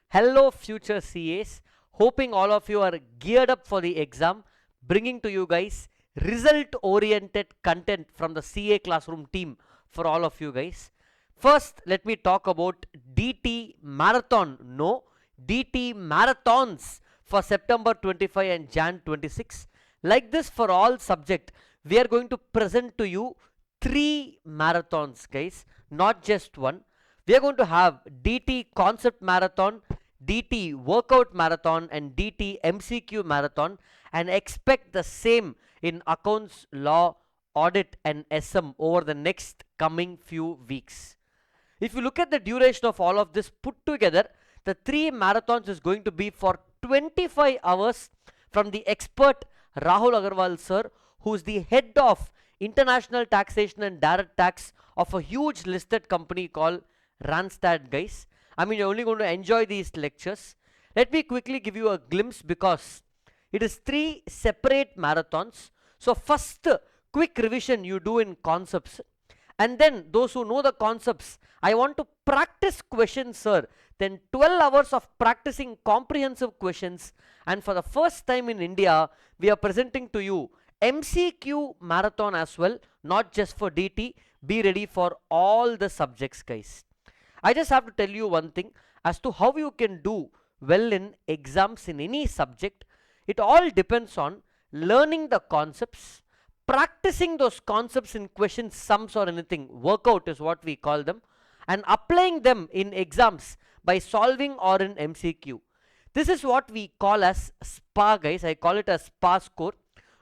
Hello future CAs, hoping all of you are geared up for the exam, bringing to you guys result oriented content from the CA classroom team for all of you guys. First, let me talk about DT marathon. No, DT marathons for September 25 and Jan 26. Like this for all subject, we are going to present to you 3 marathons guys, not just one. We are going to have DT concept marathon, DT workout marathon and DT MCQ marathon, and expect the same in accounts, law, audit and SM over the next coming few weeks. If you look at the duration of all of this put together, the 3 marathons is going to be for 25 hours from the expert Rahul Agarwal sir, who is the head of international taxation and direct tax of a huge listed company called Randstad guys. I mean, you're only going to enjoy these lectures. Let me quickly give you a glimpse because it is 3 separate marathons. So first quick revision you do in concepts, and then those who know the concepts, I want to practice questions sir, then 12 hours of practicing comprehensive questions, and for the first time in India we are presenting to you MCQ marathon as well, not just for DT. Be ready for all the subjects guys. I just have to tell you one thing as to how you can do well in exams in any subject. It all depends on learning the concepts, practicing those concepts in questions, sums or anything, workout is what we call them, and applying them in exams by solving or in MCQ. This is what we call as SPA guys. I call it a SPA score,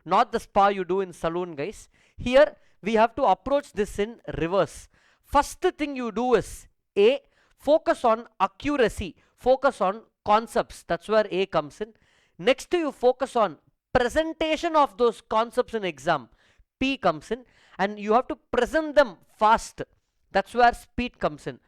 not the SPA you do in saloon guys. Here we have to approach this in reverse. First thing you do is A, focus on accuracy, focus on concepts, that's where A comes in. Next you focus on presentation of those concepts in exam, P comes in, and you have to present them fast, that's where speed comes in.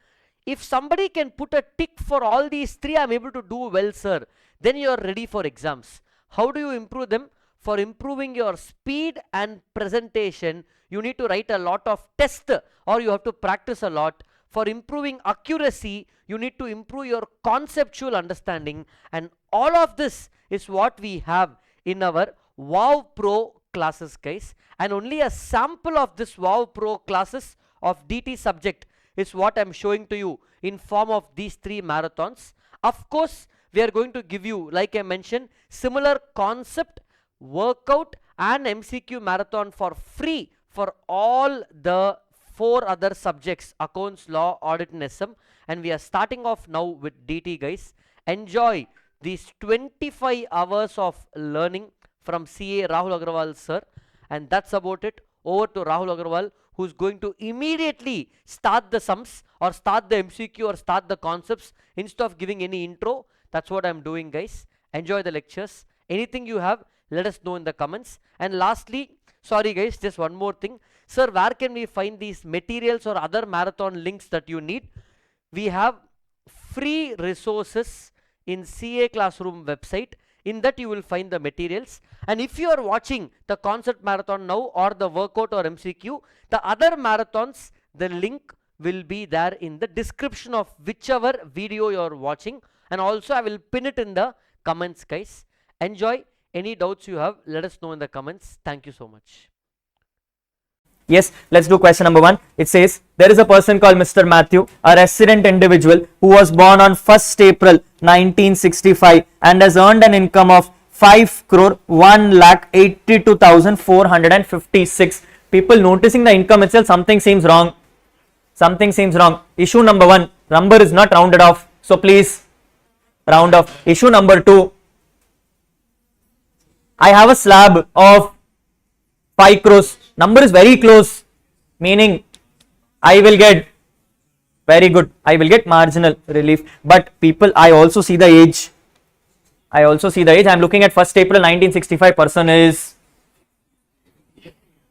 If somebody can put a tick for all these 3, I'm able to do well sir, then you are ready for exams. How do you improve them? For improving your speed and presentation, you need to write a lot of tests or you have to practice a lot. For improving accuracy, you need to improve your conceptual understanding, and all of this is what we have in our Wow Pro classes guys, and only a sample of this Wow Pro classes of DT subject is what I'm showing to you in form of these 3 marathons. Of course, we are going to give you, like I mentioned, similar concept, workout and MCQ marathon for free for all the 4 other subjects, accounts, law, audit and SM, and we are starting off now with DT guys. Enjoy these 25 hours of learning from CA Rahul Agarwal sir, and that's about it. Over to Rahul Agarwal, who's going to immediately start the sums or start the MCQ or start the concepts instead of giving any intro. That's what I'm doing guys. Enjoy the lectures. Anything you have, let us know in the comments. And lastly, sorry guys, just one more thing. Sir, where can we find these materials or other marathon links that you need? We have free resources in CA Classroom website. In that you will find the materials. And if you are watching the concept marathon now or the workout or MCQ, the other marathons, the link will be there in the description of whichever video you are watching. And also I will pin it in the comments guys. Enjoy. Any doubts you have, let us know in the comments. Thank you so much. Yes, let's do question number 1. It says, there is a person called Mr. Mathew, a resident individual who was born on 1st April 1965 and has earned an income of 5 crore 1,82,456. People noticing the income itself, something seems wrong. Something seems wrong. Issue number 1, number is not rounded off. So please round off. Issue number 2, I have a slab of 5 crores. Number is very close, meaning I will get, very good, I will get marginal relief. But people, I also see the age. I am looking at 1st April 1965. Person is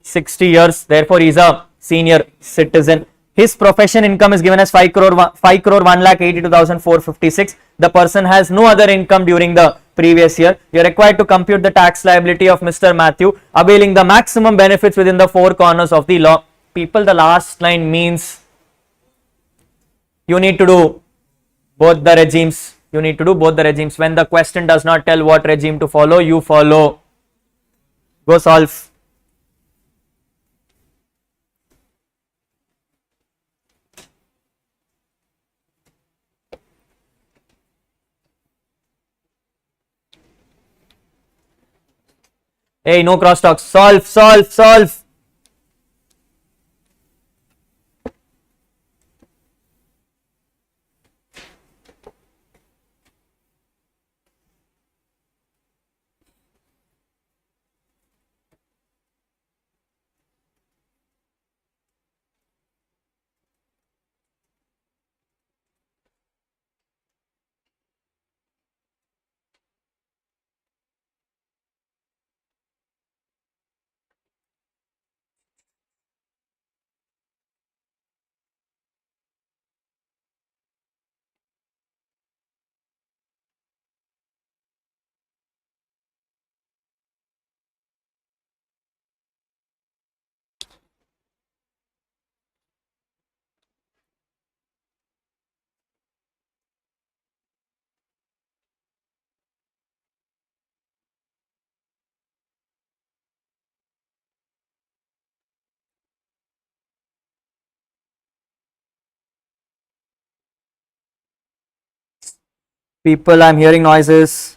60 years. Therefore, he is a senior citizen. His profession income is given as 5 crore 1,82,456. The person has no other income during the previous year. You are required to compute the tax liability of Mr. Mathew, availing the maximum benefits within the 4 corners of the law. People, the last line means you need to do both the regimes. You need to do both the regimes. When the question does not tell what regime to follow, you follow. Go solve. Hey, no crosstalk. Solve, solve, solve. People, I'm hearing noises.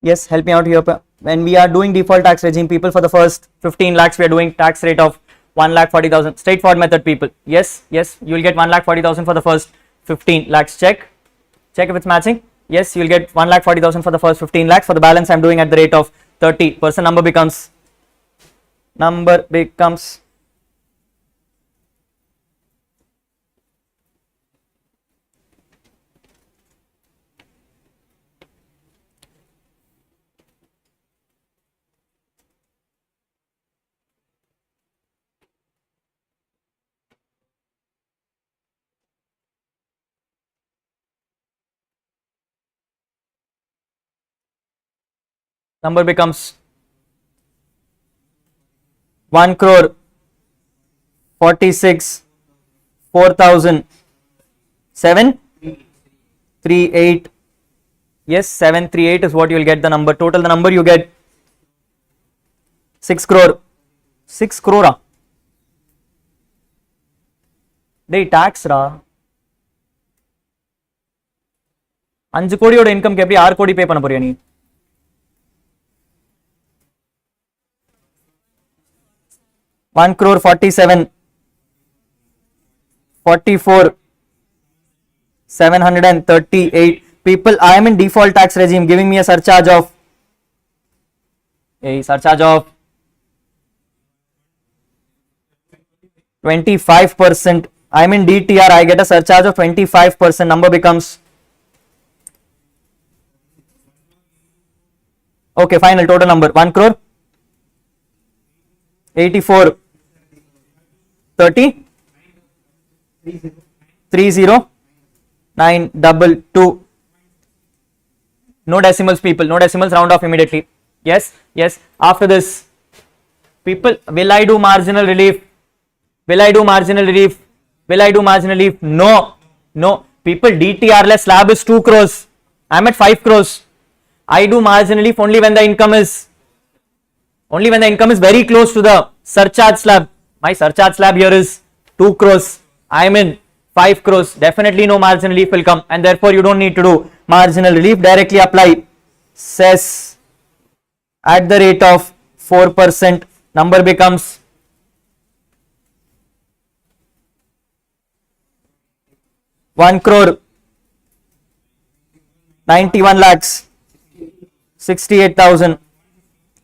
Yes, help me out here. When we are doing default tax regime, people, for the first 15 lakhs, we are doing tax rate of 1,40,000. Straightforward method, people. Yes, yes, you will get 1,40,000 for the first 15 lakhs. Check if it's matching. Yes, you will get 1,40,000 for the first 15 lakhs. For the balance, I'm doing at the rate of 30%. Number becomes number becomes 1 crore 46 4,738. Yes, 738 is what you will get the number. Total the number you get 6 crore. 6 crore. They tax ra. 5 கோடியோட income எப்படி 6 கோடி பே பண்ண போறியா நீ? 1 crore 47 44 738. People, I am in default tax regime, giving me a surcharge of 25%. I am in DTR, I get a surcharge of 25%. Number becomes, okay, final total number 1 crore 84 30 30922. No decimals, people, no decimals, round off immediately. Yes, yes. After this, people, will I do marginal relief? Will I do marginal relief? Will I do marginal relief? No, no. People, DTR less slab is 2 crores. I'm at 5 crores. I do marginal relief only when the income is very close to the surcharge slab. My surcharge slab here is 2 crores. I'm in 5 crores. Definitely no marginal relief will come, and therefore you don't need to do marginal relief. Directly apply cess at the rate of 4%. Number becomes 1 crore 91 lakhs 68,000.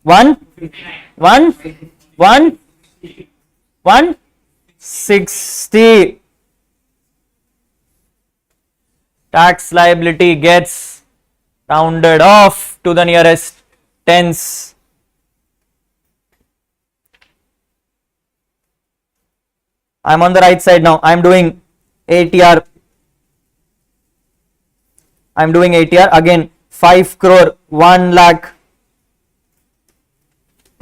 160. Tax liability gets rounded off to the nearest tens. I am on the right side now. I am doing ATR. I am doing ATR again. 5 crore 1 lakh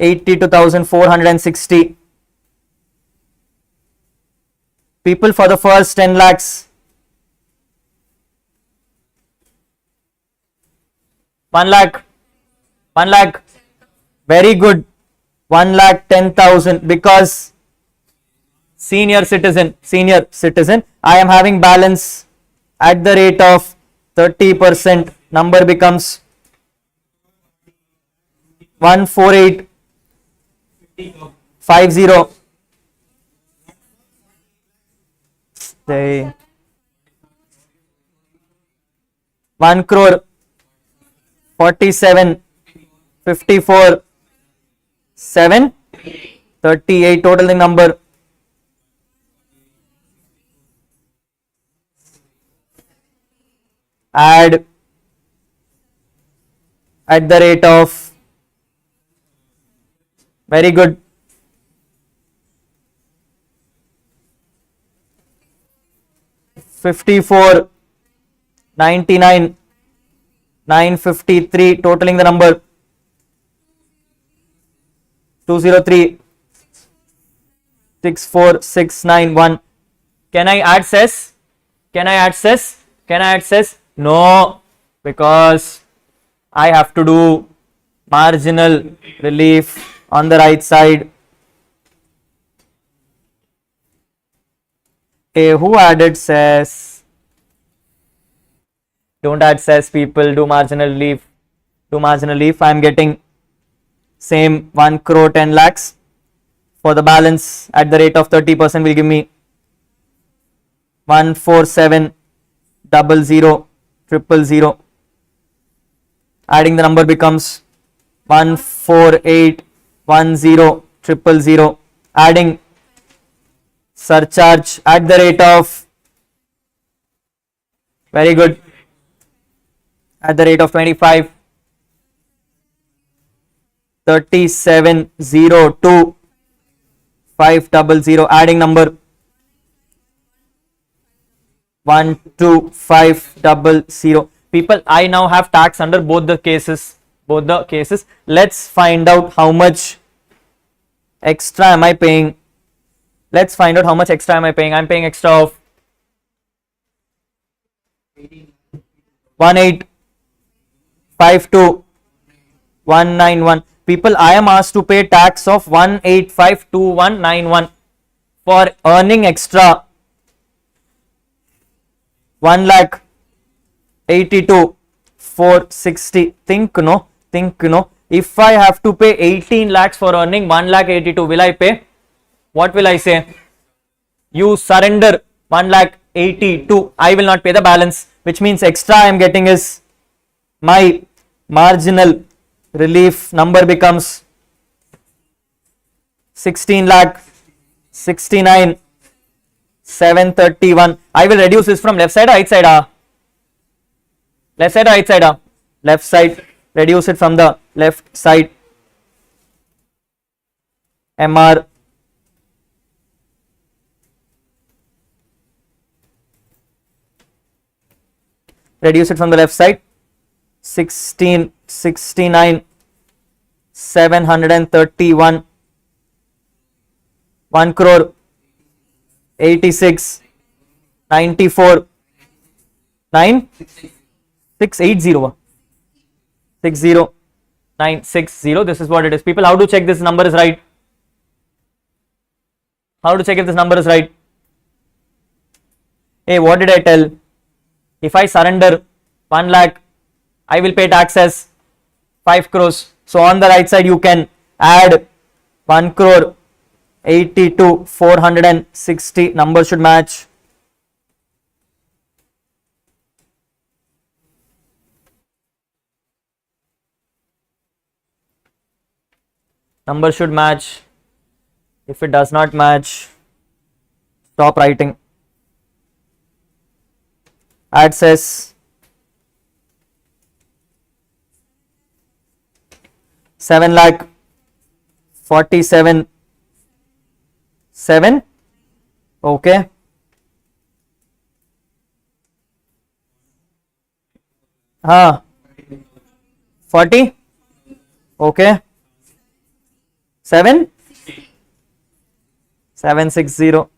82,460. People, for the first 10 lakhs, one lakh, very good, 1,10,000, because senior citizen, I am having balance at the rate of 30%. Number becomes 14850. 1 crore 47 54 738. Total the number add at the rate of, very good, 54 99 953, totaling the number 203 64691. Can I add cess? No, because I have to do marginal relief on the right side. Okay, who added cess? Don't add cess, people. Do marginal relief. I am getting same 1 crore 10 lakhs. For the balance at the rate of 30% will give me 1470000. Adding the number becomes 1481000. Adding surcharge at the rate of, very good, at the rate of 25 3702 500. Adding number 12500. People, I now have tax under both the cases. both the cases. Let's find out how much extra am I paying. Let's find out how much extra am I paying. I'm paying extra of 1852,191. People, I am asked to pay tax of 1852191 for earning extra 1,82,460. Think no. If I have to pay 18 lakhs for earning 1,82,000, will I pay? What will I say? You surrender 1,82,000. I will not pay the balance, which means extra I am getting is my marginal relief number becomes 16,69,731. I will reduce this from left side or right side? Left side or right side? Left side. Reduce it from the left side. MR reduce it from the left side. 16,69,731. 1 crore 86,94,960. 60,960. This is what it is. People, how to check this number is right? How to check if this number is right? Hey, what did I tell? If I surrender 1 lakh, I will pay tax as 5 crores. So on the right side, you can add 1 crore 82,460. Numbers should match. Number should match. If it does not match, stop writing. Add says 7,47,700,000. Okay. हाँ 40. Okay. 7,760.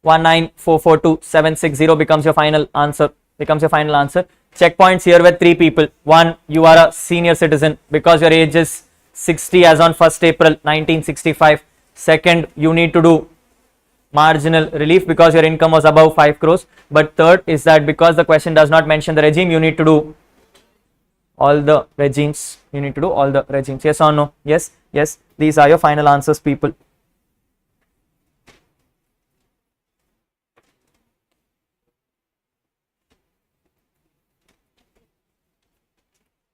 19,442,760 becomes your final answer. Checkpoints here with 3 people. 1, you are a senior citizen because your age is 60 as on 1st April 1965. Second, you need to do marginal relief because your income was above 5 crores. But third is that because the question does not mention the regime, you need to do all the regimes. Yes or no? Yes. These are your final answers, people.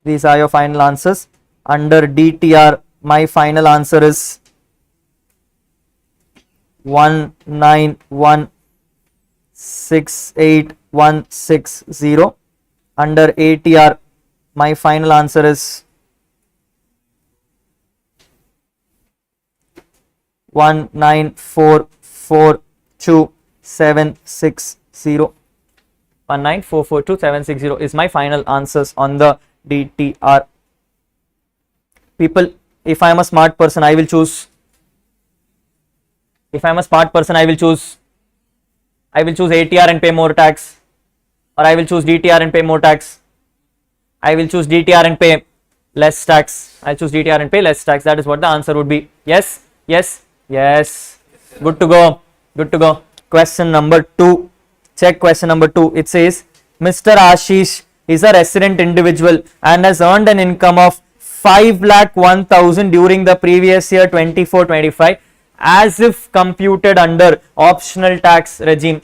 These are your final answers. Under DTR, my final answer is 191,68160. Under ATR, my final answer is 19442,760. 19442,760 is my final answers on the DTR. People, if I am a smart person, I will choose. ATR and pay more tax, or I will choose DTR and pay more tax. I will choose DTR and pay less tax. That is what the answer would be. Yes. Good to go. Question number 2. Check question number 2. It says Mr. Ashish is a resident individual and has earned an income of 5,01,000 during the previous year 24-25 as if computed under optional tax regime.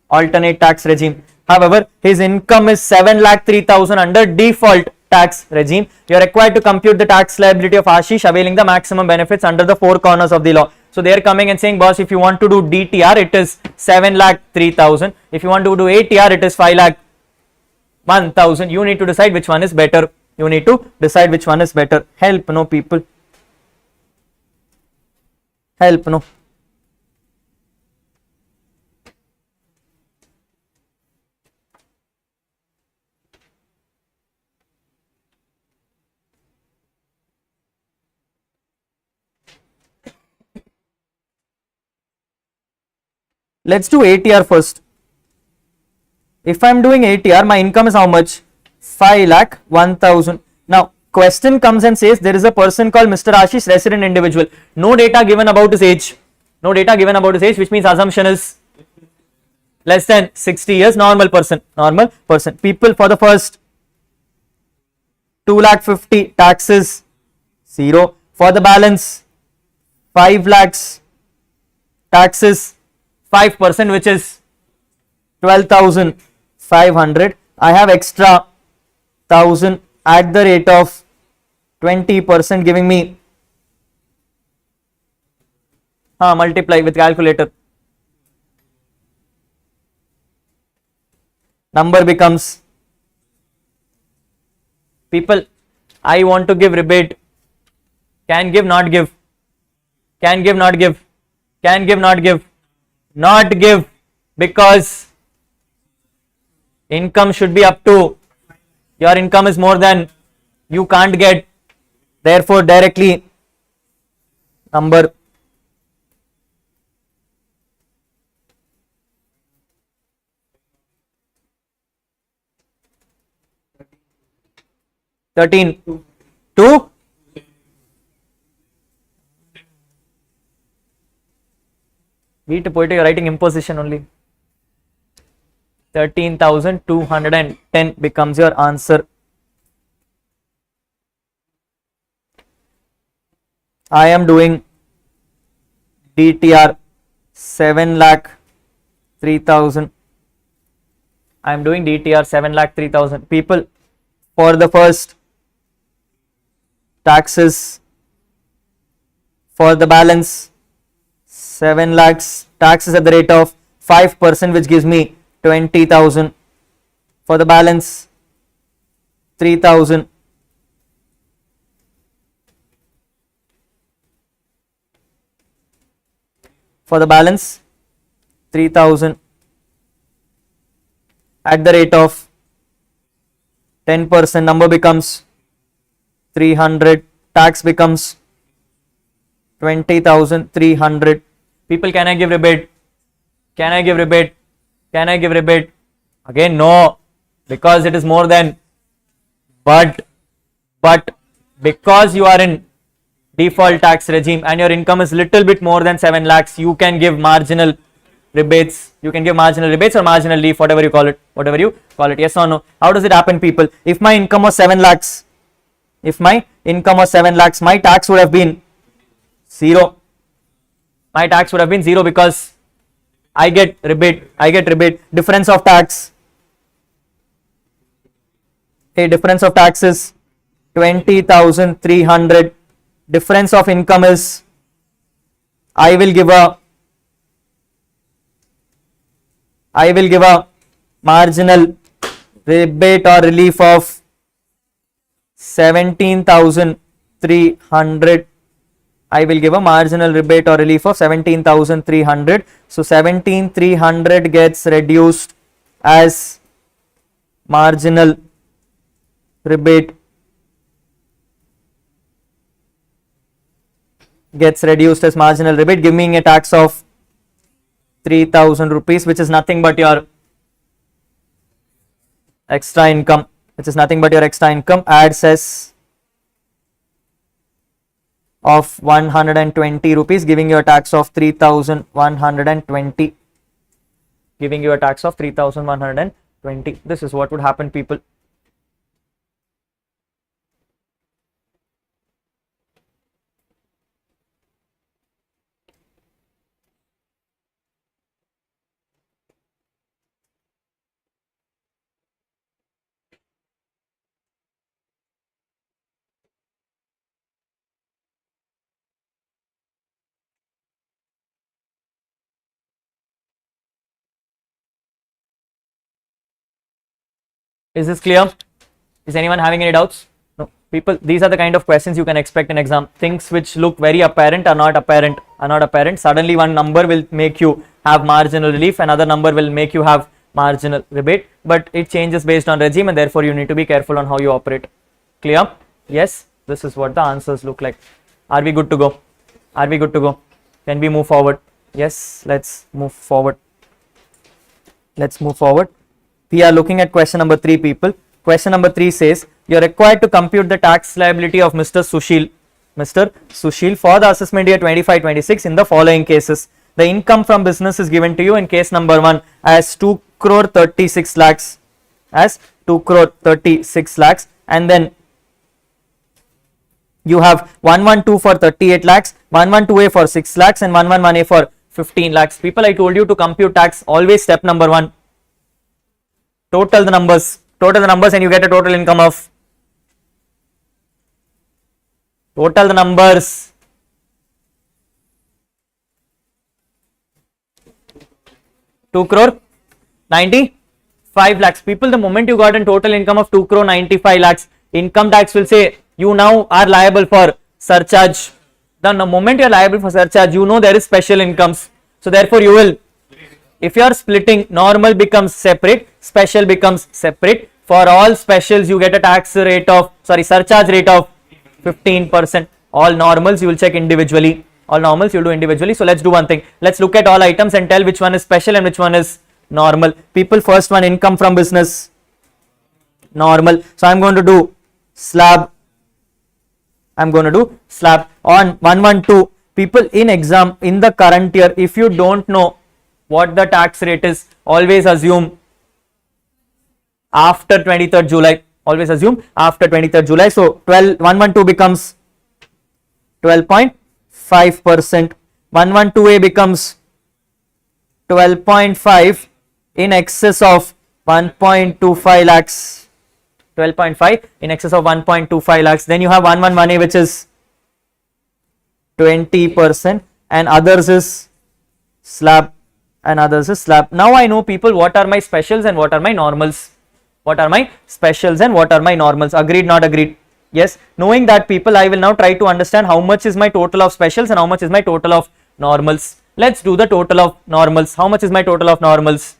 Alternate tax regime. However, his income is 7,03,000 under default tax regime. You are required to compute the tax liability of Ashish availing the maximum benefits under the 4 corners of the law. So they are coming and saying, boss, if you want to do DTR, it is 7,03,000. If you want to do ATR, it is 5,01,000. You need to decide which one is better. Help, no, people. Help, no. Let's do ATR first. If I'm doing ATR, my income is how much? 5,01,000. Now, question comes and says there is a person called Mr. Ashish, resident individual. No data given about his age. No data given about his age, which means assumption is less than 60 years. Normal person. Normal person. People for the first 2,50,000 taxes 0. For the balance 5 lakhs taxes 5%, which is 12,500. I have extra 1,000 at the rate of 20%, giving me multiply with calculator. Number becomes, people, I want to give rebate. Can give, not give. Can give, not give. Can give, not give. Not give, because income should be up to, your income is more than, you can't get, therefore directly number. Two. Beat poetry, you're writing imposition only. 13,210 becomes your answer. I am doing DTR 7,03,000. I am doing DTR 7,03,000. People, for the first taxes, for the balance 7 lakhs taxes at the rate of 5%, which gives me 20,000. For the balance 3,000. For the balance 3,000 at the rate of 10%, number becomes 300, tax becomes 20,300. People, can I give rebate? Can I give rebate? Can I give rebate? Again, no, because it is more than, but because you are in default tax regime and your income is little bit more than 7 lakhs, you can give marginal rebates. You can give marginal rebates or marginal leave, whatever you call it, yes or no. How does it happen, people? If my income was 7 lakhs, my tax would have been 0. My tax would have been 0 because I get rebate. Difference of tax. A difference of tax is 20,300. Difference of income is, I will give a marginal rebate or relief of 17,300. I will give a marginal rebate or relief of 17,300. So 17,300 gets reduced as marginal rebate. Giving a tax of 3,000 rupees, which is nothing but your extra income. Adds as of 120 rupees, giving you a tax of 3,120. This is what would happen, people. Is this clear? Is anyone having any doubts? No. People, these are the kind of questions you can expect in exam. Things which look very apparent are not apparent. Suddenly one number will make you have marginal relief, another number will make you have marginal rebate, but it changes based on regime, and therefore you need to be careful on how you operate. Clear? Yes, this is what the answers look like. Are we good to go? Can we move forward? Yes, let's move forward. let's move forward. We are looking at question number 3, people. Question number 3 says you are required to compute the tax liability of Mr. Sushil for the assessment year 25-26 in the following cases. The income from business is given to you in case number 1 as 2 crore 36 lakhs, and then you have 112 for 38 lakhs, 112A for 6 lakhs and 111A for 15 lakhs. People, I told you to compute tax, always step number 1. Total the numbers and you get a total income of, total the numbers, two crore 95 lakhs. People, the moment you got a total income of 2 crore 95 lakhs, income tax will say you now are liable for surcharge. The moment you are liable for surcharge, you know there is special incomes. So therefore you will, if you are splitting, normal becomes separate, special becomes separate. For all specials you get a surcharge rate of 15%. All normals you will check individually. All normals you will do individually. So let's do one thing. Let's look at all items and tell which one is special and which one is normal. People, first one, income from business, normal. So I'm going to do slab. On 112. People, in exam, in the current year, if you don't know what the tax rate is, always assume after 23rd July. So 112 becomes 12.5%. 112A becomes 12.5 in excess of 1.25 lakhs. 12.5 in excess of 1.25 lakhs. Then you have 111A, which is 20%, and others is slab. Now I know, people, what are my specials and what are my normals. Agreed, not agreed? Yes. Knowing that, people, I will now try to understand how much is my total of specials and how much is my total of normals. Let's do the total of normals. How much is my total of normals?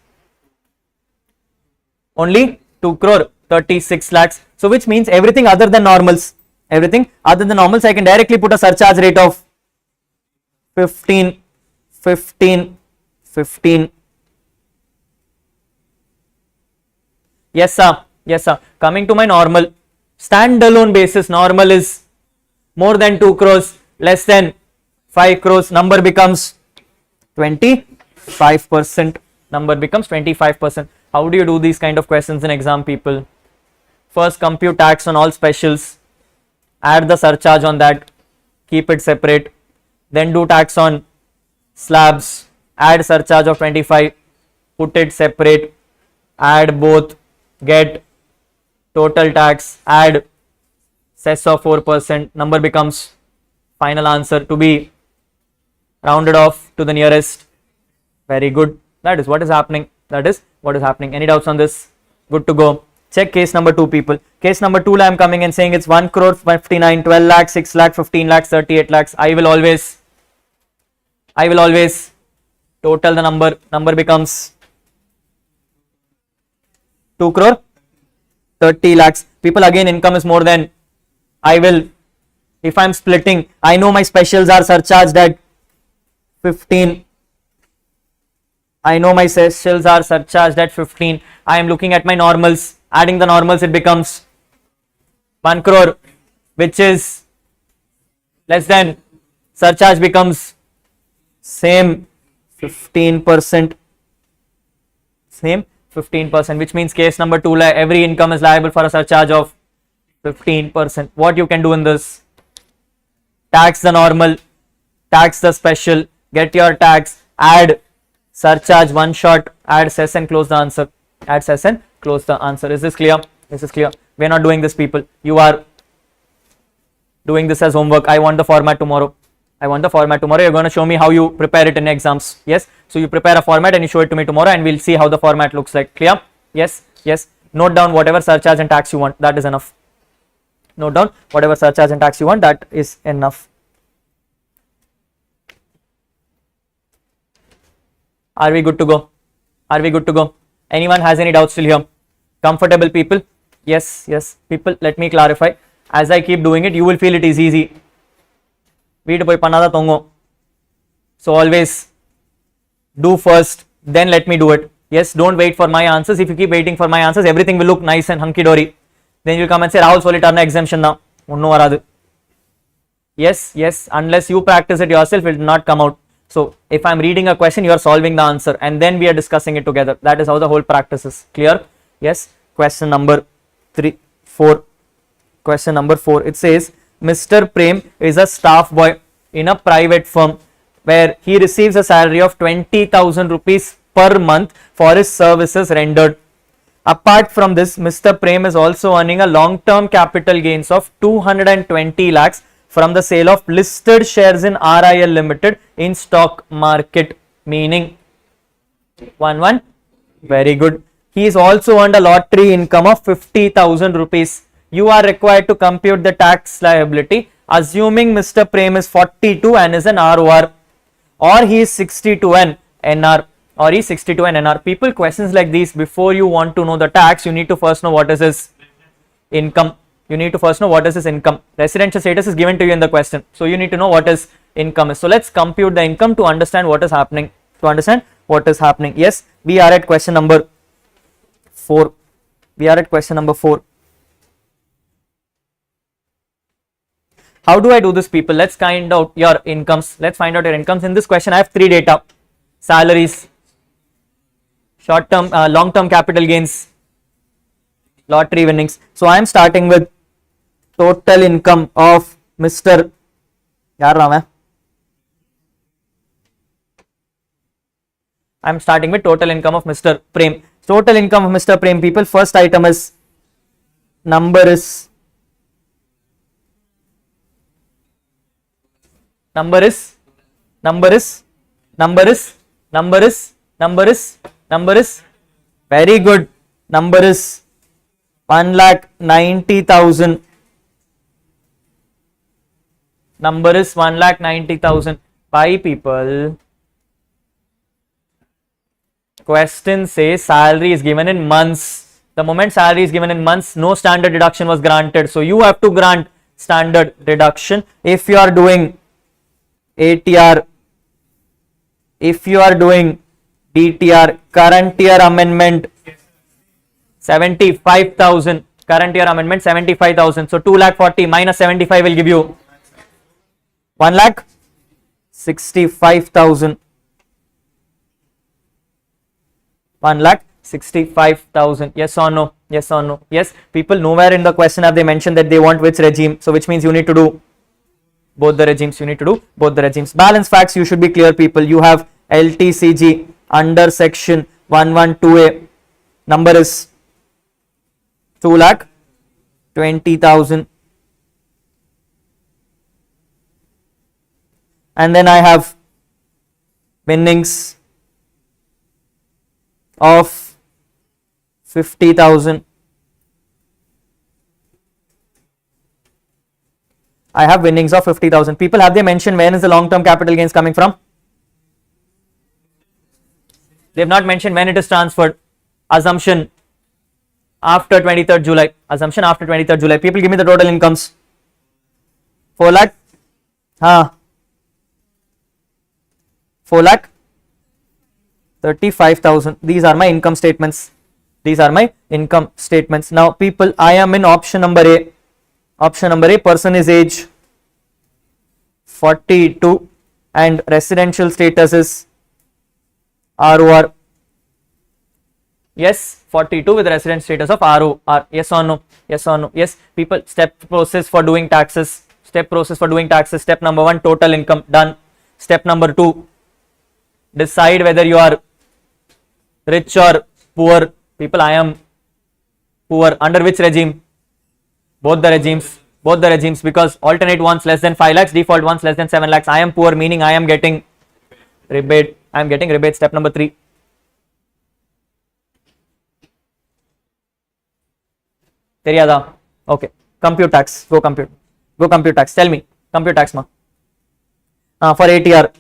Only 2 crore 36 lakhs. So which means everything other than normals, I can directly put a surcharge rate of 15. Yes sir. Coming to my normal, standalone basis, normal is more than 2 crores, less than 5 crores, number becomes 25%. How do you do these kind of questions in exam, people? First, compute tax on all specials, add the surcharge on that, keep it separate. Then do tax on slabs, add surcharge of 25, put it separate, add both, get total tax, add cess of 4%, number becomes final answer to be rounded off to the nearest. Very good. That is what is happening. Any doubts on this? Good to go. Check case number 2, people. Case number 2, I am coming and saying it's 1 crore 59, 12 lakhs, 6 lakhs, 15 lakhs, 38 lakhs. I will always total the number becomes 2 crore 30 lakhs. People, again, income is more than, if I am splitting, I know my specials are surcharged at 15. I am looking at my normals. Adding the normals, it becomes 1 crore, which is less than, surcharge becomes same 15%, which means case number 2, every income is liable for a surcharge of 15%. What you can do in this? Tax the normal, tax the special, get your tax, add surcharge, one shot, add cess and close the answer. Is this clear? We are not doing this, people. You are doing this as homework. I want the format tomorrow. You're going to show me how you prepare it in exams. Yes. So you prepare a format and you show it to me tomorrow, and we'll see how the format looks like. Clear? Yes. Note down whatever surcharge and tax you want. That is enough. Are we good to go? Anyone has any doubts till here? Comfortable, people? Yes. People, let me clarify. As I keep doing it, you will feel it is easy. So always do first, then let me do it. Yes, don't wait for my answers. If you keep waiting for my answers, everything will look nice and hunky dory. Then you'll come and say, Rahul, solely turn exemption now. No varadu. Yes, unless you practice it yourself, it will not come out. So if I'm reading a question, you are solving the answer and then we are discussing it together. That is how the whole practice is. Clear? Yes. Question number 4. Question number 4. It says, Mr. Prem is a staff boy in a private firm where he receives a salary of 20,000 rupees per month for his services rendered. Apart from this, Mr. Prem is also earning a long-term capital gains of 220 lakhs from the sale of listed shares in RIL Limited in stock market, meaning 1 very good. He is also earned a lottery income of 50,000 rupees. You are required to compute the tax liability assuming Mr. Prem is 42 and is an ROR, or he is 62 and NR. People, questions like these, before you want to know the tax, you need to first know what is his income. Residential status is given to you in the question, so you need to know what his income is. So let's compute the income to understand what is happening. Yes, we are at question number 4. How do I do this, people? Let's find out your incomes. In this question I have 3 data: salaries, long-term capital gains, lottery winnings. So I am starting with total income of Mr. I'm starting with total income of Mr. Prem. Total income of Mr. Prem, people. First item is number is very good. Number is 1,90,000. Number is 1,90,000. Why, people? Question says salary is given in months. The moment salary is given in months, no standard deduction was granted. So you have to grant standard deduction. If you are doing ATR, if you are doing DTR, current year amendment 75,000. Current year amendment 75,000. So 2,40,000 minus 75 will give you 1,65,000. 1,65,000. Yes or no? Yes, people, nowhere in the question have they mentioned that they want which regime. So which means you need to do both the regimes. Balance facts, you should be clear, people. You have LTCG under section 112A. Number is 2,20,000. And then I have winnings of 50,000. People, have they mentioned when is the long-term capital gains coming from? They have not mentioned when it is transferred. Assumption after 23rd July. People, give me the total incomes. 4 lakh. 4,35,000. These are my income statements. Now, people, I am in option number A. Person is age 42 and residential status is ROR. Yes, 42 with resident status of ROR. Yes or no? Yes, people, step process for doing taxes. Step number 1, total income, done. Step number 2, decide whether you are rich or poor. People, I am poor. Under which regime? Both the regimes, because alternate ones less than 5 lakhs, default ones less than 7 lakhs. I am poor, meaning I am getting rebate. Step number 3. Teriyada. Okay. Compute tax. Go compute tax. Tell me. Compute tax, ma. For ATR.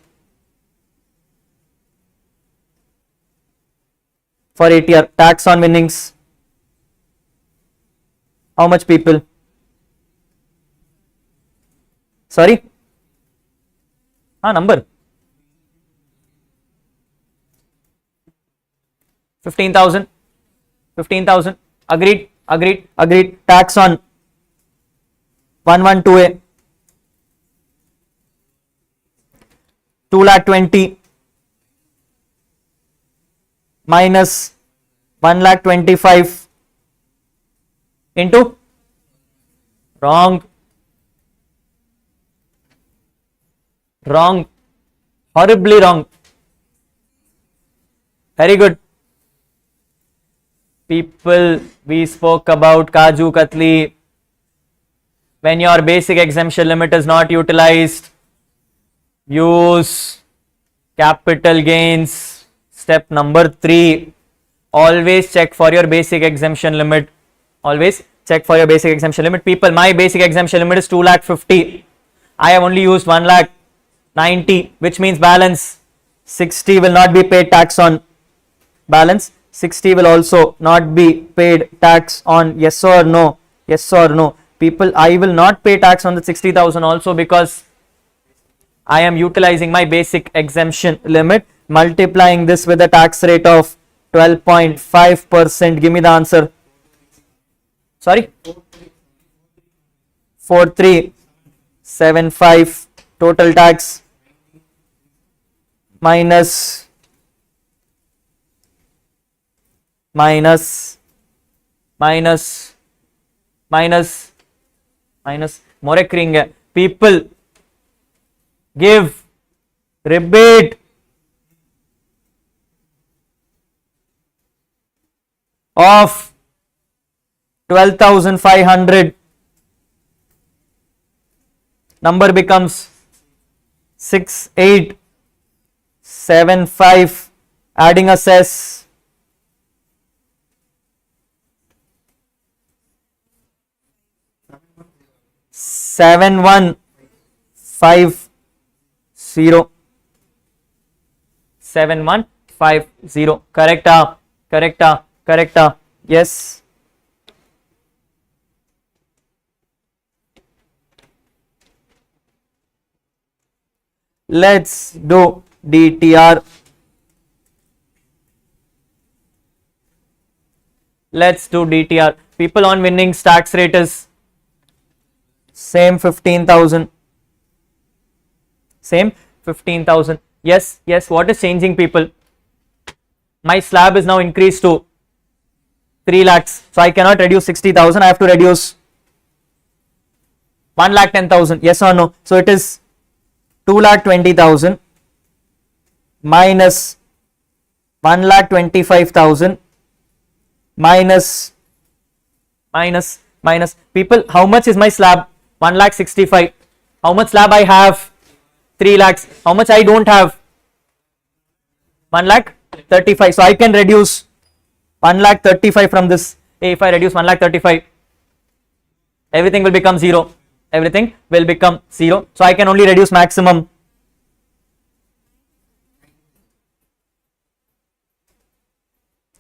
Tax on winnings. How much, people? Sorry? Number. 15,000. 15,000. Agreed. Agreed. Agreed. Tax on 112A. 2,20,000 minus 1,25,000 into wrong. Wrong. Horribly wrong. Very good. People, we spoke about Kaju Katli. When your basic exemption limit is not utilized, use capital gains. Step number 3. Always check for your basic exemption limit. Always check for your basic exemption limit. People, my basic exemption limit is 2,50,000. I have only used 1,90,000, which means balance 60 will not be paid tax on. Balance 60 will also not be paid tax on. Yes or no? Yes or no? People, I will not pay tax on the 60,000 also, because I am utilizing my basic exemption limit, multiplying this with a tax rate of 12.5%. Give me the answer. Sorry? 4,375 total tax minus morekringe. People, give rebate of 12,500. Number becomes 6,875. Adding a cess. 7,150. 7,150. Correcta. Correcta. Correcta. Yes. Let's do DTR. Let's do DTR. People, on winnings tax rate is same 15,000. Same 15,000. Yes, yes. What is changing, people? My slab is now increased to 3 lakhs. So I cannot reduce 60,000. I have to reduce 1,10,000. Yes or no? So it is 2,20,000 minus 1,25,000 minus people, how much is my slab? 1,65,000. How much slab I have? 3 lakhs. How much I don't have? 1,35,000. So I can reduce 1,35,000 from this. If I reduce 1,35,000, everything will become 0. Everything will become 0. So I can only reduce maximum.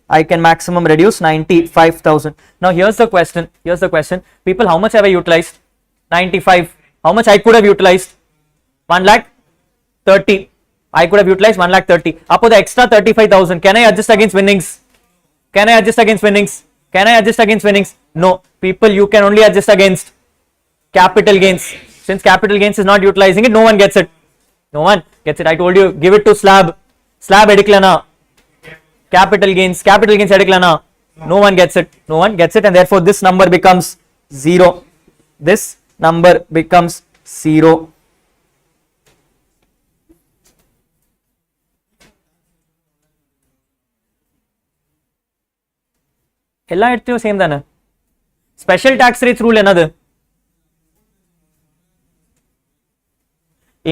I can maximum reduce 95,000. Now here's the question. Here's the question. People, how much have I utilized? 95. How much I could have utilized? 1,30,000. I could have utilized 1,30,000. Up the extra 35,000. Can I adjust against winnings? Can I adjust against winnings? Can I adjust against winnings? No. People, you can only adjust against capital gains. Since capital gains is not utilizing it, no one gets it. No one gets it. I told you, give it to slab. Slab ediklana. Capital gains ediklana. No one gets it. No one gets it, and therefore this number becomes 0. This number becomes 0. ಎಲ್ಲ ಇಡ್ತೀವಿ same ತಾನೆ. Special tax rates rule ಏನದು?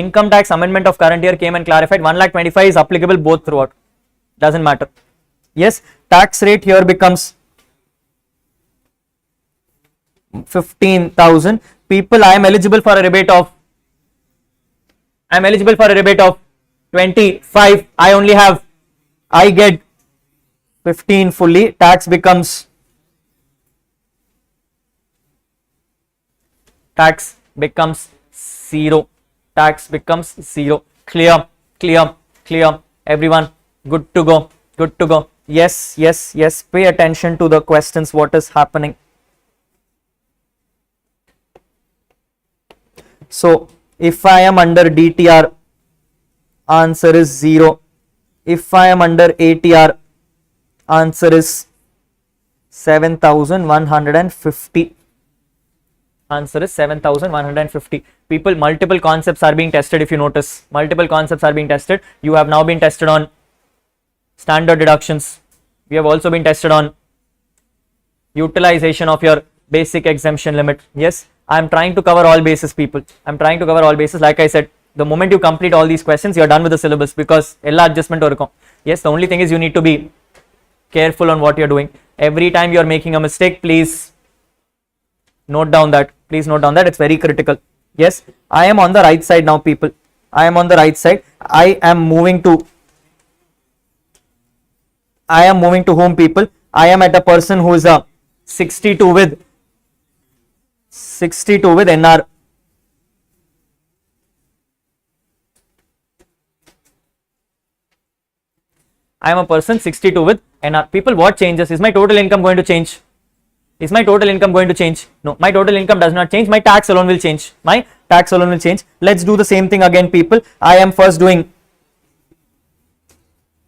Income tax amendment of current year came and clarified 1,25,000 is applicable both throughout. Doesn't matter. Yes, tax rate here becomes 15,000. People, I am eligible for a rebate of 25. I get 15 fully. Tax becomes 0. Tax becomes 0. Clear. Everyone, good to go. Yes, yes, yes. Pay attention to the questions, what is happening. So, if I am under DTR, answer is 0. If I am under ATR, answer is 7150. Answer is 7150. People, multiple concepts are being tested. If you notice, multiple concepts are being tested. You have now been tested on standard deductions. We have also been tested on utilization of your basic exemption limit. Yes, I am trying to cover all bases, people. I am trying to cover all bases. Like I said, the moment you complete all these questions, you are done with the syllabus, because ella adjustment orukum. Yes, the only thing is you need to be careful on what you are doing. Every time you are making a mistake, please note down that. Please note down that. It's very critical. Yes, I am on the right side now, people. I am on the right side. I am moving to whom, people? I am at a person who is a 62 with NR. I am a person 62 with NR. People, what changes? Is my total income going to change? Is my total income going to change? No, my total income does not change. My tax alone will change. My tax alone will change. Let's do the same thing again, people. I am first doing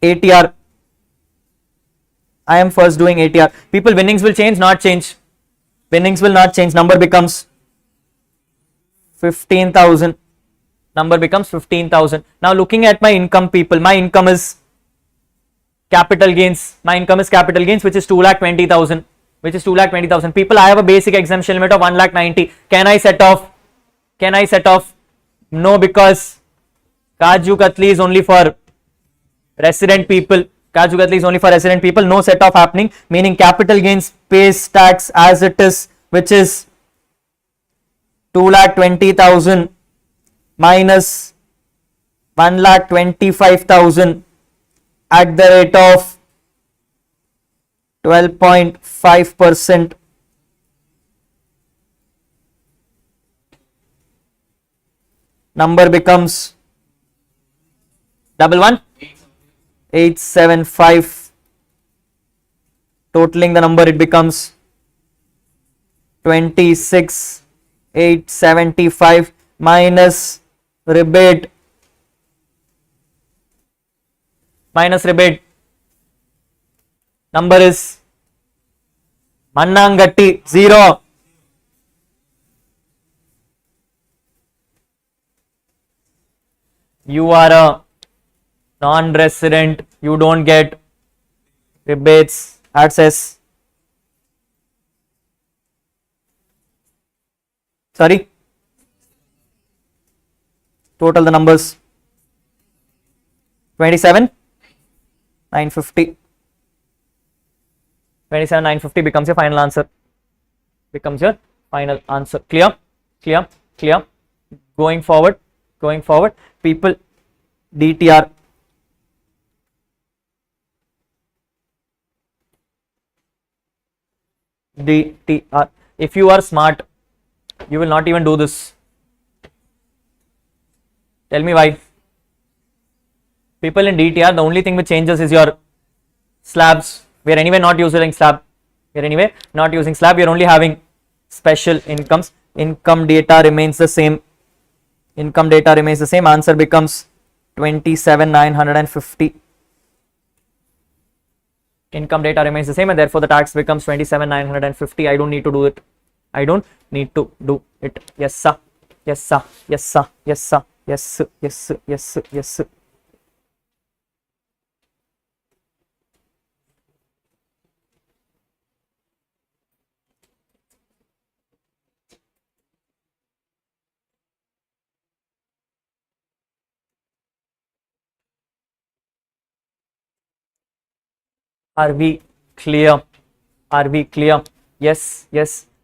ATR. I am first doing ATR. People, winnings will change, not change. Winnings will not change. Number becomes 15,000. Number becomes 15,000. Now looking at my income, people, my income is capital gains. My income is capital gains, which is 2,20,000. Which is 2,20,000. People, I have a basic exemption limit of 1,90,000. Can I set off? Can I set off? No, because Kaju Katli is only for resident people. Kaju Katli is only for resident people. No set off happening. Meaning capital gains pays tax as it is, which is 2,20,000 minus 1,25,000 at the rate of 12.5%. Number becomes 875. Totaling the number, it becomes 26,875 minus rebate. Number is Mannangatti 0. You are a non-resident. You don't get rebates, access. Sorry. Total the numbers 27,950. 27,950 becomes your final answer. Becomes your final answer. Clear? Clear? Clear? Going forward. People, DTR. DTR. If you are smart, you will not even do this. Tell me why. People, in DTR, the only thing which changes is your slabs. We are anyway not using slab. We are only having special incomes. Income data remains the same. Answer becomes 27,950. Income data remains the same, and therefore the tax becomes 27,950. I don't need to do it. Yes, sir. Yes. Are we clear? Yes.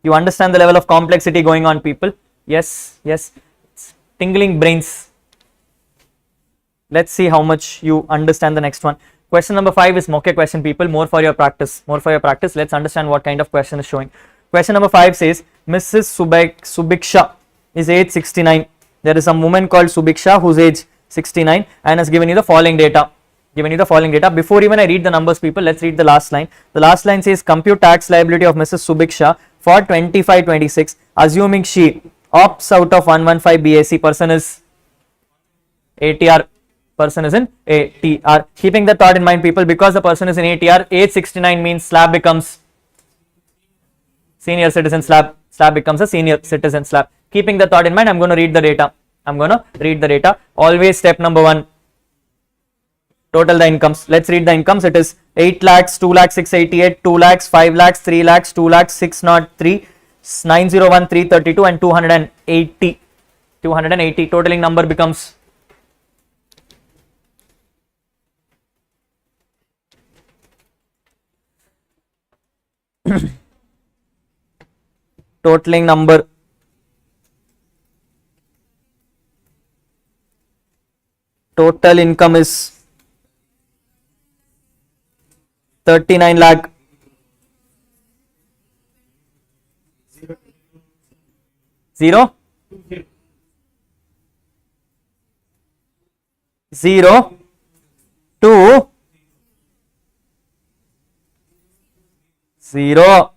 You understand the level of complexity going on, people? Yes. Tingling brains. Let's see how much you understand the next one. Question number 5 is mock question, people. More for your practice. Let's understand what kind of question is showing. Question number 5 says, Mrs. Subiksha is age 69. There is a woman called Subiksha whose age 69 and has given you the following data. given you the following data. Before even I read the numbers, people, let's read the last line. The last line says compute tax liability of Mrs. Subiksha for 25-26, assuming she opts out of 115 BAC. Person is ATR. Person is in ATR. Keeping the thought in mind, people, because the person is in ATR, age 69 means slab becomes senior citizen slab. Slab becomes a senior citizen slab. Keeping the thought in mind, I'm going to read the data. Always step number 1. Total the incomes. Let's read the incomes. It is 8 lakhs, 2 lakhs 688, 2 lakhs, 5 lakhs, 3 lakhs, 2 lakhs 603, 901 332 and 280. Totaling number becomes totaling number total income is 39 lakh 0 0 2 0.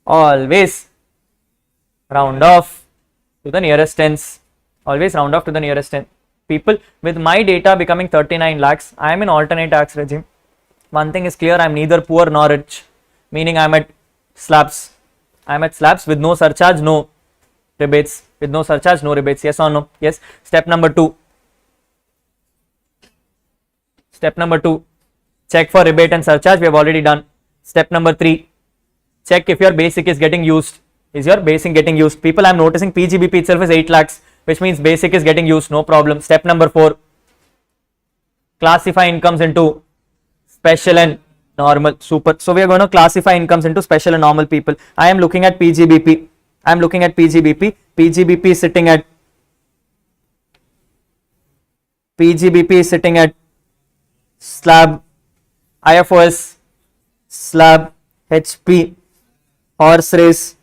Always round off to the nearest tens. People, with my data becoming 39 lakhs, I am in alternate tax regime. One thing is clear, I am neither poor nor rich, meaning I am at slabs. With no surcharge, no rebates. Yes or no? Yes. Step number 2. Check for rebate and surcharge. We have already done. Step number 3. Check if your basic is getting used. Is your basic getting used? People, I am noticing PGBP itself is 8 lakhs, which means basic is getting used. No problem. Step number 4. Classify incomes into special and normal. Super. So we are going to classify incomes into special and normal, people. I am looking at PGBP. PGBP is sitting at slab, IFOS, slab, HP, horse race.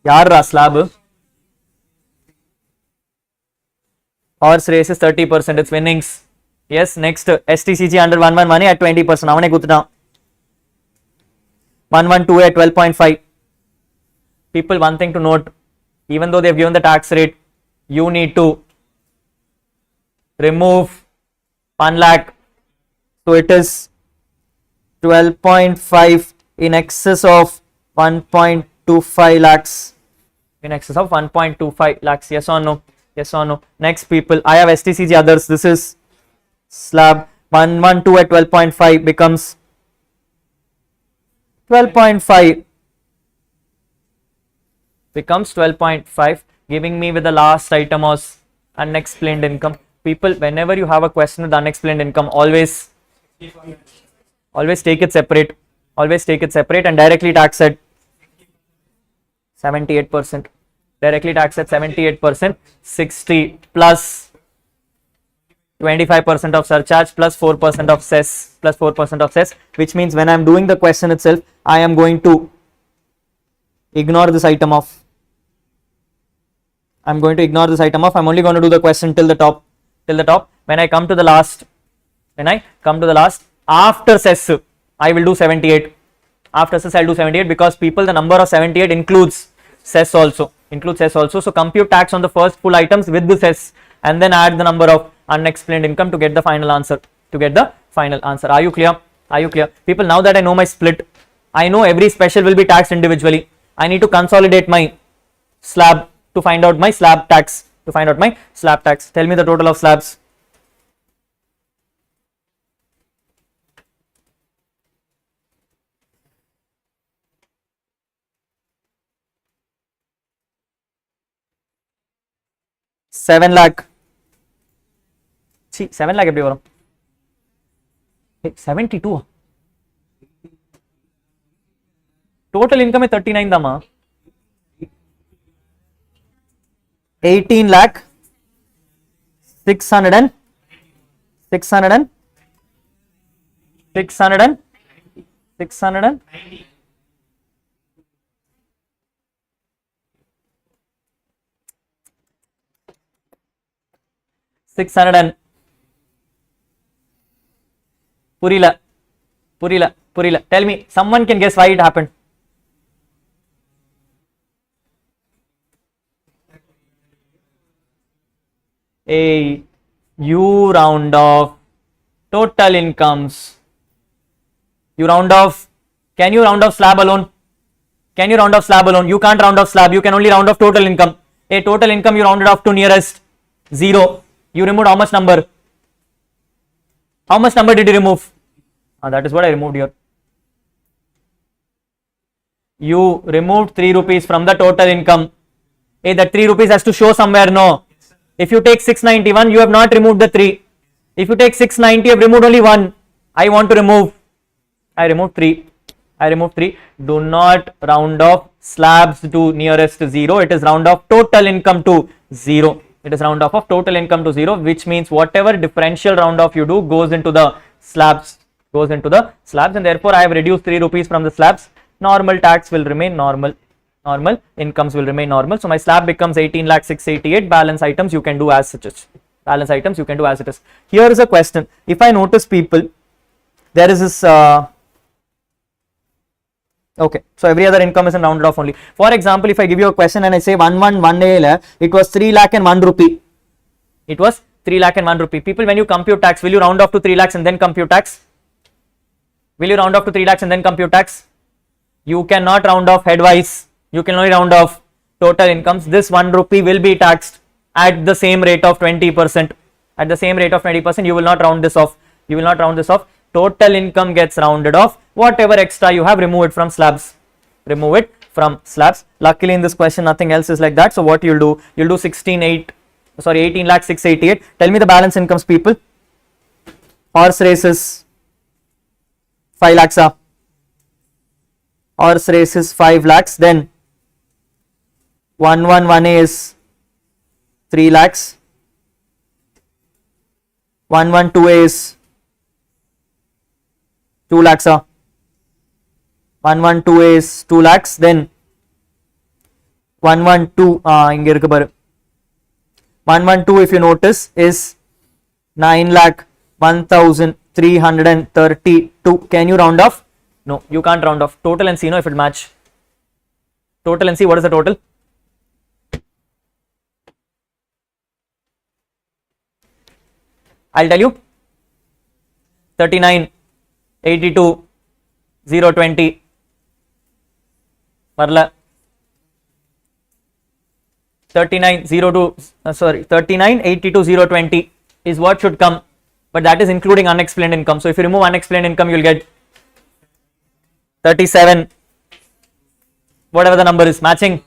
Yarra slab. Horse race is 30%. It's winnings. Yes. Next, STCG under 111 at 20%. Avane kutna. 112 at 12.5. People, one thing to note, even though they have given the tax rate, you need to remove 1 lakh. So it is 12.5 in excess of 1.25 lakhs. Yes or no? Next, people, I have STCG others. This is slab 112 at 12.5 becomes 12.5. Giving me with the last item as unexplained income. People, whenever you have a question with unexplained income, always take it separate. And directly tax at 78%. 60 plus 25% of surcharge plus 4% of cess, which means when I am doing the question itself, I am going to ignore this item off. I'm only going to do the question till the top. When I come to the last, after cess, I will do 78. After cess, I'll do 78 because, people, the number of 78 includes cess also. So compute tax on the first full items with the cess and then add the number of unexplained income to get the final answer. Are you clear? People, now that I know my split, I know every special will be taxed individually. I need to consolidate my slab to find out my slab tax. Tell me the total of slabs. $7 lakh. 7 lakh. 72. Total income is 39 dama. 18 lakh 600 600 Purila. Purila. Tell me, someone can guess why it happened. You round off total incomes. You round off. Can you round off slab alone? Can you round off slab alone? You can't round off slab. You can only round off total income. Total income you rounded off to nearest 0. You removed how much number? How much number did you remove? That is what I removed here. You removed 3 rupees from the total income. That 3 rupees has to show somewhere, no. If you take 691, you have not removed the 3. If you take 690, you have removed only 1. I want to remove. I removed 3. Do not round off slabs to nearest 0. It is round off total income to 0. It is round off of total income to 0, which means whatever differential round off you do goes into the slabs. And therefore I have reduced 3 rupees from the slabs. Normal tax will remain normal. Normal incomes will remain normal. So my slab becomes 18,688,000. Balance items you can do as such. Here is a question. If I notice people, there is this. Okay, so every other income is rounded off only. For example, if I give you a question and I say 111A, it was 3 lakh and 1 rupee. It was 3 lakh and 1 rupee. People, when you compute tax, will you round off to 3 lakhs and then compute tax? Will you round off to 3 lakhs and then compute tax? You cannot round off headwise. You can only round off total incomes. This 1 rupee will be taxed at the same rate of 20%. At the same rate of 20%, you will not round this off. Total income gets rounded off. Whatever extra you have, remove it from slabs. Luckily in this question, nothing else is like that. So what you'll do 18,688,000. Tell me the balance incomes, people. Horse races 5 lakhs. Horse races 5 lakhs. Then 111A is 3 lakhs. 112A is 2 lakhs. 112A is 2 lakhs. Then 112 if you notice is 9,01,332. Can you round off? No, you can't round off. Total and see if it match. Total and see what is the total? I'll tell you. 39,82,020. Marla. 39,82,020 is what should come, but that is including unexplained income. So if you remove unexplained income, you will get 37. Whatever the number is, matching.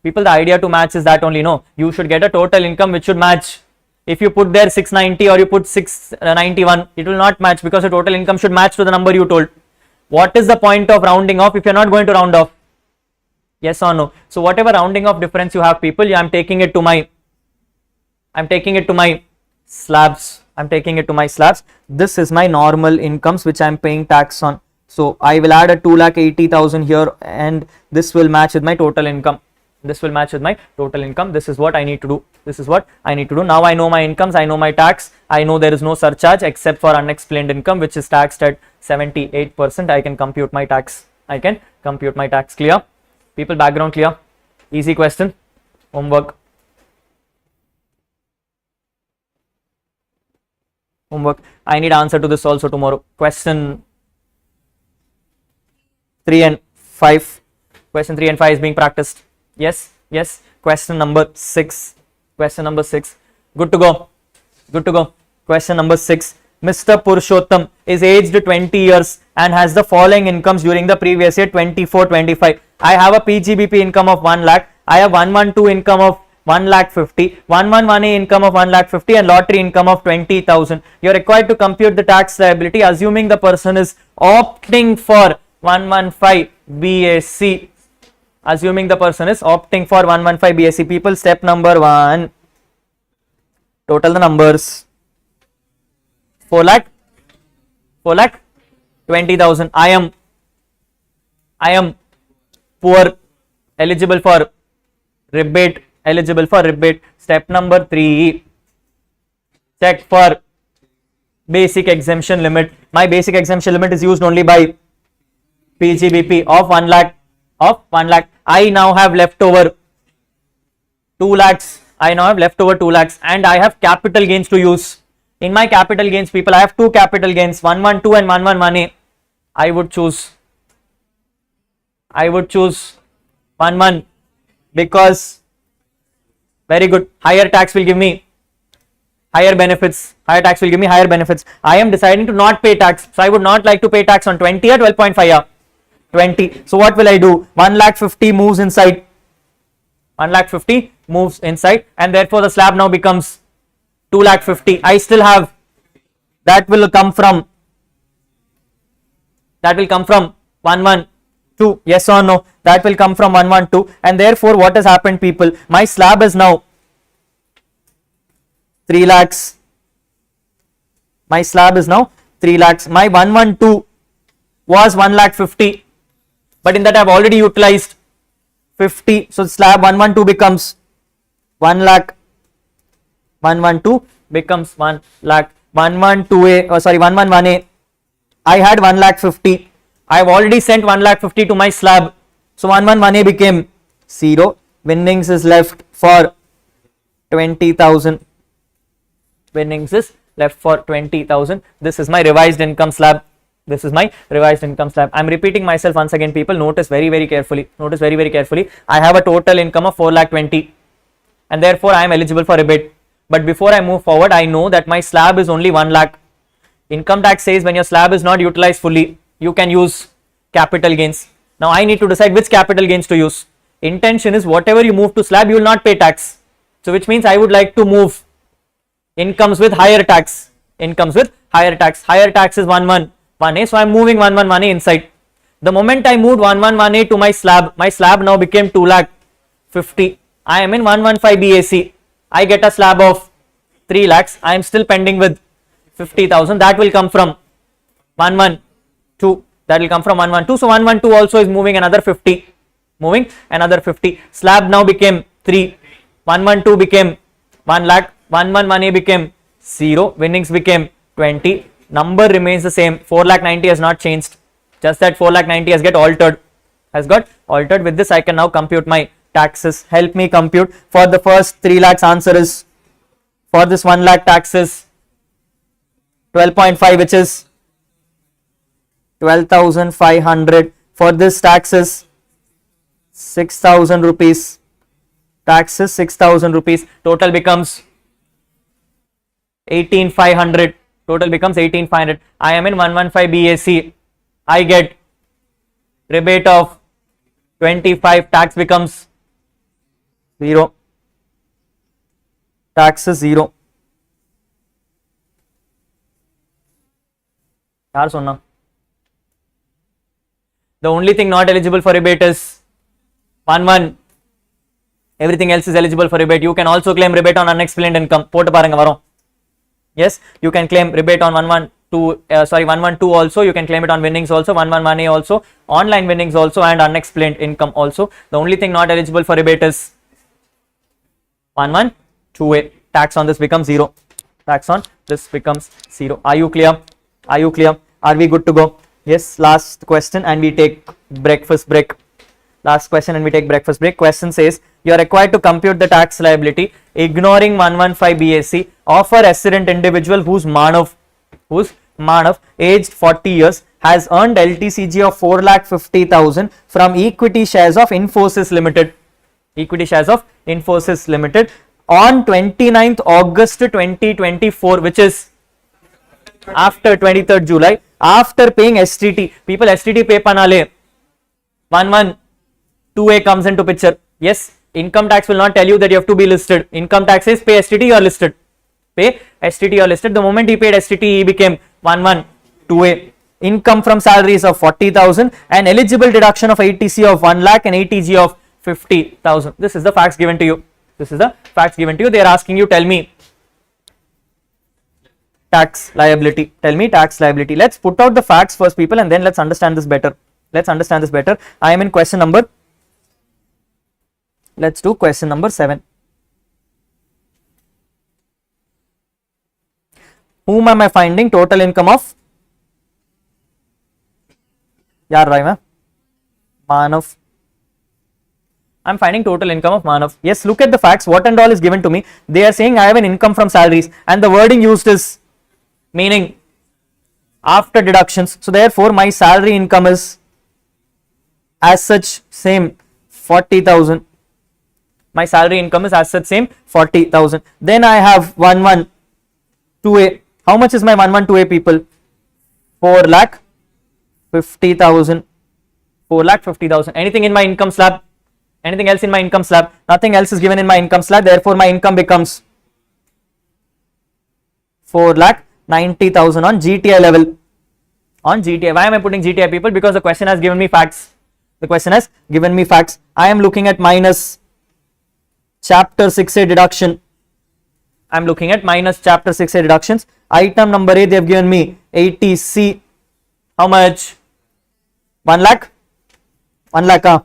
People, the idea to match is that only. No, you should get a total income which should match. If you put there 690 or you put 691, it will not match because the total income should match to the number you told. What is the point of rounding off if you are not going to round off? Yes or no? So whatever rounding off difference you have, people, I'm taking it to my slabs. This is my normal incomes which I'm paying tax on. So I will add a 2,80,000 here, and this will match with my total income. This is what I need to do. Now I know my incomes, I know my tax, I know there is no surcharge except for unexplained income, which is taxed at 78%. I can compute my tax. Clear? People, background clear? Easy question. Homework. I need answer to this also tomorrow. Question 3 and 5. Question 3 and 5 is being practiced. Yes. Question number 6. Good to go. Question number 6. Mr. Purushottam is aged 20 years and has the following incomes during the previous year 24-25. I have a PGBP income of 1 lakh. I have 112 income of 1 lakh 50, 111A income of 1 lakh 50 and lottery income of 20,000. You are required to compute the tax liability assuming the person is opting for 115 BAC. People, step number 1. Total the numbers. 4 lakh 20,000. I am poor, eligible for rebate. Step number 3. Check for basic exemption limit. My basic exemption limit is used only by PGBP of 1 lakh, I now have left over 2 lakhs. I now have left over 2 lakhs and I have capital gains to use. In my capital gains, people, I have two capital gains, 112 and 111A. I would choose 11 because very good, higher tax will give me higher benefits. Higher tax will give me higher benefits. I am deciding to not pay tax, so I would not like to pay tax on 20 or 12.5. Yeah, 20. So what will I do? 1,50,000 moves inside. 1,50,000 moves inside, and therefore the slab now becomes 2,50,000. I still have, that will come from 112. Yes or no? That will come from 112, and therefore what has happened, people? My slab is now 3 lakhs. My slab is now 3 lakhs. My 112 was 1,50,000, but in that I have already utilized 50. So slab 112 becomes 1 lakh. 112 becomes 1 lakh. 112A, 111A. I had 1,50,000. I have already sent 1,50,000 to my slab. So 111A became 0. Winnings is left for 20,000. Winnings is left for 20,000. This is my revised income slab. I am repeating myself once again, people. Notice very carefully. I have a total income of 4,20,000 and therefore I am eligible for rebate. But before I move forward, I know that my slab is only 1 lakh. Income tax says when your slab is not utilized fully, you can use capital gains. Now I need to decide which capital gains to use. Intention is whatever you move to slab, you will not pay tax. So which means I would like to move incomes with higher tax. Higher tax is 111A. So I am moving 111A inside. The moment I moved 111A to my slab now became 2,50,000. I am in 115 BAC. I get a slab of 3 lakhs. I am still pending with 50,000. That will come from 112. So 112 also is moving another 50. Slab now became 3. 112 became 1 lakh. 111A became 0. Winnings became 20. Number remains the same. 4,90,000 has not changed. Just that 4,90,000 has got altered. With this I can now compute my taxes. Help me compute. For the first 3 lakhs, answer is, for this 1 lakh taxes 12.5, which is 12,500. For this taxes 6,000 rupees. Total becomes 18,500. I am in 115 BAC. I get rebate of 25. Tax becomes 0. Tax is 0. The only thing not eligible for rebate is 11. Everything else is eligible for rebate. You can also claim rebate on unexplained income. Yes, you can claim rebate on 112 also. You can claim it on winnings also, 111A also, online winnings also, and unexplained income also. The only thing not eligible for rebate is 112A. Tax on this becomes 0. Are you clear? Are we good to go? Yes. Last question and we take breakfast break. Question says you are required to compute the tax liability ignoring 115 BAC of a resident individual whose Manav aged 40 years has earned LTCG of 4,50,000 from equity shares of Infosys Limited on 29th August 2024, which is after 23rd July, after paying STT. People, STT pay panale 112A comes into picture. Yes, income tax will not tell you that you have to be listed. Income tax says pay STT, you are listed. The moment he paid STT, he became 112A. Income from salaries of 40,000 and eligible deduction of ATC of 1 lakh and ATG of 50,000. This is the facts given to you. They are asking you, tell me tax liability. Let's put out the facts first, people, and then let's understand this better. I am in question number. Let's do question number 7. Whom am I finding total income of? Yeah, right, Manav. I'm finding total income of Manav. Yes, look at the facts. What and all is given to me. They are saying I have an income from salaries, and the wording used is meaning after deductions. So therefore, my salary income is as such same 40,000. My salary income is as such same 40,000. Then I have 112A. How much is my 112A, people? 4,50,000. 4,50,000. Anything in my income slab? Anything else in my income slab? Nothing else is given in my income slab. Therefore, my income becomes 4,90,000 on GTI level. On GTI. Why am I putting GTI, people? Because the question has given me facts. The question has given me facts. I am looking at minus chapter 6A deduction. I am looking at minus chapter 6A deductions. Item number A, they have given me 80C. How much? 1 lakh? 1 lakh.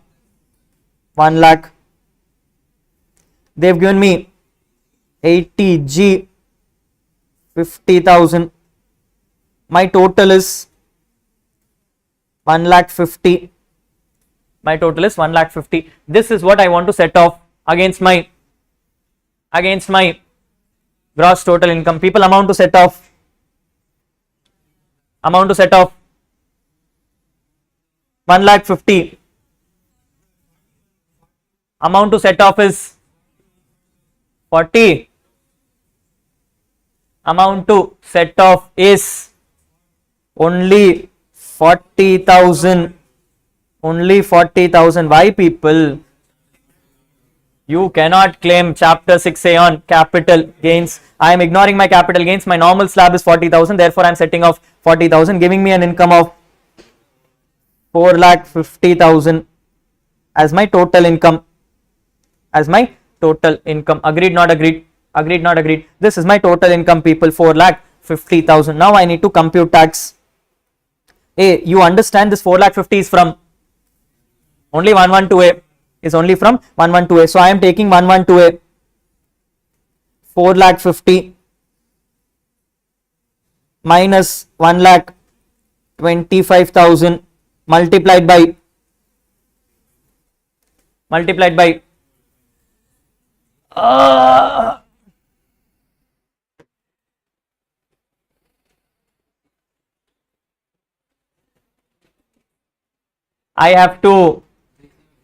1 lakh. They have given me 80G, 50,000. My total is 1,50,000. My total is 1,50,000. This is what I want to set off against my gross total income. People, amount to set off 1,50,000. Amount to set off is 40. Amount to set off is only 40,000. Only 40,000. Why, people? You cannot claim chapter 6A on capital gains. I am ignoring my capital gains. My normal slab is 40,000. Therefore, I am setting off 40,000, giving me an income of 4,50,000 as my total income. Agreed, not agreed? Agreed, not agreed? This is my total income, people. 4,50,000. Now I need to compute tax. Hey, you understand this 4,50,000 is from only 112A. Is only from 112A. So I am taking 112A. 4,50,000 minus 1,25,000 multiplied by I have to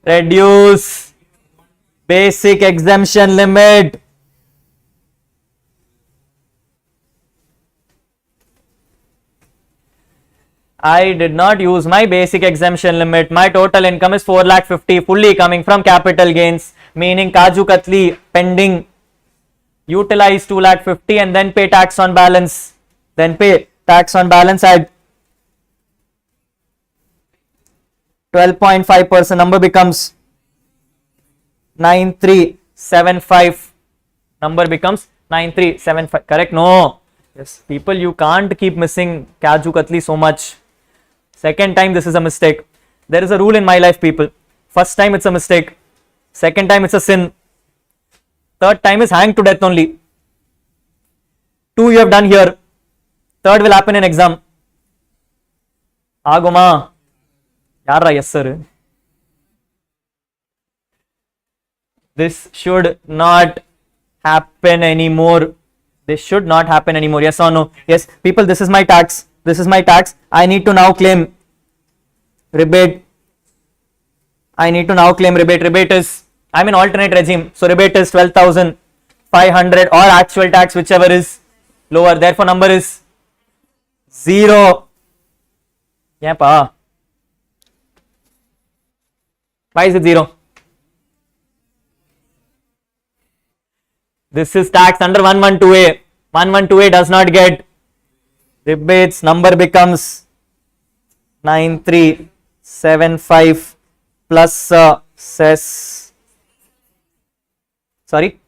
reduce basic exemption limit. I did not use my basic exemption limit. My total income is 4,50,000 fully coming from capital gains, meaning Kaju Katli pending. Utilize 2,50,000 and then pay tax on balance. Then pay tax on balance at 12.5%. Number becomes 9,375. Number becomes 9,375. Correct? No. Yes, people, you can't keep missing Kaju Katli so much. Second time this is a mistake. There is a rule in my life, people. First time it's a mistake. Second time it's a sin. Third time is hanged to death only. 2 you have done here. Third will happen in exam. Agoma. Yarra, yes sir. This should not happen anymore. This should not happen anymore. Yes or no? Yes. People, this is my tax. This is my tax. I need to now claim rebate. I need to now claim rebate. Rebate is, I'm in alternate regime. So rebate is 12,500 or actual tax, whichever is lower. Therefore, number is 0. Yeah, pa. Why is it 0? This is tax under 112A. 112A does not get rebates. Number becomes 9,375 plus cess. Sorry.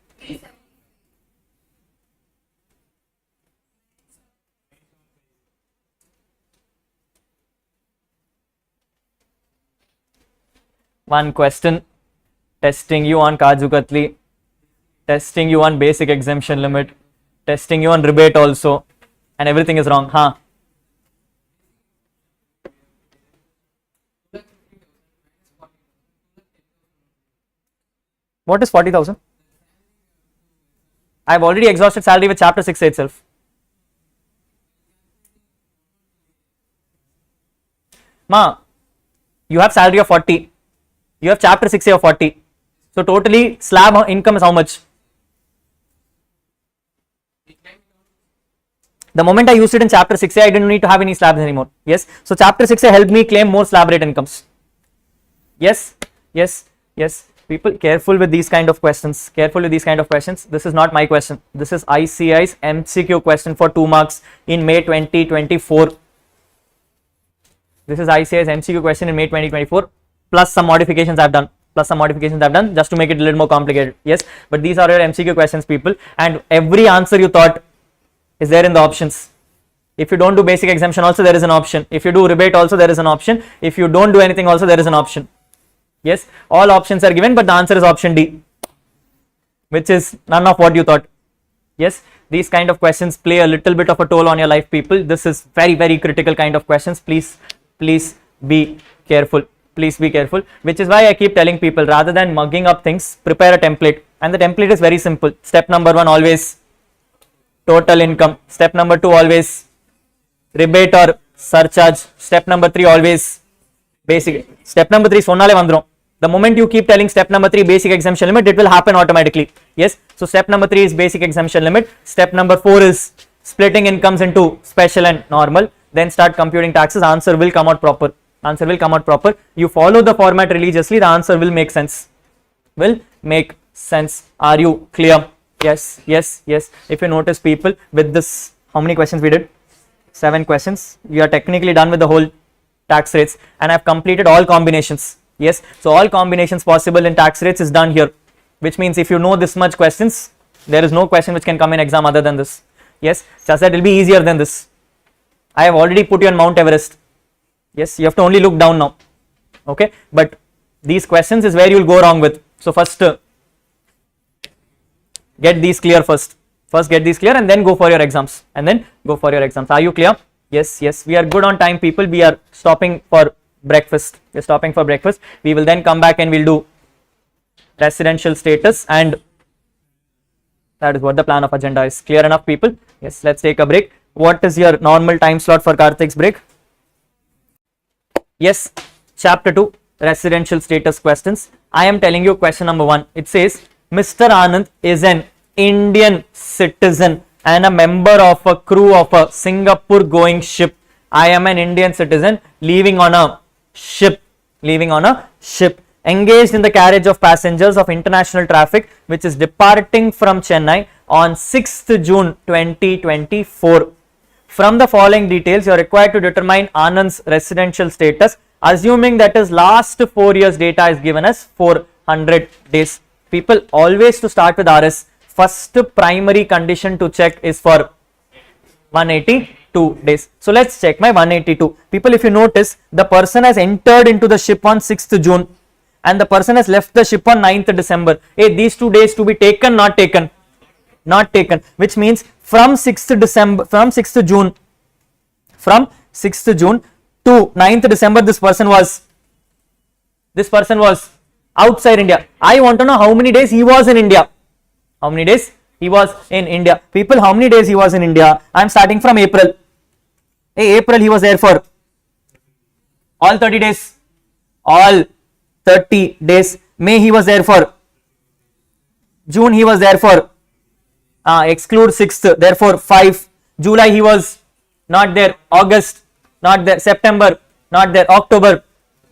One question, testing you on Kaju Katli, testing you on basic exemption limit, testing you on rebate also. and everything is wrong, huh? What is 40,000? I have already exhausted salary with chapter 6 itself. Ma, you have salary of 40. You have chapter 6A of 40. So totally slab income is how much? The moment I used it in chapter 6A, I didn't need to have any slabs anymore. Yes. So chapter 6A helped me claim more slab rate incomes. Yes. Yes. Yes. People, careful with these kind of questions. Careful with these kind of questions. This is not my question. This is ICI's MCQ question for 2 marks in May 2024. This is ICI's MCQ question in May 2024. Plus some modifications I've done. Just to make it a little more complicated. Yes. But these are your MCQ questions, people. And every answer you thought is there in the options. If you don't do basic exemption also, there is an option. If you do rebate also, there is an option. If you don't do anything also, there is an option. Yes, all options are given, but the answer is option D, which is none of what you thought. Yes, these kind of questions play a little bit of a toll on your life, people. This is very, very critical kind of questions. Please be careful. Please be careful, which is why I keep telling people, rather than mugging up things, prepare a template. And the template is very simple. Step number 1, always total income. Step number 2, always rebate or surcharge. Step number 3, always basic. Step number 3, sonale vandrum. The moment you keep telling step number 3 basic exemption limit, it will happen automatically. Yes. So step number 3 is basic exemption limit. Step number 4 is splitting incomes into special and normal. Then start computing taxes. Answer will come out proper. You follow the format religiously, the answer will make sense. Are you clear? Yes. If you notice, people, with this, how many questions we did? 7 questions. We are technically done with the whole tax rates, and I have completed all combinations. Yes, so all combinations possible in tax rates is done here, which means if you know this much questions, there is no question which can come in exam other than this. Yes, just that it will be easier than this. I have already put you on Mount Everest. Yes, you have to only look down now. Okay, but these questions is where you will go wrong with. So first get these clear first. Get these clear and then go for your exams. Are you clear? Yes, we are good on time, people. We are stopping for breakfast. We will then come back and we'll do residential status, and that is what the plan of agenda is. Clear enough, people? Yes, let's take a break. What is your normal time slot for Karthik's break? Yes, chapter 2, residential status questions. I am telling you question number 1. It says, Mr. Anand is an Indian citizen and a member of a crew of a Singapore going ship. I am an Indian citizen leaving on a ship, engaged in the carriage of passengers of international traffic, which is departing from Chennai on 6th June 2024. From the following details, you are required to determine Anand's residential status, assuming that his last 4 years data is given as 400 days. People, always to start with RS, first primary condition to check is for 182 days. So let's check my 182. People, if you notice, the person has entered into the ship on 6th June and the person has left the ship on 9th December. Hey, these 2 days to be taken, not taken, which means from 6th June to 9th December, this person was outside India. I want to know how many days he was in India. People, how many days he was in India? I am starting from April. Hey, April he was there for all 30 days. May he was there for, June he was there for, exclude 6th, therefore 5. July he was not there. August not there. September not there. October,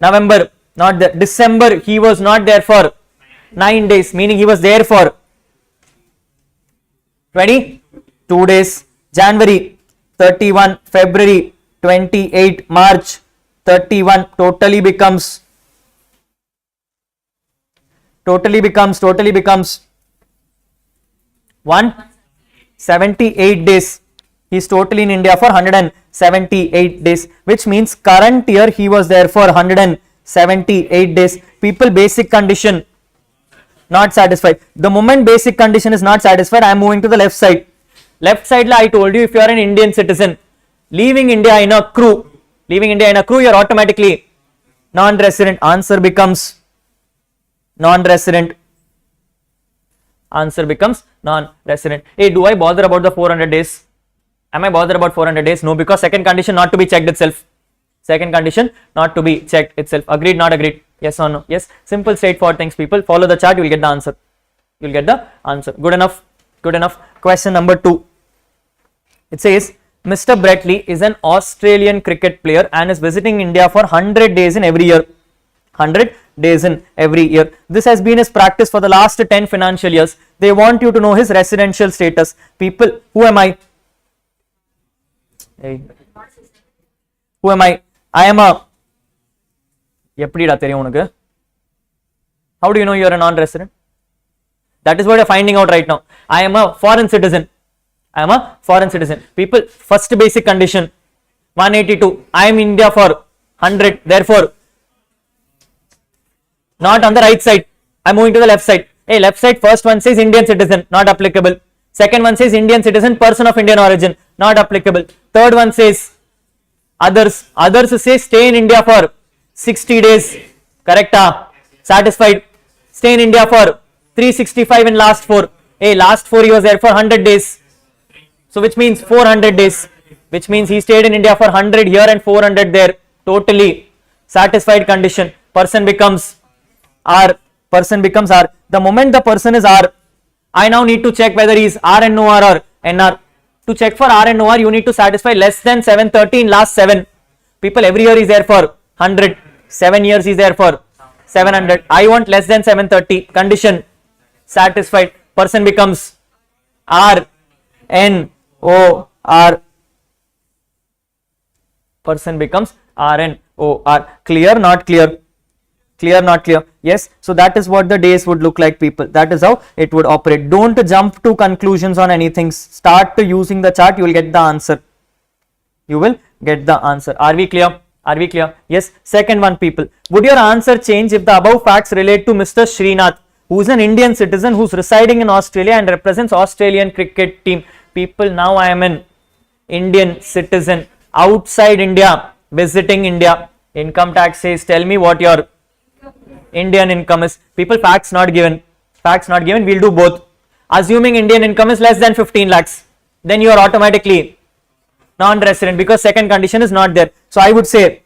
November not there. December he was not there for 9 days, meaning he was there for 22 days. January 31, February 28, March 31, totally becomes 178 days. He is totally in India for 178 days, which means current year he was there for 178 days. People, basic condition not satisfied. The moment basic condition is not satisfied, I am moving to the left side. Left side I told you if you are an Indian citizen leaving India in a crew, you are automatically non-resident. Answer becomes non-resident. Answer becomes non-resident. Hey, do I bother about the 400 days? Am I bothered about 400 days? No, because second condition not to be checked itself. Second condition not to be checked itself. Agreed, not agreed? Yes or no? Yes. Simple, straightforward things, people. Follow the chart, you will get the answer. You will get the answer. Good enough. Good enough. Question number 2. It says, Mr. Bretley is an Australian cricket player and is visiting India for 100 days in every year. 100 days in every year. This has been his practice for the last 10 financial years. They want you to know his residential status. People, who am I? Hey. Who am I? I am a... How do you know you are a non-resident? That is what you are finding out right now. I am a foreign citizen. I am a foreign citizen. People, first basic condition 182. I am India for 100. Therefore, not on the right side. I am moving to the left side. Hey, left side, first one says Indian citizen, not applicable. Second one says Indian citizen, person of Indian origin, not applicable. Third one says others. Others say stay in India for 60 days. Correct? Satisfied. Stay in India for 365 in last 4. Hey, last 4 he was there for 100 days. So which means 400 days. Which means he stayed in India for 100 here and 400 there. Totally satisfied condition. Person becomes R. Person becomes R. The moment the person is R, I now need to check whether he is RNOR or NR. To check for RNOR, you need to satisfy less than 730 in last 7. People, every year is there for 100. 7 years is there for 700. I want less than 730. Condition satisfied. Person becomes RNOR. Person becomes RNOR. Clear, not clear? Clear, not clear? Yes. So that is what the days would look like, people. That is how it would operate. Don't jump to conclusions on anything. Start using the chart. You will get the answer. You will get the answer. Are we clear? Are we clear? Yes. Second one, people. Would your answer change if the above facts relate to Mr. Srinath, who is an Indian citizen who is residing in Australia and represents Australian cricket team? People, now I am an Indian citizen outside India, visiting India. Income tax says, tell me what your Indian income is. People, facts not given. Facts not given. We'll do both. Assuming Indian income is less than 15 lakhs, then you are automatically non-resident because second condition is not there. So I would say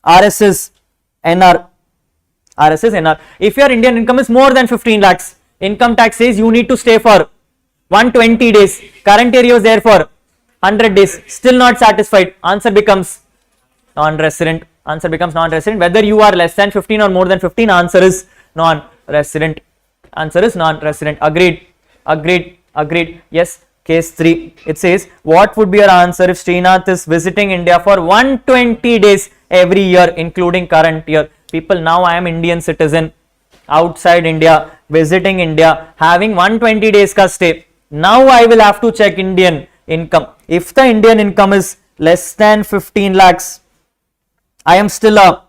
RS is NR. RS is NR. If your Indian income is more than 15 lakhs, income tax says you need to stay for 120 days. Current year was there for 100 days. Still not satisfied. Answer becomes non-resident. Answer becomes non-resident. Whether you are less than 15 or more than 15, answer is non-resident. Answer is non-resident. Agreed. Agreed. Agreed. Yes. Case 3. It says, what would be your answer if Srinath is visiting India for 120 days every year, including current year? People, now I am Indian citizen outside India, visiting India, having 120 days ka stay. Now I will have to check Indian income. If the Indian income is less than 15 lakhs, I am still a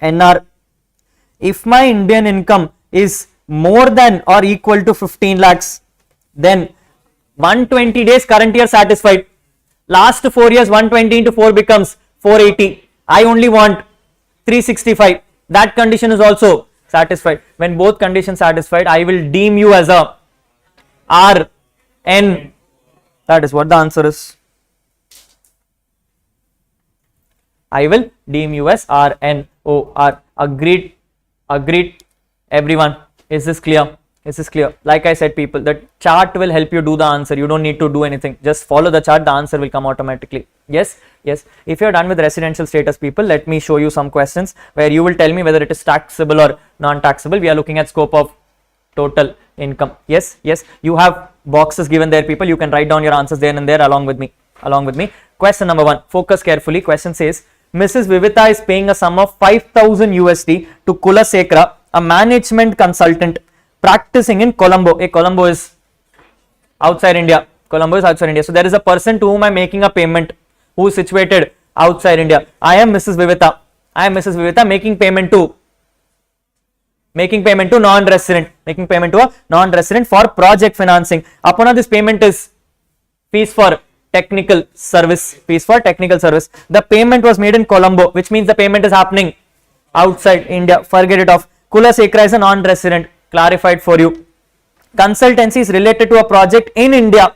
NR. If my Indian income is more than or equal to 15 lakhs, then 120 days current year satisfied. Last 4 years 120 into 4 becomes 480. I only want 365. That condition is also satisfied. When both conditions satisfied, I will deem you as a RN. That is what the answer is. I will deem you as RNOR. Agreed. Agreed. Everyone, is this clear? Is this clear? Like I said, people, the chart will help you do the answer. You don't need to do anything. Just follow the chart. The answer will come automatically. Yes. Yes. If you are done with residential status, people, let me show you some questions where you will tell me whether it is taxable or non-taxable. We are looking at scope of total income. Yes. Yes. You have boxes given there, people. You can write down your answers there and there along with me. Along with me. Question number 1. Focus carefully. Question says, Mrs. Vivita is paying a sum of 5,000 USD to Kulasekara, a management consultant practicing in Colombo. Colombo is outside India. Colombo is outside India. So there is a person to whom I am making a payment who is situated outside India. I am Mrs. Vivita. I am Mrs. Vivita making payment to making payment to non-resident, making payment to a non-resident for project financing. Upon this payment is fees for technical service, fees for technical service. The payment was made in Colombo, which means the payment is happening outside India. Forget it off. Kula Sekra is a non-resident, clarified for you. Consultancy is related to a project in India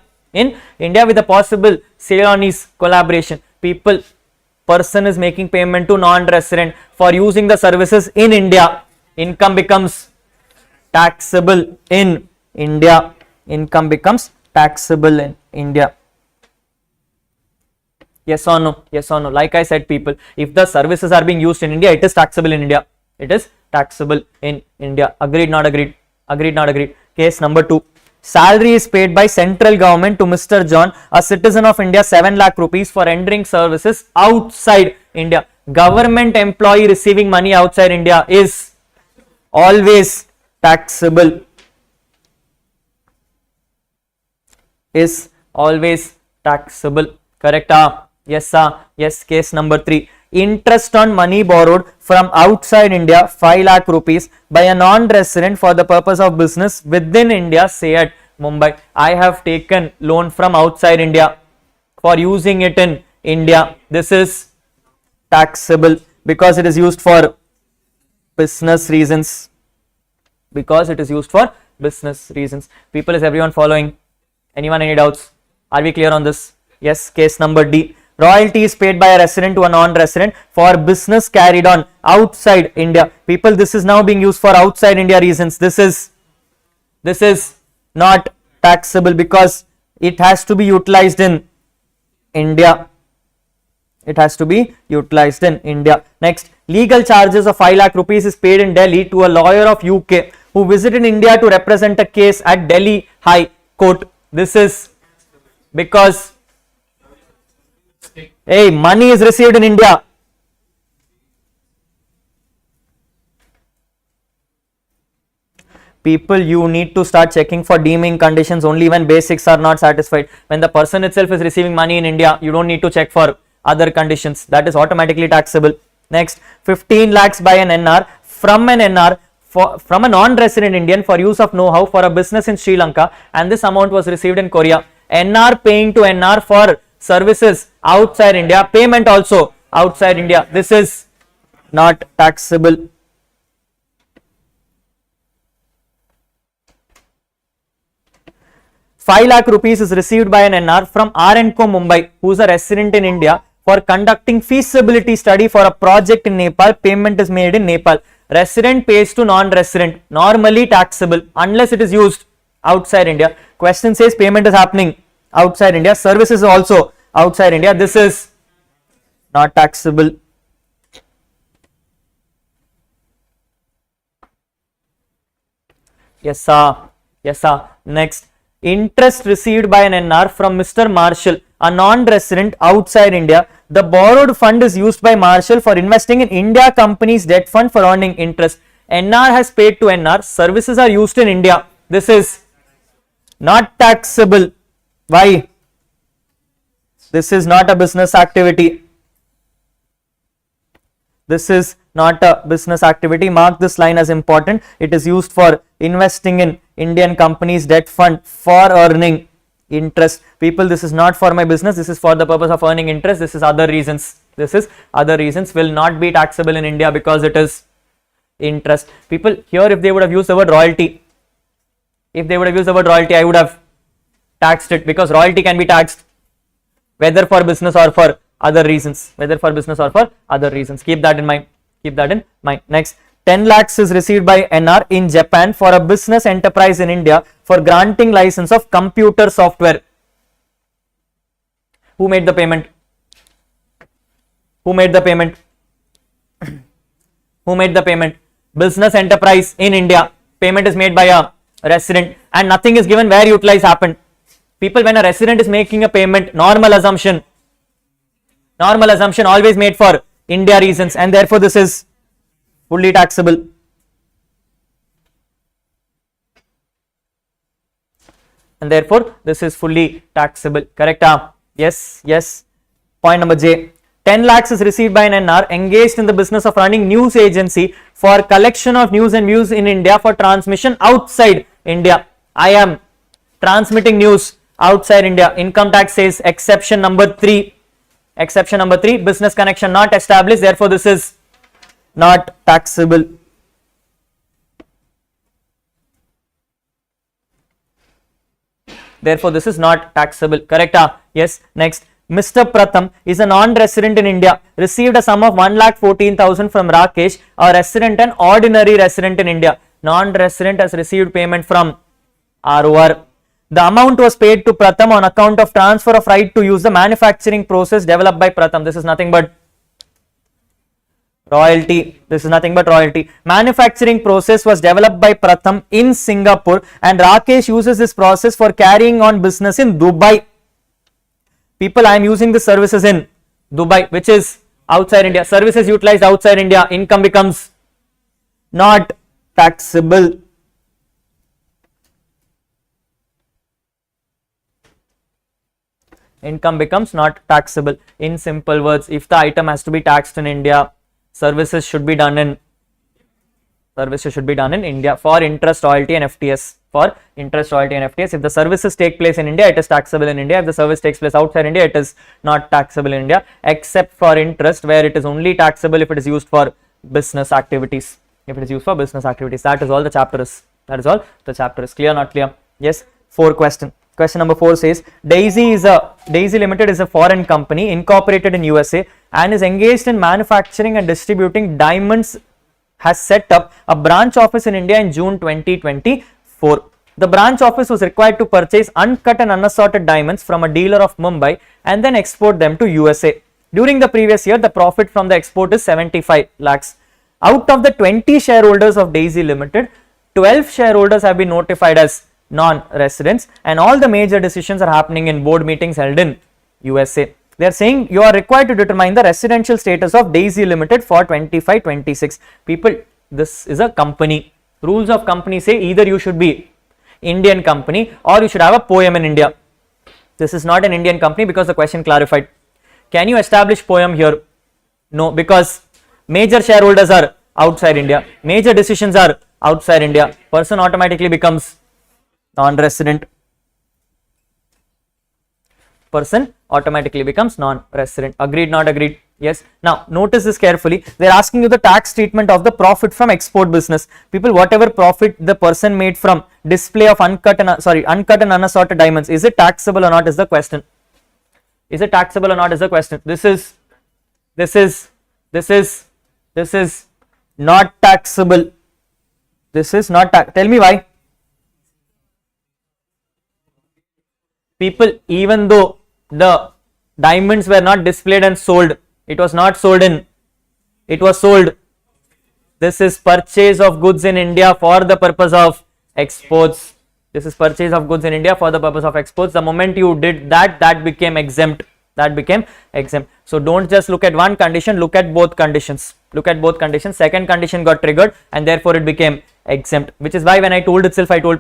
with a possible Ceylonese collaboration. Person is making payment to non-resident for using the services in India. Income becomes taxable in India. Income becomes taxable in India. Yes or no? Yes or no? Like I said, people, if the services are being used in India, it is taxable in India. It is taxable in India. Agreed, not agreed? Agreed, not agreed? Case number 2. Salary is paid by central government to Mr. John, a citizen of India, 7 lakh rupees for rendering services outside India. Government employee receiving money outside India is always taxable. Is always taxable. Correct? Yes, sir. Yes. Case number 3. Interest on money borrowed from outside India, 5 lakh rupees by a non-resident for the purpose of business within India, say at Mumbai. I have taken loan from outside India for using it in India. This is taxable because it is used for business reasons. Because it is used for business reasons. People, is everyone following? Anyone, any doubts? Are we clear on this? Yes. Case number D. Royalty is paid by a resident to a non-resident for business carried on outside India. People, this is now being used for outside India reasons. This is not taxable because it has to be utilized in India. It has to be utilized in India. Next, legal charges of 5 lakh rupees is paid in Delhi to a lawyer of UK who visited India to represent a case at Delhi High Court. This is because money is received in India. People, you need to start checking for deeming conditions only when basics are not satisfied. When the person itself is receiving money in India, you don't need to check for other conditions. That is automatically taxable. Next, 15 lakhs by an NR from a non-resident Indian for use of know-how for a business in Sri Lanka, and this amount was received in Korea. NR paying to NR for services outside India, payment also outside India. This is not taxable. ₹5 lakh rupees is received by an NR from R&Co Mumbai, who is a resident in India, for conducting feasibility study for a project in Nepal. Payment is made in Nepal. Resident pays to non-resident, normally taxable unless it is used outside India. Question says payment is happening outside India, services also outside India. This is not taxable. Yes, sir. Yes, sir. Next, interest received by an NR from Mr. Marshall, a non-resident outside India. The borrowed fund is used by Marshall for investing in India company's debt fund for earning interest. NR has paid to NR. Services are used in India. This is not taxable. Why? This is not a business activity. This is not a business activity. Mark this line as important. It is used for investing in Indian companies' debt fund for earning interest. People, this is not for my business. This is for the purpose of earning interest. This is other reasons. This is other reasons. Will not be taxable in India because it is interest. People, here if they would have used the word royalty, I would have taxed it, because royalty can be taxed whether for business or for other reasons. Keep that in mind. Next, 10 lakhs is received by NR in Japan for a business enterprise in India for granting license of computer software. Who made the payment? Business enterprise in India. Payment is made by a resident and nothing is given where utilize happened. People, when a resident is making a payment, normal assumption always made for India reasons, and therefore this is fully taxable. Correct? Yes. Point number J. 10 lakhs is received by an NR engaged in the business of running news agency for collection of news and views in India for transmission outside India. I am transmitting news outside India. Income tax says exception number 3. Exception number 3, business connection not established, therefore this is not taxable. Therefore this is not taxable. Correct? Yes. Next, Mr. Pratham is a non-resident in India, received a sum of 1,14,000 from Rakesh, a resident and ordinary resident in India. Non-resident has received payment from ROR. The amount was paid to Pratham on account of transfer of right to use the manufacturing process developed by Pratham. This is nothing but royalty. This is nothing but royalty. Manufacturing process was developed by Pratham in Singapore and Rakesh uses this process for carrying on business in Dubai. People, I am using the services in Dubai, which is outside India. Services utilized outside India, income becomes not taxable. Income becomes not taxable. In simple words, if the item has to be taxed in India, services should be done in India for interest, royalty and FTS. For interest, royalty and FTS. If the services take place in India, it is taxable in India. If the service takes place outside India, it is not taxable in India, except for interest, where it is only taxable if it is used for business activities. If it is used for business activities. That is all the chapter is. That is all the chapter is. Clear, not clear? Yes. 4 question. Question number 4 says, Daisy Limited is a foreign company incorporated in USA and is engaged in manufacturing and distributing diamonds, has set up a branch office in India in June 2024. The branch office was required to purchase uncut and unassorted diamonds from a dealer of Mumbai and then export them to USA. During the previous year, the profit from the export is 75 lakhs. Out of the 20 shareholders of Daisy Limited, 12 shareholders have been notified as non-residents and all the major decisions are happening in board meetings held in USA. They are saying you are required to determine the residential status of Daisy Limited for 25-26. People, this is a company. Rules of company say either you should be Indian company or you should have a POEM in India. This is not an Indian company because the question clarified. Can you establish POEM here? No, because major shareholders are outside India. Major decisions are outside India. Person automatically becomes non-resident. Person automatically becomes non-resident. Agreed, not agreed? Yes. Now, notice this carefully. They are asking you the tax treatment of the profit from export business. People, whatever profit the person made from display of uncut and unassorted diamonds, is it taxable or not is the question. Is it taxable or not is the question. This is not taxable. This is not tax. Tell me why. People, even though the diamonds were not displayed and sold, it was not sold in, it was sold. This is purchase of goods in India for the purpose of exports. This is purchase of goods in India for the purpose of exports. The moment you did that, that became exempt. That became exempt. So don't just look at one condition, look at both conditions. Look at both conditions. Second condition got triggered and therefore it became exempt, which is why when I told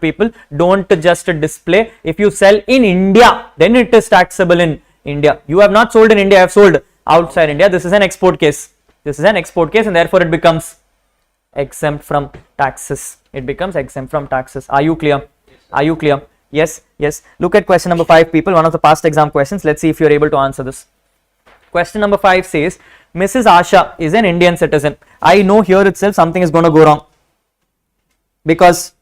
people don't just display. If you sell in India, then it is taxable in India. You have not sold in India, I have sold outside India. This is an export case. This is an export case and therefore it becomes exempt from taxes. It becomes exempt from taxes. Are you clear? Are you clear? Yes, yes. Look at question number 5, people. One of the past exam questions. Let's see if you are able to answer this. Question number 5 says, Mrs. Asha is an Indian citizen. I know here itself something is going to go wrong. Because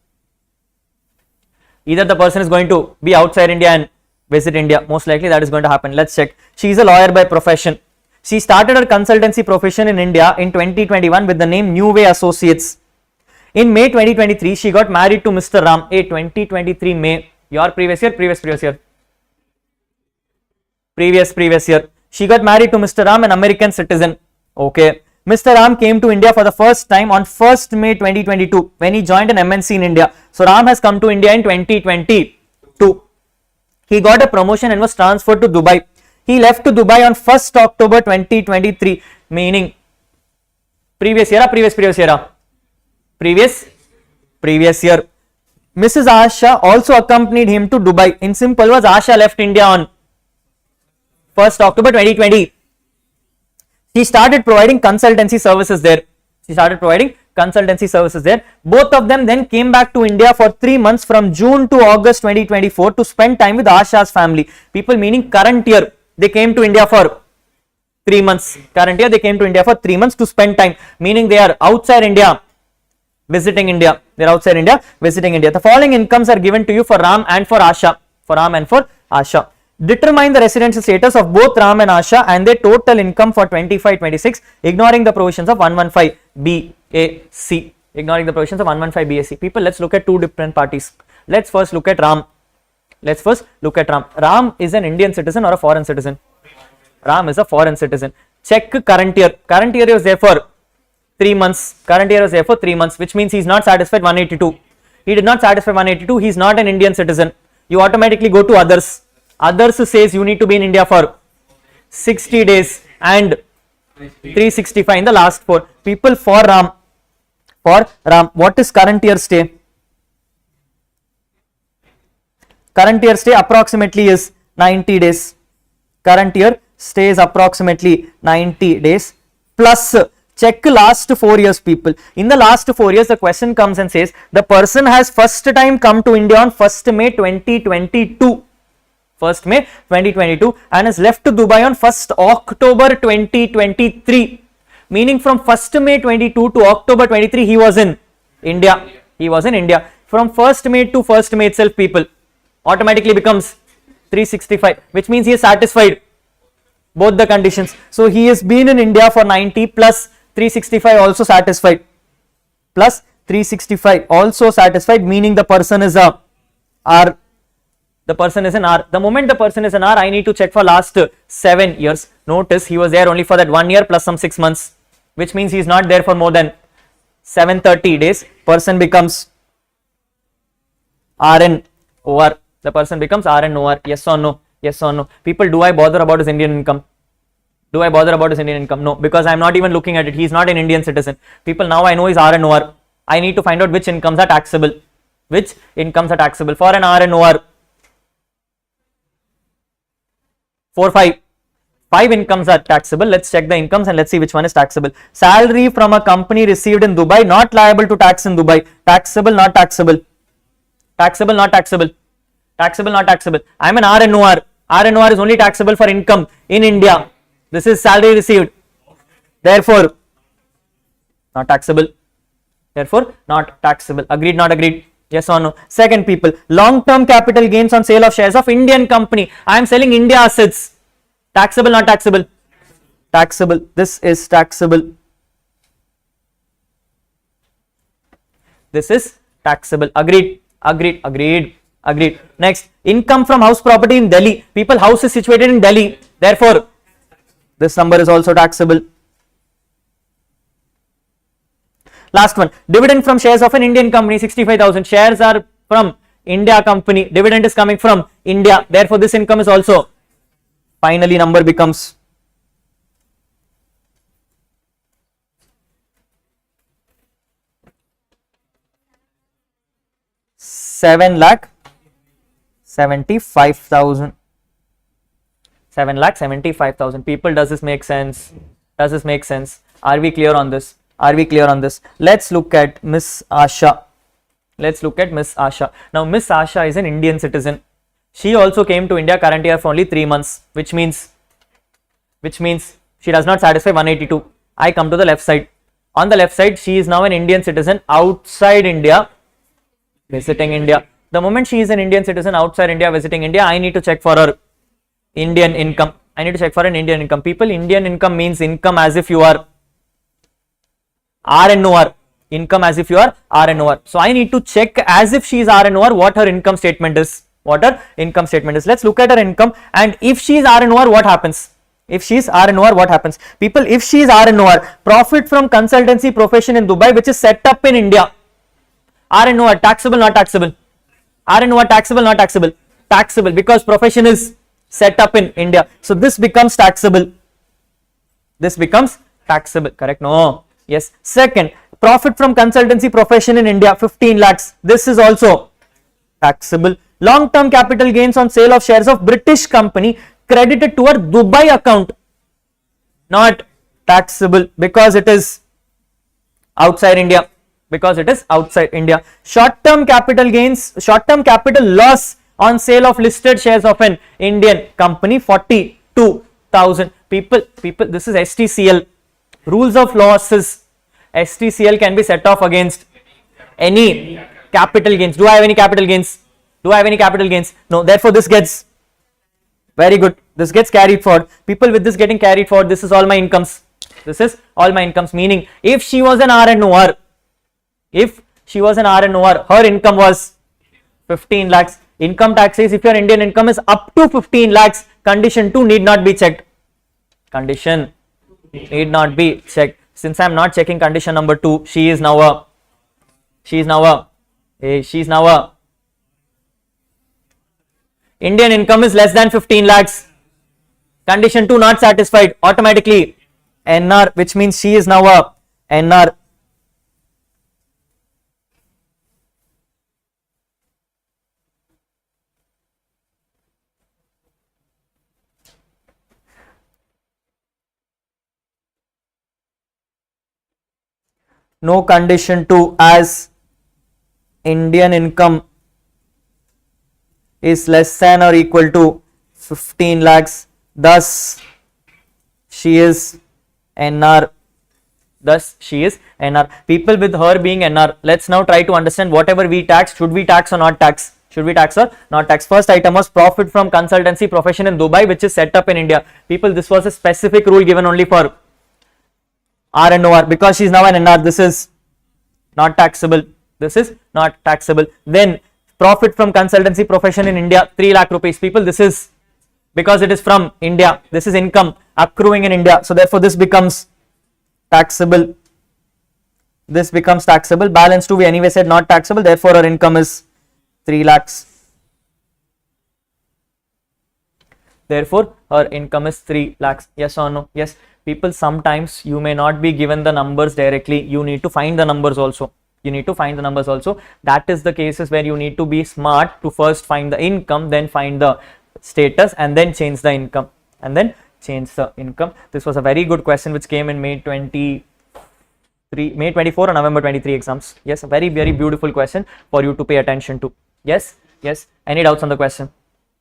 either the person is going to be outside India and visit India. Most likely that is going to happen. Let's check. She is a lawyer by profession. She started her consultancy profession in India in 2021 with the name New Way Associates. In May 2023, she got married to Mr. Ram. 2023 May. Your previous year, previous year. Previous year. She got married to Mr. Ram, an American citizen. Okay. Mr. Ram came to India for the first time on 1st May 2022 when he joined an MNC in India. So Ram has come to India in 2022. He got a promotion and was transferred to Dubai. He left to Dubai on 1st October 2023, meaning previous year. Previous year. Mrs. Asha also accompanied him to Dubai. In simple words, Asha left India on 1st October 2020. She started providing consultancy services there. She started providing consultancy services there. Both of them then came back to India for 3 months from June to August 2024 to spend time with Asha's family. People, meaning current year, they came to India for 3 months. Current year, they came to India for 3 months to spend time, meaning they are outside India, visiting India. They are outside India, visiting India. The following incomes are given to you for Ram and for Asha. For Ram and for Asha. Determine the residential status of both Ram and Asha and their total income for 25-26, ignoring the provisions of 115 BAC. Ignoring the provisions of 115 BAC. People, let's look at two different parties. Let's first look at Ram. Let's first look at Ram. Ram is an Indian citizen or a foreign citizen? Ram is a foreign citizen. Check current year. Current year was there for 3 months. Current year was there for 3 months, which means he is not satisfied 182. He did not satisfy 182. He is not an Indian citizen. You automatically go to others. Others says you need to be in India for 60 days and 365 in the last 4. People, for Ram, what is current year stay? Current year stay approximately is 90 days. Current year stay is approximately 90 days plus. Check last 4 years, people. In the last 4 years, the question comes and says the person has first time come to India on 1st May 2022. 1st May 2022 and has left to Dubai on 1st October 2023. Meaning from 1st May 22 to October 23, he was in India. He was in India. From 1st May to 1st May itself, people, automatically becomes 365, which means he is satisfied both the conditions. So he has been in India for 90 plus 365 also satisfied. Plus 365 also satisfied, meaning the person is a R. The person is an R. The moment the person is an R, I need to check for last 7 years. Notice he was there only for that 1 year plus some 6 months, which means he is not there for more than 730 days. Person becomes RN OR. The person becomes RN OR. Yes or no? Yes or no? People, do I bother about his Indian income? Do I bother about his Indian income? No, because I am not even looking at it. He is not an Indian citizen. People, now I know his RN OR. I need to find out which incomes are taxable. Which incomes are taxable for an RN OR? 5 incomes are taxable. Let's check the incomes and let's see which one is taxable. Salary from a company received in Dubai, not liable to tax in Dubai. Taxable, not taxable. Taxable, not taxable. Taxable, not taxable. I am an RNOR. RNOR is only taxable for income in India. This is salary received. Therefore, not taxable. Therefore, not taxable. Agreed, not agreed? Yes or no? Second, people, long-term capital gains on sale of shares of Indian company. I am selling India assets. Taxable, not taxable? Taxable. This is taxable. This is taxable. Agreed, agreed, agreed, agreed. Next, income from house property in Delhi. People, house is situated in Delhi. Therefore, this number is also taxable. Last one, dividend from shares of an Indian company, 65,000. Shares are from India company. Dividend is coming from India. Therefore, this income is also. Finally, number becomes 7,75,000. 7,75,000. People, does this make sense? Does this make sense? Are we clear on this? Are we clear on this? Let's look at Miss Asha. Let's look at Miss Asha. Now, Miss Asha is an Indian citizen. She also came to India current year for only 3 months, which means she does not satisfy 182. I come to the left side. On the left side, she is now an Indian citizen outside India, visiting India. The moment she is an Indian citizen outside India, visiting India, I need to check for her Indian income. I need to check for an Indian income. People, Indian income means income as if you are RNOR. Income as if you are RNOR. So I need to check as if she is RNOR what her income statement is. What her income statement is. Let's look at her income, and if she is RNOR, what happens? If she is RNOR, what happens? People, if she is RNOR, profit from consultancy profession in Dubai, which is set up in India. RNOR, taxable, not taxable? RNOR, taxable, not taxable? Taxable, because profession is set up in India. So this becomes taxable. This becomes taxable, correct? No. Yes. Second, profit from consultancy profession in India, 15 lakhs. This is also taxable. Long-term capital gains on sale of shares of British company credited to her Dubai account, not taxable because it is outside India. Because it is outside India. Short-term capital gains, short-term capital loss on sale of listed shares of an Indian company, 42,000. People, this is STCL. Rules of losses. STCL can be set off against any capital gains. Do I have any capital gains? Do I have any capital gains? No. Therefore, this gets very good. This gets carried forward. People, with this getting carried forward, this is all my incomes. This is all my incomes. Meaning, if she was an RNOR, her income was 15 lakhs. Income tax says if your Indian income is up to 15 lakhs, condition 2 need not be checked. Condition need not be checked. Since I am not checking condition number 2, she is now a Indian income is less than 15 lakhs. Condition 2 not satisfied. Automatically NR, which means she is now a NR. No condition 2, as Indian income is less than or equal to 15 lakhs, thus she is NR. People, with her being NR, let's now try to understand whatever we tax, should we tax or not tax? First item was profit from consultancy profession in Dubai, which is set up in India. People, this was a specific rule given only for RNOR. Because she is now an NR, this is not taxable. Then profit from consultancy profession in India, 3 lakh rupees. People, this is because it is from India. This is income accruing in India. So therefore, this becomes taxable. Balance 2 we anyway said not taxable. Therefore, our income is 3 lakhs. Therefore, her income is 3 lakhs. Yes or no? Yes. People, sometimes you may not be given the numbers directly. You need to find the numbers also. That is the cases where you need to be smart to first find the income, then find the status, and then change the income. This was a very good question which came in May 24 or November 23 exams. Yes, a very, very beautiful question for you to pay attention to. Yes. Any doubts on the question?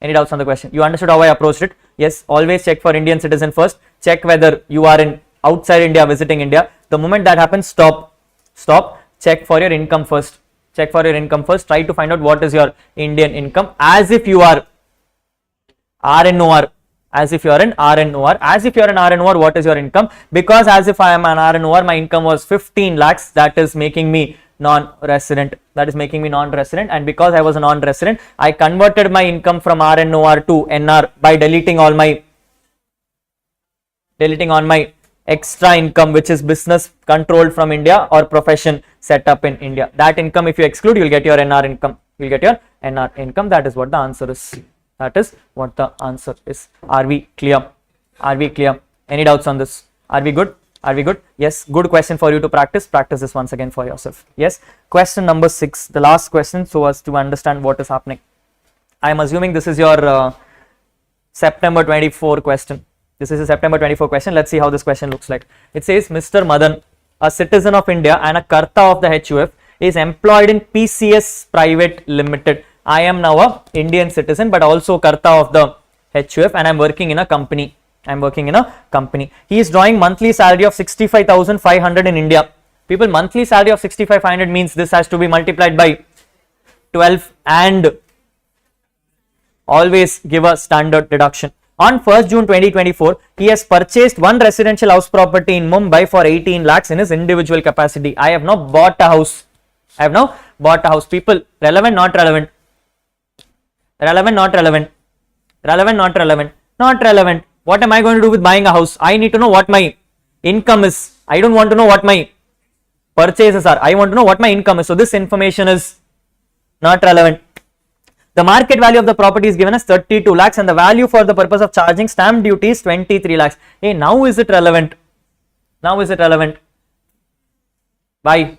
You understood how I approached it? Yes. Always check for Indian citizen first. Check whether you are in outside India, visiting India. The moment that happens, stop. Check for your income first. Try to find out what is your Indian income, as if you are RNOR. As if you are an RNOR, what is your income? Because as if I am an RNOR, my income was 15 lakhs. That is making me non-resident. And because I was a non-resident, I converted my income from RNOR to NR by deleting all my extra income, which is business controlled from India or profession set up in India. That income, if you exclude, you will get your NR income. That is what the answer is. Are we clear? Any doubts on this? Are we good? Yes. Good question for you to practice. Practice this once again for yourself. Yes. Question number 6, the last question, so as to understand what is happening. I am assuming this is your September 24 question. Let's see how this question looks like. It says, Mr. Madan, a citizen of India and a Karta of the HUF, is employed in PCS Private Limited. I am now a Indian citizen but also Karta of the HUF, and I am working in a company. He is drawing monthly salary of 65,500 in India. People, monthly salary of 65,500 means this has to be multiplied by 12 and always give a standard deduction. On 1st June 2024, he has purchased one residential house property in Mumbai for 18 lakhs in his individual capacity. I have now bought a house. People, relevant, not relevant? Not relevant. What am I going to do with buying a house? I need to know what my income is. I don't want to know what my purchases are. I want to know what my income is. So this information is not relevant. The market value of the property is given as 32 lakhs and the value for the purpose of charging stamp duty is 23 lakhs. Hey, now is it relevant? Why?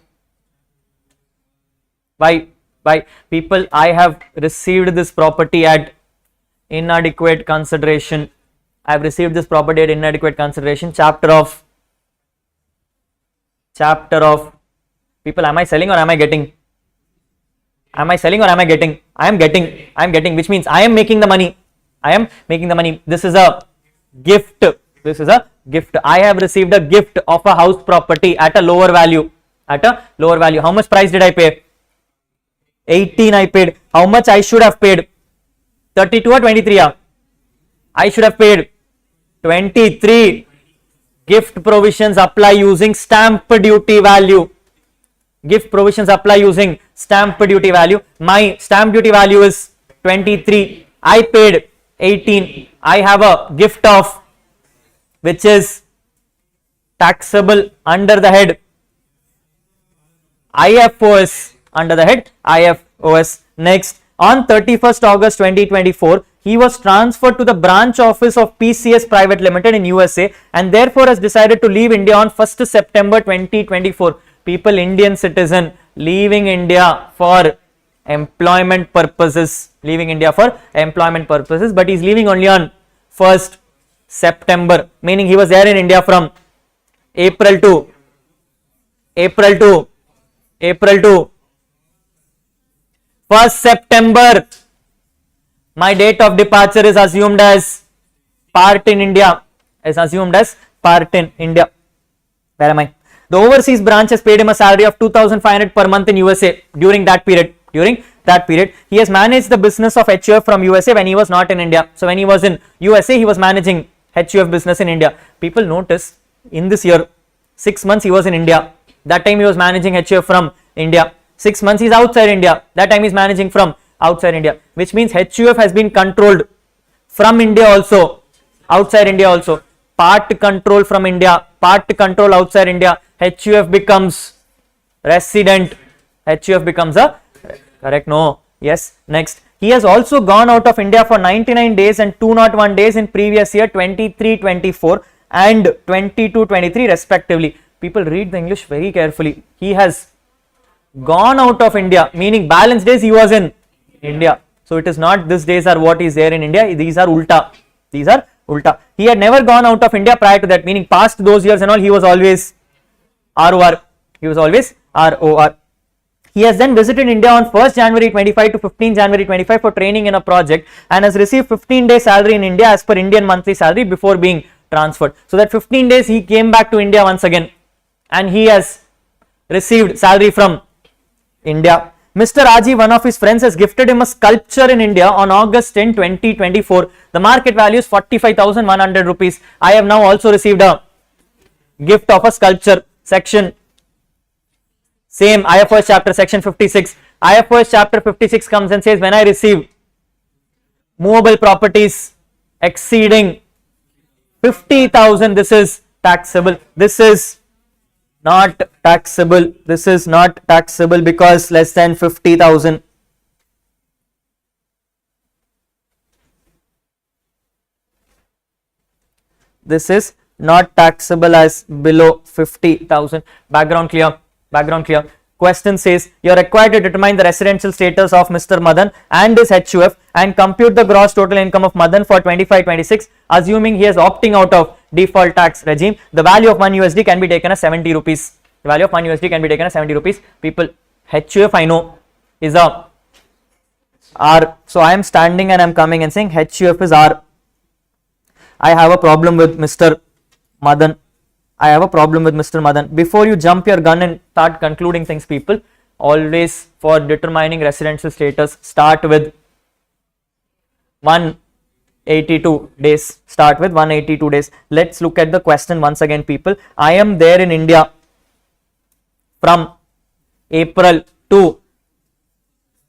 People, I have received this property at inadequate consideration. Chapter of chapter of people. Am I selling or am I getting? Am I selling or am I getting? I am getting, which means I am making the money. I am making the money. This is a gift. This is a gift. I have received a gift of a house property at a lower value. At a lower value. How much price did I pay? 18 I paid. How much I should have paid? 32 or 23? Yeah. I should have paid 23. Gift provisions apply using stamp duty value. Gift provisions apply using stamp duty value. My stamp duty value is 23. I paid 18. I have a gift of which is taxable under the head IFOS. Under the head IFOS. Next, on 31st August 2024, he was transferred to the branch office of PCS Private Limited in USA and therefore has decided to leave India on 1st September 2024. People, Indian citizen leaving India for employment purposes. Leaving India for employment purposes, but he is leaving only on 1st September, meaning he was there in India from April to 1st September. My date of departure is assumed as part in India. Where am I? The overseas branch has paid him a salary of 2,500 per month in USA during that period. He has managed the business of HUF from USA when he was not in India. So when he was in USA, he was managing HUF business in India. People notice in this year, 6 months he was in India. That time he was managing HUF from India. 6 months he is outside India. That time he is managing from outside India, which means HUF has been controlled from India also, outside India also. Part control from India, part control outside India. HUF becomes resident. HUF becomes a correct? No. Yes. Next, he has also gone out of India for 99 days and 201 days in previous year 23-24 and 22-23 respectively. People read the English very carefully. He has gone out of India, meaning balance days he was in India. So it is not this days are what is there in India. These are ulta. He had never gone out of India prior to that, meaning past those years and all he was always ROR. He has then visited India on 1st January 25 to 15 January 25 for training in a project and has received 15-day salary in India as per Indian monthly salary before being transferred. So that 15 days he came back to India once again and he has received salary from India. Mr. Raji, one of his friends, has gifted him a sculpture in India on August 10, 2024. The market value is 45,100 rupees. I have now also received a gift of a sculpture. Section same IFOS chapter section 56. IFOS chapter 56 comes and says when I receive movable properties exceeding 50,000, this is taxable. This is not taxable. This is not taxable because less than 50,000. This is not taxable as below 50,000. Background clear? Background clear? Question says you are required to determine the residential status of Mr. Madan and his HUF and compute the gross total income of Madan for 25-26, assuming he is opting out of default tax regime. The value of 1 USD can be taken as 70 rupees. The value of 1 USD can be taken as 70 rupees. People, HUF I know is a R. So I am standing and I am coming and saying HUF is R. I have a problem with Mr. Madan. Before you jump your gun and start concluding things, people, always for determining residential status, start with 182 days. Start with 182 days. Let's look at the question once again, people. I am there in India from April to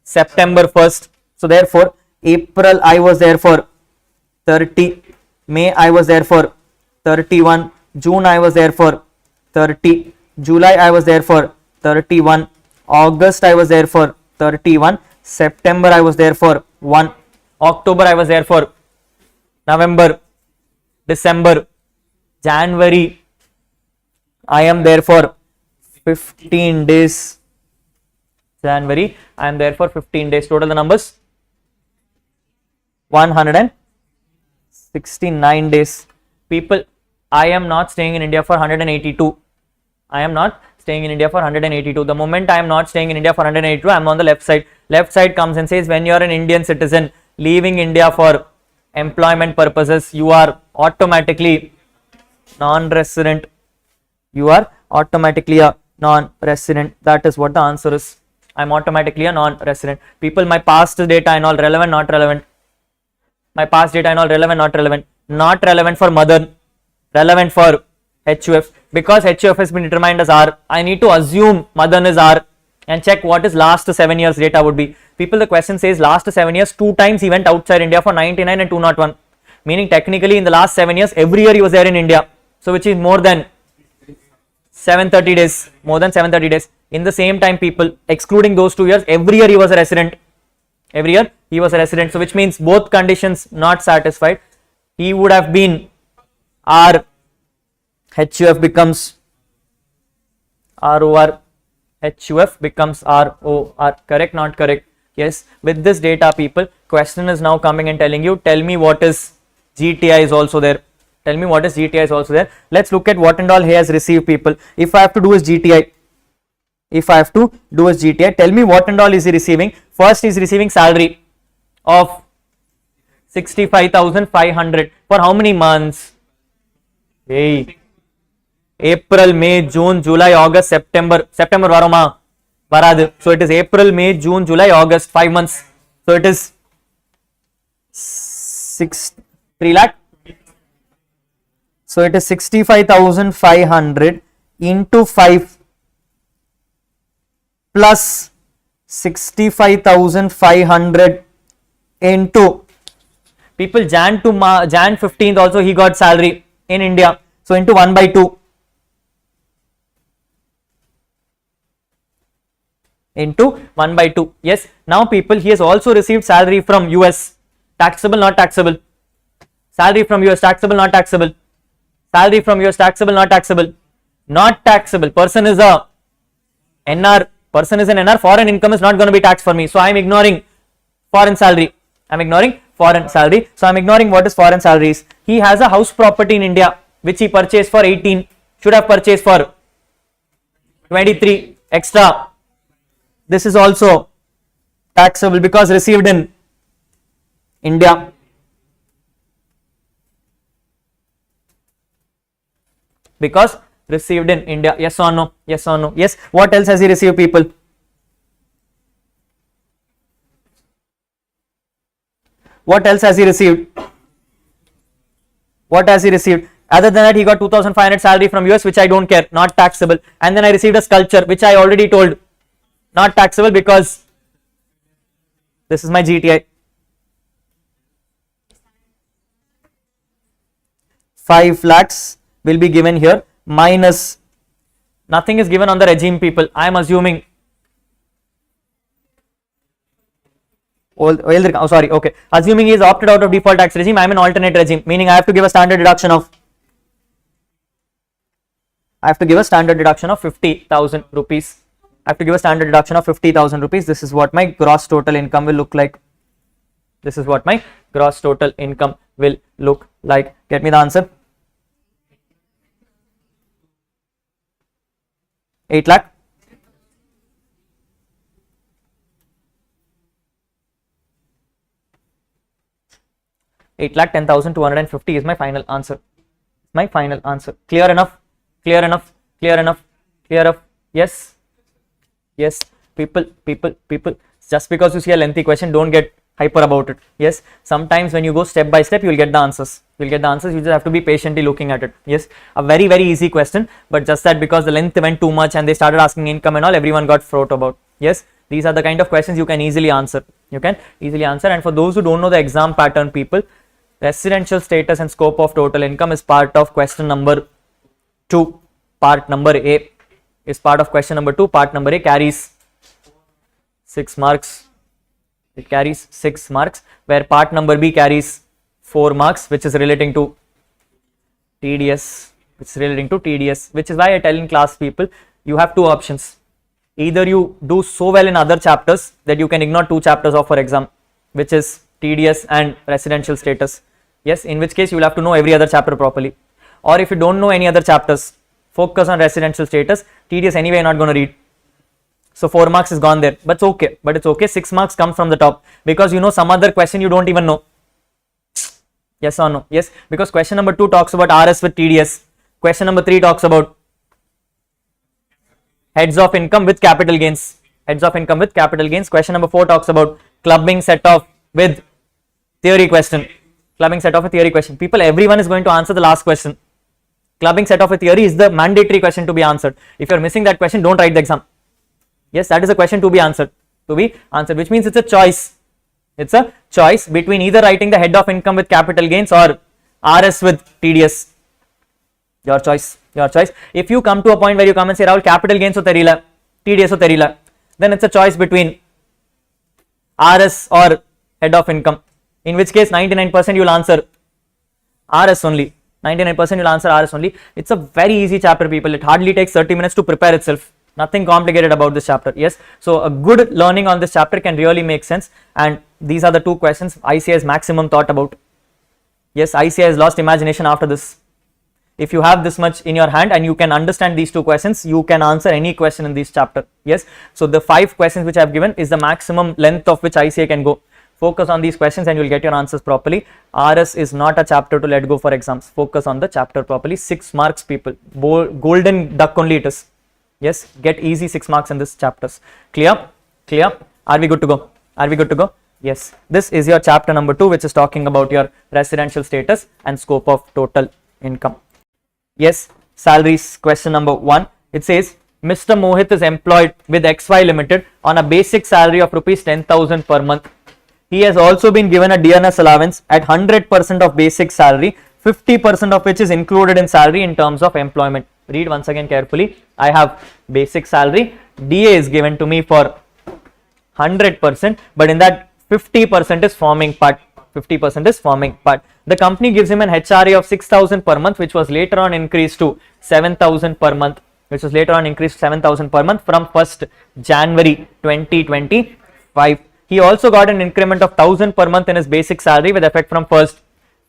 September 1st. So therefore, April I was there for 30. May I was there for 31. June I was there for 30. July I was there for 31. August I was there for 31. September I was there for 1. October I was there for November, December, January I am there for 15 days. January I am there for 15 days. Total the numbers 169 days. People, I am not staying in India for 182. I am not staying in India for 182. The moment I am not staying in India for 182, I am on the left side. Left side comes and says when you are an Indian citizen leaving India for employment purposes, you are automatically non-resident. You are automatically a non-resident. That is what the answer is. I am automatically a non-resident. People, my past data and all relevant, not relevant. My past data and all relevant, not relevant. Not relevant for mother, relevant for HUF. Because HUF has been determined as R, I need to assume mother is R and check what is last 7 years data would be. People, the question says last 7 years, 2 times he went outside India for 99 and 201. Meaning technically in the last 7 years, every year he was there in India. So which is more than 730 days, more than 730 days. In the same time, people, excluding those 2 years, every year he was a resident. Every year he was a resident. So which means both conditions not satisfied. He would have been R, HUF becomes ROR, HUF becomes ROR. Correct, not correct? Yes. With this data, people, question is now coming and telling you, tell me what is GTI is also there. Tell me what is GTI is also there. Let's look at what and all he has received, people. If I have to do his GTI, tell me what and all is he receiving. First, he is receiving salary of 65,500 for how many months? Hey, April, May, June, July, August, September varoma varadu. So it is April, May, June, July, August, 5 months. So it is 3 lakh. So it is 65,500 into 5 plus 65,500 into, people, Jan to Jan 15th also he got salary in India. So into 1 by 2. Into 1 by 2. Yes. Now people, he has also received salary from US. Taxable, not taxable. Salary from US, taxable, not taxable. Salary from US, taxable, not taxable. Not taxable. Person is a NR. Person is an NR. Foreign income is not going to be taxed for me. So I am ignoring foreign salary. I am ignoring foreign salary. So I am ignoring what is foreign salaries. He has a house property in India which he purchased for 18. Should have purchased for 23 extra. This is also taxable because received in India. Because received in India. Yes or no? Yes or no? Yes. What else has he received, people? What else has he received? What has he received? Other than that, he got 2,500 salary from US, which I don't care, not taxable. And then I received a sculpture, which I already told, not taxable because this is my GTI. 5 lakhs will be given here minus, nothing is given on the regime, people. I am assuming assuming he is opted out of default tax regime, I am an alternate regime, meaning I have to give a standard deduction of 50,000 rupees. I have to give a standard deduction of 50,000 rupees. This is what my gross total income will look like. This is what my gross total income will look like. Get me the answer. 8 lakh. Eight lakh 10,250 is my final answer. My final answer. Clear enough? Clear enough? Clear enough? Clear enough? Yes. Yes. People. Just because you see a lengthy question, don't get hyper about it. Yes. Sometimes when you go step by step, you will get the answers. You will get the answers. You just have to be patiently looking at it. Yes. A very, very easy question, but just that because the length went too much and they started asking income and all, everyone got fraught about. Yes. These are the kind of questions you can easily answer. You can easily answer. And for those who don't know the exam pattern, people, residential status and scope of total income is part of question number 2. Part number A is part of question number 2. Part number A carries 6 marks. It carries 6 marks, where part number B carries 4 marks, which is relating to TDS. Which is why I tell in class, people, you have 2 options. Either you do so well in other chapters that you can ignore 2 chapters of for exam, which is TDS and residential status. Yes, in which case you will have to know every other chapter properly. Or if you don't know any other chapters, Focus on residential status. TDS anyway you're not going to read. So 4 marks is gone there. But it's okay. 6 marks come from the top because you know some other question you don't even know. Yes or no? Yes, because question number 2 talks about RS with TDS. Question number 3 talks about heads of income with capital gains. Heads of income with capital gains. Question number 4 talks about clubbing set off with theory question. Clubbing set off a theory question. People, everyone is going to answer the last question. Clubbing set off a theory is the mandatory question to be answered. If you're missing that question, don't write the exam. Yes, that is a question to be answered. Which means it's a choice. It's a choice between either writing the head of income with capital gains or RS with TDS. Your choice. If you come to a point where you come and say, Rahul, capital gains ho terila, TDS ho terila, then it's a choice between RS or head of income. In which case 99% you'll answer RS only. 99% you'll answer RS only. It's a very easy chapter, people. It hardly takes 30 minutes to prepare itself. Nothing complicated about this chapter. Yes, so a good learning on this chapter can really make sense. And these are the 2 questions ICA has maximum thought about. Yes, ICA has lost imagination after this. If you have this much in your hand and you can understand these 2 questions, you can answer any question in this chapter. Yes, so the 5 questions which I have given is the maximum length of which ICA can go. Focus on these questions and you will get your answers properly. RS is not a chapter to let go for exams. Focus on the chapter properly. 6 marks, people. Golden duck only it is. Yes, get easy 6 marks in this chapters. Clear? Are we good to go? Yes, this is your chapter number 2, which is talking about your residential status and scope of total income. Yes, salaries. Question number 1. It says Mr. Mohit is employed with XY Limited on a basic salary of rupees 10,000 per month. He has also been given a DNS allowance at 100% of basic salary, 50% of which is included in salary in terms of employment. Read once again carefully. I have basic salary. DA is given to me for 100%, but in that 50% is forming part. The company gives him an HRA of 6,000 per month, which was later on increased to 7,000 per month, from 1st January 2025. He also got an increment of 1,000 per month in his basic salary with effect from 1st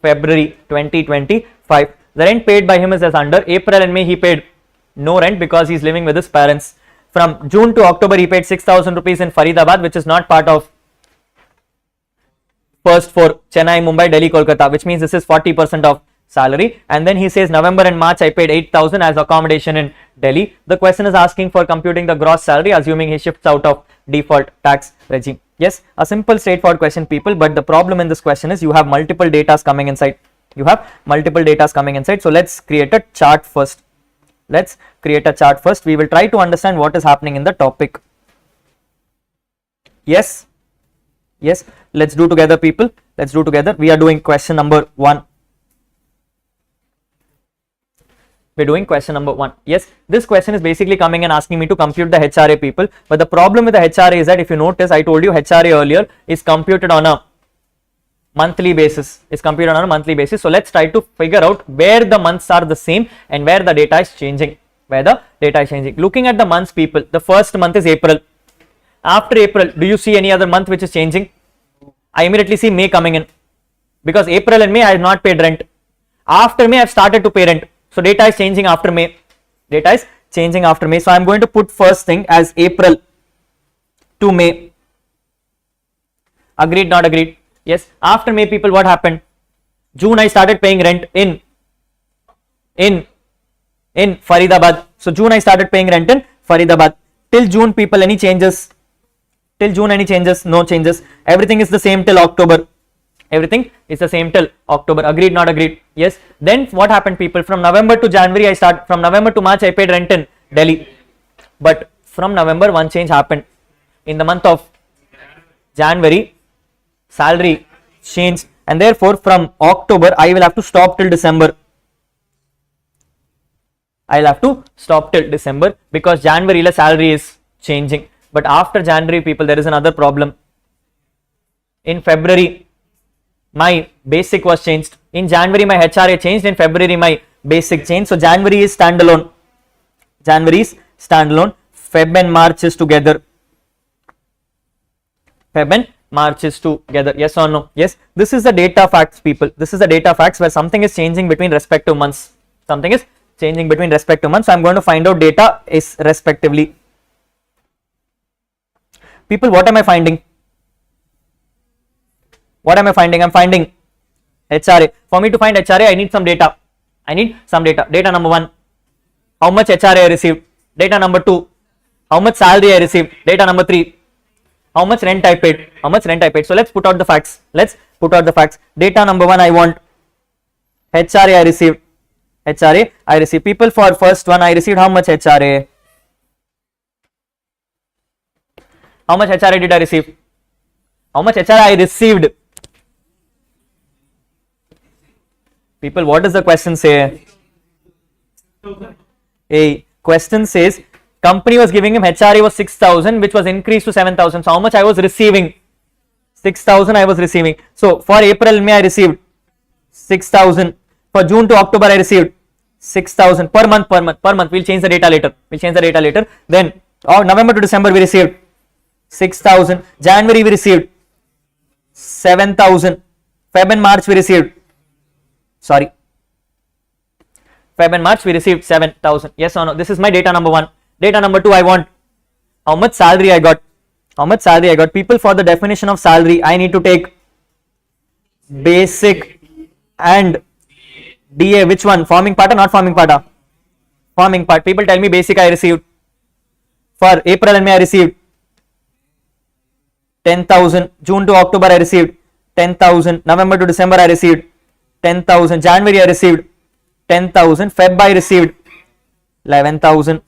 February 2025. The rent paid by him is as under. April and May he paid no rent because he is living with his parents. From June to October he paid 6,000 rupees in Faridabad, which is not part of first for Chennai, Mumbai, Delhi, Kolkata, which means this is 40% of salary. And then he says November and March I paid 8,000 as accommodation in Delhi. The question is asking for computing the gross salary, assuming he shifts out of default tax regime. Yes, a simple straightforward question, people, but the problem in this question is you have multiple data coming inside. So let's create a chart first. We will try to understand what is happening in the topic. Yes, let's do together, people. We are doing question number 1. Yes, this question is basically coming and asking me to compute the HRA, people. But the problem with the HRA is that if you notice, I told you HRA earlier is computed on a monthly basis. So let's try to figure out where the months are the same and where the data is changing. Looking at the months, people, the first month is April. After April, do you see any other month which is changing? I immediately see May coming in because April and May I have not paid rent. After May I have started to pay rent. So data is changing after May. So I am going to put first thing as April to May. Agreed, not agreed? Yes. After May, people, what happened? June I started paying rent in Faridabad. So June I started paying rent in Faridabad. Till June, people, any changes? No changes. Everything is the same till October. Agreed, not agreed? Yes. Then what happened, people? From November to January from November to March I paid rent in Delhi. But from November one change happened. In the month of January, salary changed, and therefore from October I will have to stop till December. Because January la salary is changing. But after January, people, there is another problem. In February my basic was changed. In January my HRA changed. In February my basic changed. So January is standalone. Feb and March is together. Yes or no? Yes. This is the data facts, people. Where something is changing between respective months. changing between respective months. So I'm going to find out data is respectively. People, what am I finding? What am I finding? I'm finding HRA. For me to find HRA, I need some data. Data number 1, how much HRA I received. Data number 2, how much salary I received. Data number 3, how much rent I paid. So let's put out the facts. Data number 1, I want HRA I received. People, for first one, I received how much HRA? How much HRA did I receive? How much HRA I received? People, what does the question say? A question says company was giving him HRA was 6,000, which was increased to 7,000. So how much I was receiving? 6,000 I was receiving. So for April, May I received 6,000. For June to October, I received 6,000 per month. We'll change the data later. Then November to December, we received 6,000. January, we received 7,000. Feb and March, we received. Feb and March, we received 7,000. Yes or no? This is my data number 1. Data number 2, I want how much salary I got. People, for the definition of salary, I need to take basic and DA. Which one? Forming part or not forming part? Forming part. People, tell me basic I received. For April and May, I received 10,000. June to October, I received 10,000. November to December, I received 10,000. January, I received 10,000. Feb, I received 11,000.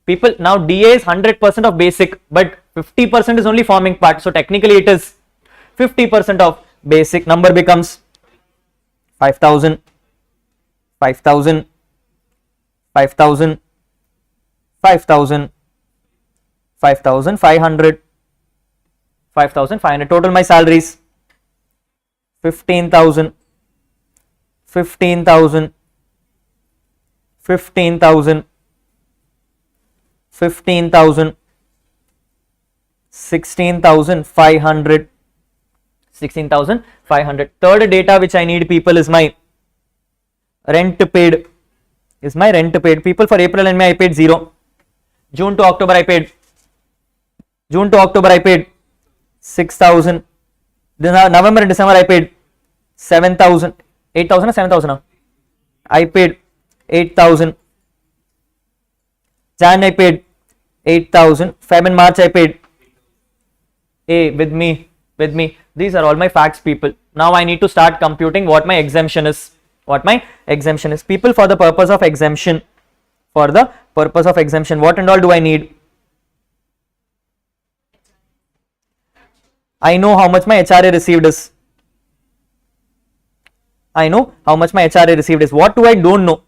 People, now DA is 100% of basic, but 50% is only forming part. So technically it is 50% of basic. Number becomes 5,000, 5,000, 5,000, 5,000, 5,500, 5,500. Total my salaries 15,000, 15,000, 15,000, 15,000, 16,500, 16,500. Third data which I need, people, is my rent paid. People, for April and May, I paid 0. June to October, I paid 6,000. November and December, I paid 7,000. 8,000 or 7,000? I paid 8,000. Jan, I paid 8,000. Feb and March, I paid. With me. These are all my facts, people. Now I need to start computing what my exemption is. People, for the purpose of exemption, what and all do I need? I know how much my HRA received is. What do I don't know?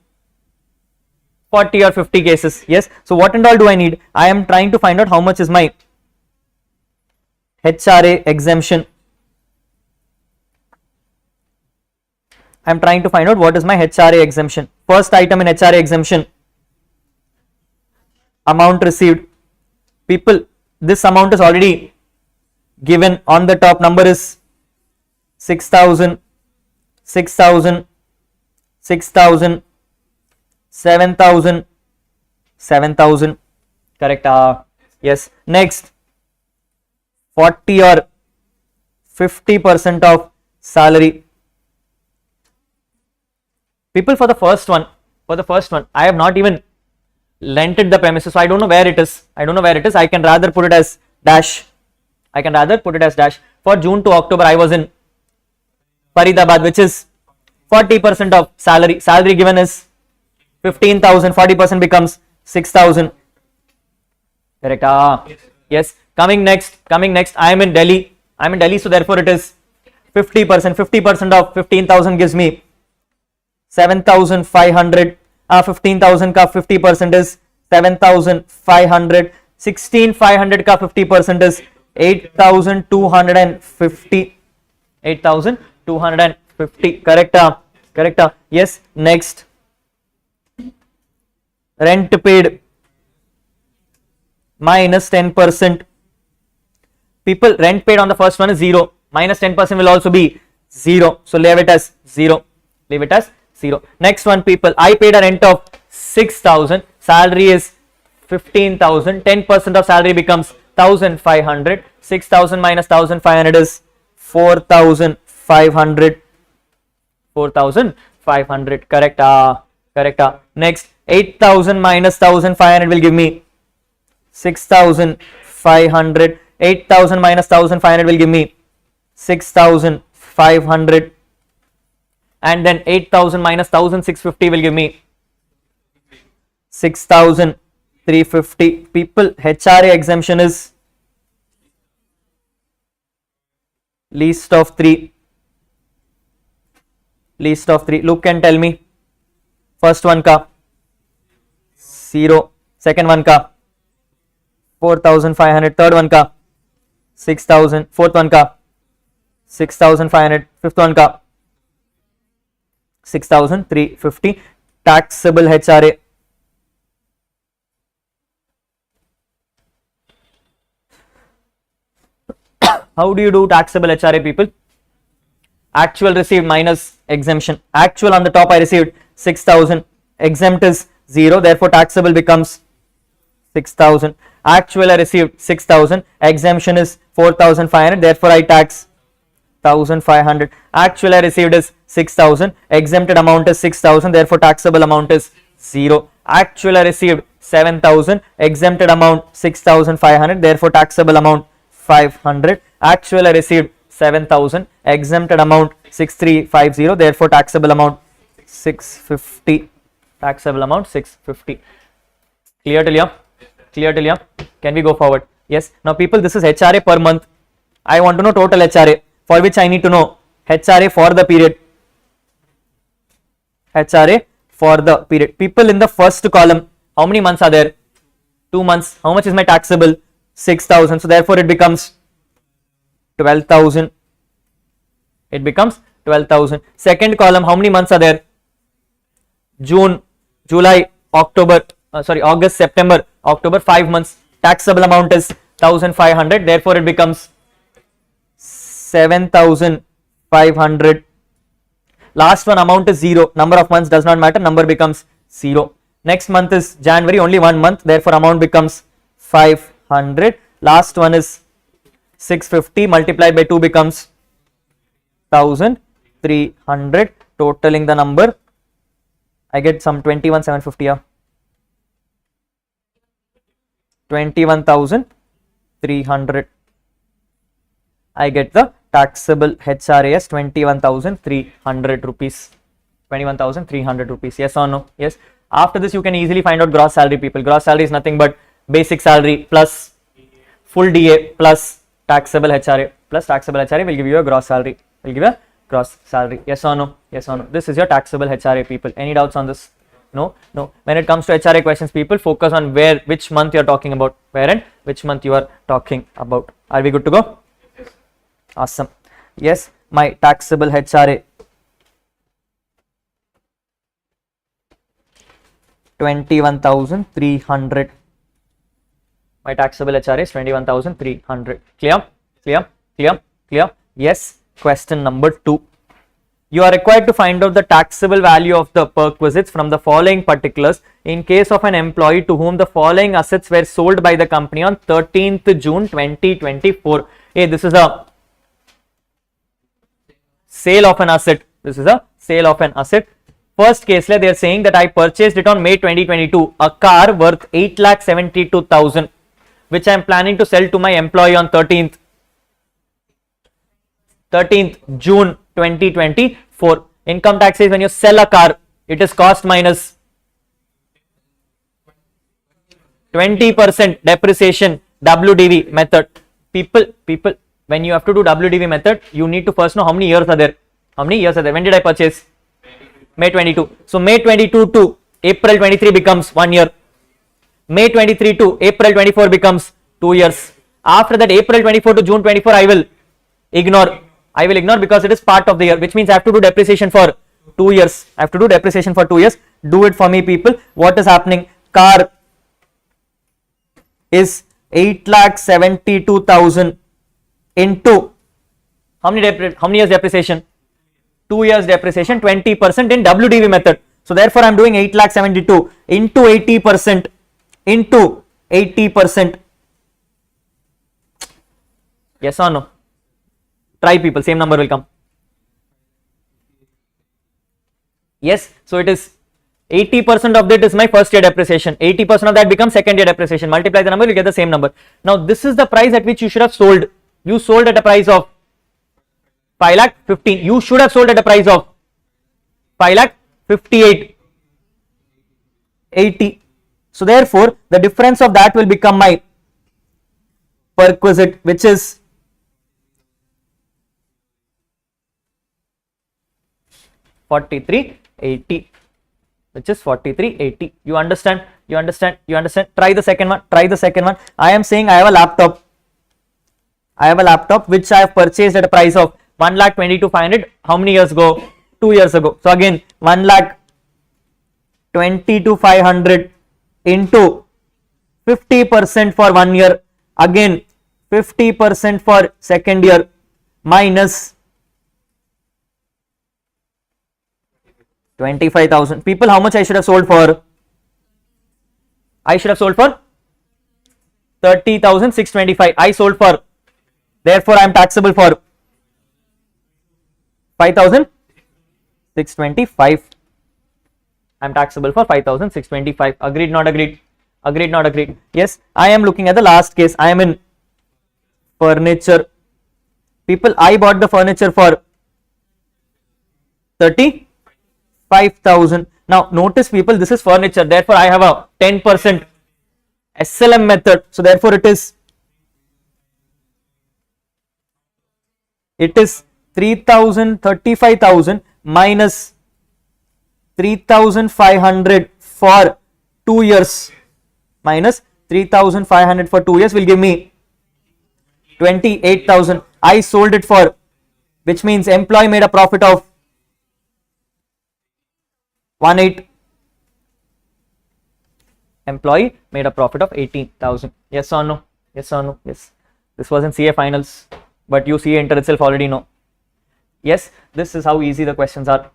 40 or 50 cases. Yes. So what and all do I need? I am trying to find out how much is my HRA exemption. I am trying to find out what is my HRA exemption. First item in HRA exemption, amount received. People, this amount is already given on the top. Number is 6,000, 6,000, 6,000, 7,000, 7,000. Correct? Yes. Next, 40 or 50% of salary. People, for the first one, I have not even rented the premises, so I don't know where it is. I can rather put it as dash. For June to October, I was in Faridabad, which is 40% of salary. Salary given is 15,000. 40% becomes 6,000. Correct? Yes. Coming next, I am in Delhi. So therefore it is 50%. 50% of 15,000 gives me 7,500. 15,000 ka 50% is 7,500. 16,500 ka 50% is 8,250. 8,250. Correct? Yes. Next, rent paid minus 10%. People, rent paid on the first one is 0. Minus 10% will also be 0. So leave it as 0. 0. Next one, people, I paid a rent of 6,000, salary is 15,000, 10% of salary becomes 1,500, 6,000 minus 1,500 is 4,500, 4,500, correct, correct. Next, 8,000 minus 1,500 will give me 6,500, 8,000 minus 1,500 will give me 6,500, and then 8,000 minus 1,650 will give me 6,350. People, HRA exemption is least of 3. Least of 3. Look and tell me. First one ka 0. Second one ka 4,500. Third one ka 6,000. Fourth one ka 6,500. Fifth one ka 6,350. Taxable HRA. How do you do taxable HRA, people? Actual received minus exemption. Actual on the top I received 6,000. Exempt is 0. Therefore taxable becomes 6,000. Actual I received 6,000. Exemption is 4,500. Therefore I tax 1,500. Actual I received is 6,000. Exempted amount is 6,000. Therefore taxable amount is 0. Actual I received 7,000. Exempted amount 6,500. Therefore taxable amount 500. Actual I received 7,000. Exempted amount 6,350. Therefore taxable amount 650. Taxable amount 650. Clear till here? Clear till here? Can we go forward? Yes. Now people, this is HRA per month. I want to know total HRA, for which I need to know HRA for the period. HRA for the period. People, in the first column, how many months are there? 2 months. How much is my taxable? 6,000. So therefore it becomes 12,000. It becomes 12,000. Second column, how many months are there? June, July, October, August, September, October, 5 months. Taxable amount is 1,500. Therefore it becomes 7,500. Last one, amount is 0. Number of months does not matter. Number becomes 0. Next month is January, only 1 month. Therefore amount becomes 500. Last one is 650 multiplied by 2 becomes 1,300. Totaling the number, I get some 21,750 here. 21,300. I get the taxable HRA as 21,300 rupees. 21,300 rupees. Yes or no? Yes. After this, you can easily find out gross salary, people. Gross salary is nothing but basic salary plus full DA plus taxable HRA. Plus taxable HRA will give you a gross salary. Will give you a gross salary. Yes or no? Yes or no? This is your taxable HRA, people. Any doubts on this? No, no. When it comes to HRA questions, people, focus on which month you are talking about, where and which month you are talking about. Are we good to go? Awesome. Yes, my taxable HRA 21,300. My taxable HRA is 21,300. Clear? Clear? Clear? Clear? Yes. Question number 2. You are required to find out the taxable value of the perquisites from the following particulars in case of an employee to whom the following assets were sold by the company on 13th June 2024. Hey, this is a sale of an asset. This is a sale of an asset. First case, they are saying that I purchased it on May 2022, a car worth 8,72,000, which I am planning to sell to my employee on 13th June 2024. Income tax says when you sell a car, it is cost minus 20% depreciation, WDV method. People, when you have to do WDV method, you need to first know how many years are there. How many years are there? When did I purchase? May 22. So May 22 to April 23 becomes 1 year. May 23 to April 24 becomes 2 years. After that, April 24 to June 24, I will ignore. Because it is part of the year, which means I have to do depreciation for 2 years. I have to do depreciation for 2 years. Do it for me, people. What is happening? Car is 8,72,000 into how many years depreciation? 2 years depreciation 20% in WDV method. So therefore I am doing 8,72,000 into 80% into 80%. Yes or no? Try people, same number will come. Yes, so it is 80% of that is my first year depreciation, 80% of that becomes second year depreciation. Multiply the number, you get the same number. Now this is the price at which you should have sold. You sold at a price of 5,15,000. You should have sold at a price of 5,58,80. So therefore the difference of that will become my perquisite, which is 43,80, which is 43,80. You understand? You understand? You understand? Try the second one. Try the second one. I am saying I have a laptop. I have a laptop which I have purchased at a price of 1,22,500. How many years ago? 2 years ago. So again 1,22,500 into 50% for 1 year. Again 50% for second year minus 25,000. People, how much I should have sold for? I should have sold for 30,625. I sold for, therefore I am taxable for 5,625. I am taxable for 5,625. Agreed, not agreed? Agreed, not agreed? Yes, I am looking at the last case. I am in furniture. People, I bought the furniture for 35,000. Now notice people, this is furniture, therefore I have a 10% SLM method. So therefore it is 35,000 minus 3,500 for 2 years minus 3,500 for 2 years will give me 28,000. I sold it for, which means employee made a profit of 18. Employee made a profit of 18,000. Yes or no? Yes or no? Yes. This was in CA finals, but you CA inter itself already know. Yes, this is how easy the questions are.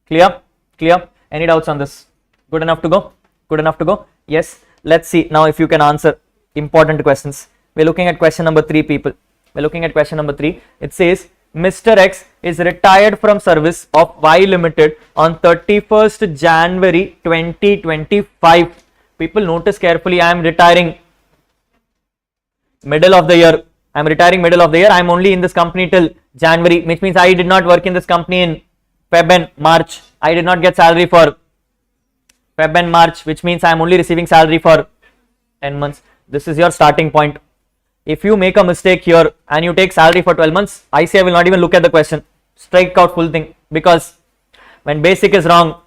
Clear? Clear? Any doubts on this? Good enough to go? Good enough to go? Yes. Let's see now if you can answer important questions. We're looking at question number 3, people. We're looking at question number 3. It says Mr. X is retired from service of Y Limited on 31st January 2025. People, notice carefully, I am retiring middle of the year. I am retiring middle of the year. I am only in this company till January, which means I did not work in this company in Feb and March. I did not get salary for Feb and March, which means I am only receiving salary for 10 months. This is your starting point. If you make a mistake here and you take salary for 12 months, I say I will not even look at the question. Strike out full thing, because when basic is wrong,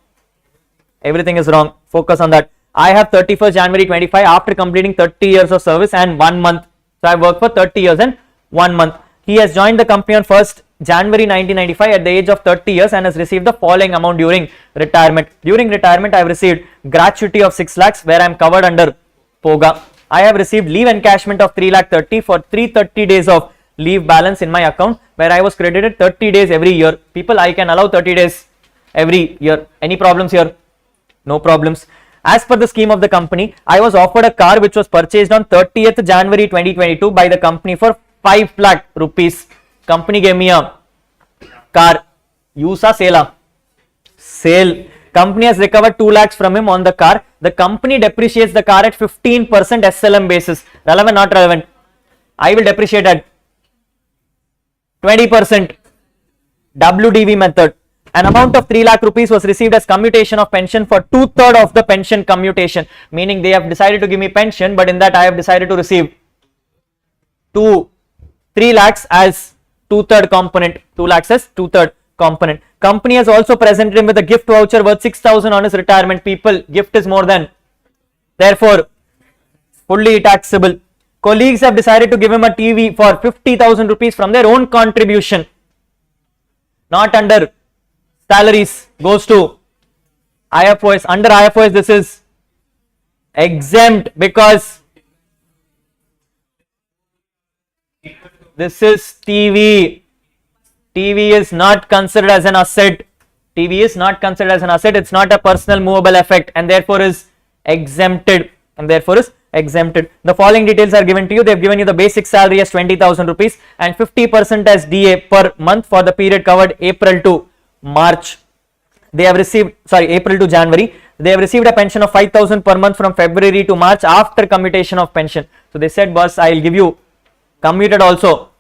everything is wrong. Focus on that. I have 31st January 25 after completing 30 years of service and 1 month. So I worked for 30 years and 1 month. He has joined the company on 1st January 1995 at the age of 30 years and has received the following amount during retirement. During retirement, I have received gratuity of 6 lakhs where I am covered under POGA. I have received leave encashment of 3,30,000 for 330 days of leave balance in my account where I was credited 30 days every year. People, I can allow 30 days every year. Any problems here? No problems. As per the scheme of the company, I was offered a car which was purchased on 30th January 2022 by the company for 5 lakh rupees. Company gave me a car. Use or sale? Sale. Company has recovered 2 lakhs from him on the car. The company depreciates the car at 15% SLM basis. Relevant, not relevant? I will depreciate at 20% WDV method. An amount of 3 lakh rupees was received as commutation of pension for 2/3 of the pension commutation. Meaning they have decided to give me pension, but in that I have decided to receive 3 lakhs as 2/3 component. 2 lakhs as 2/3 component. Company has also presented him with a gift voucher worth 6,000 on his retirement. People, gift is more than, therefore fully taxable. Colleagues have decided to give him a TV for 50,000 rupees from their own contribution, not under salaries, goes to IFOS. Under IFOS this is exempt because this is TV. TV is not considered as an asset. TV is not considered as an asset. It's not a personal movable effect and therefore is exempted. The following details are given to you. They have given you the basic salary as 20,000 rupees and 50% as DA per month for the period covered April to March. They have received, April to January. They have received a pension of 5,000 per month from February to March after commutation of pension. So they said, boss, I will give you commuted also,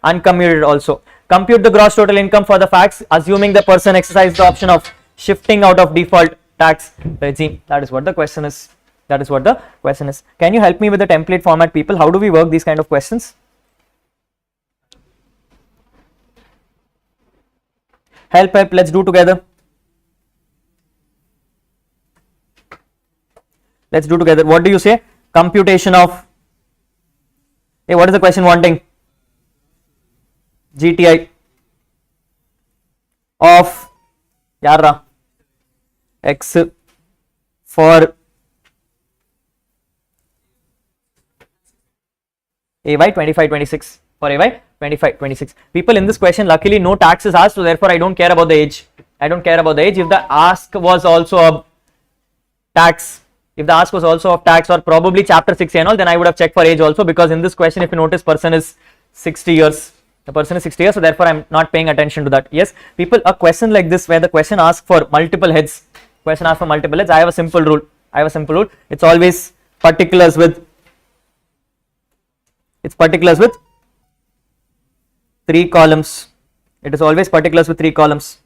uncommuted also. Compute the gross total income for the facts, assuming the person exercised the option of shifting out of default tax regime. That is what the question is. Can you help me with the template format, people? How do we work these kind of questions? Help, let's do together. What do you say? Computation of, hey, what is the question wanting? GTI of X for AY 25-26, for AY 25-26. People, in this question, luckily no tax is asked, so therefore I don't care about the age. If the ask was also of tax, or probably chapter 6 and all, then I would have checked for age also, because in this question, if you notice, person is 60 years. The person is 60 years, so therefore I am not paying attention to that. Yes, people, a question like this where the question asks for multiple heads, I have a simple rule. It's always particulars with 3 columns. It is always particulars with 3 columns.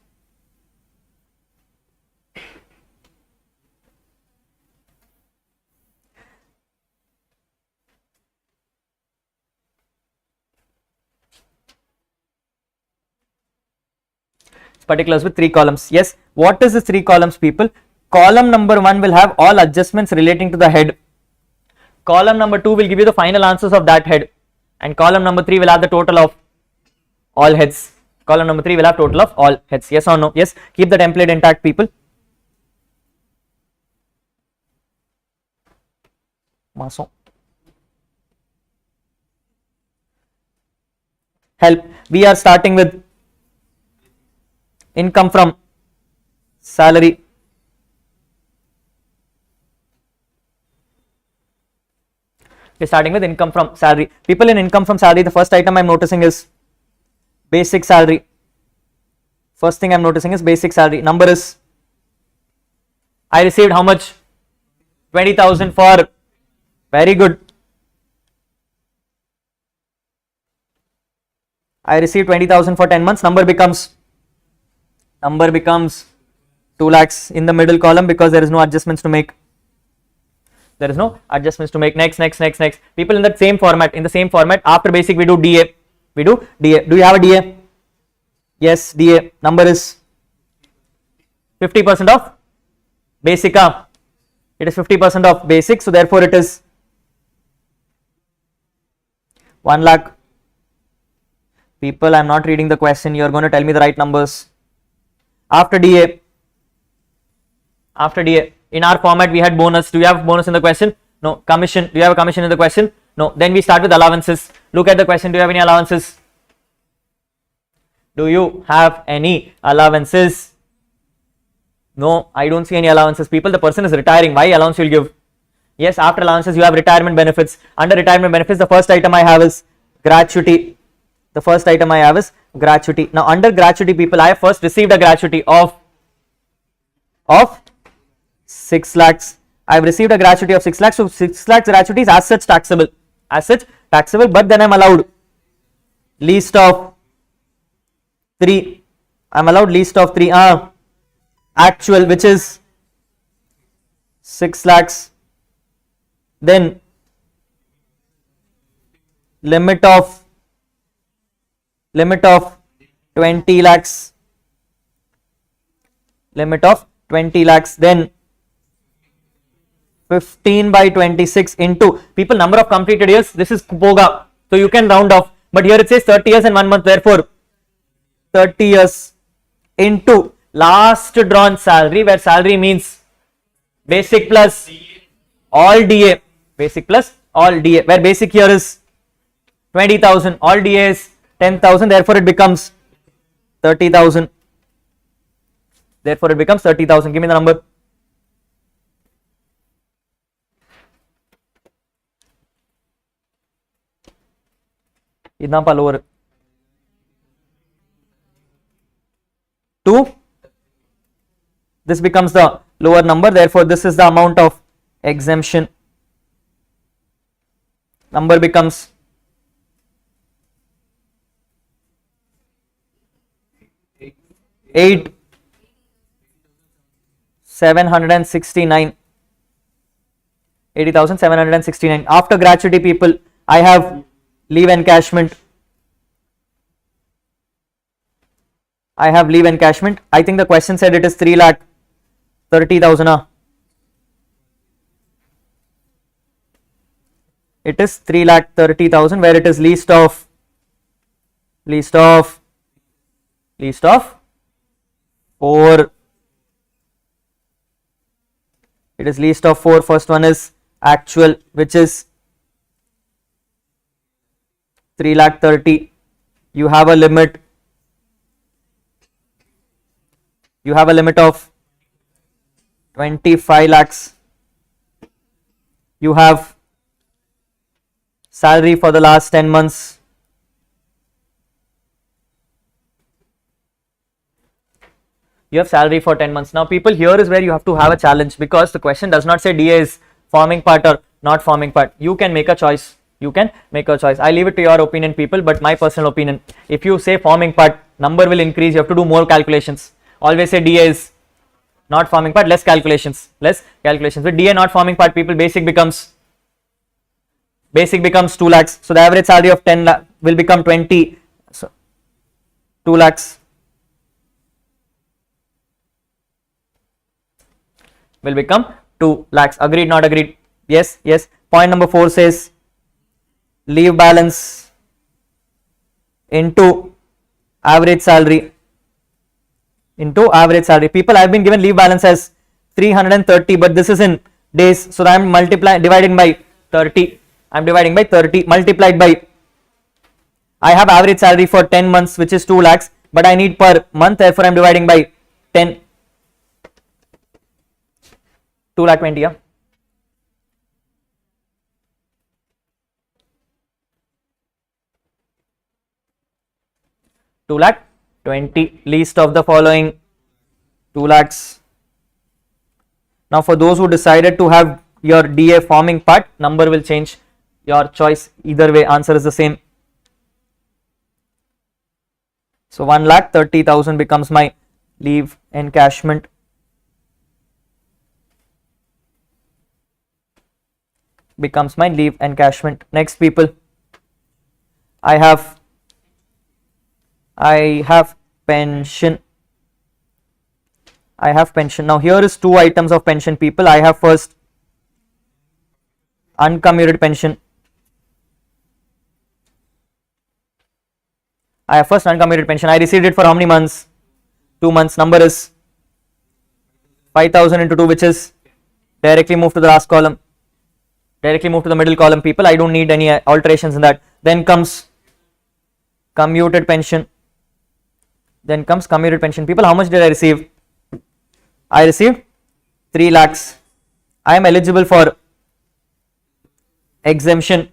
Particulars with 3 columns. Yes, what is this 3 columns, people? Column number 1 will have all adjustments relating to the head. Column number 2 will give you the final answers of that head, and column number 3 will have the total of all heads. Yes or no? Yes, keep the template intact, people. Help. We are starting with income from salary. We're starting with income from salary. People, in income from salary, the first item I'm noticing is basic salary. Number is, I received how much? 20,000 for, very good. I received 20,000 for 10 months. Number becomes 2 lakhs in the middle column, because there is no adjustments to make. Next. People, in the same format, after basic we do DA. Do you have a DA? Yes, DA. Number is 50% of basic. It is 50% of basic, so therefore it is 1 lakh. People, I am not reading the question. You are going to tell me the right numbers. After DA, in our format we had bonus. Do you have bonus in the question? No. Commission. Do you have a commission in the question? No. Then we start with allowances. Look at the question. Do you have any allowances? No, I don't see any allowances. People, the person is retiring. Why allowance you will give? Yes, after allowances you have retirement benefits. Under retirement benefits, the first item I have is gratuity. Now under gratuity, people, I have first received a gratuity of 6 lakhs. I have received a gratuity of 6 lakhs. So 6 lakhs gratuity is as such taxable. But then I am allowed least of 3. Actual, which is 6 lakhs. Then limit of 20 lakhs. Then 15 by 26 into, people, number of completed years. This is Poga, so you can round off, but here it says 30 years and 1 month, therefore 30 years into last drawn salary, where salary means basic plus all DA, where basic here is 20,000, all DA is 10,000, therefore it becomes 30,000. Therefore it becomes 30,000. Give me the number. Idna pa lower. 2. This becomes the lower number, therefore this is the amount of exemption. Number becomes 80,769. 80,769. After gratuity, people, I have leave encashment. I have leave encashment. I think the question said it is 3,30,000. It is 3,30,000, where it is least of 4. It is least of 4. First one is actual, which is 3,30,000. You have a limit. You have a limit of 25 lakhs. You have salary for the last 10 months. You have salary for 10 months. Now people, here is where you have to have a challenge, because the question does not say DA is forming part or not forming part. You can make a choice. You can make a choice. I leave it to your opinion, people, but my personal opinion, if you say forming part, number will increase. You have to do more calculations. Always say DA is not forming part, less calculations. With DA not forming part, people, basic becomes 2 lakhs. So the average salary of 10 lakh will become 20. So 2 lakhs will become 2 lakhs. Agreed, not agreed? Yes, yes. Point number 4 says leave balance into average salary. People, I have been given leave balance as 330, but this is in days, so I am dividing by 30. I am dividing by 30 multiplied by, I have average salary for 10 months, which is 2 lakhs, but I need per month, therefore I am dividing by 10. 2 lakh 20, yeah. Two lakh 20, least of the following, 2 lakhs. Now for those who decided to have your DA forming part, number will change. Your choice, either way, answer is the same. So 1,30,000 becomes my leave encashment. Next, people, I have pension. Now here is 2 items of pension, people. I have first uncommuted pension. I received it for how many months? 2 months. Number is 5,000 into 2, which is directly move to the last column. Directly move to the middle column, people. I don't need any alterations in that. Then comes commuted pension. People, how much did I receive? I received 3 lakhs. I am eligible for exemption.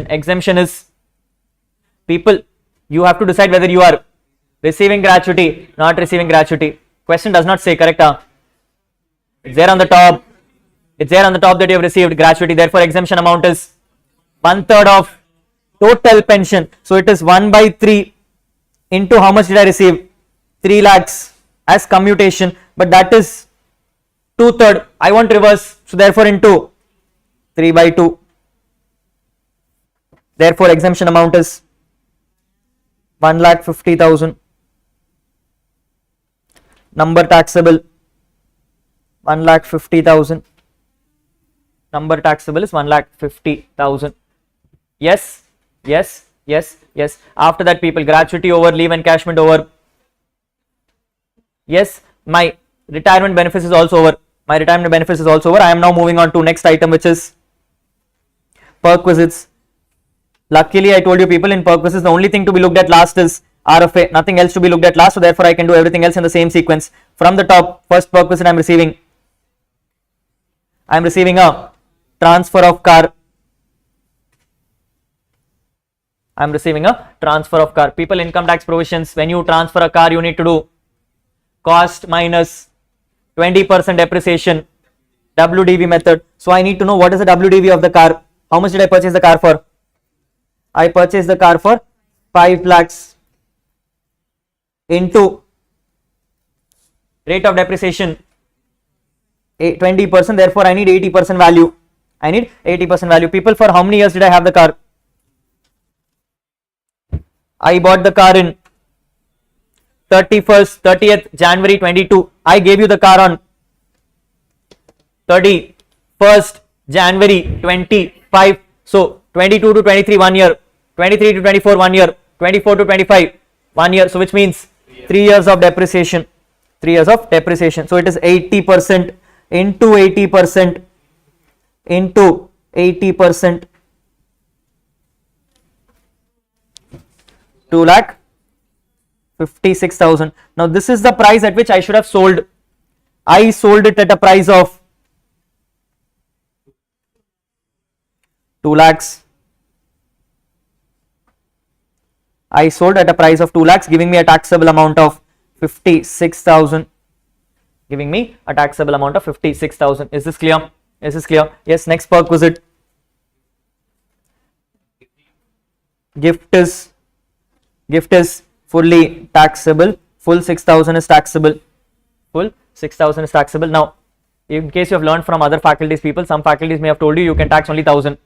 Exemption is, people, you have to decide whether you are receiving gratuity, not receiving gratuity. Question does not say, correct? It's there on the top. That you have received gratuity. Therefore, exemption amount is 1/3 of total pension. So it is 1/3 into how much did I receive? 3 lakhs as commutation, but that is 2/3. I want reverse, so therefore into 3/2. Therefore, exemption amount is 1,50,000. Number taxable 1,50,000. Number taxable is 1,50,000. Yes. After that, people, gratuity over, leave encashment over. Yes, my retirement benefits is also over. I am now moving on to next item, which is perquisites. Luckily, I told you, people, in perquisites, the only thing to be looked at last is RFA, nothing else to be looked at last, so therefore I can do everything else in the same sequence. From the top, first Perquisite I'm receiving a transfer of car. I'm receiving a transfer of car. People, income tax provisions, when you transfer a car, you need to do cost minus 20% depreciation, WDV method. So I need to know what is the WDV of the car. How much did I purchase the car for? I purchased the car for 5 lakhs into rate of depreciation 20%, therefore I need 80% value. I need 80% value. People, for how many years did I have the car? I bought the car in 30th January 22. I gave you the car on 31st January 25. So 22 to 23 1 year, 23 to 24 1 year, 24 to 25 1 year. So which means 3 years of depreciation. 3 years of depreciation. So it is 80% into 80% into 80%. 2,56,000. Now this is the price at which I should have sold. I sold it at a price of 2 lakhs. I sold at a price of 2 lakhs, giving me a taxable amount of 56,000. Giving me a taxable amount of 56,000. Is this clear? Is this clear? Yes. Next Perquisite. Gift is fully taxable. Full 6,000 is taxable. Full 6,000 is taxable. Now, in case you have learned from other faculties, people, some faculties may have told you can tax only 1,000.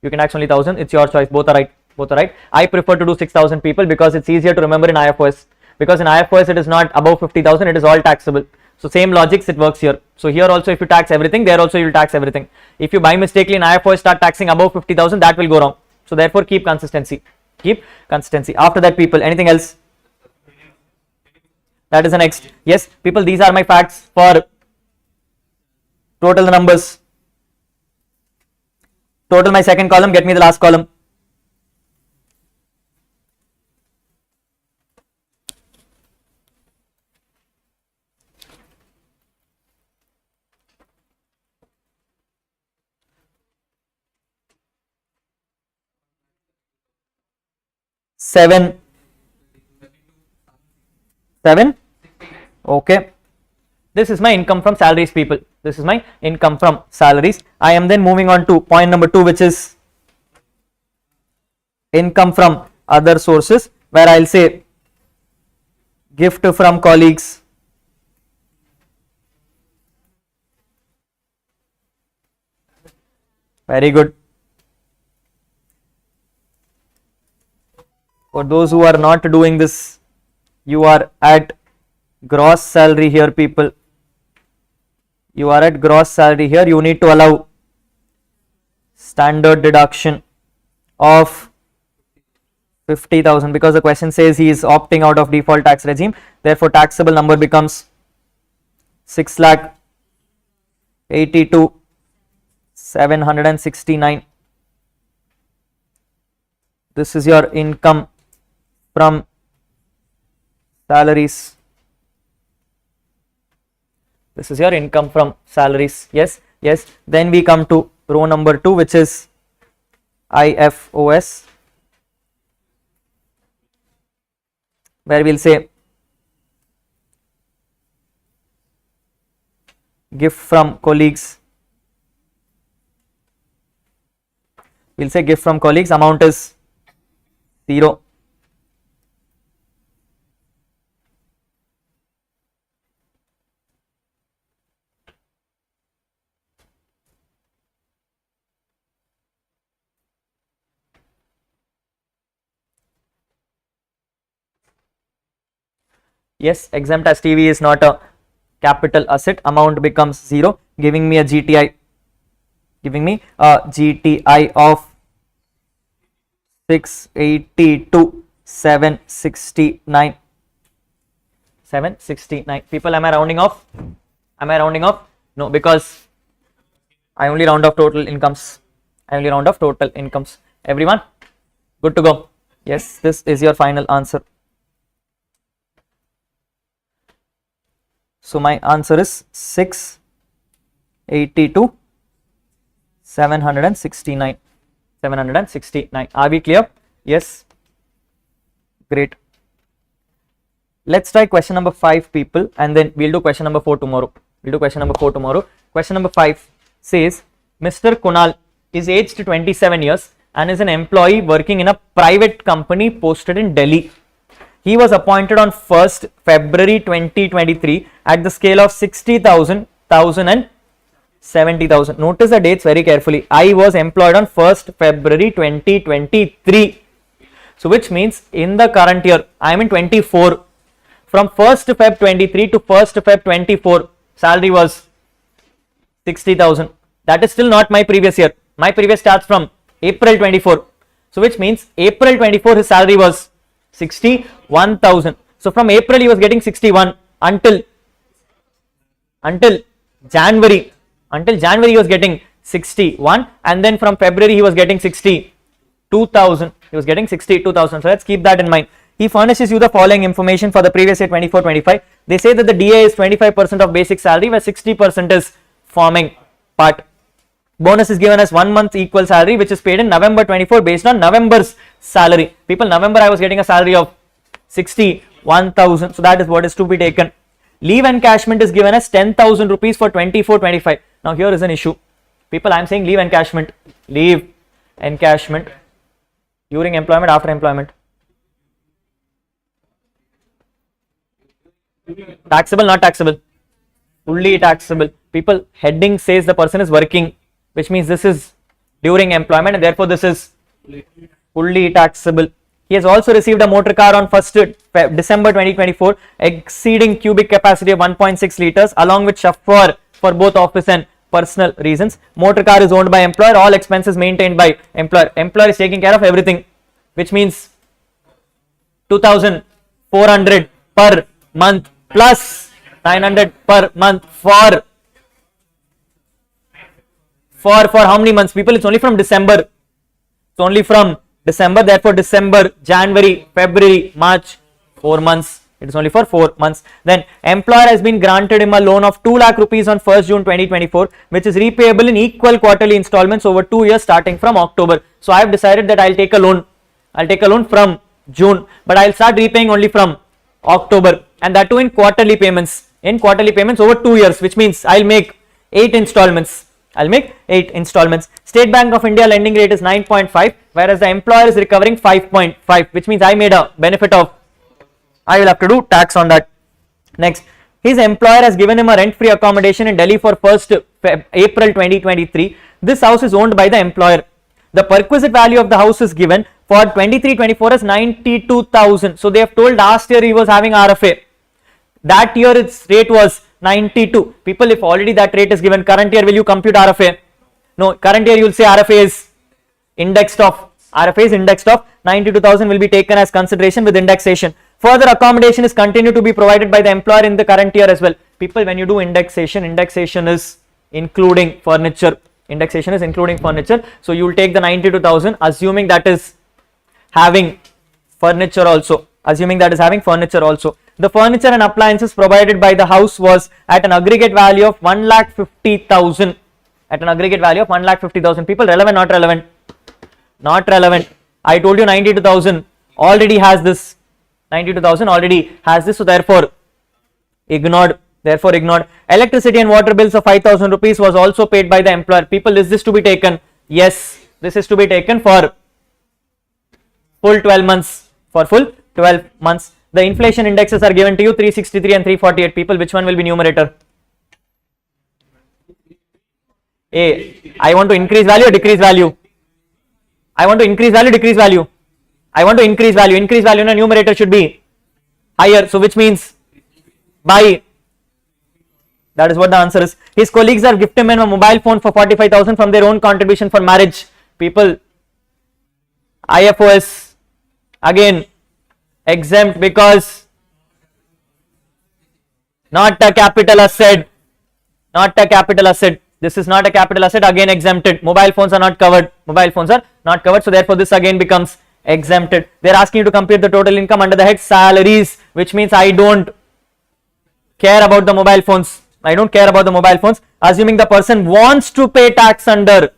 You can tax only 1,000. It's your choice. Both are right. Both are right. I prefer to do 6,000, people, because it's easier to remember in IFOS. Because in IFOS it is not above 50,000. It is all taxable. So same logics, it works here. So here also, if you tax everything, there also you will tax everything. If you by mistakenly in IFOS start taxing above 50,000, that will go wrong. So therefore, keep consistency. Keep consistency. After that, people, anything else? That is the next. Yes, people, these are my facts for total the numbers. Total my second column, get me the last column. Seven. Okay. This is my income from salaries, people. This is my income from salaries. I am then moving on to point number 2, which is income from other sources, where I'll say gift from colleagues, very good. For those who are not doing this, you are at gross salary here, people. You are at gross salary here. You need to allow standard deduction of 50,000, because the question says he is opting out of default tax regime. Therefore, taxable number becomes 6,82,769. This is your income from salaries. This is your income from salaries. Yes, yes. Then we come to row number 2, which is IFOS, where we'll say gift from colleagues. We'll say gift from colleagues, amount is 0. Yes, exempt as TV is not a capital asset, amount becomes 0, giving me a GTI, of 682,769. 769. People, am I rounding off? Am I rounding off? No, because I only round off total incomes. Everyone, good to go? Yes, this is your final answer. So my answer is 682 769. 769. Are we clear? Yes. Great. Let's try question number 5, people, and then we'll do question number 4 tomorrow. Question number 5 says Mr. Kunal is aged 27 years and is an employee working in a private company posted in Delhi. He was appointed on 1st February 2023 at the scale of 60,000, 1,000 and 70,000. Notice the dates very carefully. I was employed on 1st February 2023. So which means in the current year, I am in 24. From 1st Feb 23 to 1st Feb 24, salary was 60,000. That is still not my previous year. My previous starts from April 24. So which means April 24 his salary was 61,000. So from April he was getting 61 until January. Until January he was getting 61, and then from February he was getting 62,000. He was getting 62,000. So let's keep that in mind. He furnishes you the following information for the previous year 24-25. They say that the DA is 25% of basic salary, where 60% is forming part. Bonus is given as 1 month equal salary, which is paid in November 24 based on November's salary. People, November I was getting a salary of 61,000. So that is what is to be taken. Leave encashment is given as 10,000 rupees for 24-25. Now here is an issue. People, I am saying leave encashment. Leave encashment during employment, after employment. Taxable, not taxable? Fully taxable. People, heading says the person is working, which means this is during employment and therefore this is fully taxable. He has also received a motor car on 1st December 2024 exceeding cubic capacity of 1.6 liters along with chauffeur for both office and personal reasons. Motor car is owned by employer, all expenses maintained by employer. Employer is taking care of everything, which means 2,400 per month plus 900 per month for how many months? People, it's only from December. It's only from December, therefore December, January, February, March, 4 months. It is only for 4 months. Then employer has been granted him a loan of 2 lakh rupees on 1st June 2024, which is repayable in equal quarterly installments over 2 years starting from October. So I have decided that I'll take a loan. I'll take a loan from June, but I'll start repaying only from October, and that too in quarterly payments. In quarterly payments over 2 years, which means I'll make 8 installments. State Bank of India lending rate is 9.5, whereas the employer is recovering 5.5, which means I made a benefit of, I will have to do tax on that. Next, his employer has given him a rent-free accommodation in Delhi for 1st April 2023. This house is owned by the employer. The perquisite value of the house is given for 23-24 as 92,000. So they have told last year he was having RFA. That year its rate was 92. People, if already that rate is given, current year will you compute RFA? No, current year you will say RFA is indexed off. 92,000 will be taken as consideration with indexation. Further accommodation is continued to be provided by the employer in the current year as well. People, when you do indexation is including furniture. So you will take the 92,000 assuming that is having furniture also. The furniture and appliances provided by the house was at an aggregate value of 1,50,000. People, relevant, not relevant? Not relevant. I told you 92,000 already has this. So therefore ignored. Electricity and water bills of 5,000 rupees was also paid by the employer. People, is this to be taken? Yes, this is to be taken for full 12 months. The inflation indexes are given to you, 363 and 348. People, which one will be numerator? A. I want to increase value or decrease value? I want to increase value, decrease value? I want to increase value. Increase value in a numerator should be higher. So which means by. That is what the answer is. His colleagues have gifted him a mobile phone for 45,000 from their own contribution for marriage. People, IFOS again exempt because not a capital asset. This is not a capital asset, again exempted. Mobile phones are not covered. So therefore this again becomes exempted. They are asking you to compute the total income under the head salaries, which means I don't care about the mobile phones. I don't care about the mobile phones. Assuming the person wants to pay tax under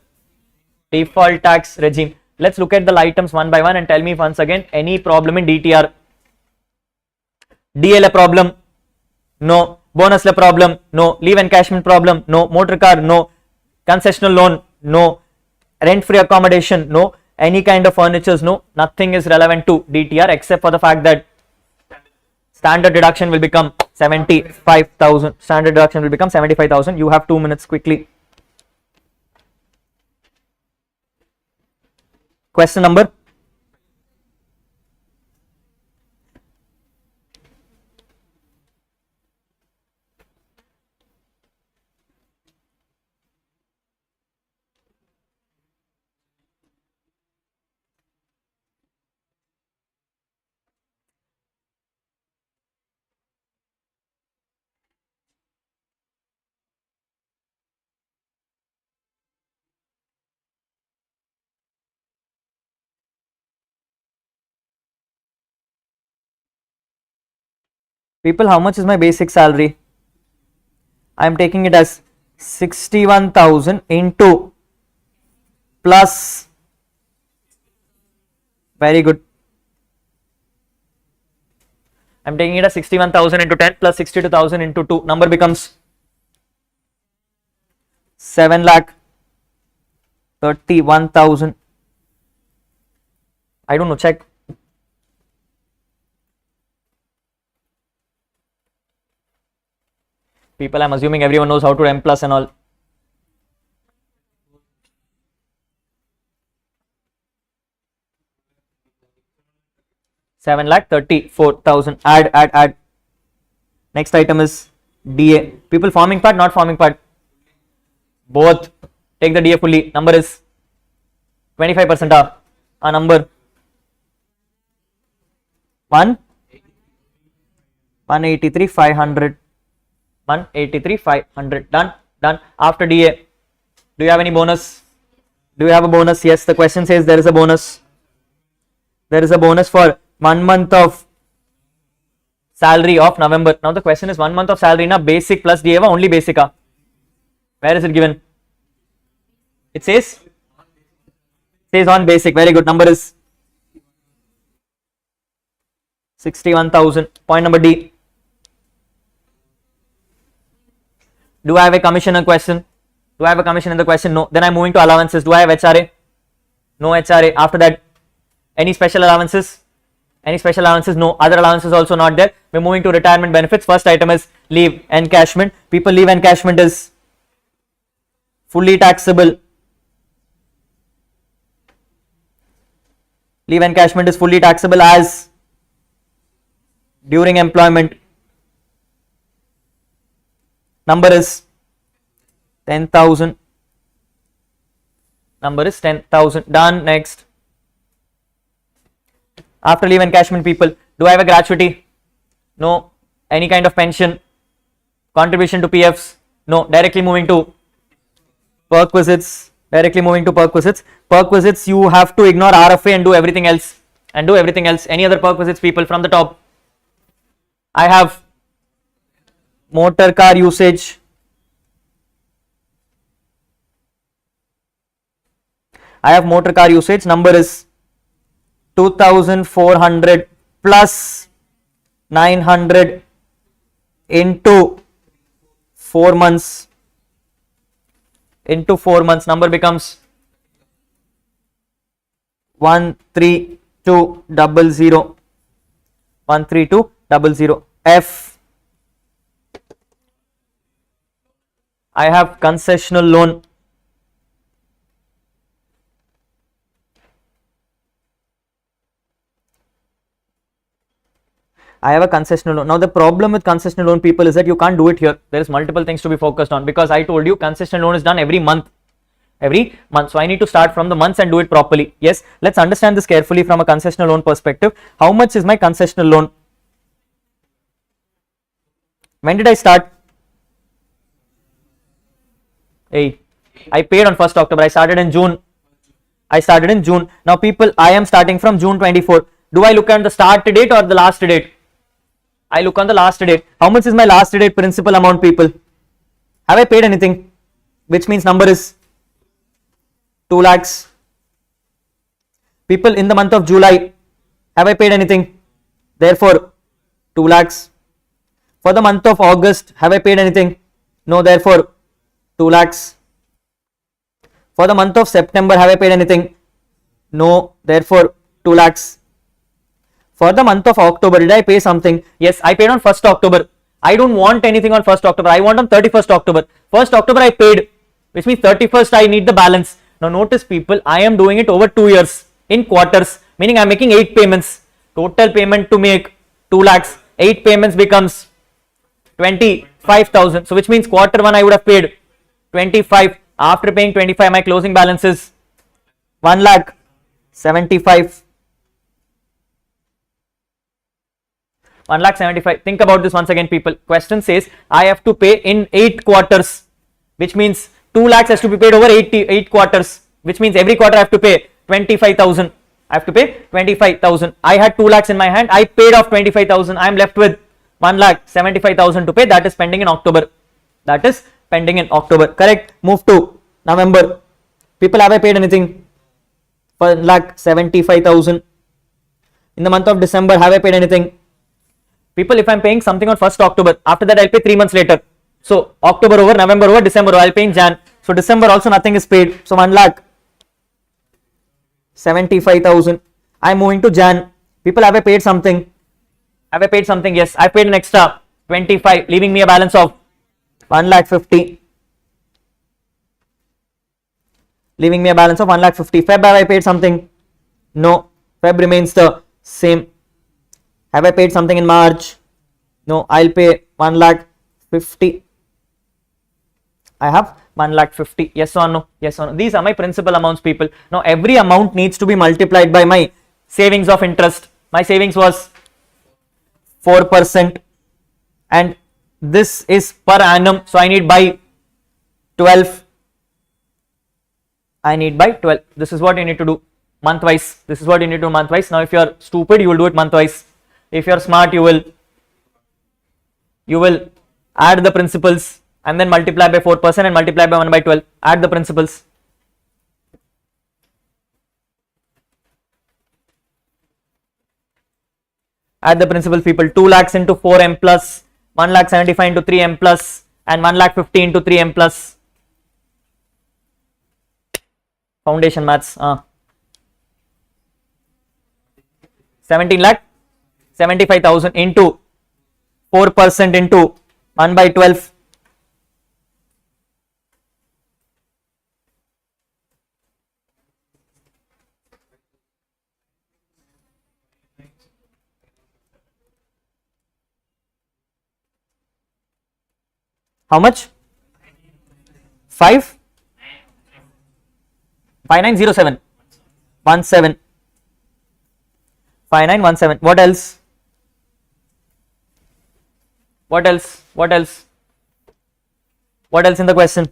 default tax regime. Let's look at the items one by one and tell me once again any problem in DTR. DL problem? No. Bonus problem? No. Leave encashment problem? No. Motor car? No. Concessional loan? No. Rent free accommodation? No. Any kind of furnitures? No. Nothing is relevant to DTR except for the fact that standard deduction will become 75,000. Standard deduction will become 75,000. You have 2 minutes quickly. Question number? People, how much is my basic salary? I am taking it as 61,000 into plus, very good. I am taking it as 61,000 into 10 plus 62,000 into 2. Number becomes 7,31,000. I don't know, check. People, I'm assuming everyone knows how to M plus and all. $7,34,000. Add. Next item is DA. People, forming part, not forming part. Both. Take the DA fully. Number is 25%. A number 183,500. 183,500. Done. After DA, do you have any bonus? Do you have a bonus? Yes, the question says there is a bonus. There is a bonus for 1 month of salary of November. Now the question is 1 month of salary na basic plus DA only basic. Where is it given? It says on basic. Very good. Number is 61,000. Point number D. Do I have a commission in question? Do I have a commission in the question? No. Then I'm moving to allowances. Do I have HRA? No HRA. After that, any special allowances? Any special allowances? No. Other allowances also not there. We're moving to retirement benefits. First item is leave encashment. People, leave encashment is fully taxable. Leave encashment is fully taxable as during employment. Number is 10,000. Number is 10,000. Done. Next. After leave encashment, people, do I have a gratuity? No. Any kind of pension? Contribution to PFs? No. Directly moving to perquisites. Perquisites, you have to ignore RFA and do everything else. Any other perquisites, people, from the top? I have motor car usage. Number is 2,400 plus 900 into 4 months. Number becomes 13200. 13200. F. I have concessional loan. Now the problem with concessional loan, people, is that you can't do it here. There is multiple things to be focused on, because I told you concessional loan is done every month. So I need to start from the months and do it properly. Yes, let's understand this carefully from a concessional loan perspective. How much is my concessional loan? When did I start? I paid on 1st October. I started in June. Now people, I am starting from June 24. Do I look at the start date or the last date? I look on the last date. How much is my last date principal amount, people? Have I paid anything? Which means number is 2 lakhs. People, in the month of July, have I paid anything? Therefore, 2 lakhs. For the month of August, have I paid anything? No, therefore, 2 lakhs. For the month of September, have I paid anything? No, therefore, 2 lakhs. For the month of October, did I pay something? Yes, I paid on 1st October. I don't want anything on 1st October. I want on 31st October. 1st October I paid, which means 31st I need the balance. Now notice, people, I am doing it over 2 years in quarters, meaning I am making 8 payments. Total payment to make 2 lakhs. 8 payments becomes 25,000. So which means quarter 1 I would have paid 25. After paying 25, my closing balance is 1 lakh 75. 1 lakh 75. Think about this once again, people. Question says I have to pay in 8 quarters, which means 2 lakhs has to be paid over 8 quarters, which means every quarter I have to pay 25,000. I have to pay 25,000. I had 2 lakhs in my hand. I paid off 25,000. I am left with 1 lakh 75,000 to pay. That is pending in October. That is pending in October. Correct. Move to November. People, have I paid anything? 1 lakh 75,000. In the month of December, have I paid anything? People, if I am paying something on 1st October, after that I will pay 3 months later. So October over, November over, December over, I will pay in Jan. So December also nothing is paid. So 1 lakh 75,000. I am moving to Jan. People, have I paid something? Have I paid something? Yes, I paid an extra 25, leaving me a balance of 1 lakh 50. Leaving me a balance of 1 lakh 50. Feb, have I paid something? No. Feb remains the same. Have I paid something in March? No. I'll pay 1 lakh 50. I have 1 lakh 50. Yes or no? Yes or no? These are my principal amounts, people. Now every amount needs to be multiplied by my savings of interest. My savings was 4%, and this is per annum. So I need by 12. I need by 12. This is what you need to do month-wise. This is what you need to do month-wise. Now if you are stupid, you will do it month-wise. If you are smart, you will add the principals and then multiply by 4% and multiply by 1 by 12. Add the principals. Add the principal, people. 2 lakhs into 4m plus, 1 lakh 75 into 3m plus, and 1 lakh 50 into 3m plus. Foundation maths. 17 lakh 75,000 into 4% into 1 by 12. How much? 5? 5907 17. 5917. What else? What else? What else? What else in the question?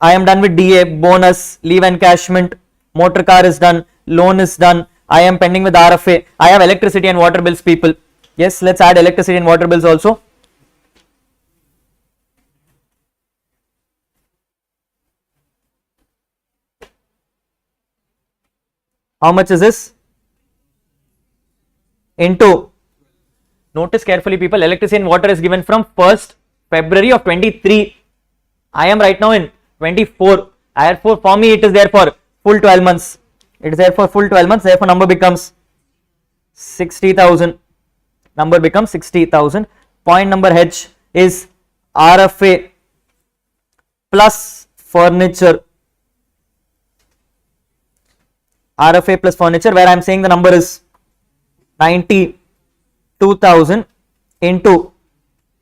I am done with DA, bonus, leave encashment, motor car is done, loan is done. I am pending with RFA. I have electricity and water bills, people. Yes, let's add electricity and water bills also. How much is this? Into, notice carefully, people, electricity and water is given from 1st February of 23. I am right now in 24. Therefore, for me it is there for full 12 months. It is there for full 12 months. Therefore, number becomes 60,000. Number becomes 60,000. Point number H is RFA plus furniture. RFA plus furniture, where I am saying the number is 92,000 into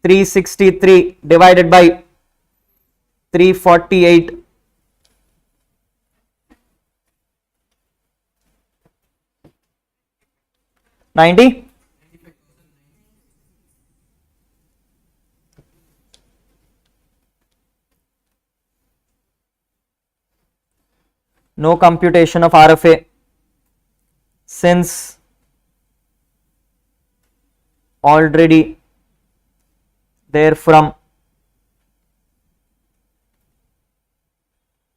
363 divided by 348. 90. No computation of RFA since already there from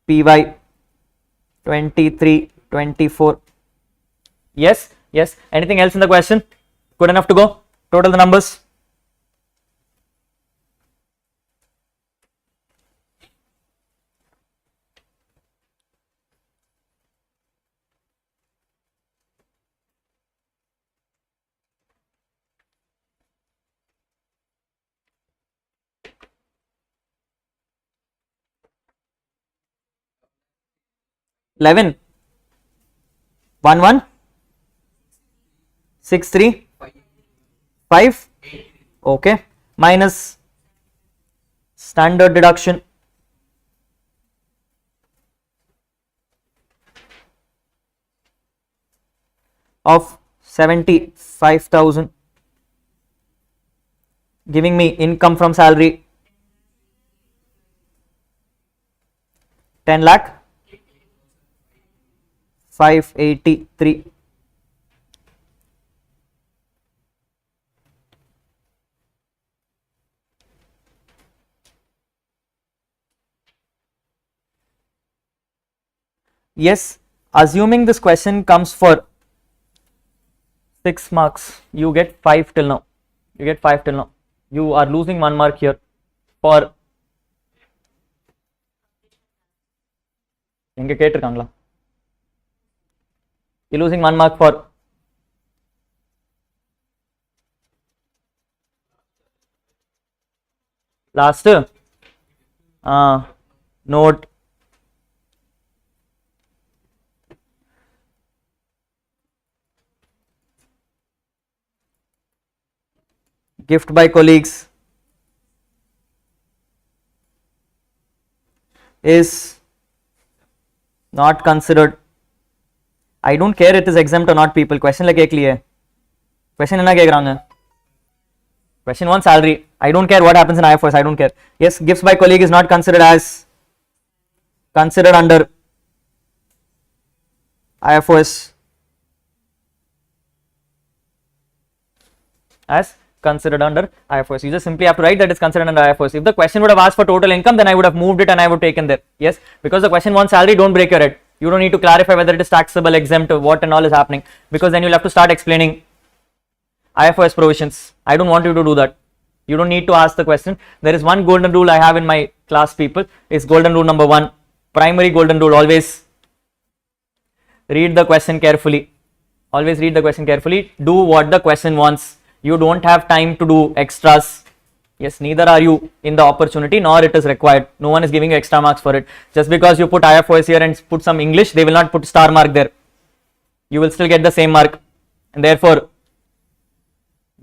PY 23-24. Yes, yes. Anything else in the question? Good enough to go? Total the numbers. Eleven. 1 6 3 5. Okay. Minus standard deduction of 75,000, giving me income from salary 10 lakh 583. Yes, assuming this question comes for 6 marks, you get 5 till now. You get 5 till now. You are losing 1 mark here for எங்க கேட்டிருக்காங்களா? You're losing 1 mark for last note. Gift by colleagues is not considered. I don't care it is exempt or not, people. Question like एक लिए question என்ன கேக்குறாங்க? Question 1 salary. I don't care what happens in IFRS. I don't care. Yes, gifts by colleague is not considered as considered under IFRS as considered under IFRS. You just simply have to write that it's considered under IFRS. If the question would have asked for total income, then I would have moved it and I would have taken there. Yes, because the question wants salary, don't break your head. You don't need to clarify whether it is taxable, exempt, what and all is happening, because then you'll have to start explaining IFRS provisions. I don't want you to do that. You don't need to ask the question. There is one golden rule I have in my class, people. Is golden rule number 1. Primary golden rule: always read the question carefully. Always read the question carefully. Do what the question wants. You don't have time to do extras. Yes, neither are you in the opportunity, nor it is required. No one is giving you extra marks for it. Just because you put IFRS here and put some English, they will not put star mark there. You will still get the same mark, and therefore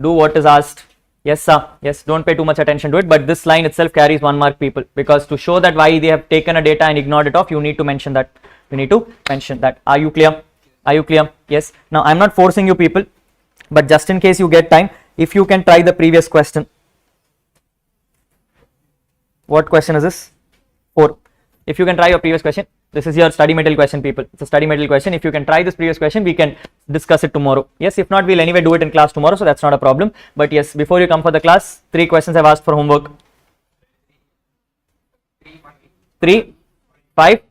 do what is asked. Yes sir, yes, don't pay too much attention to it, but this line itself carries 1 mark, people, because to show that why they have taken a data and ignored it off, you need to mention that. You need to mention that. Are you clear? Are you clear? Yes. Now I'm not forcing you, people, but just in case you get time, if you can try the previous question. What question is this? 4. If you can try your previous question, this is your study material question, people. It's a study material question. If you can try this previous question, we can discuss it tomorrow. Yes, if not, we'll anyway do it in class tomorrow, so that's not a problem. But yes, before you come for the class, 3 questions I've asked for homework. 3, 5,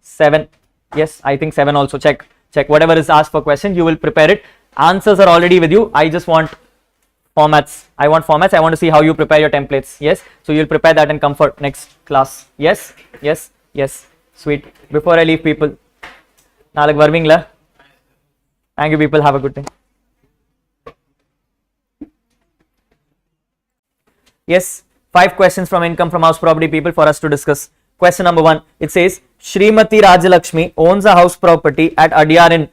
7. Yes, I think 7 also. Check whatever is asked for question, you will prepare it. Answers are already with you. I just want formats. I want formats. I want to see how you prepare your templates. Yes, so you'll prepare that and come for next class. Yes, yes, yes. Sweet. Before I leave, people, நாளைக்கு வருவீங்களா? Thank you, people. Have a good day. Yes, 5 questions from income from house property, people, for us to discuss. Question number 1. It says Srimati Rajalakshmi owns a house property at Adyar in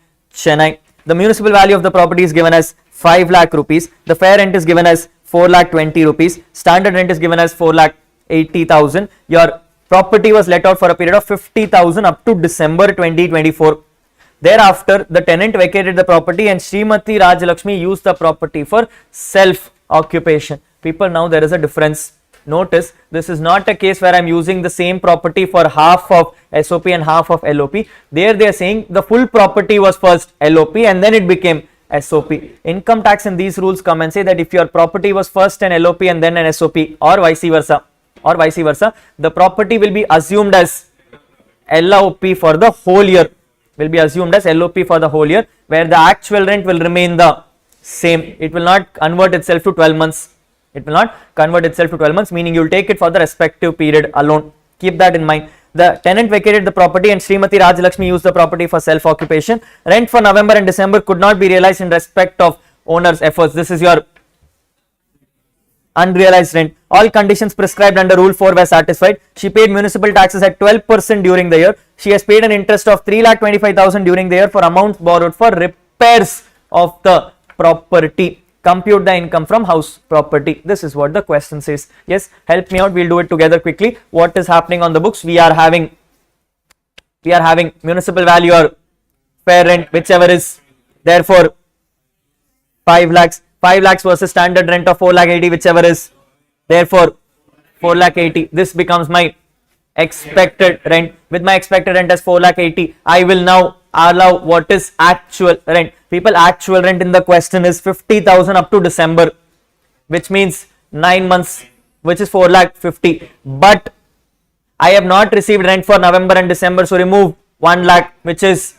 Chennai. The municipal value of the property is given as 5 lakh rupees. The fair rent is given as 4 lakh 20 rupees. Standard rent is given as 4 lakh 80,000. Your property was let out for a period of 50,000 up to December 2024. Thereafter, the tenant vacated the property and Srimati Rajalakshmi used the property for self-occupation. People, now there is a difference. Notice, this is not a case where I am using the same property for half of SOP and half of LOP. There they are saying the full property was first LOP and then it became SOP. Income tax in these rules come and say that if your property was first an LOP and then an SOP, or vice versa, the property will be assumed as LOP for the whole year, where the actual rent will remain the same. It will not convert itself to 12 months. Meaning you will take it for the respective period alone. Keep that in mind. The tenant vacated the property and Srimati Rajalakshmi used the property for self-occupation. Rent for November and December could not be realized in respect of owner's efforts. This is your unrealized rent. All conditions prescribed under Rule 4 were satisfied. She paid municipal taxes at 12% during the year. She has paid an interest of 3,25,000 during the year for amounts borrowed for repairs of the property. Compute the income from house property. This is what the question says. Yes, help me out. We'll do it together quickly. What is happening on the books? We are having municipal value or fair rent, whichever is. Therefore, 5 lakhs versus standard rent of 4,80,000, whichever is. Therefore, 4,80,000. This becomes my expected rent. With my expected rent as 4,80,000, I will now allow what is actual rent. People, actual rent in the question is 50,000 up to December, which means 9 months, which is 4,50,000. But I have not received rent for November and December, so remove 1 lakh, which is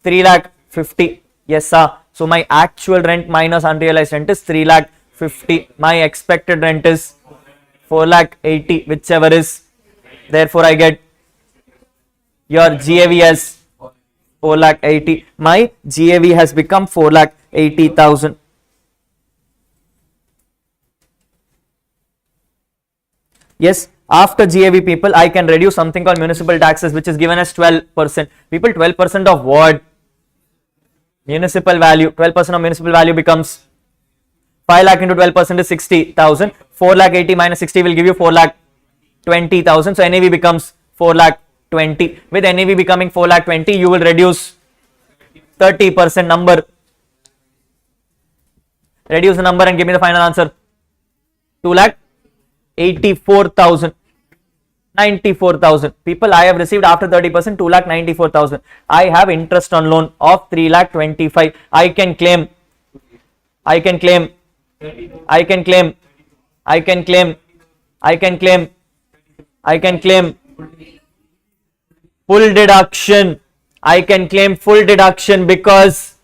3,50,000. Yes, sir. So my actual rent minus unrealized rent is 3,50,000. My expected rent is 4,80,000, whichever is. Therefore, I get your GAV as 4,80,000. My GAV has become 4,80,000. Yes, after GAV, people, I can reduce something called municipal taxes, which is given as 12%. People, 12% of what? Municipal value. 12% of municipal value becomes 5 lakh into 12% is 60,000. 4,80,000 minus 60 will give you 4,20,000. So NAV becomes 4,20,000. With NAV becoming 4,20,000, you will reduce 30% number. Reduce the number and give me the final answer. 2,84,000. 94,000. People, I have received after 30% 2,94,000. I have interest on loan of 3,25,000. I can claim full deduction. I can claim full deduction because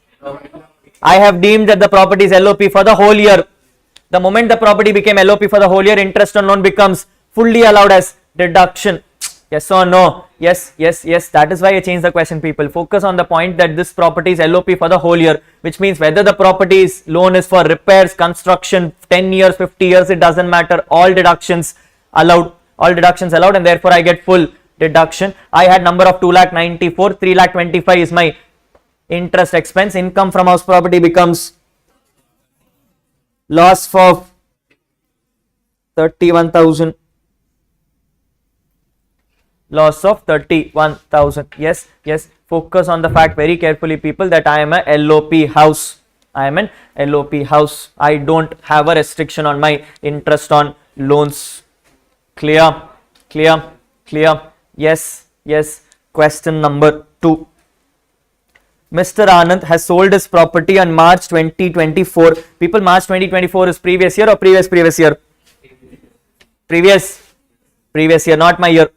I have deemed that the property is LOP for the whole year. The moment the property became LOP for the whole year, interest on loan becomes fully allowed as deduction. Yes or no? Yes. That is why I changed the question, people. Focus on the point that this property is LOP for the whole year, which means whether the property's loan is for repairs, construction, 10 years, 50 years, it doesn't matter. All deductions allowed, and therefore I get full deduction. I had number of 2,94,000, 3,25,000 is my interest expense. Income from house property becomes loss of 31,000. Loss of 31,000. Yes. Focus on the fact very carefully, people, that I am a LOP house. I don't have a restriction on my interest on loans. Clear. Yes. Question number 2. Mr. Anand has sold his property on March 2024. People, March 2024 is previous year or previous year? Previous year, not my year.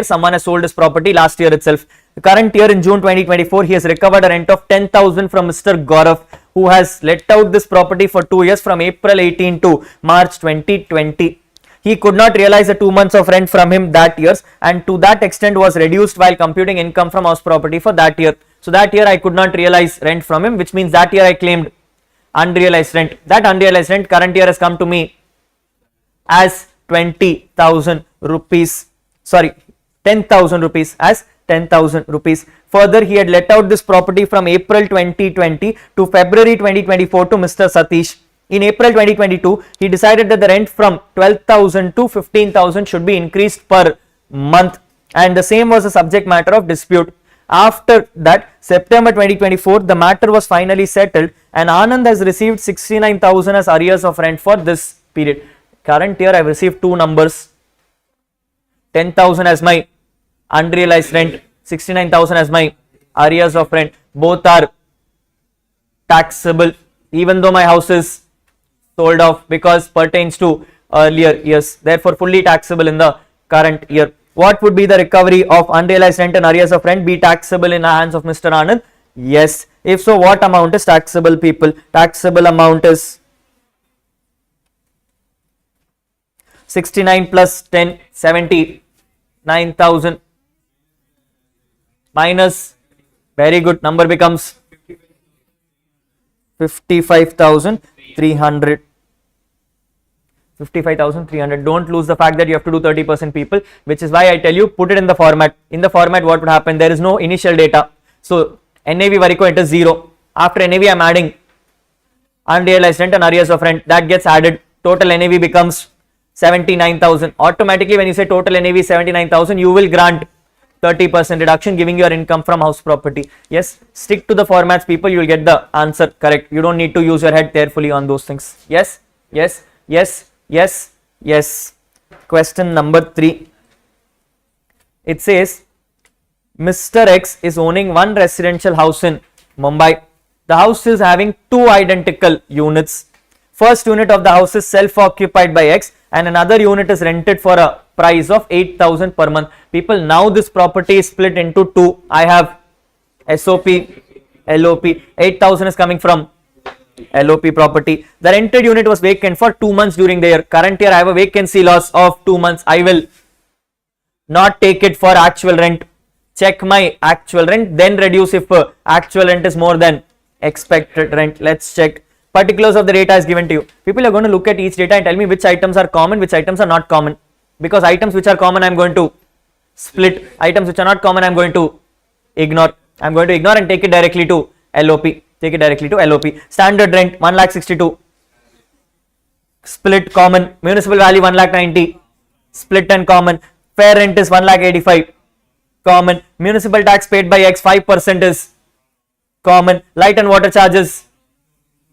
Someone has sold his property last year itself. The current year, in June 2024, he has recovered a rent of 10,000 from Mr. Gaurav, who has let out this property for 2 years from April 18 to March 2020. He could not realize the 2 months of rent from him that year, and to that extent was reduced while computing income from house property for that year. So that year I could not realize rent from him, which means that year I claimed unrealized rent. That unrealized rent current year has come to me as 20,000 rupees. Sorry, 10,000 rupees, as 10,000 rupees. Further, he had let out this property from April 2020 to February 2024 to Mr. Satish. In April 2022, he decided that the rent from 12,000 to 15,000 should be increased per month, and the same was the subject matter of dispute. After that, September 2024, the matter was finally settled, and Anand has received 69,000 as arrears of rent for this period. Current year, I have received 2 numbers. 10,000 as my unrealized rent, 69,000 as my arrears of rent. Both are taxable even though my house is sold off because pertains to earlier years, therefore fully taxable in the current year. What would be the recovery of unrealized rent and arrears of rent be taxable in the hands of Mr. Anand? Yes. If so, what amount is taxable, people? Taxable amount is 69 plus 10, 79,000 minus, very good, number becomes 55,300. 55,300. Don't lose the fact that you have to do 30%, people, which is why I tell you put it in the format. In the format, what would happen? There is no initial data. So NAV Variko enters 0. After NAV, I am adding unrealized rent and arrears of rent. That gets added. Total NAV becomes 79,000. Automatically, when you say total NAV is 79,000, you will grant 30% reduction, giving your income from house property. Yes, stick to the formats, people. You will get the answer correct. You don't need to use your head carefully on those things. Yes, yes, yes, yes, yes. Question number 3. It says Mr. X is owning one residential house in Mumbai. The house is having 2 identical units. First unit of the house is self-occupied by X and another unit is rented for a price of 8,000 per month. People, now this property is split into 2. I have SOP, LOP. 8,000 is coming from LOP property. The rented unit was vacant for 2 months during the year. Current year I have a vacancy loss of 2 months. I will not take it for actual rent. Check my actual rent, then reduce if actual rent is more than expected rent. Let's check. Particulars of the data is given to you. People are going to look at each data and tell me which items are common, which items are not common. Because items which are common I am going to split. Items which are not common I am going to ignore. I am going to ignore and take it directly to LOP. Take it directly to LOP. Standard rent 1,62,000. Split common. Municipal value 1,90,000. Split and common. Fair rent is 1,85,000. Common. Municipal tax paid by X 5% is common. Light and water charges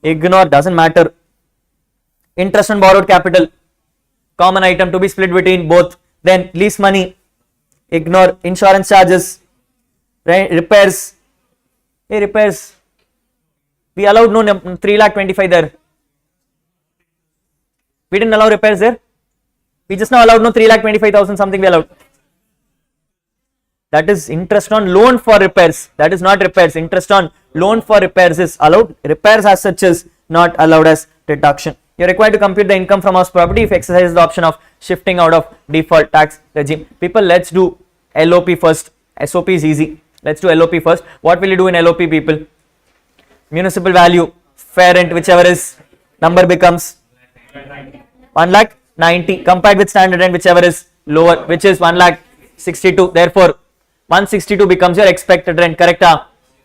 ignore, doesn't matter. Interest on borrowed capital, common item to be split between both. Then lease money, ignore. Insurance charges, repairs. Hey, repairs, we allowed no 3,25,000 there. We didn't allow repairs there. We just now allowed no 3,25,000 something we allowed. That is interest on loan for repairs. That is not repairs. Interest on loan for repairs is allowed. Repairs as such is not allowed as deduction. You are required to compute the income from house property if exercises the option of shifting out of default tax regime. People, let's do LOP first. SOP is easy. Let's do LOP first. What will you do in LOP, people? Municipal value, fair rent, whichever is, number becomes 1,90,000 compared with standard rent, whichever is lower, which is 1,62,000. Therefore 162 becomes your expected rent, correct?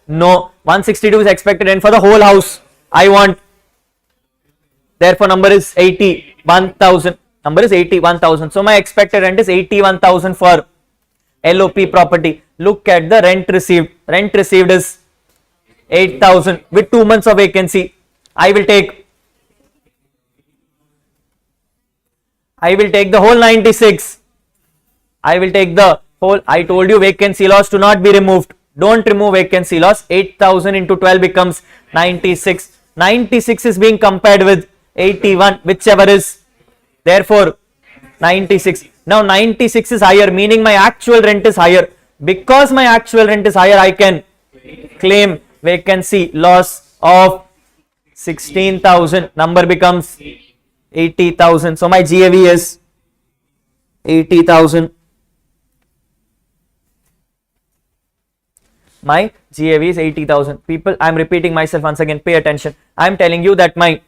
No, 162 is expected rent for the whole house. I want, therefore number is 81,000. Number is 81,000. So my expected rent is 81,000 for LOP property. Look at the rent received. Rent received is 8,000 with 2 months of vacancy. I will take the whole 96. I will take the whole. I told you vacancy loss to not be removed. Don't remove vacancy loss. 8,000 into 12 becomes 96. 96 is being compared with 81, whichever is. Therefore 96. Now 96 is higher, meaning my actual rent is higher. Because my actual rent is higher, I can claim vacancy loss of 16,000. Number becomes 80,000. So my GAV is 80,000. My GAV is 80,000. People, I am repeating myself once again. Pay attention. I am telling you that my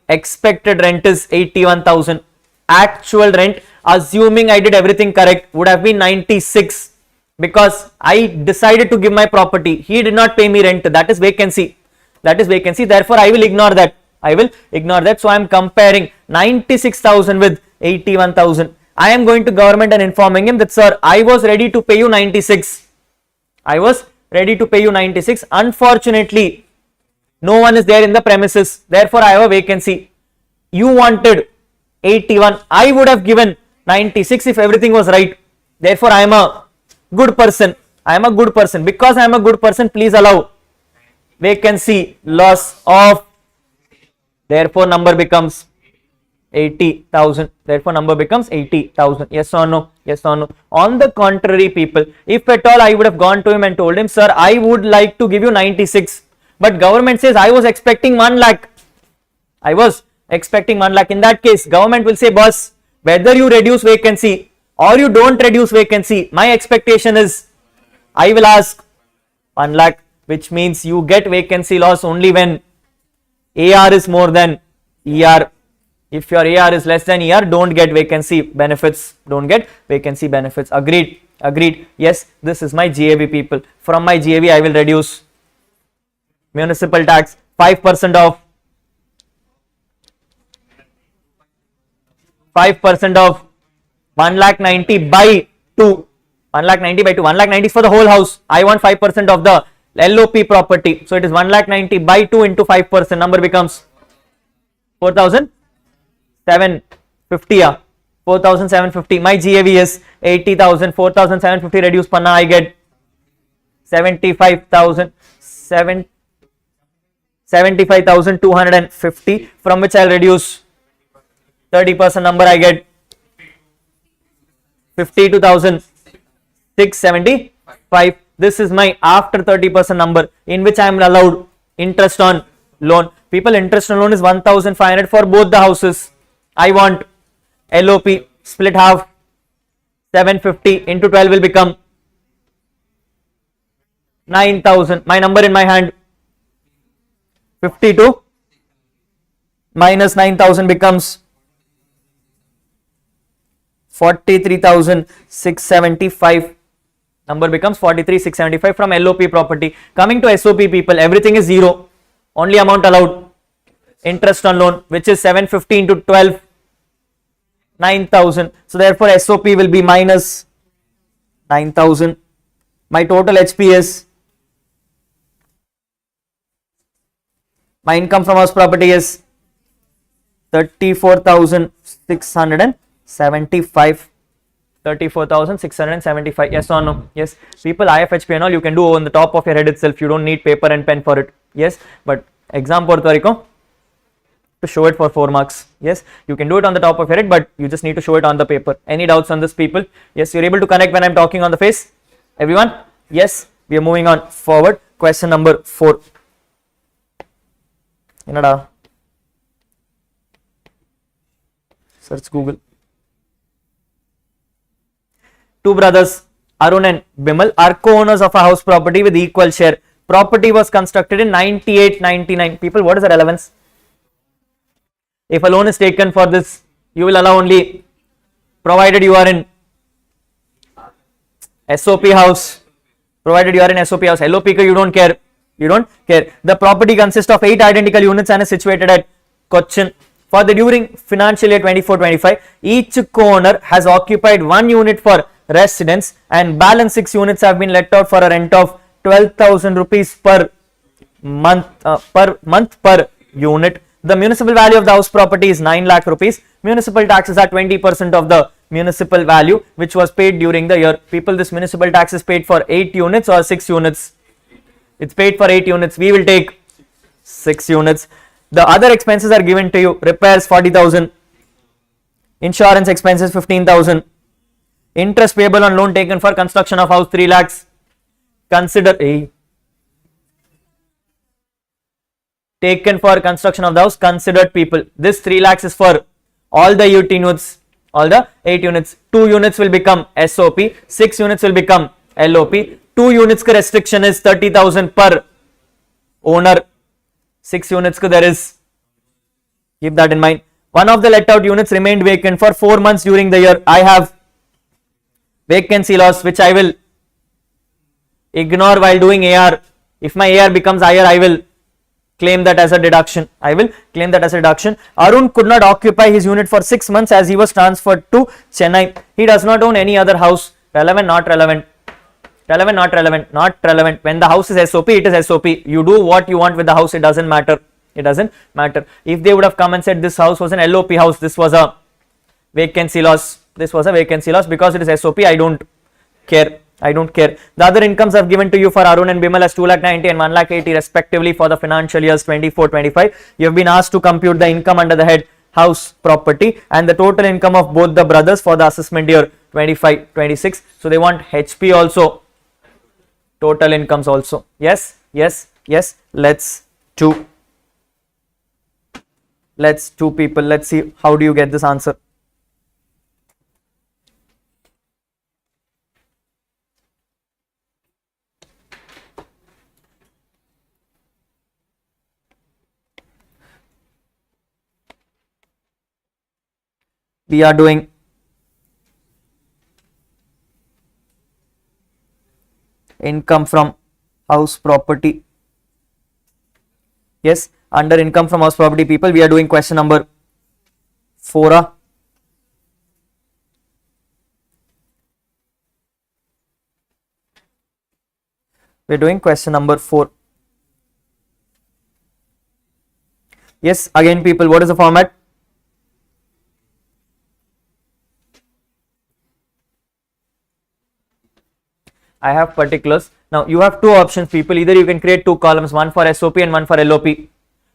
expected rent is 81,000. Actual rent, assuming I did everything correct, would have been 96 because I decided to give my property. He did not pay me rent. That is vacancy. That is vacancy. Therefore, I will ignore that. I will ignore that. So I am comparing 96,000 with 81,000. I am going to government and informing him that, sir, I was ready to pay you 96. I was ready to pay you 96. Unfortunately, no one is there in the premises. Therefore, I have a vacancy. You wanted 81. I would have given 96 if everything was right. Therefore, I am a good person. I am a good person. Because I am a good person, please allow vacancy loss of, therefore number becomes 80,000. Therefore number becomes 80,000. Yes or no? Yes or no? On the contrary, people, if at all I would have gone to him and told him, sir, I would like to give you 96, but government says I was expecting 1 lakh. I was expecting 1 lakh. In that case, government will say, boss, whether you reduce vacancy or you don't reduce vacancy, my expectation is I will ask 1 lakh, which means you get vacancy loss only when AR is more than ER. If your AR is less than ER, don't get vacancy benefits. Don't get vacancy benefits. Agreed? Agreed. Yes, this is my GAV, people. From my GAV, I will reduce municipal tax 5% of 1,90,000 by 2. 1,90,000 by 2. 1,90,000 is for the whole house. I want 5% of the LOP property. So it is 1,90,000 by 2 into 5%. Number becomes 4,750. 4,750. My GAV is 80,000. 4,750 reduced panna, I get 75,250, from which I will reduce 30% number, I get 52,675. This is my after 30% number, in which I am allowed interest on loan. People, interest on loan is 1,500 for both the houses. I want LOP split half, 750 into 12 will become 9,000. My number in my hand, 52 minus 9,000 becomes 43,675. Number becomes 43,675 from LOP property. Coming to SOP, people, everything is zero. Only amount allowed, interest on loan, which is 750 into 12, 9,000. So therefore SOP will be minus 9,000. My total HP is, my income from house property is 34,675. 34,675. Yes or no? Yes. People, IFHP and all you can do on the top of your head itself. You don't need paper and pen for it. Yes. But exam portarico to show it for 4 marks. Yes. You can do it on the top of your head, but you just need to show it on the paper. Any doubts on this, people? Yes. You're able to connect when I'm talking on the face? Everyone? Yes. We are moving on forward. Question number 4. Inada. Search Google. Two brothers, Arun and Bimal, are co-owners of a house property with equal share. Property was constructed in 98-99. People, what is the relevance? If a loan is taken for this, you will allow only, provided you are in SOP house. Provided you are in SOP house. LOP, you don't care. You don't care. The property consists of 8 identical units and is situated at Cochin. For the during financial year 24-25, each co-owner has occupied 1 unit for residence and balance 6 units have been let out for a rent of 12,000 rupees per month per unit. The municipal value of the house property is 9 lakh rupees. Municipal taxes are 20% of the municipal value which was paid during the year. People, this municipal tax is paid for 8 units or 6 units. It's paid for 8 units. We will take 6 units. The other expenses are given to you. Repairs 40,000. Insurance expenses 15,000. Interest payable on loan taken for construction of house 3 lakhs. Consider taken for construction of the house, considered, people. This 3 lakhs is for all the 8 units. All the 8 units. 2 units will become SOP. 6 units will become LOP. 2 units ka restriction is 30,000 per owner. 6 units ka there is. Keep that in mind. One of the let out units remained vacant for 4 months during the year. I have vacancy loss which I will ignore while doing AR. If my AR becomes higher, I will claim that as a deduction. I will claim that as a deduction. Arun could not occupy his unit for 6 months as he was transferred to Chennai. He does not own any other house. Relevant, not relevant. Relevant, not relevant, not relevant. When the house is SOP, it is SOP. You do what you want with the house, it doesn't matter. It doesn't matter. If they would have come and said this house was an LOP house, this was a vacancy loss. This was a vacancy loss because it is SOP, I don't care. I don't care. The other incomes I've given to you for Arun and Bimal as 2,90,000 and 1,80,000 respectively for the financial years 24-25. You have been asked to compute the income under the head house property and the total income of both the brothers for the assessment year 25-26. So they want HP also, total incomes also. Yes, yes, yes. Let's do people. Let's see how do you get this answer. We are doing income from house property. Yes, under income from house property, people, we are doing question number 4. We are doing question number 4. Yes, again, people, what is the format? I have particulars. Now you have two options, people. Either you can create two columns, one for SOP and one for LOP,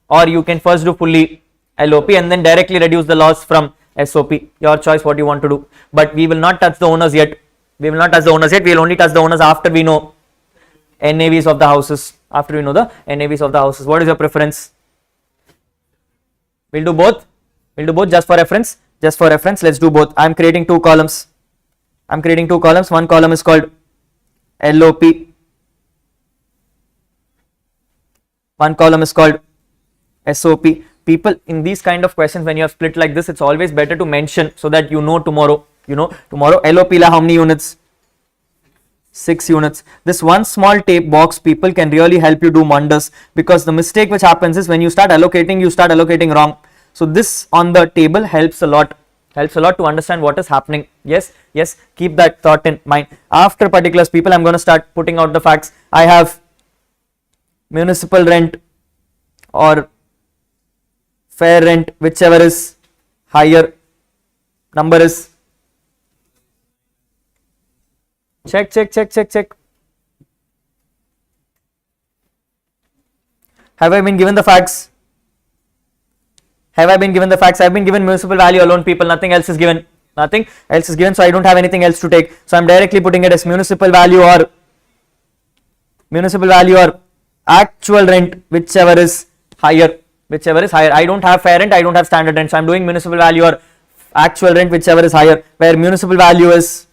or you can first do fully LOP and then directly reduce the loss from SOP. Your choice, what you want to do. But we will not touch the owners yet. We will will only touch the owners after we know NAVs of the houses. After we know the NAVs of the houses. What is your preference? We'll do both. Just for reference. Let's do both. I'm creating two columns. One column is called LOP. One column is called SOP. People, in these kind of questions, when you have split like this, it's always better to mention so that you know tomorrow. Tomorrow LOP la how many units? 6 units. This one small tape box, people, can really help you do wonders, because the mistake which happens is when you start allocating wrong. So this on the table helps a lot to understand what is happening. Yes, keep that thought in mind. After particulars, people, I'm going to start putting out the facts. I have municipal rent or fair rent, whichever is higher. Number is check. Have I been given the facts? I've been given municipal value alone, people. Nothing else is given. So I don't have anything else to take. So I'm directly putting it as municipal value or actual rent, whichever is higher. I don't have fair rent, I don't have standard rent. So I'm doing municipal value or actual rent, whichever is higher, where municipal value is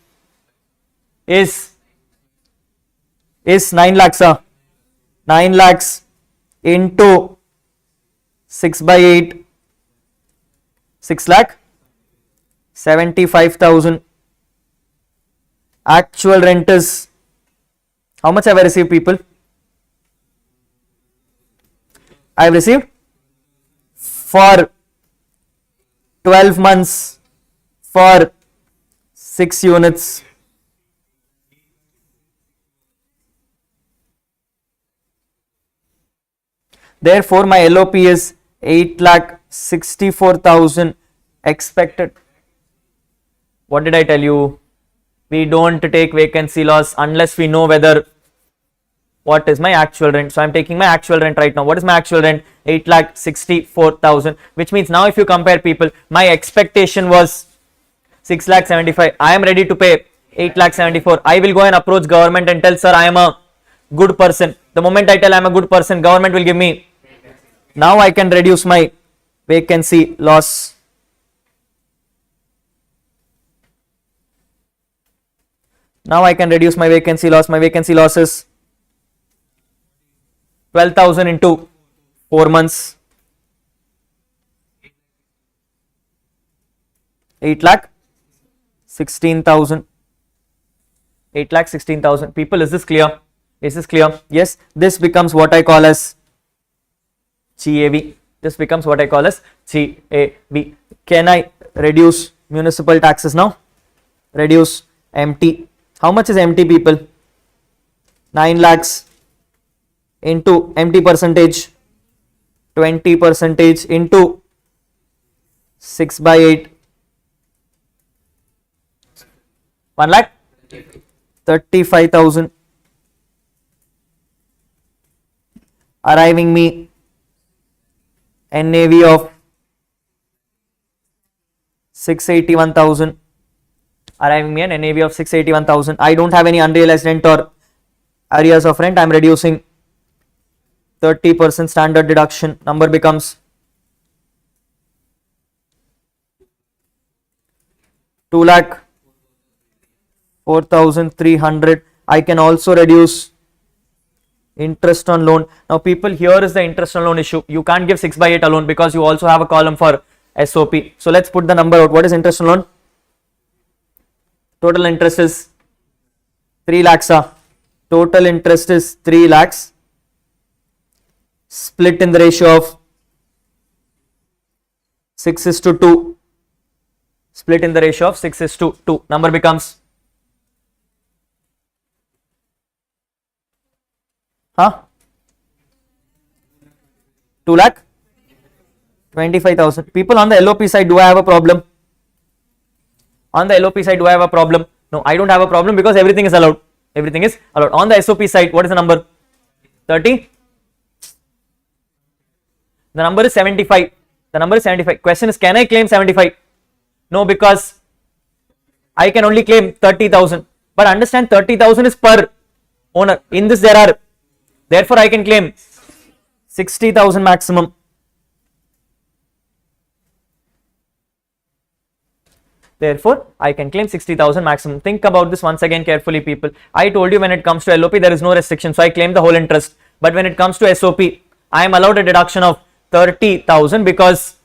9 lakhs. 9 lakhs into 6 by 8. 6,75,000. Actual rent is, how much have I received, people? I have received for 12 months for 6 units. Therefore, my LOP is 8,64,000 expected. What did I tell you? We don't take vacancy loss unless we know whether what is my actual rent. So I'm taking my actual rent right now. What is my actual rent? 8,64,000, which means now if you compare, people, my expectation was 6,75,000. I am ready to pay 8,74,000. I will go and approach government and tell, sir, I am a good person. The moment I tell I am a good person, government will give me. Now I can reduce my vacancy loss. My vacancy loss is 12,000 into 4 months. 8,16,000. 8,16,000. People, is this clear? Yes, this becomes what I call as GAV. Can I reduce municipal taxes now? Reduce MT. How much is MT, people? 9 lakhs into MT percentage, 20% into 6 by 8. 1 lakh? 35,000, arriving me NAV of 681,000, arriving me an NAV of 681,000. I don't have any unrealized rent or arrears of rent. I'm reducing 30% standard deduction. Number becomes 2,04,300. I can also reduce interest on loan. Now people, here is the interest on loan issue. You can't give 6/8 alone because you also have a column for SOP. So let's put the number out. What is interest on loan? Total interest is 3 lakhs. Total interest is 3 lakhs. Split in the ratio of 6:2. Split in the ratio of 6:2. Number becomes 2,25,000. People, on the LOP side, do I have a problem? On the LOP side, do I have a problem? No, I don't have a problem because everything is allowed. Everything is allowed. On the SOP side, what is the number? 30. The number is 75. The number is 75. Question is, can I claim 75? No, because I can only claim 30,000. But understand, 30,000 is per owner. In this, there are. Therefore, I can claim 60,000 maximum. Therefore, I can claim 60,000 maximum. Think about this once again carefully, people. I told you when it comes to LOP, there is no restriction. So I claim the whole interest. But when it comes to SOP, I am allowed a deduction of 30,000 because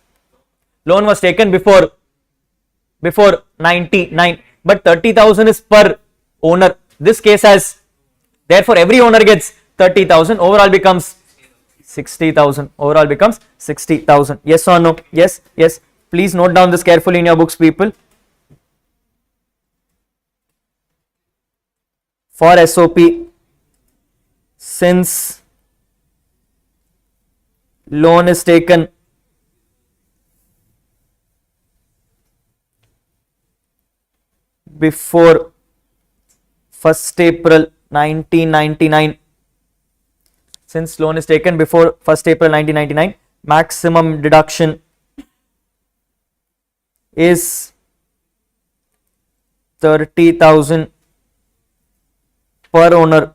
loan was taken before 99. But 30,000 is per owner. This case has, therefore, every owner gets 30,000. Overall becomes 60,000. Overall becomes 60,000. Yes or no? Yes, yes. Please note down this carefully in your books, people. For SOP, since loan is taken before 1st April 1999, since loan is taken before 1st April 1999, maximum deduction is 30,000 per owner.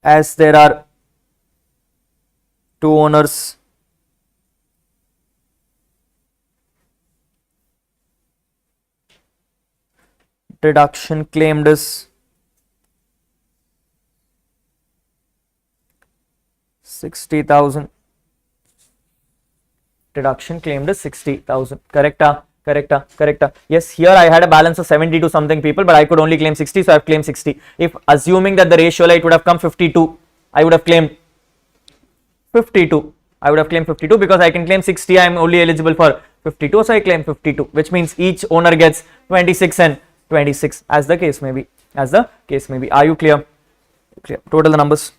As there are 2 owners, deduction claimed is 60,000. Deduction claimed is 60,000. Correcta? Yes, here I had a balance of 72 something, people, but I could only claim 60, so I have claimed 60. If assuming that the ratio light would have come 52, I would have claimed 52. I would have claimed 52 because I can claim 60. I am only eligible for 52, so I claim 52, which means each owner gets 26 and 26, as the case may be. Are you clear? Total the numbers.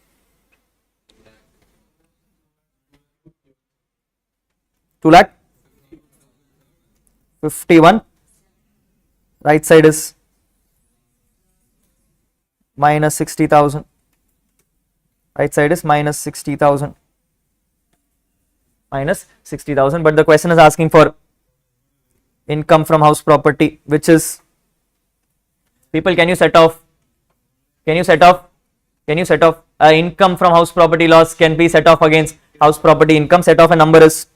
2,51,000. Right side is minus 60,000. Right side is minus 60,000. But the question is asking for income from house property, which is, people, can you set off income from house property loss can be set off against house property income. Set off a number is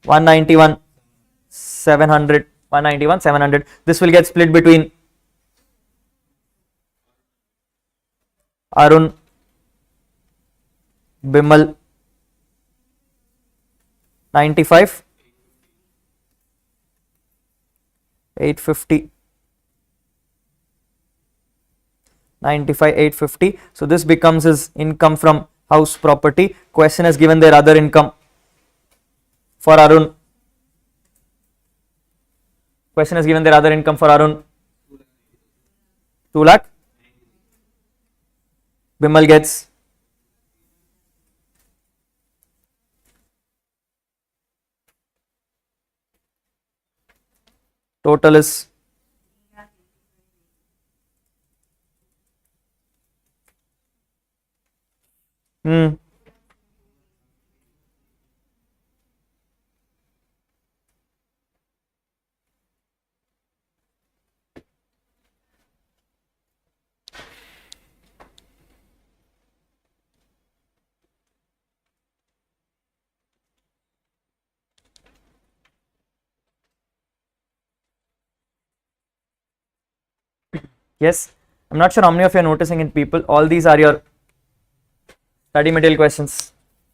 191,700. This will get split between Arun, Bimal, 95, 850, 95, 850. So this becomes his income from house property. Question has given their other income for Arun. Question has given their other income for Arun 2 lakh. Bimal gets 1,90,000. Total is yes. I'm not sure how many of you are noticing it, people. All these are your study material questions.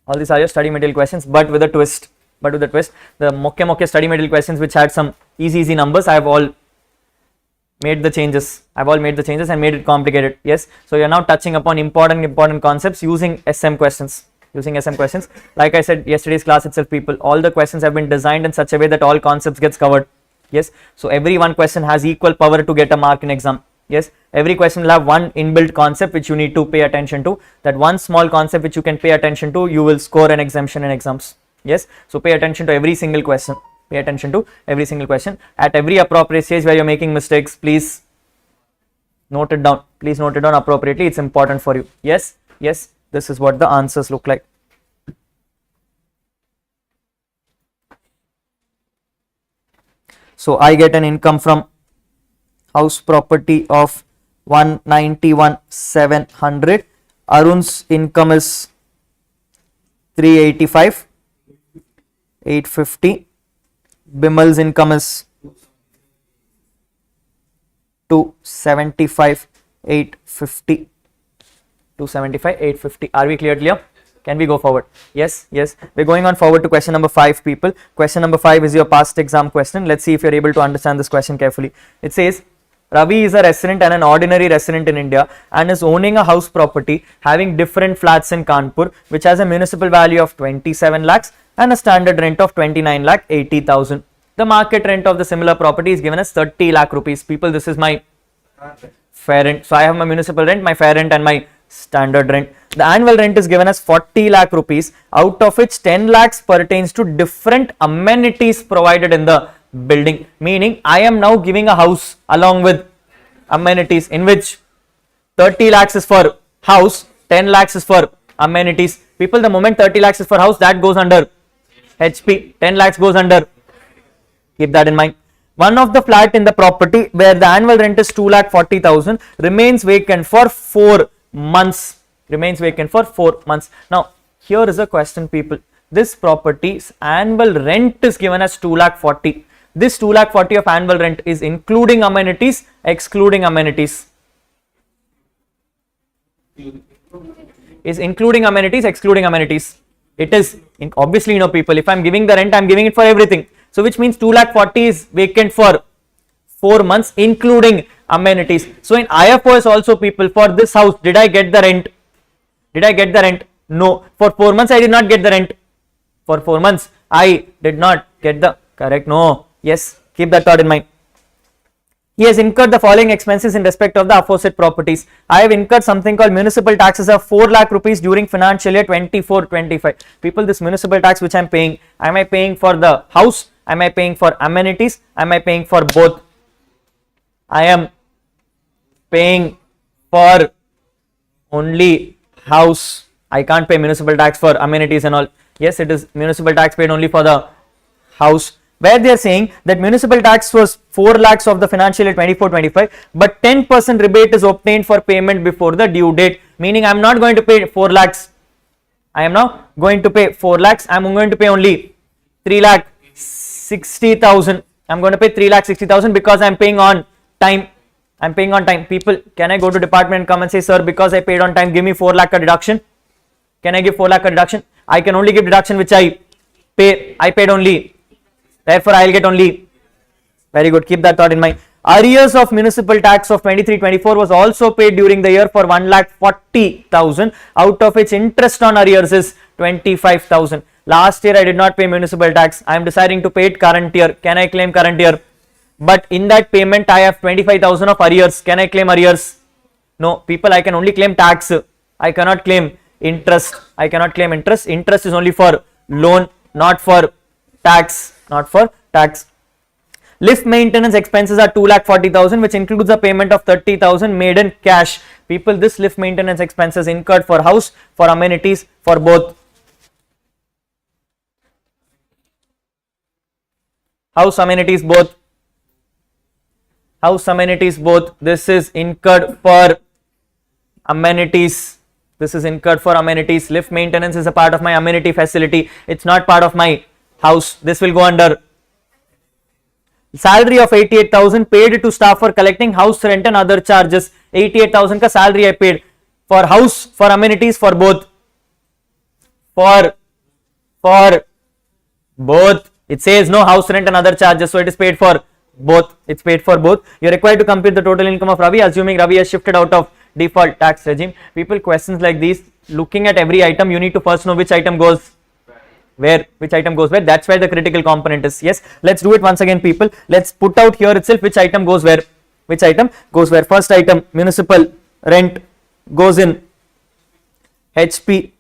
All these are your study material questions, but with a twist. But with a twist, the mokke study material questions which had some easy numbers, I have all made the changes. I've all made the changes and made it complicated. Yes. So you're now touching upon important concepts using SM questions. Like I said yesterday's class itself, people, all the questions have been designed in such a way that all concepts gets covered. Yes. So every one question has equal power to get a mark in exam. Yes, every question will have one inbuilt concept which you need to pay attention to. That one small concept which you can pay attention to, you will score an exemption in exams. Yes, so pay attention to every single question. At every appropriate stage where you're making mistakes, please note it down. Appropriately. It's important for you. Yes, this is what the answers look like. So I get an income from house property of 191,700. Arun's income is 385,850. Bimal's income is 275,850. Are we clear? Can we go forward? Yes. We're going on forward to question number 5, people. Question number 5 is your past exam question. Let's see if you're able to understand this question carefully. It says, Ravi is a resident and an ordinary resident in India and is owning a house property having different flats in Kanpur, which has a municipal value of 27 lakhs and a standard rent of 29 lakh 80,000. The market rent of the similar property is given as 30 lakh rupees. People, this is my fair rent. So I have my municipal rent, my fair rent and my standard rent. The annual rent is given as 40 lakh rupees, out of which 10 lakhs pertains to different amenities provided in the building. Meaning I am now giving a house along with amenities in which 30 lakhs is for house, 10 lakhs is for amenities. People, the moment 30 lakhs is for house, that goes under HP, 10 lakhs goes under, keep that in mind. One of the flat in the property where the annual rent is 2,40,000 remains vacant for 4 months. Now here is a question, people. This property's annual rent is given as 2,40,000. This 2,40,000 of annual rent is including amenities, excluding amenities. Is including amenities, excluding amenities. It is obviously, people, if I'm giving the rent, I'm giving it for everything. So which means 2,40,000 is vacant for 4 months, including amenities. So in IFOS also, people, for this house, did I get the rent? No. For 4 months, I did not get the rent. For 4 months, I did not get the correct. No. Yes. Keep that thought in mind. He has incurred the following expenses in respect of the aforesaid properties. I have incurred something called municipal taxes of 4 lakh rupees during financial year 24-25. People, this municipal tax which I am paying, am I paying for the house? Am I paying for amenities? Am I paying for both? I am paying for only house. I can't pay municipal tax for amenities and all. Yes, it is municipal tax paid only for the house. Where they are saying that municipal tax was 4 lakhs of the financial year 24-25, but 10% rebate is obtained for payment before the due date. Meaning I am not going to pay 4 lakhs. I am now going to pay 4 lakhs. I am going to pay only 3,60,000. I am going to pay 3,60,000 because I am paying on time. People, can I go to department and come and say, sir, because I paid on time, give me 4 lakh deduction? Can I give 4 lakh deduction? I can only give deduction which I pay. I paid only. Therefore, I will get only. Very good. Keep that thought in mind. Arrears of municipal tax of 23-24 was also paid during the year for 1,40,000, out of which interest on arrears is 25,000. Last year I did not pay municipal tax. I am deciding to pay it current year. Can I claim current year? But in that payment I have 25,000 of arrears. Can I claim arrears? No. People, I can only claim tax. I cannot claim interest. Interest is only for loan, not for tax. Lift maintenance expenses are 2,40,000, which includes a payment of 30,000 made in cash. People, this lift maintenance expenses incurred for house, for amenities, for both. House amenities both. House amenities both. This is incurred for amenities. This is incurred for amenities. Lift maintenance is a part of my amenity facility. It's not part of my house. This will go under salary of 88,000 paid to staff for collecting house rent and other charges. 88,000 का salary I paid for house, for amenities, for both. For both. It says no house rent and other charges, so it is paid for both. It's paid for both. You are required to compute the total income of Ravi, assuming Ravi has shifted out of default tax regime. People, questions like these, looking at every item, you need to first know which item goes where, which item goes where. That's where the critical component is. Yes, let's do it once again, people. Let's put out here itself which item goes where. Which item goes where? First item, municipal rent, goes in HP.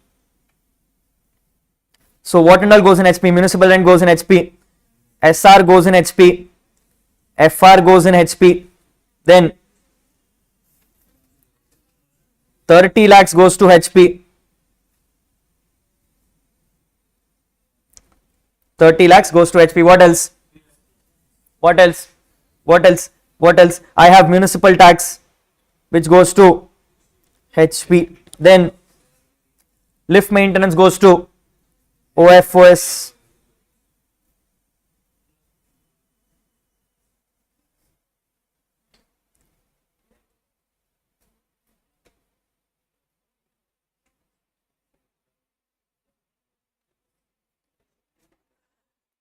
So what and all goes in HP? Municipal rent goes in HP, SR goes in HP, FR goes in HP, then 30 lakhs goes to HP, 30 lakhs goes to HP. What else? What else? What else? What else? I have municipal tax which goes to HP, then lift maintenance goes to OFOS,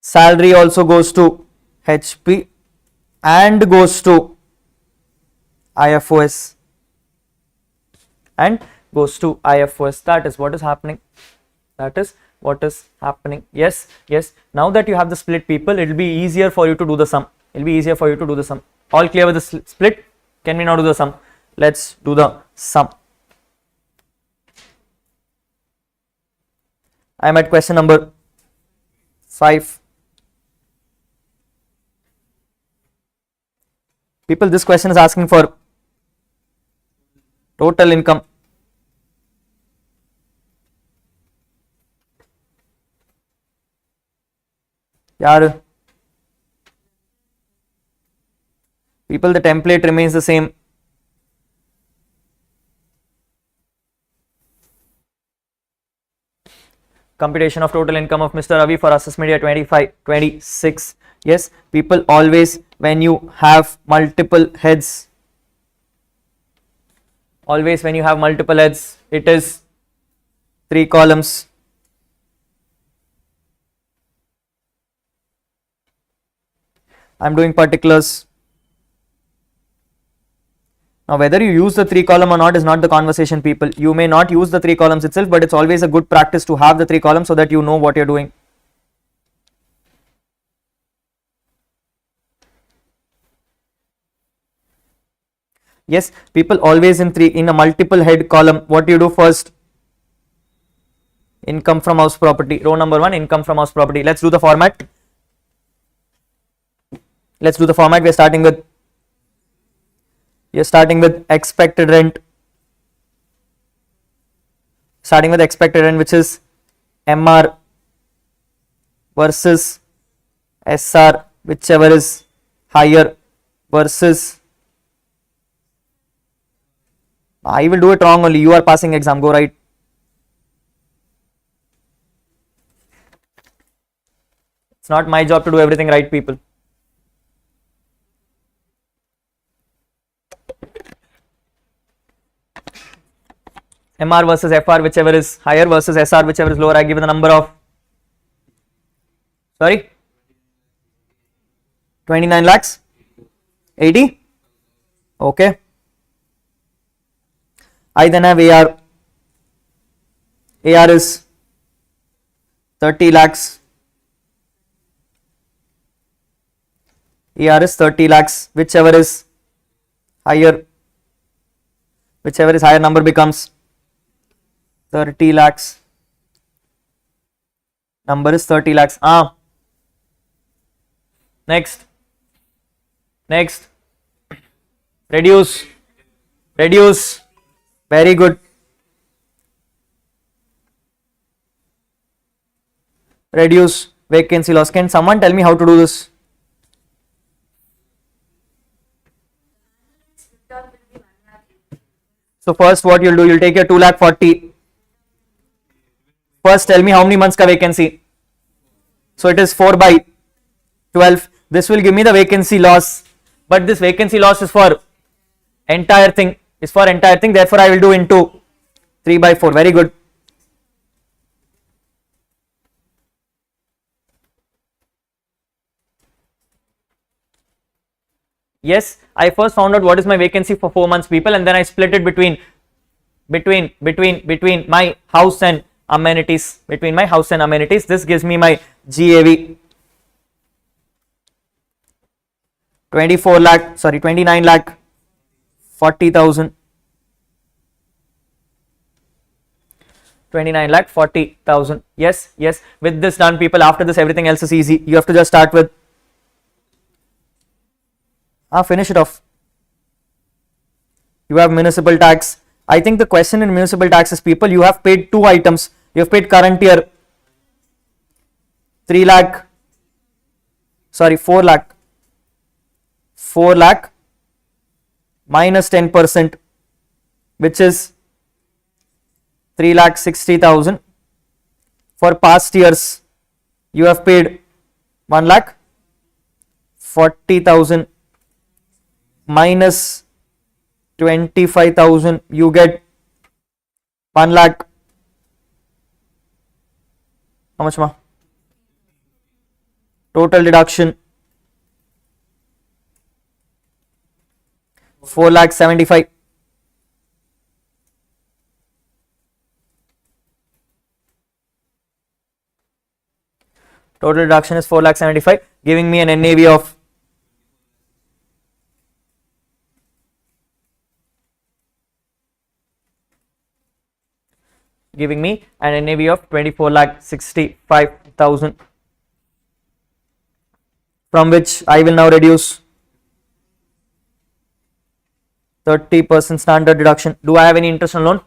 salary also goes to HP and goes to IFOS and goes to IFOS. That is what is happening. That is what is happening. Yes, yes. Now that you have the split, people, it will be easier for you to do the sum. It will be easier for you to do the sum. All clear with the split? Can we now do the sum? Let's do the sum. I am at question number 5. People, this question is asking for total income. Yaar, people, the template remains the same. Computation of total income of Mr. Ravi for assessment year 25-26. Yes, people, always when you have multiple heads, always when you have multiple heads, it is 3 columns. I'm doing particulars. Now, whether you use the 3 column or not is not the conversation, people. You may not use the 3 columns itself, but it's always a good practice to have the 3 columns so that you know what you're doing. Yes, people, always in a multiple head column, what do you do first? Income from house property. Row number 1, income from house property. Let's do the format. Let's do the format. We're starting with expected rent. Starting with expected rent, which is MR versus SR, whichever is higher, versus, I will do it wrong only. You are passing exam. Go right. It's not my job to do everything right, people. MR versus FR, whichever is higher, versus SR, whichever is lower. I give the number of, sorry, 29 lakhs, 80. Okay. I then have AR. AR is 30 lakhs. AR is 30 lakhs, whichever is higher, number becomes 30 lakhs. Number is 30 lakhs. Next, Next, reduce, reduce, very good. Reduce vacancy loss. Can someone tell me how to do this? So first what you'll do, you'll take your 2,40,000. First tell me how many months ka vacancy. So it is 4 by 12. This will give me the vacancy loss, but this vacancy loss is for entire thing, therefore I will do into 3 by 4. Very good. Yes, I first found out what is my vacancy for 4 months, people, and then I split it between my house and amenities. This gives me my GAV. 29 lakh 40,000. 29 lakh 40,000. Yes. With this done, people, after this everything else is easy. You have to just start with finish it off. You have municipal tax. I think the question in municipal tax is, people, you have paid 2 items. You have paid current year 4 lakh minus 10%, which is 3,60,000. For past years you have paid 1,40,000 minus 25,000, you get 1 lakh. How much ma? Total deduction 4,75,000. Total deduction is 4,75,000, giving me an NAV of 24,65,000, from which I will now reduce 30% standard deduction. Do I have any interest on loan?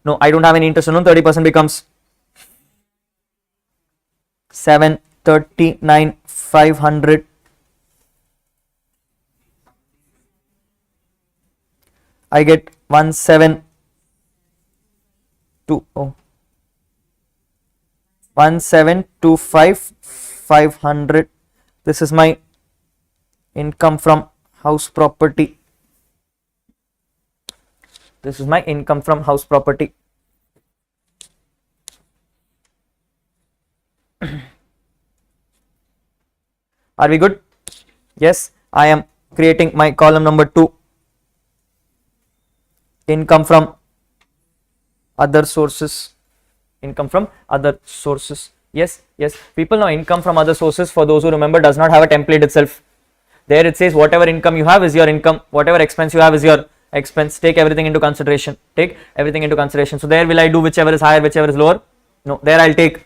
No, I don't have any interest on loan. 30% becomes 739,500. I get 1,725,500. This is my income from house property. Are we good? Yes, I am creating my column number 2. Income from other sources. Yes, people, know income from other sources, for those who remember, does not have a template itself. There it says whatever income you have is your income, whatever expense you have is your expense. Take everything into consideration. So there will I do whichever is higher, whichever is lower? No, there I'll take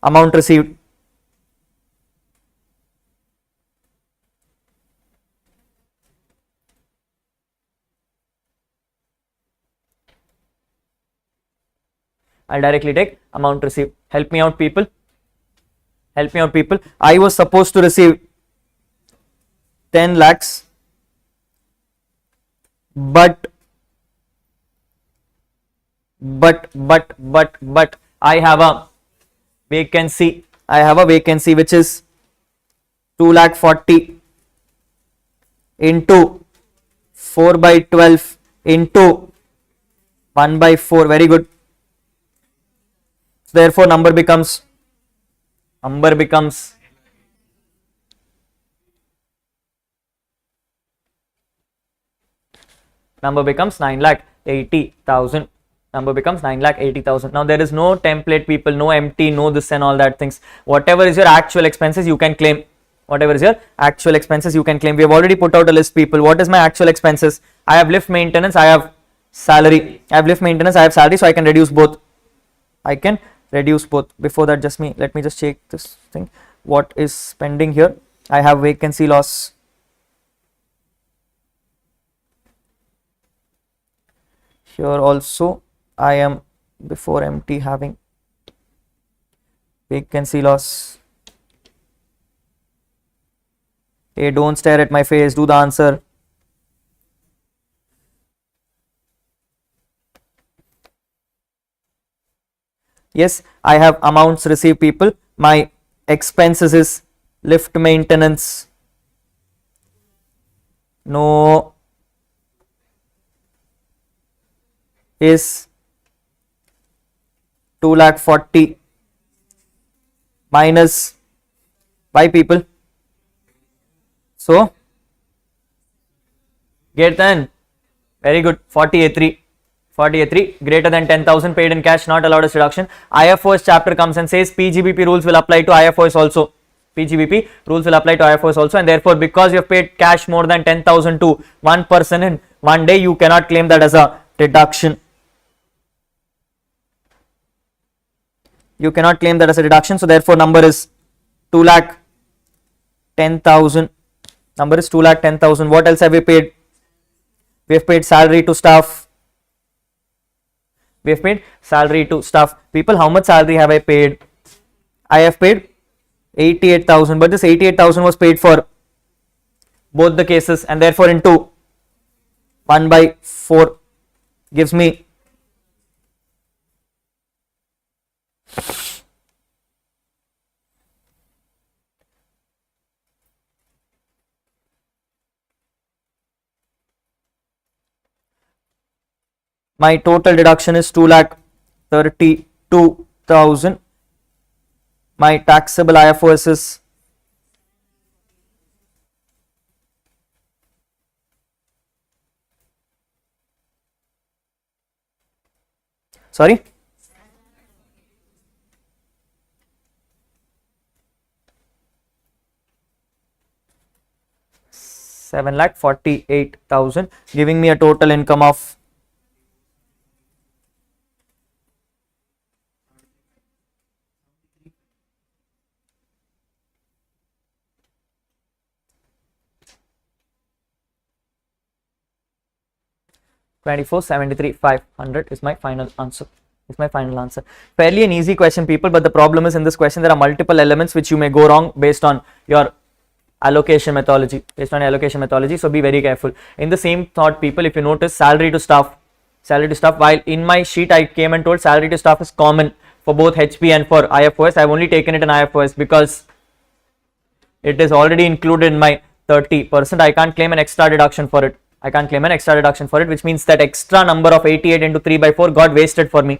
amount received. I'll directly take amount received. Help me out, people. I was supposed to receive 10 lakhs, but I have a vacancy. Which is 2,40,000 into 4 by 12 into 1 by 4. Very good. Therefore number becomes 9,80,000. Now there is no template, people, no empty, no this and all that things. Whatever is your actual expenses you can claim. We have already put out a list, people. What is my actual expenses? I have lift maintenance, I have salary. So I can reduce both. Before that, let me just check this thing. What is pending here? I have vacancy loss. Here also I am before empty having vacancy loss. Hey, don't stare at my face, do the answer. Yes, I have amounts received, people. My expenses is lift maintenance. No. Is 2,40,000 minus by people. So get then. Very good. 48.3 greater than 10,000 paid in cash, not allowed as deduction. IFOS chapter comes and says PGBP rules will apply to IFOS also. PGBP rules will apply to IFOS also, and therefore because you have paid cash more than 10,000 to one person in one day, you cannot claim that as a deduction. You cannot claim that as a deduction. So therefore number is 2,10,000. Number is 2,10,000. What else have we paid? We have paid salary to staff. We have paid salary to staff. People, how much salary have I paid? I have paid 88,000, but this 88,000 was paid for both the cases, and therefore into 1/4 gives me my total deduction is 2,32,000. My taxable IFOS is sorry, 7,48,000, giving me a total income of 24,73,500 is my final answer. Fairly an easy question, people, but the problem is in this question there are multiple elements which you may go wrong based on your allocation methodology. So be very careful. In the same thought, people, if you notice salary to staff, while in my sheet I came and told salary to staff is common for both HP and for IFOS, I have only taken it in IFOS because it is already included in my 30%. I can't claim an extra deduction for it. Which means that extra number of 88 into 3/4 got wasted for me.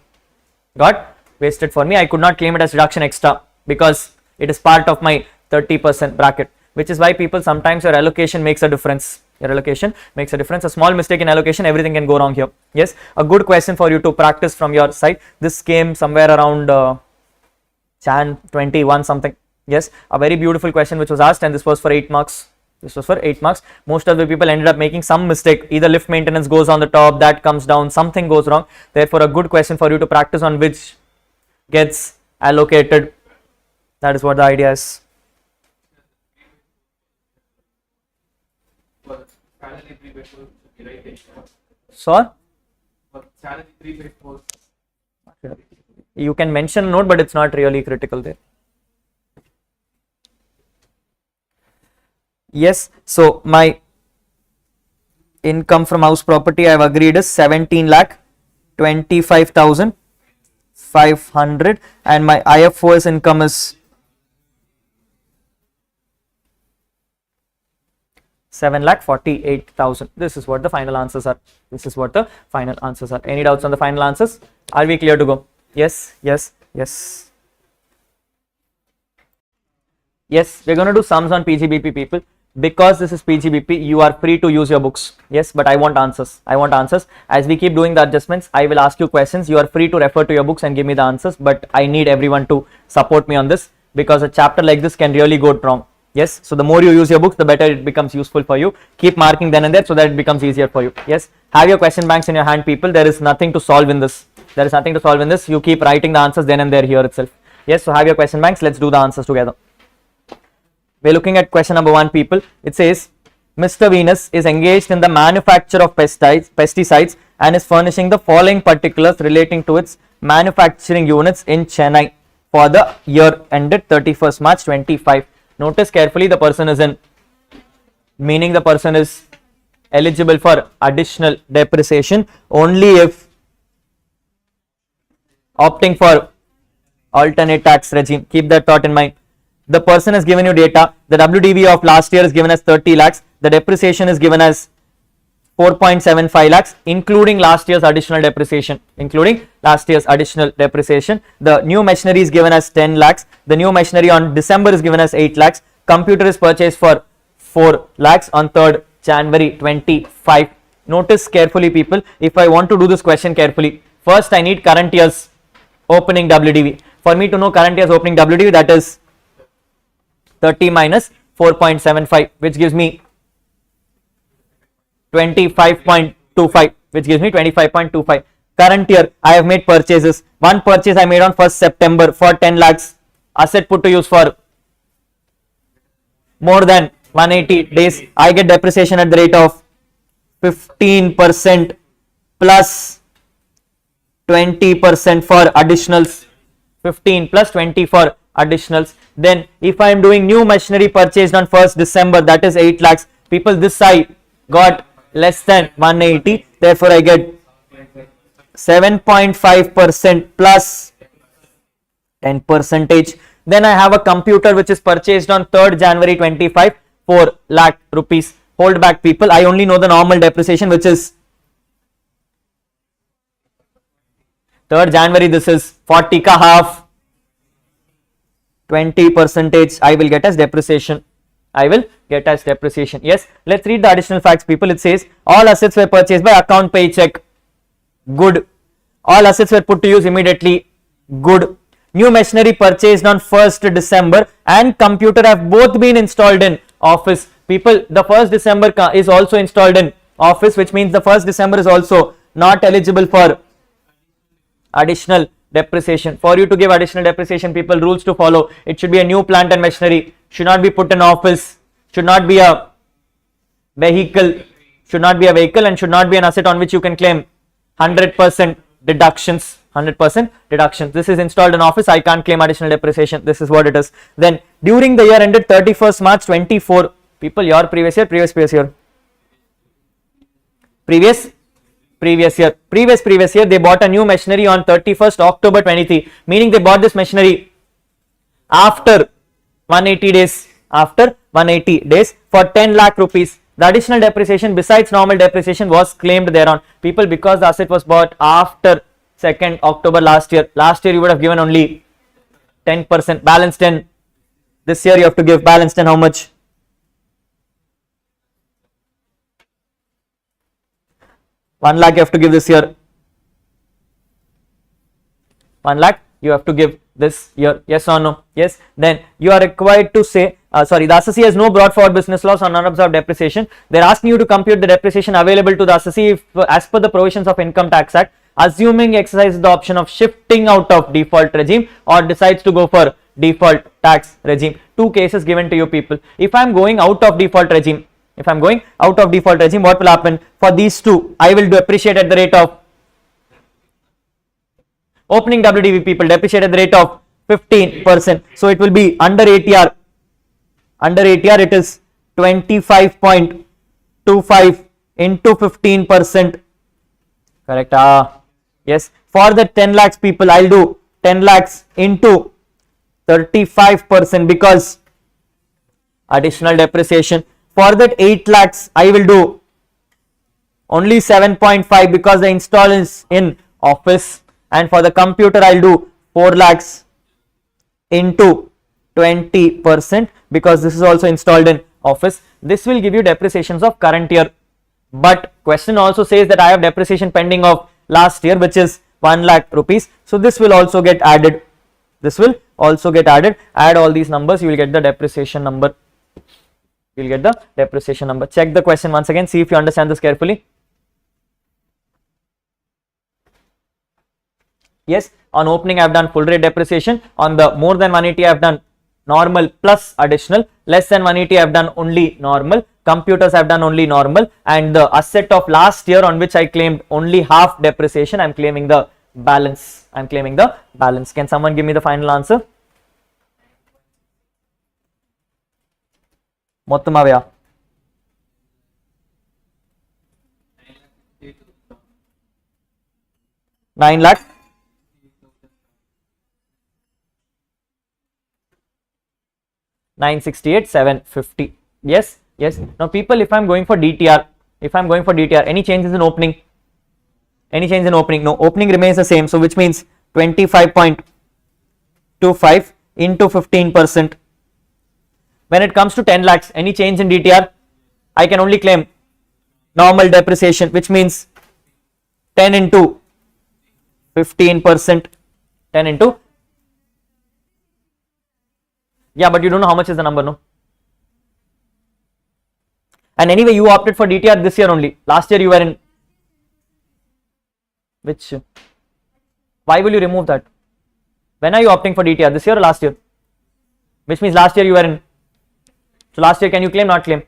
I could not claim it as deduction extra because it is part of my 30% bracket, which is why, people, sometimes your allocation makes a difference. A small mistake in allocation, everything can go wrong here. Yes, a good question for you to practice from your side. This came somewhere around Jan 21 something. Yes, a very beautiful question which was asked, and this was for 8 marks. Most of the people ended up making some mistake. Either lift maintenance goes on the top, that comes down, something goes wrong. Therefore, a good question for you to practice on which gets allocated. That is what the idea is. So, you can mention a note, but it's not really critical there. Yes, so my income from house property I have agreed is 17,25,500, and my IFOS income is 7,48,000. This is what the final answers are. Any doubts on the final answers? Are we clear to go? Yes. Yes, we're going to do sums on PGBP, people. Because this is PGBP, you are free to use your books. Yes, but I want answers. As we keep doing the adjustments, I will ask you questions. You are free to refer to your books and give me the answers, but I need everyone to support me on this because a chapter like this can really go wrong. Yes, so the more you use your books, the better it becomes useful for you. Keep marking then and there so that it becomes easier for you. Yes, have your question banks in your hand, people. There is nothing to solve in this. You keep writing the answers then and there here itself. Yes, so have your question banks. Let's do the answers together. We're looking at question number 1, people. It says, Mr. Venus is engaged in the manufacture of pesticides and is furnishing the following particulars relating to its manufacturing units in Chennai for the year ended 31st March 25. Notice carefully, the person is in, meaning the person is eligible for additional depreciation only if opting for alternate tax regime. Keep that thought in mind. The person has given you data. The WDV of last year is given as 30 lakhs. The depreciation is given as 4.75 lakhs, including last year's additional depreciation. The new machinery is given as 10 lakhs. The new machinery on December is given as 8 lakhs. Computer is purchased for 4 lakhs on 3rd January 25. Notice carefully, people. If I want to do this question carefully, first I need current year's opening WDV. For me to know current year's opening WDV, that is 30 minus 4.75, which gives me 25.25. Current year, I have made purchases. One purchase I made on 1st September for 10 lakhs. Asset put to use for more than 180 days. I get depreciation at the rate of 15% plus 20% for additionals. 15 plus 20 for additionals. Then if I am doing new machinery purchased on 1st December, that is 8 lakhs. People, this side got less than 180, therefore I get 7.5% plus 10%. Then I have a computer which is purchased on 3rd January 25, 4 lakh rupees. Hold back, people, I only know the normal depreciation, which is 3rd January, this is 40 ka half, 20% I will get as depreciation. Yes, let's read the additional facts, people. It says all assets were purchased by account pay check. Good. All assets were put to use immediately. Good. New machinery purchased on 1st December and computer have both been installed in office. People, the 1st December is also installed in office, which means the 1st December is also not eligible for additional depreciation. For you to give additional depreciation, people, rules to follow. It should be a new plant and machinery, should not be put in office, should not be a vehicle, and should not be an asset on which you can claim 100% deductions. This is installed in office, I can't claim additional depreciation. This is what it is. Then during the year ended 31st March 24, people, your previous year, previous year, they bought a new machinery on 31st October 23, meaning they bought this machinery after 180 days for 10 lakh rupees. The additional depreciation besides normal depreciation was claimed thereon. People, because the asset was bought after 2nd October last year you would have given only 10%, balance 10. This year you have to give balance 10, how much? 1 lakh you have to give this year. 1 lakh you have to give this year. Yes or no? Yes. Then you are required to say, the assessee has no brought forward business loss on unabsorbed depreciation. They are asking you to compute the depreciation available to the assessee if, as per the provisions of Income Tax Act, assuming exercises the option of shifting out of default regime or decides to go for default tax regime. Two cases given to you, people. If I am going out of default regime, what will happen? For these two, I will depreciate at the rate of opening WDV, people, depreciate at the rate of 15%. So it will be under ATR. Under ATR, it is 25.25 into 15%. Correct. Yes. For the 10 lakhs, people, I'll do 10 lakhs into 35% because additional depreciation. For that 8 lakhs, I will do only 7.5 because the install is in office. And for the computer, I'll do 4 lakhs into 20% because this is also installed in office. This will give you depreciations of current year. But question also says that I have depreciation pending of last year, which is 1 lakh rupees. So this will also get added. Add all these numbers, you will get the depreciation number. Check the question once again. See if you understand this carefully. Yes, on opening I have done full rate depreciation. On the more than 180 I have done normal plus additional. Less than 180 I have done only normal. Computers have done only normal, and the asset of last year on which I claimed only half depreciation, I am claiming the balance. I am claiming the balance. Can someone give me the final answer? మొత్తం అవయా 9 lakh 968 750. Yes, yes. Now people, if I'm going for DTR, any changes in opening? Any change in opening? No, opening remains the same, so which means 25.25 into 15%. When it comes to 10 lakhs, any change in DTR? I can only claim normal depreciation, which means 10 into 15%. 10 into, yeah, but you don't know how much is the number, no? And anyway, you opted for DTR this year only. Last year you were in which? Why will you remove that? When are you opting for DTR, this year or last year? Which means last year you were in. So last year, can you claim, not claim?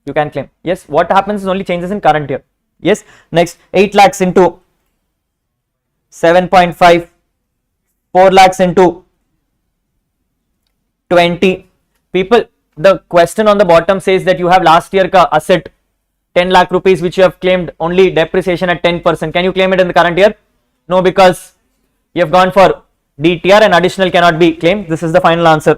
You can claim. Yes, what happens is only changes in current year. Yes, next 8 lakhs into 7.5, 4 lakhs into 20. People, the question on the bottom says that you have last year ka asset 10 lakh rupees which you have claimed only depreciation at 10%. Can you claim it in the current year? No, because you have gone for DTR and additional cannot be claimed. This is the final answer.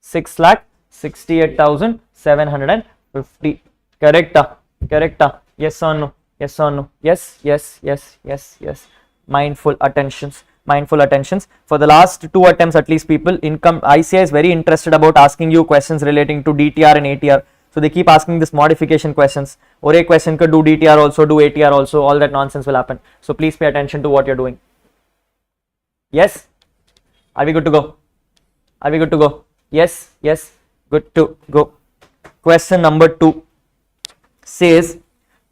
6,68,750. Correct? Correct? Yes or no? Yes or no? Yes, yes, yes, yes, yes. Mindful attentions. Mindful attentions. For the last 2 attempts at least, people, ICI is very interested about asking you questions relating to DTR and ATR. So they keep asking this modification questions. Or a question could do DTR also, do ATR also, all that nonsense will happen. So please pay attention to what you're doing. Yes? Are we good to go? Are we good to go? Yes, yes, good to go. Question number 2 says,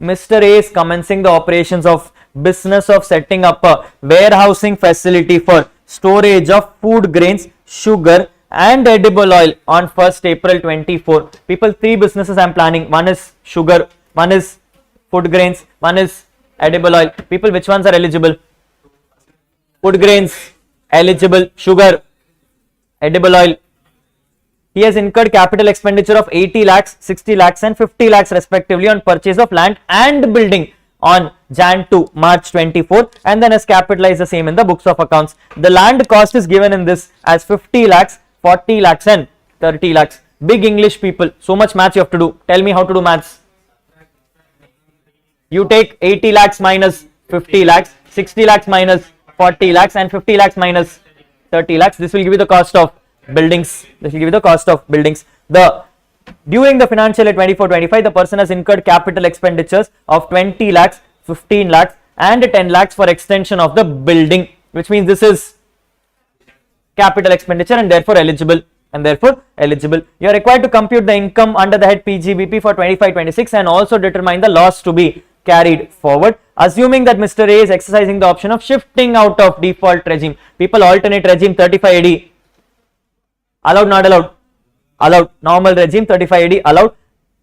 Mr. A is commencing the operations of business of setting up a warehousing facility for storage of food grains, sugar and edible oil on 1st April 24. People, 3 businesses I am planning. One is sugar, one is food grains, one is edible oil. People, which ones are eligible? Food grains eligible, sugar, edible oil. He has incurred capital expenditure of 80 lakhs, 60 lakhs and 50 lakhs respectively on purchase of land and building on Jan to March 24, and then has capitalized the same in the books of accounts. The land cost is given in this as 50 lakhs, 40 lakhs and 30 lakhs. Big English, people. So much maths you have to do. Tell me how to do maths. You take 80 lakhs minus 50 lakhs, 60 lakhs minus 40 lakhs and 50 lakhs minus 30 lakhs. This will give you the cost of buildings. This will give you the cost of buildings. During the financial year 24-25, the person has incurred capital expenditures of 20 lakhs, 15 lakhs and 10 lakhs for extension of the building, which means this is capital expenditure and therefore eligible. You are required to compute the income under the head PGBP for 25-26 and also determine the loss to be carried forward. Assuming that Mr. A is exercising the option of shifting out of default regime. People, alternate regime 35AD. Allowed, not allowed? Allowed. Normal regime 35AD allowed.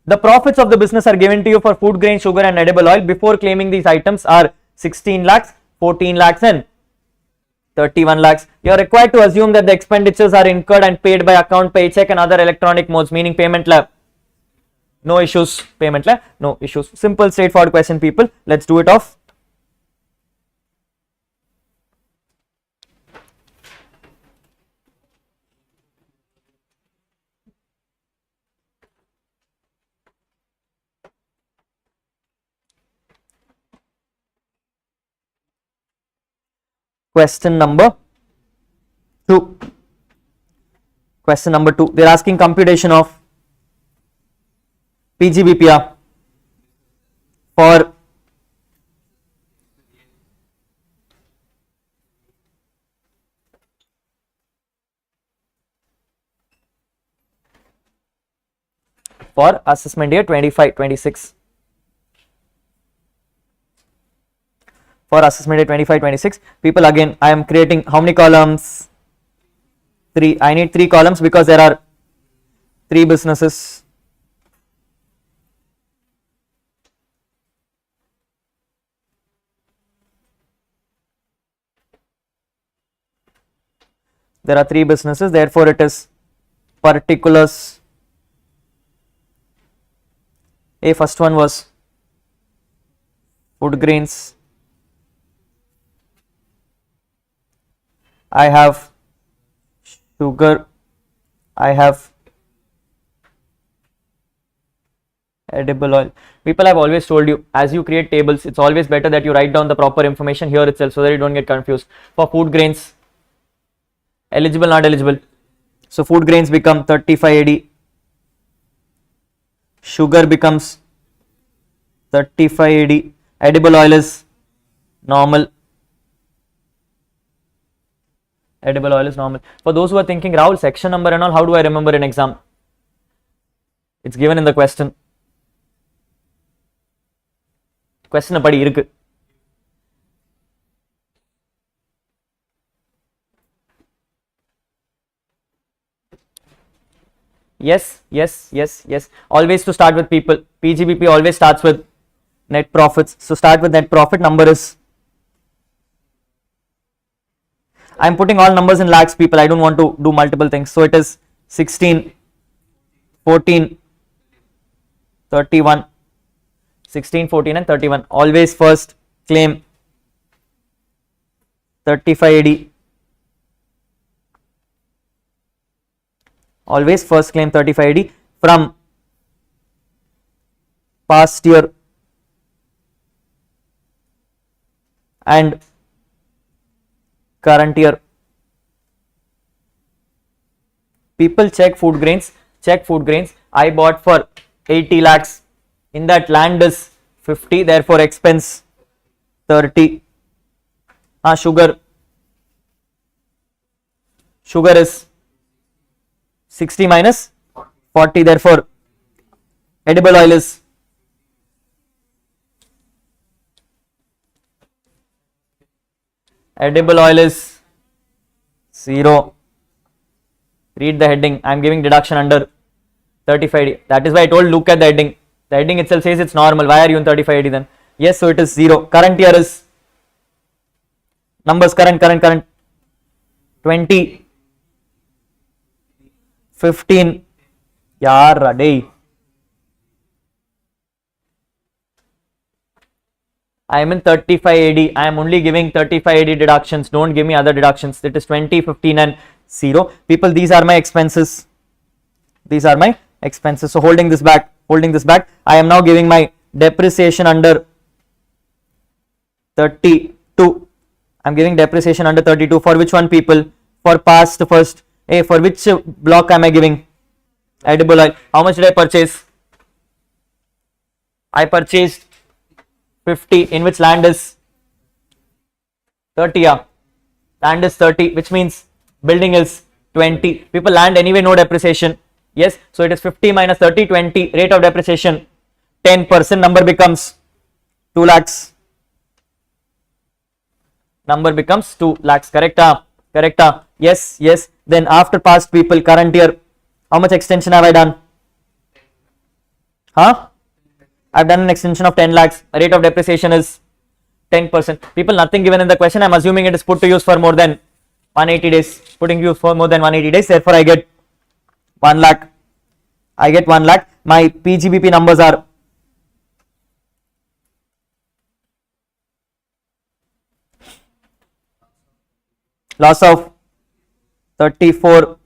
The profits of the business are given to you for food grain, sugar and edible oil. Before claiming these items are 16 lakhs, 14 lakhs and 31 lakhs. You are required to assume that the expenditures are incurred and paid by account, paycheck and other electronic modes, meaning payment lab. No issues. Payment lab, no issues. Simple, straightforward question, people. Let's do it off. Question number 2. Question number 2. They're asking computation of PGBP for assessment year 25-26. for assessment day 25-26. People, again, I am creating how many columns? 3. I need 3 columns because there are 3 businesses. There are 3 businesses, therefore it is particulars. A, first one was food grains. I have sugar. I have edible oil. People, I've always told you, as you create tables, it's always better that you write down the proper information here itself so that you don't get confused. For food grains, eligible, not eligible. So food grains become 35 AD. Sugar becomes 35 AD. Edible oil is normal. Edible oil is normal. For those who are thinking, Rahul, section number and all, how do I remember in exam? It's given in the question. Question padi irukku. Yes. Always to start with people. PGBP always starts with net profits. So start with net profit. Number is, I am putting all numbers in lakhs, people. I don't want to do multiple things. So it is 16, 14, 31, 16, 14 and 31. Always first claim 35 AD. Always first claim 35 AD from past year and current year. People, check food grains. I bought for 80 lakhs. In that, land is 50, therefore expense 30. Sugar is 60 minus 40, therefore edible oil is edible oil is 0. Read the heading. I am giving deduction under 35. That is why I told look at the heading. The heading itself says it's normal. Why are you in 35 then? Yes, so it is 0. Current year is numbers current 20, 15. Yaar day. I am in 35 AD. I am only giving 35 AD deductions. Don't give me other deductions. It is 20, 15 and 0. People, these are my expenses. So holding this back. I am now giving my depreciation under 32. I am giving depreciation under 32. For which one, people? For past first. For which block am I giving? Edible oil. How much did I purchase? I purchased 50, in which land is 30. Land is 30, which means building is 20. People, land anyway, no depreciation. Yes, so it is 50 minus 30, 20. Rate of depreciation 10%. Number becomes 2 lakhs. Number becomes 2 lakhs. Correct? Yes. Then after past, people, current year, how much extension have I done? I've done an extension of 10 lakhs. Rate of depreciation is 10%. People, nothing given in the question. I'm assuming it is put to use for more than 180 days. Putting use for more than 180 days. Therefore, I get 1 lakh. My PGBP numbers are loss of 34,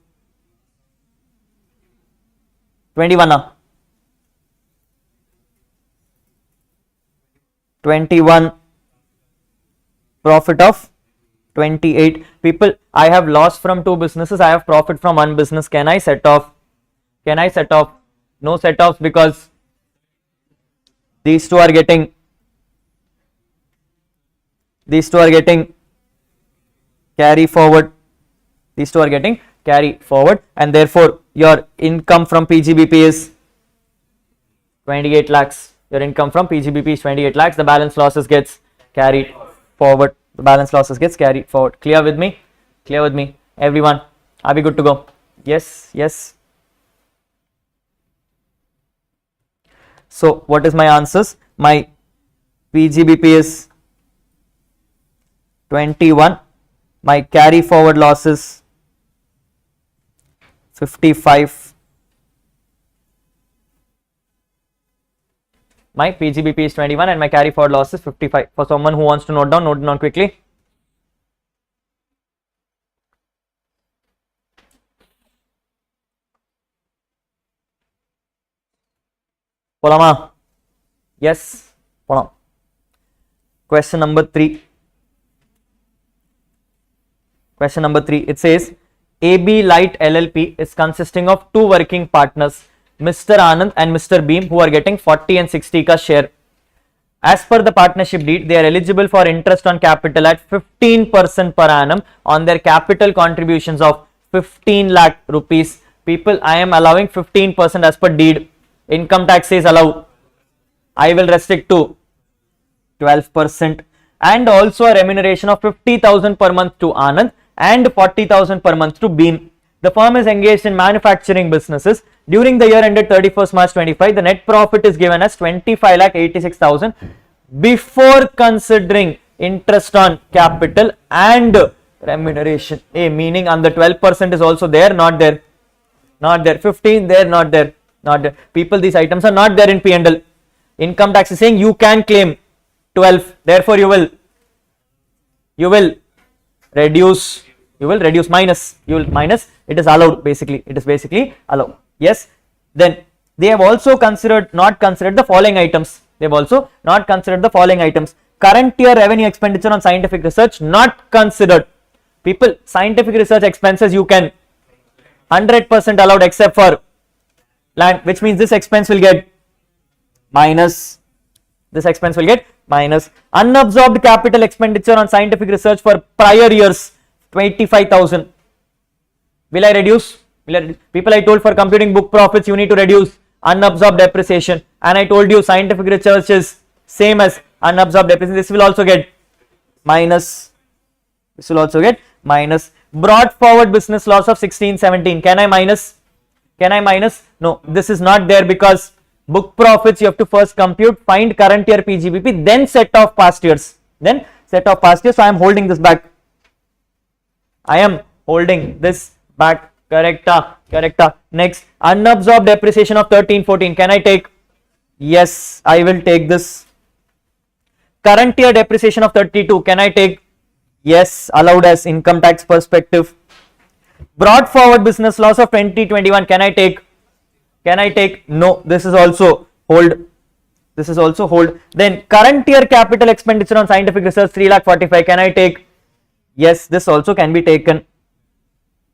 21. 21, profit of 28. People, I have loss from 2 businesses. I have profit from 1 business. Can I set off? No set offs, because these two are getting carry forward. And therefore your income from PGBP is 28 lakhs. Your income from PGBP is 28 lakhs. The balance losses gets carried forward. The balance losses gets carried forward. Clear with me? Clear with me? Everyone, are we good to go? Yes, yes. So what is my answers? My PGBP is 21. My carry forward losses 55. My PGBP is 21 and my carry forward loss is 55. For someone who wants to note down quickly. Polama. Yes. Polam. Question number 3. Question number 3. It says AB Light LLP is consisting of two working partners, Mr. Anand and Mr. Beam, who are getting 40 and 60 ka share. As per the partnership deed, they are eligible for interest on capital at 15% per annum on their capital contributions of 15 lakh rupees. People, I am allowing 15% as per deed. Income tax says allow. I will restrict to 12% and also a remuneration of 50,000 per month to Anand and 40,000 per month to Beam. The firm is engaged in manufacturing businesses. During the year ended 31st March 25, the net profit is given as 25,86,000 before considering interest on capital and remuneration. Meaning on the 12% is also there, not there, not there. 15 there, not there, not there. People, these items are not there in P&L. Income tax is saying you can claim 12. Therefore, you will reduce. You will reduce minus. You will minus. It is allowed basically. It is basically allowed. Yes. Then they have also not considered the following items. They have also not considered the following items. Current year revenue expenditure on scientific research not considered. People, scientific research expenses you can 100% allowed except for land, which means this expense will get minus. This expense will get minus. Unabsorbed capital expenditure on scientific research for prior years 25,000. Will I reduce? People, I told for computing book profits you need to reduce unabsorbed depreciation, and I told you scientific research is same as unabsorbed depreciation. This will also get minus. This will also get minus. Brought forward business loss of 16-17. Can I minus? Can I minus? No, this is not there because book profits you have to first compute, find current year PGBP, then set off past years. Then set off past years. So I am holding this back. I am holding this back. Correcta, correcta. Next, unabsorbed depreciation of 13-14. Can I take? Yes, I will take this. Current year depreciation of 32. Can I take? Yes, allowed as income tax perspective. Brought forward business loss of 2021. Can I take? Can I take? No, this is also hold. This is also hold. Then current year capital expenditure on scientific research 3,45,000. Can I take? Yes, this also can be taken.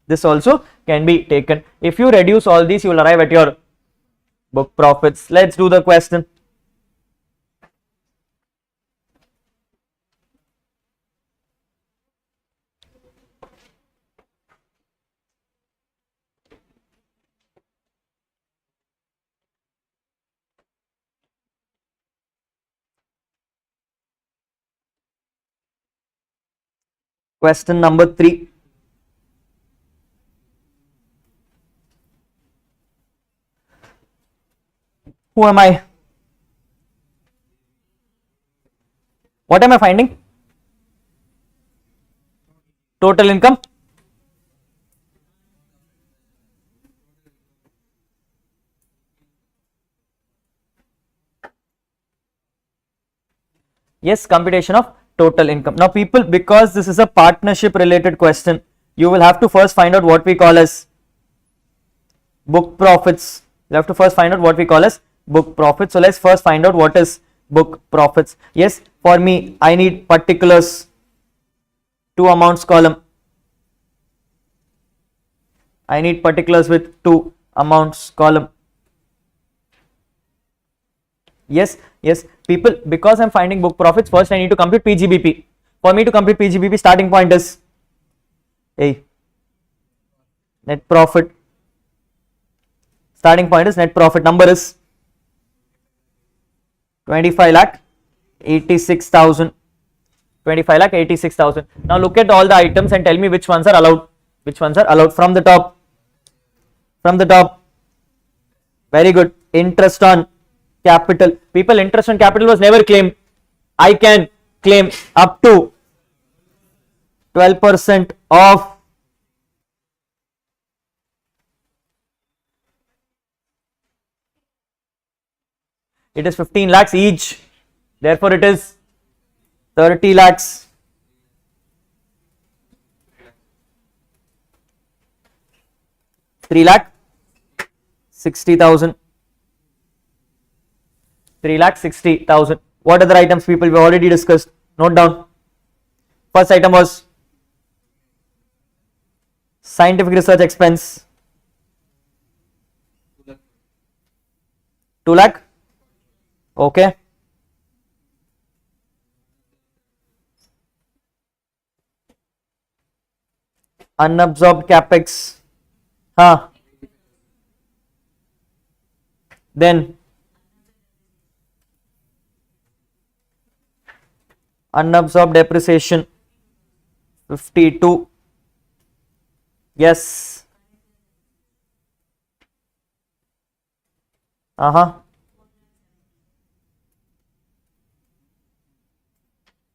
This also can be taken. If you reduce all these, you will arrive at your book profits. Let's do the question. Question number 3. Who am I? What am I finding? Total income. Yes, computation of total income. Now people, because this is a partnership related question, you will have to first find out what we call as book profits. You have to first find out what we call as book profits. So let's first find out what is book profits. Yes, for me I need particulars, two amounts column. I need particulars with two amounts column. Yes, yes, people, because I'm finding book profits, first I need to compute PGBP. For me to compute PGBP, starting point is net profit. Starting point is net profit. Number is 25,86,000. 25 lakh 86,000. Now look at all the items and tell me which ones are allowed. Which ones are allowed from the top? From the top. Very good. Interest on capital. People, interest on capital was never claimed. I can claim up to 12% of it is 15 lakhs each. Therefore, it is 30 lakhs. Three lakh 60,000. 3,60,000. What other items, people, we already discussed? Note down. First item was scientific research expense. 2 lakh. Okay. Unabsorbed capex. Then unabsorbed depreciation 52. Yes.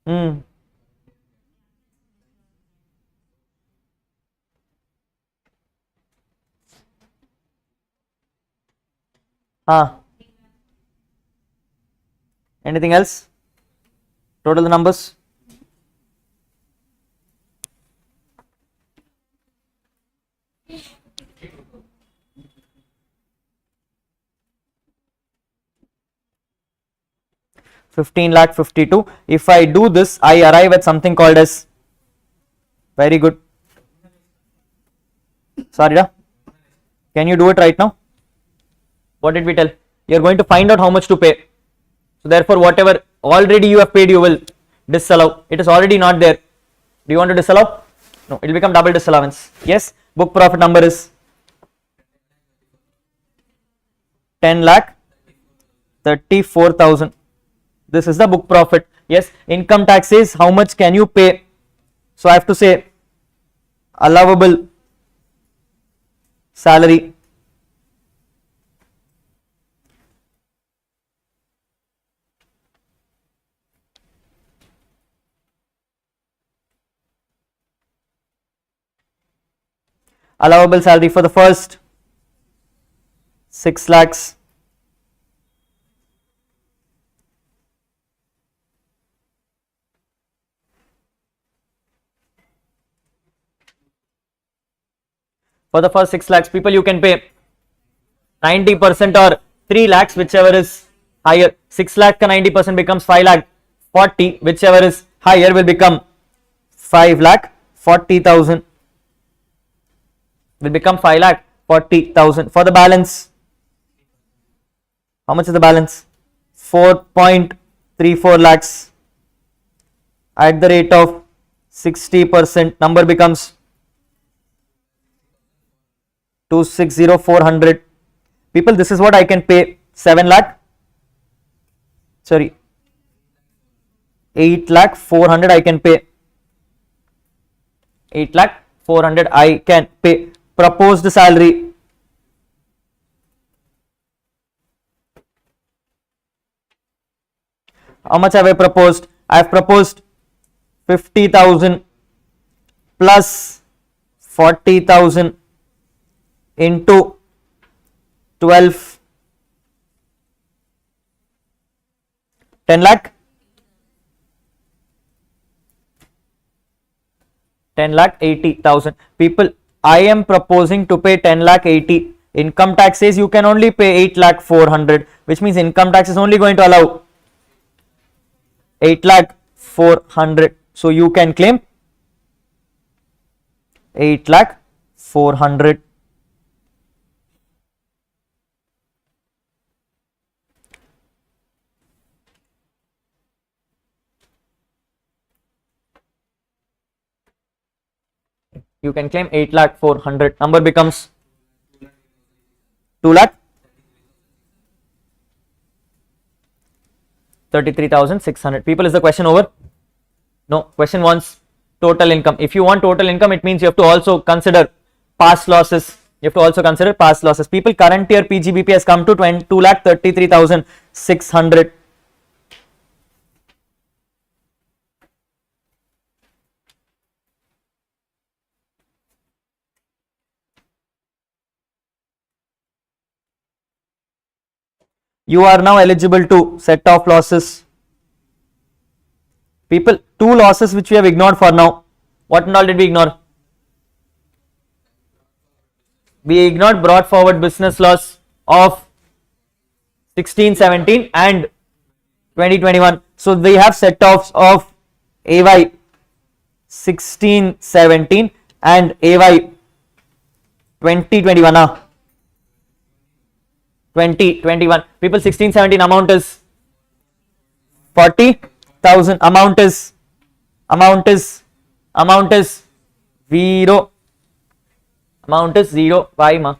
Hmm. Anything else? Total the numbers. $15,52,000. If I do this, I arrive at something called as, very good. Sorry, da. Can you do it right now? What did we tell? You are going to find out how much to pay. So therefore, whatever already you have paid, you will disallow. It is already not there. Do you want to disallow? No, it will become double disallowance. Yes. Book profit number is 10,34,000. This is the book profit. Yes. Income tax is how much can you pay? So I have to say allowable salary. Allowable salary for the first 6 lakhs. For the first 6 lakhs, people, you can pay 90% or 3 lakhs, whichever is higher. 6 lakh ka 90% becomes 5 lakh 40, whichever is higher will become 5 lakh 40,000. Will become 5,40,000. For the balance, how much is the balance? 4.34 lakhs at the rate of 60%. Number becomes 260,400. People, this is what I can pay. 7 lakh. Sorry. 8,400,000 I can pay. 8,400,000 I can pay. Proposed salary. How much have I proposed? I have proposed 50,000 plus 40,000 into 12. 10 lakh. 10,80,000. People, I am proposing to pay 10,80,000. Income tax says you can only pay 8,400,000, which means income tax is only going to allow 8,400,000. So you can claim 8,400,000. You can claim 8,400,000. Number becomes 2,33,600. People, is the question over? No, question wants total income. If you want total income, it means you have to also consider past losses. You have to also consider past losses. People, current year PGBP has come to 2,33,600. You are now eligible to set off losses. People, two losses which we have ignored for now. What and all did we ignore? We ignored brought forward business loss of 16-17 and 2021. So we have set offs of AY 16-17 and AY 2021. 2021. People, 16-17 amount is 40,000. Amount is 0. Amount is 0. Why, ma?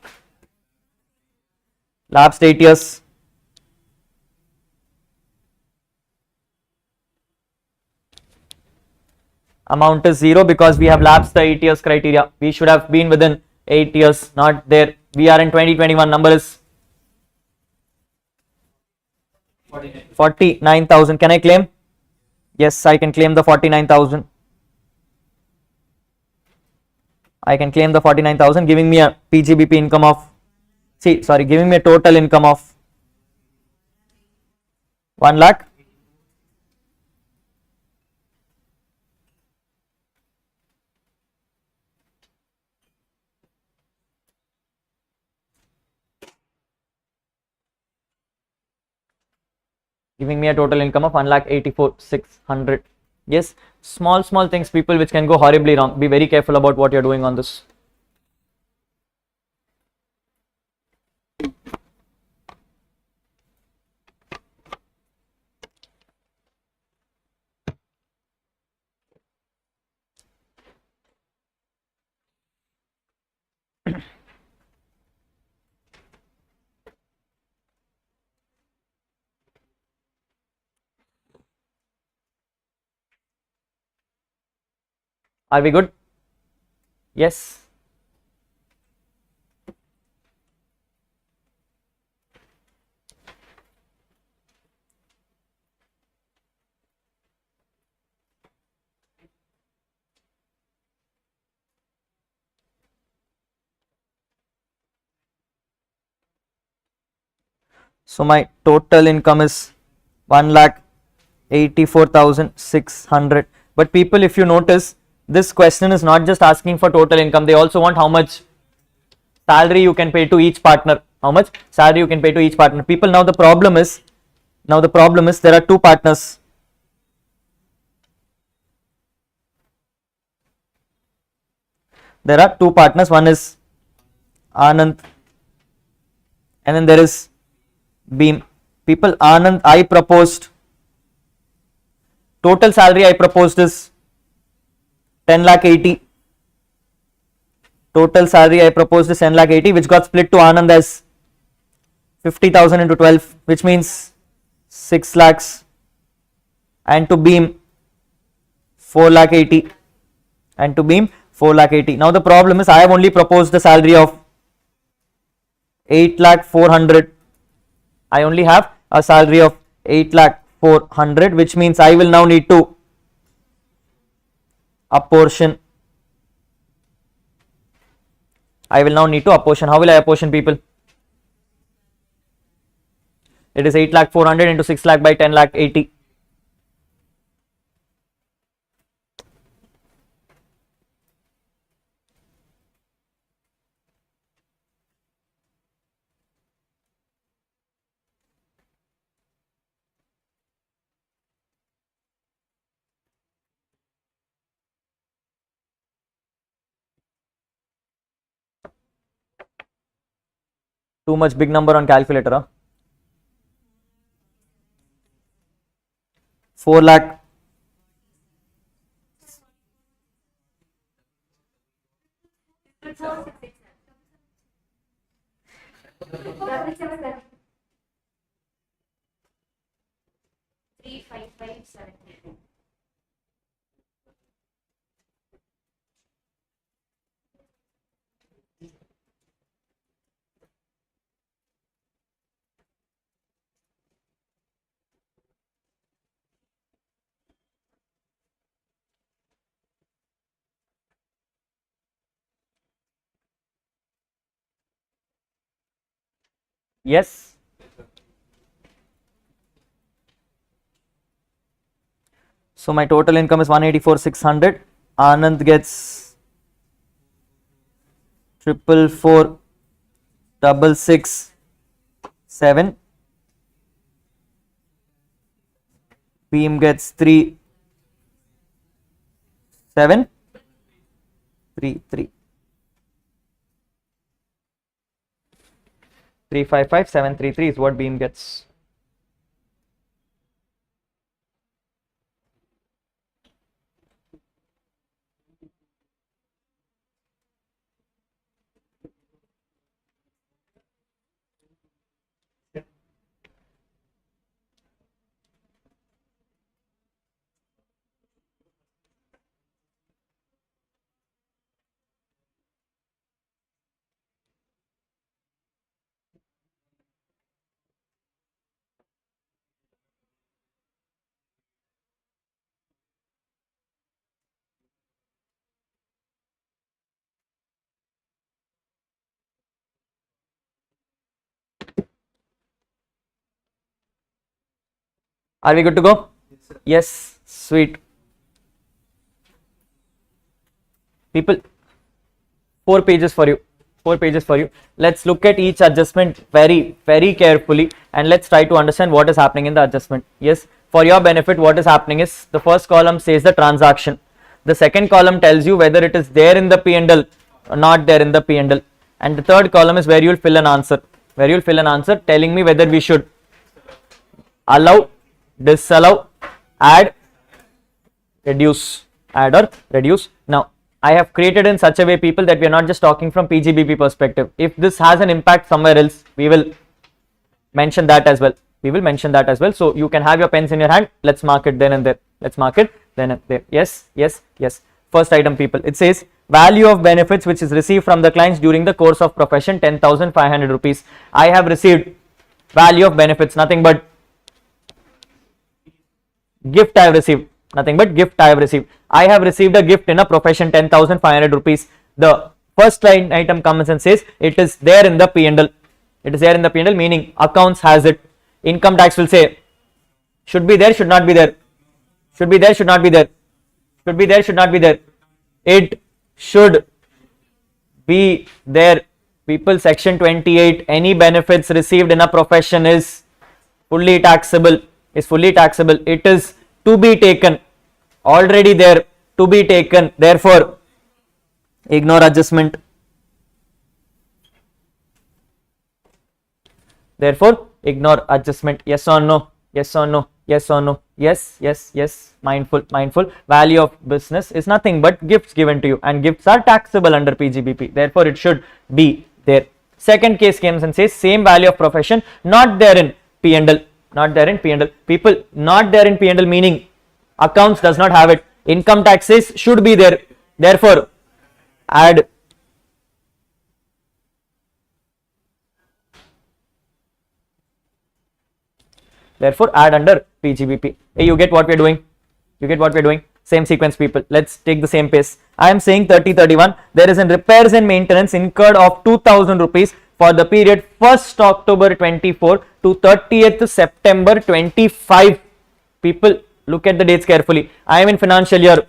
Lapsed 8 years. Amount is 0 because we have lapsed the 8 years criteria. We should have been within 8 years, not there. We are in 2021. Number is 49,000. Can I claim? Yes, I can claim the 49,000. I can claim the 49,000, giving me a PGBP income of, giving me a total income of 1 lakh. Giving me a total income of 1,84,600. Yes, small things, people, which can go horribly wrong. Be very careful about what you're doing on this. Are we good? Yes. So my total income is 1,84,600. But people, if you notice, this question is not just asking for total income. They also want how much salary you can pay to each partner. How much salary you can pay to each partner. People, now the problem is there are two partners. There are two partners. One is Anand, and then there is Beam. People, Anand, I proposed total salary I proposed is 10,80,000. Total salary I proposed is 10,80,000, which got split to Anand as 50,000 into 12, which means 6 lakhs, and to Beam 4,80,000, and to Beam 4,80,000. Now the problem is I have only proposed the salary of 8,400,000. I only have a salary of 8,400,000, which means I will now need to apportion. How will I apportion, people? It is 8,400,000 into 6 lakh by 10,80,000. Too much big number on calculator, huh? 4 lakh. Yes. So my total income is 184,600. Anand gets 444,667. Beam gets 3,733. 355,733 is what Beam gets. Are we good to go? Yes, sweet. People, 4 pages for you. 4 pages for you. Let's look at each adjustment very, very carefully and let's try to understand what is happening in the adjustment. Yes, for your benefit, what is happening is the first column says the transaction. The second column tells you whether it is there in the P&L or not there in the P&L. And the third column is where you will fill an answer. Where you will fill an answer telling me whether we should allow, disallow, add, reduce, add or reduce. Now, I have created in such a way, people, that we are not just talking from PGBP perspective. If this has an impact somewhere else, we will mention that as well. We will mention that as well. So you can have your pens in your hand. Let's mark it then and there. Let's mark it then and there. Yes, yes, yes. First item, people. It says value of benefits which is received from the clients during the course of profession, 10,500 rupees. I have received value of benefits, nothing but gift I have received. Nothing but gift I have received. I have received a gift in a profession, 10,500 rupees. The first line item comes and says it is there in the P&L. It is there in the P&L, meaning accounts has it. Income tax will say should be there, should not be there. Should be there, should not be there. Should be there, should not be there. It should be there. People, section 28, any benefits received in a profession is fully taxable. Is fully taxable. It is to be taken, already there, to be taken. Therefore, ignore adjustment. Therefore, ignore adjustment. Yes or no? Yes or no? Yes or no? Yes, yes, yes. Mindful, mindful. Value of business is nothing but gifts given to you, and gifts are taxable under PGBP. Therefore, it should be there. Second case comes and says same value of profession, not there in P&L. Not there in P&L. People, not there in P&L meaning accounts does not have it. Income taxes should be there. Therefore, add. Therefore, add under PGBP. Hey, you get what we're doing? You get what we're doing? Same sequence, people. Let's take the same pace. I am saying 3031. There is a repairs and maintenance incurred of 2,000 rupees for the period 1st October 24 to 30th September 25. People, look at the dates carefully. I am in financial year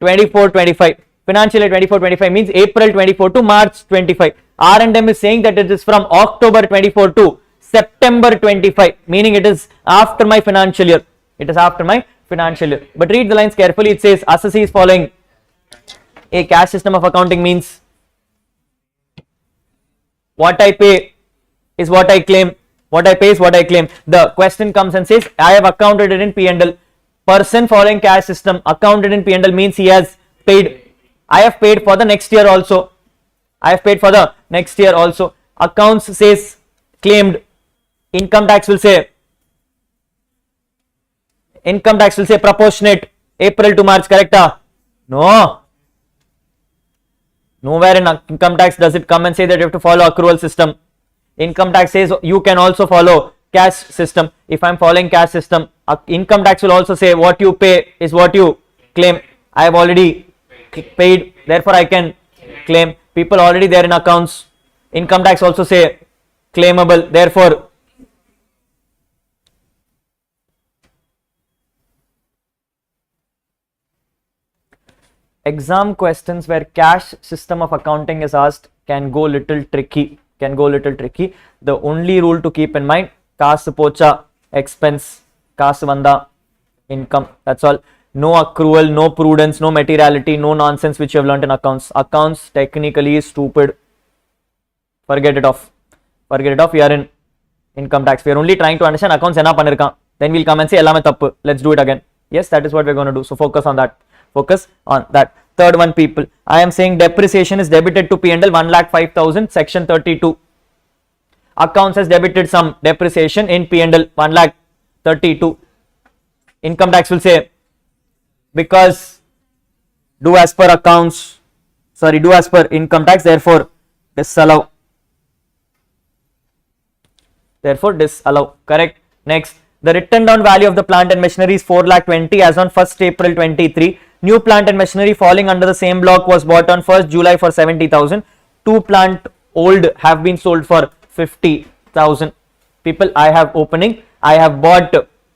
24-25. Financial year 24-25 means April 24 to March 25. R&M is saying that it is from October 24 to September 25, meaning it is after my financial year. It is after my financial year. But read the lines carefully. It says assessee is following a cash system of accounting means what I pay is what I claim. What I pay is what I claim. The question comes and says I have accounted it in P&L. Person following cash system accounted in P&L means he has paid. I have paid for the next year also. I have paid for the next year also. Accounts says claimed. Income tax will say proportionate. April to March, correct? No. Nowhere in income tax does it come and say that you have to follow accrual system. Income tax says you can also follow cash system. If I am following cash system, income tax will also say what you pay is what you claim. I have already paid, therefore I can claim. People already there in accounts. Income tax also say claimable. Therefore, exam questions where cash system of accounting is asked can go little tricky. The only rule to keep in mind, kasu pocha, expense, kasu vanda, income. That's all. No accrual, no prudence, no materiality, no nonsense which you have learnt in accounts. Accounts technically is stupid. Forget it off. We are in income tax. We are only trying to understand accounts enna pannirkan. Then we'll come and say ellame tappu. Let's do it again. Yes, that is what we're going to do. So focus on that. Third one, people. I am saying depreciation is debited to P&L 1,05,000, section 32. Accounts has debited some depreciation in P&L 1,32. Income tax will say, because do as per income tax, therefore disallow. Correct. Next, the written down value of the plant and machinery is 4,20,000 as on 1st April 23. New plant and machinery falling under the same block was bought on 1st July for 70,000. 2 plant old have been sold for 50,000. People, I have bought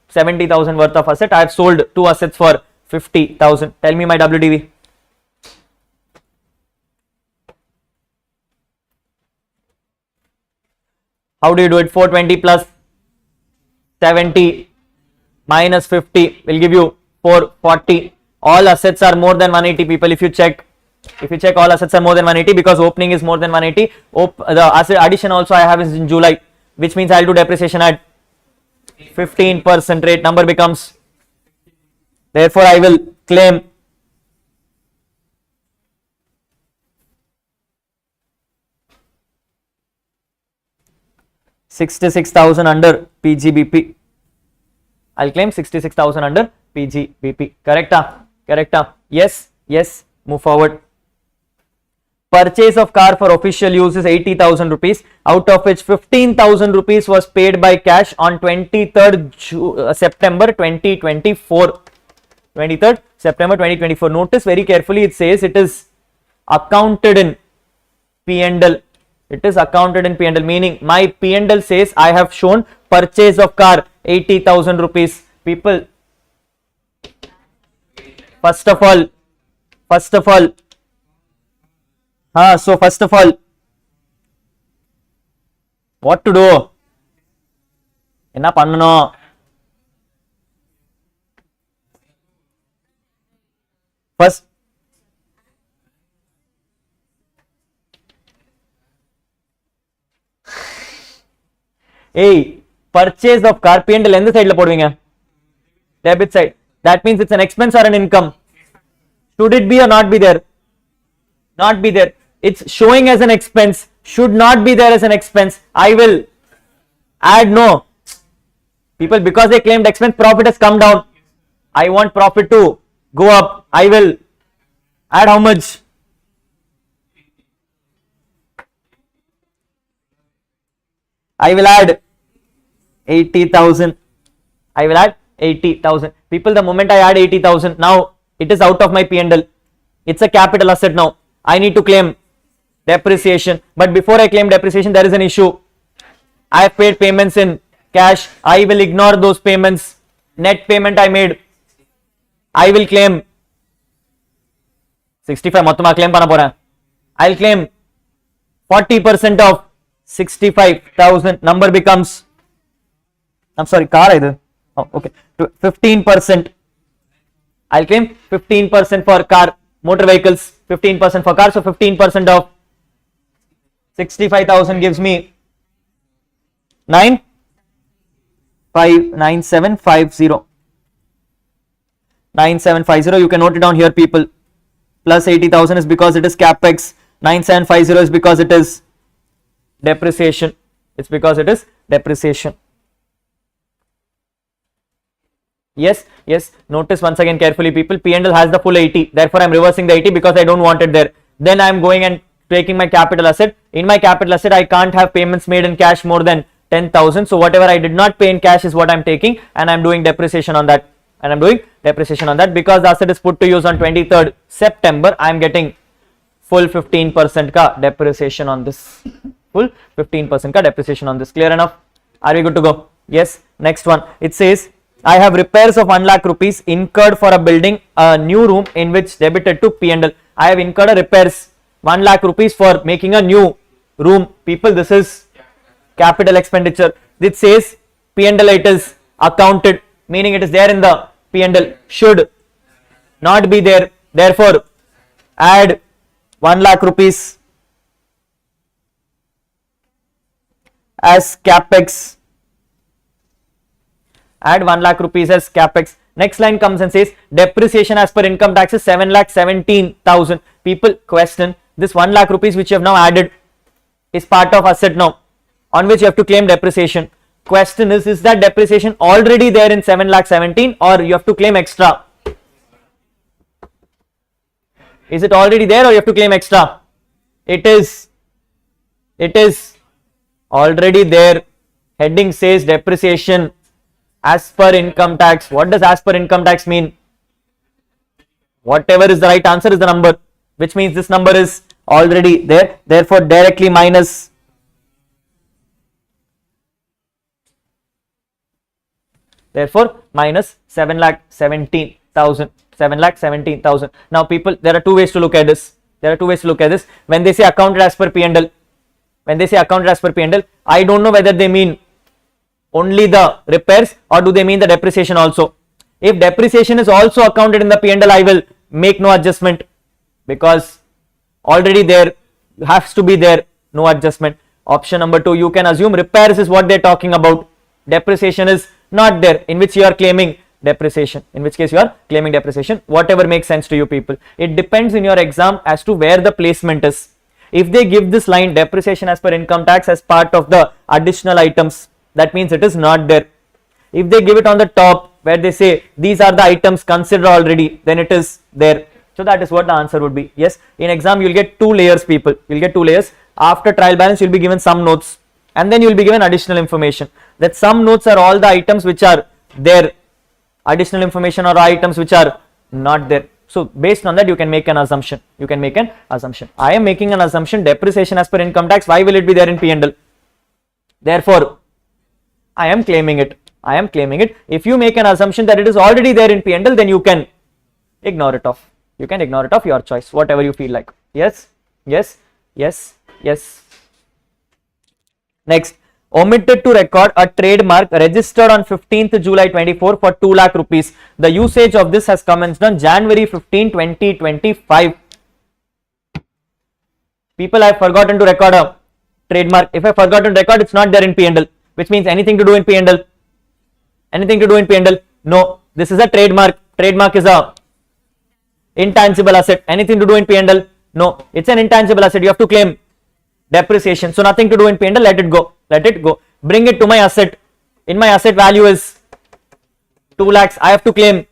70,000 worth of asset. I have sold 2 assets for 50,000. Tell me my WDV. How do you do it? 420 plus 70 minus 50 will give you 440. All assets are more than 180, people. If you check all assets are more than 180, because opening is more than 180. The asset addition also I have is in July, which means I'll do depreciation at 15% rate. Number becomes, therefore I will claim 66,000 under PGBP. I'll claim 66,000 under PGBP. Correcta? Yes. Move forward. Purchase of car for official use is 80,000 rupees, out of which 15,000 rupees was paid by cash on 23rd September 2024. 23rd September 2024. Notice very carefully, it says it is accounted in P&L. Meaning my P&L says I have shown purchase of car 80,000 rupees. People, first of all, what to do? Enna pannano? First, purchase of car P&L எந்த சைடுல போடுவீங்க? Debit side. That means it's an expense or an income. Should it be or not be there? Not be there. It's showing as an expense. Should not be there as an expense. I will add no. People, because they claimed expense, profit has come down. I want profit to go up. I will add how much? I will add 80,000. People, the moment I add 80,000, now it is out of my P&L. It's a capital asset now. I need to claim depreciation. But before I claim depreciation, there is an issue. I have paid payments in cash. I will ignore those payments. Net payment I made, I will claim 65. மொத்தமா claim பண்ண போறேன். I'll claim 40% of 65,000. Number becomes, I'm sorry, car இது. Oh, okay. 15%. I'll claim 15% for car, motor vehicles, 15% for car. So 15% of 65,000 gives me 9750. 9750. You can note it down here, people. Plus 80,000 is because it is capex. 9750 is because it is depreciation. It's because it is depreciation. Yes. Notice once again carefully, people. P&L has the full 80. Therefore, I am reversing the 80 because I don't want it there. Then I am going and taking my capital asset. In my capital asset, I can't have payments made in cash more than 10,000. So whatever I did not pay in cash is what I am taking, and I am doing depreciation on that. Because the asset is put to use on 23rd September. I am getting full 15% ka depreciation on this. full 15% ka depreciation on this. Clear enough? Are we good to go? Yes. Next one. It says, I have repairs of 1 lakh rupees incurred for a building a new room in which debited to P&L. I have incurred a repairs 1 lakh rupees for making a new room. People, this is capital expenditure. It says P&L, it is accounted, meaning it is there in the P&L, should not be there. Therefore, add 1 lakh rupees as capex. Add 1 lakh rupees as capex. Next line comes and says depreciation as per income tax is 7,17,000. People question, this 1 lakh rupees which you have now added is part of asset now, on which you have to claim depreciation. Question is that depreciation already there in 7,17,000 or you have to claim extra? Is it already there or you have to claim extra? It is already there. Heading says depreciation as per income tax. What does as per income tax mean? Whatever is the right answer is the number, which means this number is already there. Therefore, directly minus therefore minus 7,17,000. 7,17,000. Now, people, there are two ways to look at this. When they say accounted as per P&L, I don't know whether they mean only the repairs or do they mean the depreciation also. If depreciation is also accounted in the P&L, I will make no adjustment because already there has to be there, no adjustment. Option number 2, you can assume repairs is what they are talking about. Depreciation is not there, in which you are claiming depreciation. Whatever makes sense to you people. It depends in your exam as to where the placement is. If they give this line depreciation as per income tax as part of the additional items, that means it is not there. If they give it on the top where they say these are the items considered already, then it is there. So that is what the answer would be. Yes, in exam you will get 2 layers people. You will get 2 layers. After trial balance you will be given some notes and then you will be given additional information. That some notes are all the items which are there. Additional information or items which are not there. So based on that you can make an assumption. I am making an assumption depreciation as per income tax. Why will it be there in P&L? Therefore, I am claiming it. If you make an assumption that it is already there in P&L, then you can ignore it off. Your choice, whatever you feel like. Yes. Next, omitted to record a trademark registered on 15th July 24 for 2 lakh rupees. The usage of this has commenced on January 15, 2025. People, I have forgotten to record a trademark. If I have forgotten to record, it's not there in P&L, which means anything to do in P&L. No, this is a trademark. Trademark is a intangible asset. Anything to do in P&L? No, it's an intangible asset. You have to claim depreciation. So nothing to do in P&L. Let it go. Bring it to my asset. In my asset value is 2 lakhs. I have to claim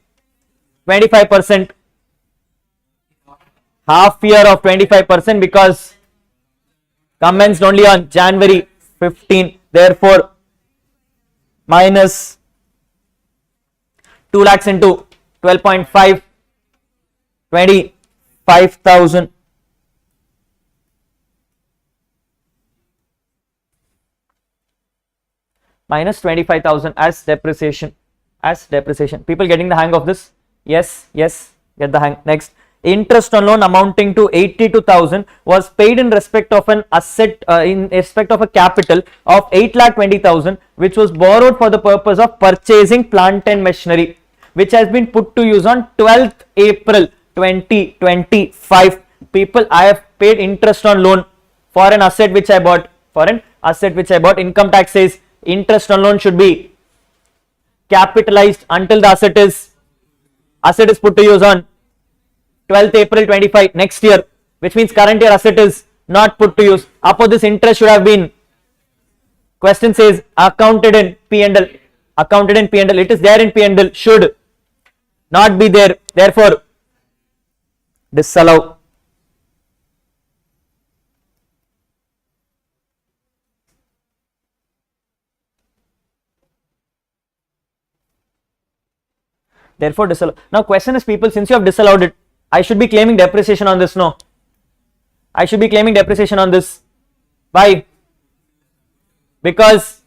25%. Half year of 25% because commenced only on January 15. Therefore, minus 2 lakhs into 12.5, 25,000. Minus 25,000 as depreciation. People getting the hang of this? Yes, get the hang. Next, interest on loan amounting to 82,000 was paid in respect of an asset, in respect of a capital of 8,20,000, which was borrowed for the purpose of purchasing plant and machinery, which has been put to use on 12th April 2025. People, I have paid interest on loan for an asset which I bought. Income tax says interest on loan should be capitalized until the asset is put to use on 12th April 25 next year, which means current year asset is not put to use. Upon this interest should have been, question says accounted in P&L. It is there in P&L, should not be there. Therefore, disallow. Now question is, people, since you have disallowed it, I should be claiming depreciation on this. No, I should be claiming depreciation on this. Why? because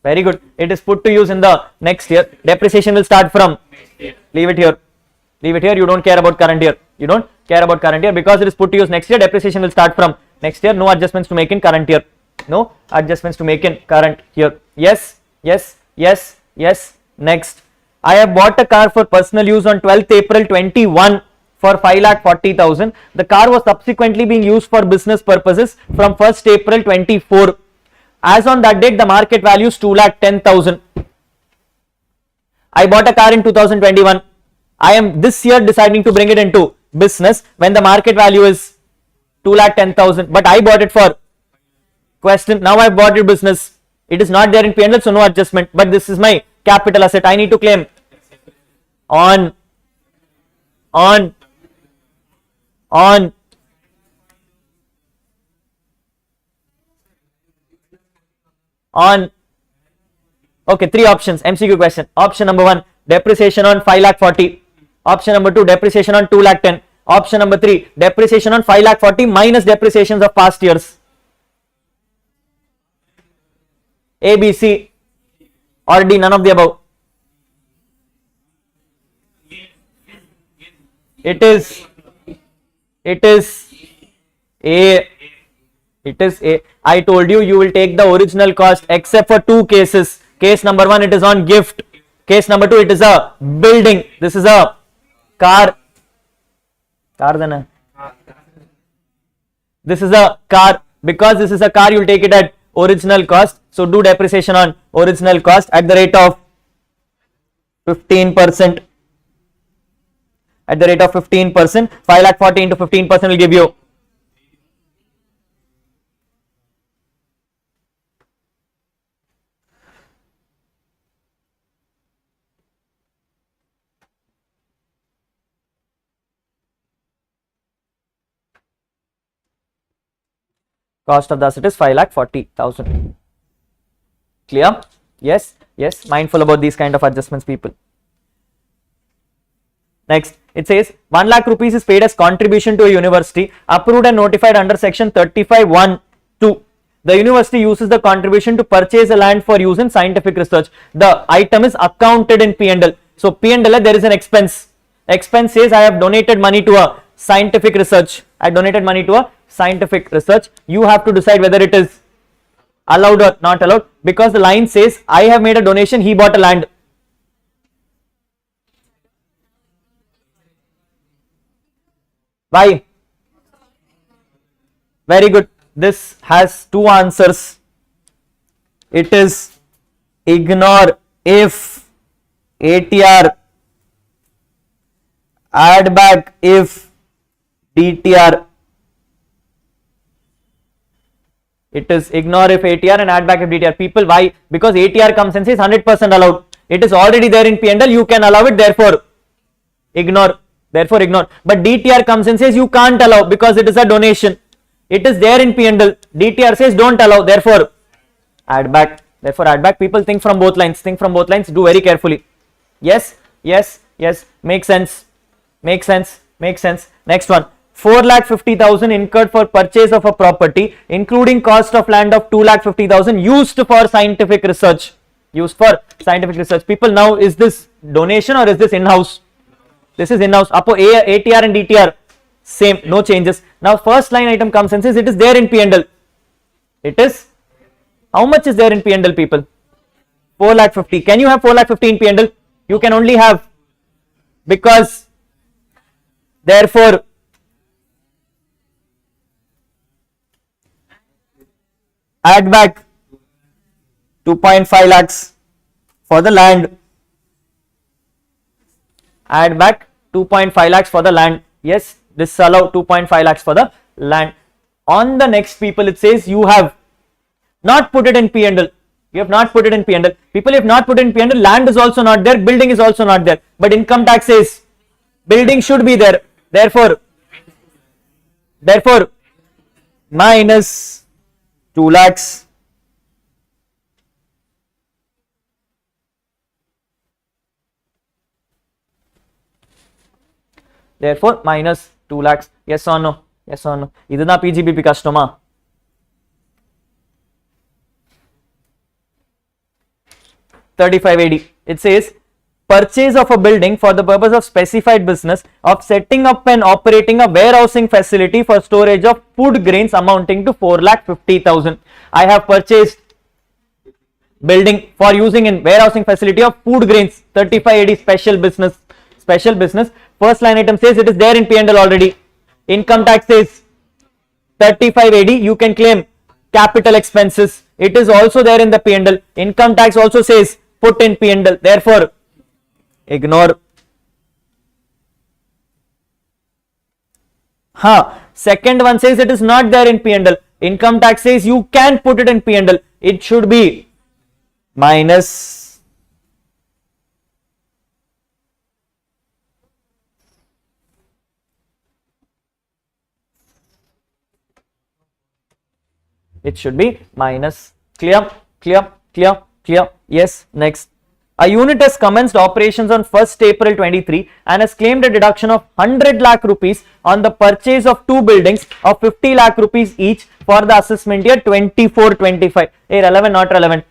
very good, it is put to use in the next year. Depreciation will start from, leave it here, you don't care about current year, because it is put to use next year. Depreciation will start from next year. No adjustments to make in current year. Yes. Next, I have bought a car for personal use on 12th April 21 for 5,40,000. The car was subsequently being used for business purposes from 1st April 24. As on that date, the market value is 2,10,000. I bought a car in 2021. I am this year deciding to bring it into business when the market value is 2,10,000. But I bought it for question. Now I bought it business. It is not there in P&L, so no adjustment. But this is my capital asset. I need to claim on okay, three options, MCQ question. Option number 1, depreciation on 5,40,000. Option number 2, depreciation on 2,10,000. Option number 3, depreciation on 5,40,000 minus depreciations of past years. A, B, C or D, none of the above. It is A. I told you, you will take the original cost except for two cases. Case number 1, it is on gift. Case number 2, it is a building. This is a car. This is a car. Because this is a car, you will take it at original cost. So do depreciation on original cost at the rate of 15%. At the rate of 15%, 5,40,000 into 15% will give you cost of the asset is 5,40,000. Clear? Yes. Mindful about these kind of adjustments, people. Next, it says 1 lakh rupees is paid as contribution to a university approved and notified under section 35(1)(2). The university uses the contribution to purchase a land for use in scientific research. The item is accounted in P&L. So P&L, there is an expense. Expense says I have donated money to a scientific research. You have to decide whether it is allowed or not allowed, because the line says I have made a donation, he bought a land. Why? Very good. This has two answers. It is ignore if ATR, add back if DTR. It is ignore if ATR and add back if DTR. People, why? Because ATR comes and says 100% allowed. It is already there in P&L, you can allow it, therefore ignore. But DTR comes and says you can't allow because it is a donation. It is there in P&L. DTR says don't allow, therefore add back. People, think from both lines. Do very carefully. Yes. Makes sense. Next one. 4,50,000 incurred for purchase of a property, including cost of land of 2,50,000 used for scientific research. People, now is this donation or is this in-house? This is in-house. Apo ATR and DTR same, no changes. Now first line item comes and says it is there in P&L. It is, how much is there in P&L, people? 4,50,000. Can you have 4,50,000 in P&L? You can only have, because therefore add back 2.5 lakhs for the land. Add back 2.5 lakhs for the land. Yes, disallow 2.5 lakhs for the land. On the next, people, it says you have not put it in P&L. People, you have not put it in P&L. Land is also not there. Building is also not there. But income tax says building should be there. Therefore minus 2 lakhs. Therefore minus 2 lakhs. Yes or no? Idana PGBP customer. 35 AD. It says purchase of a building for the purpose of specified business of setting up and operating a warehousing facility for storage of food grains amounting to 4,50,000. I have purchased building for using in warehousing facility of food grains, 35 AD, special business. First line item says it is there in P&L already. Income tax says 35 AD, you can claim capital expenses. It is also there in the P&L. Income tax also says put in P&L. Therefore, ignore. Second one says it is not there in P&L. Income tax says you can put it in P&L. It should be minus. It should be minus. Clear? Yes. Next. A unit has commenced operations on 1st April 23 and has claimed a deduction of 100 lakh rupees on the purchase of two buildings of 50 lakh rupees each for the assessment year 24-25. Hey, relevant, not relevant?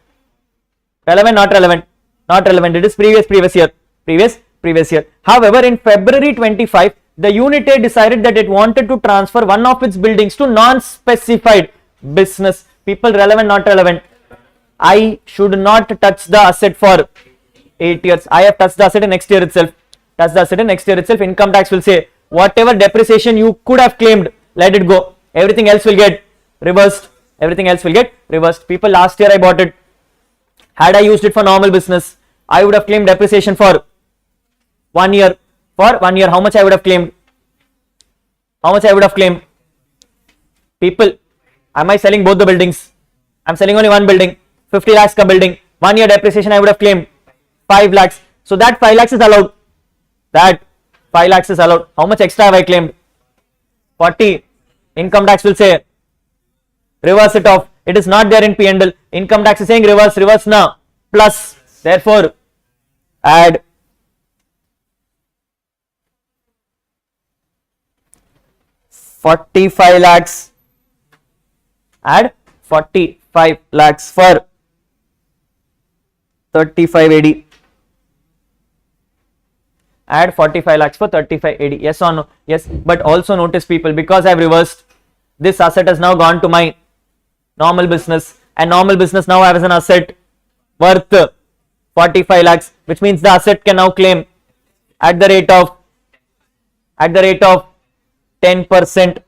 Relevant, not relevant? Not relevant. It is previous year. However, in February 25, the unit A decided that it wanted to transfer one of its buildings to non-specified business. People, relevant, not relevant? I should not touch the asset for 8 years. I have touched the asset in next year itself. Income tax will say whatever depreciation you could have claimed, let it go. Everything else will get reversed. People, last year I bought it. Had I used it for normal business, I would have claimed depreciation for 1 year. How much I would have claimed? People, am I selling both the buildings? I'm selling only one building. 50 lakhs ka building. 1 year depreciation I would have claimed 5 lakhs. So that 5 lakhs is allowed. How much extra have I claimed? 40. Income tax will say reverse it off. It is not there in P&L. Income tax is saying reverse now. Plus. Therefore, add 45 lakhs. Add 45 lakhs for 35 AD. Add 45 lakhs for 35 AD. Yes or no? Yes. But also notice, people, because I have reversed, this asset has now gone to my normal business, and normal business now has an asset worth 45 lakhs, which means the asset can now claim at the rate of 10%.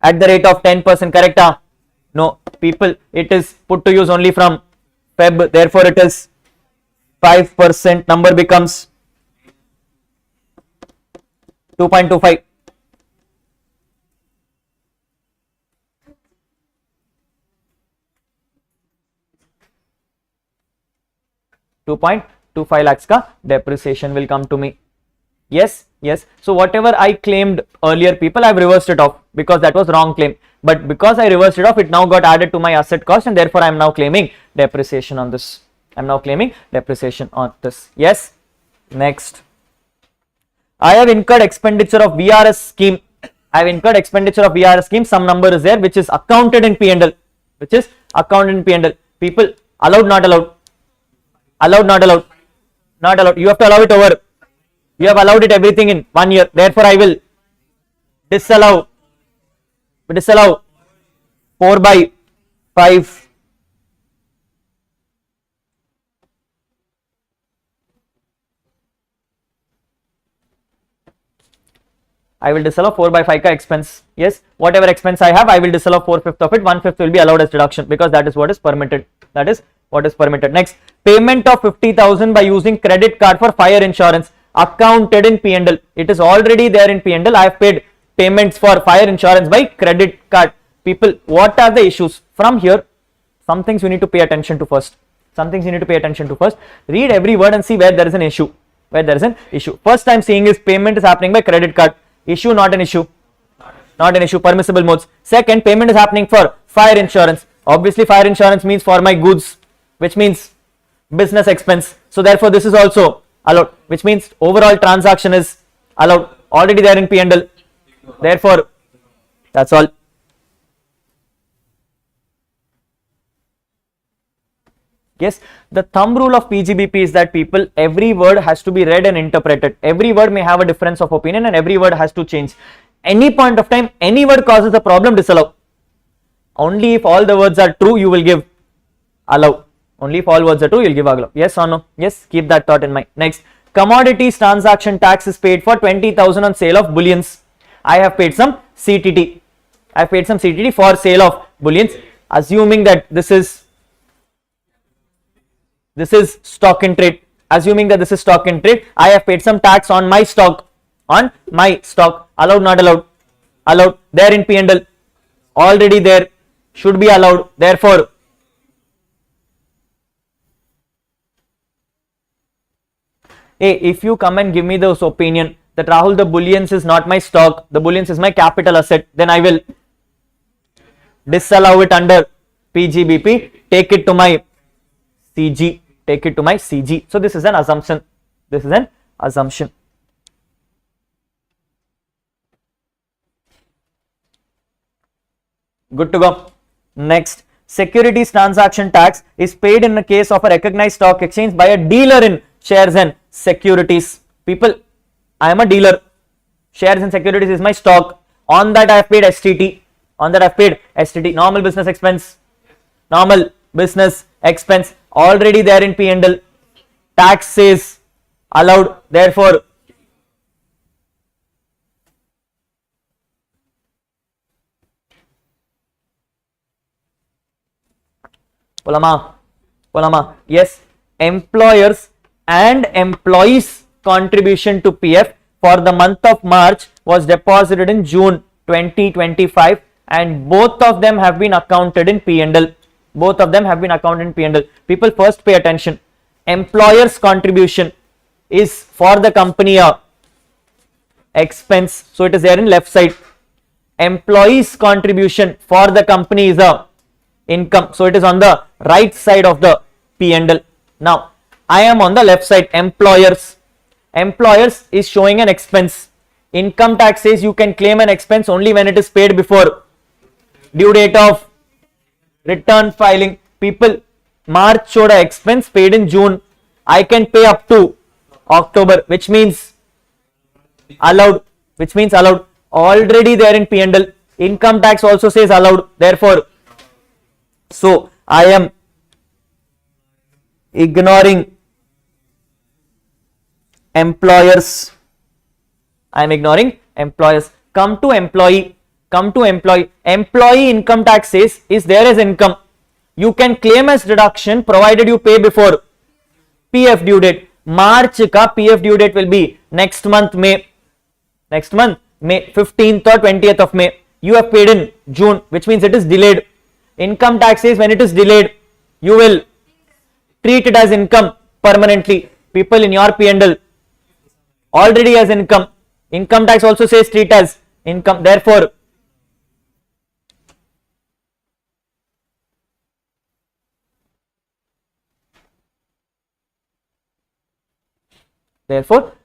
At the rate of 10%, correct? No, people, it is put to use only from Feb, therefore it is 5%. Number becomes 2.25. 2.25 lakhs ka depreciation will come to me. Yes. So whatever I claimed earlier, people, I've reversed it off because that was wrong claim. But because I reversed it off, it now got added to my asset cost, and therefore I am now claiming depreciation on this. Yes. Next. I have incurred expenditure of VRS scheme. Some number is there which is accounted in P&L. People, allowed, not allowed? Not allowed. You have to allow it over. You have allowed it everything in 1 year. Therefore, I will disallow 4/5. I will disallow 4/5 ka expense. Yes, whatever expense I have, I will disallow 4/5 of it. 1/5 will be allowed as deduction because that is what is permitted. Next, payment of 50,000 by using credit card for fire insurance, accounted in P&L. It is already there in P&L. I have paid payments for fire insurance by credit card. People, what are the issues? From here, some things you need to pay attention to first. Read every word and see where there is an issue. First I'm seeing is payment is happening by credit card. Issue, not an issue. Permissible modes. Second, payment is happening for fire insurance. Obviously, fire insurance means for my goods, which means business expense. So therefore, this is also allowed, which means overall transaction is allowed, already there in P&L. Therefore, that's all. Yes, the thumb rule of PGBP is that people, every word has to be read and interpreted. Every word may have a difference of opinion and every word has to change. Any point of time, any word causes a problem, disallow. Only if all the words are true, you will give allow. Only if all words are true, you will give allow. Yes or no? Yes, keep that thought in mind. Next, commodities transaction tax is paid for 20,000 on sale of bullions. I have paid some CTT. I have paid some CTT for sale of bullions. Assuming that this is stock in trade. Assuming that this is stock in trade, I have paid some tax on my stock. On my stock. Allowed, not allowed? Allowed. There in P&L. Already there. Should be allowed. Therefore, hey, if you come and give me this opinion that Rahul, the bullions is not my stock, the bullions is my capital asset, then I will disallow it under PGBP, take it to my CG, take it to my CG. So this is an assumption. This is an assumption. Good to go. Next, securities transaction tax is paid in the case of a recognized stock exchange by a dealer in shares and securities. People, I am a dealer. Shares and securities is my stock. On that I have paid STT. On that I have paid STT. Normal business expense. Normal business expense. Already there in P&L. Tax says allowed. Therefore, Polama. Yes, employers and employees contribution to PF for the month of March was deposited in June 2025 and both of them have been accounted in P&L. Both of them have been accounted in P&L. People, first pay attention. Employers contribution is for the company expense, so it is there in left side. Employees contribution for the company is a income, so it is on the right side of the P&L. Now I am on the left side. Employers is showing an expense. Income tax says you can claim an expense only when it is paid before due date of return filing. People, March showed an expense paid in June. I can pay up to October, which means allowed. Already there in P&L. Income tax also says allowed. Therefore, so I am ignoring employers. I am ignoring employers. Come to employee. Employee income tax says is there as income. You can claim as deduction provided you pay before PF due date. March ka PF due date will be next month May. 15th or 20th of May. You have paid in June, which means it is delayed. Income tax says when it is delayed, you will treat it as income permanently. People, in your P&L already as income. Income tax also says treat as income. Therefore,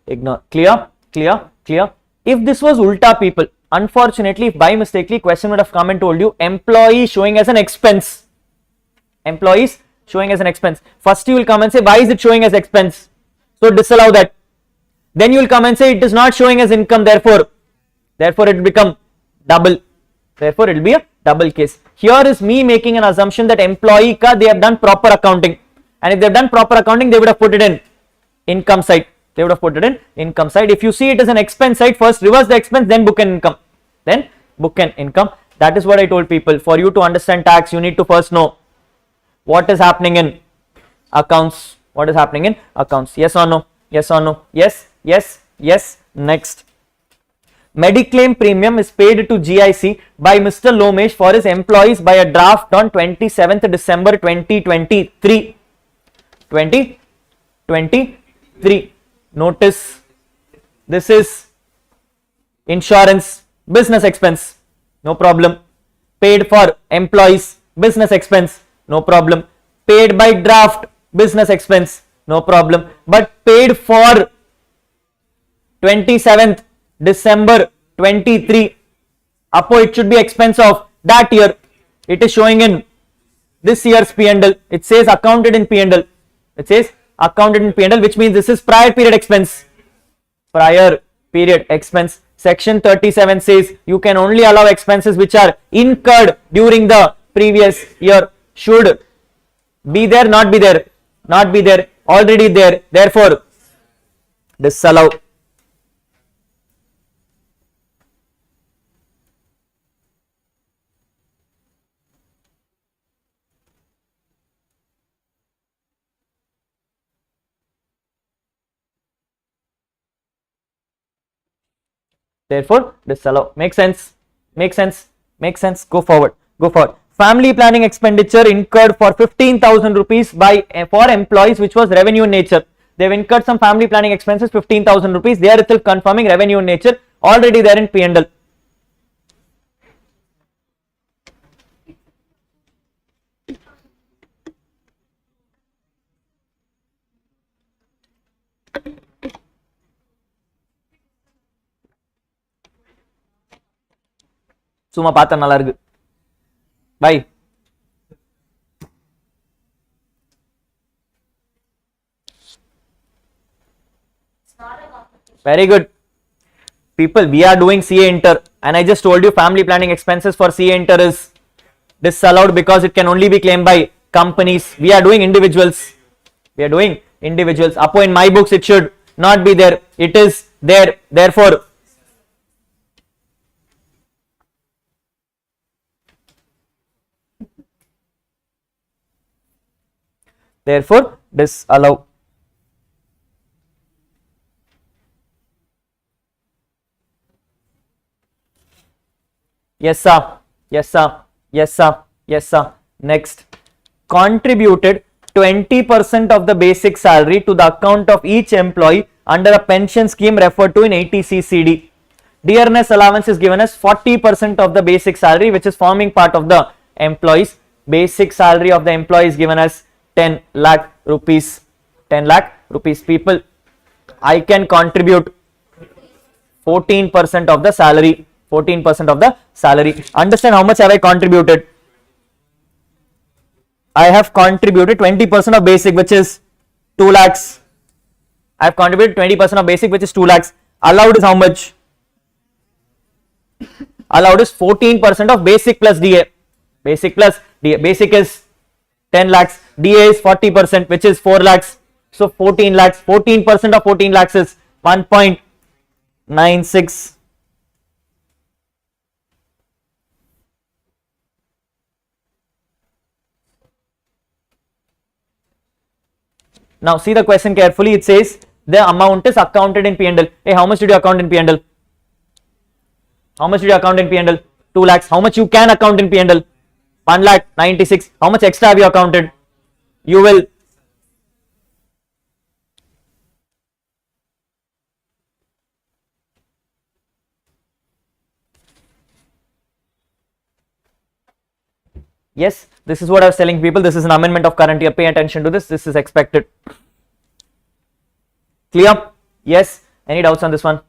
ignore. Clear. If this was ulta, people, unfortunately, if by mistakenly question would have come and told you employee showing as an expense. Employees showing as an expense. First you will come and say why is it showing as expense? So disallow that. Then you will come and say it is not showing as income, therefore it will become double. Therefore it will be a double case. Here is me making an assumption that employee ka they have done proper accounting. And if they have done proper accounting, they would have put it in income side. If you see it as an expense side, first reverse the expense, then book an income. That is what I told people. For you to understand tax, you need to first know what is happening in accounts. Yes or no? Yes. Next, mediclaim premium is paid to GIC by Mr. Lomesh for his employees by a draft on 27th December 2023. Notice, this is insurance, business expense, no problem. Paid for employees, business expense, no problem. Paid by draft, business expense, no problem. But paid for 27th December 23, it should be expense of that year. It is showing in this year's P&L. It says accounted in P&L. It says accounted in P&L, which means this is prior period expense. Prior period expense. Section 37 says you can only allow expenses which are incurred during the previous year. Should be there, not be there, not be there, already there. Therefore, disallow. Therefore, disallow. Make sense? Make sense? Make sense? Go forward. Go forward. Family planning expenditure incurred for 15,000 rupees by for employees, which was revenue in nature. They've incurred some family planning expenses, 15,000 rupees. They are still confirming revenue in nature. Already there in P&L. சும்மா பார்த்தா நல்லா இருக்கு. Bye. Very good. People, we are doing CA Inter, and I just told you family planning expenses for CA Inter is disallowed because it can only be claimed by companies. We are doing individuals. We are doing individuals. Apo, in my books it should not be there. It is there. Therefore, disallow. Yes sir, yes sir, yes sir, yes sir. Next, contributed 20% of the basic salary to the account of each employee under a pension scheme referred to in 80CCD. Dearness allowance is given as 40% of the basic salary, which is forming part of the employees. Basic salary of the employee is given as 10 lakh rupees. 10 lakh rupees. People, I can contribute 14% of the salary. 14% of the salary. Understand how much have I contributed? I have contributed 20% of basic, which is 2 lakhs. I have contributed 20% of basic, which is 2 lakhs. Allowed is how much? Allowed is 14% of basic plus DA. Basic plus DA. Basic is 10 lakhs. DA is 40%, which is 4 lakhs. So 14 lakhs. 14% of 14 lakhs is 1.96. Now see the question carefully. It says the amount is accounted in P&L. Hey, how much did you account in P&L? How much did you account in P&L? 2 lakhs. How much you can account in P&L? 1,96,000. How much extra have you accounted? You will yes, this is what I was telling people. This is an amendment of current year. Pay attention to this. This is expected. Clear? Yes. Any doubts on this one?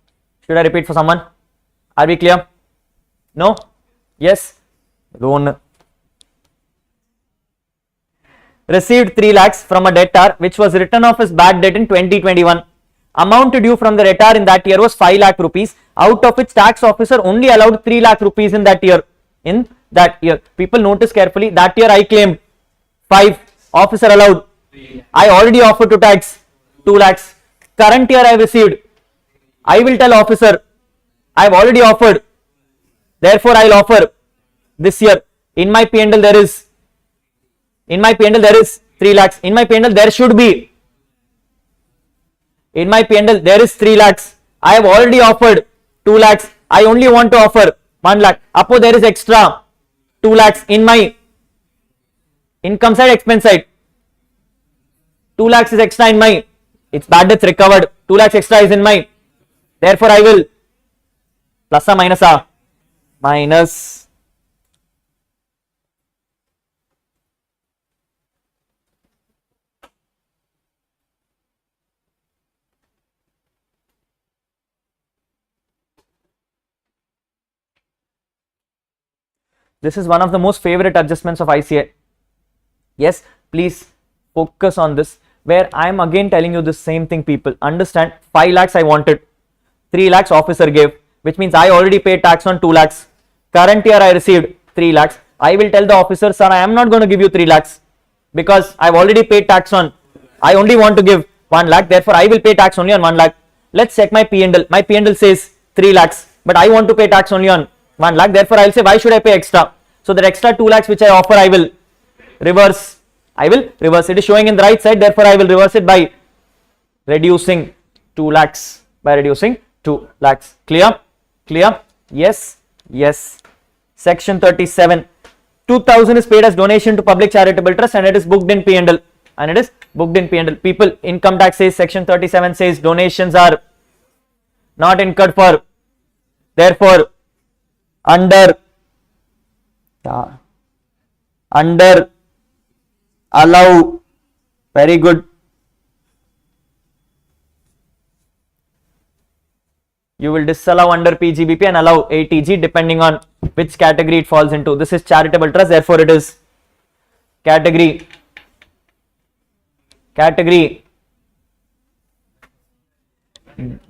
Should I repeat for someone? Are we clear? No? Yes? Loan. Received 3 lakhs from a debtor which was written off as bad debt in 2021. Amount due from the debtor in that year was 5 lakh rupees, out of which tax officer only allowed 3 lakh rupees in that year. In that year, people notice carefully, that year I claimed 5, officer allowed. I already offered to tax 2 lakhs. Current year I received, I will tell officer, I have already offered, therefore I will offer this year. In my P&L there is 3 lakhs. In my P&L there should be, in my P&L there is 3 lakhs. I have already offered 2 lakhs. I only want to offer 1 lakh. Apo there is extra 2 lakhs in my income side, expense side. 2 lakhs is extra in my, it's bad debts recovered. 2 lakhs extra is in my, therefore I will plus or minus a minus. This is one of the most favorite adjustments of ICA. Yes, please focus on this, where I am again telling you the same thing, people. Understand, 5 lakhs I wanted, 3 lakhs officer gave, which means I already paid tax on 2 lakhs. Current year I received 3 lakhs. I will tell the officer, sir, I am not going to give you 3 lakhs because I've already paid tax on, I only want to give 1 lakh, therefore I will pay tax only on 1 lakh. Let's check my P&L. My P&L says 3 lakhs, but I want to pay tax only on 1 lakh, therefore I will say, why should I pay extra? So that extra 2 lakhs which I offer, I will reverse. It is showing in the right side, therefore I will reverse it by reducing 2 lakhs. Clear? Yes. Section 37. 2000 is paid as donation to public charitable trust and it is booked in P&L. People, income tax says, section 37 says donations are not incurred for, therefore under allow. Very good. You will disallow under PGBP and allow ATG depending on which category it falls into. This is charitable trust, therefore it is category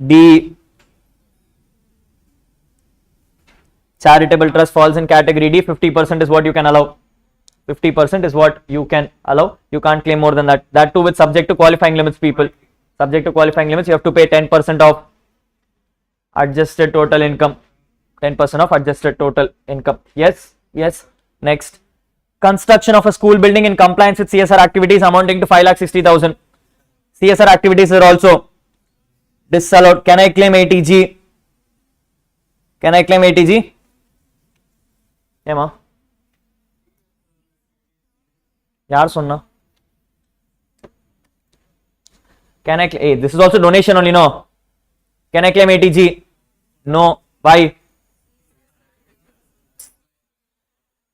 D. Charitable trust falls in category D. 50% is what you can allow. 50% is what you can allow. You can't claim more than that. That too with subject to qualifying limits, people. Subject to qualifying limits, you have to pay 10% of adjusted total income. 10% of adjusted total income. Yes. Next. Construction of a school building in compliance with CSR activities amounting to 5,60,000. CSR activities are also disallowed. Can I claim ATG? Ema? Yaar sunna. Can I claim? This is also donation only, no? Can I claim ATG? No. Why?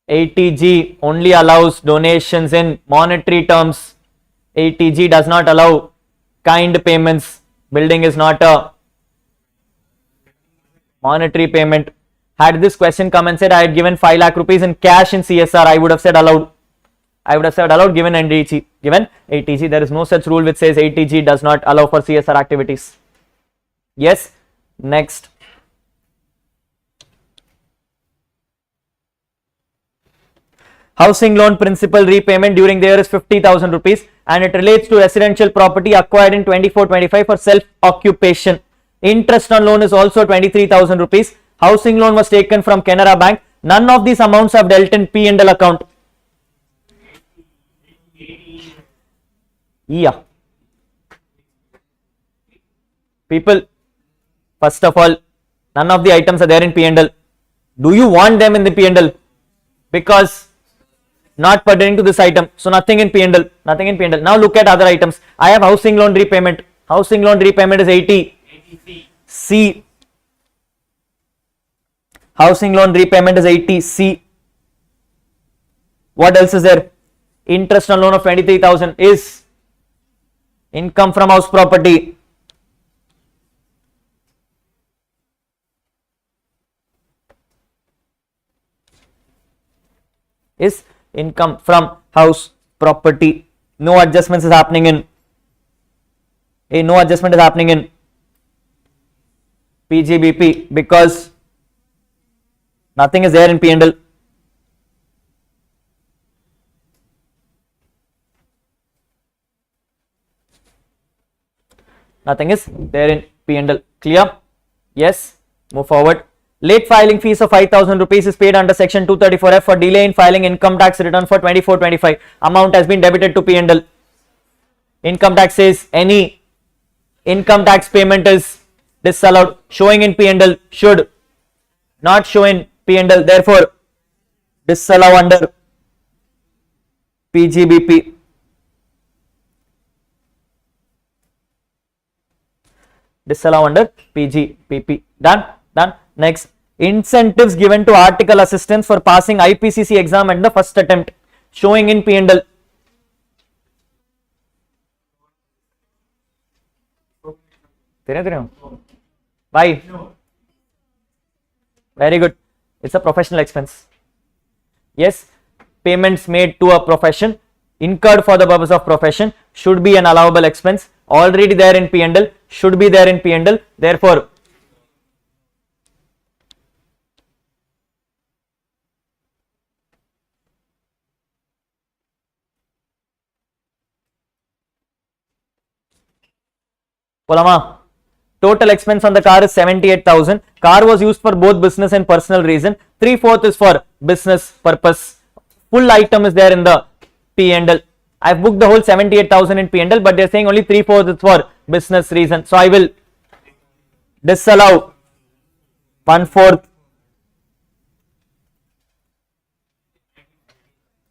ATG only allows donations in monetary terms. ATG does not allow kind payments. Building is not a monetary payment. Had this question come and said I had given 5 lakh rupees in cash in CSR, I would have said allowed. Given ATG. There is no such rule which says ATG does not allow for CSR activities. Yes. Next. Housing loan principal repayment during the year is 50,000 rupees and it relates to residential property acquired in 24-25 for self-occupation. Interest on loan is also 23,000 rupees. Housing loan was taken from Canara Bank. None of these amounts have dealt in P&L account. Yeah. People, first of all, none of the items are there in P&L. Do you want them in the P&L? Because not pertaining to this item, so nothing in P&L. Now look at other items. I have housing loan repayment. Housing loan repayment is 80C. Housing loan repayment is 80C. What else is there? Interest on loan of 23,000 is income from house property. Is income from house property. No adjustments is happening in PGBP because nothing is there in P&L. Nothing is there in P&L. Clear? Yes. Move forward. Late filing fees of 5,000 rupees is paid under section 234F for delay in filing income tax return for 24-25. Amount has been debited to P&L. Income tax says any income tax payment is disallowed. Showing in P&L should not show in P&L. Therefore, disallow under PGBP. Disallow under PGBP. Done. Next, incentives given to article assistants for passing IPCC exam at the first attempt. Showing in P&L. Why? Very good. It's a professional expense. Yes, payments made to a profession. incurred for the purpose of profession should be an allowable expense, already there in P&L, should be there in P&L. Therefore, Polama, total expense on the car is 78,000. Car was used for both business and personal reason. 3/4 is for business purpose. Full item is there in the P&L. I've booked the whole 78,000 in P&L, but they're saying only 3/4 is for business reason. So I will disallow 1/4,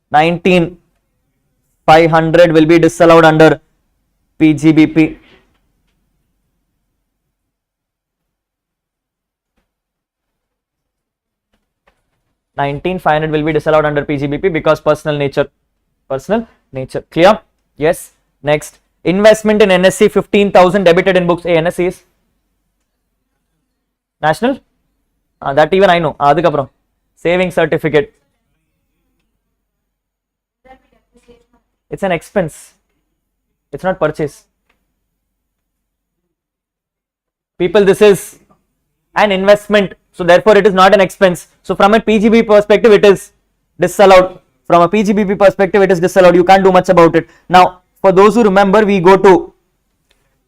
19,500 will be disallowed under PGBP. $19,500 will be disallowed under PGBP because personal nature. Personal nature. Clear? Yes. Next. Investment in NSC 15,000 debited in books. Hey, NSC is National? That even I know. Adukapram. Saving certificate. It's an expense. It's not purchase. People, this is an investment. So therefore it is not an expense. So from a PGBP perspective it is disallowed. From a PGBP perspective it is disallowed. You can't do much about it. Now for those who remember, we go to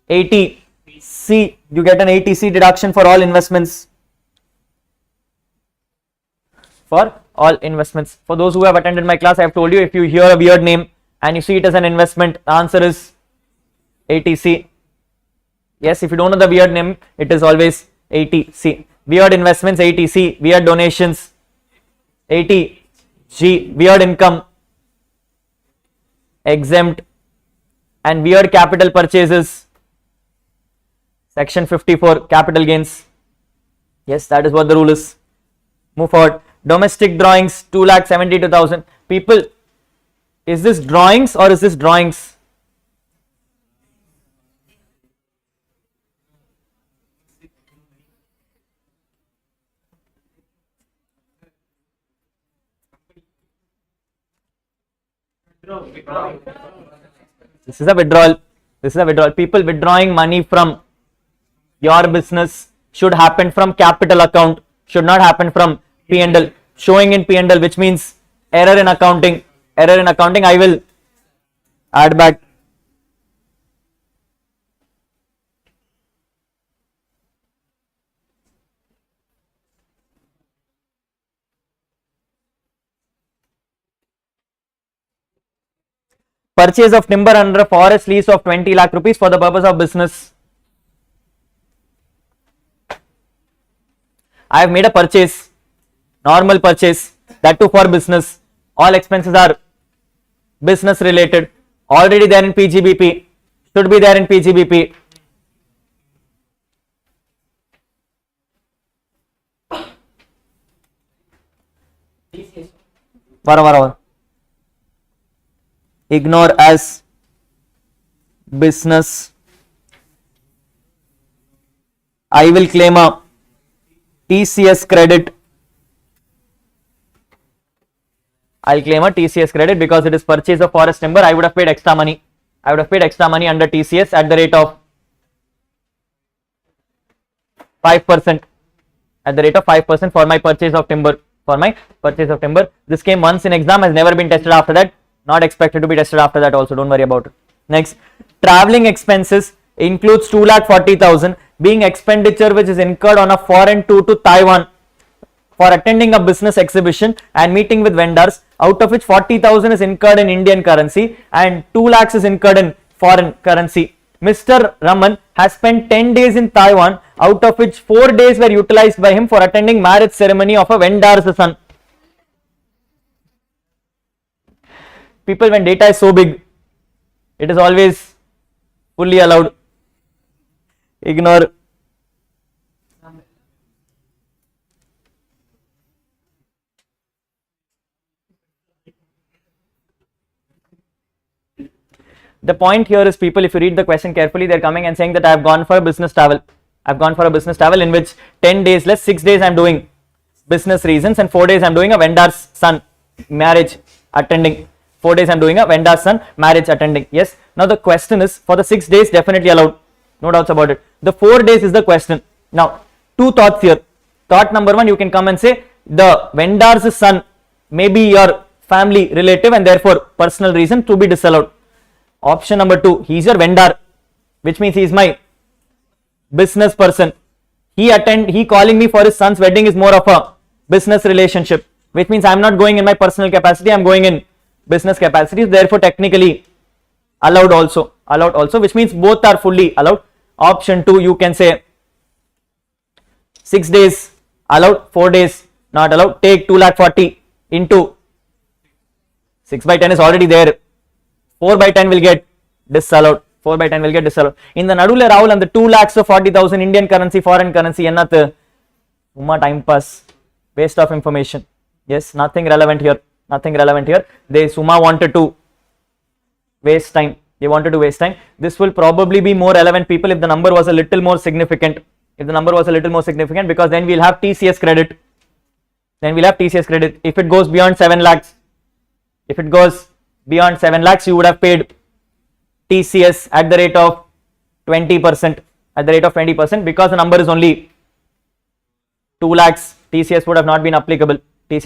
80C. You get an 80C deduction for all investments. For all investments. For those who have attended my class, I have told you, if you hear a weird name and you see it as an investment, the answer is 80C. Yes, if you don't know the weird name, it is always 80C. Weird investments 80C, weird donations 80G, weird income exempt, and weird capital purchases section 54, capital gains. Yes, that is what the rule is. Move forward. Domestic drawings 2,72,000. People, is this drawings or is this drawings? This is a withdrawal. This is a withdrawal. People withdrawing money from your business should happen from capital account, should not happen from P&L. Showing in P&L, which means error in accounting. Error in accounting, I will add back. Purchase of timber under a forest lease of 20 lakh rupees for the purpose of business. I have made a purchase, normal purchase, that too for business. All expenses are business related, already there in PGBP, should be there in PGBP. Ignore as business. I will claim a TCS credit. I'll claim a TCS credit because it is purchase of forest timber. I would have paid extra money. I would have paid extra money under TCS at the rate of 5%. At the rate of 5% for my purchase of timber. For my purchase of timber. This came once in exam, has never been tested after that. Not expected to be tested after that also, don't worry about it. Next, traveling expenses includes 2,40,000 being expenditure which is incurred on a foreign tour to Taiwan for attending a business exhibition and meeting with vendors, out of which 40,000 is incurred in Indian currency and 2 lakhs is incurred in foreign currency. Mr. Raman has spent 10 days in Taiwan, out of which 4 days were utilized by him for attending marriage ceremony of a vendor's son. People, when data is so big, it is always fully allowed. Ignore. The point here is, people, if you read the question carefully, they are coming and saying that I have gone for a business travel. I have gone for a business travel in which 10 days less, 6 days I am doing business reasons and 4 days I am doing a vendor's son marriage attending. 4 days I'm doing a vendor's son marriage attending. Yes. Now the question is, for the 6 days definitely allowed, no doubts about it. The 4 days is the question. Now two thoughts here. Thought number one, you can come and say the vendor's son may be your family relative and therefore personal reason to be disallowed. Option number two, he is your vendor, which means he is my business person. He calling me for his son's wedding is more of a business relationship, which means I am not going in my personal capacity, I am going in business capacity, therefore technically allowed also, which means both are fully allowed. Option 2, you can say 6 days allowed, 4 days not allowed. Take 2,40,000 into 6 by 10 is already there, 4 by 10 will get disallowed. 4 by 10 will get disallowed. In the Nadula Rahul and the 2,40,000 Indian currency, foreign currency, ennathu time pass, waste of information. Yes, nothing relevant here. They Suma wanted to waste time. This will probably be more relevant, people, if the number was a little more significant. Because then we'll have TCS credit. If it goes beyond 7 lakhs, you would have paid TCS at the rate of 20%. Because the number is only 2 lakhs, TCS would have not been applicable. But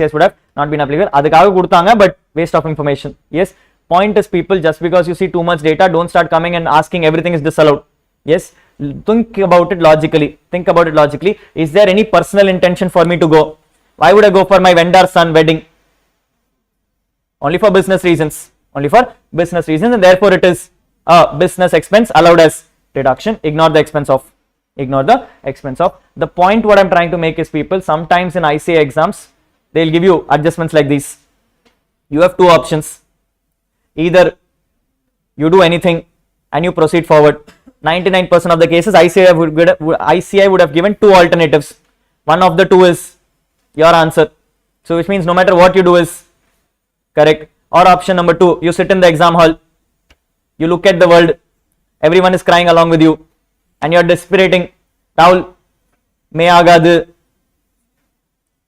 waste of information. Yes. Point is, people, just because you see too much data, don't start coming and asking everything is disallowed. Yes. Think about it logically. Is there any personal intention for me to go? Why would I go for my vendor's son wedding? Only for business reasons. And therefore it is a business expense allowed as deduction. Ignore the expense of. The point what I'm trying to make is, people, sometimes in ICA exams they'll give you adjustments like this. You have two options. Either you do anything and you proceed forward. 99% of the cases ICI would have given two alternatives. One of the two is your answer. So which means no matter what you do is correct. Or option number 2, you sit in the exam hall, you look at the world, everyone is crying along with you and you are dispiriting. Rahul, May agadu,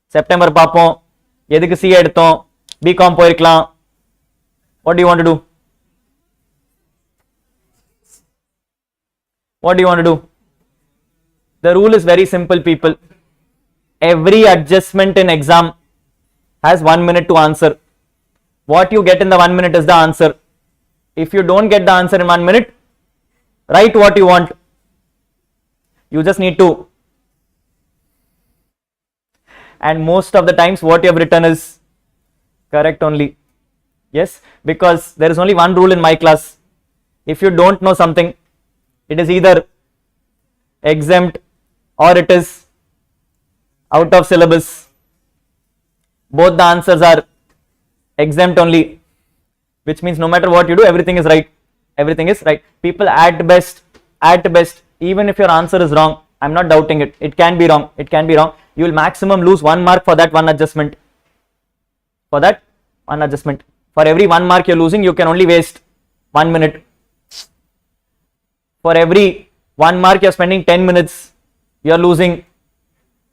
September paapom, edukku CA edthom, BCom poirikalam. What do you want to do? The rule is very simple, people. Every adjustment in exam has 1 minute to answer. What you get in the 1 minute is the answer. If you don't get the answer in 1 minute, write what you want. You just need to. And most of the times what you have written is correct only. Yes, because there is only one rule in my class. If you don't know something, it is either exempt or it is out of syllabus. Both the answers are exempt only, which means no matter what you do, everything is right. People, at best, even if your answer is wrong, I'm not doubting it, it can be wrong, you will maximum lose 1 mark for that one adjustment. For every 1 mark you're losing, you can only waste 1 minute. For every 1 mark you're spending 10 minutes, you're losing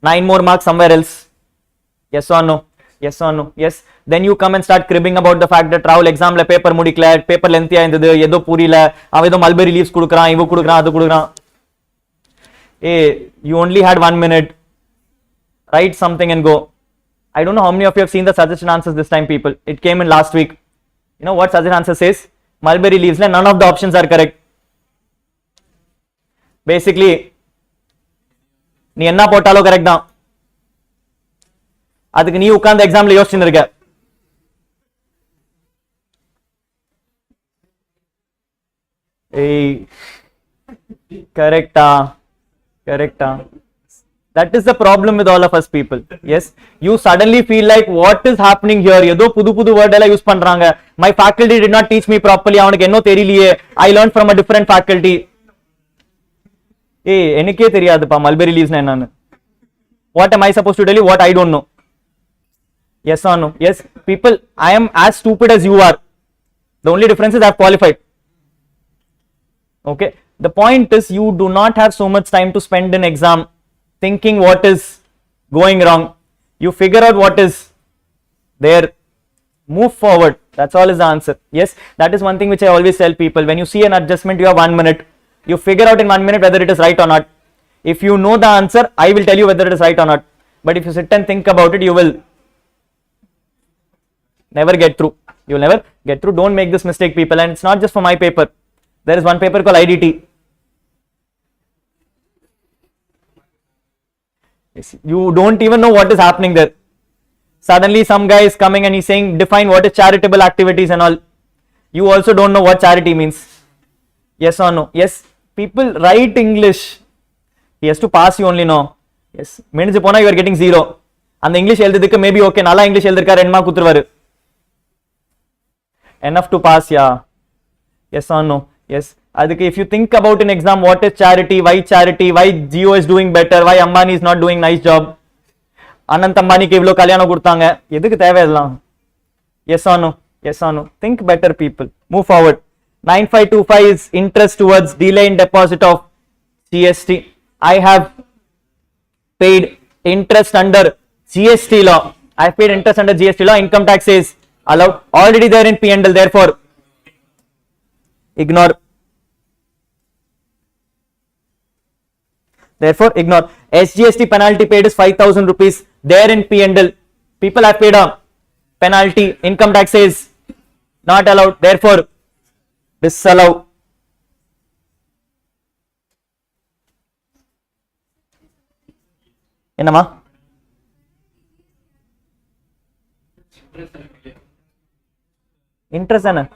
9 more marks somewhere else. Yes or no? Yes. Then you come and start cribbing about the fact that Rahul exam la paper mudikla, paper lengthy ah indadu, edho purila, avedho mulberry leaves kudukran, ivu kudukran, adu kudukran. Hey, you only had 1 minute. Write something and go. I don't know how many of you have seen the suggestion answers this time, people. It came in last week. You know what suggestion answer says? Mulberry leaves, none of the options are correct. Basically, நீ என்ன போட்டாலும் correct தான். அதுக்கு நீ உட்கார்ந்து எக்ஸாம்ல யோசிச்சுட்டு இருக்க. ஏய் கரெக்ட்டா. That is the problem with all of us, people. Yes, you suddenly feel like what is happening here? ஏதோ புது word எல்லாம் யூஸ் பண்றாங்க. My faculty did not teach me properly. அவனுக்கு என்ன தெரியலையே. I learned from a different faculty. ஏய் எனக்கே தெரியாதுப்பா மல்பெரி லீவ்ஸ்னா என்னன்னு. What am I supposed to tell you? What I don't know. Yes or no? Yes, people, I am as stupid as you are. The only difference is I have qualified. Okay, the point is you do not have so much time to spend in exam thinking what is going wrong. You figure out what is there, move forward. That's all is the answer. Yes, that is one thing which I always tell people. When you see an adjustment, you have 1 minute. You figure out in 1 minute whether it is right or not. If you know the answer, I will tell you whether it is right or not. But if you sit and think about it, you will never get through. You will never get through. Don't make this mistake, people. And it's not just for my paper. There is one paper called IDT. You don't even know what is happening there. Suddenly some guy is coming and he's saying define what is charitable activities and all. You also don't know what charity means. Yes or no? Yes. People write English. He has to pass you only, no. Yes. Means you are getting 0. And the English maybe okay. Nalla English enough to pass, yeah. Yes or no? Yes. If you think about in exam what is charity, why Jio is doing better, why Ambani is not doing nice job. Anant Ambani ke ivlo kalyana kudutanga edukku theva idella. Yes or no? Yes or no? Think better, people. Move forward. 9525 is interest towards delay in deposit of GST. I have paid interest under GST law. I have paid interest under GST law. Income tax is allowed, already there in P&L, therefore ignore. Therefore ignore. SGST penalty paid is 5,000 rupees there in P&L. People have paid a penalty. Income tax is not allowed, therefore disallow. Enama? Interest and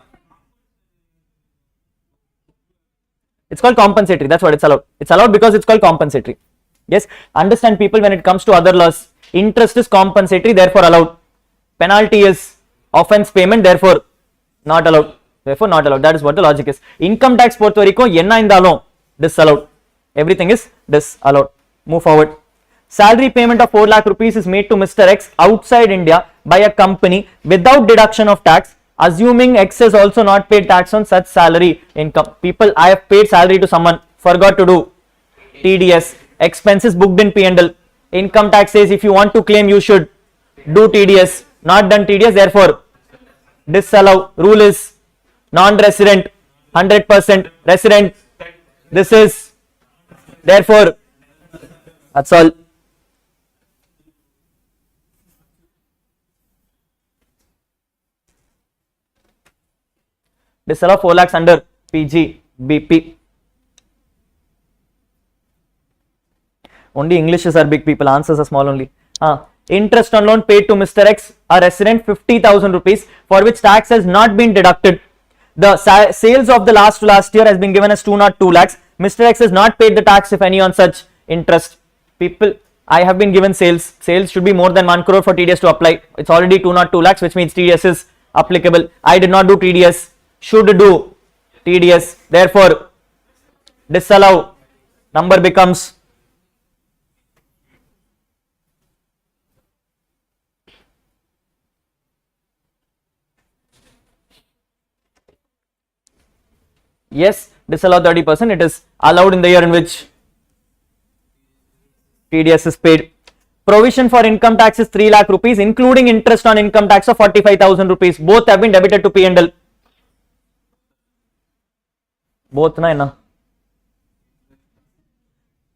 it's called compensatory. That's what it's allowed. It's allowed because it's called compensatory. Yes, understand, people, when it comes to other laws, interest is compensatory, therefore allowed. Penalty is offense payment, therefore not allowed. Therefore not allowed. That is what the logic is. Income tax Puerto Rico, yenna indalum disallowed. Everything is disallowed. Move forward. Salary payment of 4 lakh rupees is made to Mr. X outside India by a company without deduction of tax, assuming X has also not paid tax on such salary income. People, I have paid salary to someone, forgot to do TDS. Expenses booked in P&L. Income tax says if you want to claim, you should do TDS. Not done TDS, therefore disallow. Rule is non-resident, 100% resident. This is, therefore, that's all. Disallow 4 lakhs under PGBP. Only Englishes are big, people. Answers are small only. Interest on loan paid to Mr. X, a resident, 50,000 rupees, for which tax has not been deducted. The sales of the last year has been given as 202 lakhs. Mr. X has not paid the tax, if any, on such interest. People, I have been given sales. Sales should be more than 1 crore for TDS to apply. It's already 202 lakhs, which means TDS is applicable. I did not do TDS. Should do TDS. Therefore, disallow. Number becomes yes, disallow 30%. It is allowed in the year in which TDS is paid. Provision for income tax is 3 lakh rupees, including interest on income tax of 45,000 rupees. Both have been debited to P&L. Both na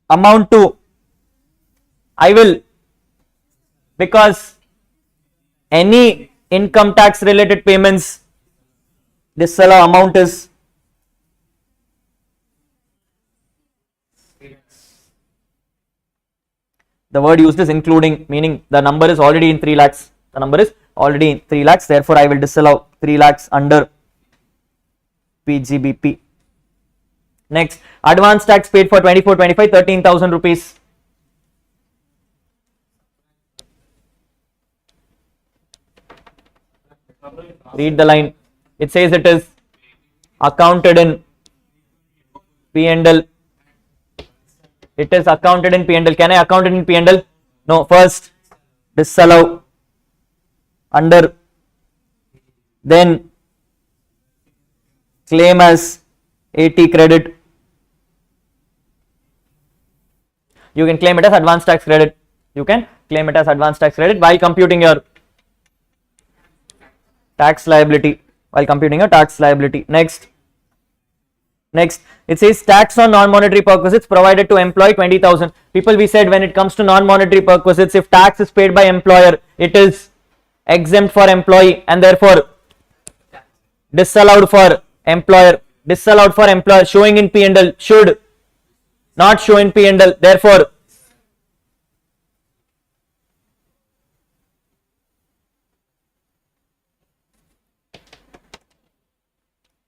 amount to, I will, because any income tax related payments, disallow amount is the word used is including, meaning the number is already in 3 lakhs. The number is already in 3 lakhs. Therefore, I will disallow 3 lakhs under PGBP. Next, advance tax paid for 24-25, 13,000 rupees. Read the line. It says it is accounted in P&L. It is accounted in P&L. Can I account it in P&L? No. First, disallow under, then claim as AT credit. You can claim it as advance tax credit. You can claim it as advance tax credit while computing your tax liability while computing a tax liability. Next, it says tax on non-monetary perquisites provided to employee 20,000. People, we said when it comes to non-monetary perquisites, if tax is paid by employer, it is exempt for employee and therefore disallowed for employer. Showing in P&L, should not show in P&L.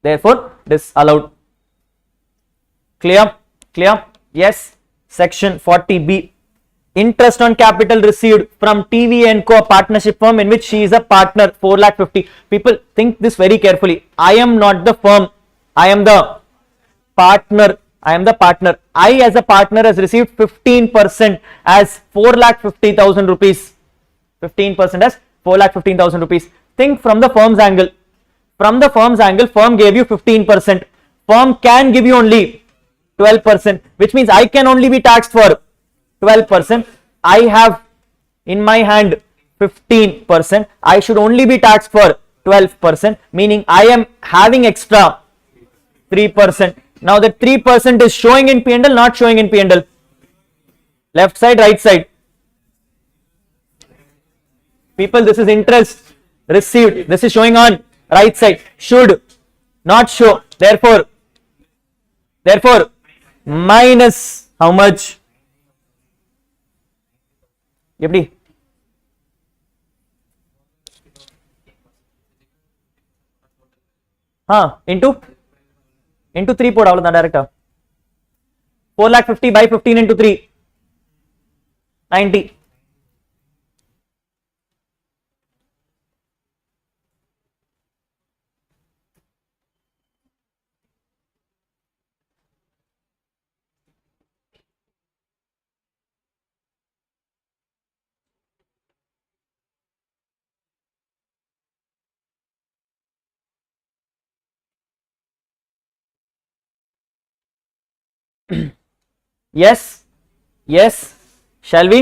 Therefore disallowed. Clear? Yes. Section 40B. Interest on capital received from TV and Co, a partnership firm in which she is a partner, 4,50,000. People, think this very carefully. I am not the firm. I am the partner. I as a partner has received 15% as 4,50,000 rupees. 15% as 4,15,000 rupees. Think from the firm's angle. Firm gave you 15%. Firm can give you only 12%, which means I can only be taxed for 12%. I have in my hand 15%. I should only be taxed for 12%, meaning I am having extra 3%. Now the 3% is showing in P&L, not showing in P&L. Left side, right side. People, this is interest received. This is showing on right side. Should not show. Therefore minus how much? Into 3 போடு அவ்வளவுதான் டைரக்டா 4,50,000 by 15 into 3 90. Yes. Shall we?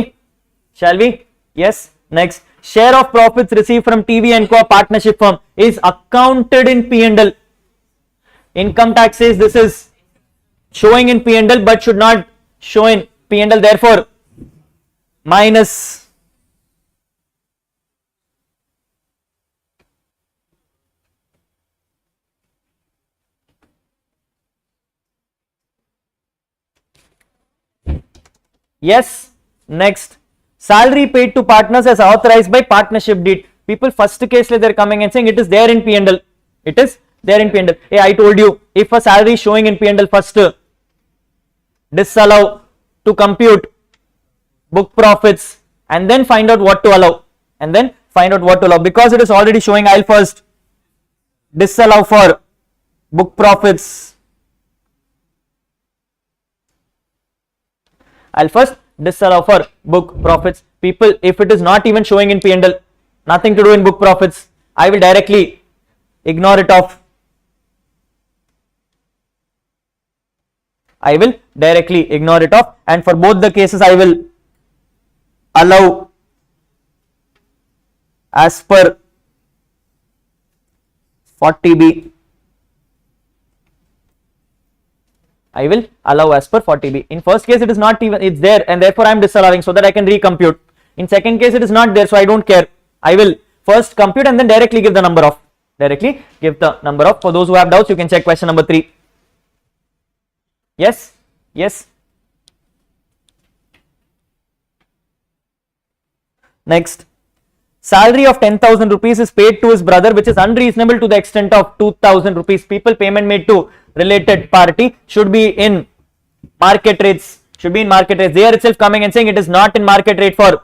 Yes. Next, share of profits received from TV and Co, partnership firm is accounted in P&L. Income tax says this is showing in P&L but should not show in P&L. Therefore minus. Yes. Next, salary paid to partners as authorized by partnership deed. People, first case they are coming and saying it is there in P&L. Hey, I told you, if a salary is showing in P&L, first disallow to compute book profits and then find out what to allow. Because it is already showing, I'll first disallow for book profits. People, if it is not even showing in P&L, nothing to do in book profits, I will directly ignore it off. And for both the cases I will allow as per 40B. In first case it is not even, it's there and therefore I am disallowing so that I can recompute. In second case it is not there, so I don't care. I will first compute and then directly give the number off. For those who have doubts, you can check question number 3. Yes. Next, salary of 10,000 rupees is paid to his brother, which is unreasonable to the extent of 2,000 rupees. People, payment made to related party should be in market rates. They are itself coming and saying it is not in market rate for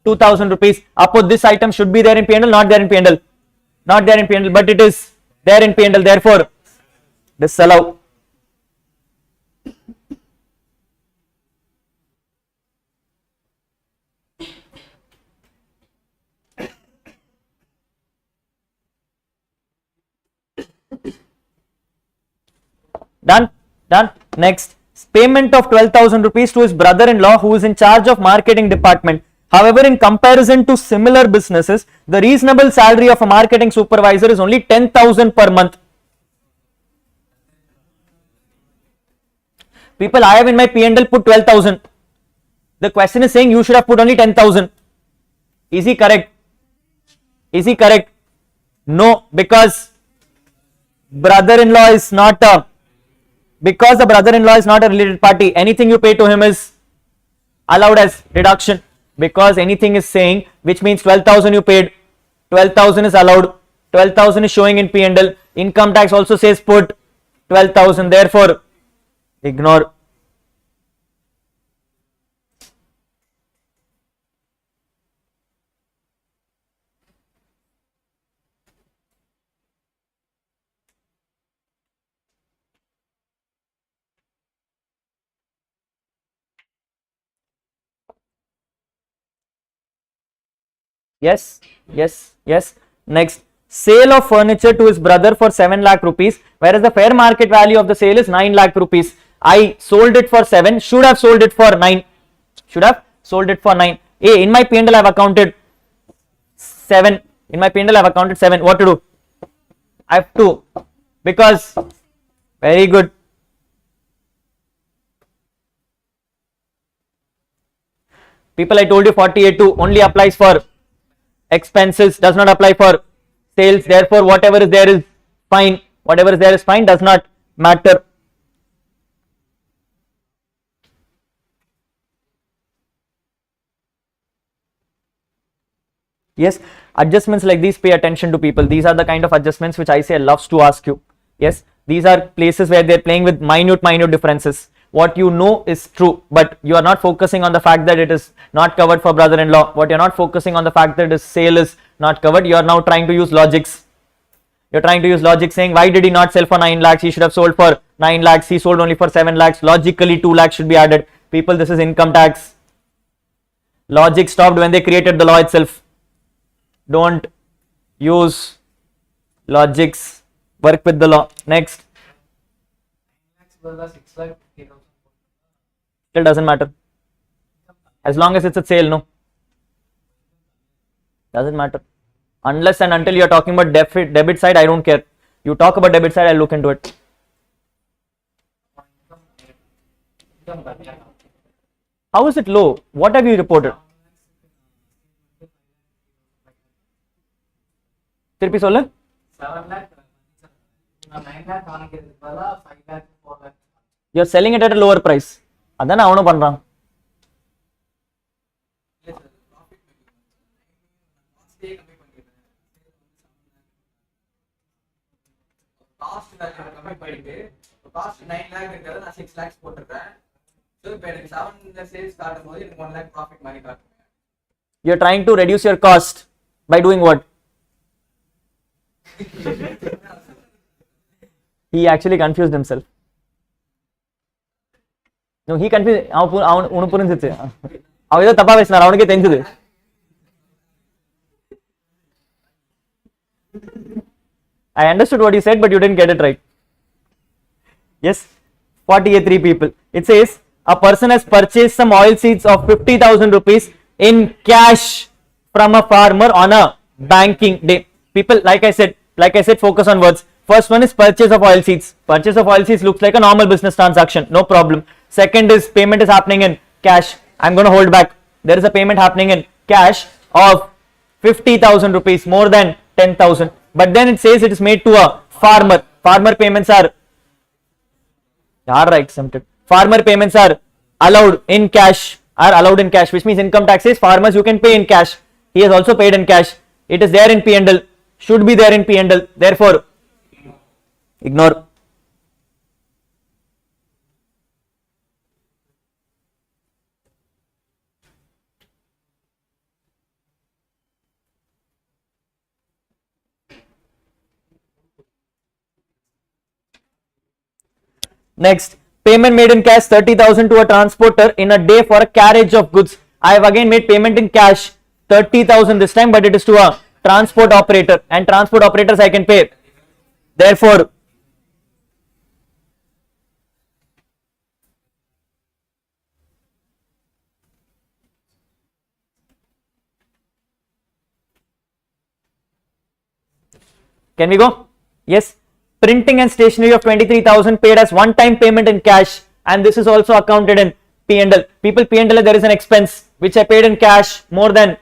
2,000 rupees. Upon this item should be there in P&L, not there in P&L, but it is there in P&L. Therefore disallow. Done. Next, payment of 12,000 rupees to his brother-in-law who is in charge of marketing department. However, in comparison to similar businesses, the reasonable salary of a marketing supervisor is only 10,000 per month. People, I have in my P&L put 12,000. The question is saying you should have put only 10,000. Is he correct? Is he correct? No, because brother-in-law is not a, because the brother-in-law is not a related party. Anything you pay to him is allowed as deduction, because anything is saying, which means 12,000 you paid, 12,000 is allowed, 12,000 is showing in P&L. Income tax also says put 12,000, therefore ignore. Yes, yes, yes. Next, sale of furniture to his brother for 7 lakh rupees, whereas the fair market value of the sale is 9 lakh rupees. I sold it for 7, should have sold it for 9. Should have sold it for 9. A, in my P&L I have accounted 7. In my P&L I have accounted 7. What to do? I have to, because, very good. People, I told you 48.2 only applies for expenses, does not apply for sales. Therefore, whatever is there is fine. Whatever is there is fine, does not matter. Yes, adjustments like these, pay attention to people. These are the kind of adjustments which I say loves to ask you. Yes, these are places where they're playing with minute differences. What you know is true, but you are not focusing on the fact that it is not covered for brother-in-law. What you're not focusing on the fact that his sale is not covered. You are now trying to use logics. You're trying to use logic, saying, why did he not sell for 9 lakhs? He should have sold for 9 lakhs. He sold only for 7 lakhs. Logically, 2 lakhs should be added. People, this is income tax. Logic stopped when they created the law itself. Don't use logics. Work with the law. Next. Still doesn't matter. As long as it's a sale, no. Doesn't matter. Unless and until you're talking about debit side, I don't care. You talk about debit side, I'll look into it. How is it low? What have you reported? திருப்பி சொல்லு. 7 lakh 9 lakh வாங்கிக்கிறதுக்கு பதிலா 5 lakh 4 lakh. You're selling it at a lower price. அதானே அவனும் பண்றான். Cost value கம்மி பண்ணிட்டு cost 9 lakh இருக்கறத நான் 6 lakhs போட்டுறேன். சோ இப்போ எனக்கு 7 சேல்ஸ் காட்டும்போது எனக்கு 1 lakh profit மாதிரி காட்டுங்க. You're trying to reduce your cost by doing what? He actually confused himself. No, he confused. அவனு புரிஞ்சிச்சு. அவன் ஏதோ தப்பா பேசினார், அவனுக்கே தெரிஞ்சது. I understood what you said, but you didn't get it right. Yes, 48 people. It says a person has purchased some oil seeds of 50,000 rupees in cash from a farmer on a banking day. People, like I said, focus on words. First one is purchase of oil seeds. Purchase of oil seeds looks like a normal business transaction, no problem. Second is payment is happening in cash. I'm going to hold back. There is a payment happening in cash of 50,000 rupees, more than 10,000. But then it says it is made to a farmer. Farmer payments are exempted. Farmer payments are allowed in cash. Which means income tax says farmers you can pay in cash. He has also paid in cash. It is there in P&L. Should be there in P&L. Therefore, ignore. Next, payment made in cash 30,000 to a transporter in a day for a carriage of goods. I have again made payment in cash 30,000 this time, but it is to a transport operator, and transport operators I can pay. Therefore, Can we go? Yes. Printing and stationery of 23,000 paid as one-time payment in cash, and this is also accounted in P&L. People, P&L, there is an expense which I paid in cash more than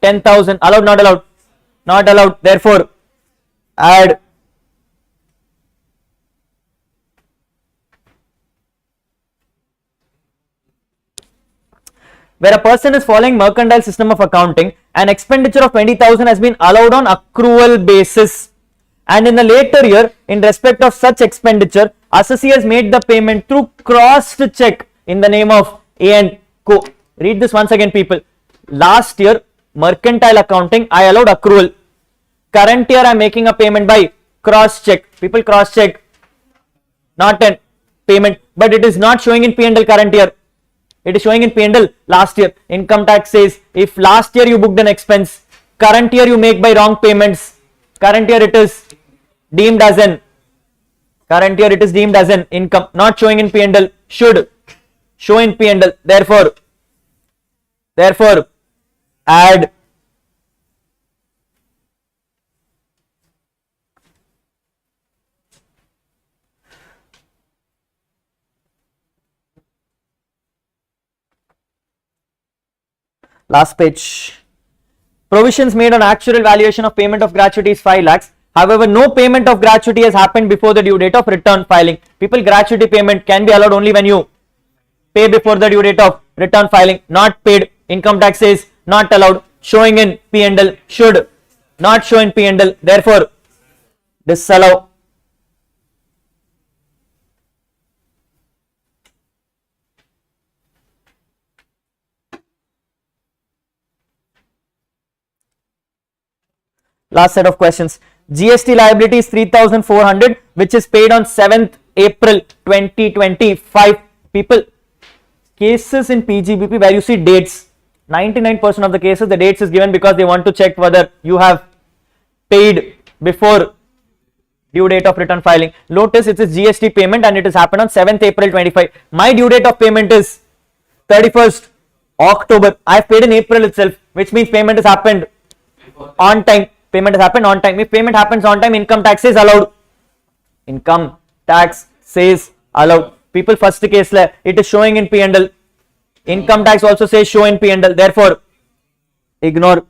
10,000. Allowed, not allowed? Not allowed. Therefore, add. Where a person is following mercantile system of accounting, an expenditure of 20,000 has been allowed on accrual basis, and in the later year, in respect of such expenditure, assessee has made the payment through crossed check in the name of A and Co. Read this once again, people. Last year, mercantile accounting, I allowed accrual. Current year, I am making a payment by cross check. People, cross check, not an payment, but it is not showing in P&L current year. It is showing in P&L last year. Income tax says if last year you booked an expense, current year you make by wrong payments, current year it is deemed as an income, not showing in P&L, should show in P&L. Therefore add. Last page. Provisions made on actual valuation of payment of gratuity is 5 lakhs. However, no payment of gratuity has happened before the due date of return filing. People, gratuity payment can be allowed only when you pay before the due date of return filing. Not paid. Income tax says not allowed. Showing in P&L, should not show in P&L. Therefore, disallow. Last set of questions. GST liability is 3,400, which is paid on 7th April 2025. People, cases in PGBP where you see dates, 99% of the cases the dates is given because they want to check whether you have paid before due date of return filing. Notice it is GST payment and it has happened on 7th April 25. My due date of payment is 31st October. I have paid in April itself, which means payment has happened on time. Payment has happened on time. If payment happens on time, income tax is allowed. Income tax says allowed. People, first case it is showing in P&L. Income tax also says show in P&L. Therefore, ignore.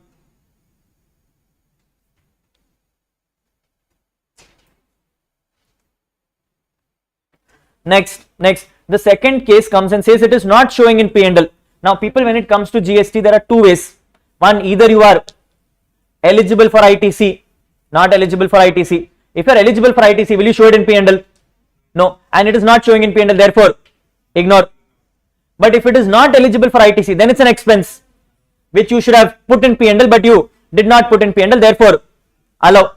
Next, the second case comes and says it is not showing in P&L. Now, people, when it comes to GST, there are two ways. One, either you are eligible for ITC, not eligible for ITC. If you are eligible for ITC, will you show it in P&L? No, and it is not showing in P&L, therefore ignore. But if it is not eligible for ITC, then it's an expense which you should have put in P&L, but you did not put in P&L, therefore allow.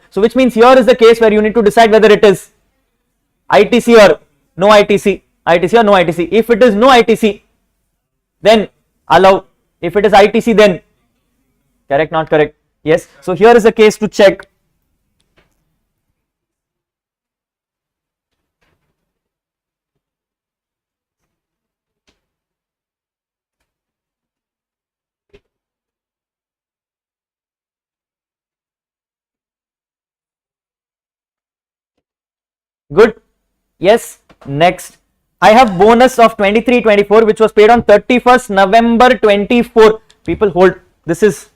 So which means here is the case where you need to decide whether it is ITC or no ITC, ITC or no ITC. If it is no ITC, then allow. If it is ITC, then correct, not correct? Yes. So here is a case to check. Good. Yes. Next, I have bonus of 23-24 which was paid on 31st November 24. People, hold. This is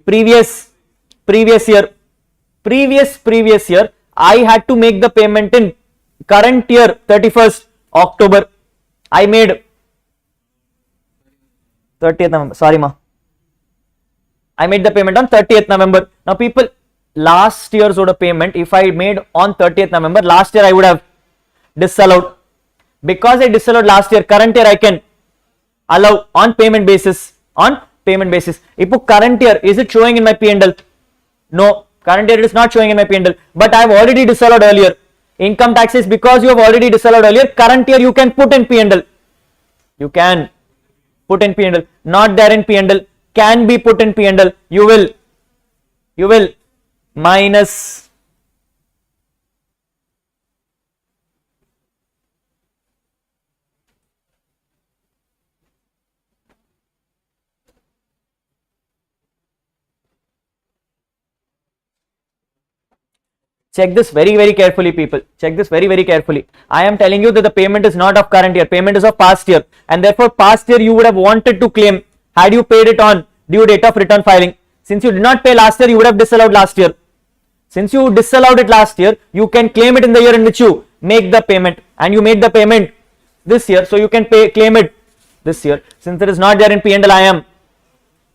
previous year. Previous year. I had to make the payment in current year 31st October. I made 30th November. Sorry, ma. I made the payment on 30th November. Now, people, last year's order payment, if I made on 30th November, last year I would have disallowed. Because I disallowed last year, current year I can allow on payment basis. If current year, is it showing in my P&L? No, current year it is not showing in my P&L, but I have already disallowed earlier. Income tax is because you have already disallowed earlier, current year you can put in P&L. You can put in P&L, not there in P&L, can be put in P&L. You will minus Check this very, very carefully, people. Check this very, very carefully. I am telling you that the payment is not of current year. Payment is of past year. And therefore, past year you would have wanted to claim had you paid it on due date of return filing. Since you did not pay last year, you would have disallowed last year. Since you disallowed it last year, you can claim it in the year in which you make the payment. And you made the payment this year. So you can claim it this year. Since it is not there in P&L, I am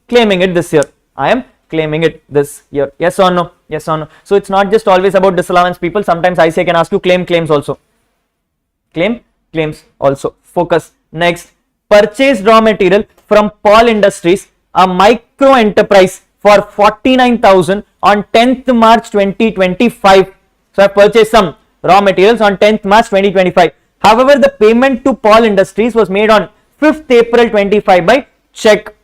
claiming it this year. I am claiming it this year. Yes or no? Yes or no? So it's not just always about disallowance, people. Sometimes I say can ask you claims also. Claims also. Focus. Next, purchased raw material from Paul Industries, a micro enterprise, for 49,000 on 10th March 2025. So I purchased some raw materials on 10th March 2025. However, the payment to Paul Industries was made on 5th April 25 by check.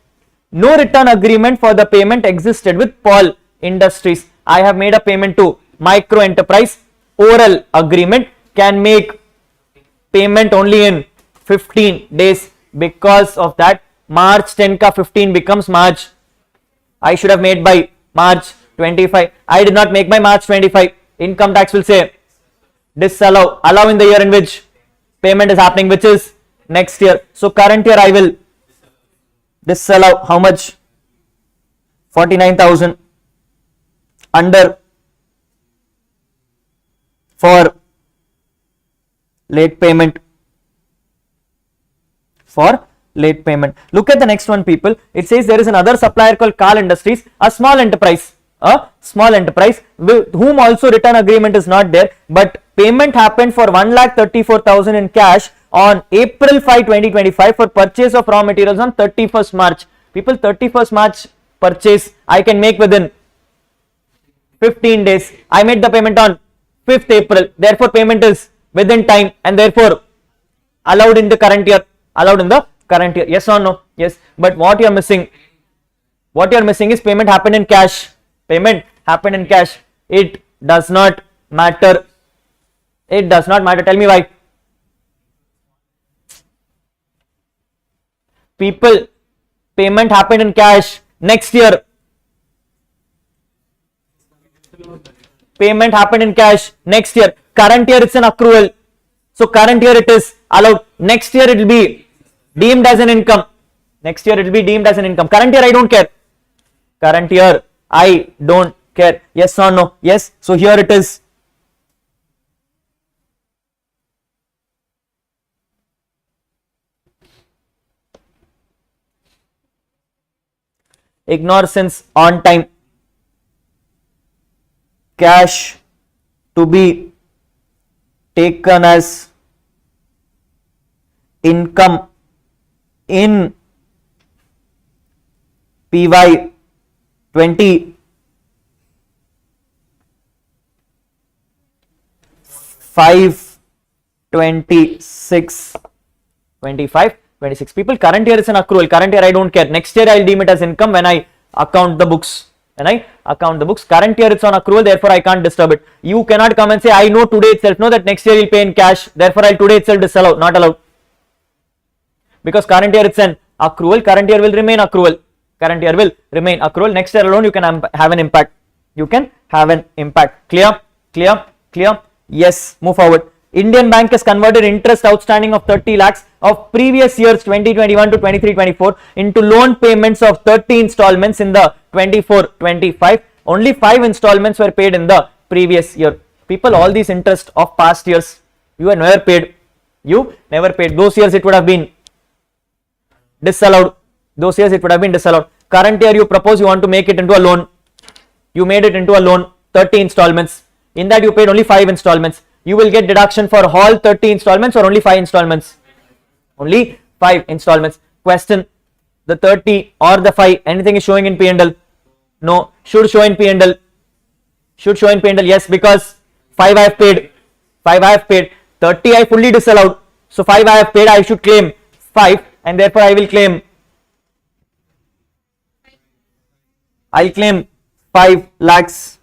No return agreement for the payment existed with Paul Industries. I have made a payment to micro enterprise. Oral agreement can make payment only in 15 days. Because of that, March 10 ka 15 becomes March. I should have made by March 25. I did not make by March 25. Income tax will say disallow. Allow in the year in which payment is happening, which is next year. So current year I will disallow how much? 49,000 under for late payment. Look at the next one, people. It says there is another supplier called Carl Industries, a small enterprise, with whom also return agreement is not there, but payment happened for 1,34,000 in cash on April 5, 2025 for purchase of raw materials on 31st March. People, 31st March purchase I can make within 15 days. I made the payment on 5th April. Therefore, payment is within time and therefore allowed in the current year. Yes or no? Yes. But what you are missing? Is payment happened in cash. It does not matter. Tell me why. People, payment happened in cash next year. Payment happened in cash next year. Current year it's an accrual. So current year it is allowed. Next year it will be deemed as an income. Current year I don't care. Yes or no? Yes. So here it is. Ignore since on time. Cash to be taken as income in PY 25, 26. People, current year is an accrual. Current year I don't care. Next year I will deem it as income when I account the books. Current year it's on accrual, therefore I can't disturb it. You cannot come and say I know today itself. No, that next year you'll pay in cash. Therefore I'll today itself disallow. Not allowed. Because current year it's an accrual. Current year will remain accrual. Next year alone you can have an impact. Clear? Yes. Move forward. Indian Bank has converted interest outstanding of 30 lakhs of previous years 2021 to 23-24 into loan payments of 30 installments in the 24-25. Only 5 installments were paid in the previous year. People, all these interest of past years you have never paid. Those years it would have been disallowed. Current year you propose you want to make it into a loan. You made it into a loan, 30 installments. In that you paid only 5 installments. You will get deduction for all 30 installments or only 5 installments? Only 5 installments. Question, the 30 or the 5, anything is showing in P&L? No. Should show in P&L? Yes, because 5 I have paid. 30 I fully disallowed. So 5 I have paid, I should claim 5 and therefore I will claim 5 lakhs.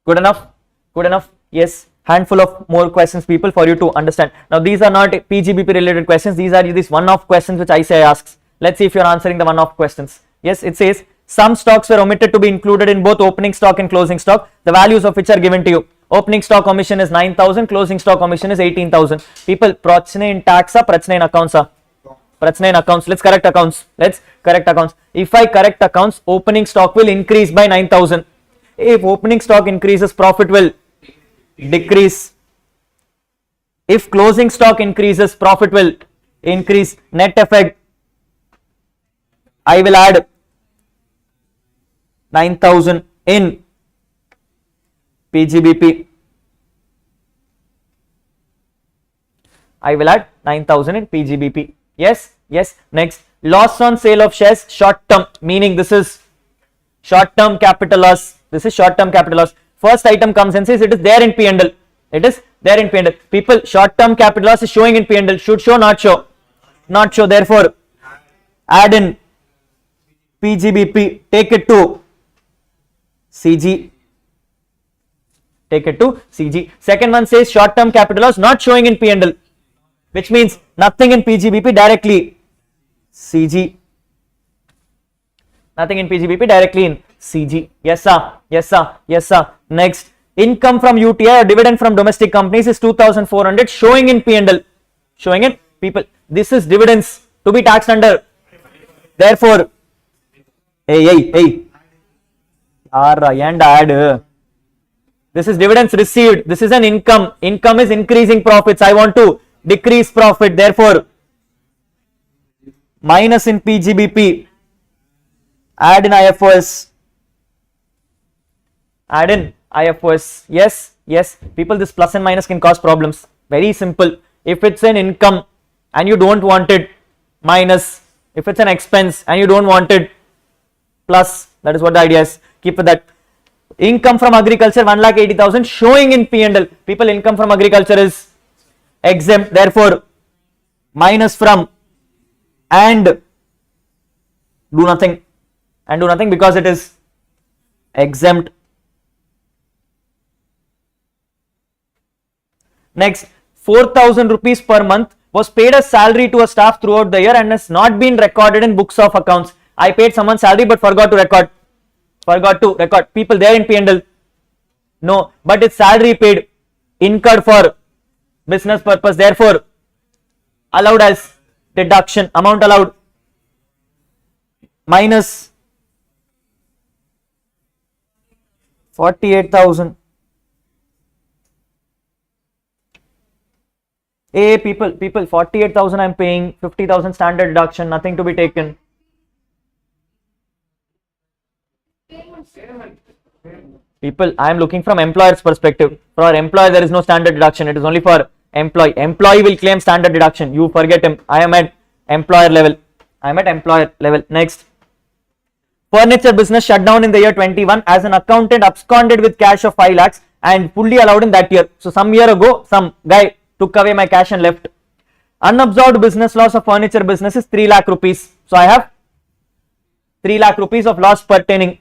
Good enough? Good enough? Yes. Handful of more questions, people, for you to understand. Now, these are not PGBP related questions. These are these one-off questions which ICI asks. Let's see if you're answering the one-off questions. Yes, it says some stocks were omitted to be included in both opening stock and closing stock, the values of which are given to you. Opening stock omission is 9,000, closing stock omission is 18,000. People, prachne in tax, prachne in accounts. Prachne in accounts. Let's correct accounts. Let's correct accounts. If I correct accounts, opening stock will increase by 9,000. If opening stock increases, profit will decrease. If closing stock increases, profit will increase. Net effect, I will add 9,000 in PGBP. I will add 9,000 in PGBP. Yes, yes. Next, loss on sale of shares, short term, meaning this is short term capital loss. This is short term capital loss. First item comes and says it is there in P&L. It is there in P&L. People, short term capital loss is showing in P&L. Should show, not show? Not show. Therefore, add in PGBP. Take it to CG. Take it to CG. Second one says short term capital loss not showing in P&L, which means nothing in PGBP, directly CG. Nothing in PGBP, directly in CG. Yes sir, yes sir, yes sir. Next, income from UTI or dividend from domestic companies is 2,400 showing in P&L. Showing in people. This is dividends to be taxed under. Therefore, hey. And add. This is dividends received. This is an income. Income is increasing profits. I want to decrease profit. Therefore, minus in PGBP. Add in IFOS. Add in IFOS. Yes, yes. People, this plus and minus can cause problems. Very simple. If it's an income and you don't want it, minus. If it's an expense and you don't want it, plus. That is what the idea is. Keep with that. Income from agriculture 1,80,000 showing in P&L. People, income from agriculture is exempt. Therefore, minus from and do nothing. And do nothing because it is exempt. Next, 4,000 rupees per month was paid as salary to a staff throughout the year and has not been recorded in books of accounts. I paid someone salary but forgot to record. People, there in P&L. No, but it's salary paid, incurred for business purpose. Therefore, allowed as deduction. Amount allowed minus 48,000. Hey people, 48,000 I'm paying, 50,000 standard deduction, nothing to be taken. People, I am looking from employer's perspective. For our employer, there is no standard deduction. It is only for employee. Employee will claim standard deduction. You forget him. I am at employer level. Next. Furniture business shut down in the year 21 as an accountant absconded with cash of 5 lakhs and fully allowed in that year. So some year ago, some guy took away my cash and left. Unabsorbed business loss of furniture business is 3 lakh rupees. So I have 3 lakh rupees of loss pertaining.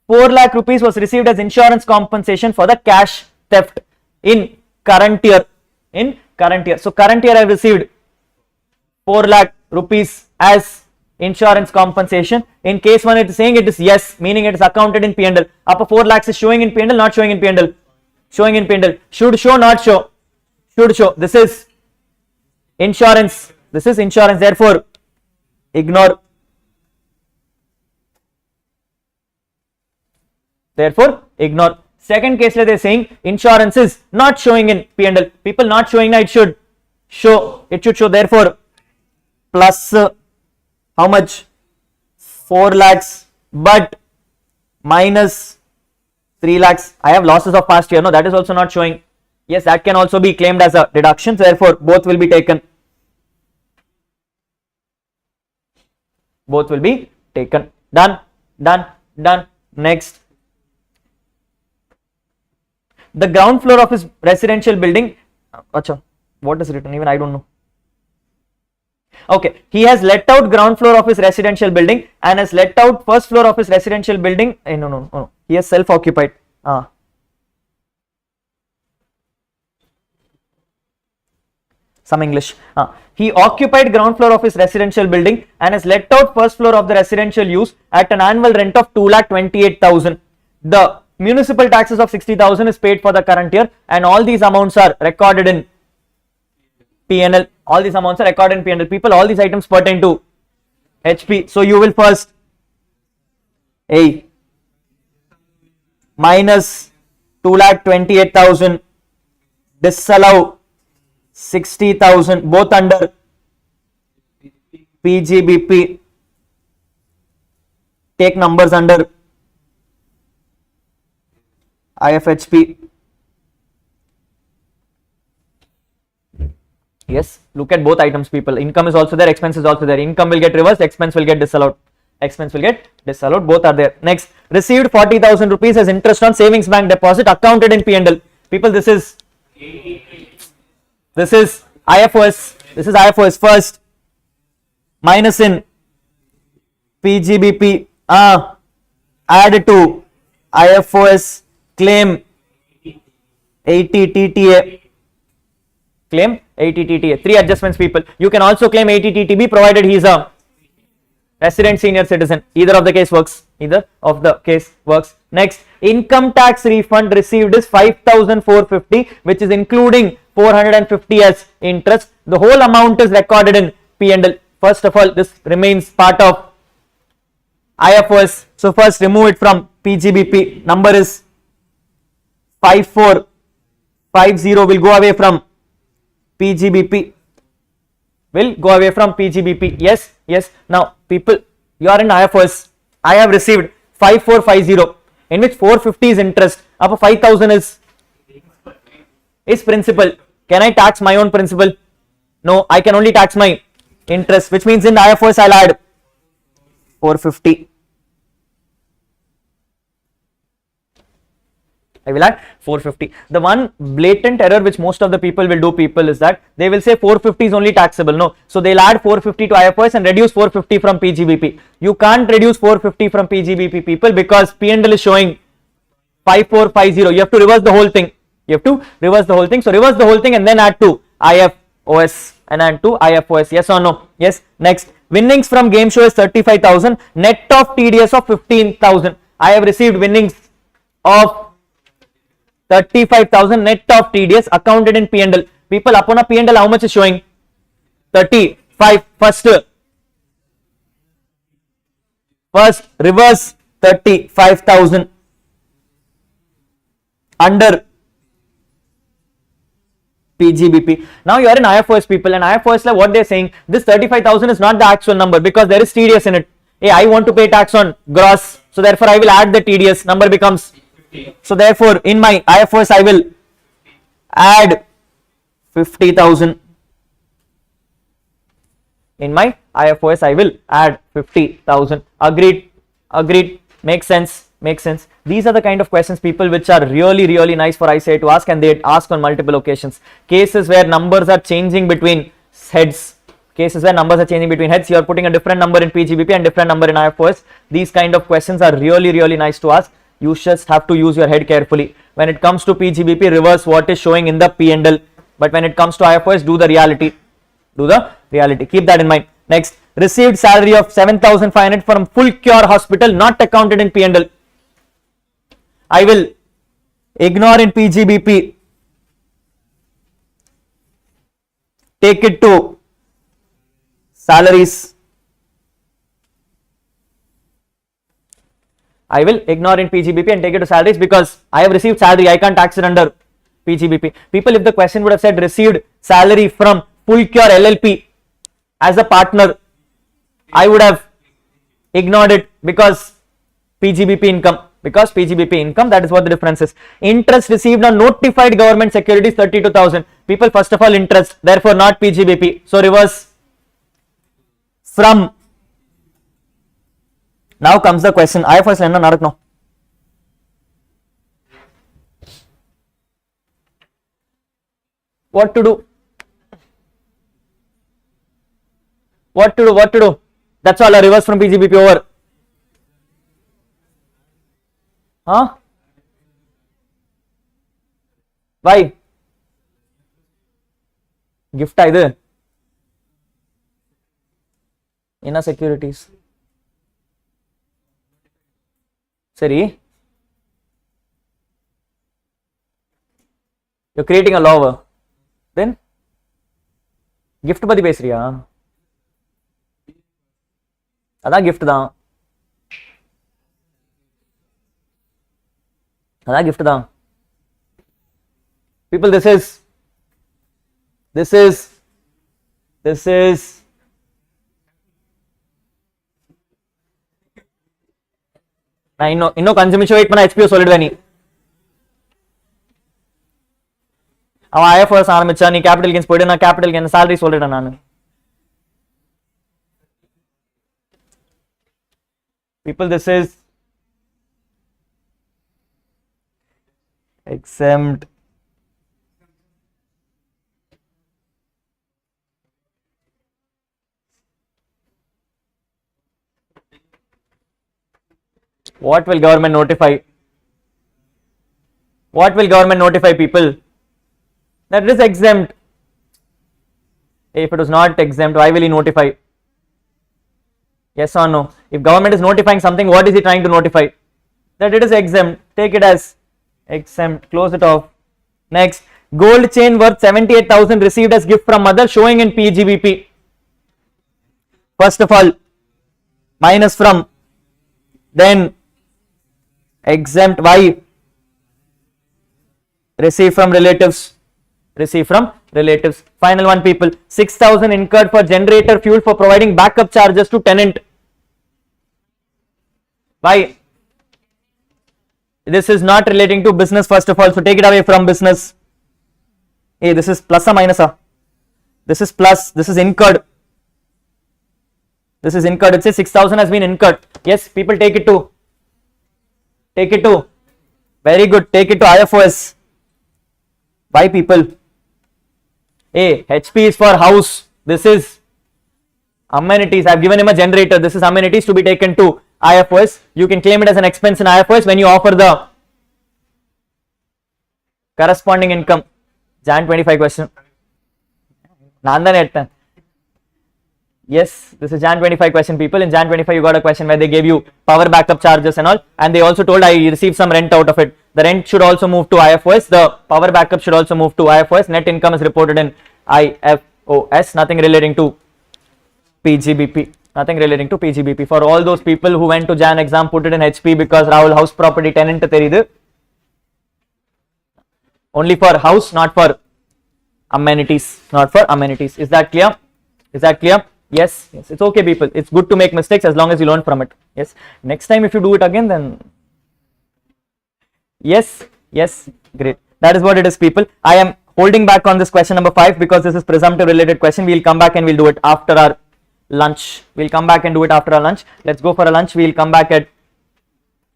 4 lakh rupees was received as insurance compensation for the cash theft in current year. So current year I received 4 lakh rupees as insurance compensation. In case 1 it is saying it is yes, meaning it is accounted in P&L. Upper 4 lakhs is showing in P&L, not showing in P&L. Showing in P&L. Should show, not show. Should show. This is insurance. Therefore, ignore. Second case, they are saying insurance is not showing in P&L. People, not showing, it should show. Therefore, plus how much? 4 lakhs, but minus 3 lakhs. I have losses of past year. No, that is also not showing. Yes, that can also be claimed as a deduction. Therefore, both will be taken. Done. Next. The ground floor of his residential building. What is written? Even I don't know. Okay, he has let out ground floor of his residential building and has let out first floor of his residential building. No. He has self-occupied. some English. He occupied ground floor of his residential building and has let out first floor of the residential use at an annual rent of 2,28,000. The municipal taxes of 60,000 is paid for the current year, and all these amounts are recorded in P&L. All these amounts are recorded in P&L. People, all these items pertain to HP. So you will first minus 2,28,000, disallow 60,000, both under PGBP. Take numbers under IFHP. Yes, look at both items, people. Income is also there, expense is also there. Income will get reversed, expense will get disallowed. Expense will get disallowed, both are there. Next, received 40,000 rupees as interest on savings bank deposit, accounted in P&L. People, this is IFOS. This is IFOS. First, minus in PGBP, add to IFOS, claim 80 TTA. Claim 80 TTA. 3 adjustments, people. You can also claim 80 TTB provided he is a resident senior citizen. Either of the case works. Either of the case works. Next, income tax refund received is 5,450, which is including 450 as interest. The whole amount is recorded in P&L. First of all, this remains part of IFOS. So first remove it from PGBP. Number is 5450 will go away from PGBP. Will go away from PGBP. Yes, yes. Now, people, you are in IFOS. I have received 5450, in which 450 is interest. Up 5,000 is principal. Can I tax my own principal? No, I can only tax my interest, which means in IFOS I'll add 450. I will add 450. The one blatant error which most of the people will do, people, is that they will say 450 is only taxable. No, so they'll add 450 to IFOS and reduce 450 from PGBP. You can't reduce 450 from PGBP, people, because P&L is showing 5450. You have to reverse the whole thing. You have to reverse the whole thing. So reverse the whole thing and then add to IFOS and add to IFOS. Yes or no? Yes. Next, winnings from game show is 35,000. Net of TDS of 15,000. I have received winnings of 35,000 net of TDS accounted in P&L. People, upon a P&L, how much is showing? 35. First reverse 35,000 under PGBP. Now you are in IFOS, people, and IFOS, like what they are saying, this 35,000 is not the actual number because there is TDS in it. Hey, I want to pay tax on gross, so therefore I will add the TDS. Number becomes, so therefore in my IFOS I will add 50,000. In my IFOS I will add 50,000. Agreed? Agreed? Makes sense? Makes sense. These are the kind of questions, people, which are really nice for ICAI to ask, and they ask on multiple occasions. Cases where numbers are changing between heads. Cases where numbers are changing between heads. You are putting a different number in PGBP and different number in IFOS. These kind of questions are really nice to ask. You just have to use your head carefully. When it comes to PGBP, reverse what is showing in the P&L. But when it comes to IFOS, do the reality. Do the reality. Keep that in mind. Next, received salary of 7,500 from Full Cure Hospital, not accounted in P&L. I will ignore in PGBP. Take it to salaries. I will ignore in PGBP and take it to salaries because I have received salary. I can't tax it under PGBP. People, if the question would have said received salary from Full Cure LLP as a partner, I would have ignored it because PGBP income. Because PGBP income, that is what the difference is. Interest received on notified government securities 32,000. People, first of all, interest, therefore not PGBP. So reverse from. Now comes the question. IFRS lender narakno. What to do? What to do? What to do? That's all. A reverse from PGBP over. Huh? Why? gift இது என்ன securities சரி you're creating a law then gift பத்தி பேசுறியா அதான் gift தான் அதான் gift தான் people this is நான் இன்னும் 5 நிமிஷம் வெயிட் பண்ண ஹெச்பிஓ சொல்லிடுவேன் நீ அவன் ஐஎஃப்எஸ் ஆரம்பிச்சா நீ கேபிட்டல் கெயின்ஸ் போயிடு நான் கேபிட்டல் கெயின் salary சொல்லிடுறேன் நான் people this is exempt what will government notify people that it is exempt if it was not exempt why will he notify yes or no if government is notifying something what is he trying to notify that it is exempt take it as exempt close it off next gold chain worth 78,000 received as gift from mother showing in PGBP first of all minus from then exempt why receive from relatives final one people 6,000 incurred for generator fuel for providing backup charges to tenant why this is not relating to business first of all so take it away from business hey this is plus or minus this is plus this is incurred it says 6,000 has been incurred yes people take it to very good take it to IFOS why people hey HP is for house this is amenities I have given him a generator this is amenities to be taken to IFOS you can claim it as an expense in IFOS when you offer the corresponding income Jan 25 question naan dhaan eduthen yes this is Jan 25 question people in Jan 25 you got a question where they gave you power backup charges and all and they also told I received some rent out of it the rent should also move to IFOS the power backup should also move to IFOS net income is reported in IFOS nothing relating to PGBP for all those people who went to Jan exam put it in HP because Rahul house property tenant theriyudu only for house not for amenities is that clear yes it's okay people it's good to make mistakes as long as you learn from it yes next time if you do it again then yes great that is what it is people I am holding back on this question number 5 because this is presumptive related question we'll come back and we'll do it after our lunch let's go for a lunch we'll come back at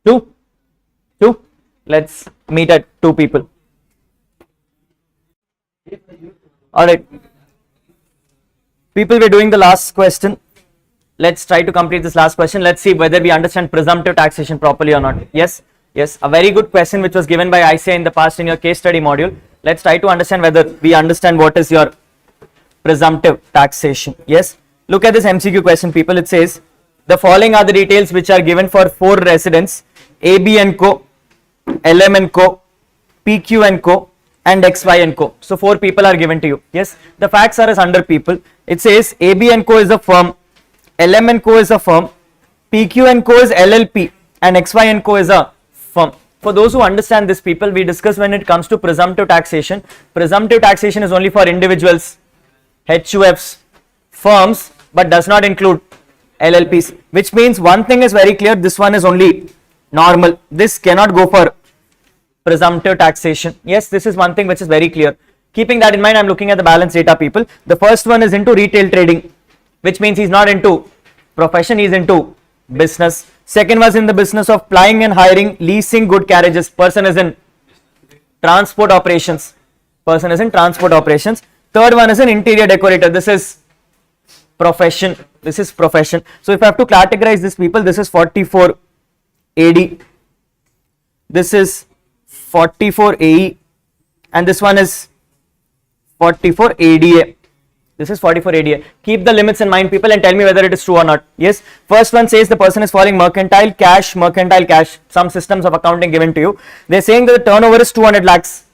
2 let's meet at 2 people all right people we're doing the last question let's try to complete this last question let's see whether we understand presumptive taxation properly or not yes a very good question which was given by ICA in the past in your case study module let's try to understand whether we understand what is your presumptive taxation yes look at this MCQ question people it says the following are the details which are given for 4 residents AB and Co LM and Co PQ and Co and XY and Co so 4 people are given to you yes the facts are as under people it says AB and Co is a firm LM and Co is a firm PQ and Co is LLP and XY and Co is a firm for those who understand this people we discuss when it comes to presumptive taxation is only for individuals HUFs firms but does not include LLPs which means one thing is very clear this one is only normal this cannot go for presumptive taxation yes this is one thing which is very clear keeping that in mind I'm looking at the balance data people the first one is into retail trading which means he's not into profession he's into business second was in the business of plying and hiring leasing good carriages person is in transport operations third one is an interior decorator this is profession so if I have to categorize this people this is 44 AD this is 44 AE and this one is 44 ADA This is 44 ADA. Keep the limits in mind, people, and tell me whether it is true or not. Yes. First one says the person is following mercantile cash, some systems of accounting given to you. They're saying that the turnover is 200 lakhs.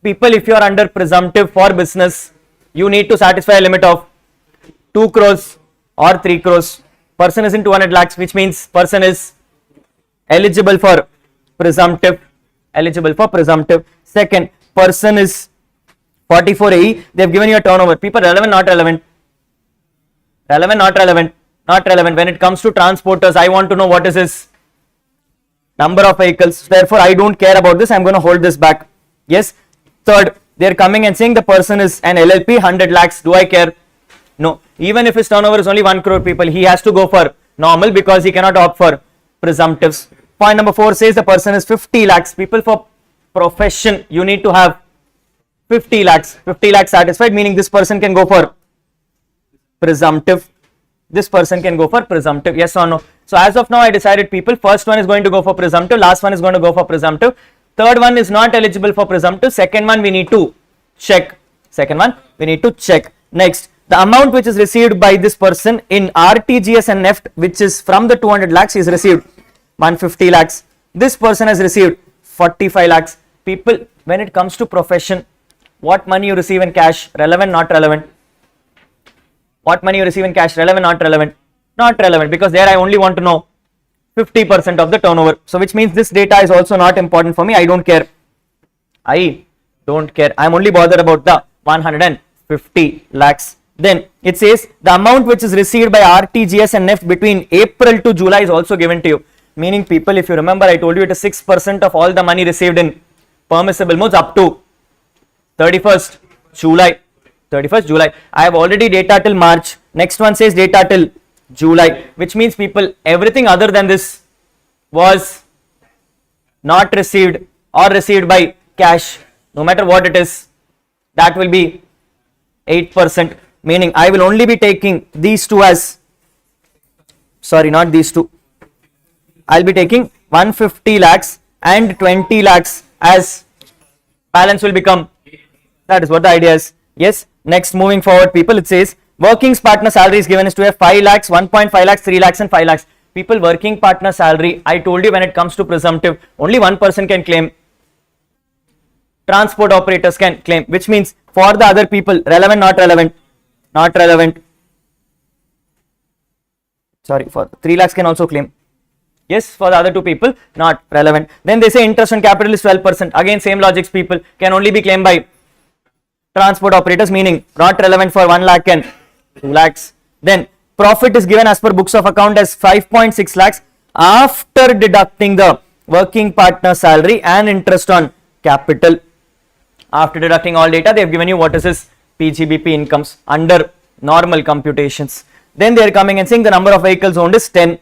People, if you are under presumptive for business, you need to satisfy a limit of 2 crores or 3 crores. Person is in 200 lakhs, which means person is eligible for presumptive. Second, person is 44 AE. They have given you a turnover. People, relevant, not relevant. Not relevant. When it comes to transporters, I want to know what is his number of vehicles. Therefore, I don't care about this. I'm going to hold this back. Yes. Third, they're coming and saying the person is an LLP, 100 lakhs. Do I care? No. Even if his turnover is only 1 crore, people, he has to go for normal because he cannot opt for presumptives. Point number 4 says the person is 50 lakhs. People, for profession, you need to have 50 lakhs. 50 lakhs satisfied, meaning this person can go for presumptive. Yes or no? So as of now, I decided, people, first one is going to go for presumptive, last one is going to go for presumptive. Third one is not eligible for presumptive. Second one we need to check. Next, the amount which is received by this person in RTGS and NEFT, which is from the 200 lakhs, is received 150 lakhs. This person has received 45 lakhs. People, when it comes to profession, what money you receive in cash, relevant, not relevant? What money you receive in cash, relevant, not relevant? Not relevant, because there I only want to know 50% of the turnover. So which means this data is also not important for me. I don't care. I'm only bothered about the 150 lakhs. Then it says the amount which is received by RTGS and NEFT between April to July is also given to you. Meaning, people, if you remember, I told you it is 6% of all the money received in permissible modes up to 31st July. I have already data till March. Next one says data till July, which means, people, everything other than this was not received or received by cash, no matter what it is, that will be 8%, meaning I will only be taking these two as, not these two, I'll be taking 150 lakhs and 20 lakhs as balance will become, that is what the idea is. Yes. Next, moving forward, people, it says working partner salary is given is to have 5 lakhs, 1.5 lakhs, 3 lakhs and 5 lakhs. People, working partner salary, I told you when it comes to presumptive, only one person can claim. Transport operators can claim, which means for the other people, relevant, not relevant? Not relevant. For 3 lakhs can also claim. Yes, for the other two people, not relevant. Then they say interest on capital is 12%. Again, same logics, people, can only be claimed by transport operators, meaning not relevant for 1 lakh and 2 lakhs. Then profit is given as per books of account as 5.6 lakhs after deducting the working partner salary and interest on capital. After deducting all data, they have given you what is his PGBP incomes under normal computations. Then they are coming and saying the number of vehicles owned is 10,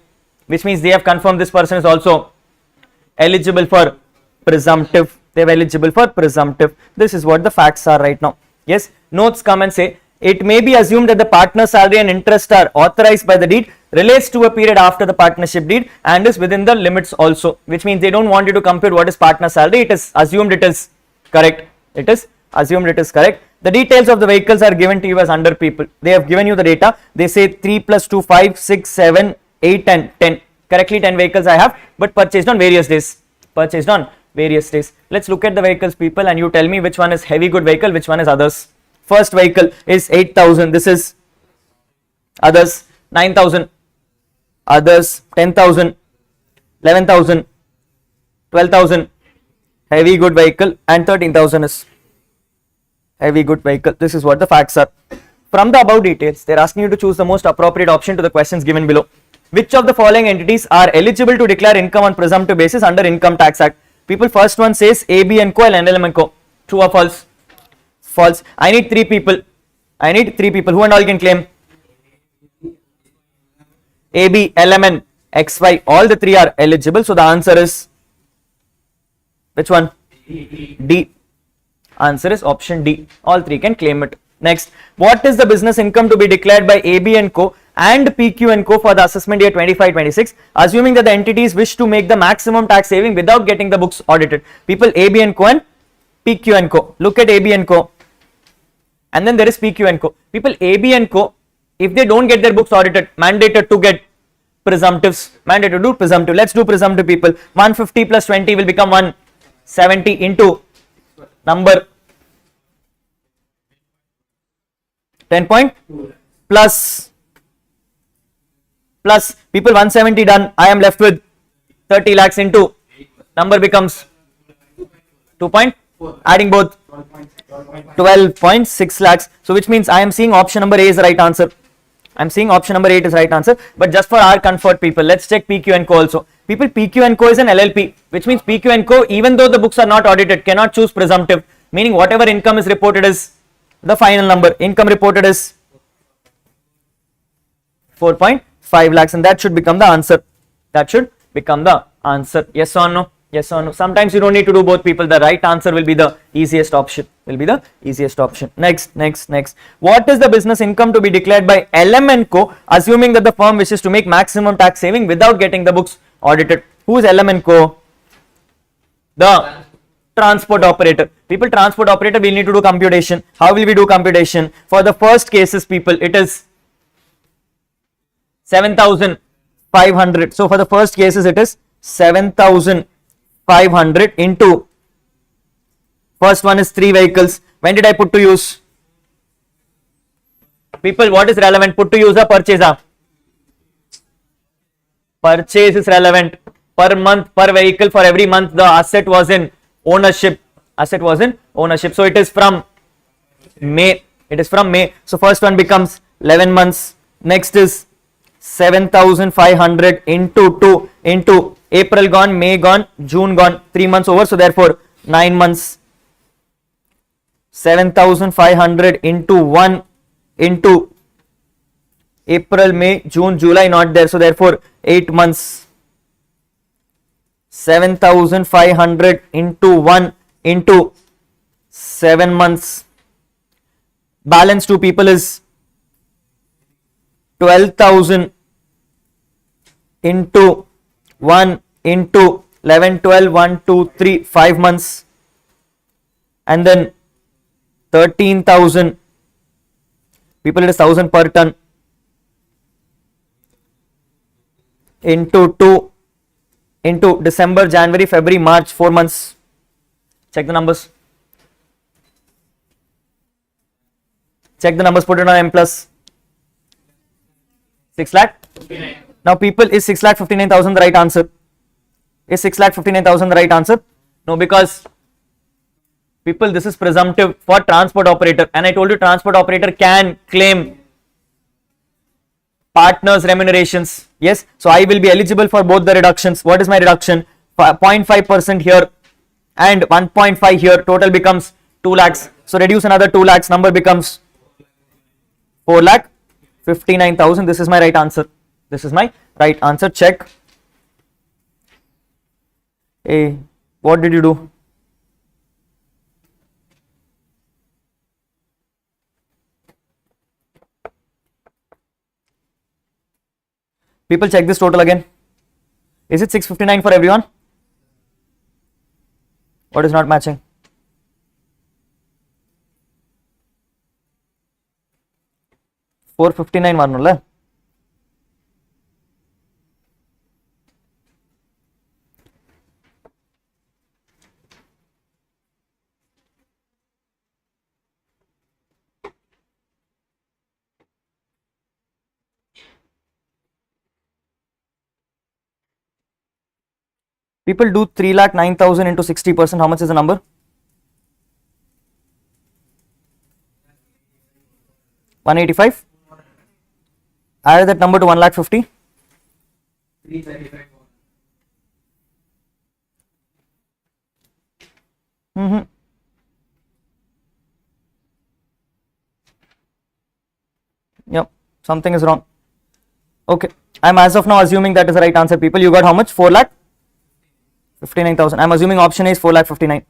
which means they have confirmed this person is also eligible for presumptive. They are eligible for presumptive. This is what the facts are right now. Yes. Notes come and say it may be assumed that the partner salary and interest are authorized by the deed, relates to a period after the partnership deed and is within the limits also, which means they don't want you to compute what is partner salary. It is assumed it is correct. It is assumed it is correct. The details of the vehicles are given to you as under, people. They have given you the data. They say 3 plus 2, 5, 6, 7, 8 and 10. Correctly 10 vehicles I have, but purchased on various days. Let's look at the vehicles, people, and you tell me which one is heavy good vehicle, which one is others. First vehicle is 8,000. This is others. 9,000. Others. 10,000. 11,000. 12,000. Heavy good vehicle, and 13,000 is heavy good vehicle. This is what the facts are. From the above details, they are asking you to choose the most appropriate option to the questions given below. Which of the following entities are eligible to declare income on presumptive basis under Income Tax Act? People, first one says AB and Co and NLM and Co. True or false? False. I need 3 people. Who and all can claim? AB, LM and XY. All the 3 are eligible. So the answer is which one? D. Answer is option D. All 3 can claim it. Next, what is the business income to be declared by AB and Co and PQ and Co for the assessment year 25-26, assuming that the entities wish to make the maximum tax saving without getting the books audited? People, AB and Co and PQ and Co. Look at AB and Co. and then there is PQ and Co. People, AB and Co, if they don't get their books audited, mandated to get presumptives, mandated to do presumptive. Let's do presumptive, people. 150 plus 20 will become 170 into number 10 point plus people 170 done. I am left with 30 lakhs into number becomes 2 point, adding both 12.6 lakhs. So which means I am seeing option number A is the right answer. I am seeing option number 8 is right answer. But just for our comfort, people, let's check PQ and Co also. People, PQ and Co is an LLP, which means PQ and Co, even though the books are not audited, cannot choose presumptive, meaning whatever income is reported is the final number. Income reported is 4.5 lakhs, and that should become the answer. That should become the answer. Yes or no? Yes or no? Sometimes you don't need to do both, people. The right answer will be the easiest option. Next. What is the business income to be declared by LM and Co, assuming that the firm wishes to make maximum tax saving without getting the books audited? Who is LM and Co? The transport operator. People, transport operator, we need to do computation. How will we do computation? For the first cases, people, it is 7,500. So for the first cases, it is 7,500 into, first one is 3 vehicles. When did I put to use? People, what is relevant? Put to use or purchase? Purchase is relevant. Per month, per vehicle, for every month the asset was in ownership. So it is from May. So first one becomes 11 months. Next is 7,500 into 2 into April gone, May gone, June gone, 3 months over, so therefore 9 months. 7,500 into 1 into April, May, June, July not there, so therefore 8 months. 7,500 into 1 into 7 months. Balance to people is 12,000 into 1 into 11, 12, 1, 2, 3, 5 months. And then 13,000. People, it is 1,000 per ton into 2 into December, January, February, March, 4 months. Check the numbers. Put it on M plus. 6 lakh. Now people, is 6,59,000 the right answer? Is 6,59,000 the right answer? No, because people, this is presumptive for transport operator, and I told you transport operator can claim partners remunerations. Yes, so I will be eligible for both the reductions. What is my reduction? 0.5% here and 1.5 here. Total becomes 2 lakhs. So reduce another 2 lakhs. Number becomes 4,59,000. This is my right answer. Check. Hey, what did you do? People, check this total again. Is it 659 for everyone? What is not matching? $459 varnulla. People, do 3,09,000 into 60%. How much is the number? 185. Add that number to 1,50,000. 335. Yep, something is wrong. Okay, I'm as of now assuming that is the right answer. People, you got how much? 4,59,000. I'm assuming option A is 4,59,000.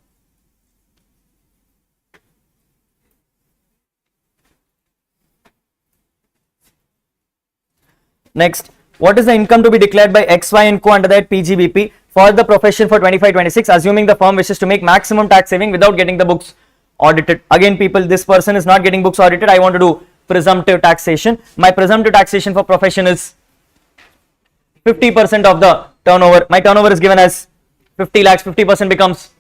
Next, what is the income to be declared by XY and Co under that PGBP for the profession for 25-26, assuming the firm wishes to make maximum tax saving without getting the books audited. Again people, this person is not getting books audited. I want to do presumptive taxation. My presumptive taxation for profession is 50% of the turnover. My turnover is given as 50 lakhs, 50% becomes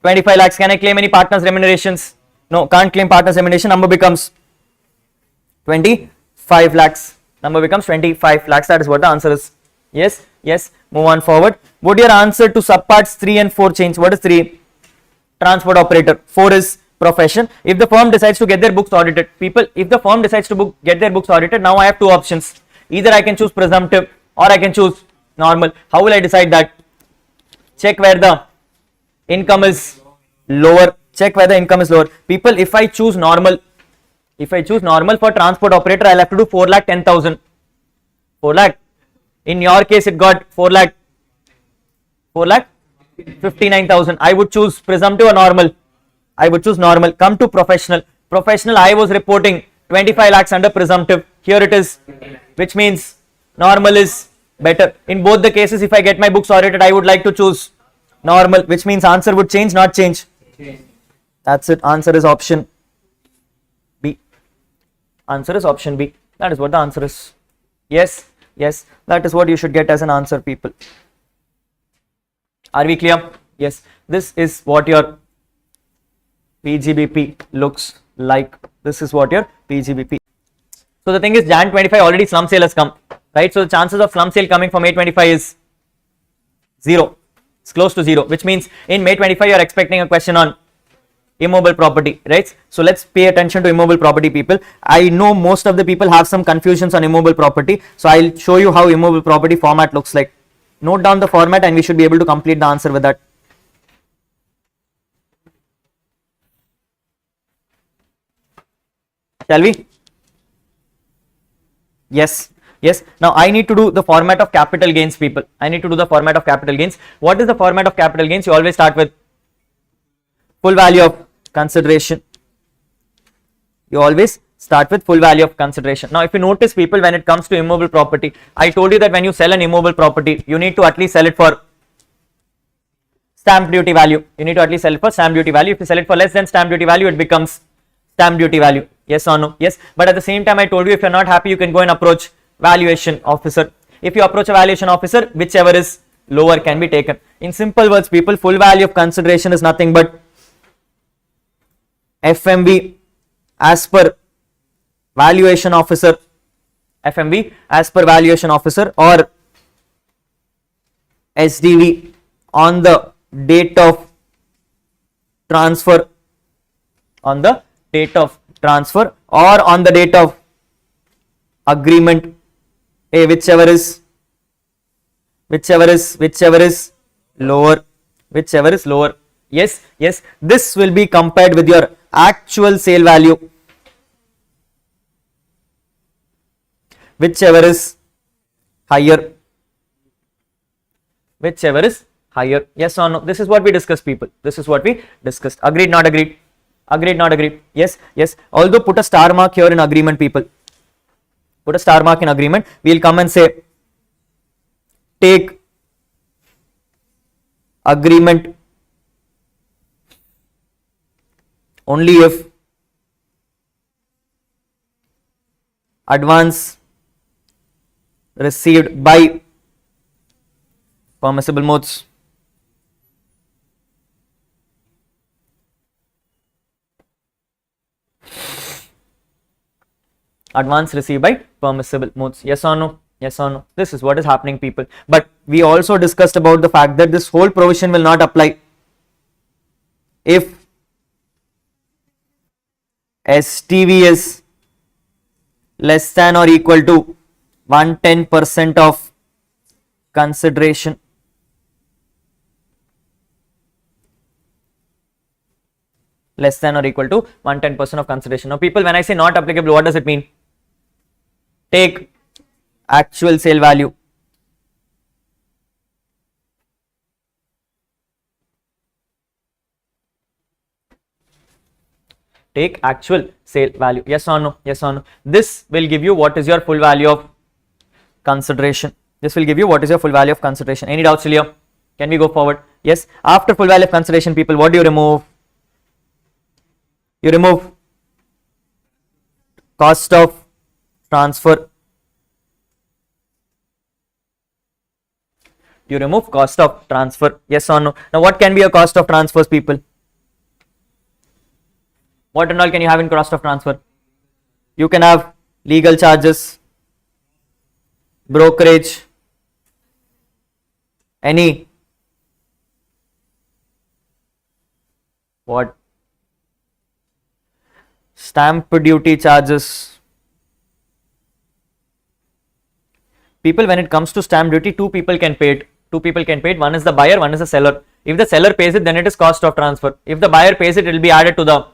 25 lakhs. Can I claim any partners remunerations? No, can't claim partners remuneration. Number becomes 25 lakhs. Number becomes 25 lakhs. That is what the answer is. Yes, yes. Move on forward. Would your answer to subparts 3 and 4 change? What is 3? Transport operator. 4 is profession. If the firm decides to get their books audited, people, if the firm decides to get their books audited, now I have two options. Either I can choose presumptive or I can choose normal. How will I decide that? Check where the income is lower. Check where the income is lower. People, if I choose normal for transport operator, I'll have to do 4 lakh 10,000. 4 lakh. In your case, it got 4 lakh 59,000. I would choose presumptive or normal. I would choose normal. Come to professional. Professional, I was reporting 25 lakhs under presumptive. Here it is, which means normal is better. In both the cases, if I get my books audited, I would like to choose normal, which means answer would change, not change. That's it. Answer is option B. Answer is option B. That is what the answer is. Yes, yes. That is what you should get as an answer, people. Are we clear? Yes. This is what your PGBP looks like. This is what your PGBP. So the thing is, Jan 25 already slum sale has come, right? So the chances of slum sale coming for May 25 is 0. It's close to 0, which means in May 25 you are expecting a question on immobile property, right? So let's pay attention to immobile property, people. I know most of the people have some confusions on immobile property, so I'll show you how immobile property format looks like. Note down the format and we should be able to complete the answer with that. Shall we? Yes, yes. Now I need to do the format of capital gains, people. I need to do the format of capital gains. What is the format of capital gains? You always start with full value of consideration. You always start with full value of consideration. Now if you notice, people, when it comes to immobile property, I told you that when you sell an immobile property, you need to at least sell it for stamp duty value. You need to at least sell it for stamp duty value. If you sell it for less than stamp duty value, it becomes stamp duty value. Yes or no? Yes. But at the same time, I told you, if you're not happy, you can go and approach valuation officer. If you approach a valuation officer, whichever is lower can be taken. In simple words, people, full value of consideration is nothing but FMV as per valuation officer, FMV as per valuation officer, or SDV on the date of transfer, on the date of transfer, or on the date of agreement, whichever is lower, whichever is lower. Yes, yes. This will be compared with your actual sale value, whichever is higher, whichever is higher. Yes or no? This is what we discussed, people. This is what we discussed. Agreed, not agreed? Agreed, not agreed? Yes, yes. Although put a star mark here in agreement, people. Put a star mark in agreement. We'll come and say, take agreement only if advance received by permissible modes. Advance received by permissible modes. Yes or no? Yes or no? This is what is happening, people. But we also discussed about the fact that this whole provision will not apply if STV is less than or equal to 110% of consideration. Less than or equal to 110% of consideration. Now, people, when I say not applicable, what does it mean? Take actual sale value. Take actual sale value. Yes or no? Yes or no? This will give you what is your full value of consideration. This will give you what is your full value of consideration. Any doubts till here? Can we go forward? Yes. After full value of consideration, people, what do you remove? You remove cost of transfer. You remove cost of transfer. Yes or no? Now what can be a cost of transfers, people? What and all can you have in cost of transfer? You can have legal charges, brokerage, any what? Stamp duty charges. People, when it comes to stamp duty, two people can pay it. Two people can pay it. One is the buyer, one is the seller. If the seller pays it, then it is cost of transfer. If the buyer pays it, it will be added to the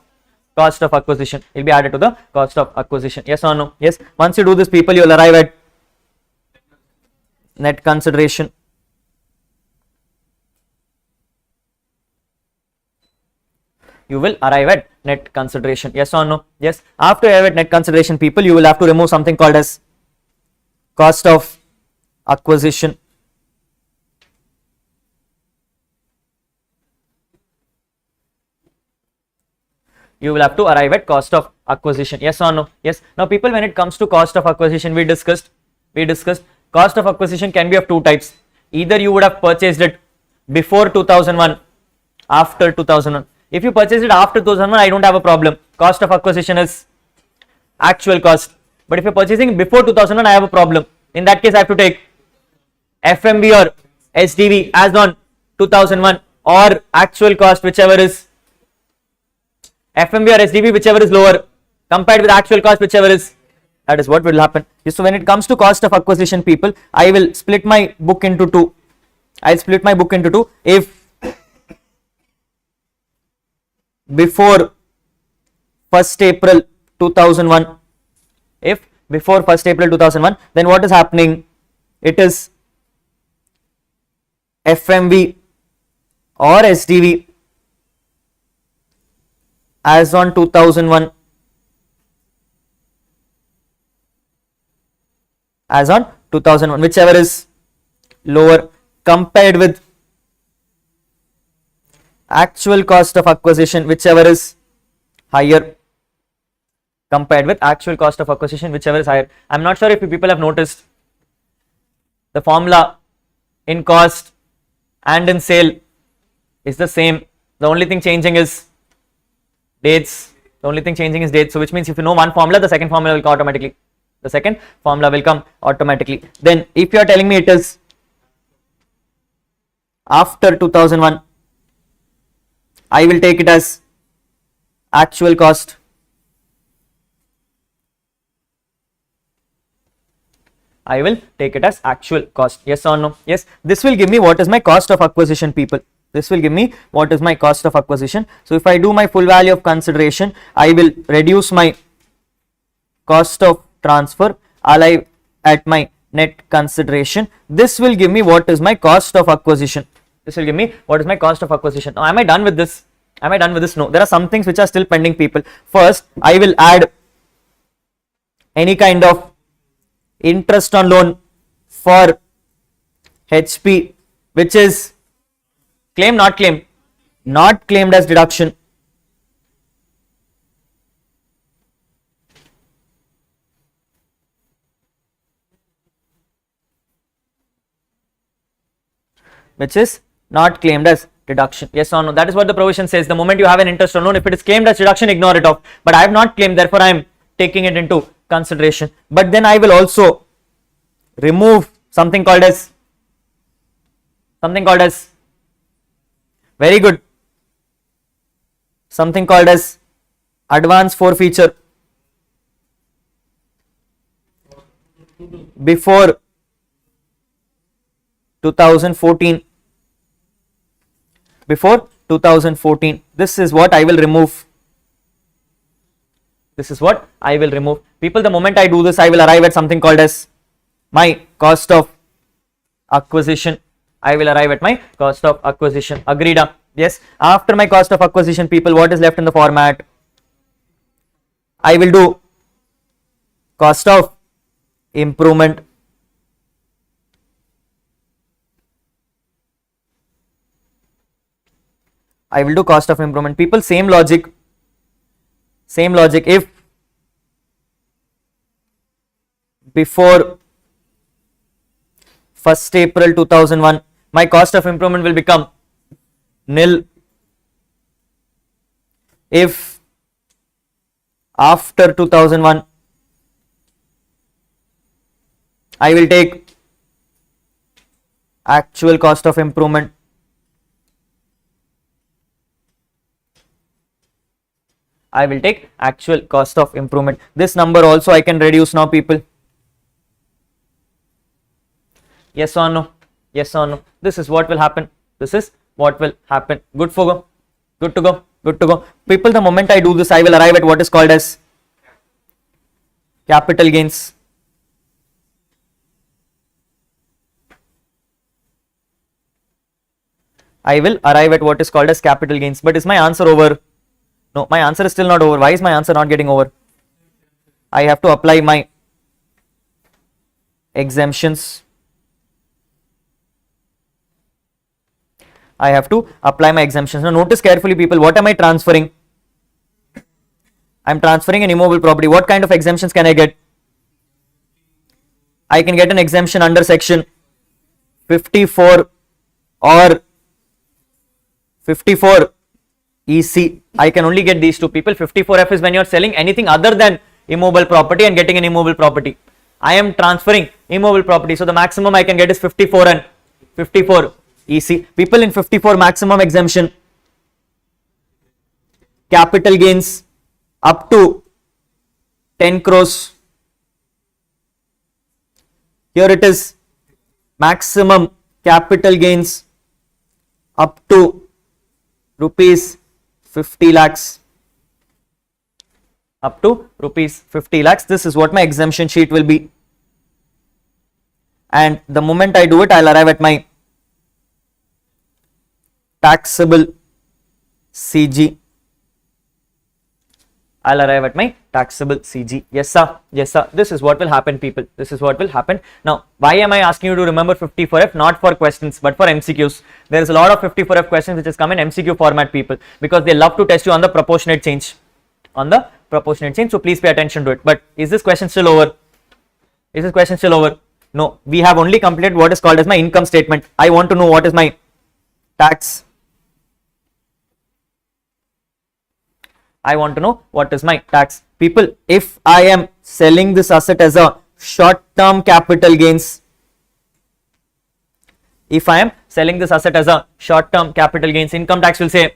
cost of acquisition. It will be added to the cost of acquisition. Yes or no? Yes. Once you do this, people, you will arrive at net consideration. You will arrive at net consideration. Yes or no? Yes. After you arrive at net consideration, people, you will have to remove something called as cost of acquisition. You will have to arrive at cost of acquisition. Yes or no? Yes. Now, people, when it comes to cost of acquisition, we discussed cost of acquisition can be of two types. Either you would have purchased it before 2001, after 2001. If you purchase it after 2001, I don't have a problem. Cost of acquisition is actual cost. But if you're purchasing before 2001, I have a problem. In that case, I have to take FMB or SDV as on 2001 or actual cost, whichever is FMB or SDV, whichever is lower, compared with actual cost, whichever is. That is what will happen. So when it comes to cost of acquisition, people, I will split my book into two. I'll split my book into two. If before 1st April 2001, if before 1st April 2001, then what is happening? It is FMV or SDV as on 2001, as on 2001, whichever is lower, compared with actual cost of acquisition, whichever is higher, compared with actual cost of acquisition, whichever is higher. I'm not sure if you people have noticed the formula in cost and in sale is the same. The only thing changing is dates. The only thing changing is dates. So which means if you know one formula, the second formula will come automatically. The second formula will come automatically. Then if you are telling me it is after 2001, I will take it as actual cost. I will take it as actual cost. Yes or no? Yes. This will give me what is my cost of acquisition, people. This will give me what is my cost of acquisition. So if I do my full value of consideration, I will reduce my cost of transfer, arrive at my net consideration. This will give me what is my cost of acquisition. This will give me what is my cost of acquisition. Now, am I done with this? Am I done with this? No. There are some things which are still pending, people. First, I will add any kind of interest on loan for HP, which is claim, not claim, not claimed as deduction. Which is not claimed as deduction. Yes or no? That is what the provision says. The moment you have an interest on loan, if it is claimed as deduction, ignore it off. But I have not claimed, therefore I am taking it into consideration. But then I will also remove something called as very good, something called as advance forfeiture before 2014. Before 2014, this is what I will remove. This is what I will remove. People, the moment I do this, I will arrive at something called as my cost of acquisition. I will arrive at my cost of acquisition. Agreed? Yes. After my cost of acquisition, people, what is left in the format? I will do cost of improvement. I will do cost of improvement. People, same logic. Same logic. If before 1st April 2001 my cost of improvement will become nil. If after 2001 I will take actual cost of improvement, I will take actual cost of improvement. This number also I can reduce now, people. Yes or no? Yes or no? This is what will happen. This is what will happen. Good for go. Good to go. Good to go. People, the moment I do this, I will arrive at what is called as capital gains. I will arrive at what is called as capital gains. But is my answer over? No, my answer is still not over. Why is my answer not getting over? I have to apply my exemptions. I have to apply my exemptions. Now notice carefully, people, what am I transferring? I am transferring an immovable property. What kind of exemptions can I get? I can get an exemption under section 54 or 54 EC. I can only get these two, people. 54F is when you are selling anything other than immovable property and getting an immovable property. I am transferring immovable property, so the maximum I can get is 54 and 54 EC. People, in 54 maximum exemption, capital gains up to 10 crores. Here it is, maximum capital gains up to rupees 50 lakhs. Up to rupees 50 lakhs. This is what my exemption sheet will be. And the moment I do it, I'll arrive at my taxable CG. I'll arrive at my taxable CG. Yes, sir. Yes, sir. This is what will happen, people. This is what will happen. Now, why am I asking you to remember 54F? Not for questions, but for MCQs. There is a lot of 54F questions which has come in MCQ format, people, because they love to test you on the proportionate change. On the proportionate change. So please pay attention to it. But is this question still over? Is this question still over? No. We have only completed what is called as my income statement. I want to know what is my tax. I want to know what is my tax. People, if I am selling this asset as a short-term capital gains, if I am selling this asset as a short-term capital gains, income tax will say,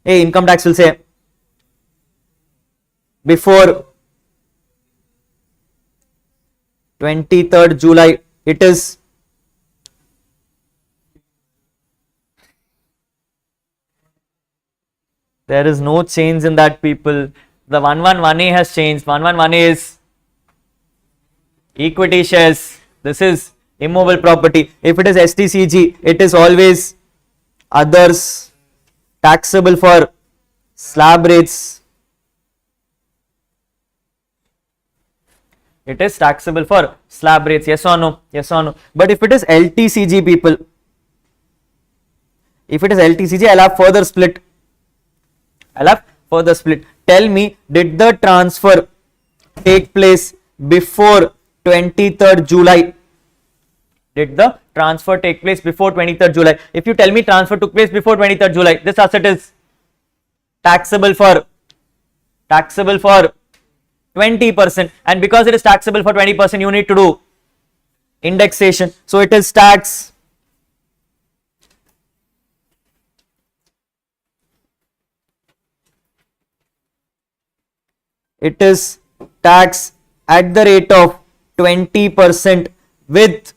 hey, income tax will say, before 23rd July, it is there is no change in that, people. The 111A has changed. 111A is equity shares. This is immovable property. If it is STCG, it is always others, taxable for slab rates. It is taxable for slab rates. Yes or no? Yes or no? But if it is LTCG, people, if it is LTCG, I'll have further split. I'll have further split. Tell me, did the transfer take place before 23rd July? Did the transfer take place before 23rd July? If you tell me transfer took place before 23rd July, this asset is taxable for 20%, and because it is taxable for 20%, you need to do indexation. So it is tax at the rate of 20% with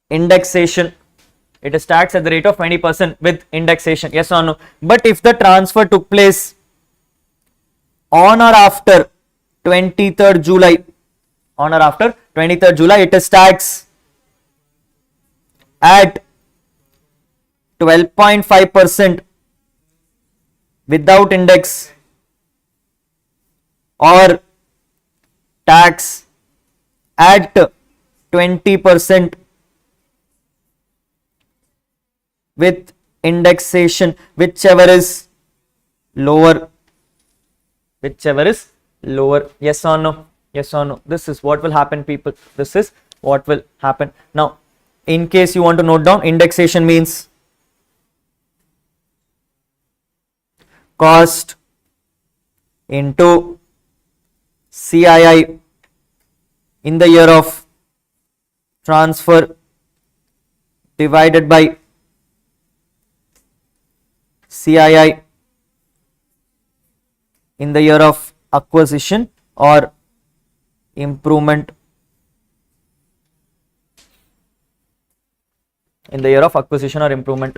indexation. It is taxed at the rate of 20% with indexation. Yes or no? But if the transfer took place on or after 23rd July, it is taxed at 12.5% without index, or tax at 20% with indexation, whichever is lower. Yes or no? Yes or no? This is what will happen, people. This is what will happen. Now, in case you want to note down, indexation means cost into CII in the year of transfer divided by CII in the year of acquisition or improvement. In the year of acquisition or improvement.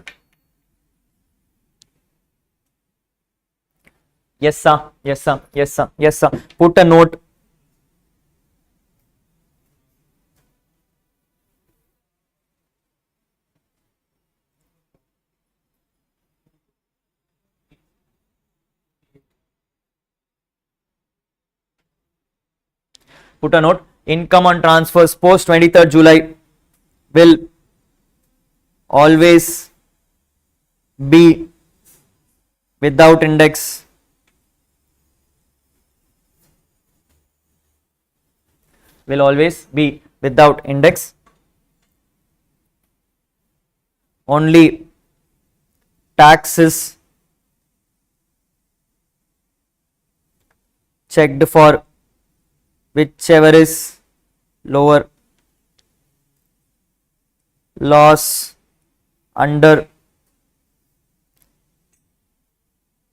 Yes sir, yes sir, yes sir, yes sir. Put a note. Put a note. Income on transfers post 23rd July will always be without index. Will always be without index. Only taxes checked for whichever is lower. Loss under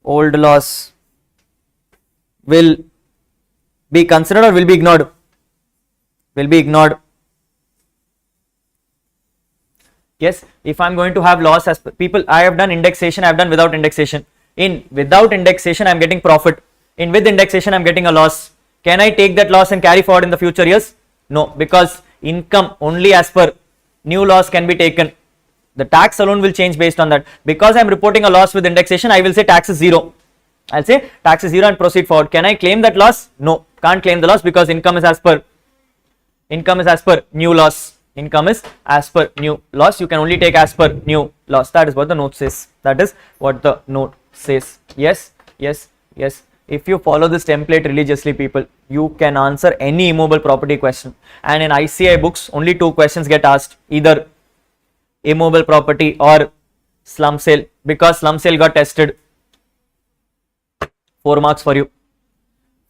old loss will be considered or will be ignored? Will be ignored. Yes, if I am going to have loss as people, I have done indexation, I have done without indexation. In without indexation, I am getting profit. In with indexation, I am getting a loss. Can I take that loss and carry forward in the future years? No, because income only as per new loss can be taken. The tax alone will change based on that. Because I am reporting a loss with indexation, I will say tax is 0. I'll say tax is 0 and proceed forward. Can I claim that loss? No, can't claim the loss because income is as per new loss. Income is as per new loss. You can only take as per new loss. That is what the note says. That is what the note says. Yes, yes, yes. If you follow this template religiously, people, you can answer any immobile property question. And in ICI books, only 2 questions get asked, either immobile property or slum sale, because slum sale got tested. 4 marks for you.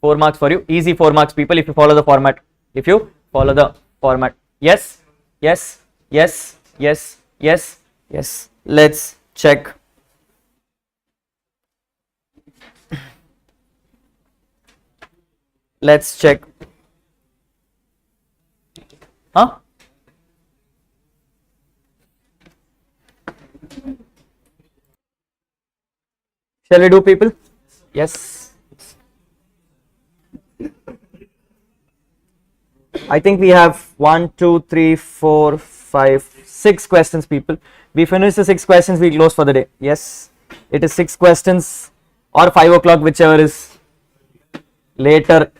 4 marks for you. Easy 4 marks, people, if you follow the format. If you follow the format. Yes, yes, yes, yes, yes, yes. Let's check. Let's check. Huh? Shall we do, people? Yes. I think we have 1, 2, 3, 4, 5, 6 questions, people. We finish the 6 questions, we close for the day. Yes, it is 6 questions or 5 o'clock, whichever is later.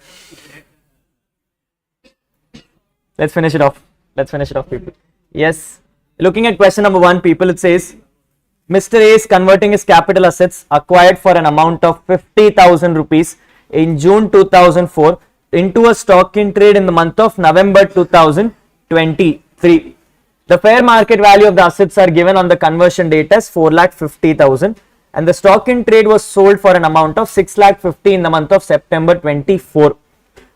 Let's finish it off. Let's finish it off, people. Yes. Looking at question number 1, people, it says Mr. A is converting his capital assets acquired for an amount of 50,000 rupees in June 2004 into a stock in trade in the month of November 2023. The fair market value of the assets are given on the conversion date as 4,50,000 and the stock in trade was sold for an amount of 6,50,000 in the month of September 24.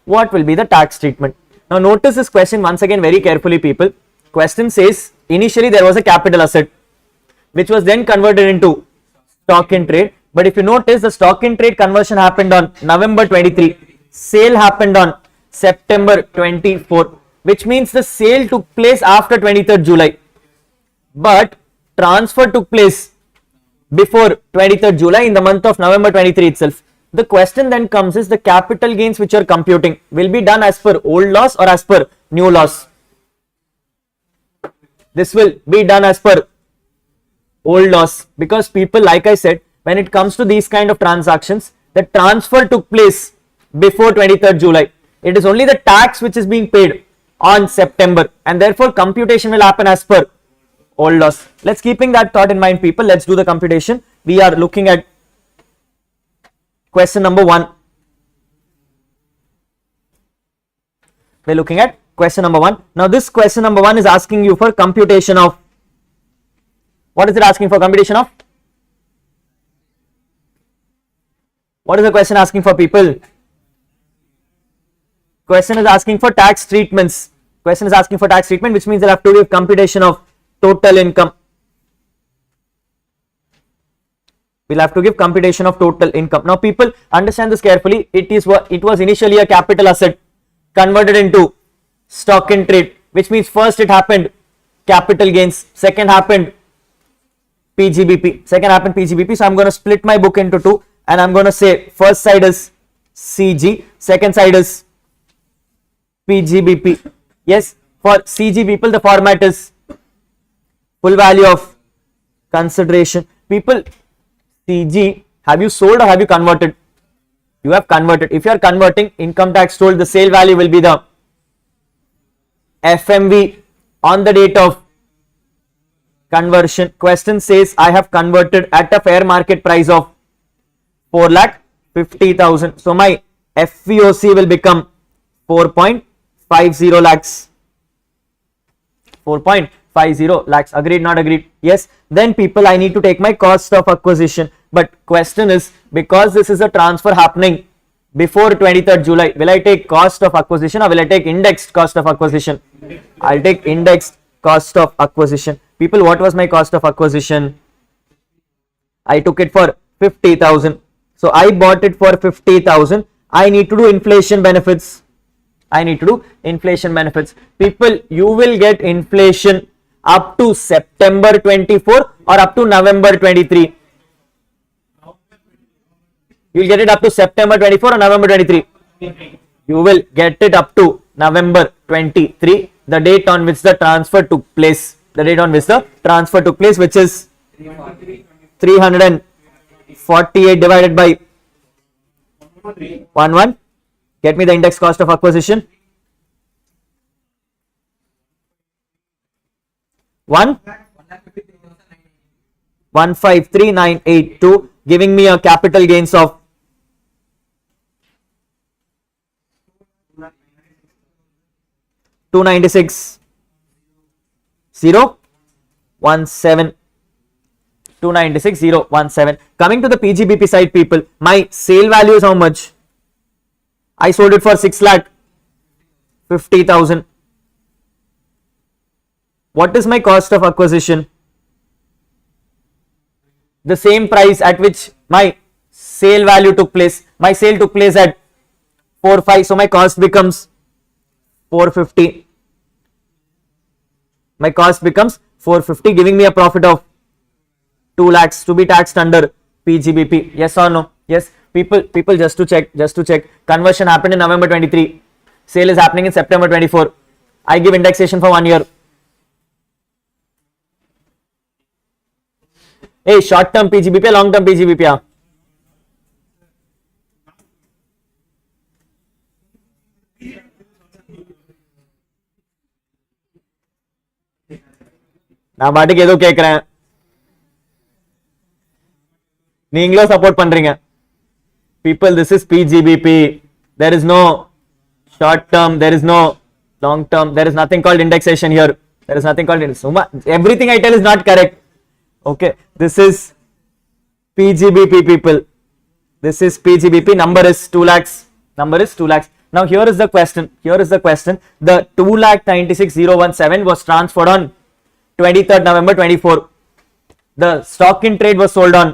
What will be the tax treatment? Now notice this question once again very carefully, people. Question says initially there was a capital asset which was then converted into stock in trade, but if you notice the stock in trade conversion happened on November 23, sale happened on September 24, which means the sale took place after 23rd July, but transfer took place before 23rd July in the month of November 23 itself. The question then comes is the capital gains which you are computing will be done as per old loss or as per new loss. This will be done as per old loss because people, like I said, when it comes to these kind of transactions, the transfer took place before 23rd July. It is only the tax which is being paid on September and therefore computation will happen as per old loss. Let's keeping that thought in mind, people. Let's do the computation. We are looking at question number 1. We're looking at question number 1. Now this question number 1 is asking you for computation of, what is it asking for? Computation of, what is the question asking for, people? Question is asking for tax treatments. Question is asking for tax treatment, which means they'll have to give computation of total income. We'll have to give computation of total income. Now people, understand this carefully. It was initially a capital asset converted into stock in trade, which means first it happened capital gains, second happened PGBP. So I'm going to split my book into two, and I'm going to say first side is CG, second side is PGBP. Yes, for CG, people, the format is full value of consideration. People, CG, have you sold or have you converted? You have converted. If you are converting, income tax told the sale value will be the FMV on the date of conversion. Question says I have converted at a fair market price of 4,50,000. So my FVOC will become 4.50 lakhs. 4.50 lakhs. Agreed, not agreed? Yes. Then people, I need to take my cost of acquisition. But question is, because this is a transfer happening before 23rd July, will I take cost of acquisition or will I take indexed cost of acquisition? I'll take indexed cost of acquisition. People, what was my cost of acquisition? I took it for 50,000. So I bought it for 50,000. I need to do inflation benefits. People, you will get inflation up to September 24 or up to November 23. You will get it up to September 24 or November 23. You will get it up to November 23, the date on which the transfer took place. Which is 348 divided by 11. Get me the index cost of acquisition. 153,982, giving me a capital gains of 296,017. 296,017. Coming to the PGBP side, people, my sale value is how much? I sold it for 6,50,000. What is my cost of acquisition? The same price at which my sale value took place. My sale took place at 4,500, so my cost becomes 450. My cost becomes 450, giving me a profit of 2 lakhs to be taxed under PGBP. Yes or no? Yes. People, just to check. Conversion happened in November 23. Sale is happening in September 24. I give indexation for 1 year. Hey, short term PGBP, long term PGBP. நான் பாட்டுக்கு ஏதோ கேக்குறேன், நீங்களும் support பண்றீங்க. People, this is PGBP. There is no short term, there is no long term, there is nothing called indexation here. Everything I tell is not correct. Okay, this is PGBP, people. This is PGBP. Number is 2 lakhs. Now here is the question. The 2,96,017 was transferred on 23rd November 24. The stock in trade was sold on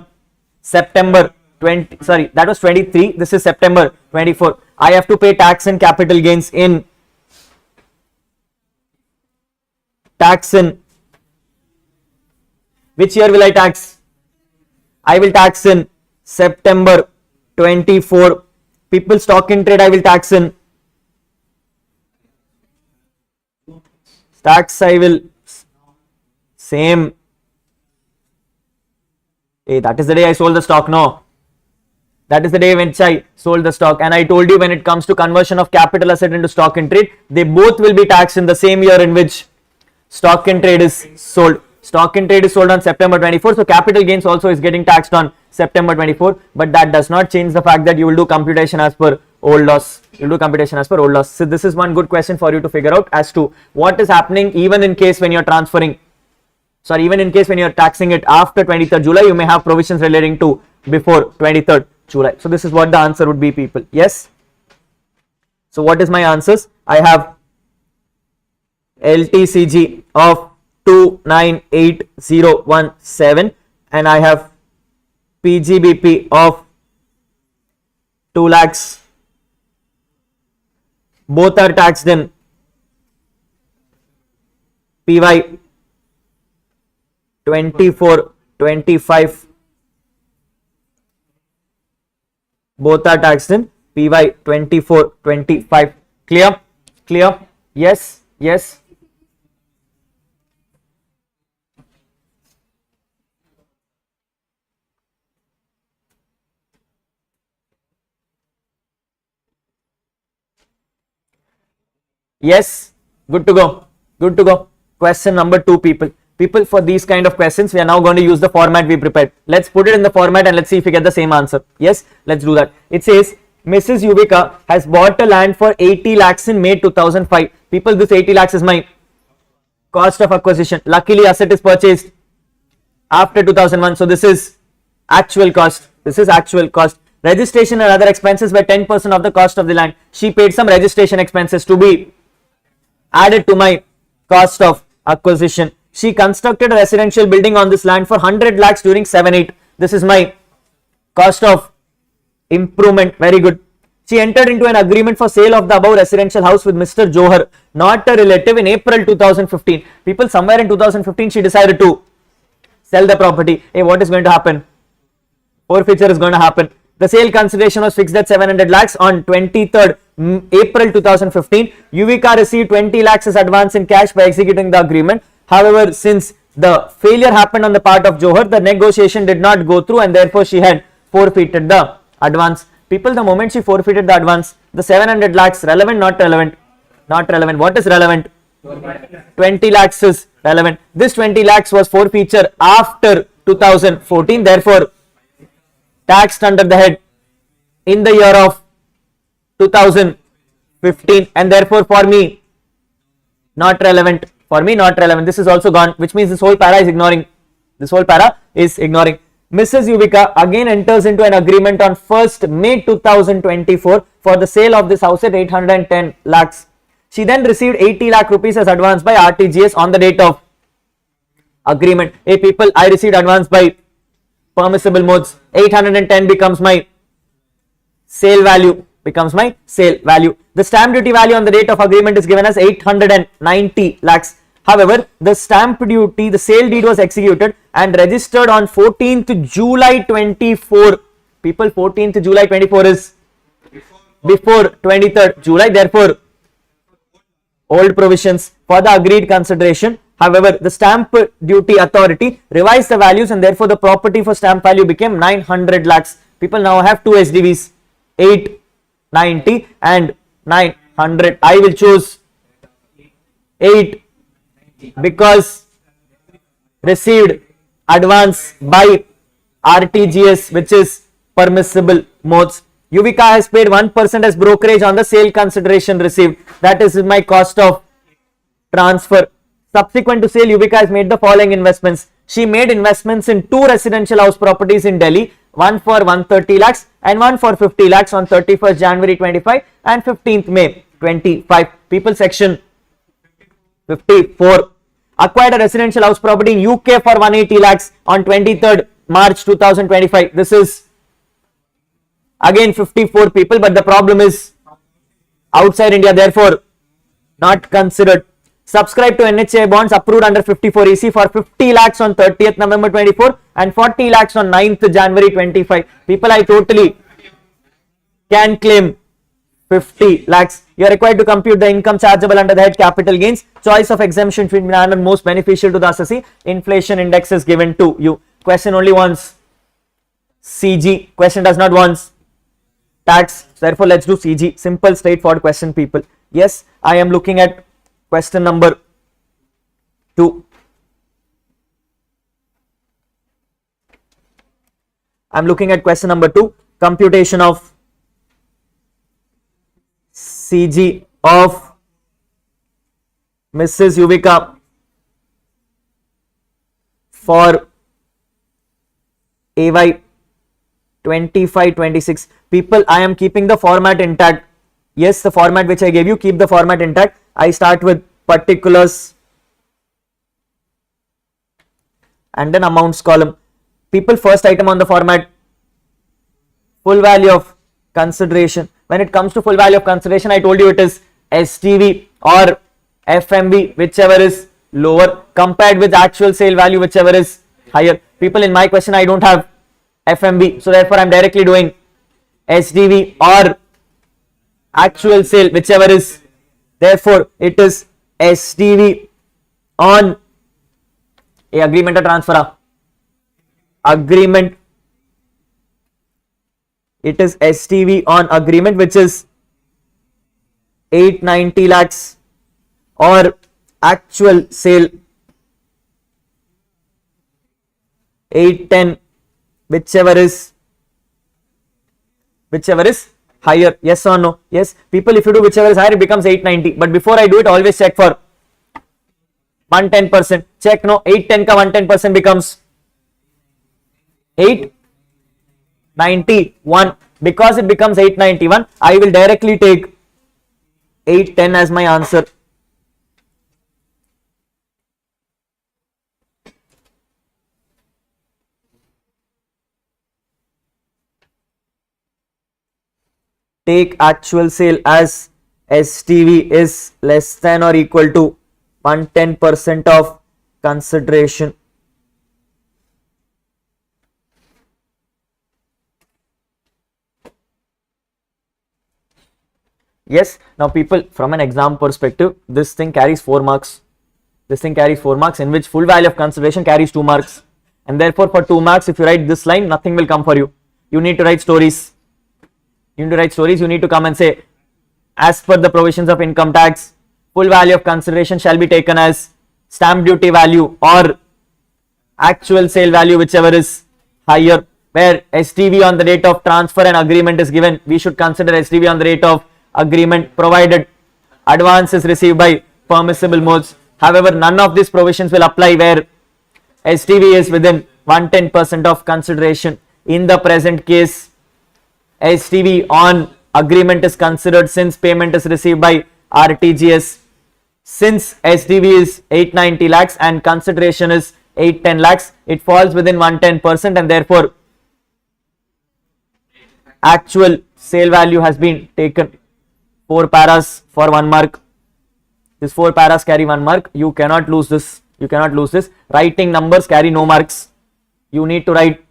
September 20. Sorry, that was 23. This is September 24. I have to pay tax and capital gains in which year will I tax? I will tax in September 24. People, stock in trade I will tax in. Tax I will same. Hey, that is the day I sold the stock. No, that is the day when I sold the stock. And I told you, when it comes to conversion of capital asset into stock in trade, they both will be taxed in the same year in which stock in trade is sold. Stock in trade is sold on September 24, so capital gains also is getting taxed on September 24, but that does not change the fact that you will do computation as per old laws. You will do computation as per old laws. So this is one good question for you to figure out as to what is happening even in case when you are transferring, sorry, even in case when you are taxing it after 23rd July, you may have provisions relating to before 23rd July. So this is what the answer would be, people. Yes. So what is my answers? I have LTCG of 298017 and I have PGBP of 2 lakhs. Both are taxed in PY 2425. Both are taxed in PY 2425. Clear? Clear? Yes? Yes? Yes, good to go. Good to go. Question number 2, people. People, for these kind of questions, we are now going to use the format we prepared. Let's put it in the format and let's see if we get the same answer. Yes, let's do that. It says, Mrs. Yuvika has bought a land for 80 lakhs in May 2005. People, this 80 lakhs is my cost of acquisition. Luckily, asset is purchased after 2001. So this is actual cost. This is actual cost. Registration and other expenses were 10% of the cost of the land. She paid some registration expenses to be added to my cost of acquisition. She constructed a residential building on this land for 100 lakhs during 7-8. This is my cost of improvement. Very good. She entered into an agreement for sale of the above residential house with Mr. Johar, not a relative, in April 2015. People, somewhere in 2015 she decided to sell the property. Hey, what is going to happen? Forfeiture is going to happen. The sale consideration was fixed at 700 lakhs on 23rd April 2015. Yuvika received 20 lakhs as advance in cash by executing the agreement. However, since the failure happened on the part of Johar, the negotiation did not go through and therefore she had forfeited the advance. People, the moment she forfeited the advance, the 700 lakhs, relevant, not relevant? Not relevant. What is relevant? 20 lakhs is relevant. This 20 lakhs was forfeiture after 2014, therefore taxed under the head in the year of 2015, and therefore for me not relevant. For me not relevant. This is also gone, which means this whole para is ignoring. This whole para is ignoring. Mrs. Yuvika again enters into an agreement on 1st May 2024 for the sale of this house at 810 lakhs. She then received 80 lakh rupees as advance by RTGS on the date of agreement. Hey people, I received advance by permissible modes. 810 becomes my sale value. Becomes my sale value. The stamp duty value on the date of agreement is given as 890 lakhs. However, the stamp duty, the sale deed was executed and registered on 14th July 24. People, 14th July 24 is before 23rd July. Therefore, old provisions for the agreed consideration. However, the stamp duty authority revised the values and therefore the property for stamp value became 900 lakhs. People now have two SDVs, 890 and 900. I will choose 8 because received advance by RTGS, which is permissible modes. Yuvika has paid 1% as brokerage on the sale consideration received. That is my cost of transfer. Subsequent to sale, Yuvika has made the following investments. She made investments in 2 residential house properties in Delhi, one for 130 lakhs and one for 50 lakhs on 31st January 25 and 15th May 25. People, section 54. Acquired a residential house property in UK for 180 lakhs on 23rd March 2025. This is again 54 people, but the problem is outside India, therefore not considered. Subscribe to NHA bonds approved under 54 EC for 50 lakhs on 30th November 24 and 40 lakhs on 9th January 25. People, I totally can claim 50 lakhs. You are required to compute the income chargeable under the head capital gains. Choice of exemption should be manner most beneficial to the assessee. Inflation index is given to you. Question only wants CG. Question does not want tax. Therefore, let's do CG. Simple, straightforward question, people. Yes, I am looking at question number 2. I'm looking at question number 2, computation of CG of Mrs. Yuvika for AY 25-26. People, I am keeping the format intact. Yes, the format which I gave you, keep the format intact. I start with particulars and then amounts column. People, first item on the format, full value of consideration. When it comes to full value of consideration, I told you it is STV or FMV, whichever is lower, compared with actual sale value, whichever is higher. People, in my question I don't have FMV, so therefore I am directly doing SDV or actual sale, whichever is, therefore it is SDV on a agreement or transfer. Agreement, it is STV on agreement, which is 890 lakhs, or actual sale 810, whichever is higher. Yes or no? Yes. People, if you do whichever is higher, it becomes 890. But before I do it, always check for 110%. Check, no, 810 ka 110% becomes 891. Because it becomes 891, I will directly take 810 as my answer. Take actual sale as STV is less than or equal to 110% of consideration. Yes, now people, from an exam perspective, this thing carries 4 marks. This thing carries 4 marks, in which full value of consideration carries 2 marks. And therefore, for 2 marks, if you write this line, nothing will come for you. You need to write stories. You need to come and say, as per the provisions of income tax, full value of consideration shall be taken as stamp duty value or actual sale value, whichever is higher. Where STV on the date of transfer and agreement is given, we should consider STV on the date of agreement, provided advance is received by permissible modes. However, none of these provisions will apply where STV is within 110% of consideration. In the present case, STV on agreement is considered since payment is received by RTGS. Since STV is 890 lakhs and consideration is 810 lakhs, it falls within 110%, and therefore actual sale value has been taken. 4 paras for 1 mark. These 4 paras carry 1 mark. You cannot lose this. You cannot lose this. Writing numbers carry no marks. You need to write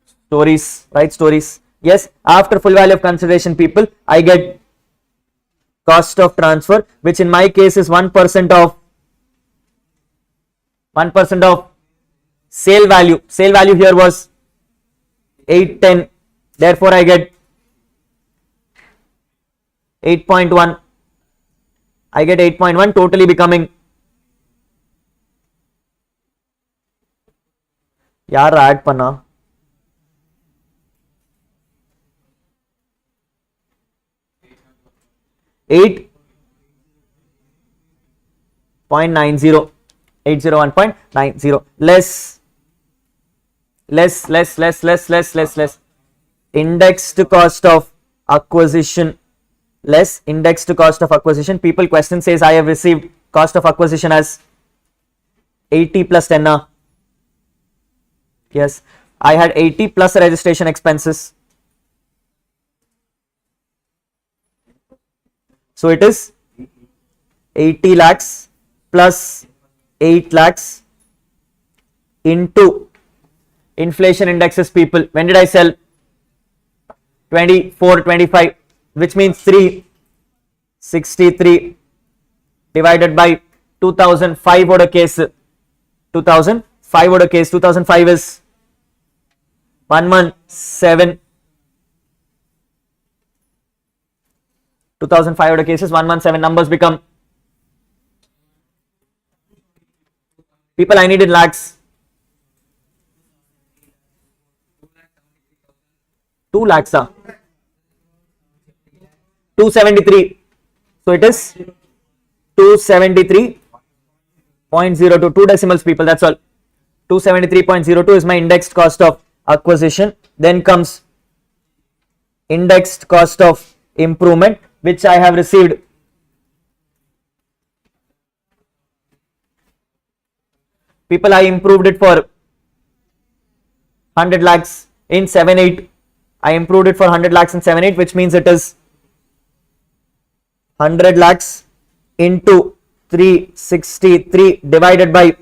stories. Write stories. Yes, after full value of consideration, people, I get cost of transfer, which in my case is 1% of sale value. Sale value here was 810. Therefore, I get 8.1. I get 8.1, totally becoming, yaar add panna, 8.90, 801.90 less indexed cost of acquisition, less indexed cost of acquisition. People, question says I have received cost of acquisition as 80 plus 10. Yes, I had 80 plus registration expenses. So it is 80 lakhs plus 8 lakhs into inflation indexes. People, when did I sell? 24, 25, which means 363 divided by 2005 order case. 2005 order case. 2005 is 117. 2005 order cases 117. Numbers become, people, I needed lakhs. 2 lakhs. 273. So it is 273.02. 2 decimals, people. That's all. 273.02 is my indexed cost of acquisition. Then comes indexed cost of improvement, which I have received. People, I improved it for 100 lakhs in 7-8. I improved it for 100 lakhs in 7-8, which means it is 100 lakhs into 363 divided by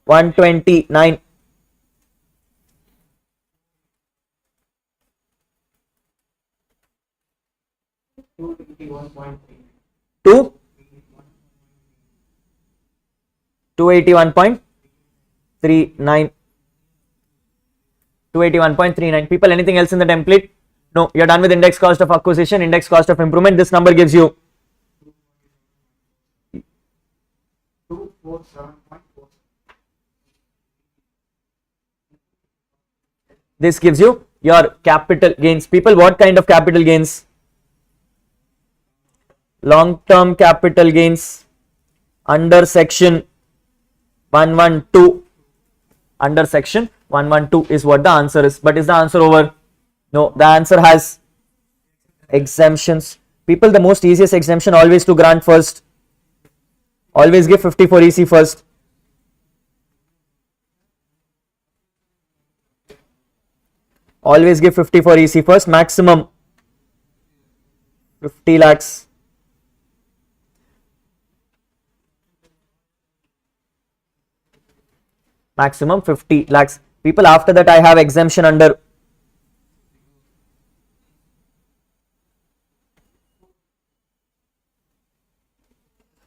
129. Two 281.39. 281.39. People, anything else in the template? No, you're done with index cost of acquisition, index cost of improvement. This number gives you 247.4. this gives you your capital gains. People, what kind of capital gains? Long term capital gains under section 112. Under section 112 is what the answer is. But is the answer over? No, the answer has exemptions. People, the most easiest exemption always to grant first. Always give 54 EC first. Always give 54 EC first. Maximum 50 lakhs. Maximum 50 lakhs. People, after that I have exemption under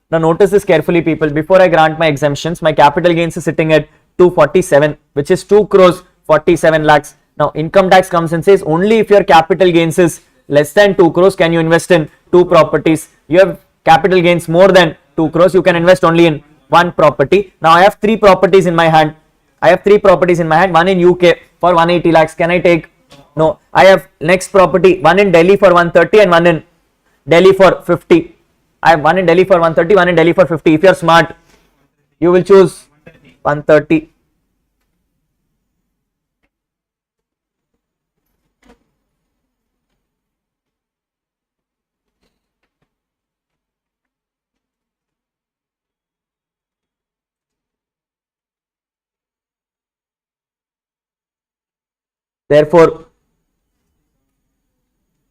now notice this carefully, people. Before I grant my exemptions, my capital gains is sitting at 247, which is 2 crores 47 lakhs. Now income tax comes and says only if your capital gains is less than 2 crores can you invest in 2 properties. You have capital gains more than 2 crores, you can invest only in 1 property. Now I have 3 properties in my hand. I have 3 properties in my hand, one in UK for 180 lakhs. Can I take? No. I have next property, one in Delhi for 130 and one in Delhi for 50. I have one in Delhi for 130, one in Delhi for 50. If you are smart, you will choose 130. Therefore,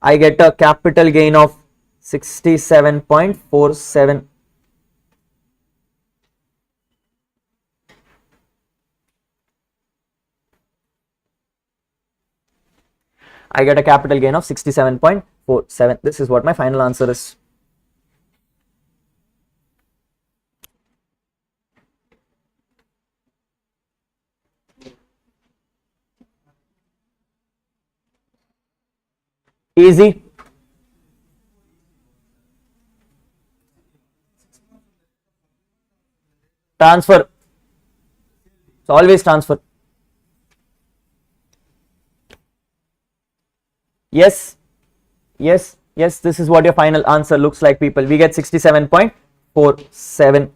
I get a capital gain of 67.47. I get a capital gain of 67.47. This is what my final answer is. Easy. Transfer. It's always transfer. Yes, yes, yes. This is what your final answer looks like, people. We get 67.47.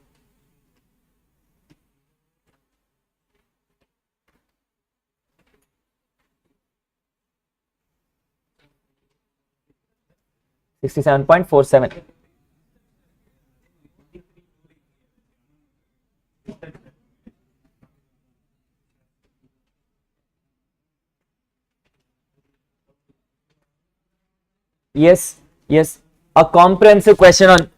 Yes, yes. A comprehensive question on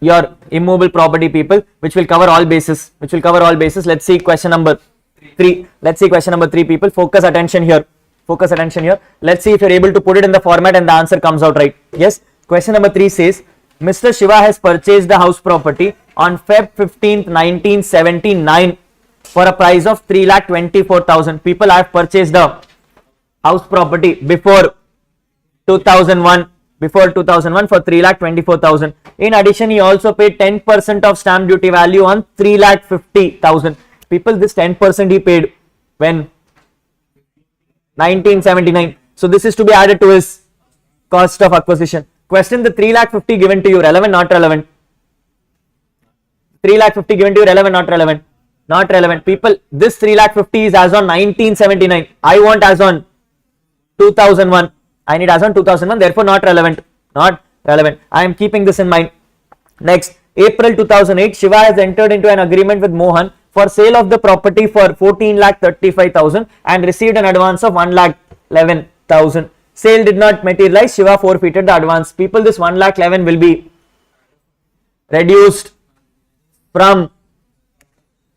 your immovable property, people, which will cover all bases. Let's see question number 3. Let's see question number 3, people. Focus attention here. Focus attention here. Let's see if you're able to put it in the format and the answer comes out right. Yes. Question number 3 says, Mr. Shiva has purchased the house property on Feb 15th, 1979 for a price of 3,24,000. People, I have purchased the house property before 2001. Before 2001 for 3,24,000. In addition, he also paid 10% of stamp duty value on 3,50,000. People, this 10% he paid when 1979. So this is to be added to his cost of acquisition. Question: the 3,50,000 given to you, relevant, not relevant? 3,50,000 given to you, relevant, not relevant? Not relevant. People, this 3,50,000 is as on 1979. I want as on 2001. I need as on 2001, therefore not relevant. Not relevant. I am keeping this in mind. Next, April 2008, Shiva has entered into an agreement with Mohan for sale of the property for 14,35,000 and received an advance of 1,11,000. Sale did not materialize. Shiva forfeited the advance. People, this 1,11,000 will be reduced from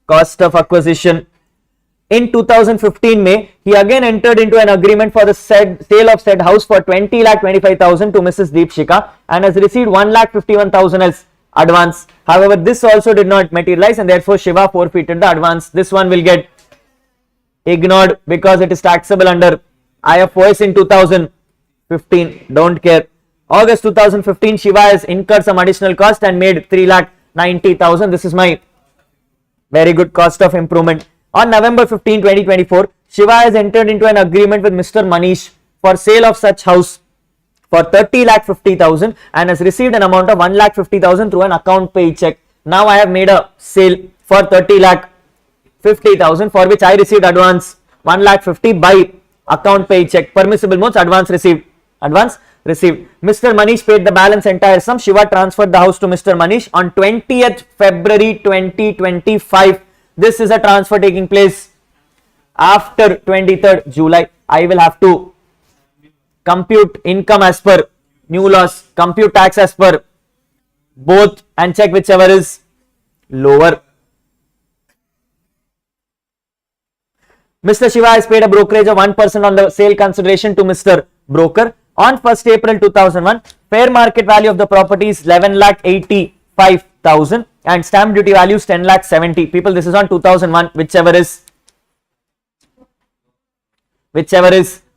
cost of acquisition. In 2015 May, he again entered into an agreement for the sale of said house for 20,25,000 to Mrs. Deepshika and has received 1,51,000 as advance. However, this also did not materialize and therefore Shiva forfeited the advance. This one will get ignored because it is taxable under IFOS in 2015. Don't care. August 2015, Shiva has incurred some additional cost and made 3,90,000. This is my very good cost of improvement. On November 15, 2024, Shiva has entered into an agreement with Mr. Manish for sale of such house for 30,50,000 and has received an amount of 1,50,000 through an account pay check. Now I have made a sale for 30,50,000 for which I received advance 1,50,000 by account pay check. Permissible modes: advance received. Advance received. Mr. Manish paid the balance entire sum. Shiva transferred the house to Mr. Manish on 20th February 2025. This is a transfer taking place after 23rd July. I will have to compute income as per new laws, compute tax as per both and check whichever is lower. Mr. Shiva has paid a brokerage of 1% on the sale consideration to Mr. Broker. On 1st April 2001, fair market value of the property is 11,85,000 and stamp duty value is 10,70,000. People, this is on 2001, whichever is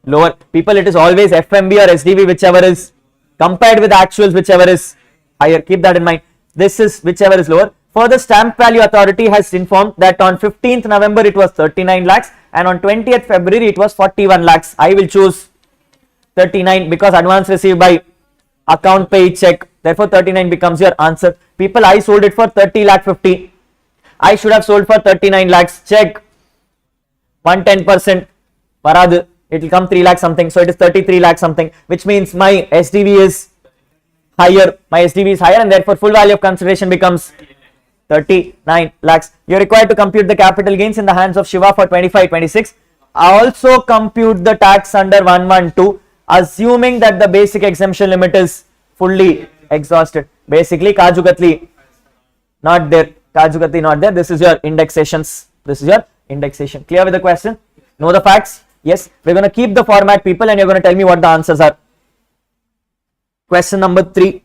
lower. People, it is always FMB or SDV, whichever is compared with actuals, whichever is higher. Keep that in mind. This is whichever is lower. Further, stamp value authority has informed that on 15th November it was 39 lakhs and on 20th February it was 41 lakhs. I will choose 39 because advance received by account pay check. Therefore 39 becomes your answer. People, I sold it for 30,50,000. I should have sold for 39 lakhs. Check 110%. Parad, it will come 3 lakh something. So it is 33 lakh something, which means my SDV is higher. My SDV is higher and therefore full value of consideration becomes 39 lakhs. You are required to compute the capital gains in the hands of Shiva for 25-26. Also compute the tax under 112, assuming that the basic exemption limit is fully exhausted. Basically, Kaju Katli not there. Kaju Katli not there. This is your indexations. This is your indexation. Clear with the question? Know the facts? Yes. We're going to keep the format, people, and you're going to tell me what the answers are. Question number 3.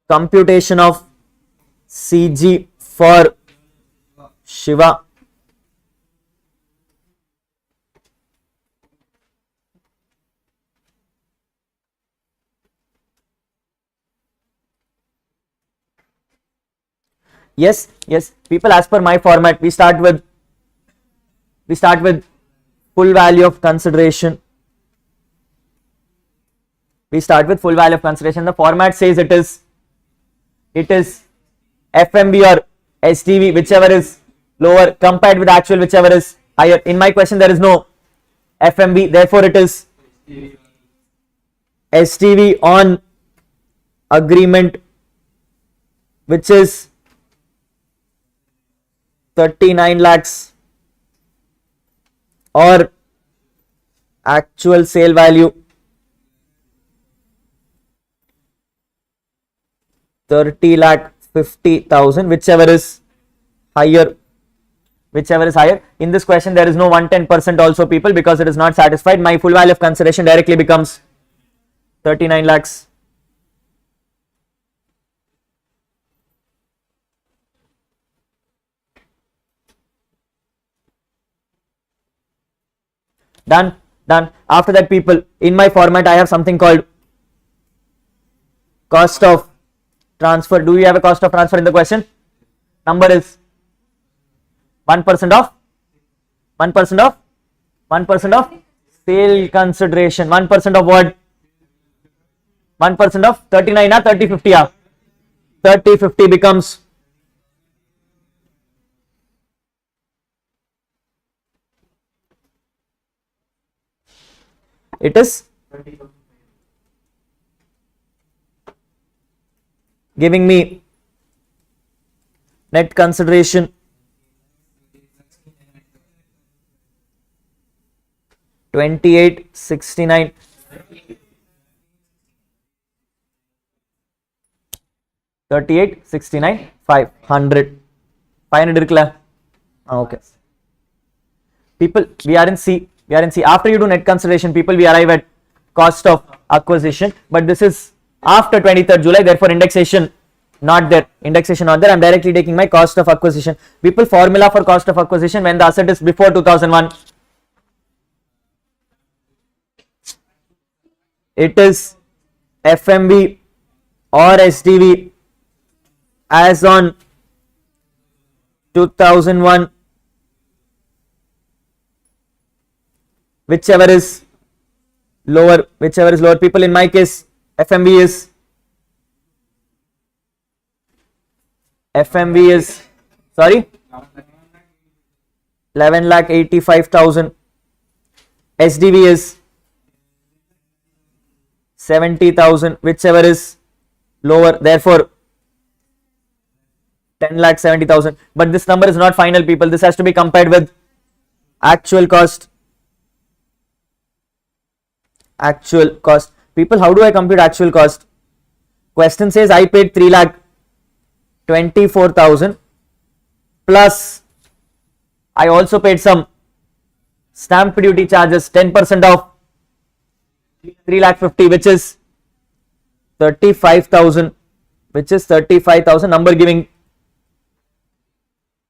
Computation of CG for Shiva. Yes, people, as per my format, we start with full value of consideration. The format says it is FMB or STV, whichever is lower, compared with actual, whichever is higher. In my question there is no FMB, therefore it is STV on agreement, which is 39 lakhs or actual sale value 30,50,000, whichever is higher. In this question there is no 110% also, people, because it is not satisfied. My full value of consideration directly becomes 39 lakhs. Done. After that, people, in my format I have something called cost of transfer. Do we have a cost of transfer in the question? Number is 1% of 1% of sale consideration. 1% of what? 1% of 39 or 30/50 ah? 30/50 becomes it is giving me net consideration 2869 3869 500 இருக்குல்ல okay people we are in C after you do net consideration people we arrive at cost of acquisition but this is after 23rd July therefore indexation not there I'm directly taking my cost of acquisition. People, formula for cost of acquisition when the asset is before 2001 it is FMV or SDV as on 2001 whichever is lower people. In my case FMV is sorry 11,85,000. SDV is 70,000 whichever is lower therefore 10,70,000 but this number is not final people, this has to be compared with actual cost people. How do I compute actual cost? Question says I paid 3,24,000 plus I also paid some stamp duty charges 10% of 3,50,000 which is 35,000 number giving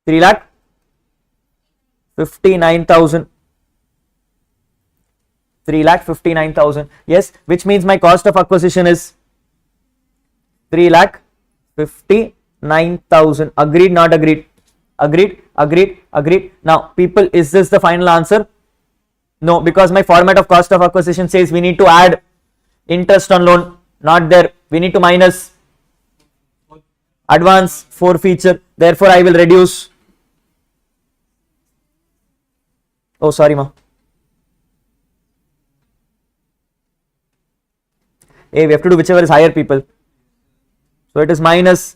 3,59,000 yes which means my cost of acquisition is 3,59,000. Agreed not agreed? Agreed. Now people, is this the final answer? No, because my format of cost of acquisition says we need to add interest on loan, not there. We need to minus advance forfeiture, therefore I will reduce. Oh sorry ma. Hey, we have to do whichever is higher people. So it is minus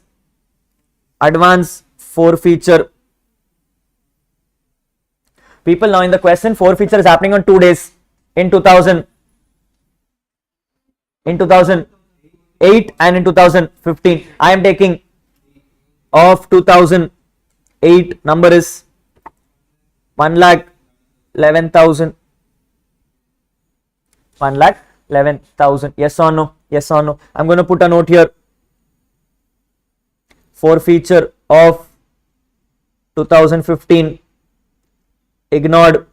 advance forfeiture. People, now in the question forfeiture is happening on 2 days in 2008 and in 2015. I am taking of 2008 number is 1,11,000. 1,11,000. Yes or no? I'm going to put a note here. Forfeiture of 2015 ignored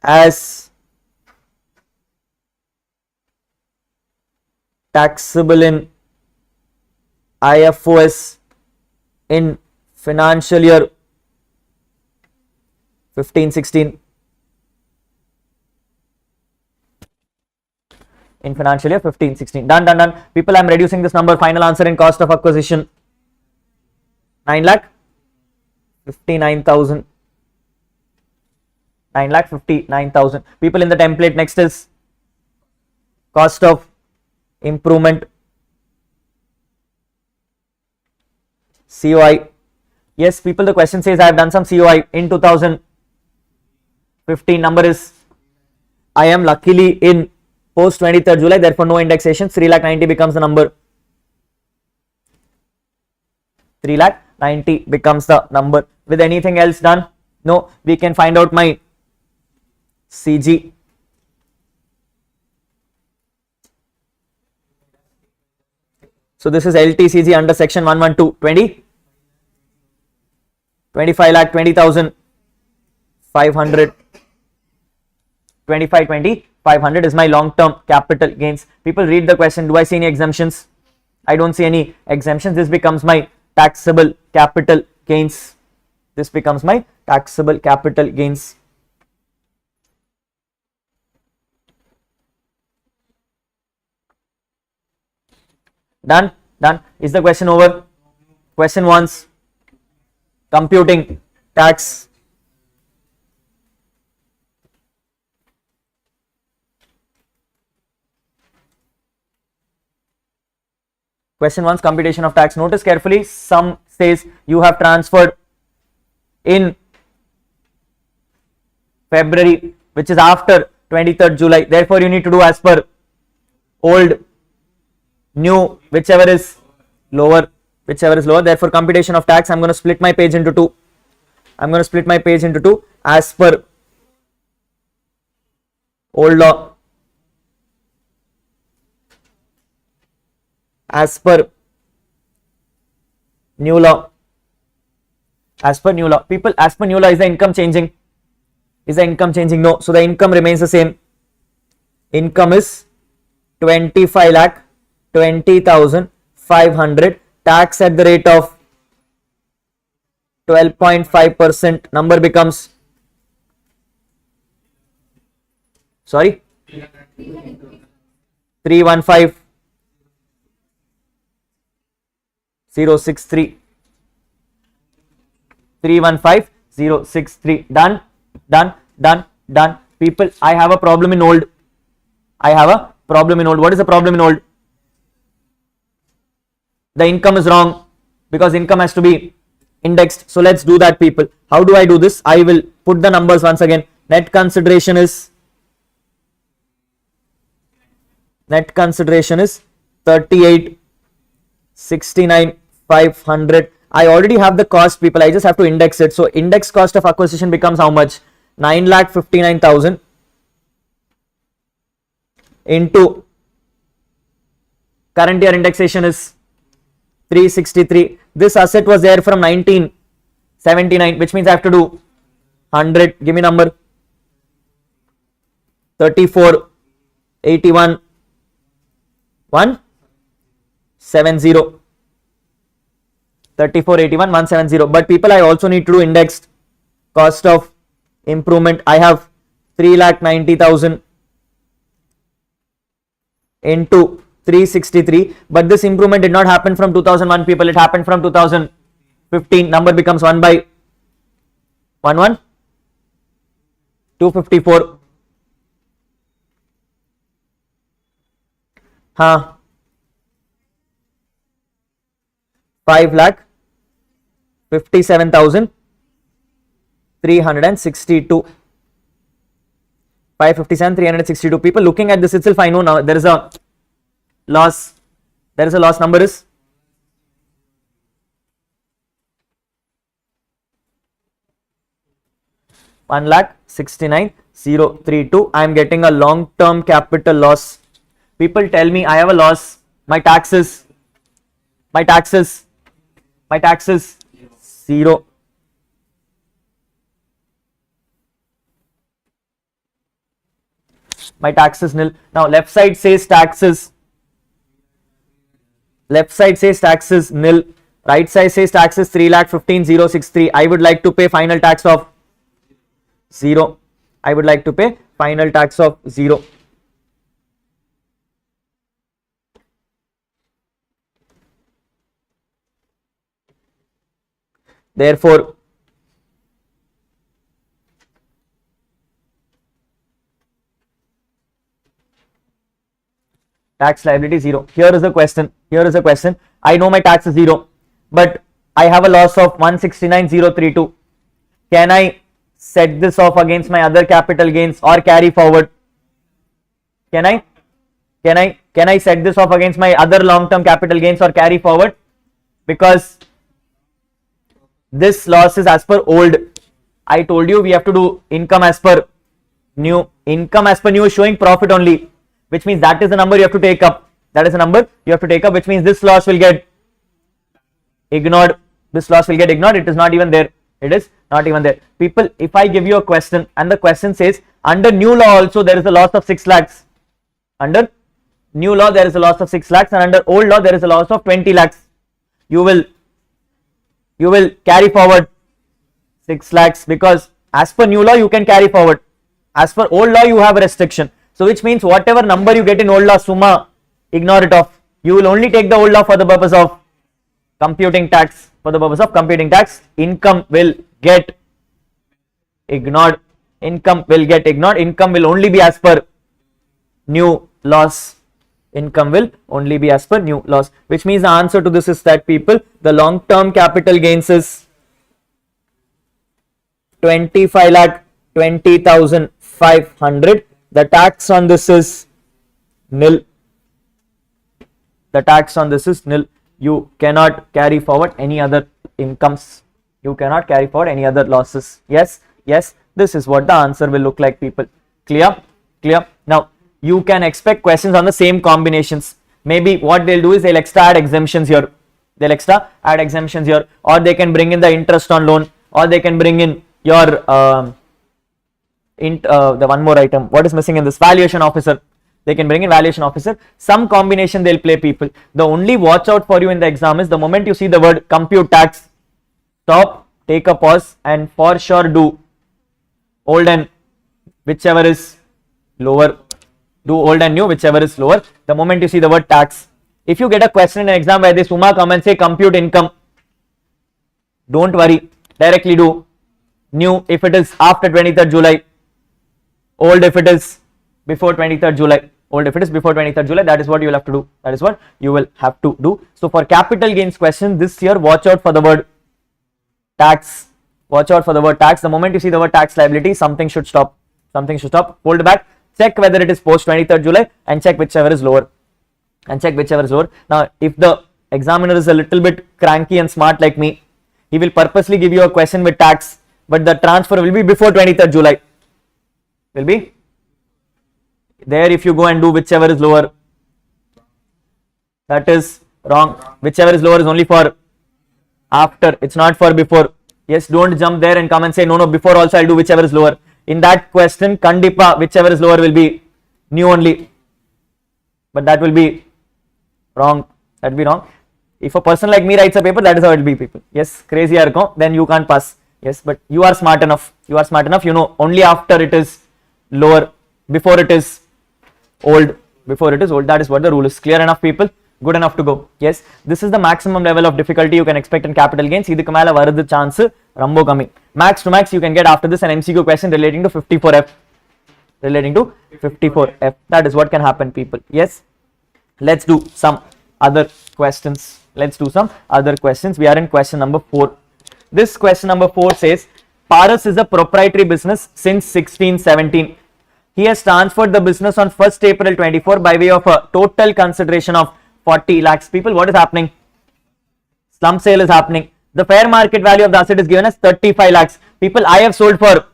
as taxable in IFOS in financial year 15-16. In financial year 15-16. Done. People, I am reducing this number. Final answer in cost of acquisition 9,59,000. 9,59,000. People, in the template next is cost of improvement COI. Yes people, the question says I have done some COI in 2015. Number is, I am luckily in post 23rd July therefore no indexation. 3,90,000 becomes the number. 3,90,000 becomes the number. With anything else done? No. We can find out my CG. So this is LTCG under section 112. 25,20,500. 25,20,500 is my long term capital gains. People, read the question. Do I see any exemptions? I don't see any exemptions. This becomes my taxable capital gains. This becomes my taxable capital gains. Done? Done. Is the question over? Question once. Computing tax. Question 1's computation of tax. Notice carefully. Some says you have transferred in February, which is after 23rd July. Therefore, you need to do as per old, new, whichever is lower. Therefore, computation of tax. I'm going to split my page into two. As per old law. As per new law. People, as per new law, is the income changing? No. So the income remains the same. Income is 25,20,500. Tax at the rate of 12.5%. Number becomes, sorry, 315,063. 315,063. Done. People, I have a problem in old. What is the problem in old? The income is wrong because income has to be indexed. So let's do that, people. How do I do this? I will put the numbers once again. Net consideration is 38,69,500. I already have the cost, people. I just have to index it. So index cost of acquisition becomes how much? 9,59,000 into current year indexation is 363. This asset was there from 1979, which means I have to do 100. Give me number. 3481 170. 3481 170. But people, I also need to do indexed cost of improvement. I have 3,90,000 into 363. But this improvement did not happen from 2001, people. It happened from 2015. Number becomes 1 by 254. 5,57,362. 557,362. People, looking at this itself, I know now there is a loss. Number is 1,69,032. I am getting a long-term capital loss. People, tell me, I have a loss. My taxes 0. My taxes nil. Now left side says taxes nil. Right side says taxes 3,15,063. I would like to pay final tax of 0. Therefore, tax liability 0. Here is the question. I know my tax is 0, but I have a loss of 169,032. Can I set this off against my other capital gains or carry forward? Can I set this off against my other long-term capital gains or carry forward? Because this loss is as per old. I told you we have to do income as per new. Income as per new is showing profit only, which means that is the number you have to take up. Which means this loss will get ignored. It is not even there. People, if I give you a question and the question says under new law also there is a loss of 6 lakhs. Under new law there is a loss of 6 lakhs, and under old law there is a loss of 20 lakhs. You will carry forward 6 lakhs, because as per new law you can carry forward. As per old law you have a restriction. So which means whatever number you get in old law, summa, ignore it off. You will only take the old law for the purpose of computing tax. For the purpose of computing tax, income will get ignored. Income will get ignored. Income will only be as per new laws. Income will only be as per new laws. Which means the answer to this is that, people, the long term capital gains is 25 lakh 20,500. The tax on this is nil. The tax on this is nil. You cannot carry forward any other incomes. You cannot carry forward any other losses. Yes, yes, this is what the answer will look like, people. Clear? Clear? Now, you can expect questions on the same combinations. Maybe what they'll do is they'll extra add exemptions here. They'll extra add exemptions here, or they can bring in the interest on loan, or they can bring in your the one more item. What is missing in this? Valuation officer. They can bring in valuation officer. Some combination they'll play, people. The only watch out for you in the exam is the moment you see the word compute tax, stop, take a pause, and for sure do old and whichever is lower. Do old and new, whichever is lower. The moment you see the word tax. If you get a question in an exam where they summa come and say compute income, don't worry. Directly do new if it is after 23rd July. Old if it is before 23rd July. Old if it is before 23rd July. That is what you will have to do. That is what you will have to do. So for capital gains question this year, watch out for the word tax. Watch out for the word tax. The moment you see the word tax liability, something should stop. Something should stop. Hold back. Check whether it is post 23rd July and check whichever is lower. And check whichever is lower. Now, if the examiner is a little bit cranky and smart like me, he will purposely give you a question with tax, but the transfer will be before 23rd July. Will be there. If you go and do whichever is lower, that is wrong. Whichever is lower is only for after, it's not for before. Yes, don't jump there and come and say no, before also I'll do whichever is lower. In that question, Kandipa, whichever is lower will be new only, but that will be wrong. That will be wrong. If a person like me writes a paper, that is how it will be, people. Yes, crazy arko, then you can't pass. Yes, but you are smart enough. You are smart enough. You know only after it is lower, before it is old. Before it is old. That is what the rule is. Clear enough, people? Good enough to go. Yes, this is the maximum level of difficulty you can expect in capital gains. Idhukku mela varudhu chance rambo coming. Max to max you can get after this an MCQ question relating to 54F. Relating to 54F. That is what can happen, people. Yes. Let's do some other questions. Let's do some other questions. We are in question number 4. This question number 4 says, Paras is a proprietary business since 1617. He has transferred the business on 1st April 24 by way of a total consideration of 40 lakhs. People, what is happening? Slump sale is happening. The fair market value of the asset is given as 35 lakhs. People, I have sold for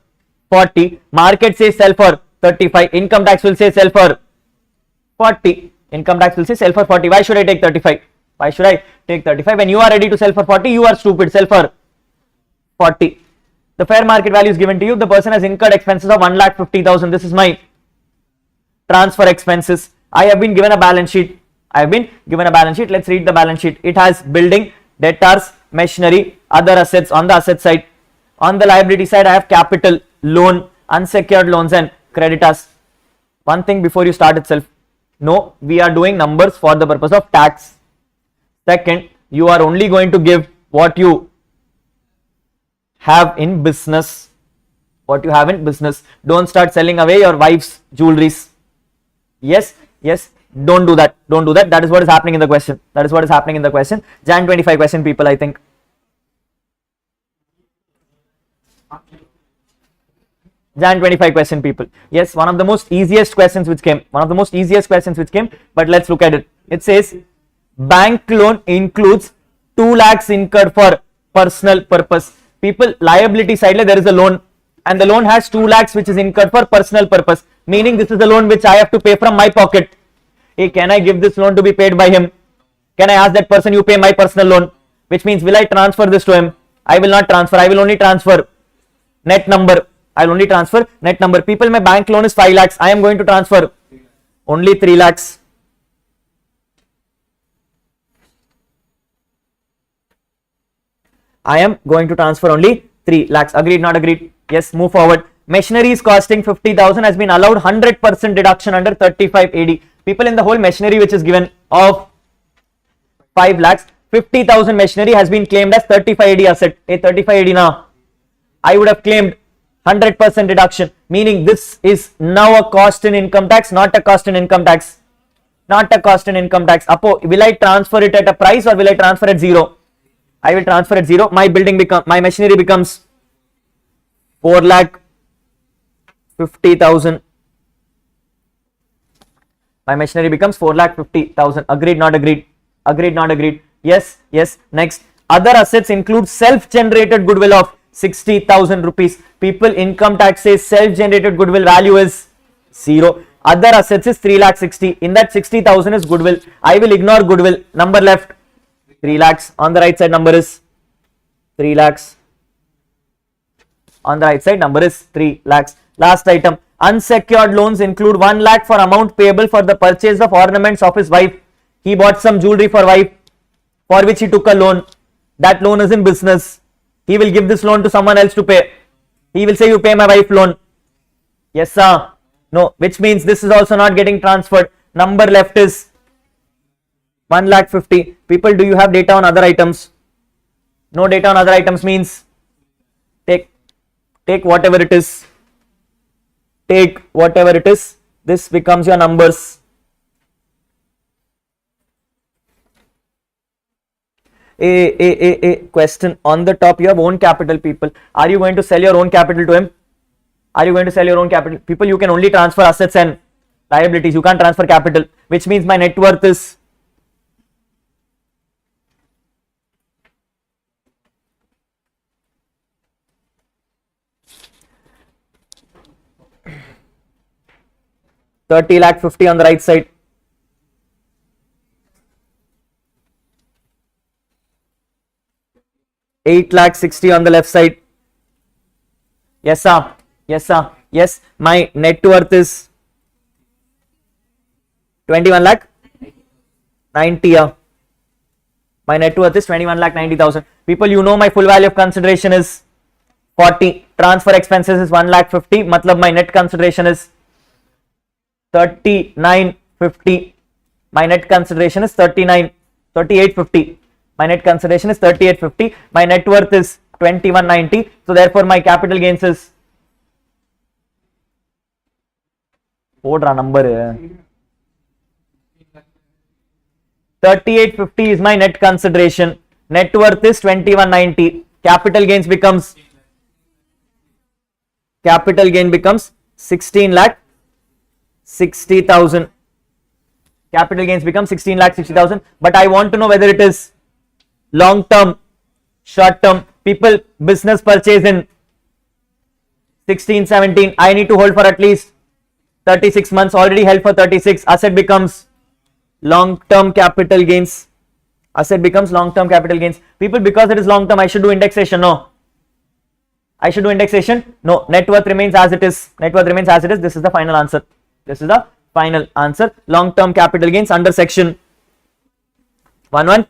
40. Market says sell for 35. Income tax will say sell for 40. Income tax will say sell for 40. Why should I take 35? Why should I take 35? When you are ready to sell for 40, you are stupid. Sell for 40. The fair market value is given to you. The person has incurred expenses of 1,50,000. This is my transfer expenses. I have been given a balance sheet. Let's read the balance sheet. It has building, debtors, machinery, other assets on the asset side. On the liability side, I have capital, loan, unsecured loans and creditors. One thing before you start itself. No, we are doing numbers for the purpose of tax. Second, you are only going to give what you have in business. What you have in business. Don't start selling away your wife's jewelries. Yes, yes. Don't do that. Don't do that. That is what is happening in the question. That is what is happening in the question. Jan 25 question, people, I think. Jan 25 question, people. Yes, one of the most easiest questions which came. But let's look at it. It says, bank loan includes 2 lakhs incurred for personal purpose. People, liability side, there is a loan. And the loan has 2 lakhs which is incurred for personal purpose. Meaning this is the loan which I have to pay from my pocket. Hey, can I give this loan to be paid by him? Can I ask that person, you pay my personal loan? Which means, will I transfer this to him? I will not transfer. I will only transfer net number. I will only transfer net number. People, my bank loan is 5 lakhs. I am going to transfer only 3 lakhs. I am going to transfer only 3 lakhs. Agreed, not agreed? Yes, move forward. Machinery is costing 50,000 has been allowed 100% deduction under 35 AD. People, in the whole machinery which is given of 5 lakhs, 50,000 machinery has been claimed as 35 AD asset. A 35 AD now, I would have claimed 100% deduction, meaning this is now a cost in income tax, not a cost in income tax. Not a cost in income tax. Apo, will I transfer it at a price or will I transfer at 0? I will transfer at 0. My machinery becomes 4,50,000. My machinery becomes 4,50,000. Agreed, not agreed? Agreed, not agreed? Yes, yes. Next, other assets include self-generated goodwill of 60,000 rupees. People, income tax says self-generated goodwill value is 0. Other assets is 3,60,000. In that 60,000 is goodwill. I will ignore goodwill. Number left 3 lakhs. On the right side number is 3 lakhs. On the right side number is 3 lakhs. Last item. Unsecured loans include 1 lakh for amount payable for the purchase of ornaments of his wife. He bought some jewelry for wife for which he took a loan. That loan is in business. He will give this loan to someone else to pay. He will say, you pay my wife loan. Yes sir. No, which means this is also not getting transferred. Number left is 1,50,000. People, do you have data on other items? No data on other items means take whatever it is. Take whatever it is. This becomes your numbers. A question on the top. You have own capital, people. Are you going to sell your own capital to him? Are you going to sell your own capital? People, you can only transfer assets and liabilities. You can't transfer capital, which means my net worth is 30,50,000 on the right side. $8,60,000 on the left side. Yes sir. Yes sir. Yes, my net worth is 21,90,000. My net worth is 21,90,000. People, you know my full value of consideration is 40. Transfer expenses is 1,50,000. Matlab my net consideration is 3950. My net consideration is 3850. My net consideration is 3850. My net worth is 2190. So therefore my capital gains is number 3850 is my net consideration. Net worth is 2190. Capital gain becomes 16,60,000. Capital gains become 16,60,000. But I want to know whether it is long term, short term. People, business purchase in 16-17. I need to hold for at least 36 months. Already held for 36. Asset becomes long term capital gains. Asset becomes long term capital gains. People, because it is long term, I should do indexation. No, I should do indexation. No, net worth remains as it is. Net worth remains as it is. This is the final answer. This is the final answer. Long term capital gains under section 11.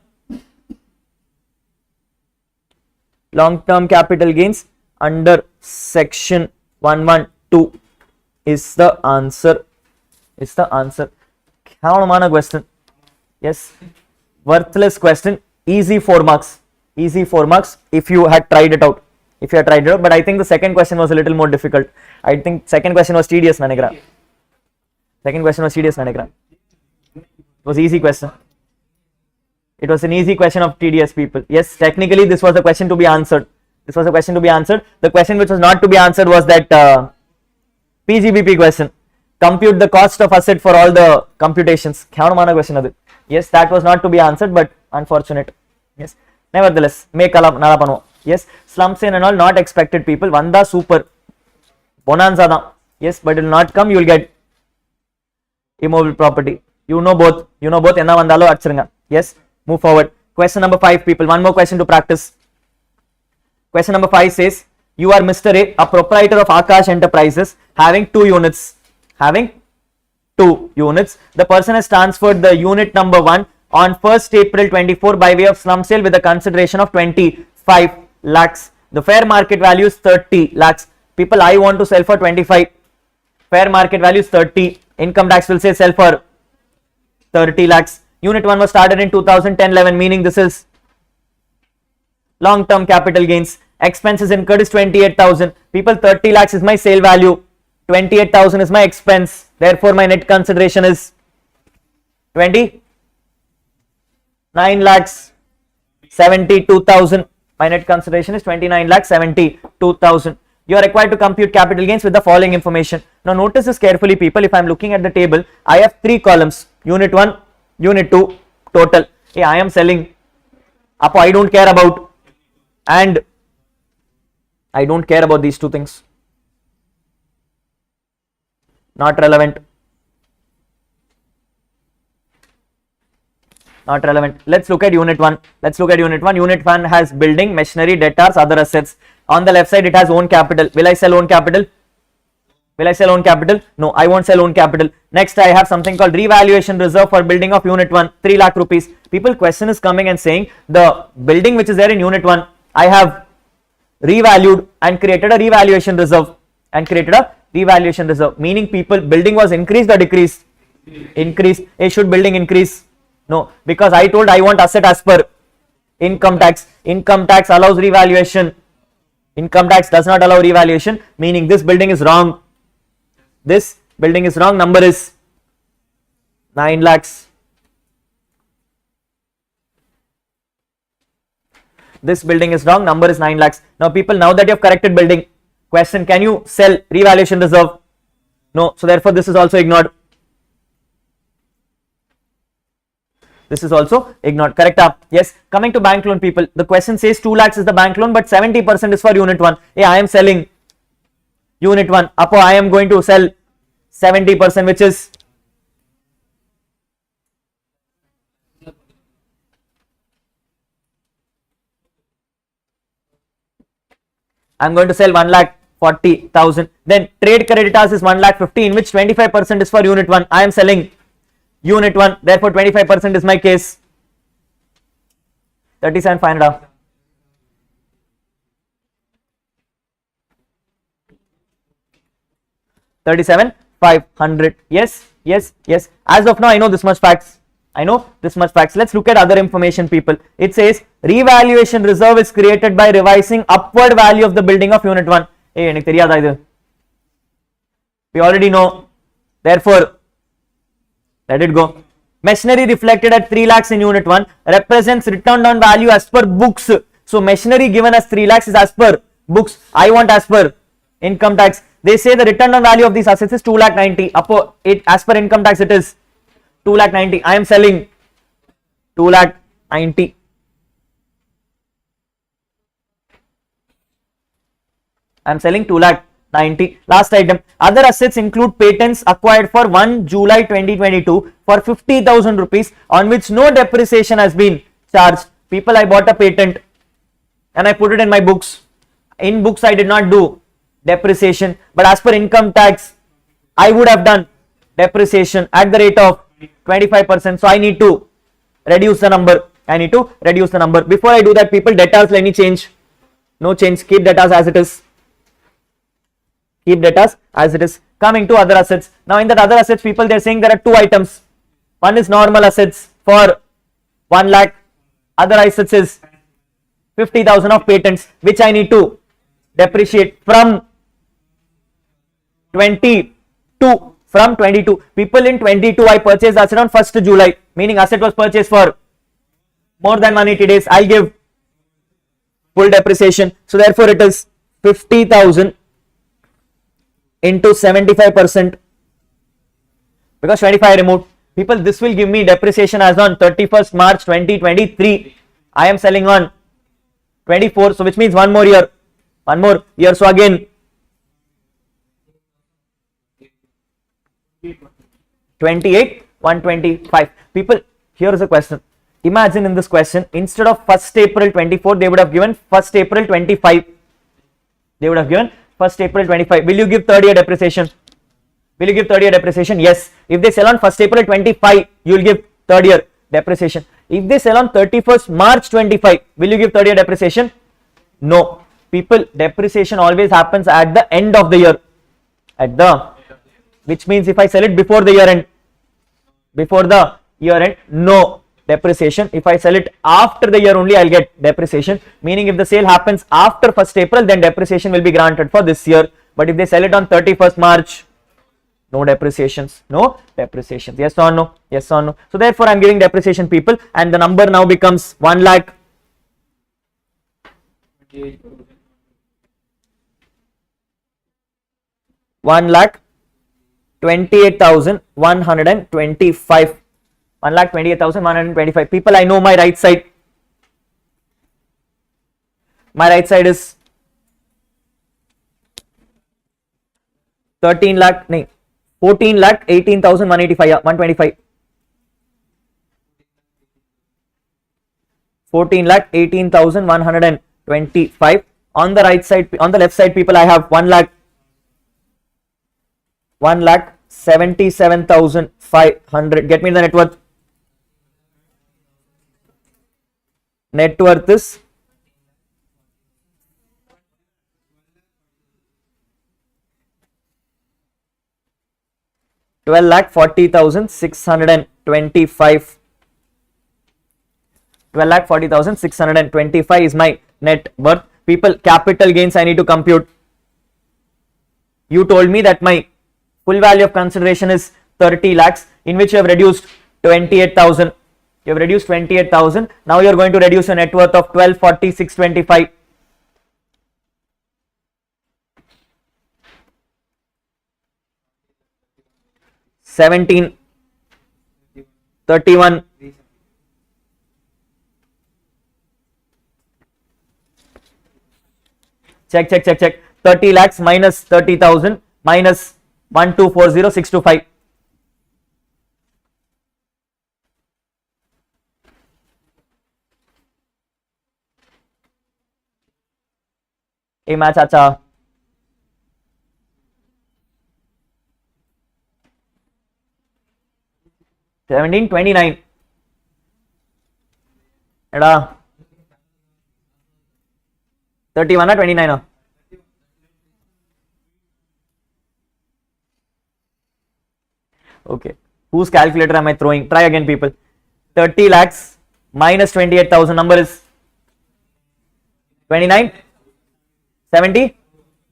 Long term capital gains under section 112 is the answer. Is the answer. Question. Yes, worthless question. Easy 4 marks. Easy 4 marks if you had tried it out. If you had tried it out, but I think the second question was a little more difficult. I think second question was tedious, Nanegra. Second question was tedious, Nanegra. It was easy question. It was an easy question of tedious, people. Yes, technically this was a question to be answered. This was a question to be answered. The question which was not to be answered was that PGBP question. Compute the cost of asset for all the computations. Question. Yes, that was not to be answered, but unfortunate. Yes, nevertheless, make nala. Yes, slumps in and all not expected, people. Vanda super bonanza da. Yes, but it will not come. You will get immobile property. You know both. You know both. Enna vandalo achirunga. Yes, move forward. Question number 5, people. One more question to practice. Question number 5 says, you are Mr. A proprietor of Akash Enterprises having 2 units. Having 2 units. The person has transferred the unit number 1 on 1st April 24 by way of slump sale with a consideration of 25 lakhs. The fair market value is 30 lakhs. People, I want to sell for 25. Fair market value is 30. Income tax will say sell for 30 lakhs. Unit 1 was started in 2010-11, meaning this is long-term capital gains. Expenses incurred is 28,000. People, 30 lakhs is my sale value. 28,000 is my expense. Therefore, my net consideration is 29 lakhs 72,000. My net consideration is 29 lakhs 72,000. You are required to compute capital gains with the following information. Now, notice this carefully, people. If I am looking at the table, I have 3 columns. Unit 1, Unit 2, total. Hey, I am selling. Apo, I don't care about. And I don't care about these 2 things. Not relevant. Not relevant. Let's look at Unit 1. Let's look at Unit 1. Unit 1 has building, machinery, debtors, other assets. On the left side, it has own capital. Will I sell own capital? Will I sell own capital? No, I won't sell own capital. Next, I have something called revaluation reserve for building of Unit 1, 3 lakh rupees. People, question is coming and saying the building which is there in Unit 1, I have revalued and created a revaluation reserve. Meaning, people, building was increased or decreased? Increased. Should building increase? No, because I told I want asset as per income tax. Income tax allows revaluation. Income tax does not allow revaluation, meaning this building is wrong. This building is wrong. Number is 9 lakhs. This building is wrong. Number is 9 lakhs. Now, people, now that you have corrected building, question, can you sell revaluation reserve? No. So, therefore, this is also ignored. This is also ignored. Correct up? Yes. Coming to bank loan, people, the question says 2 lakhs is the bank loan, but 70% is for Unit 1. Hey, I am selling Unit 1. Apo, I am going to sell 70%, which is I am going to sell 1,40,000. Then trade creditors is 1,50,000, in which 25% is for Unit 1. I am selling Unit 1, therefore 25% is my case. 37,500. 37,500. Yes, yes, yes. As of now, I know this much facts. Let's look at other information, people. It says revaluation reserve is created by revising upward value of the building of Unit 1. Hey, we already know. Therefore, let it go. Machinery reflected at 3 lakhs in Unit 1 represents return on value as per books. So, machinery given as 3 lakhs is as per books. I want as per income tax. They say the return on value of these assets is 2,90,000. As per income tax, it is 2,90,000. I am selling 2,90,000. I am selling 2,90,000. Last item. Other assets include patents acquired for 1 July 2022 for 50,000 rupees on which no depreciation has been charged. People, I bought a patent and I put it in my books. In books, I did not do depreciation, but as per income tax, I would have done depreciation at the rate of 25%. So I need to reduce the number. Before I do that, people, debtors, any change? No change. Keep debtors as it is. Coming to other assets. Now, in that other assets, people, they are saying there are 2 items. One is normal assets for 1 lakh. Other assets is 50,000 of patents, which I need to depreciate from 22. People, in 22, I purchased asset on 1st July, meaning asset was purchased for more than 180 days. I'll give full depreciation. So, therefore, it is 50,000 into 75%, because 25 I removed. People, this will give me depreciation as on 31st March 2023. I am selling on 24, so which means one more year. So again 28, 125. People, here is a question. Imagine in this question, instead of 1st April 24, they would have given 1st April 25. Will you give 3rd year depreciation? Yes. If they sell on 1st April 25, you will give 3rd year depreciation. If they sell on 31st March 25, will you give 3rd year depreciation? No. People, depreciation always happens at the end of the year. Which means if I sell it before the year end, no depreciation. If I sell it after the year only, I'll get depreciation. Meaning if the sale happens after 1st April, then depreciation will be granted for this year. But if they sell it on 31st March, no depreciations. Yes or no? So therefore I'm giving depreciation, people, and the number now becomes 1 lakh 1,28,125. 1,28,125. People, I know my right side. My right side is 14,18,185. 125. 14,18,125. On the right side, on the left side, people, I have 1,77,500. Get me the net worth. Net worth is 12,40,625. 12,40,625 is my net worth. People, capital gains I need to compute. You told me that my full value of consideration is 30 lakhs, in which you have reduced 28,000. You have reduced 28,000. Now you are going to reduce a net worth of 12,40,625. 17,31. Check. 30 lakhs minus 30,000 minus 1,240,625. Hey, ma chacha. 1729. Eda 31 or 29? Okay. Whose calculator am I throwing? Try again, people. 30 lakhs minus 28,000. Number is 29? 70?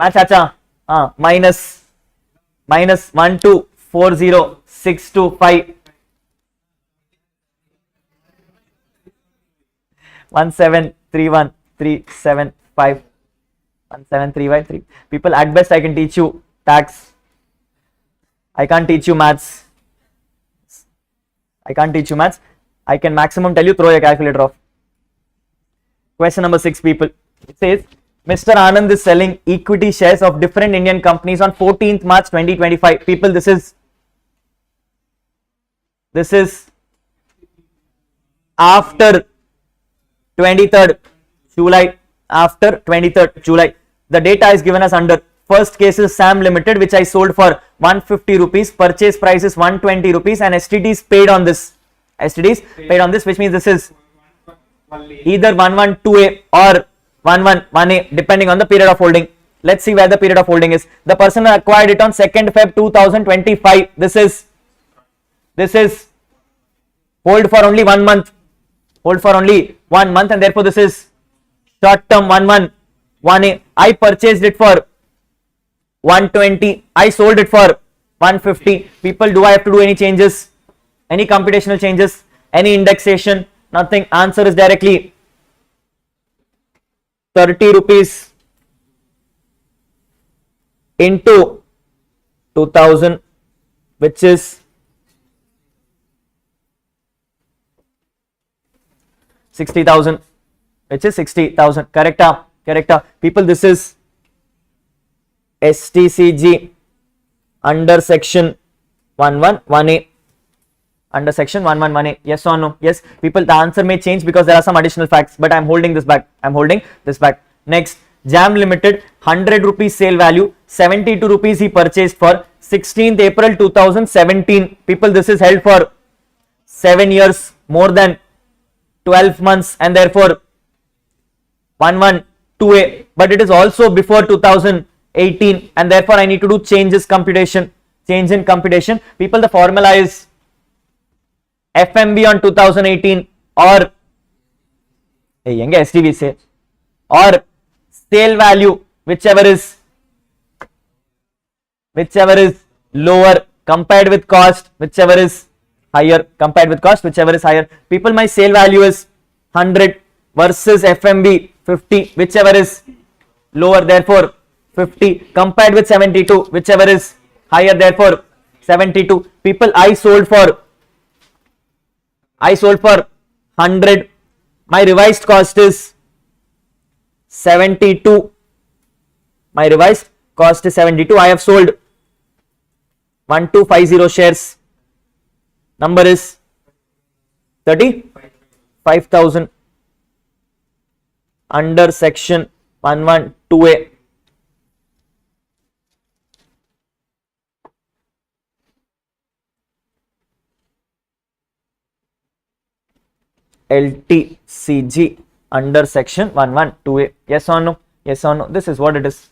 Chacha. Minus 1,240,625. 1,731,375. 1,731,3. People, at best I can teach you tax. I can't teach you maths. I can maximum tell you throw your calculator off. Question number 6, people. It says Mr. Anand is selling equity shares of different Indian companies on 14th March 2025. People, this is after 23rd July. After 23rd July. The data is given as under. First case is Sam Limited, which I sold for 150 rupees. Purchase price is 120 rupees and STDs paid on this. Which means this is either 112A or 111A, depending on the period of holding. Let's see where the period of holding is. The person acquired it on 2nd Feb 2025. This is hold for only 1 month. And therefore this is short term 111A. I purchased it for 120. I sold it for 150. People, do I have to do any changes? Any computational changes? Any indexation? Nothing. Answer is directly 30 rupees into 2000, which is 60,000. Correct. People, this is STCG under section 111A. Yes or no? Yes. People, the answer may change because there are some additional facts, but I am holding this back. Next, Jam Limited, 100 rupees sale value, 72 rupees he purchased for 16th April 2017. People, this is held for 7 years, more than 12 months, and therefore 2A, but it is also before 2018, and therefore I need to do change in computation. People, the formula is FMB on 2018 or STV say, or sale value, whichever is lower compared with cost, whichever is higher compared with cost, whichever is higher. People, my sale value is 100 versus FMB 50, whichever is lower, therefore 50, compared with 72, whichever is higher, therefore 72. People, I sold for 100. My revised cost is 72. My revised cost is 72. I have sold 1250 shares. Number is 35,000 under section 112A. LTCG under section 112A. Yes or no? Yes or no? This is what it is.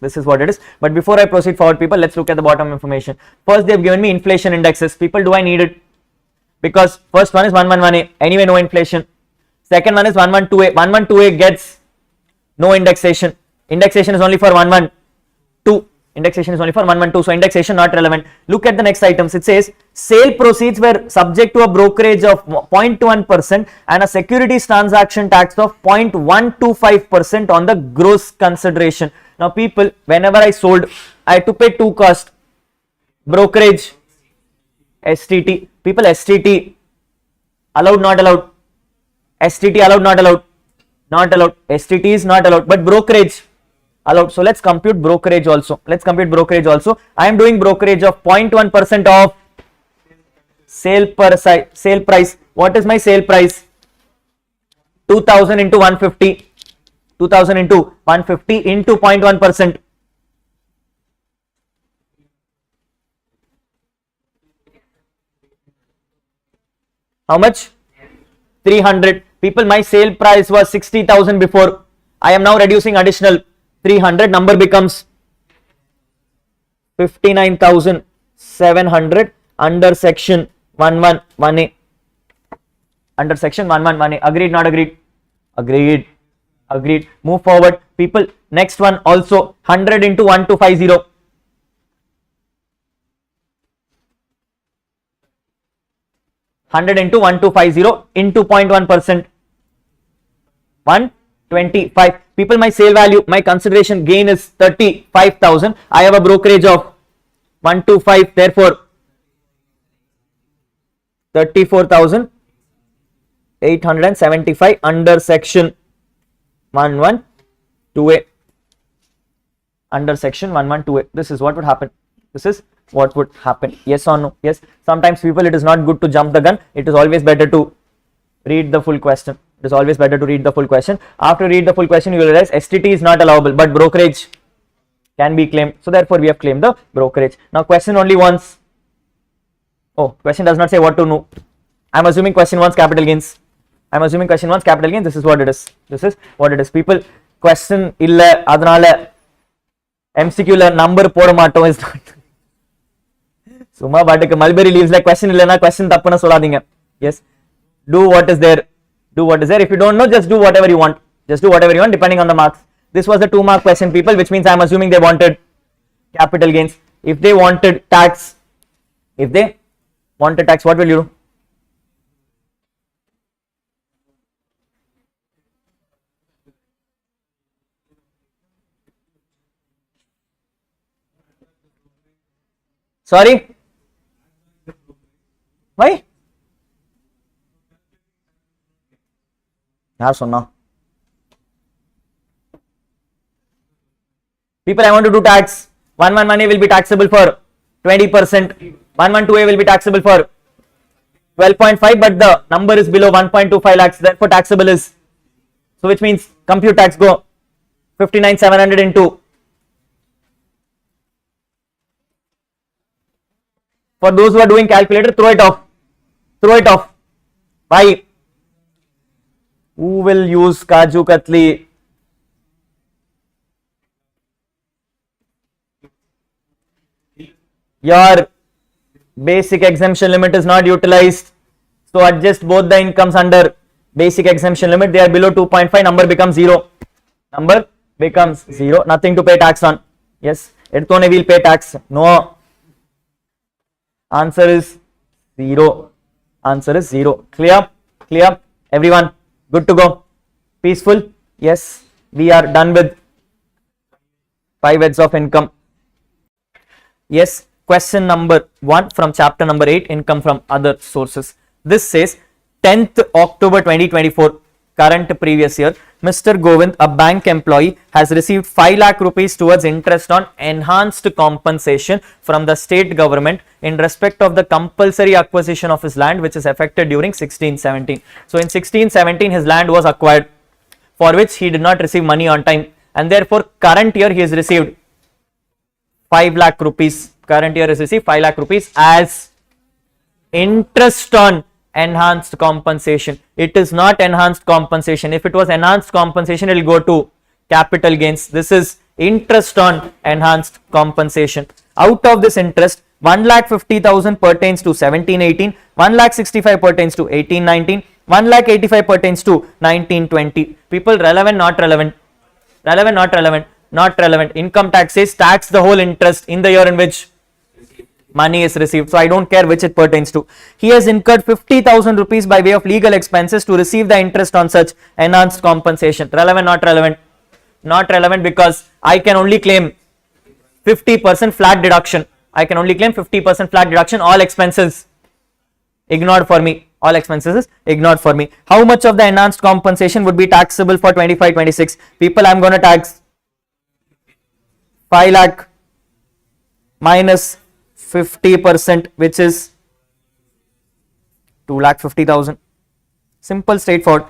But before I proceed forward, people, let's look at the bottom information. First, they have given me inflation indexes. People, do I need it? Because first one is 111A. Anyway, no inflation. Second one is 112A. 112A gets no indexation. Indexation is only for 112. So indexation not relevant. Look at the next items. It says sale proceeds were subject to a brokerage of 0.21% and a securities transaction tax of 0.125% on the gross consideration. Now people, whenever I sold, I had to pay two costs. Brokerage, STT. People, STT allowed, not allowed? STT allowed, not allowed? Not allowed. STT is not allowed, but brokerage allowed. So let's compute brokerage also. I am doing brokerage of 0.1% of sale price. What is my sale price? 2000 into 150. 2000 into 150 into 0.1%. How much? 300. People, my sale price was 60,000 before. I am now reducing additional 300. Number becomes 59,700 under section 111A. Under section 111A. Agreed, not agreed? Agreed. Move forward. People, next one also 100 into 1250. 100 into 1250 into 0.1%. 125. People, my sale value, my consideration gain is 35,000. I have a brokerage of 125, therefore 34,875 under section 112A. Under section 112A. This is what would happen. Yes or no? Yes. Sometimes people, it is not good to jump the gun. It is always better to read the full question. After read the full question, you will realize STT is not allowable, but brokerage can be claimed. So therefore, we have claimed the brokerage. Now, question only once. Oh, question does not say what to know. I am assuming question wants capital gains. This is what it is. People, question illa adanale MCQ la number poda mattom is not. Suma baatuku mulberry leaves like question illana question tappana soladinga. Yes. Do what is there. If you don't know, just do whatever you want. Depending on the marks. This was the 2-mark question, people, which means I am assuming they wanted capital gains. If they wanted tax, what will you do? Sorry? Why? People, I want to do tax. 111A will be taxable for 20%. 112A will be taxable for 12.5, but the number is below 1.25 lakhs. Therefore, taxable is. So, which means compute tax, go 59,700 into. For those who are doing calculator, throw it off. Why? Who will use Kaju Katli? Your basic exemption limit is not utilized. So adjust both the incomes under basic exemption limit. They are below 2.5. Number becomes 0. Number becomes 0. Nothing to pay tax on. Yes. Edthone will pay tax. No. Answer is 0. Answer is 0. Clear? Clear? Everyone? Good to go? Peaceful? Yes. We are done with 5 heads of income. Yes. Question number 1 from chapter number 8, income from other sources. This says 10th October 2024, current previous year, Mr. Govind, a bank employee, has received 5 lakh rupees towards interest on enhanced compensation from the state government in respect of the compulsory acquisition of his land, which is effected during 16-17. So in 16-17 his land was acquired, for which he did not receive money on time, and therefore current year he has received 5 lakh rupees. Current year has received 5 lakh rupees as interest on enhanced compensation. It is not enhanced compensation. If it was enhanced compensation, it will go to capital gains. This is interest on enhanced compensation. Out of this interest, 1,50,000 pertains to 17-18, 1,65,000 pertains to 18-19, 1,85,000 pertains to 19-20. People, relevant, not relevant? Relevant, not relevant? Not relevant. Income tax says tax the whole interest in the year in which money is received. So I don't care which it pertains to. He has incurred 50,000 rupees by way of legal expenses to receive the interest on such enhanced compensation. Relevant, not relevant? Not relevant, because I can only claim 50% flat deduction. I can only claim 50% flat deduction. All expenses ignored for me. All expenses is ignored for me. How much of the enhanced compensation would be taxable for 25-26? People, I'm going to tax 5 lakh minus 50%, which is 2,50,000. Simple, straightforward.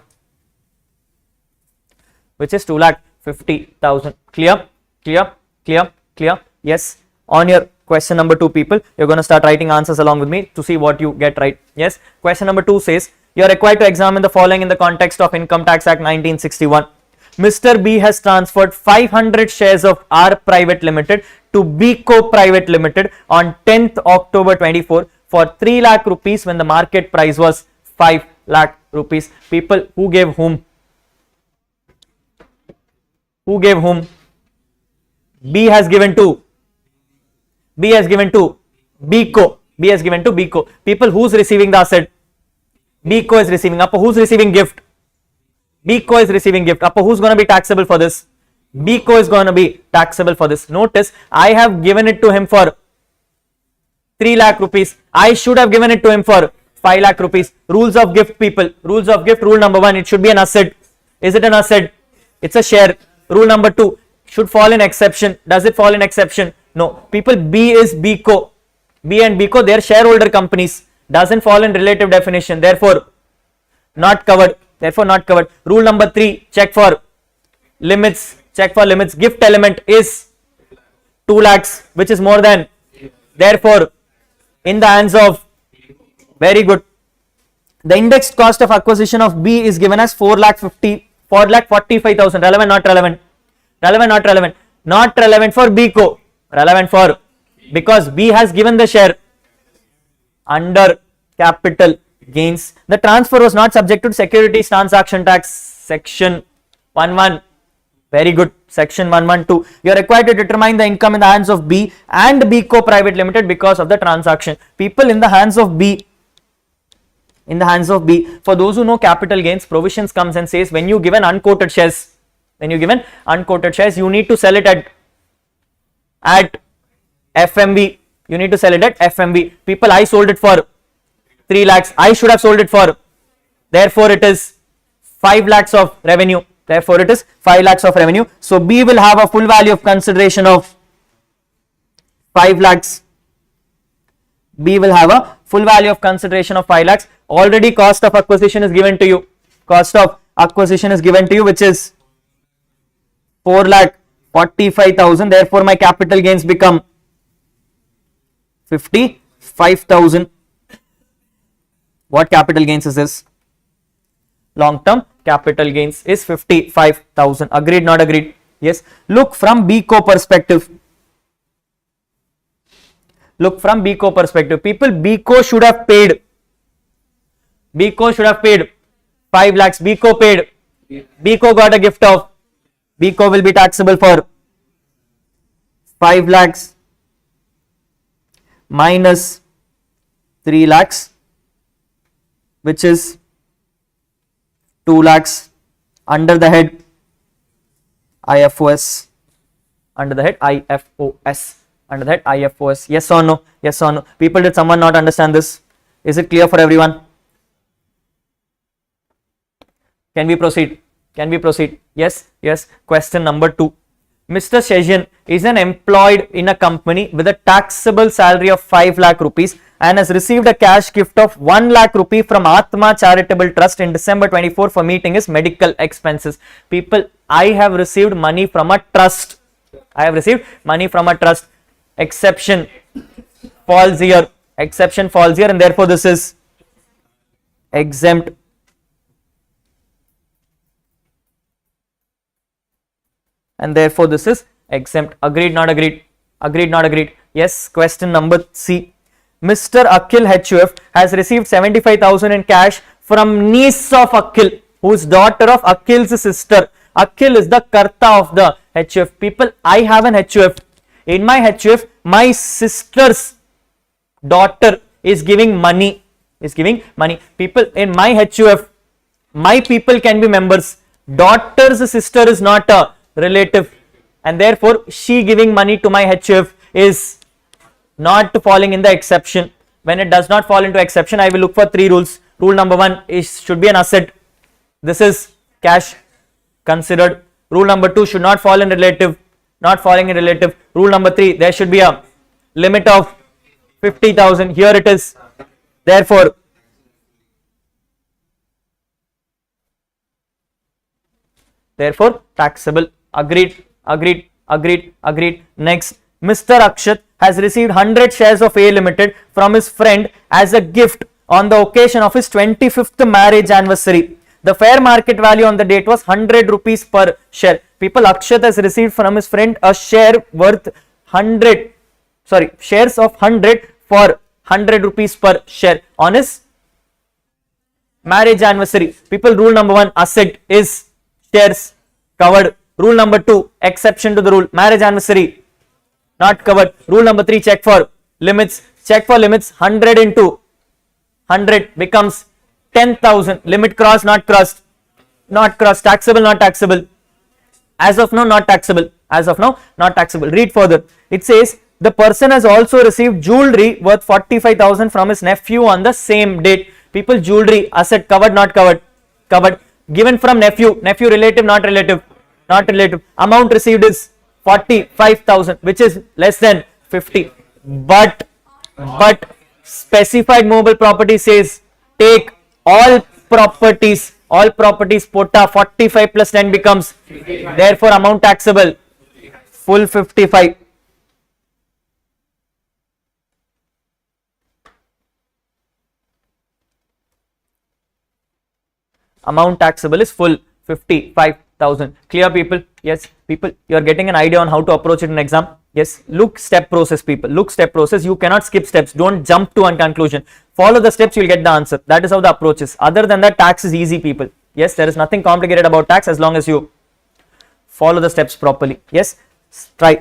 Which is 2,50,000. Clear? Clear? Clear? Clear? Yes. On your question number 2, people, you're going to start writing answers along with me to see what you get right. Yes. Question number 2 says you are required to examine the following in the context of Income Tax Act 1961. Mr. B has transferred 500 shares of R Private Limited to BCO Private Limited on 10th October 24 for 3 lakh rupees when the market price was 5 lakh rupees. People, who gave whom? Who gave whom? B has given to. B has given to BCO. B has given to BCO. People, who's receiving the asset? BCO is receiving. Appa, who's receiving gift? BCO is receiving gift. Appa, who's going to be taxable for this? BCO is going to be taxable for this. Notice, I have given it to him for 3 lakh rupees. I should have given it to him for 5 lakh rupees. Rules of gift, people. Rules of gift. Rule number 1, it should be an asset. Is it an asset? It's a share. Rule number 2, should fall in exception. Does it fall in exception? No. People, B is BCO. B and BCO, they are shareholder companies. Doesn't fall in relative definition. Therefore, not covered. Therefore, not covered. Rule number 3, check for limits. Check for limits. Gift element is 2 lakhs, which is more than. Therefore, in the hands of. Very good. The indexed cost of acquisition of B is given as 4,45,000. Relevant, not relevant? Relevant, not relevant? Not relevant for BCO. Relevant for, because B has given the share under capital gains. The transfer was not subject to securities transaction tax. Section 11. Very good. Section 112. You are required to determine the income in the hands of B and BCO Private Limited because of the transaction. People, in the hands of B. In the hands of B. For those who know capital gains, provisions comes and says when you give an unquoted shares, you need to sell it at FMV. You need to sell it at FMV. People, I sold it for 3 lakhs. I should have sold it for. Therefore, it is 5 lakhs of revenue. Therefore, it is 5 lakhs of revenue. So, B will have a full value of consideration of 5 lakhs. B will have a full value of consideration of 5 lakhs. Already cost of acquisition is given to you. Cost of acquisition is given to you, which is 4,45,000. Therefore, my capital gains become 55,000. What capital gains is this? Long term capital gains is 55,000. Agreed, not agreed? Yes. Look from BCO perspective. look from BCO perspective. People, BCO should have paid 5 lakhs. BCO paid. BCO got a gift of. BCO will be taxable for 5 lakhs minus 3 lakhs, which is 2 lakhs under the head IFOS. Under the head IFOS. Under the head IFOS. Yes or no? Yes or no? People, did someone not understand this? Is it clear for everyone? Can we proceed? Can we proceed? Yes, yes. Question number 2. Mr. Shajan is an employed in a company with a taxable salary of 5 lakh rupees and has received a cash gift of 1 lakh rupee from Atma Charitable Trust in December 24 for meeting his medical expenses. People, I have received money from a trust. I have received money from a trust. Exception falls here. Exception falls here, and therefore this is exempt. And therefore this is exempt. Agreed, not agreed? Agreed, not agreed? Yes. Question number C. Mr. Akhil HUF has received 75,000 in cash from niece of Akhil, who is daughter of Akhil's sister. Akhil is the karta of the HUF. People, I have an HUF. In my HUF, my sister's daughter is giving money. People, in my HUF, my people can be members. Daughter's sister is not a relative, and therefore she giving money to my HUF is not falling in the exception. When it does not fall into exception, I will look for 3 rules. Rule number 1 is should be an asset. This is cash considered. Rule number 2 should not fall in relative. Not falling in relative. Rule number 3, there should be a limit of 50,000. Here it is. Therefore taxable. Agreed, agreed, agreed, agreed. Next, Mr. Akshat has received 100 shares of A Limited from his friend as a gift on the occasion of his 25th marriage anniversary. The fair market value on the date was 100 rupees per share. People, Akshat has received from his friend a share worth shares of 100 for 100 rupees per share on his marriage anniversary. People, rule number 1, asset is shares, covered. Rule number 2, exception to the rule, marriage anniversary, not covered. Rule number 3, check for limits. Check for limits. 100 into 100 becomes 10,000. Limit crossed, not crossed. Not crossed. Taxable, not taxable. As of now, not taxable. As of now, not taxable. Read further. It says the person has also received jewelry worth 45,000 from his nephew on the same date. People, jewelry, asset, covered, not covered? Covered. Given from nephew. Nephew, relative, not relative? Not relative. Amount received is 45,000, which is less than 50. But specified movable property says take all properties quota 45 plus 10 becomes, therefore amount taxable full 55. Amount taxable is full 55,000. Clear, people? Yes, people, you are getting an idea on how to approach it in exam. Yes, look step process, people. Look step process. You cannot skip steps. Don't jump to one conclusion. Follow the steps, you will get the answer. That is how the approach is. Other than that, tax is easy, people. Yes, there is nothing complicated about tax as long as you follow the steps properly. Yes, try.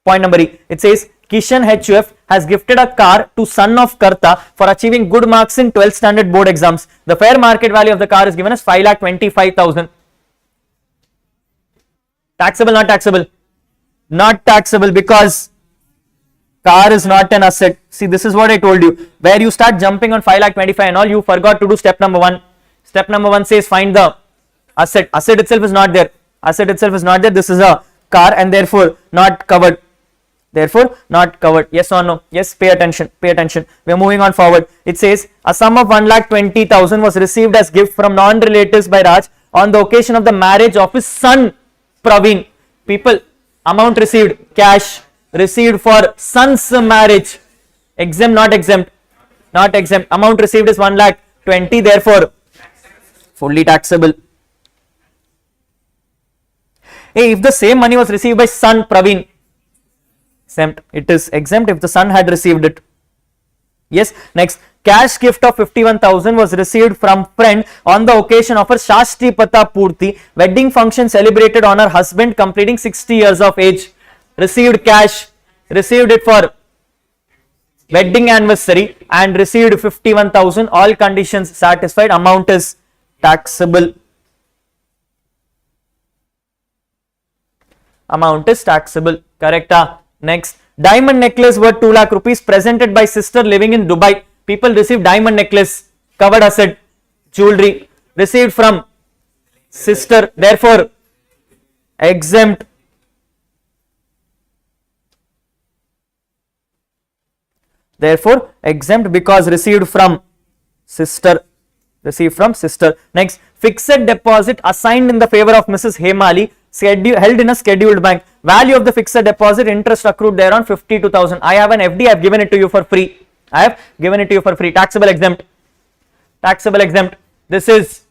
Point number E. It says Kishan HUF has gifted a car to son of Karta for achieving good marks in 12th standard board exams. The fair market value of the car is given as 5,25,000. Taxable, not taxable? Not taxable, because car is not an asset. See, this is what I told you. Where you start jumping on 5,25,000 and all, you forgot to do step number 1. Step number 1 says find the asset. Asset itself is not there. Asset itself is not there. This is a car and therefore not covered. Therefore not covered. Yes or no? Yes, pay attention. Pay attention. We are moving on forward. It says a sum of 1,20,000 was received as gift from non-relatives by Raj on the occasion of the marriage of his son Praveen. People, amount received, cash received for son's marriage. Exempt, not exempt? Not exempt. Amount received is 1,20,000, therefore fully taxable. Hey, if the same money was received by son Praveen, exempt. It is exempt if the son had received it. Yes. Next, cash gift of 51,000 was received from friend on the occasion of her Shastri Pata Purti wedding function celebrated on her husband completing 60 years of age. Received cash, received it for wedding anniversary and received 51,000. All conditions satisfied. Amount is taxable. Amount is taxable. Correct. Next, diamond necklace worth 2 lakh rupees presented by sister living in Dubai. People received diamond necklace, covered asset, jewelry received from sister, therefore exempt. Therefore exempt because received from sister. Received from sister. Next, fixed deposit assigned in the favor of Mrs. Hemali, held in a scheduled bank. Value of the fixed deposit, interest accrued thereon 52,000. I have an FD, I have given it to you for free. I have given it to you for free. Taxable exempt. Taxable exempt. This is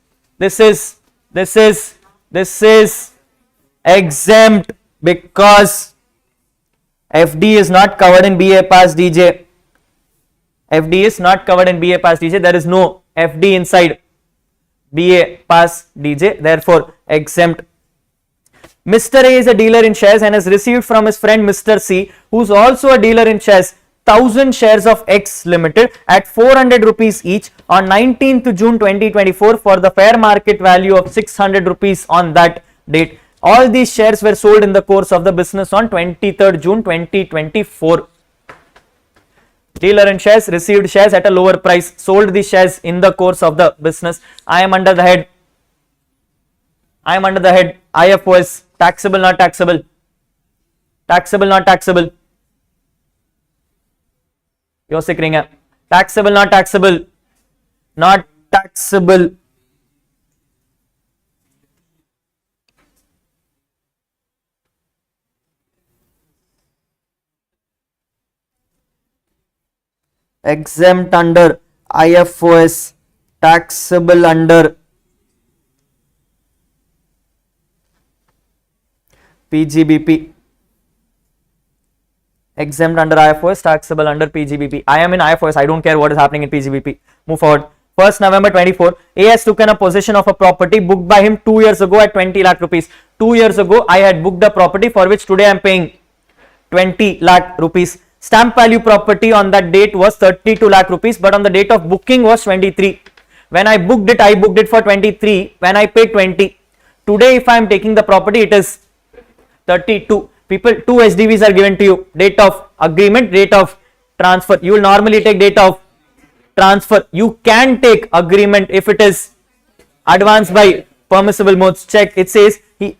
exempt because FD is not covered in BA pass DJ. FD is not covered in BA pass DJ. There is no FD inside BA pass DJ. Therefore exempt. Mr. A is a dealer in shares and has received from his friend Mr. C, who is also a dealer in shares, 1000 shares of X Limited at 400 rupees each on 19th June 2024 for the fair market value of 600 rupees on that date. All these shares were sold in the course of the business on 23rd June 2024. Dealer in shares received shares at a lower price, sold these shares in the course of the business. I am under the head IFOS. Taxable, not taxable. Taxable, not taxable. Yosik Ringa. Taxable, not taxable. Not taxable. Exempt under IFOS. Taxable under PGBP. Exempt under IFOS, taxable under PGBP. I am in IFOS. I don't care what is happening in PGBP. Move forward. 1st November 24, A has taken a possession of a property booked by him 2 years ago at 20 lakh rupees. 2 years ago, I had booked a property for which today I am paying 20 lakh rupees. Stamp value property on that date was 32 lakh rupees, but on the date of booking was 23. When I booked it for 23. When I paid 20. Today, if I am taking the property, it is 32. People, 2 SDVs are given to you. Date of agreement, date of transfer. You will normally take date of transfer. You can take agreement if it is advanced by permissible modes. Check. It says he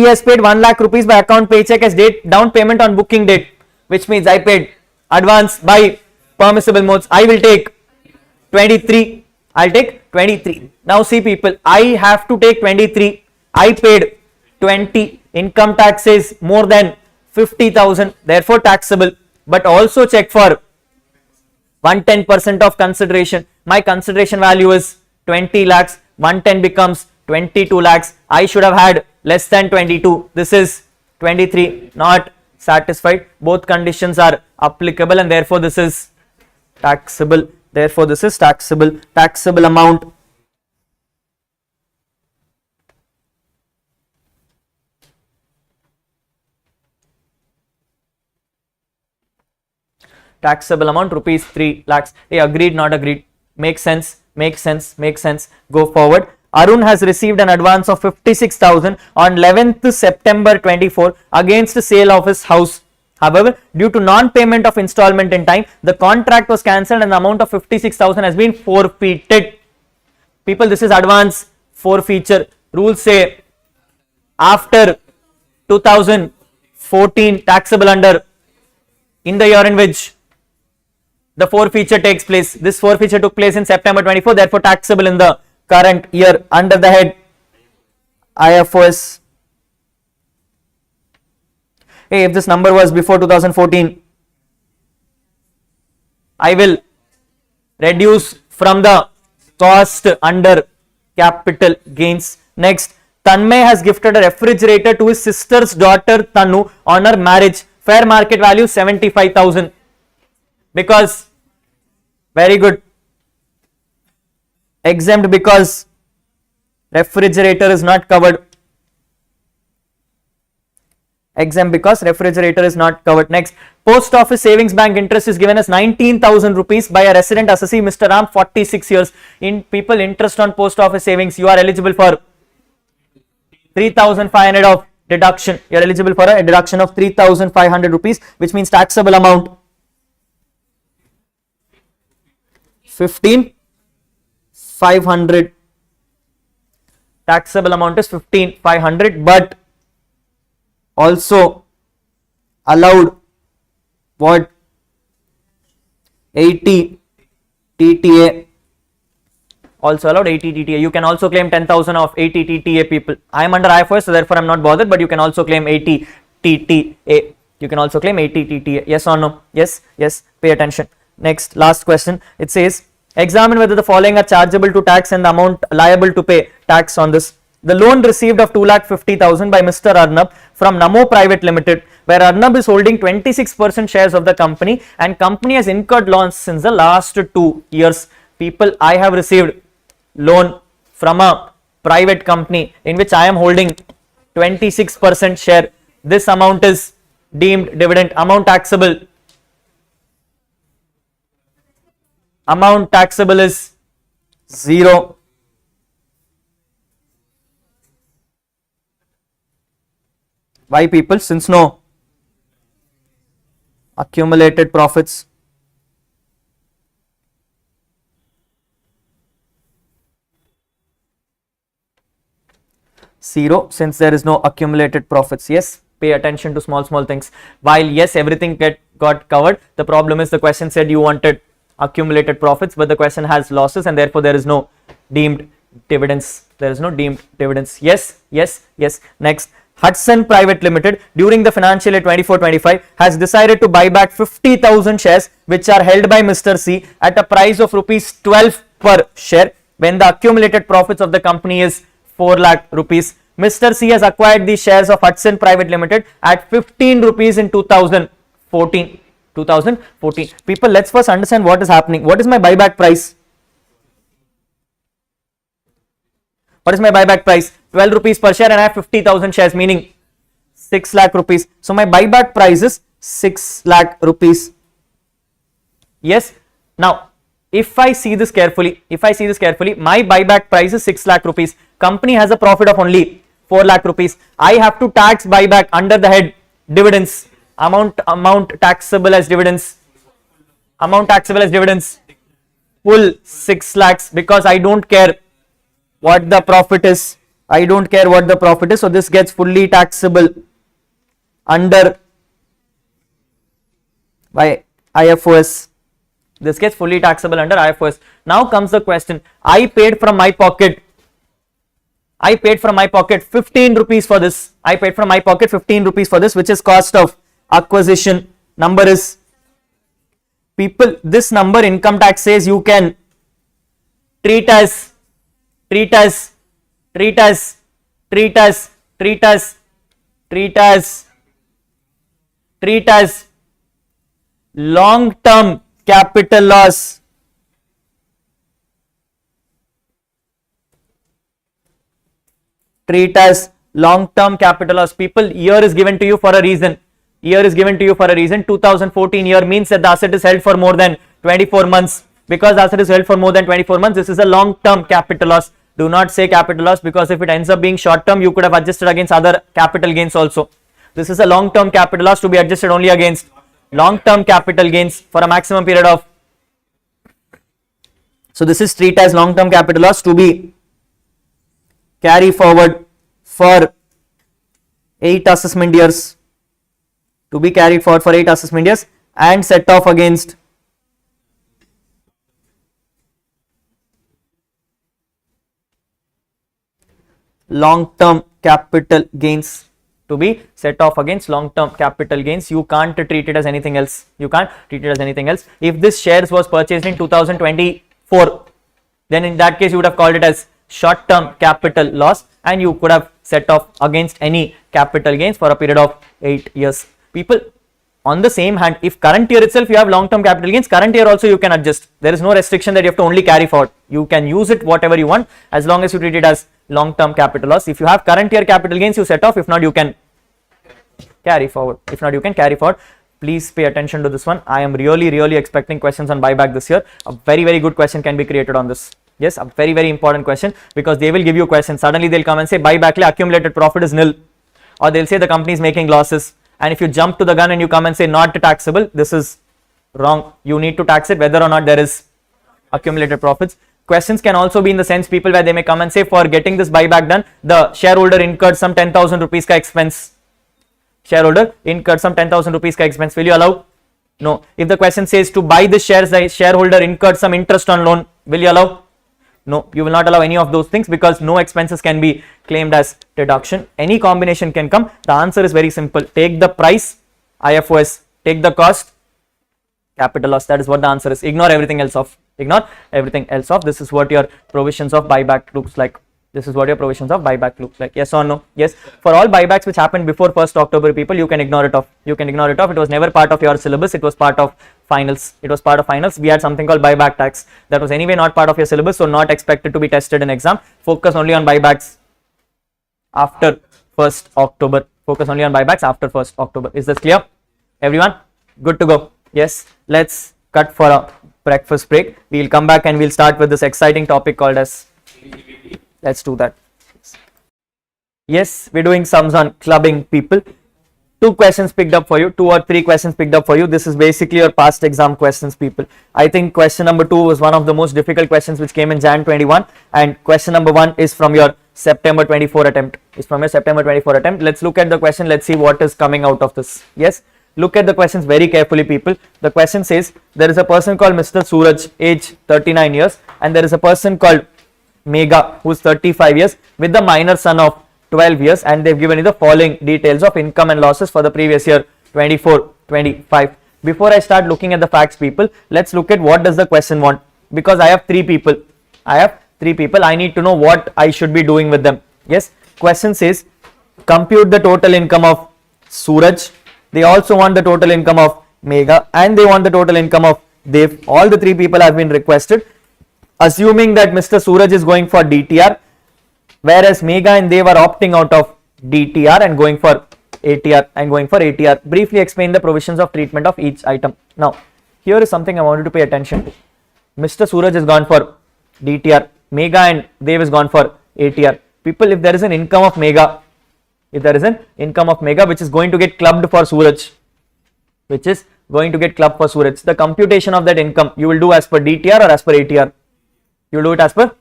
has paid 1 lakh rupees by account paycheck as down payment on booking date, which means I paid advance by permissible modes. I will take 23. I'll take 23. Now see people, I have to take 23. I paid 20. Income tax is more than 50,000, therefore taxable. But also check for 110% of consideration. My consideration value is 20 lakhs. 110 becomes 22 lakhs. I should have had less than 22. This is 23. Not satisfied. Both conditions are applicable and therefore this is taxable. Therefore this is taxable. Taxable amount. Taxable amount rupees 3 lakhs. Hey, agreed, not agreed. Makes sense, makes sense, makes sense. Go forward. Arun has received an advance of 56,000 on 11th September 24 against the sale of his house. However, due to non-payment of installment in time, the contract was cancelled and the amount of 56,000 has been forfeited. People, this is advance forfeiture. Rules say after 2014 taxable under in the year in which the forfeiture takes place. This forfeiture took place in September 24, therefore taxable in the current year. Under the head IFOS. Hey, if this number was before 2014, I will reduce from the cost under capital gains. Next, Tanmay has gifted a refrigerator to his sister's daughter Tanu on her marriage. Fair market value 75,000 because, very good, exempt because refrigerator is not covered. Exempt because refrigerator is not covered. Next, post office savings bank interest is given as 19,000 rupees by a resident assessee Mr. Ram, 46 years. In people, interest on post office savings, you are eligible for 3,500 of deduction. You are eligible for a deduction of 3,500 rupees, which means taxable amount 15,500. Taxable amount is 15,500, but also allowed what? 80 TTA. Also allowed 80 TTA. You can also claim 10,000 of 80 TTA, people. I am under IFRS, so therefore I am not bothered, but you can also claim 80 TTA. You can also claim 80 TTA. Yes or no? Yes, yes. Pay attention. Next, last question. It says, examine whether the following are chargeable to tax and the amount liable to pay tax on this. The loan received of 2,50,000 by Mr. Arnab from Namo Private Limited, where Arnab is holding 26% shares of the company and company has incurred loans since the last 2 years. People, I have received loan from a private company in which I am holding 26% share. This amount is deemed dividend. Amount taxable. Amount taxable is 0. Why, people? Since no accumulated profits. Zero, since there is no accumulated profits. Yes, pay attention to small things. While yes, everything got covered, the problem is the question said you wanted accumulated profits, but the question has losses and therefore there is no deemed dividends. There is no deemed dividends. Yes, yes, yes. Next, Hudson Private Limited during the financial year 24-25 has decided to buy back 50,000 shares which are held by Mr. C at a price of rupees 12 per share when the accumulated profits of the company is 4 lakh rupees. Mr. C has acquired the shares of Hudson Private Limited at 15 rupees in 2014. People, let's first understand what is happening. What is my buyback price? What is my buyback price? 12 rupees per share and I have 50,000 shares, meaning 6 lakh rupees. So my buyback price is 6 lakh rupees. Yes. Now, if I see this carefully, my buyback price is 6 lakh rupees. Company has a profit of only 4 lakh rupees. I have to tax buyback under the head dividends. Amount taxable as dividends. Full 6 lakhs because I don't care what the profit is. So this gets fully taxable under by IFRS. Now comes the question. I paid from my pocket 15 rupees for this. Which is cost of acquisition. Number is, people, this number income tax says you can treat as long term capital loss. People, year is given to you for a reason. 2014 year means that the asset is held for more than 24 months. Because the asset is held for more than 24 months, this is a long term capital loss. Do not say capital loss because if it ends up being short term, you could have adjusted against other capital gains also. This is a long term capital loss to be adjusted only against long term capital gains for a maximum period of. So this is treated as long term capital loss to be carry forward for 8 assessment years. And set off against long term capital gains. You can't treat it as anything else. If this shares was purchased in 2024, then in that case you would have called it as short term capital loss and you could have set off against any capital gains for a period of 8 years. People, On the same hand, if current year itself you have long-term capital gains, current year also you can adjust. There is no restriction that you have to only carry forward. You can use it whatever you want as long as you treat it as long-term capital loss. If you have current year capital gains, you set off. If not, you can carry forward. If not, you can carry forward. Please pay attention to this one. I am really expecting questions on buyback this year. A very good question can be created on this. Yes, a very important question, because they will give you a question. Suddenly they'll come and say buyback accumulated profit is nil, or they'll say the company is making losses. And if you jump to the gun and you come and say not taxable, this is wrong. You need to tax it whether or not there is accumulated profits. Questions can also be in the sense, people, where they may come and say for getting this buyback done, the shareholder incurred some 10,000 rupees ka expense. Shareholder incurred some 10,000 rupees ka expense. Will you allow? No. If the question says to buy the shares, the shareholder incurred some interest on loan. Will you allow? No, you will not allow any of those things, because no expenses can be claimed as deduction. Any combination can come. The answer is very simple. Take the price, IFOS. Take the cost, capital loss. That is what the answer is. Ignore everything else off. Ignore everything else off. This is what your provisions of buyback looks like. This is what your provisions of buyback looks like. Yes or no? Yes. For all buybacks which happened before 1st October, people, you can ignore it off. You can ignore it off. It was never part of your syllabus. It was part of finals. It was part of finals. We had something called buyback tax. That was anyway not part of your syllabus, so not expected to be tested in exam. Focus only on buybacks after 1st October. Focus only on buybacks after 1st October. Is this clear? Everyone? Good to go? Yes. Let's cut for a breakfast break. We'll come back and we'll start with this exciting topic called as PGBP. Let's do that. Yes, we're doing sums on clubbing, people. 2 questions picked up for you, 2 or 3 questions picked up for you. This is basically your past exam questions, people. I think question number 2 was one of the most difficult questions which came in Jan 21, and question number 1 is from your September 24 attempt. Let's look at the question. Let's see what is coming out of this. Yes, look at the questions very carefully, people. The question says there is a person called Mr. Suraj, age 39 years, and there is a person called Megha, who is 35 years, with the minor son of 12 years, and they've given you the following details of income and losses for the previous year 24-25. Before I start looking at the facts, people, let's look at what does the question want, because I have 3 people. I need to know what I should be doing with them. Yes, question says compute the total income of Suraj. They also want the total income of Megha, and they want the total income of Dev. All the 3 people have been requested. Assuming that Mr. Suraj is going for DTR, whereas Megha and Dev are opting out of DTR and going for ATR. Briefly explain the provisions of treatment of each item. Now, here is something I wanted to pay attention to. Mr. Suraj has gone for DTR, Megha and Dev has gone for ATR. People, if there is an income of Megha, which is going to get clubbed for Suraj, the computation of that income you will do as per DTR or as per ATR? You will do it as per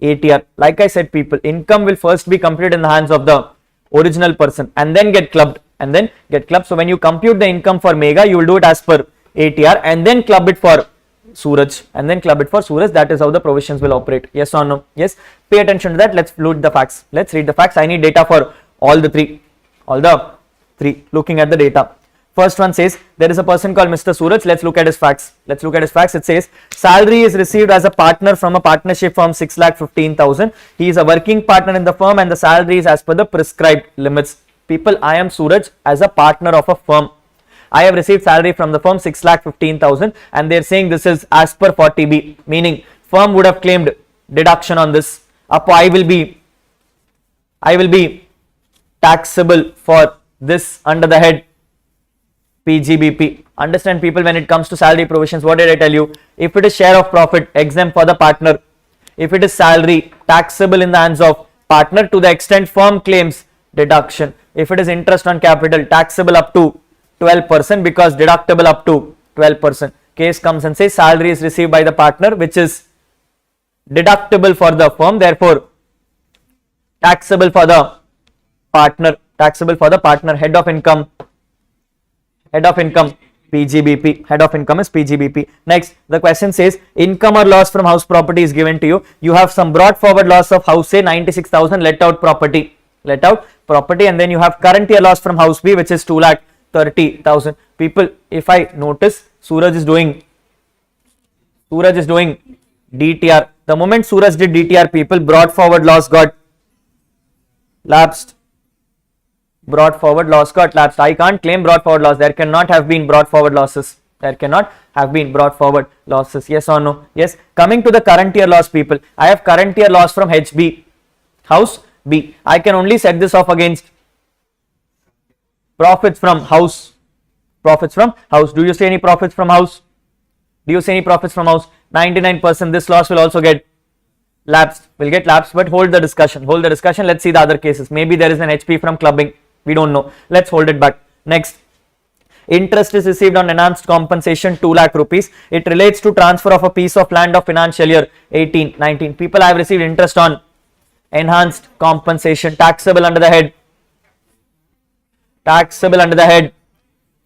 ATR. Like I said, people, income will first be computed in the hands of the original person and then get clubbed. So when you compute the income for Megha, you will do it as per ATR and then club it for Suraj. That is how the provisions will operate. Yes or no? Yes. Pay attention to that. Let's read the facts. I need data for all the three. Looking at the data. First one says there is a person called Mr. Suraj. Let's look at his facts. It says salary is received as a partner from a partnership firm 6,15,000. He is a working partner in the firm and the salary is as per the prescribed limits. People, I am Suraj as a partner of a firm. I have received salary from the firm 6,15,000 and they are saying this is as per 40B, meaning firm would have claimed deduction on this. I will be taxable for this under the head PGBP. Understand, people, when it comes to salary provisions, what did I tell you? If it is share of profit, exempt for the partner. If it is salary, taxable in the hands of partner to the extent firm claims deduction. If it is interest on capital, taxable up to 12% because deductible up to 12%. Case comes and says salary is received by the partner, which is deductible for the firm, therefore taxable for the partner. Head of income PGBP. Head of income is PGBP. Next, the question says income or loss from house property is given to you. You have some brought forward loss of house A 96,000, let out property, and then you have current year loss from house B, which is 2,30,000. People, if I notice, Suraj is doing DTR. The moment Suraj did DTR, people, brought forward loss got lapsed. brought forward loss got lapsed. I can't claim brought forward loss. There cannot have been brought forward losses. There cannot have been brought forward losses. Yes or no? Yes. Coming to the current year loss, people. I have current year loss from HB, house B. I can only set this off against profits from house. Profits from house. Do you see any profits from house? Do you see any profits from house? 99%. This loss will also get lapsed. Will get lapsed, but hold the discussion. Hold the discussion. Let's see the other cases. Maybe there is an HP from clubbing. We don't know. Let's hold it back. Next. Interest is received on enhanced compensation 2 lakh rupees. It relates to transfer of a piece of land of financial year 18-19. People, I have received interest on enhanced compensation, taxable under the head. Taxable under the head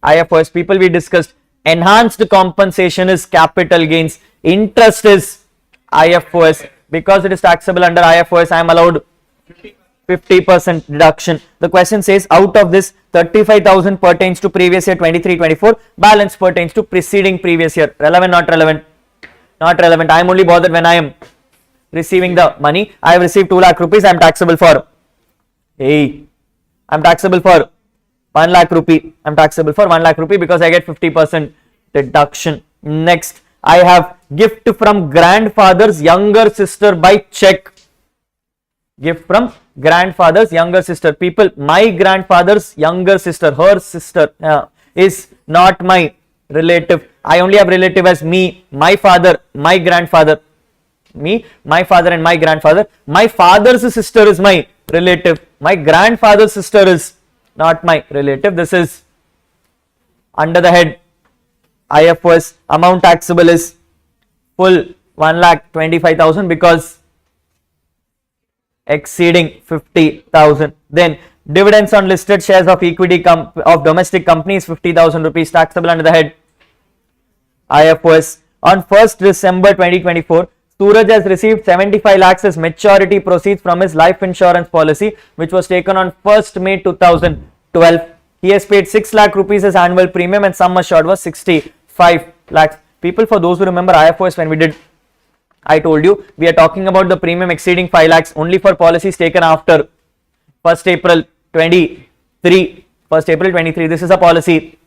IFRS. People, we discussed enhanced compensation is capital gains. Interest is IFRS. Because it is taxable under IFRS, I am allowed 50% deduction. The question says out of this 35,000 pertains to previous year 23-24, balance pertains to preceding previous year. Relevant, not relevant? Not relevant. I am only bothered when I am receiving the money. I have received 2 lakh rupees. I am taxable for, I am taxable for 1 lakh rupee. I am taxable for 1 lakh rupee because I get 50% deduction. Next, I have gift from grandfather's younger sister by check. Gift from grandfather's younger sister. People, my grandfather's younger sister, her sister is not my relative. I only have relative as me, my father, my grandfather. Me, my father and my grandfather. My father's sister is my relative. My grandfather's sister is not my relative. This is under the head IFRS. Amount taxable is full 1,25,000 because exceeding 50,000. Then dividends on listed shares of equity of domestic companies 50,000 rupees, taxable under the head IFRS. On 1st December 2024, Suraj has received 75 lakhs as maturity proceeds from his life insurance policy, which was taken on 1st May 2012. He has paid 6 lakh rupees as annual premium and sum assured was 65 lakhs. People, for those who remember IFRS, when we did, I told you we are talking about the premium exceeding 5 lakhs only for policies taken after 1st April 23. 1st April 23. This is a policy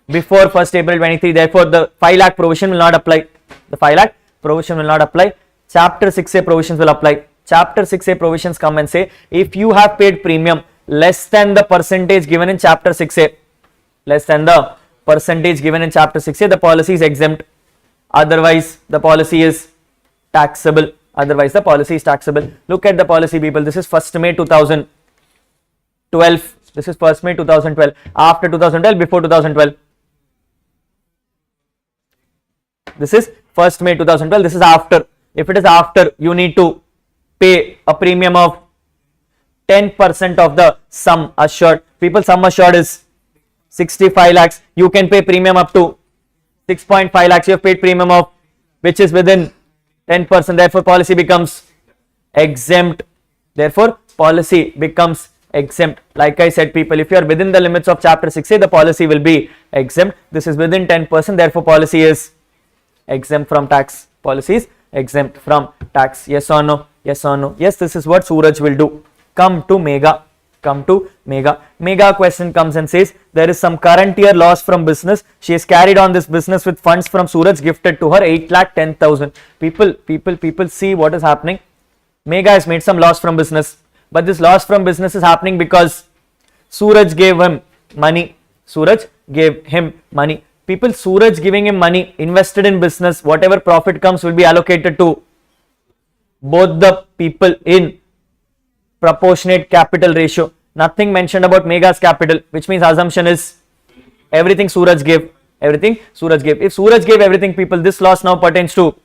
before 1st April 23. Therefore, the 5 lakh provision will not apply. The 5 lakh provision will not apply. Chapter 6A provisions will apply. Chapter 6A provisions come and say if you have paid premium less than the percentage given in Chapter 6A, less than the percentage given in Chapter 6A, the policy is exempt. Otherwise, the policy is taxable. Otherwise, the policy is taxable. Look at the policy, people. This is 1st May 2012. This is 1st May 2012. After 2012, before 2012. This is 1st May 2012. This is after. If it is after, you need to pay a premium of 10% of the sum assured. People, sum assured is 65 lakhs. You can pay premium up to 6.5 lakhs. You have paid premium of which is within 10%. Therefore, policy becomes exempt. Therefore, policy becomes exempt. Like I said, people, if you are within the limits of Chapter 6A, the policy will be exempt. This is within 10%. Therefore, policy is exempt from tax. Policy is exempt from tax. Yes or no? Yes or no? Yes, this is what Suraj will do. Come to Mega. Come to Mega. Mega question comes and says there is some current year loss from business. She has carried on this business with funds from Suraj gifted to her 8,10,000. People see what is happening. Mega has made some loss from business, but this loss from business is happening because Suraj gave him money. Suraj gave him money. People, Suraj giving him money invested in business, whatever profit comes will be allocated to both the people in proportionate capital ratio. Nothing mentioned about Mega's capital, which means assumption is everything Suraj gave. Everything Suraj gave. If Suraj gave everything, people, this loss now pertains to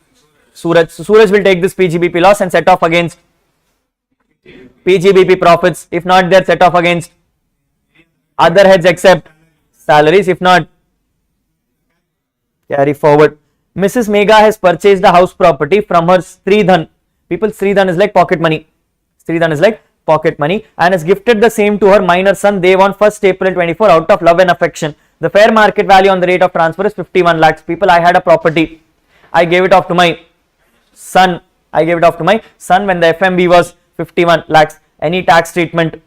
Suraj. So Suraj will take this PGBP loss and set off against PGBP profits. If not, they're set off against other heads except salaries. If not, carry forward. Mrs. Mega has purchased a house property from her Sridhan. People, Sridhan is like pocket money. Sridhan is like pocket money and has gifted the same to her minor son Dev on 1st April 24 out of love and affection. The fair market value on the rate of transfer is 51 lakhs. People, I had a property. I gave it off to my son. I gave it off to my son when the FMV was 51 lakhs. Any tax treatment?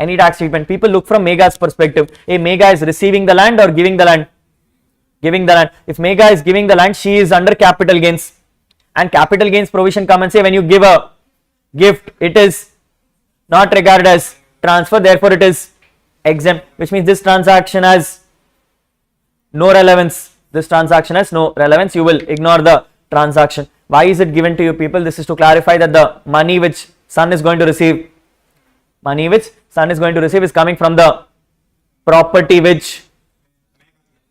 Any tax treatment. People look from Mega's perspective. A Mega is receiving the land or giving the land? Giving the land. If Mega is giving the land, she is under capital gains. And capital gains provision come and say when you give a gift, it is not regarded as transfer, therefore it is exempt, which means this transaction has no relevance. This transaction has no relevance. You will ignore the transaction. Why is it given to you people? This is to clarify that the money which son is going to receive, is coming from the property which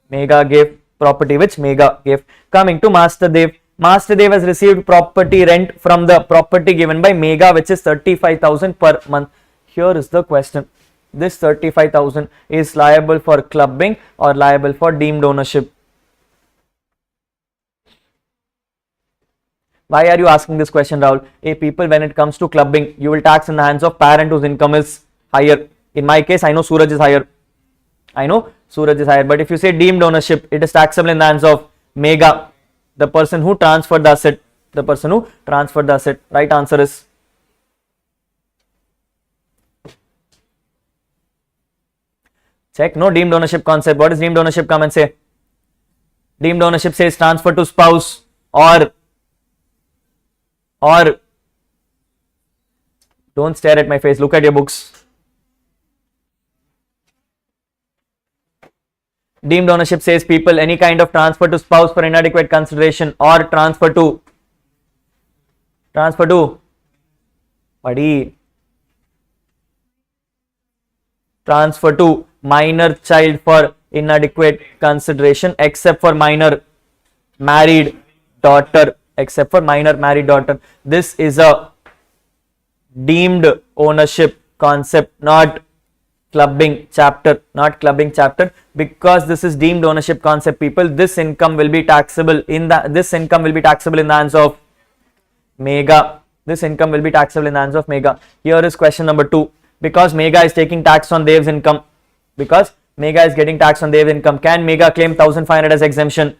Mega gave. Coming to Master Dev. Master Dev has received property rent from the property given by Mega, which is 35,000 per month. Here is the question. This 35,000 is liable for clubbing or liable for deemed ownership? Why are you asking this question, Rahul? People, when it comes to clubbing, you will tax in the hands of parent whose income is higher. In my case, I know Suraj is higher. But if you say deemed ownership, it is taxable in the hands of Mega, the person who transferred the asset. Right answer is check. No deemed ownership concept. What is deemed ownership? Come and say. Deemed ownership says transfer to spouse or don't stare at my face, look at your books. Deemed ownership says people any kind of transfer to spouse for inadequate consideration or transfer to minor child for inadequate consideration except for minor married daughter. This is a deemed ownership concept, not clubbing chapter. Because this is deemed ownership concept, people, this income will be taxable in the hands of Mega. Here is question number 2. Because Mega is taking tax on Dev's income. Can Mega claim 1,500 as exemption?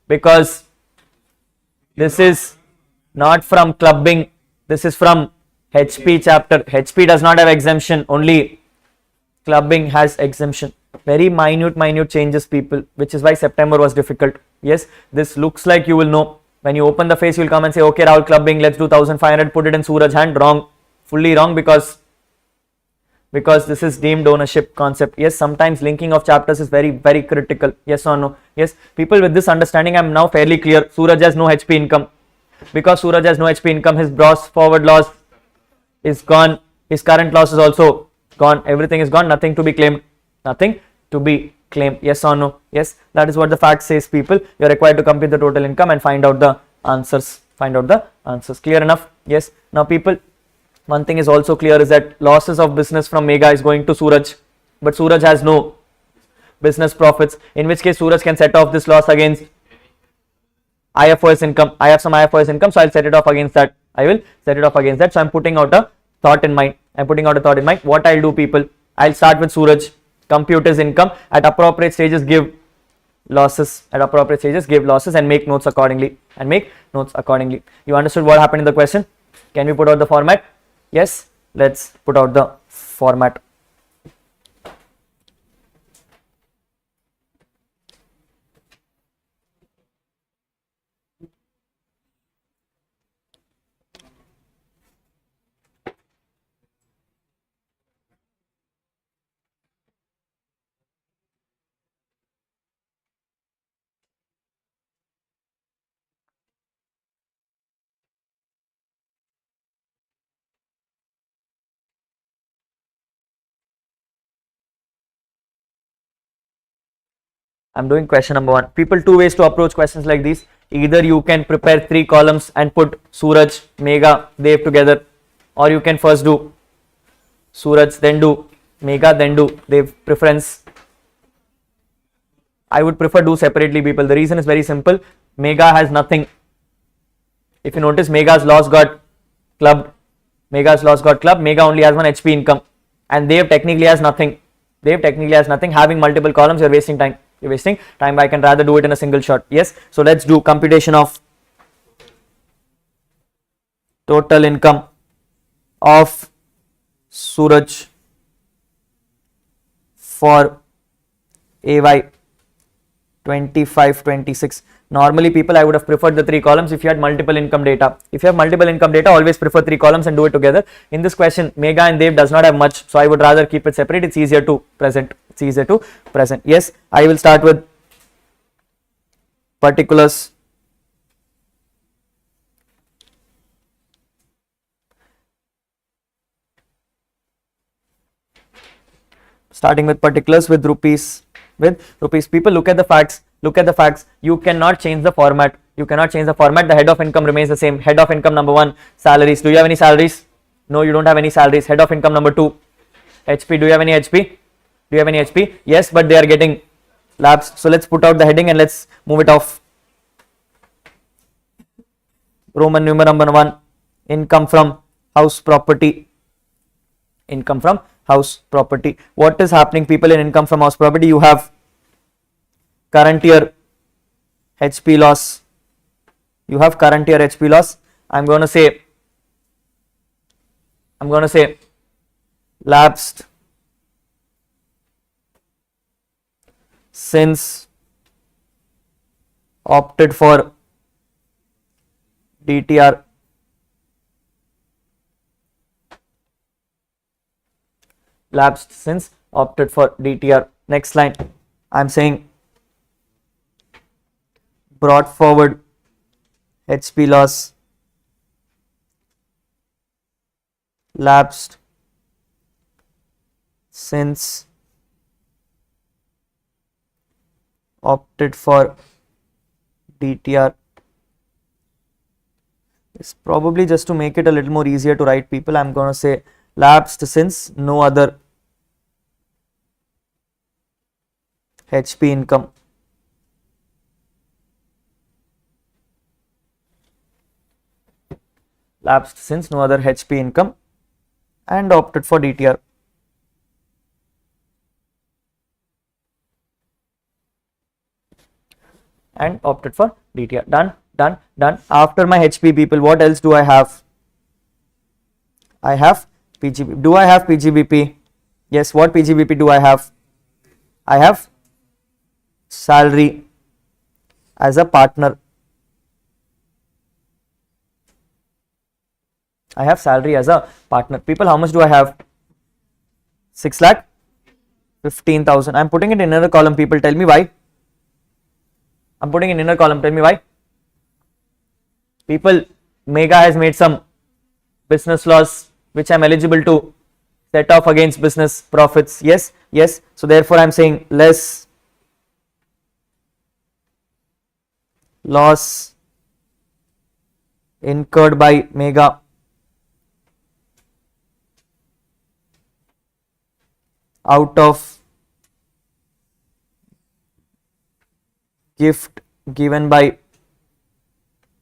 Because this is not from clubbing, this is from HP chapter. HP does not have exemption, only clubbing has exemption. Very minute changes, people, which is why September was difficult. Yes, this looks like you will know. When you open the face, you will come and say, okay, Rahul, clubbing, let's do 1,500, put it in Suraj hand. Wrong, fully wrong, because this is deemed ownership concept. Yes, sometimes linking of chapters is very critical. Yes or no? Yes, people, with this understanding, I am now fairly clear. Suraj has no HP income. Because Suraj has no HP income, his gross forward loss is gone. His current loss is also gone. Everything is gone. Nothing to be claimed. Yes or no? Yes, that is what the fact says, people. You are required to compute the total income and find out the answers. Clear enough? Yes. Now, people, one thing is also clear is that losses of business from Mega is going to Suraj, but Suraj has no business profits, in which case Suraj can set off this loss against IFOS income. I have some IFOS income, so I'll set it off against that. So I'm putting out a thought in mind. What I'll do, people, I'll start with Suraj, compute his income, at appropriate stages give losses, and make notes accordingly. You understood what happened in the question? Can we put out the format? Yes, let's put out the format. I'm doing question number 1. People, 2 ways to approach questions like these. Either you can prepare 3 columns and put Suraj, Mega, Dev together, or you can first do Suraj, then do Mega, then do Dev. Preference, I would prefer do separately, people. The reason is very simple. Mega has nothing. If you notice, Mega's loss got clubbed. Mega only has 1 HP income, and Dev technically has nothing. Having multiple columns, you're wasting time. I can rather do it in a single shot. Yes, so let's do computation of total income of Suraj for AY 25-26. Normally people, I would have preferred the 3 columns if you had multiple income data. If you have multiple income data, always prefer 3 columns and do it together. In this question, Mega and Dev does not have much, so I would rather keep it separate. It's easier to present. Yes, I will start with particulars. Starting with particulars with rupees. People, look at the facts. You cannot change the format. The head of income remains the same. Head of income number 1, salaries. Do you have any salaries? No, you don't have any salaries. Head of income number 2, HP. Do you have any HP? Yes, but they are getting lapsed. So let's put out the heading and let's move it off. Roman numeral number 1, income from house property. What is happening, people, in income from house property? You have current year HP loss. I'm going to say lapsed since opted for DTR. Next line, I'm saying brought forward HP loss lapsed since opted for DTR. It's probably just to make it a little more easier to write, people. I'm going to say lapsed since no other HP income. And opted for DTR. Done. After my HP, people, what else do I have? I have PGBP. Do I have PGBP? Yes, what PGBP do I have? I have salary as a partner. People, how much do I have? 6,15,000. I'm putting it in inner column, people. Tell me why. People, Mega has made some business loss which I'm eligible to set off against business profits. Yes. So therefore I'm saying less loss incurred by Mega out of gift given by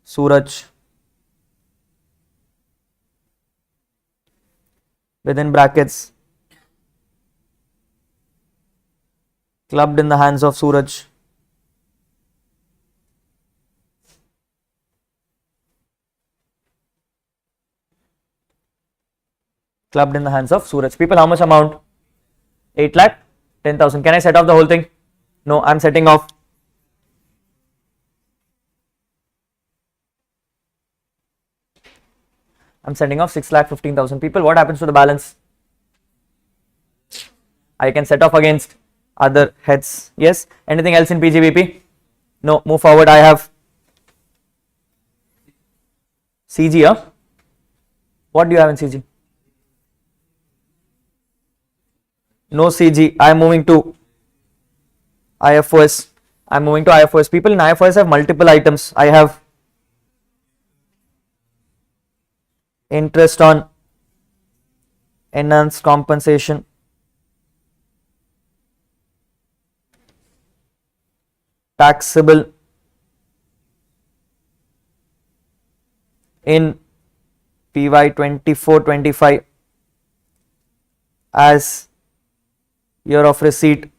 Suraj, within brackets, clubbed in the hands of Suraj. People, how much amount? 8,10,000. Can I set off the whole thing? No, I'm setting off. I'm sending off 6,15,000. People, what happens to the balance? I can set off against other heads. Yes. Anything else in PGBP? No. Move forward. I have CG. What do you have in CG? No CG. I am moving to IFOS. People, in IFOS I have multiple items. I have interest on enhanced compensation, taxable in PY 24-25 as year of receipt,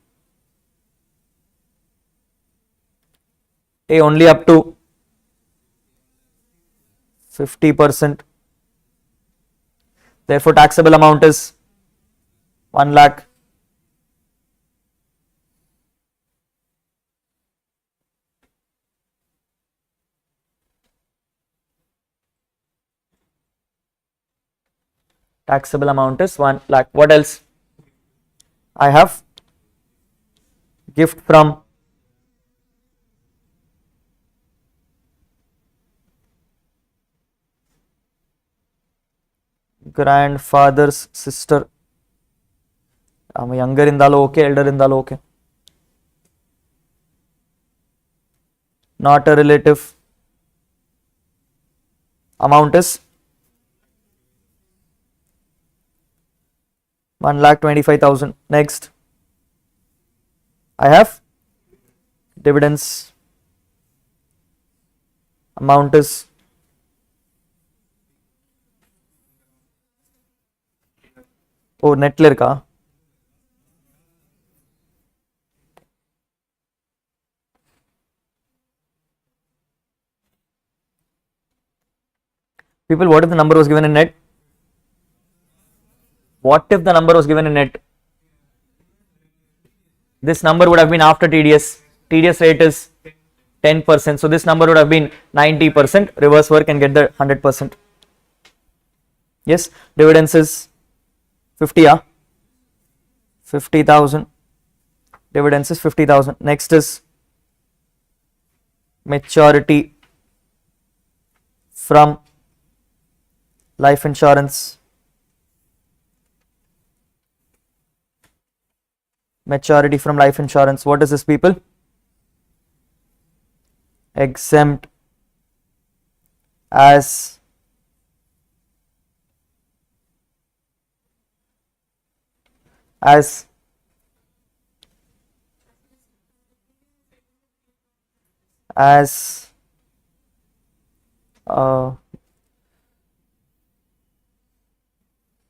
only up to 50%. Therefore taxable amount is 1 lakh. Taxable amount is 1 lakh. What else? I have gift from grandfather's sister. Younger indalo okay, elder indalo okay. Not a relative. Amount is 1,25,000. Next, I have dividends. Amount is net clear ka. People, what if the number was given in net? What if the number was given in net? This number would have been after TDS. TDS rate is 10%. So this number would have been 90%. Reverse work and get the 100%. Yes, dividends is 50. Yeah, 50,000. Dividends is 50,000. Next is maturity from life insurance. Maturity from life insurance. What is this, people? Exempt as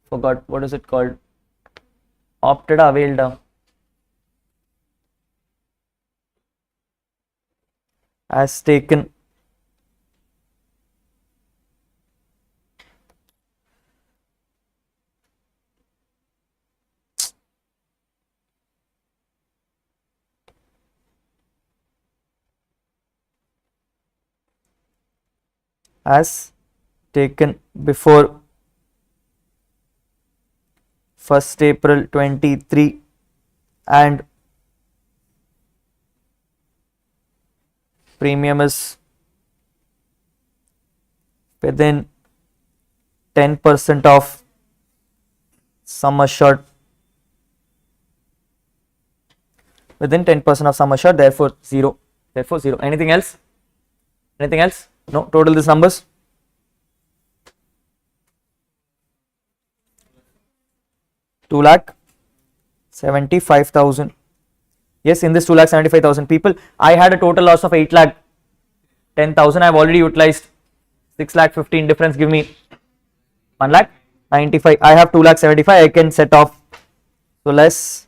forgot what is it called, opted, availed, as taken before 1st April 23 and premium is within 10% of sum assured, therefore 0. Anything else? No. Total these numbers. $2,75,000. Yes, in this 2,75,000 people, I had a total loss of 8,10,000. I have already utilized 6,15,000. Difference give me 1,95,000. I have 2,75,000. I can set off. So less.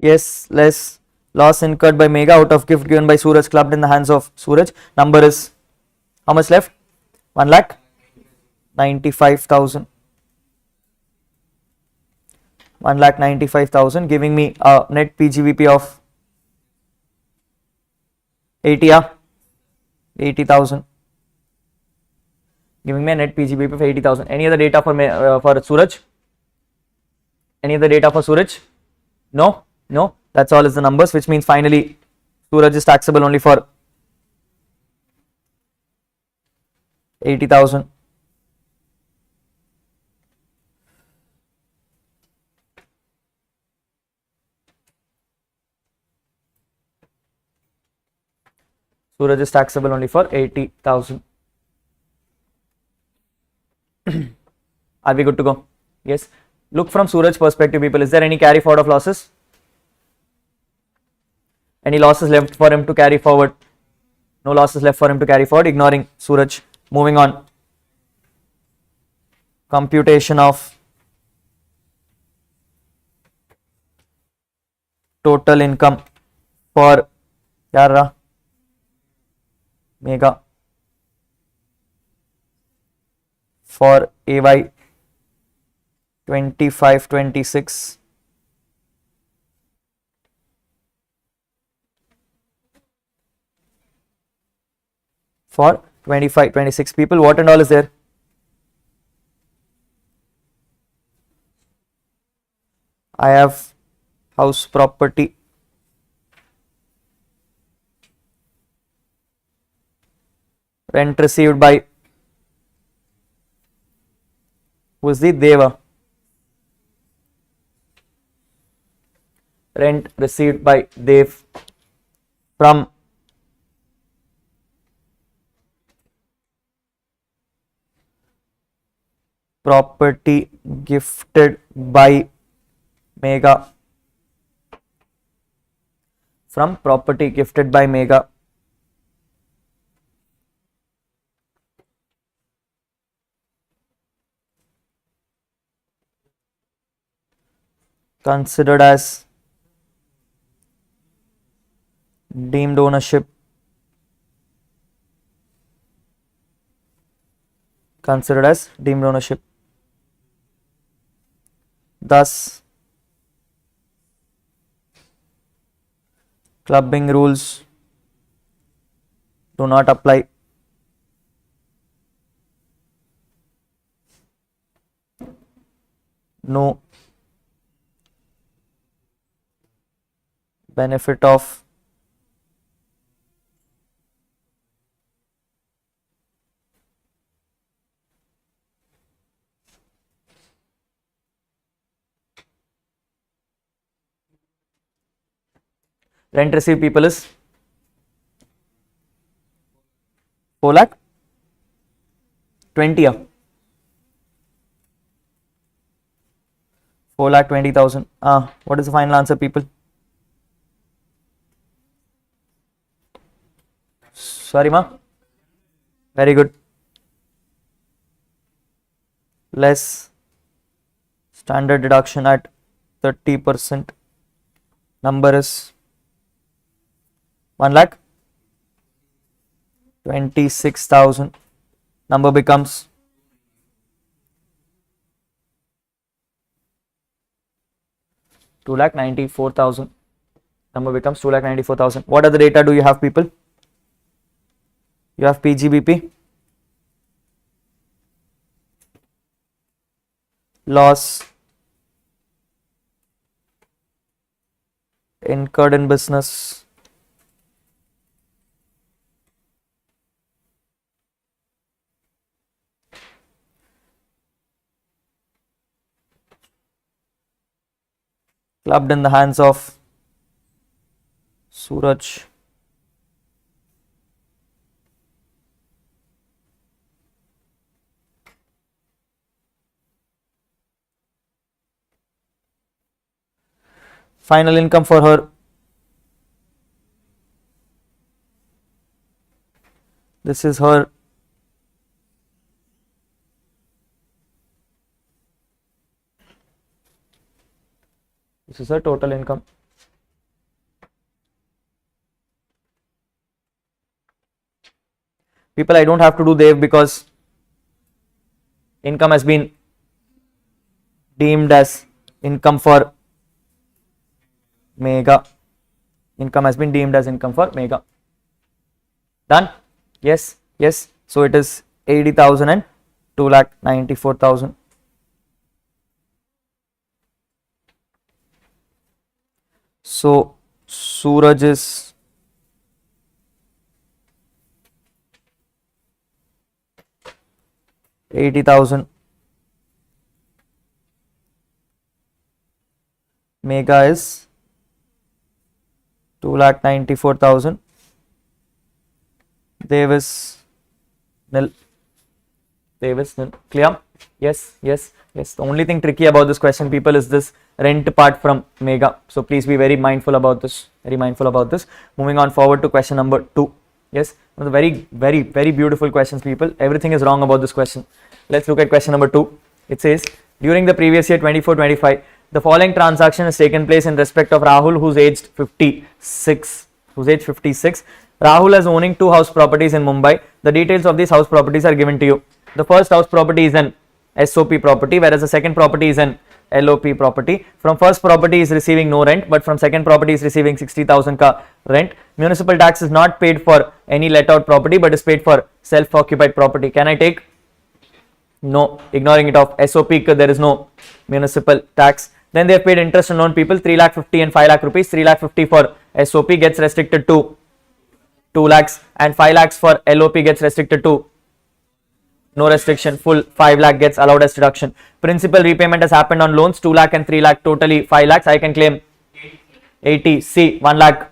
Yes, less loss incurred by Mega out of gift given by Suraj, clubbed in the hands of Suraj. Number is how much left? 1,95,000. 1,95,000, giving me a net PGBP of 80,000. Giving me a net PGBP of 80,000. Any other data for Suraj? Any other data for Suraj? No. That's all is the numbers, which means finally Suraj is taxable only for 80,000. Suraj is taxable only for 80,000. Are we good to go? Yes. Look from Suraj perspective, people. Is there any carry forward of losses? Any losses left for him to carry forward? No losses left for him to carry forward, ignoring Suraj. Moving on. Computation of total income for Yara Mega for AY 25-26. For 25-26 people, what and all is there? I have house property, rent received by, who is the Deva? Rent received by Dev from property gifted by Mega. From property gifted by Mega. Considered as deemed ownership. Considered as deemed ownership. Thus, clubbing rules do not apply. No benefit of rent received people is 4 lakh 20 4,20,000. What is the final answer, people? Sorry, ma. Very good. Less standard deduction at 30%. Number is 1,26,000. Number becomes 2,94,000. Number becomes 2,94,000. What other data do you have, people? You have PGBP, loss incurred in business, clubbed in the hands of Suraj. Final income for her. This is her total income. People, I don't have to do Dev because income has been deemed as income for Mega. Income has been deemed as income for Mega. Done? Yes, yes. So it is 80,000 and 2,94,000. So Suraj is 80,000. Mega is 2,94,000. Dev is nil. Davis, clear? Yes, yes, yes. The only thing tricky about this question, people, is this rent part from Mega. So please be very mindful about this. Very mindful about this. Moving on forward to question number 2. Yes, one of the very beautiful questions, people. Everything is wrong about this question. Let's look at question number 2. It says, during the previous year 24-25, the following transaction has taken place in respect of Rahul, who's aged 56. Rahul is owning 2 house properties in Mumbai. The details of these house properties are given to you. The first house property is an SOP property, whereas the second property is an LOP property. From first property is receiving no rent, but from second property is receiving 60,000 ka rent. Municipal tax is not paid for any let out property, but is paid for self-occupied property. Can I take? No. Ignoring it off. SOP, there is no municipal tax. Then they have paid interest on loan, people, 3 lakh 50 and 5 lakh rupees. 3 lakh 50 for SOP gets restricted to 2 lakhs and 5 lakhs for LOP gets restricted to no restriction. Full 5 lakh gets allowed as deduction. Principal repayment has happened on loans 2 lakh and 3 lakh, totally 5 lakhs. I can claim 80. C, 1 lakh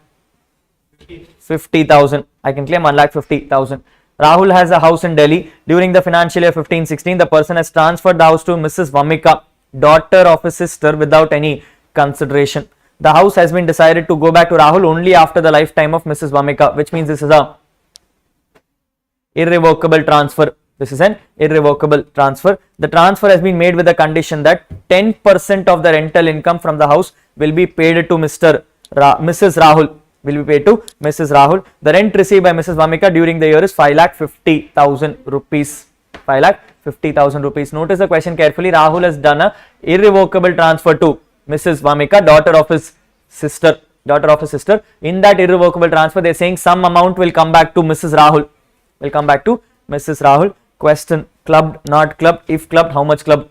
50,000. I can claim 1 lakh 50,000. Rahul has a house in Delhi. During the financial year 15-16, the person has transferred the house to Mrs. Vamika, daughter of his sister, without any consideration. The house has been decided to go back to Rahul only after the lifetime of Mrs. Vamika, which means this is a irrevocable transfer. This is an irrevocable transfer. The transfer has been made with the condition that 10% of the rental income from the house will be paid to Mrs. Rahul. Will be paid to Mrs. Rahul. The rent received by Mrs. Vamika during the year is 5,50,000 rupees. 5,50,000 rupees. Notice the question carefully. Rahul has done a irrevocable transfer to Mrs. Vamika, daughter of his sister. In that irrevocable transfer, they are saying some amount will come back to Mrs. Rahul. Question: clubbed, not clubbed? If clubbed, how much clubbed?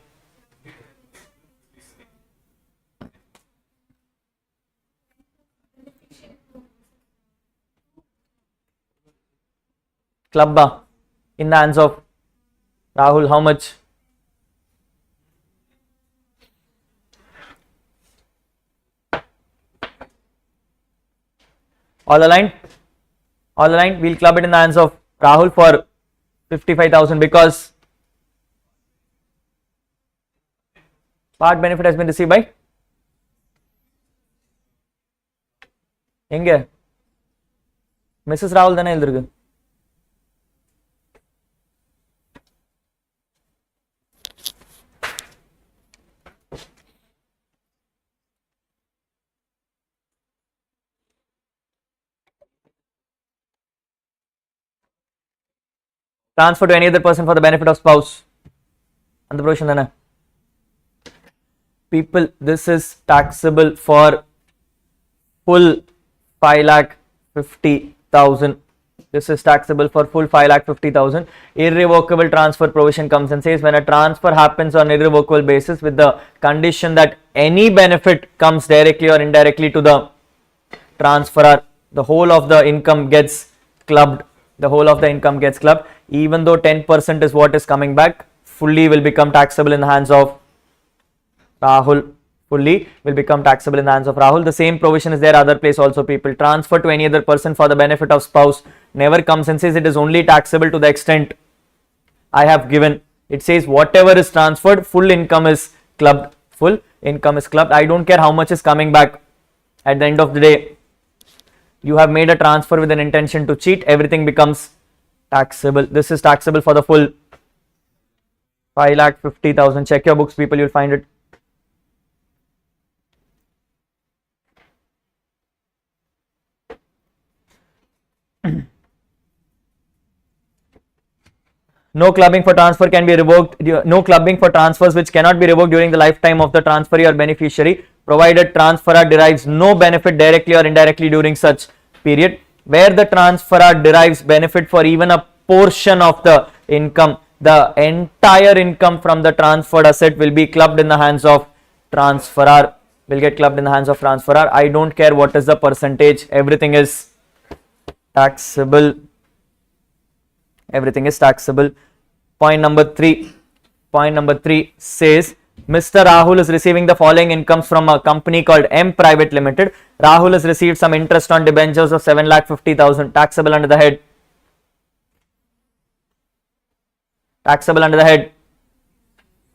Clubba in the hands of Rahul, how much? All aligned? We'll club it in the hands of Rahul for 55,000 because part benefit has been received by Mrs. Rahul தானே எழுதிருக்கு. Transfer to any other person for the benefit of spouse. And the provision then. People, this is taxable for full 5,50,000. This is taxable for full 5,50,000. Irrevocable transfer provision comes and says when a transfer happens on irrevocable basis with the condition that any benefit comes directly or indirectly to the transferor, the whole of the income gets clubbed. Even though 10% is what is coming back, fully will become taxable in the hands of Rahul. The same provision is there other place also, people. Transfer to any other person for the benefit of spouse never comes and says it is only taxable to the extent I have given. It says whatever is transferred, full income is clubbed. I don't care how much is coming back. At the end of the day, you have made a transfer with an intention to cheat, everything becomes taxable. This is taxable for the full 5,50,000. Check your books, people, you'll find it. No clubbing for transfer can be revoked. No clubbing for transfers which cannot be revoked during the lifetime of the transferee or beneficiary, provided transferor derives no benefit directly or indirectly during such period. Where the transferor derives benefit for even a portion of the income, the entire income from the transferred asset will be clubbed in the hands of transferor. I don't care what is the percentage. Everything is taxable. Point number 3 says Mr. Rahul is receiving the following incomes from a company called M Private Limited. Rahul has received some interest on debentures of 7,50,000, taxable under the head taxable under the head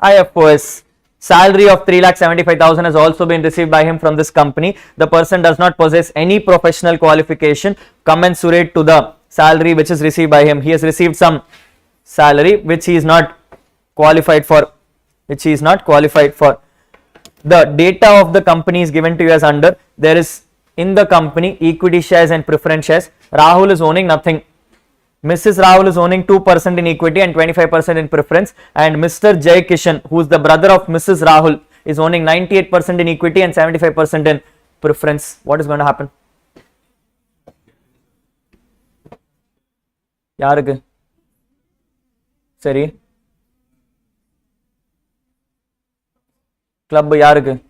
IFOS. Salary of 3,75,000 has also been received by him from this company. The person does not possess any professional qualification commensurate to the salary which is received by him. He has received some salary which he is not qualified for. The data of the company is given to you as under. There is in the company equity shares and preference shares. Rahul is owning nothing. Mrs. Rahul is owning 2% in equity and 25% in preference, and Mr. Jai Kishan, who is the brother of Mrs. Rahul, is owning 98% in equity and 75% in preference. What is going to happen? Yarukku seri club yarukku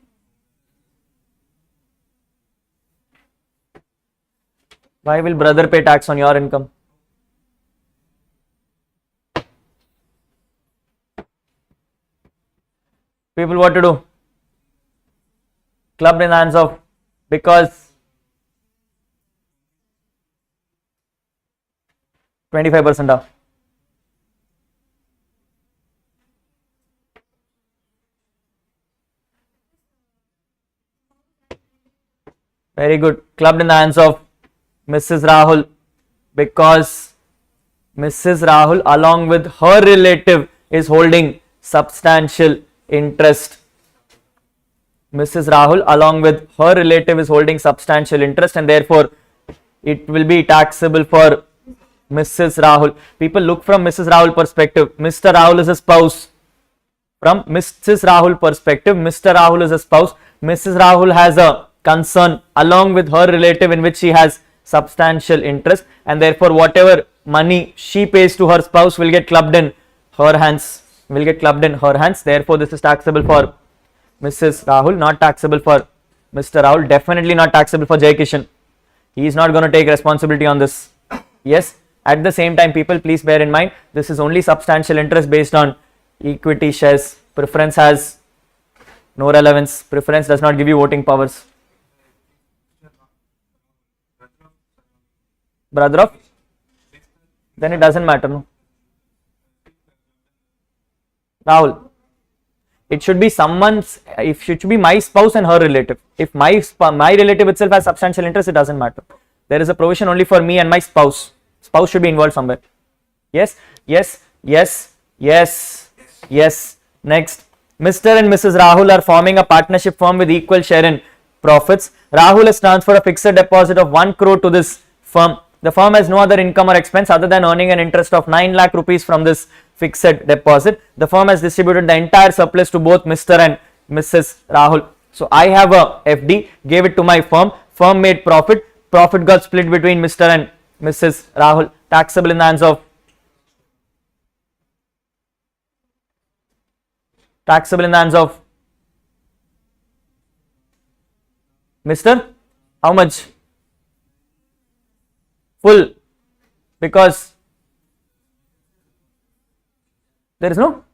why will brother pay tax on your income? People, what to do? Clubbed in the hands of, because 25% off. Very good. Clubbed in the hands of Mrs. Rahul, because Mrs. Rahul along with her relative is holding substantial interest. Mrs. Rahul along with her relative is holding substantial interest, and therefore it will be taxable for Mrs. Rahul. People, look from Mrs. Rahul perspective. Mr. Rahul is a spouse. From Mrs. Rahul perspective, Mr. Rahul is a spouse. Mrs. Rahul has a concern along with her relative in which she has substantial interest, and therefore whatever money she pays to her spouse will get clubbed in her hands. Therefore this is taxable for Mrs. Rahul, not taxable for Mr. Rahul, definitely not taxable for Jai Kishan. He is not going to take responsibility on this. Yes, at the same time, people, please bear in mind, this is only substantial interest based on equity shares. Preference has no relevance. Preference does not give you voting powers. Brother of? Then it doesn't matter, no? Rahul, it should be someone's, it should be my spouse and her relative. If my relative itself has substantial interest, it doesn't matter. There is a provision only for me and my spouse. Spouse should be involved somewhere. Yes. Next, Mr. and Mrs. Rahul are forming a partnership firm with equal share in profits. Rahul has transferred a fixed deposit of 1 crore to this firm. The firm has no other income or expense other than earning an interest of 9 lakh rupees from this fixed deposit. The firm has distributed the entire surplus to both Mr. and Mrs. Rahul. So I have a FD, gave it to my firm. Firm made profit. Profit got split between Mr. and Mrs. Rahul. Taxable in the hands of. Taxable in the hands of Mr. How much? Full, because there is no.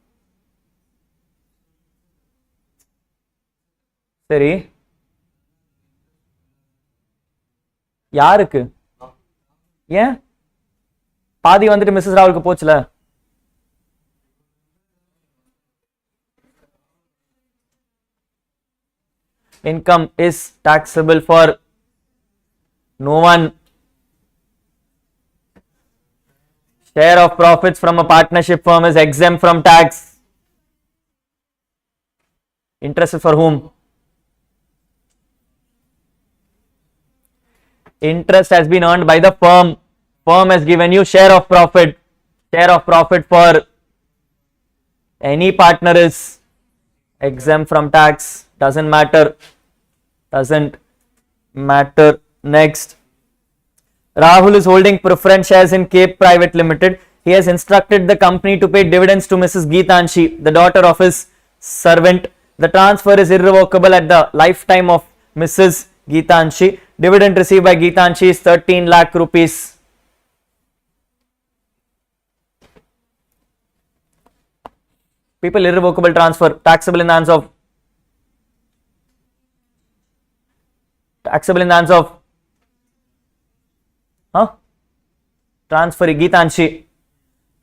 சரி யாருக்கு ஏன் பாதி வந்துட்டு Mrs ராவுலுக்கு போச்சுல income is taxable for no one. Share of profits from a partnership firm is exempt from tax. Interest is for whom? Interest has been earned by the firm. Firm has given you share of profit. Share of profit for any partner is exempt from tax. Doesn't matter. Next, Rahul is holding preference shares in Cape Private Limited. He has instructed the company to pay dividends to Mrs. Geetanshi, the daughter of his servant. The transfer is irrevocable at the lifetime of Mrs. Geetanshi. Dividend received by Geetanshi is 13 lakh rupees. People, irrevocable transfer, taxable in the hands of. Taxable in the hands of. Transfer Geetanshi.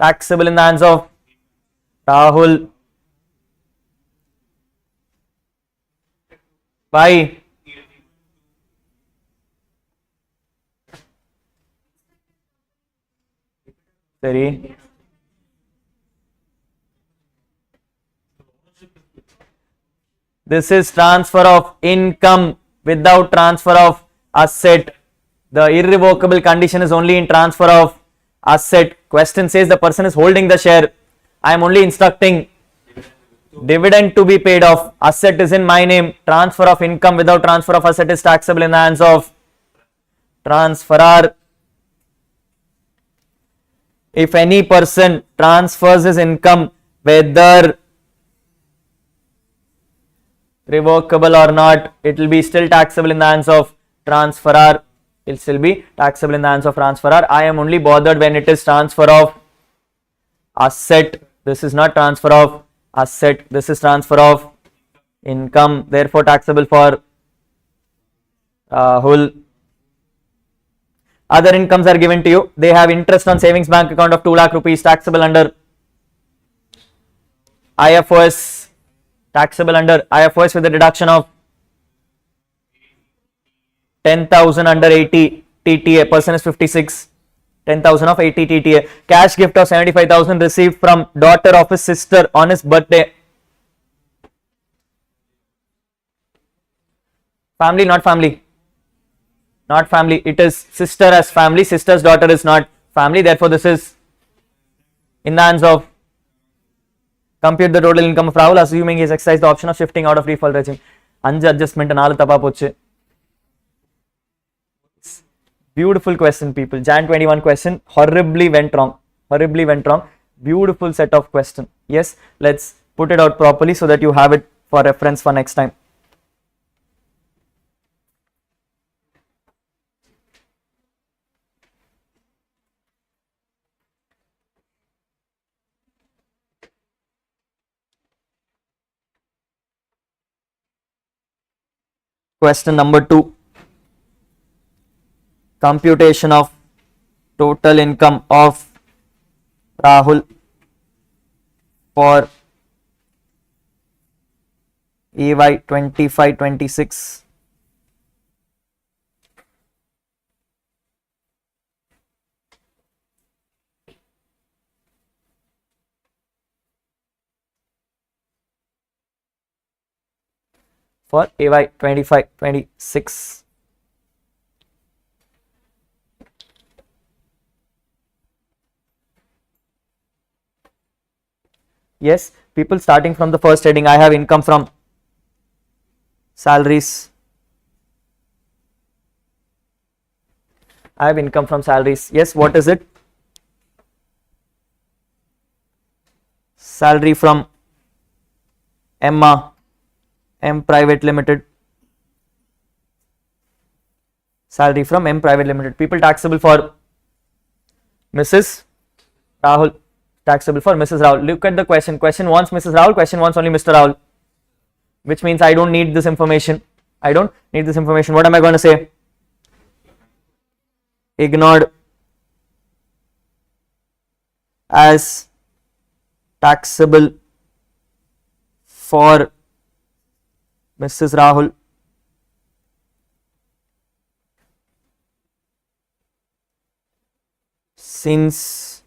Taxable in the hands of Rahul. Bye. Sorry. This is transfer of income without transfer of asset. The irrevocable condition is only in transfer of asset. Question says the person is holding the share. I am only instructing dividend to be paid off. Asset is in my name. Transfer of income without transfer of asset is taxable in the hands of transferor. If any person transfers his income, whether revocable or not, it will be still taxable in the hands of transferor. It will still be taxable in the hands of transferor. I am only bothered when it is transfer of asset. This is not transfer of asset. This is transfer of income. Therefore, taxable for Rahul. Other incomes are given to you. They have interest on savings bank account of 2 lakh rupees, taxable under IFOS, taxable under IFOS with a deduction of 10,000 under 80 TTA. Person is 56. 10,000 of 80 TTA. Cash gift of 75,000 received from daughter of his sister on his birthday. Family, not family. Not family. It is sister as family. Sister's daughter is not family. Therefore, this is in the hands of compute the total income of Rahul, assuming he has exercised the option of shifting out of default regime. Anju adjustment and all tapa poche. Beautiful question, people. Jan 21 question. Horribly went wrong. Horribly went wrong. Beautiful set of question. Yes, let's put it out properly so that you have it for reference for next time. Question number 2. Computation of total income of Rahul for EY 25-26. For AY 25-26. Yes, people, starting from the first heading, I have income from salaries. I have income from salaries. Yes, what is it? Salary from Emma, M Private Limited. Salary from M Private Limited. People, taxable for Mrs. Rahul. Taxable for Mrs. Rahul. Look at the question. Question wants Mrs. Rahul. Question wants only Mr. Rahul. Which means I don't need this information. I don't need this information. What am I going to say? Ignored as taxable for Mrs. Rahul. Since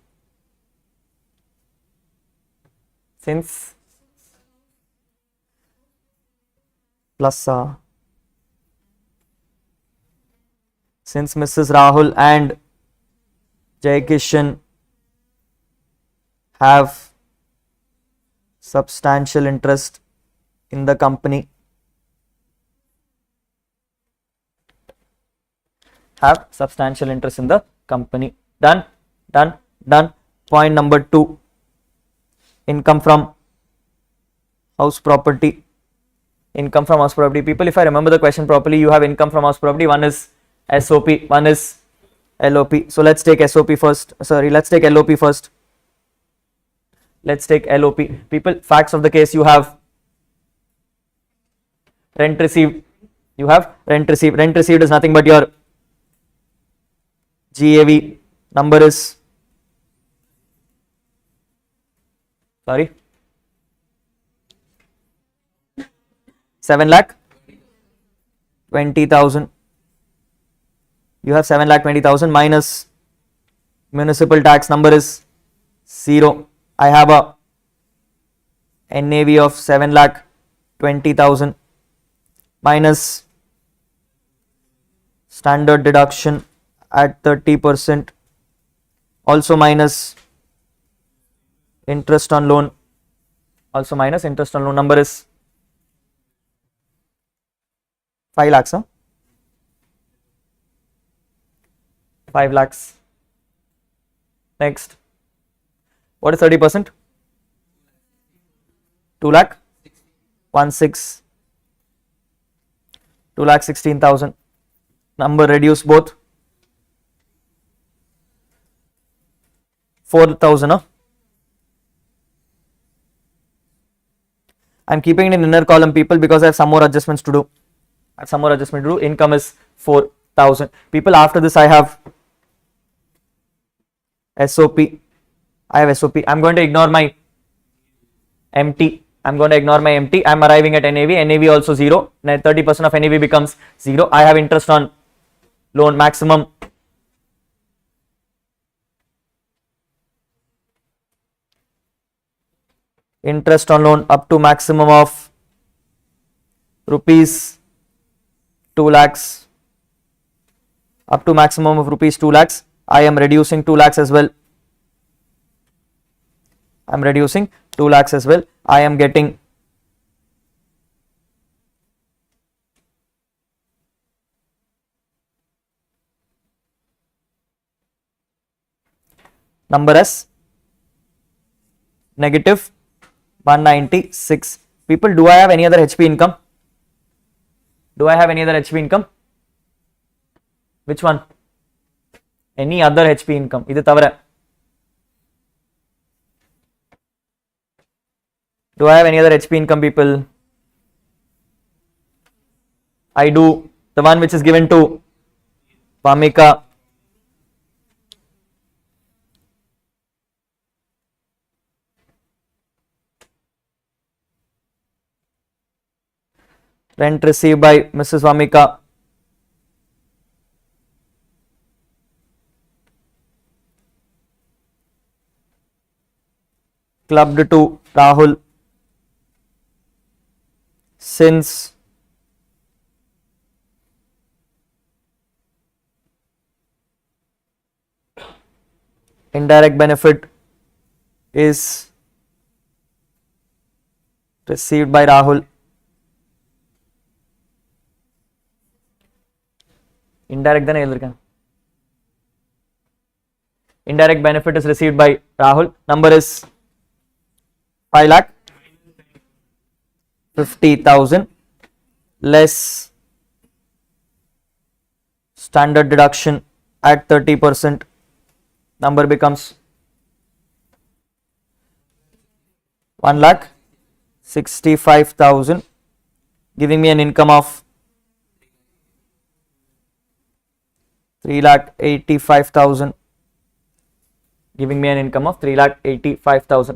plus since Mrs. Rahul and Jai Kishan have substantial interest in the company, have substantial interest in the company. Done, done, done. Point number 2. Income from house property. Income from house property. People, if I remember the question properly, you have income from house property. One is SOP, one is LOP. So let's take SOP first. Sorry, let's take LOP first. Let's take LOP. People, facts of the case, you have rent received. You have rent received. Rent received is nothing but your GAV number is, sorry, 7,20,000. You have 7,20,000 minus municipal tax number is 0. I have a NAV of 7,20,000 minus standard deduction at 30%, also minus interest on loan, number is 5 lakhs. 5 lakhs. Next, what is 30%? 2 lakh 16, 2,16,000. Number reduce both. 4,000. I'm keeping it in inner column, people, because I have some more adjustments to do. Income is 4,000. People, after this I have SOP. I'm going to ignore my MT. I'm arriving at NAV. NAV also 0. 30% of NAV becomes 0. I have interest on loan maximum. Interest on loan up to maximum of rupees 2 lakhs. Up to maximum of rupees 2 lakhs. I am reducing 2 lakhs as well. I am getting number as negative 196. People, do I have any other HP income? Which one? Any other HP income? Idu thavara. Do I have any other HP income, people? I do. The one which is given to Vamika. Rent received by Mrs. Vamika. Clubbed to Rahul. Since indirect benefit is received by Rahul. Indirect benefit is received by Rahul. Number is 5,50,000 less standard deduction at 30%. Number becomes 1,65,000, giving me an income of 3,85,000.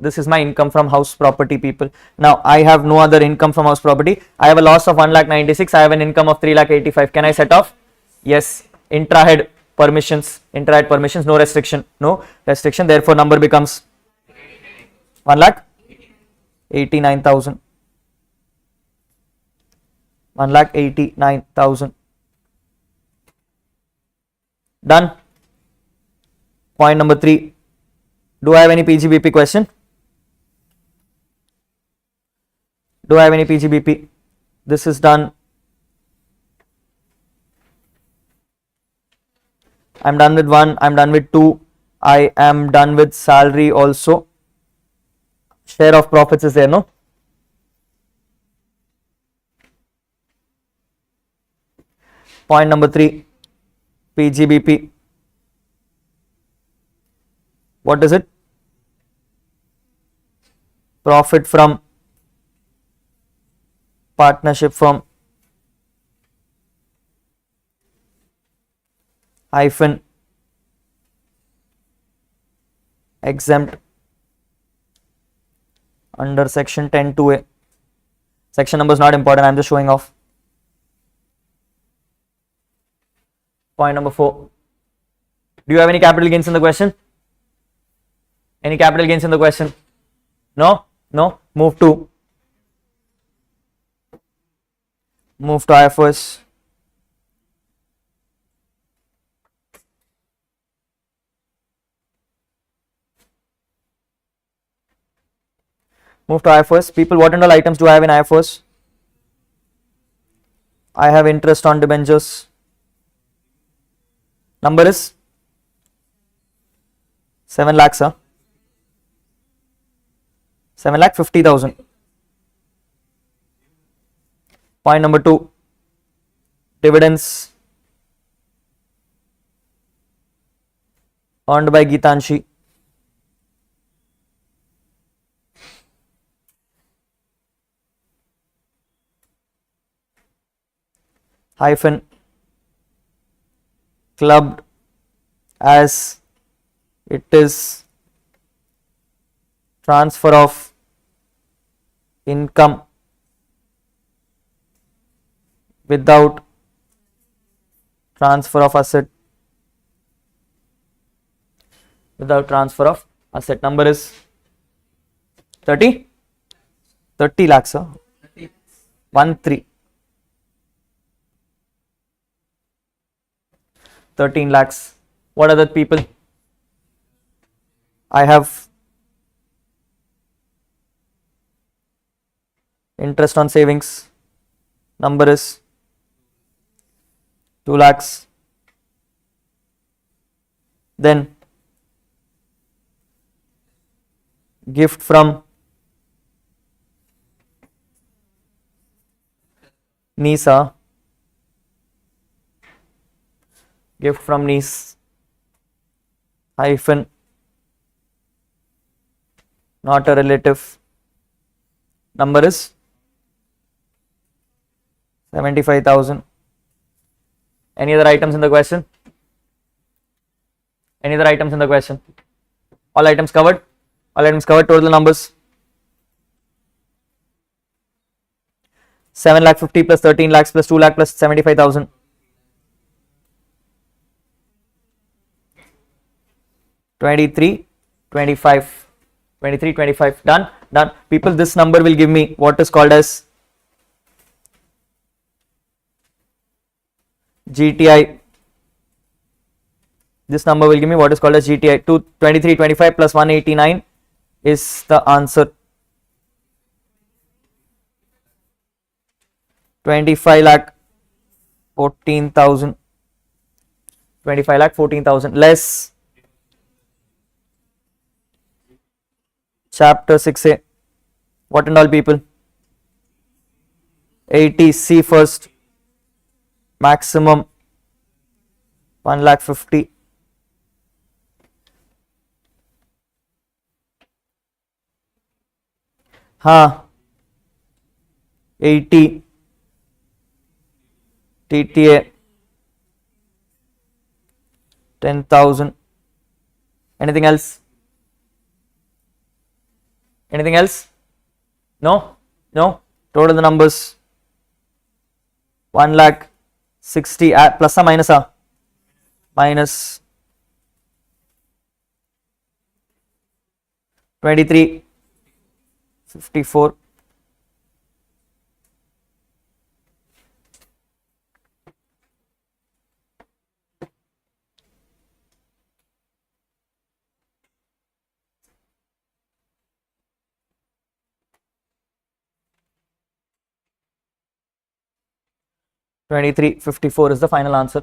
This is my income from house property, people. Now I have no other income from house property. I have a loss of 1,96,000. I have an income of 3,85,000. Can I set off? Yes. Intrahead permissions, no restriction. Therefore number becomes 1,89,000. 1,89,000. Done. Point number 3. Do I have any PGBP question? This is done. I'm done with 1. I'm done with 2. I am done with salary also. Share of profits is there, no? Point number 3. PGBP. What is it? Profit from partnership firm hyphen exempt under section 10(2)(a). Section number is not important, I'm just showing off. Point number 4. Do you have any capital gains in the question? Any capital gains in the question? No? No? Move to IFRS. Move to IFRS. People, what and all items do I have in IFRS? I have interest on debentures. Number is 7 lakhs, huh? 7,50,000. Point number 2. Dividends earned by Geetanshi. Hyphen clubbed as it is transfer of income without transfer of asset. Without transfer of asset. Number is 30 lakhs, sir. 13 13 lakhs. What other people? I have interest on savings. Number is 2 lakhs. Then gift from Nisa. Gift from niece hyphen not a relative. Number is 75,000. Any other items in the question? Any other items in the question? All items covered? All items covered. Total numbers 7,50,000 plus 13 lakhs plus 2 lakh plus 75,000. 2325. Done. People, this number will give me what is called as GTI. This number will give me what is called as GTI. 2325 plus 189 is the answer. 25,14,000. 25,14,000 less chapter 6A. What and all people? 80C first. Maximum 1,50,000. हाँ 80 TTA 10,000. Anything else? Anything else? No? Total the numbers 1,60,000 plus or minus minus 2354. $23.54 is the final answer.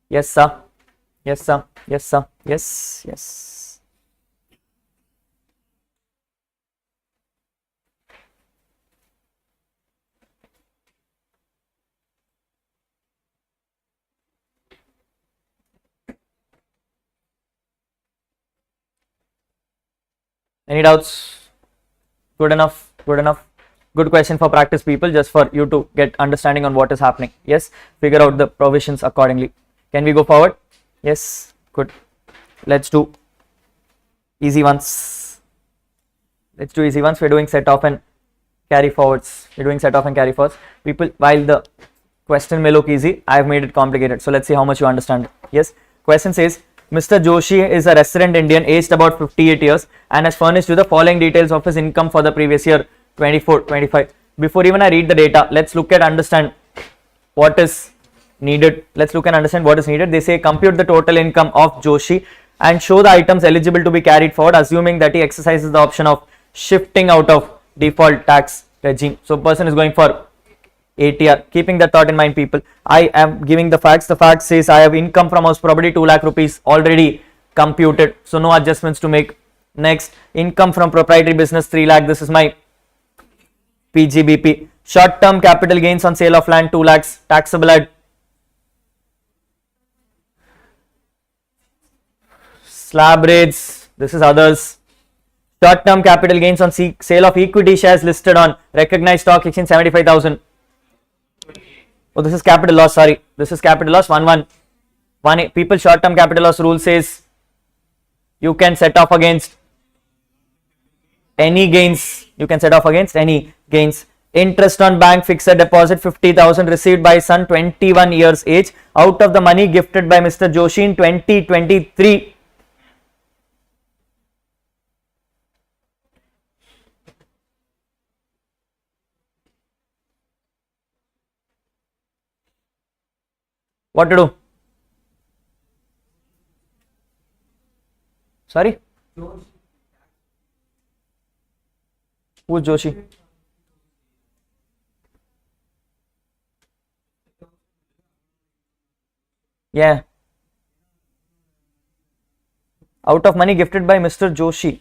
Yes, sir. Yes, sir. Yes, sir. Yes. Any doubts? Good enough. Good question for practice, people, just for you to get understanding on what is happening. Yes, figure out the provisions accordingly. Can we go forward? Yes, good. Let's do easy ones. Let's do easy ones. We're doing set off and carry forwards. We're doing set off and carry forwards. People, while the question may look easy, I have made it complicated. So let's see how much you understand. Yes. Question says, Mr. Joshi is a resident Indian aged about 58 years and has furnished you the following details of his income for the previous year 24-25. Before even I read the data, let's look at understand what is needed. Let's look and understand what is needed. They say compute the total income of Joshi and show the items eligible to be carried forward, assuming that he exercises the option of shifting out of default tax regime. So person is going for ATR. Keeping that thought in mind, people, I am giving the facts. The fact says I have income from house property 2 lakh rupees already computed, so no adjustments to make. Next, income from proprietary business 3 lakh. This is my PGBP. Short term capital gains on sale of land 2 lakhs taxable at slab rates. This is others. Short term capital gains on sale of equity shares listed on recognized stock exchange 75,000. Oh, this is capital loss. Sorry, this is capital loss 1 people. Short term capital loss rule says you can set off against any gains. You can set off against any gains. Interest on bank fixed deposit 50,000 received by son 21 years age out of the money gifted by Mr. Joshi in 2023. What to do? Sorry? Who's Joshi? Yeah. Out of money gifted by Mr. Joshi.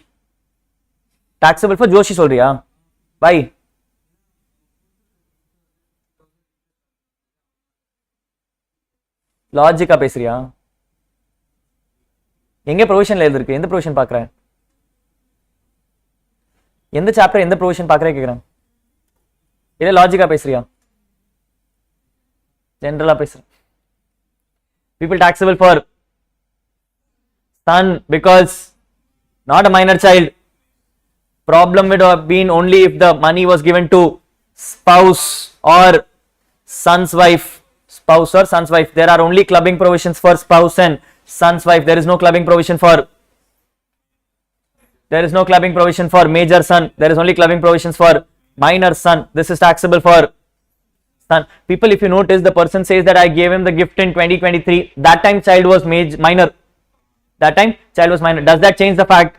Taxable for Joshi सोल रही है भाई. லாஜிக்கா பேசுறியா? எங்க ப்ரொவிஷன்ல எழுதிருக்கு? எந்த provision பார்க்கறேன்? எந்த சாப்டர் எந்த ப்ரொவிஷன் பார்க்கறே கேக்குறேன். இல்ல லாஜிக்கா பேசுறியா? ஜெனரலா பேசுறேன். People taxable for son because not a minor child. Problem would have been only if the money was given to spouse or son's wife. Spouse or son's wife. There are only clubbing provisions for spouse and son's wife. There is no clubbing provision for major son. There is only clubbing provisions for minor son. This is taxable for son. People, if you notice, the person says that I gave him the gift in 2023. That time child was minor. That time child was minor. Does that change the fact?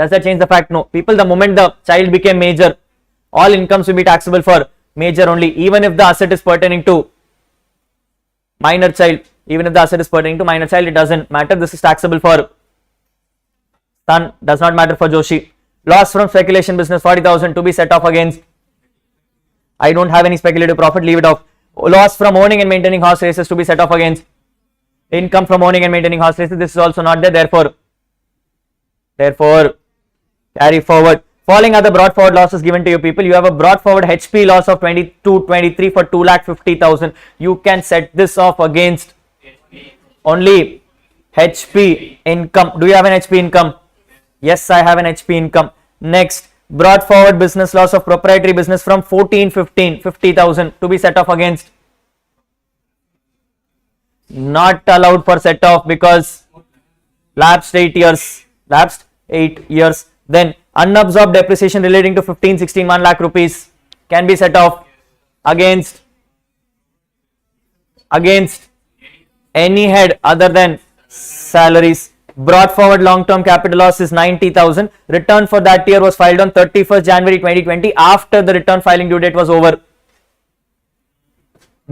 Does that change the fact? No. People, the moment the child became major, all incomes will be taxable for major only, even if the asset is pertaining to minor child. Even if the asset is pertaining to minor child, it doesn't matter. This is taxable for son. Does not matter for Joshi. Loss from speculation business 40,000 to be set off against. I don't have any speculative profit, leave it off. Loss from owning and maintaining horse races to be set off against. Income from owning and maintaining horse races, this is also not there, therefore carry forward. Following are the brought forward losses given to you, people. You have a brought forward HP loss of 22-23 for 2,50,000. You can set this off against only HP income. Do you have an HP income? Yes, I have an HP income. Next, brought forward business loss of proprietary business from 14-15, 50,000 to be set off against. Not allowed for set off because lapsed 8 years. Then unabsorbed depreciation relating to 15-16 1 lakh rupees can be set off against any head other than salaries. Brought forward long-term capital loss is 90,000. Return for that year was filed on 31st January 2020 after the return filing due date was over.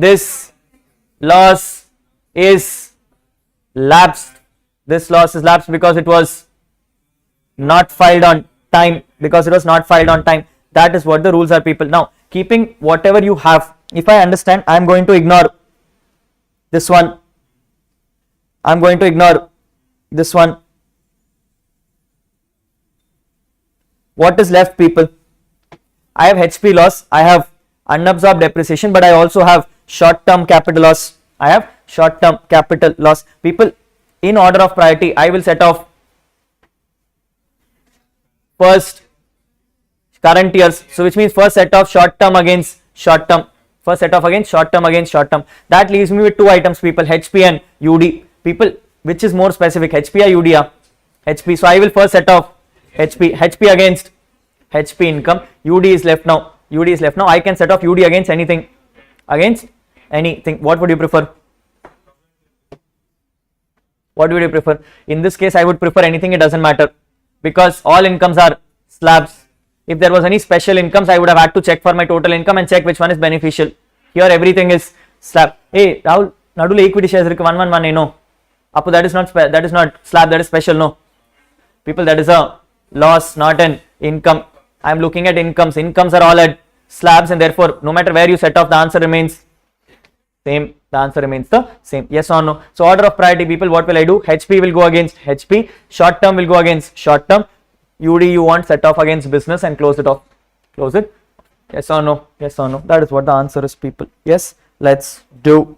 This loss is lapsed. This loss is lapsed because it was not filed on time. That is what the rules are, people. Now, keeping whatever you have, if I understand, I am going to ignore this one. What is left, people? I have HP loss, I have unabsorbed depreciation, but I also have short-term capital loss. People, in order of priority, I will set off first current years. So which means first set of short term against short term. First set off against short term against short term. That leaves me with two items, people, HP and UD. People, which is more specific, HP or UD? HP. So I will first set off HP against HP income. UD is left now. UD is left now. I can set off UD against anything. Against anything. What would you prefer? What would you prefer? In this case, I would prefer anything. It doesn't matter because all incomes are slabs. If there was any special incomes, I would have had to check for my total income and check which one is beneficial. Here everything is slab. Hey Rahul, nadula equity shares irukku 111 no. Appo that is not slab, that is special, no. People, that is a loss, not an income. I am looking at incomes. Incomes are all at slabs and therefore no matter where you set off, the answer remains same. The answer remains the same. Yes or no? So order of priority, people, what will I do? HP will go against HP. Short term will go against short term. UD you want set off against business and close it off. Close it. Yes or no? Yes or no? That is what the answer is, people. Yes, let's do.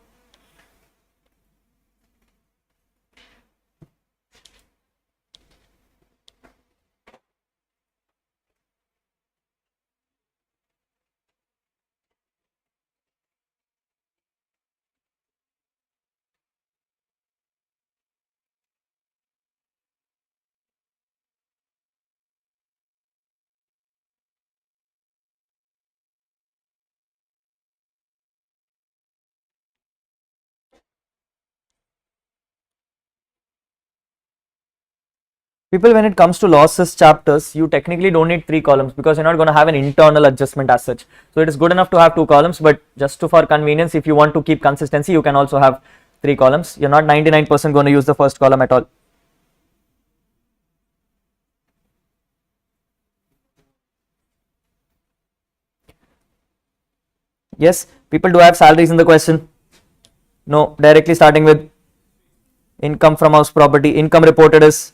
People, when it comes to losses chapters, you technically don't need 3 columns because you're not going to have an internal adjustment as such. So it is good enough to have 2 columns, but just for convenience, if you want to keep consistency, you can also have 3 columns. You're not 99% going to use the first column at all. Yes, people, do have salaries in the question? No, directly starting with income from house property. Income reported is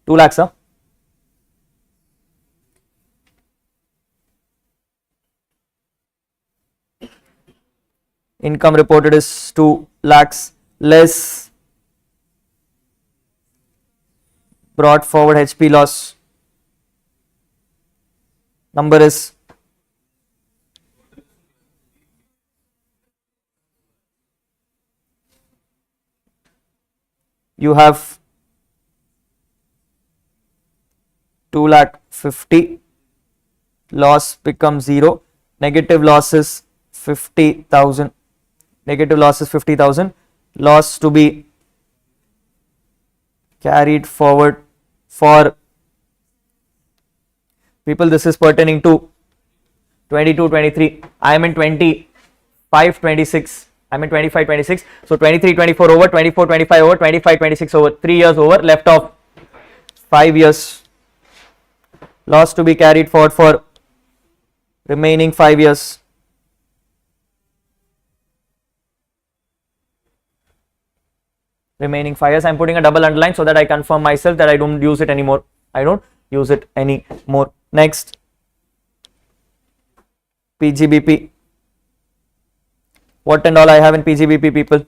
2 lakhs, huh? Income reported is 2 lakhs less brought forward HP loss. Number is you have 2,50,000, loss becomes 0, negative loss is 50,000, negative loss is 50,000, loss to be carried forward for people. This is pertaining to 22-23. I am in 25-26. I am in 25-26. So 23-24 over, 24-25 over, 25-26 over, 3 years over, left off 5 years. Loss to be carried forward for remaining 5 years. Remaining 5 years. I am putting a double underline so that I confirm myself that I don't use it anymore. I don't use it anymore. Next, PGBP. What and all I have in PGBP, people?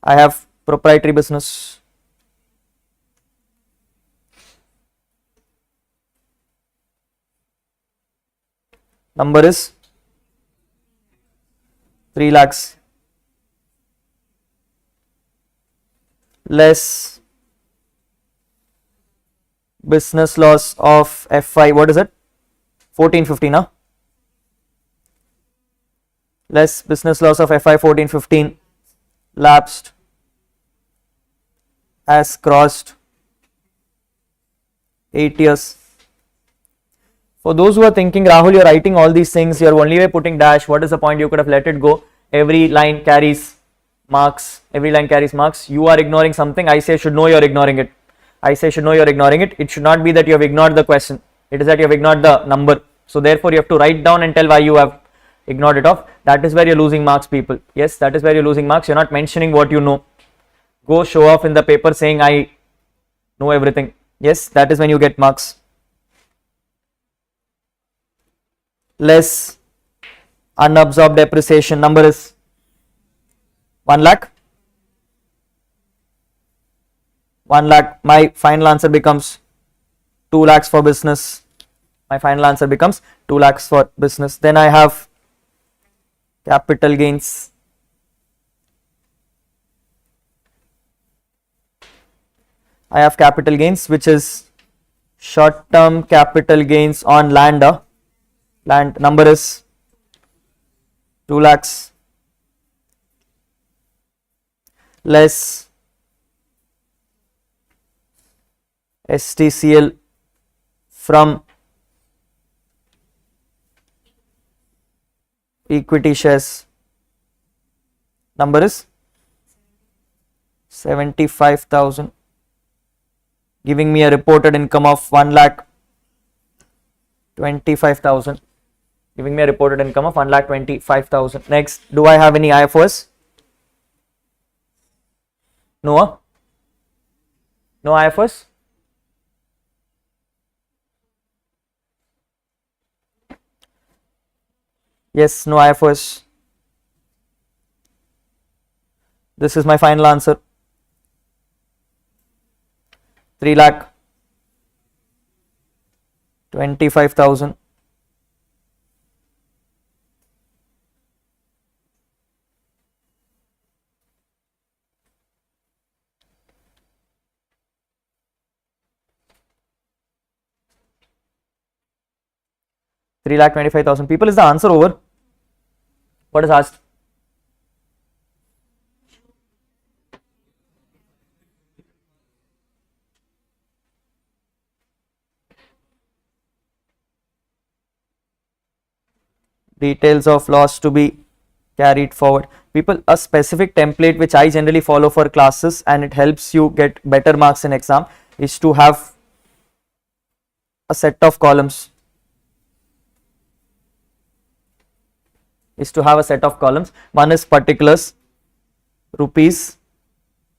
I have proprietary business. Number is 3 lakhs less business loss of FI. What is it? 1415, huh? Less business loss of FI 1415 lapsed as crossed 8 years. For those who are thinking, Rahul, you're writing all these things, you're only way putting dash, what is the point? You could have let it go. Every line carries marks. Every line carries marks. You are ignoring something. I say should know you're ignoring it. I say should know you're ignoring it. It should not be that you have ignored the question. It is that you have ignored the number. So therefore you have to write down and tell why you have ignored it off. That is where you're losing marks, people. Yes, that is where you're losing marks. You're not mentioning what you know. Go show off in the paper saying I know everything. Yes, that is when you get marks. Less unabsorbed depreciation. Number is 1 lakh. 1 lakh. My final answer becomes 2 lakhs for business. My final answer becomes 2 lakhs for business. Then I have capital gains. I have capital gains, which is short term capital gains on land. Land number is 2 lakhs less STCL from equity shares. Number is 75,000, giving me a reported income of 1,25,000. Giving me a reported income of 1,25,000. Next, do I have any IFOs? No. No IFOs? Yes, no IFOs. This is my final answer. 3,25,000. $3,25,000. People, is the answer over? What is asked? Details of loss to be carried forward. People, a specific template which I generally follow for classes and it helps you get better marks in exam is to have a set of columns. One is particulars, rupees,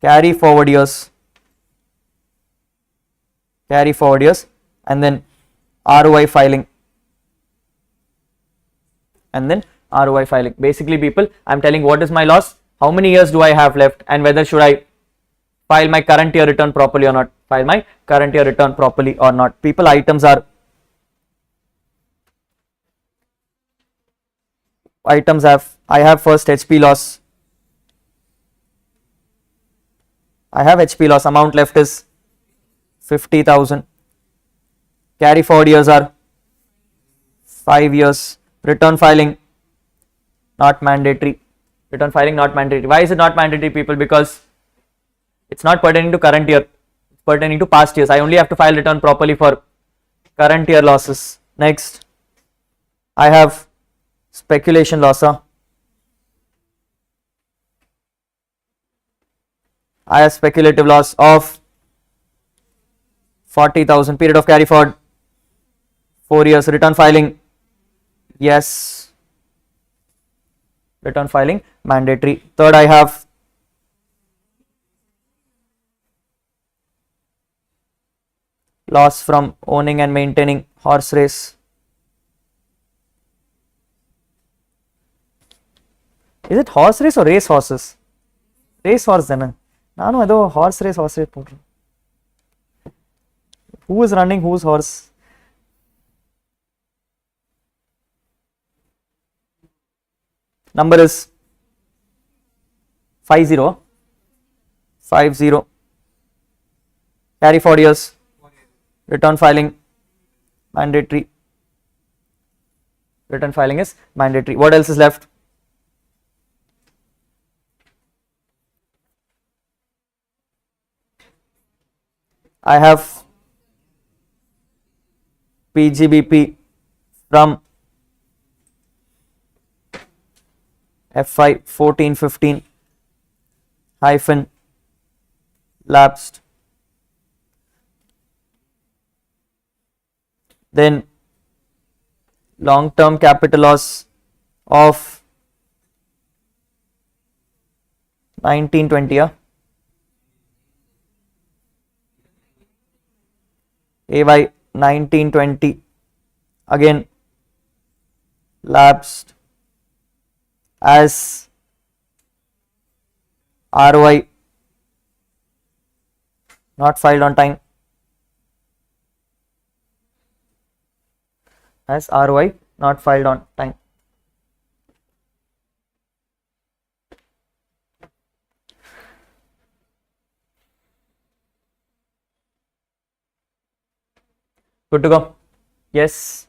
carry forward years, and then ROI filing. Basically, people, I'm telling what is my loss, how many years do I have left, and whether should I file my current year return properly or not. People, items are I have first HP loss. Amount left is 50,000. Carry forward years are 5 years. Return filing not mandatory. Why is it not mandatory, people? Because it's not pertaining to current year, it's pertaining to past years. I only have to file return properly for current year losses. Next, I have speculation loss. I have speculative loss of 40,000. Period of carry forward 4 years. Return filing, yes, return filing mandatory. Third, I have loss from owning and maintaining horse race. Is it horse race or race horses? Race horse then. Nanu ado horse race potru. Who is running whose horse? Number is 50. Carry forward years. Return filing mandatory. What else is left? I have PGBP from FI 1415 hyphen lapsed. Then long term capital loss of 1920. AY 1920 again lapsed as ROI not filed on time. as ROI not filed on time. Good to go? Yes.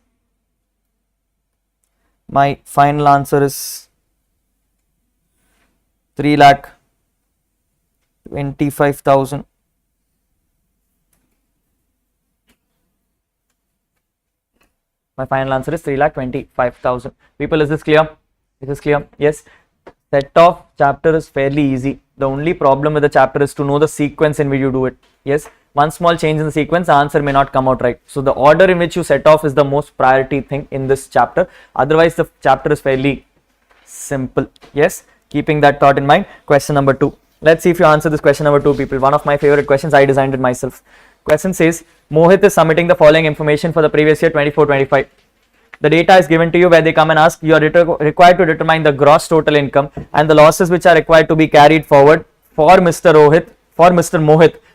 My final answer is 3,25,000. My final answer is 3,25,000. People, is this clear? Is this clear? Yes. Set of chapter is fairly easy. The only problem with the chapter is to know the sequence in which you do it. Yes. One small change in the sequence, the answer may not come out right. So the order in which you set off is the most priority thing in this chapter. Otherwise, the chapter is fairly simple. Yes. Keeping that thought in mind. Question number 2. Let's see if you answer this question number 2, people. One of my favorite questions. I designed it myself. Question says, Mohit is submitting the following information for the previous year 24-25. The data is given to you where they come and ask, you are required to determine the gross total income and the losses which are required to be carried forward for Mr. Mohit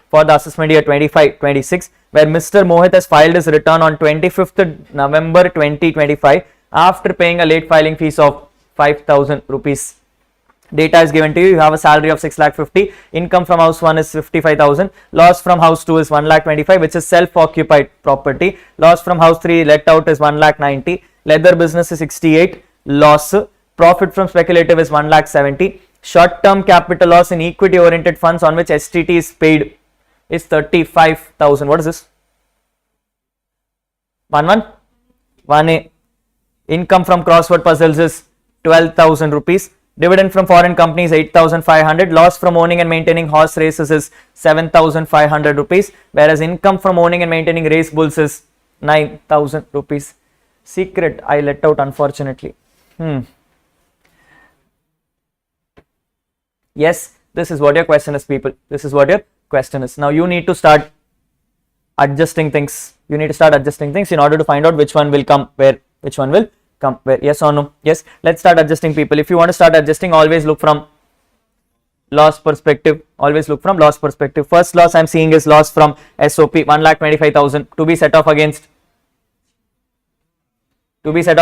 for the assessment year 25-26, where Mr. Mohit has filed his return on 25th November 2025 after paying a late filing fees of 5,000 rupees. Data is given to you. You have a salary of 6,50,000. Income from house 1 is 55,000. Loss from house 2 is 1,25,000, which is self-occupied property. Loss from house 3 let out is 1,90,000. Leather business is 68. Loss. Profit from speculative is 1,70,000. Short-term capital loss in equity-oriented funds on which STT is paid is 35,000. What is this? 1A. Income from crossword puzzles is 12,000 rupees. Dividend from foreign companies 8,500. Loss from owning and maintaining horse races is 7,500 rupees. Whereas income from owning and maintaining race bulls is 9,000 rupees. Secret I let out, unfortunately. Yes, this is what your question is, people. This is what your question is. Now you need to start adjusting things. You need to start adjusting things in order to find out which one will come where, which one will come where. Yes or no? Yes. Let's start adjusting, people. If you want to start adjusting, always look from loss perspective. Always look from loss perspective. First loss I'm seeing is loss from SOP 1,25,000 to be set off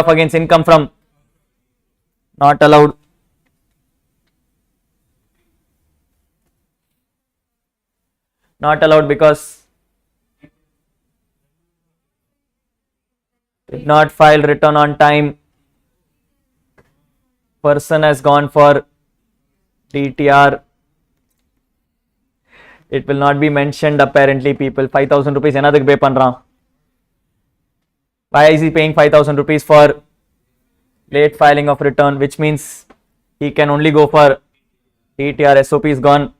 against income from not allowed. Not allowed because did not file return on time. Person has gone for DTR. It will not be mentioned apparently, people. 5,000 rupees another pay pandran. Why is he paying 5,000 rupees for late filing of return, which means he can only go for DTR. SOP is gone.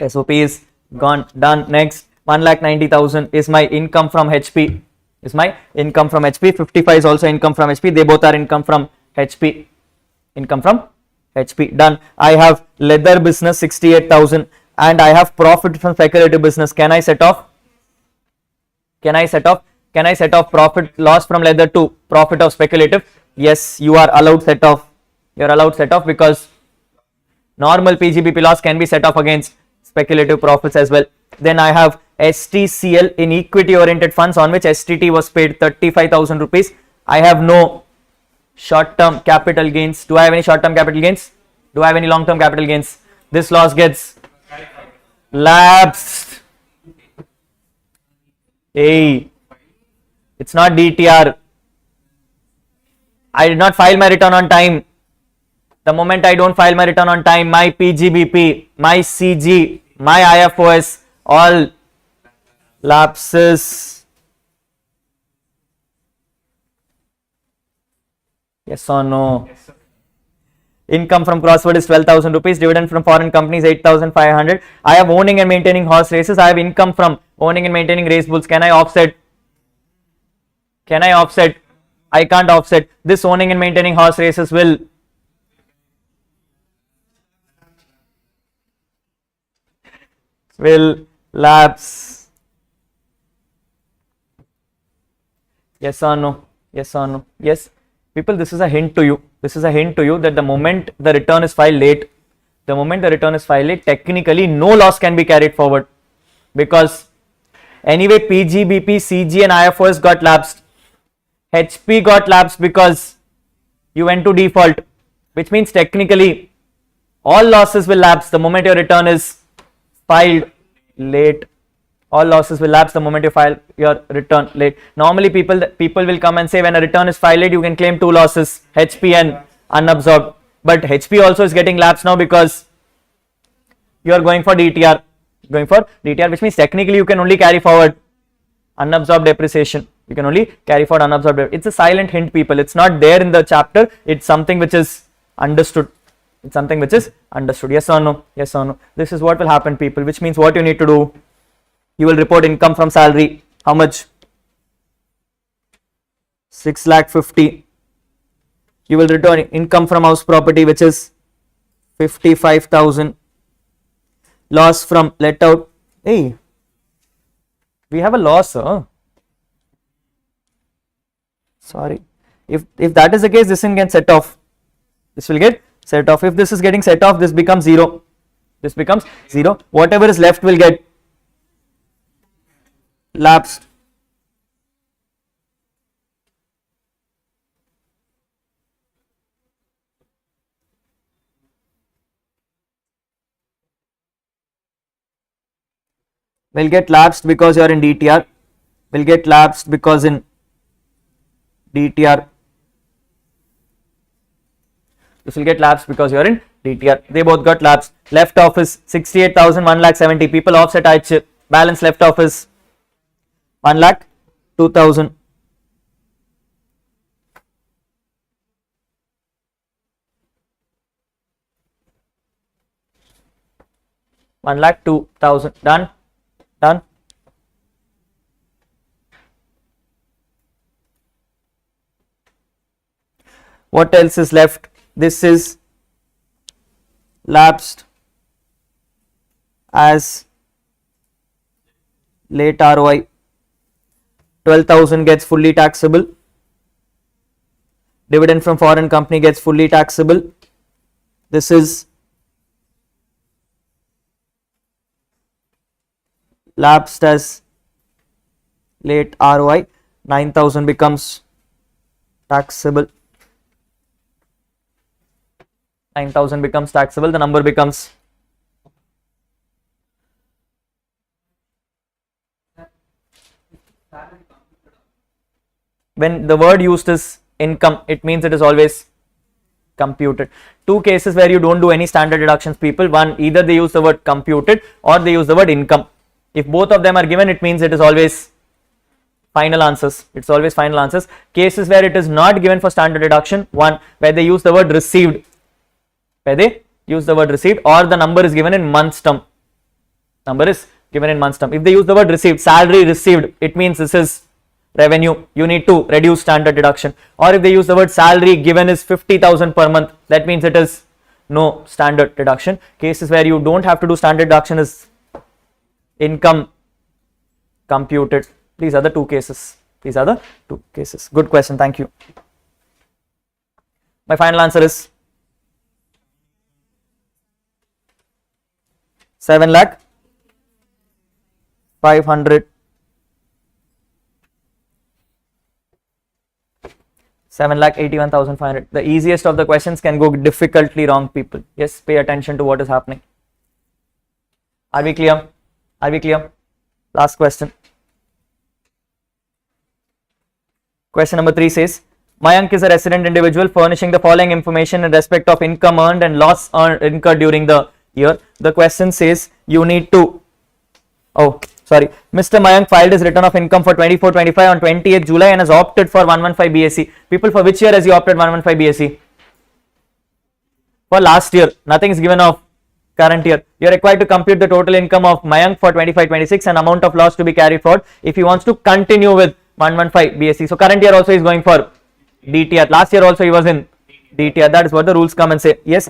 SOP is gone. Done. Next, 1,90,000 is my income from HP. Is my income from HP. 55 is also income from HP. They both are income from HP. Income from HP. Done. I have leather business 68,000 and I have profit from speculative business. Can I set off? Can I set off profit loss from leather to profit of speculative? Yes, you are allowed set off. You are allowed set off because normal PGBP loss can be set off against speculative profits as well. Then I have STCL in equity oriented funds on which STT was paid 35,000 rupees. I have no short term capital gains. Do I have any short term capital gains? Do I have any long term capital gains? This loss gets lapsed. Hey, it's not DTR. I did not file my return on time. The moment I don't file my return on time, my PGBP, my CG, my IFOS, all lapses. Yes or no? Yes, income from crossword is 12,000 rupees. Dividend from foreign companies 8,500. I have owning and maintaining horse races. I have income from owning and maintaining race bulls. Can I offset? Can I offset? I can't offset. This owning and maintaining horse races will lapse. Yes or no? Yes or no? Yes. People, this is a hint to you. This is a hint to you that the moment the return is filed late, technically no loss can be carried forward because Anyway, PGBP, CG and IFOS got lapsed. HP got lapsed because you went to default, which means technically all losses will lapse the moment your return is filed late. All losses will lapse the moment you file your return late. Normally people will come and say when a return is filed late, you can claim two losses, HP and unabsorbed. But HP also is getting lapsed now because you are going for DTR. Which means technically you can only carry forward unabsorbed depreciation. You can only carry forward unabsorbed. It's a silent hint, people. It's not there in the chapter. It's something which is understood. Yes or no? Yes or no? This is what will happen, people. Which means what you need to do. You will report income from salary. How much? 6,50,000. You will return income from house property, which is 55,000. Loss from let out. Hey, we have a loss, sir. Sorry. If that is the case, this will get set off. This will get set off. If this is getting set off, this becomes 0. This becomes 0. Whatever is left will get lapsed. Will get lapsed because you are in DTR. Will get lapsed because in DTR. This will get lapsed because you are in DTR. They both got lapsed. Left off is 68,000, 1,70,000. People offset IH. Balance left off is 1,02,000. Done. Done. What else is left? This is lapsed as late ROI. 12,000 gets fully taxable. Dividend from foreign company gets fully taxable. This is lapsed as late ROI. 9,000 becomes taxable. 9,000 becomes taxable. The number becomes when the word used is income, it means it is always computed. Two cases where you don't do any standard deductions, people. One, either they use the word computed or they use the word income. If both of them are given, it means it is always final answers. It's always final answers. Cases where it is not given for standard deduction, one, where they use the word received, or the number is given in months term. If they use the word received, salary received, it means this is revenue. You need to reduce standard deduction. Or if they use the word salary given is 50,000 per month, that means it is no standard deduction. Cases where you don't have to do standard deduction is income computed. These are the two cases. Good question. Thank you. My final answer is 7,500,000. 7,81,500. The easiest of the questions can go difficultly wrong, people. Yes, pay attention to what is happening. Are we clear? Last question. Question number 3 says, Mayank is a resident individual furnishing the following information in respect of income earned and loss incurred during the year. The question says you need to, Mr. Mayank filed his return of income for 24-25 on 28th July and has opted for 115 BSE. People, for which year has he opted 115 BSE? For last year. Nothing is given of current year. You are required to compute the total income of Mayank for 25-26 and amount of loss to be carried forward if he wants to continue with 115 BSE. So current year also is going for DTR. Last year also he was in DTR. That is what the rules come and say. Yes.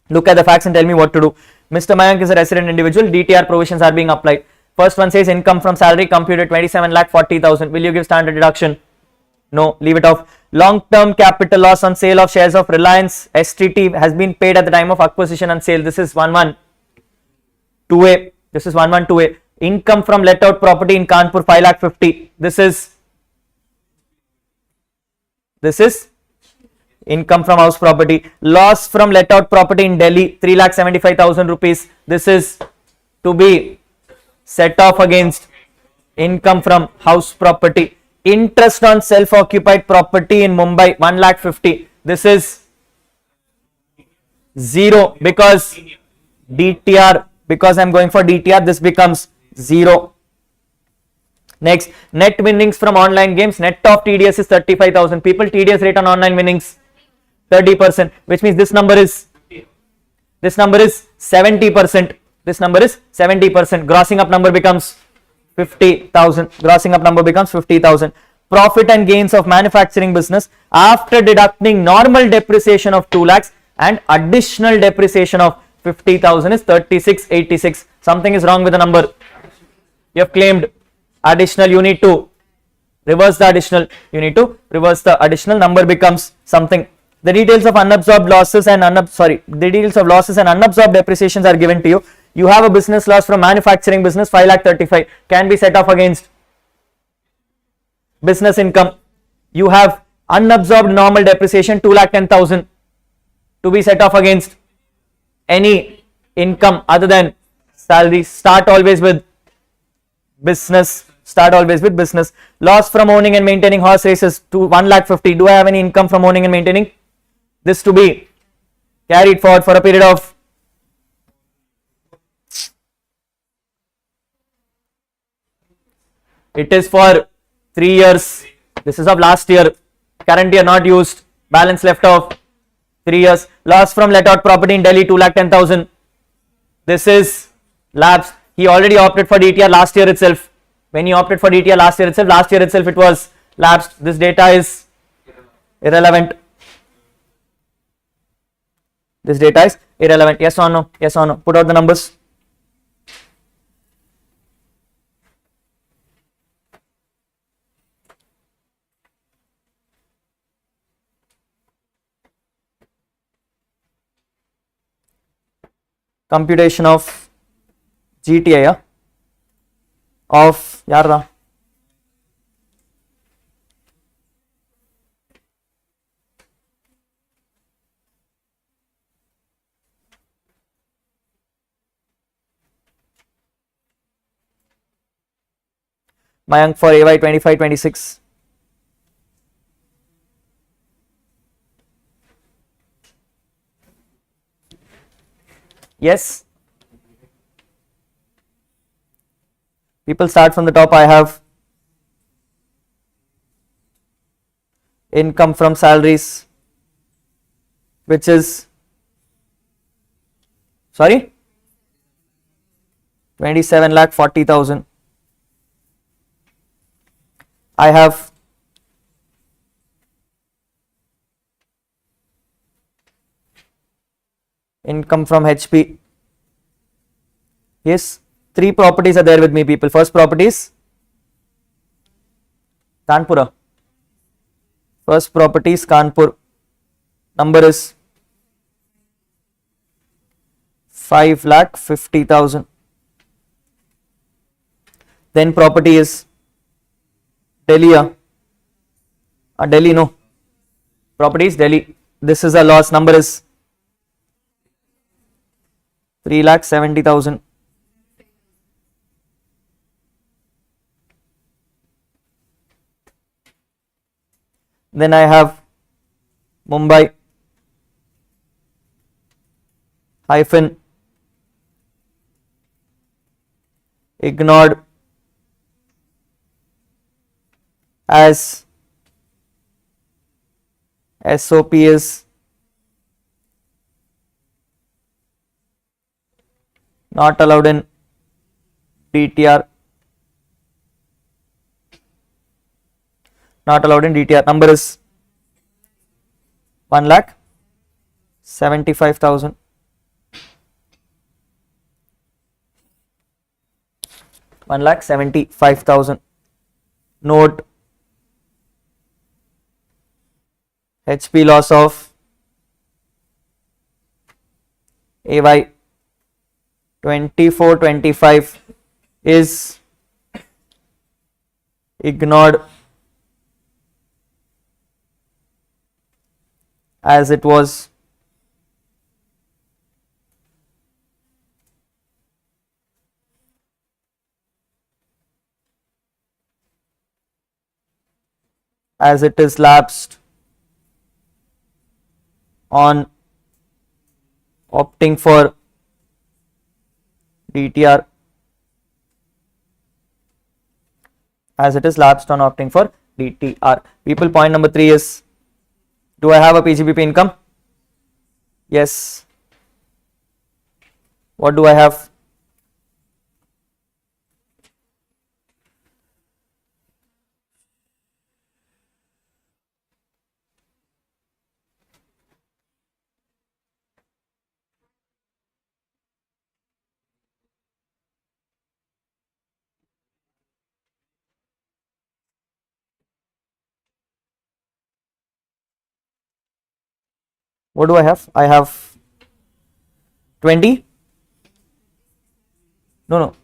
Look at the facts and tell me what to do. Mr. Mayank is a resident individual. DTR provisions are being applied. First one says income from salary computed 27,40,000. Will you give standard deduction? No, leave it off. Long-term capital loss on sale of shares of Reliance STT has been paid at the time of acquisition and sale. This is 112A. Income from let out property in Kanpur 5 lakh 50. This is income from house property. Loss from let out property in Delhi 3 lakh 75,000 rupees. This is to be set off against income from house property. Interest on self occupied property in Mumbai 1 lakh 50. This is 0 because DTR, because I'm going for DTR, this becomes 0. Next, net winnings from online games. Net of TDS is 35,000. People, TDS rate on online winnings 30%, which means this number is 70%. This number is 70%. Grossing up number becomes 50,000. Grossing up number becomes 50,000. Profit and gains of manufacturing business after deducting normal depreciation of 2 lakhs and additional depreciation of 50,000 is 3686. Something is wrong with the number. You have claimed additional, you need to reverse the additional. Number becomes something. The details of unabsorbed losses and unabsorbed depreciations are given to you. You have a business loss from manufacturing business 5 lakh 35 can be set off against business income. You have unabsorbed normal depreciation 2 lakh 10,000 to be set off against any income other than salary. Start always with business. Loss from owning and maintaining horse races to 1 lakh 50. Do I have any income from owning and maintaining? This to be carried forward for a period of it is for 3 years. This is of last year, current year not used, balance left of 3 years. Loss from let out property in Delhi 2 lakh 10,000. This is lapsed. He already opted for DTR last year itself. When he opted for DTR last year itself it was lapsed. This data is irrelevant. Yes or no? Put out the numbers. Computation of GTI of yarra. Mayank for AY 25-26. Yes. People start from the top. I have income from salaries, which is 27 lakh 40,000. I have income from HP. Yes, 3 properties are there with me, people. First property is Kanpur. Number is 5 lakh 50,000. Then property is Delhi. Delhi, no. Property is Delhi. This is a loss. Number is 3 lakh 70,000. Then I have Mumbai hyphen ignored as SOP is not allowed in DTR. Number is 1 lakh 75,000. Note HP loss of AY 24-25 is ignored as it was as it is lapsed on opting for DTR, as it is lapsed on opting for DTR. People, point number 3 is, do I have a PGBP income? Yes. What do I have? What do I have? I have 20. No,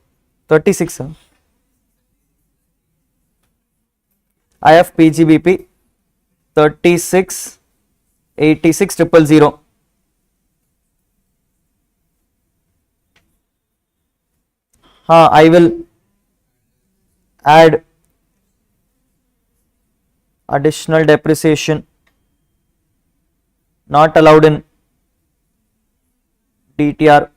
36. Sir. I have PGBP 36 86 000. I will add additional depreciation not allowed in DTR.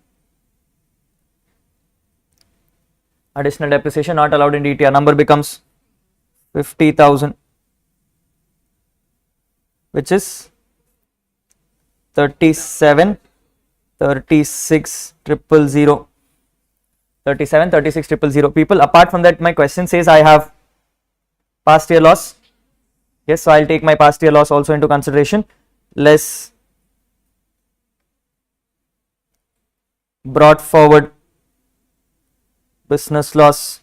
Additional depreciation not allowed in DTR. Number becomes 50,000, which is 37 36 000. 37 36 000. People, apart from that, my question says I have past year loss. Yes, so I'll take my past year loss also into consideration, less brought forward business loss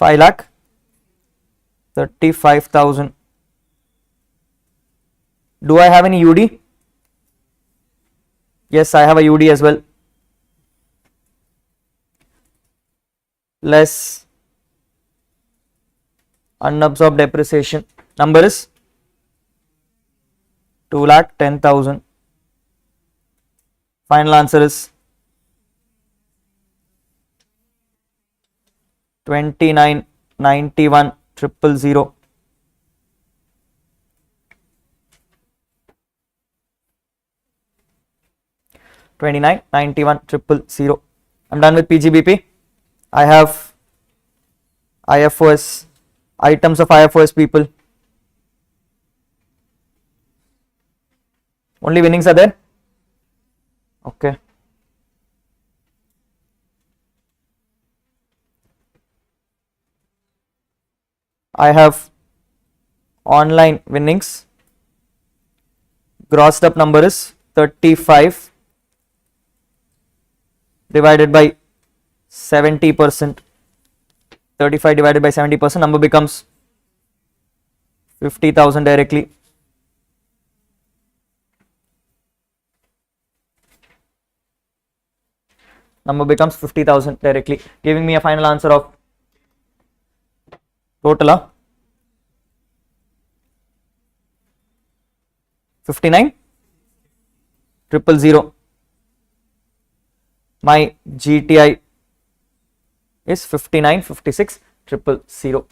lakh 35,000. Do I have any UD? Yes, I have a UD as well. Less unabsorbed depreciation. Number is 2,10,000. Final answer is 2991 000. 2991 000. I'm done with PGBP. I have IFOS, items of IFOS, people. Only winnings are there? Okay. I have online winnings. Grossed up number is 35 divided by 70%. 35 divided by 70%, number becomes 50,000 directly. Number becomes 50,000 directly, giving me a final answer of total 59,000. My GTI is 59,56,000.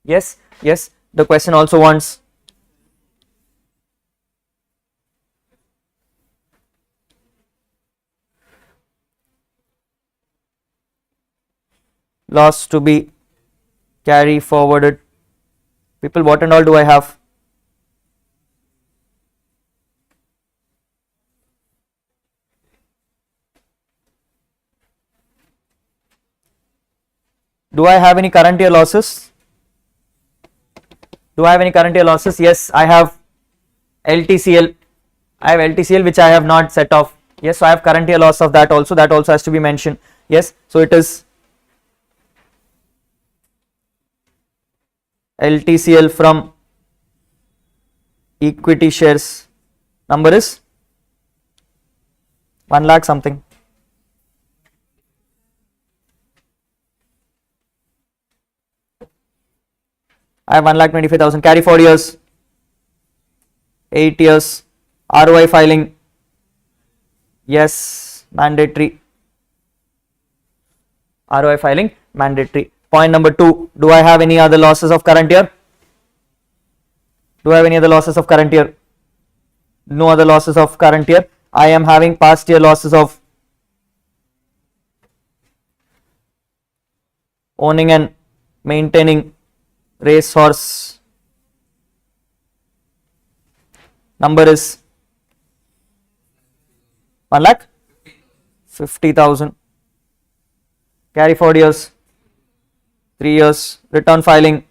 Yes, yes. The question also wants loss to be carry forwarded. People, what and all do I have? Do I have any current year losses? Do I have any current year losses? Yes, I have LTCL. I have LTCL which I have not set off. Yes, so I have current year loss of that also. That also has to be mentioned. Yes, so it is LTCL from equity shares. Number is 1 lakh something. I have 1,25,000. Carry forward years. 8 years. ROI filing. Yes, mandatory. ROI filing mandatory. Point number 2. Do I have any other losses of current year? Do I have any other losses of current year? No other losses of current year. I am having past year losses of owning and maintaining racehorse. Number is 1,50,000. Carry forward years. 3 years. Return filing.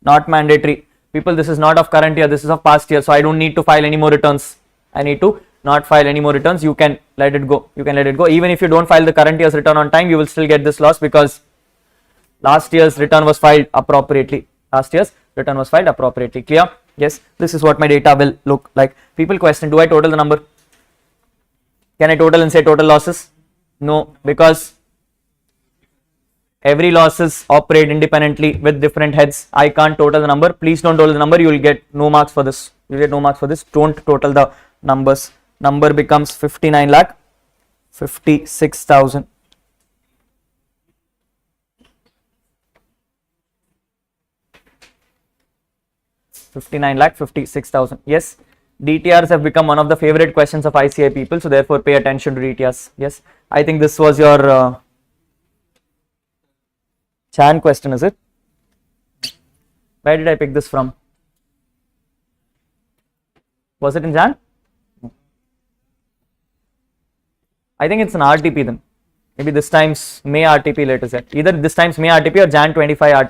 Not mandatory. People, this is not of current year, this is of past year, so I don't need to file any more returns. I need to not file any more returns. You can let it go. You can let it go. Even if you don't file the current year's return on time, you will still get this loss because last year's return was filed appropriately. Last year's return was filed appropriately. Clear? Yes, this is what my data will look like. People question, do I total the number? Can I total and say total losses? No, because every losses operate independently with different heads. I can't total the number. Please don't total the number. You will get no marks for this. You will get no marks for this. Don't total the numbers. Number becomes 59,56,000. Yes, DTRs have become one of the favorite questions of ICI people. So therefore, pay attention to DTRs. Yes, I think this was your Chan question, is it? Where did I pick this from? Was it in Jan? I think it's an RTP then. Maybe this time's May RTP later set. Either this time's May RTP or Jan 25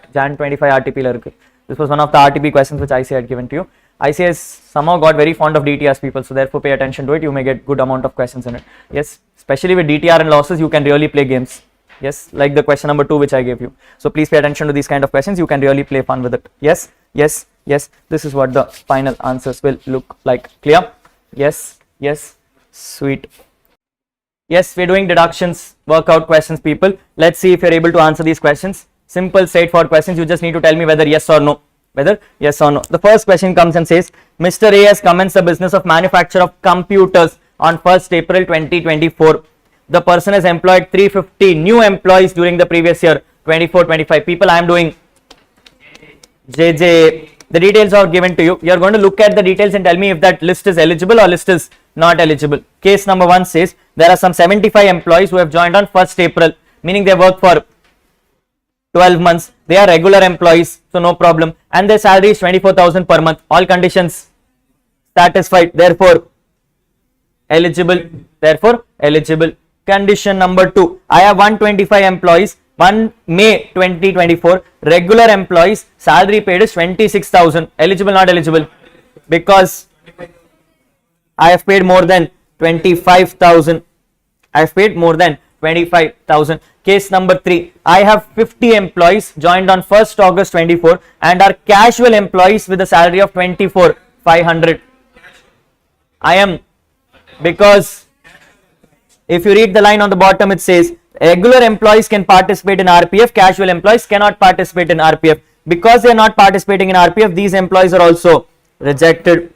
RTP. This was one of the RTP questions which ICI had given to you. ICI has somehow got very fond of DTRs people, so therefore pay attention to it. You may get good amount of questions in it. Yes, especially with DTR and losses, you can really play games. Yes, like the question number 2 which I gave you. So please pay attention to these kind of questions. You can really play fun with it. Yes, yes, yes. This is what the final answers will look like. Clear? Yes, yes. Sweet. Yes, we're doing deductions, workout questions, people. Let's see if you're able to answer these questions. Simple, straightforward questions. You just need to tell me whether yes or no. Whether yes or no. The first question comes and says, Mr. A has commenced the business of manufacture of computers on 1st April 2024. The person has employed 350 new employees during the previous year, 24-25. People, I am doing JJ. The details are given to you. You are going to look at the details and tell me if that list is eligible or list is not eligible. Case number 1 says there are some 75 employees who have joined on 1st April, meaning they work for 12 months. They are regular employees, so no problem. And their salary is 24,000 per month. All conditions satisfied. Therefore, eligible. Therefore, eligible. Condition number 2. I have 125 employees. 1 May 2024. Regular employees. Salary paid is 26,000. Eligible, not eligible? Because I have paid more than 25,000. I have paid more than 25,000. Case number 3. I have 50 employees joined on 1st August 24 and are casual employees with a salary of 24,500. I am, because if you read the line on the bottom, it says regular employees can participate in RPF, casual employees cannot participate in RPF. Because they are not participating in RPF, these employees are also rejected.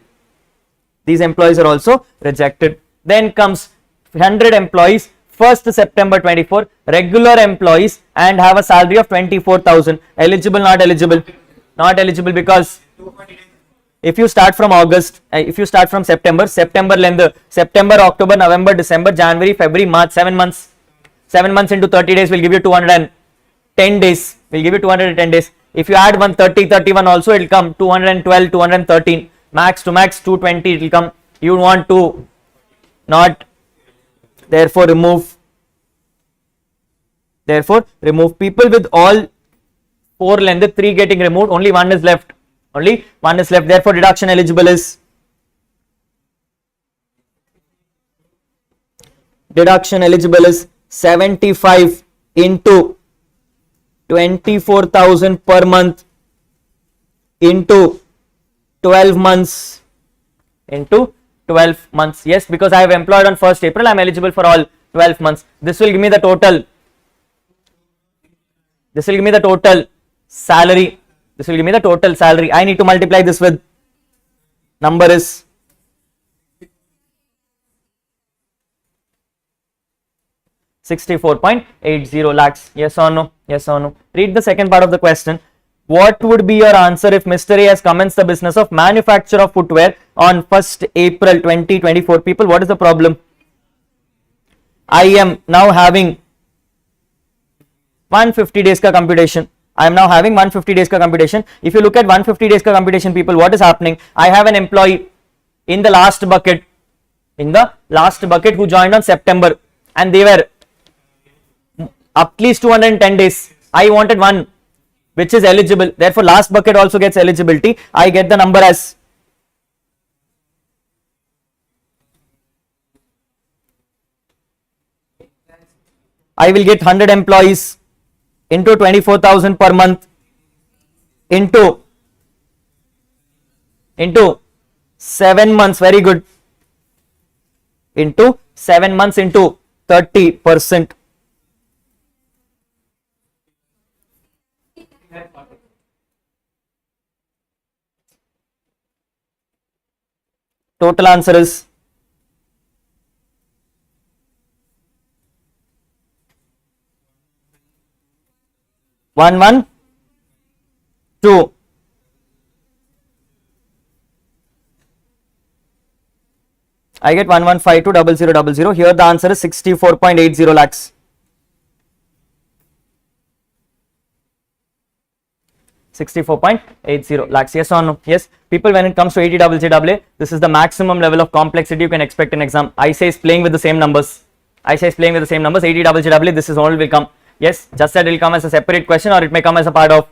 These employees are also rejected. Then comes 100 employees, 1st September 24, regular employees and have a salary of 24,000. Eligible, not eligible? Not eligible, because if you start from August, if you start from September, September, October, November, December, January, February, March, 7 months. 7 months into 30 days will give you 210 days. Will give you 210 days. If you add 130, 31 also, it will come 212, 213. Max to max 220 it will come. You want to not, therefore remove. Therefore remove. People with all 4 length, 3 getting removed, only 1 is left. Only 1 is left. Therefore deduction eligible is, deduction eligible is 75 into 24,000 per month into 12 months into 12 months. Yes, because I have employed on 1st April, I am eligible for all 12 months. This will give me the total. This will give me the total salary. This will give me the total salary. I need to multiply this with, number is 64.80 lakhs. Yes or no? Yes or no? Read the second part of the question. What would be your answer if Mr. A has commenced the business of manufacture of footwear on 1st April 2024? People, what is the problem? I am now having 150 days ka computation. I am now having 150 days ka computation. If you look at 150 days ka computation, people, what is happening? I have an employee in the last bucket, who joined on September, and they were at least 210 days. I wanted one which is eligible. Therefore, last bucket also gets eligibility. I get the number as I will get 100 employees into 24,000 per month into 7 months. Very good. Into 7 months into 30%. Total answer is 112. I get 11520000. Here the answer is 64.80 lakhs. 64.80 lakhs. Yes or no? Yes. People, when it comes to 80JJAA, this is the maximum level of complexity you can expect in exam. I say is playing with the same numbers. 80JJAA, this is all will come. Yes, just that it will come as a separate question, or it may come as a part of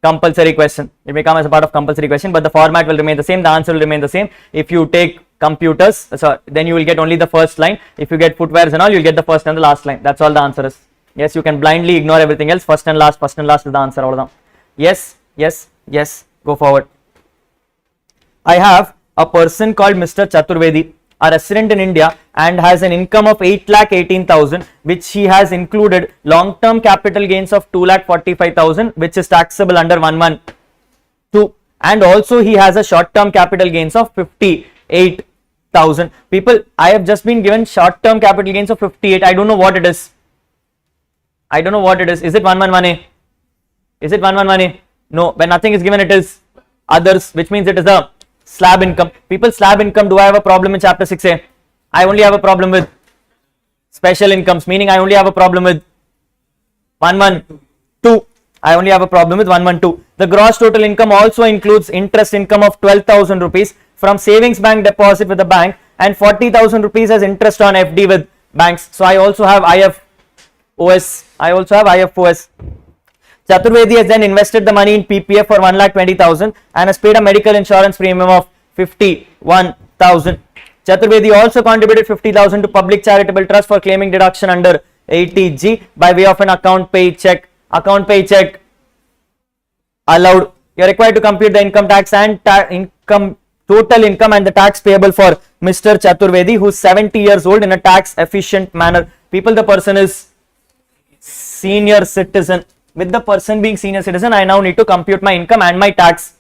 compulsory question. It may come as a part of compulsory question, but the format will remain the same. The answer will remain the same. If you take computers, so then you will get only the first line. If you get footwears and all, you will get the first and the last line. That's all the answer is. Yes, you can blindly ignore everything else. First and last is the answer. Yes, yes, yes. Go forward. I have a person called Mr. Chaturvedi, a resident in India, and has an income of 8,18,000, which he has included long-term capital gains of 2,45,000, which is taxable under 112, and also he has a short-term capital gains of 58,000. People, I have just been given short-term capital gains of 58. I don't know what it is. Is it 111A? Is it 111A? No. When nothing is given, it is others, which means it is the slab income. People, slab income, do I have a problem in chapter 6A? I only have a problem with special incomes, meaning I only have a problem with 112. I only have a problem with 112. The gross total income also includes interest income of 12,000 rupees from savings bank deposit with the bank and 40,000 rupees as interest on FD with banks. So I also have IFOS. Chaturvedi has then invested the money in PPF for 1,20,000 and has paid a medical insurance premium of 51,000. Chaturvedi also contributed 50,000 to public charitable trust for claiming deduction under 80G by way of an account pay check. Account pay check allowed. You are required to compute the income tax and total income and the tax payable for Mr. Chaturvedi, who is 70 years old, in a tax efficient manner. People, the person is senior citizen. With the person being senior citizen, I now need to compute my income and my tax.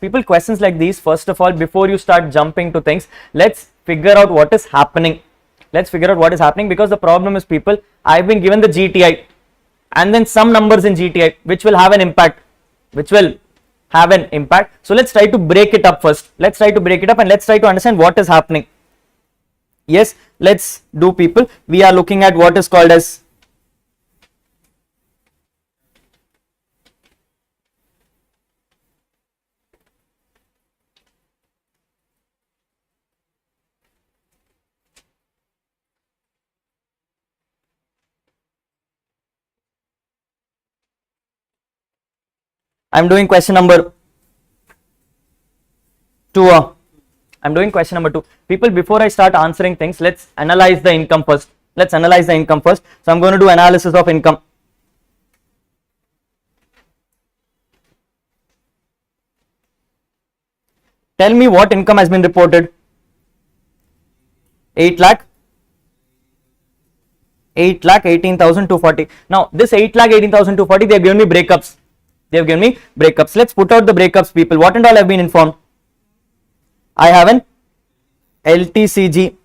People, questions like these, first of all, before you start jumping to things, let's figure out what is happening. Because the problem is, people, I've been given the GTI and then some numbers in GTI which will have an impact. So let's try to break it up first. And let's try to understand what is happening. Yes, let's do, people. We are looking at what is called as I'm doing question number 2. People, before I start answering things, let's analyze the income first. So I'm going to do analysis of income. Tell me what income has been reported. 8 lakh 8,18,240. Now this 8,18,240, they have given me breakups. Let's put out the breakups, people. What and all have been informed? I have an LTCG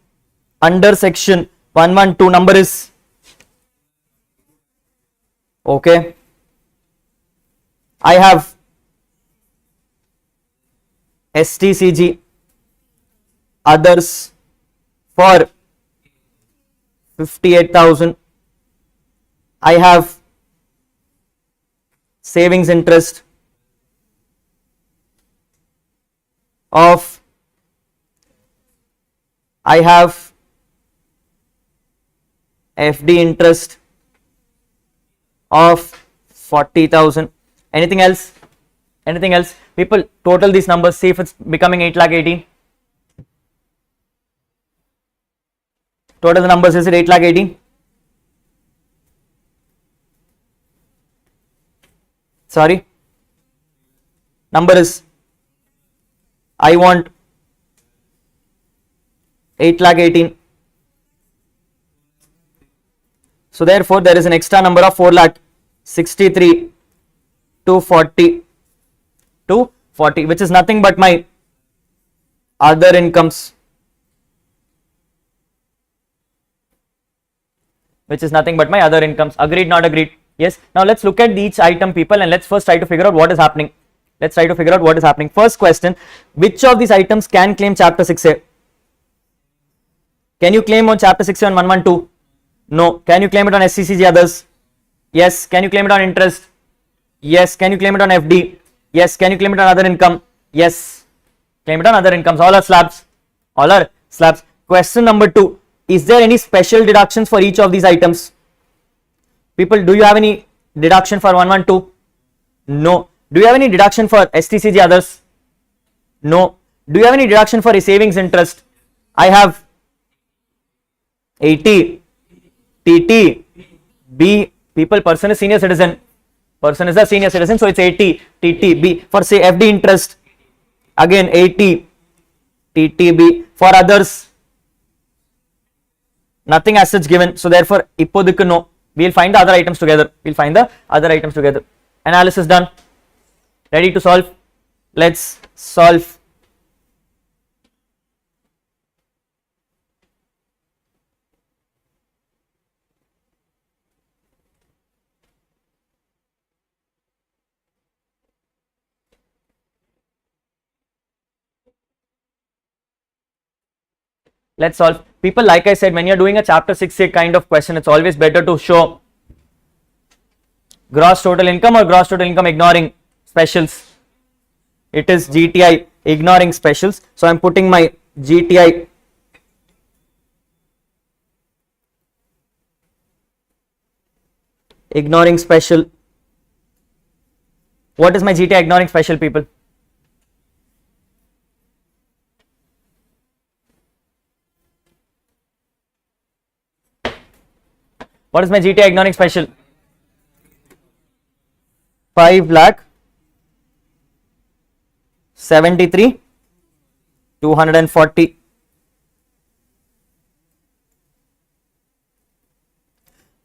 under section 112, number is okay. I have STCG others for 58,000. I have savings interest of, I have FD interest of 40,000. Anything else? People, total these numbers, see if it's becoming 8,18,000. Total the numbers, is it 8,18,000? Sorry, number is, I want 8,18,000. So therefore there is an extra number of 4,63,240, which is nothing but my other incomes, Agreed, not agreed? Yes. Now let's look at each item, people, and let's first try to figure out what is happening. First question, which of these items can claim chapter 6A? Can you claim on chapter 6A on 112? No. Can you claim it on SCCG others? Yes. Can you claim it on interest? Yes. Can you claim it on FD? Yes. Can you claim it on other income? Yes. Claim it on other incomes. All are slabs. Question number 2, is there any special deductions for each of these items? People, do you have any deduction for 112? No. Do you have any deduction for STCG others? No. Do you have any deduction for a savings interest? I have 80 TT B. People, person is senior citizen. So it's 80 TT B. For say FD interest, again 80 TT B. For others, nothing as such given. So therefore, ippodikku no. We will find the other items together. Analysis done. Ready to solve? Let's solve. Let's solve. People, like I said, when you're doing a chapter 6A kind of question, it's always better to show gross total income or gross total income ignoring specials. It is GTI ignoring specials. So I'm putting my GTI ignoring special. What is my GTI ignoring special, people? What is my GTI ignoring special? 5,73,240.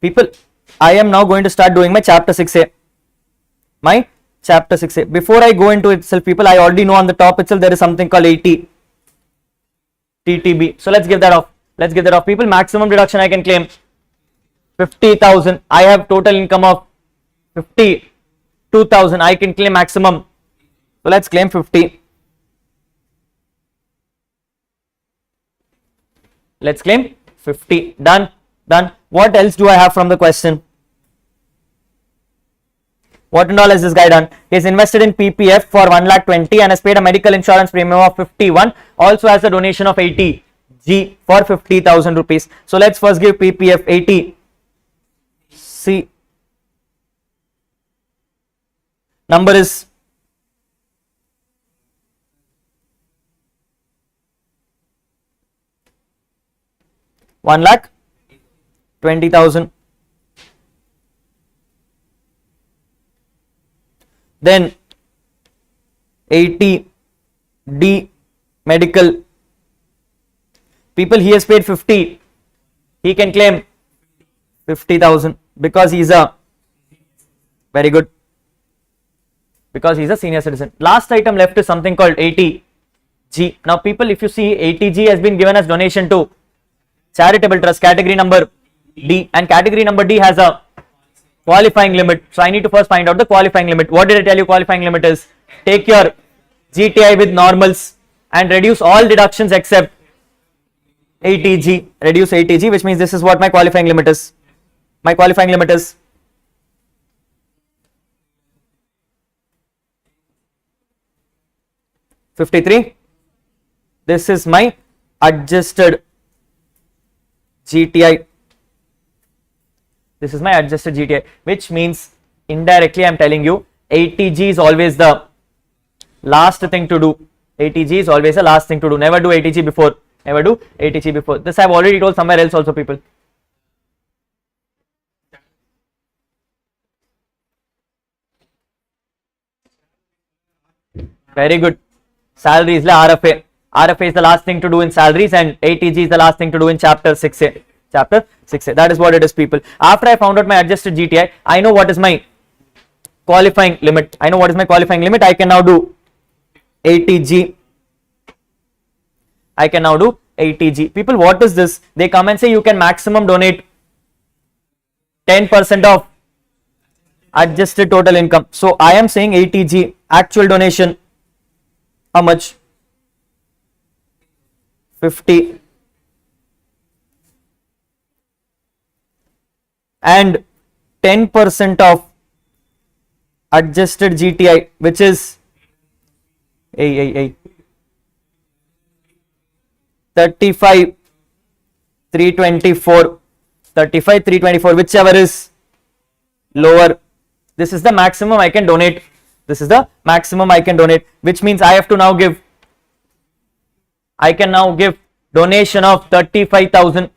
People, I am now going to start doing my chapter 6A. Before I go into itself, people, I already know on the top itself there is something called 80 TTB. So let's give that off. People, maximum deduction I can claim 50,000. I have total income of 52,000. I can claim maximum. So let's claim 50. Done. What else do I have from the question? What and all has this guy done? He is invested in PPF for 1,20,000 and has paid a medical insurance premium of 51. Also has a donation of 80 G for 50,000 rupees. So let's first give PPF 80. See, number is 1,20,000. Then 80 D medical People, he has paid 50. He can claim 50,000 because he's a very good. Because he's a senior citizen. Last item left is something called 80G. Now, people, if you see 80G has been given as donation to charitable trust category number D, and category number D has a qualifying limit. So I need to first find out the qualifying limit. What did I tell you qualifying limit is? Take your GTI with normals and reduce all deductions except 80G. Reduce 80G, which means this is what my qualifying limit is. My qualifying limit is 53. This is my adjusted GTI. This is my adjusted GTI, which means indirectly I am telling you 80G is always the last thing to do. 80G is always the last thing to do. Never do 80G before. Never do 80G before. This I have already told somewhere else also, people. Very good. Salary is the RFA. RFA is the last thing to do in salaries, and 80G is the last thing to do in chapter 6A. Chapter 6A. That is what it is, people. After I found out my adjusted GTI, I know what is my qualifying limit. I know what is my qualifying limit. I can now do 80G. I can now do 80G. People, what is this? They come and say you can maximum donate 10% of adjusted total income. So I am saying 80G, actual donation, how much? 50. And 10% of adjusted GTI, which is 35 324, 35 324, whichever is lower. This is the maximum I can donate. This is the maximum I can donate, which means I have to now give, I can now give donation of 35,000.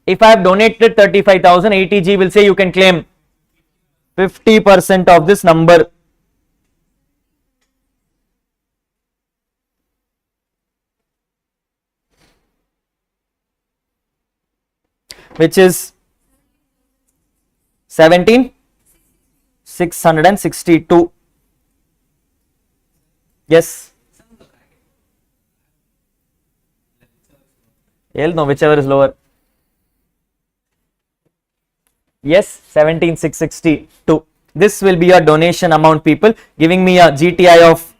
If I have donated 35,000, 80G will say you can claim 50% of this number. Which is 17,662. Yes. L, no, whichever is lower. Yes, 17,662. This will be your donation amount, people, giving me a GTI of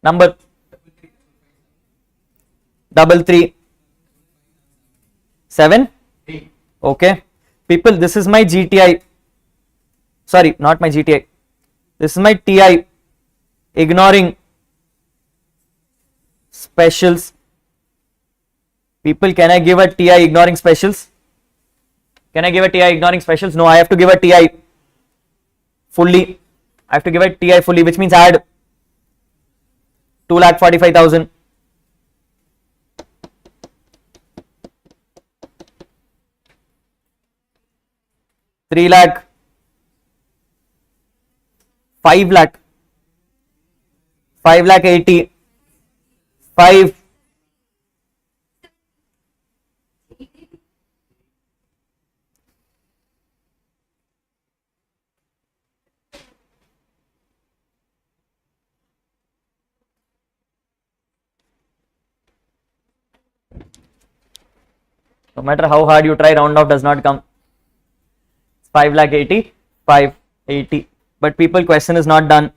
number 337. Okay, people, this is my GTI. Sorry, not my GTI. This is my TI, ignoring specials. People, can I give a TI ignoring specials? Can I give a TI ignoring specials? No, I have to give a TI fully. I have to give a TI fully, which means add 2,45,000. 3 lakh, 5 lakh, 5 lakh 80, 5, no matter how hard you try, round off does not come. 5 lakh 80, 580. But people, question is not done.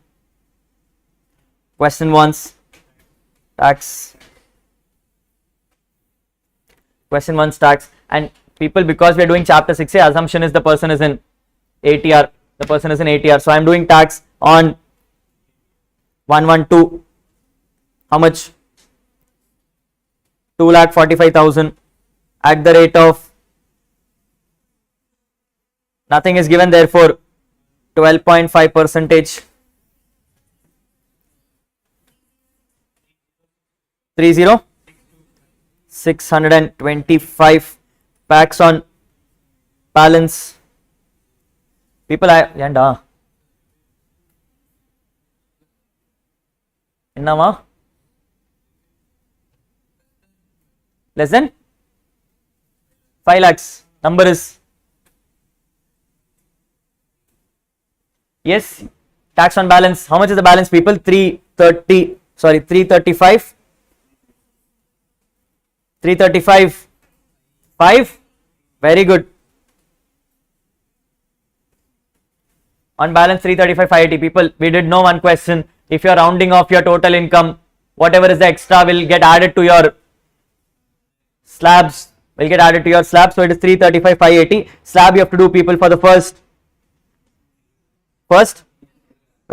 Question wants tax. Question wants tax. And people, because we are doing chapter 6A, assumption is the person is in ATR. The person is in ATR. So I am doing tax on 112. How much? 2,45,000 at the rate of, nothing is given, therefore 12.5 percentage. 30, 625 packs on balance. People, என்னமா less than 5 lakhs. Number is yes. Tax on balance. How much is the balance, people? 335. 5. Very good. On balance 335 580. People, we did know one question. If you are rounding off your total income, whatever is the extra will get added to your slabs. Will get added to your slab. So it is 335 580. Slab you have to do, people, for the first.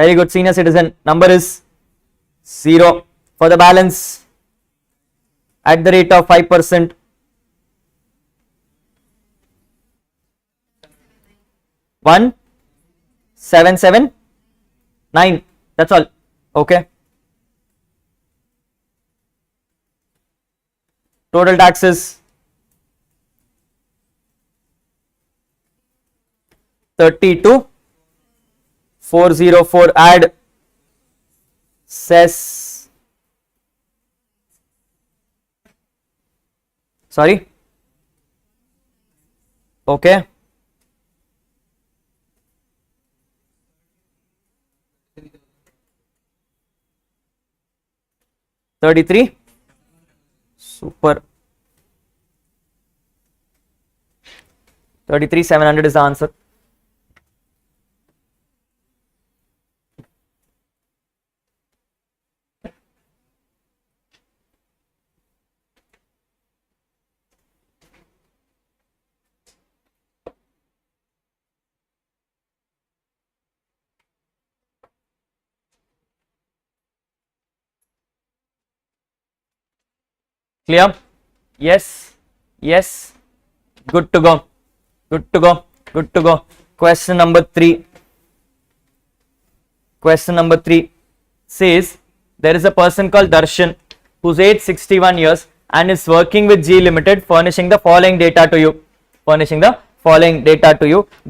Very good, senior citizen. Number is 0. For the balance, at the rate of 5%. 1779. That's all. Okay. Total taxes 32,404. Add cess. Sorry. Okay. $33. Super. 33,700 is the answer. Clear? Yes. Yes. Good to go. Good to go. Good to go. Question number 3. Question number 3 says there is a person called Darshan whose age 61 years and is working with G Limited, furnishing the following data to you.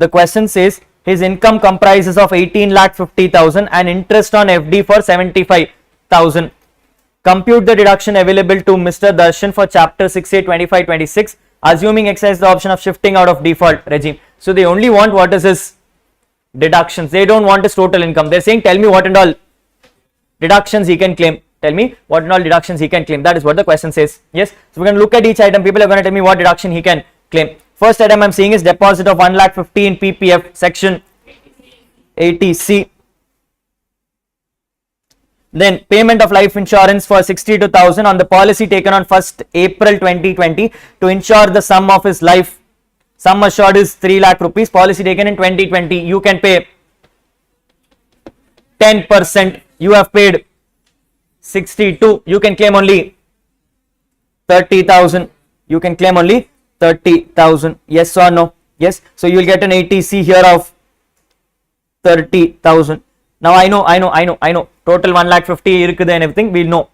The question says his income comprises of 18,50,000 and interest on FD for 75,000. Compute the deduction available to Mr. Darshan for chapter 6A 2526, assuming exercise the option of shifting out of default regime. So they only want what is his deductions. They don't want his total income. They're saying tell me what and all deductions he can claim. Tell me what and all deductions he can claim. That is what the question says. Yes. So we're going to look at each item. People are going to tell me what deduction he can claim. First item I'm seeing is deposit of 1,50,000 in PPF section 80C. Then payment of life insurance for 62,000 on the policy taken on 1st April 2020 to insure the sum of his life. Sum assured is 3 lakh rupees. Policy taken in 2020. You can pay 10%. You have paid 62. You can claim only 30,000. You can claim only 30,000. Yes or no? Yes. So you will get an 80C here of 30,000. Now I know. Total 1,50,000 irukkudu and everything. We know.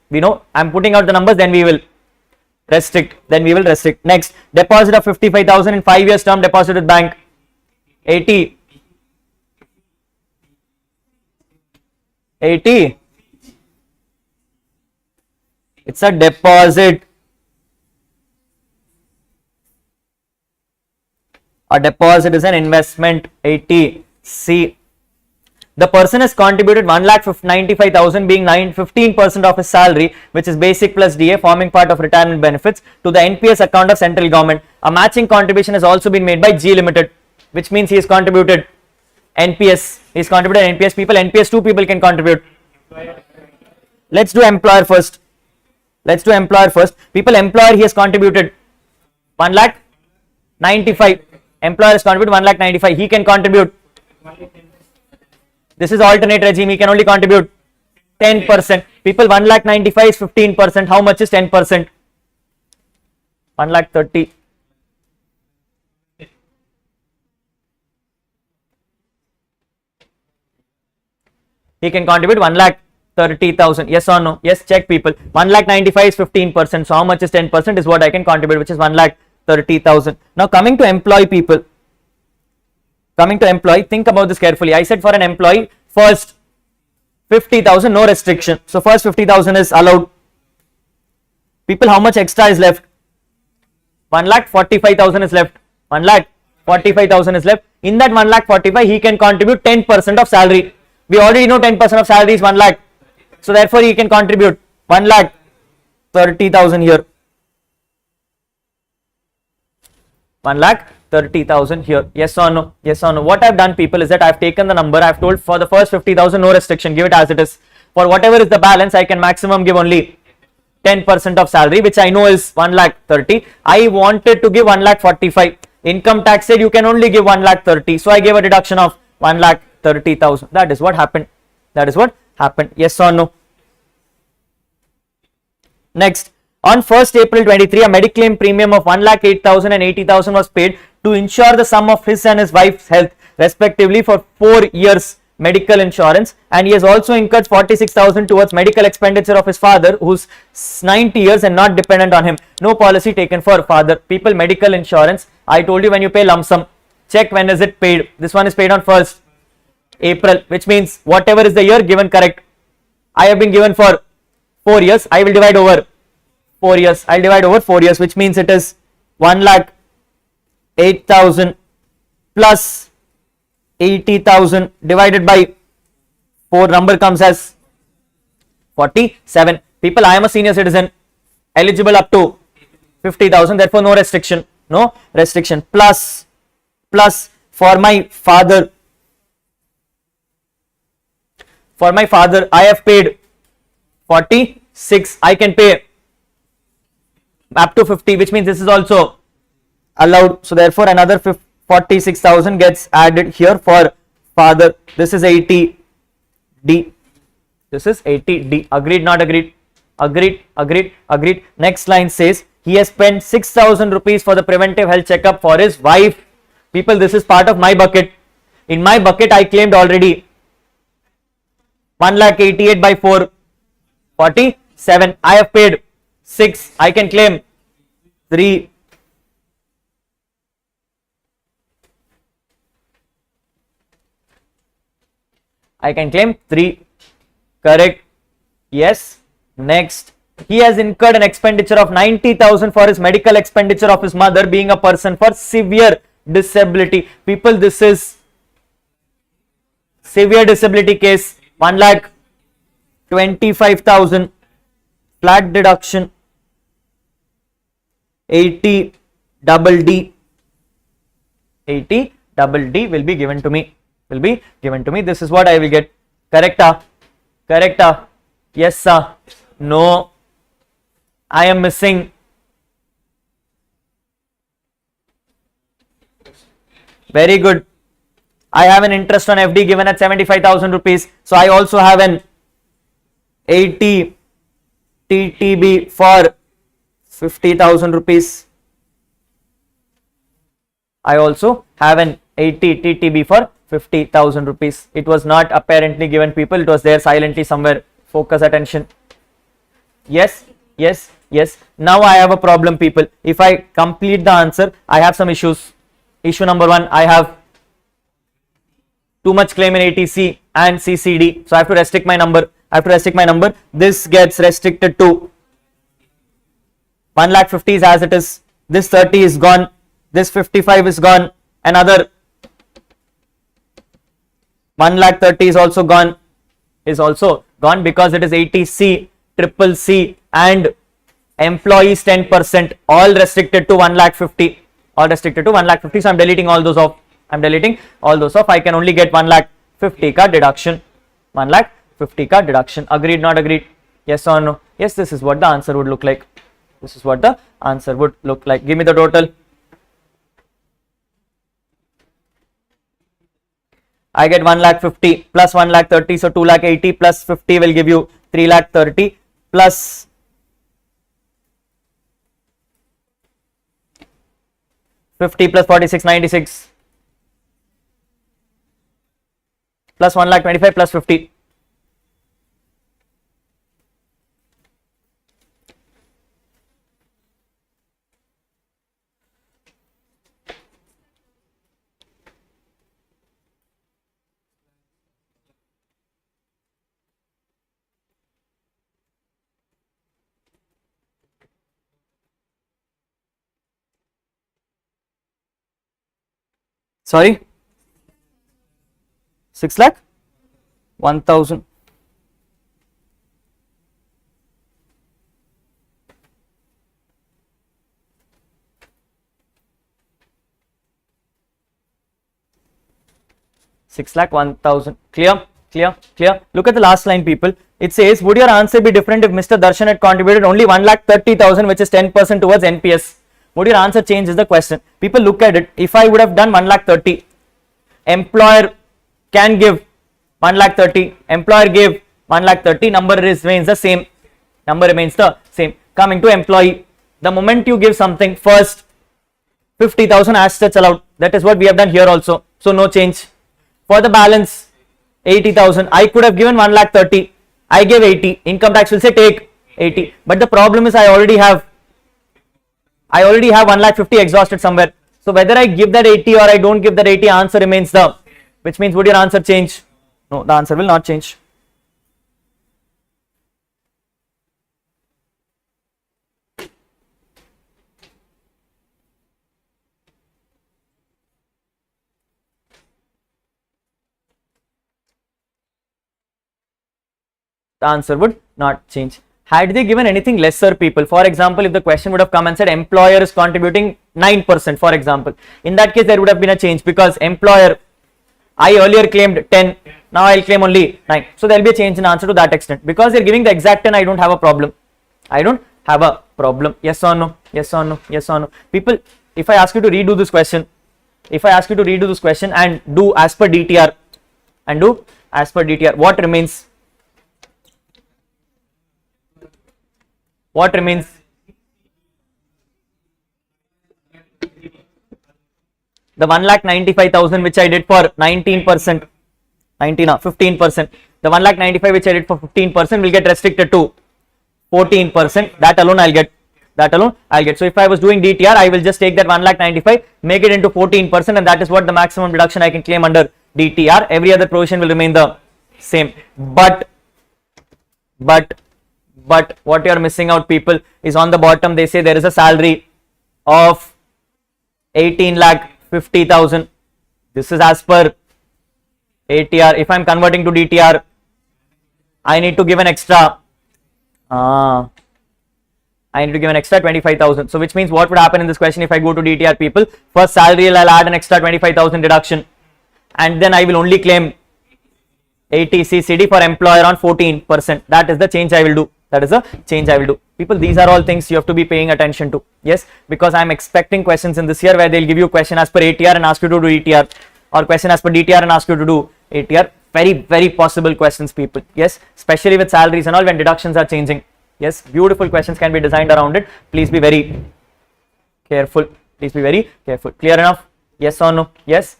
I'm putting out the numbers. Then we will restrict. Next, deposit of 55,000 in 5 years term deposit with bank. 80. It's a deposit. A deposit is an investment. 80C. The person has contributed 1,95,000 being 15% of his salary, which is basic plus DA, forming part of retirement benefits, to the NPS account of central government. A matching contribution has also been made by G Limited, which means he has contributed NPS. People, NPS 2 people can contribute. Let's do employer first. People, employer, he has contributed 1,95,000. Employer has contributed 1,95,000. He can contribute. This is alternate regime. He can only contribute 10%. People, 1,95,000 is 15%. How much is 10%? 1,30,000. He can contribute 1,30,000. Yes or no? Yes, check, people. 1,95,000 is 15%. So how much is 10% is what I can contribute, which is 1,30,000. Now coming to employee, people. Think about this carefully. I said for an employee, first 50,000, no restriction. So first 50,000 is allowed. People, how much extra is left? 1,45,000 is left. 1,45,000 is left. In that 1,45,000, he can contribute 10% of salary. We already know 10% of salary is 1 lakh. So therefore, he can contribute 1,30,000 here. 1,30,000 here. Yes or no? Yes or no? What I've done, people, is that I've taken the number. I've told for the first 50,000, no restriction. Give it as it is. For whatever is the balance, I can maximum give only 10% of salary, which I know is 1,30,000. I wanted to give 1,45,000. Income tax said you can only give 1,30,000. So I gave a deduction of 1,30,000. That is what happened. That is what happened. Yes or no? Next, on 1st April 23, a mediclaim premium of 1,08,000 and 80,000 was paid to insure the sum of his and his wife's health, respectively, for 4 years medical insurance, and he has also incurred 46,000 towards medical expenditure of his father, who's 90 years and not dependent on him. No policy taken for father. People, medical insurance, I told you, when you pay lump sum, check when is it paid. This one is paid on 1st April, which means whatever is the year given, correct. I have been given for 4 years. I will divide over 4 years. I'll divide over 4 years, which means it is 1,08,000 plus 80,000 divided by 4, number comes as 47. People, I am a senior citizen, eligible up to 50,000, therefore no restriction. No restriction. Plus for my father, I have paid 46. I can pay up to 50, which means this is also allowed. So therefore another 46,000 gets added here for father. This is 80D. This is 80D. Agreed, not agreed? Agreed, agreed, agreed. Next line says he has spent 6,000 rupees for the preventive health checkup for his wife. People, this is part of my bucket. In my bucket, I claimed already 1,88,000 by 4, 47. I have paid 6. I can claim 3. I can claim 3. Correct. Yes. Next, he has incurred an expenditure of 90,000 for his medical expenditure of his mother, being a person for severe disability. People, this is severe disability case. 1,25,000 flat deduction. 80 double D. 80 double D will be given to me. Will be given to me. This is what I will get. Correct? Correct? Yes, sir. No. I am missing. Very good. I have an interest on FD given at 75,000 rupees. So I also have an 80 TTB for 50,000 rupees. I also have an 80 TTB for 50,000 rupees. It was not apparently given, people. It was there silently somewhere. Focus attention. Yes, yes, yes. Now I have a problem, people. If I complete the answer, I have some issues. Issue number 1, I have too much claim in ATC and CCD. So I have to restrict my number. This gets restricted to 1,50,000 is as it is. This 30 is gone. This 55 is gone. Another 1,30,000 is also gone. Because it is ATC, triple C and employees 10%, all restricted to 1,50,000. All restricted to 1,50,000. So I'm deleting all those off. I can only get 1,50,000 ka deduction. 1,50,000 ka deduction. Agreed, not agreed? Yes or no? Yes, this is what the answer would look like. Give me the total. I get 1,50,000 plus 1,30,000, so 2,80,000 plus 50 will give you 3,30,000 plus 50 plus 46, 96 plus 1,25,000 plus 50. Sorry, 6 lakh 1000. $6,01,000. Clear. Look at the last line, people. It says, would your answer be different if Mr. Darshan had contributed only 1,30,000, which is 10% towards NPS? Would your answer change is the question. People, look at it. If I would have done 1,30,000, employer can give 1,30,000, employer gave 1,30,000, number remains the same. Coming to employee, the moment you give something, first 50,000 as such allowed. That is what we have done here also. So no change. For the balance 80,000, I could have given 1,30,000. I gave 80. Income tax will say take 80. But the problem is I already have 1,50,000 exhausted somewhere. So whether I give that 80 or I don't give that 80, answer remains the, which means would your answer change? No, the answer will not change. The answer would not change. Had they given anything lesser, people, for example, if the question would have come and said employer is contributing 9%, for example, in that case there would have been a change, because employer, I earlier claimed 10, now I'll claim only 9. So there will be a change in answer to that extent. Because they're giving the exact 10, I don't have a problem. Yes or no? People, if I ask you to redo this question, and do as per DTR, what remains? What remains? The 1,95,000 which I did for 19%, 15%. The 1,95,000 which I did for 15% will get restricted to 14%. That alone I'll get. So if I was doing DTR, I will just take that 1,95,000, make it into 14%, and that is what the maximum deduction I can claim under DTR. Every other provision will remain the same. But what you are missing out, people, is on the bottom they say there is a salary of 18,50,000. This is as per ATR. If I am converting to DTR, I need to give an extra 25,000. So which means what would happen in this question if I go to DTR, people? First salary I'll add an extra 25,000 deduction, and then I will only claim 80 CCD for employer on 14%. That is the change I will do. People, these are all things you have to be paying attention to. Yes, because I am expecting questions in this year where they'll give you question as per ATR and ask you to do ETR, or question as per DTR and ask you to do ATR. Very possible questions, people. Yes, especially with salaries and all when deductions are changing. Yes, beautiful questions can be designed around it. Please be very careful. Clear enough? Yes or no? Yes.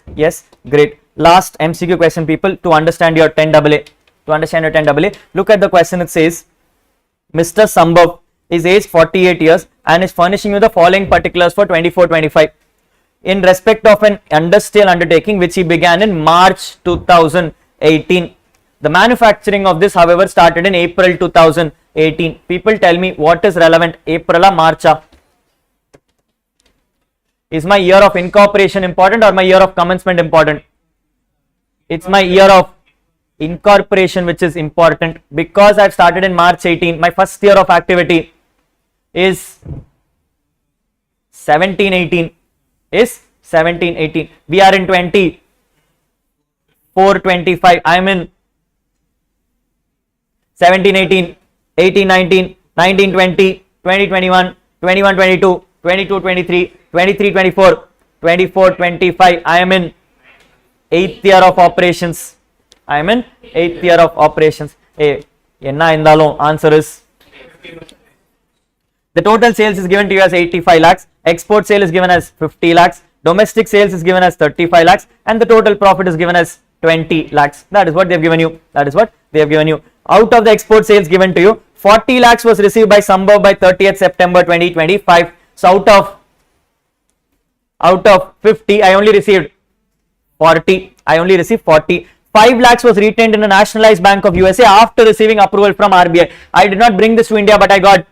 Great. Last MCQ question, people, to understand your 10AA. Look at the question. It says, Mr. Sambhav is age 48 years and is furnishing you the following particulars for 24-25 in respect of an industrial undertaking which he began in March 2018. The manufacturing of this, however, started in April 2018. People, tell me what is relevant, April or March? Is my year of incorporation important or my year of commencement important? It's my year of incorporation which is important, because I've started in March 18. My first year of activity is 17-18. We are in 24-25. I am in 17-18, 18-19, 19-20, 20-21, 21-22, 22-23, 23-24, 24-25. I am in 8th year of operations. Hey, enna indalo, answer is, the total sales is given to you as 85 lakhs, export sale is given as 50 lakhs, domestic sales is given as 35 lakhs, and the total profit is given as 20 lakhs. That is what they have given you. Out of the export sales given to you, 40 lakhs was received by Sambhav by 30th September 2025. So out of 50, I only received 40. 5 lakhs was retained in a nationalized bank of USA after receiving approval from RBI. I did not bring this to India, but I got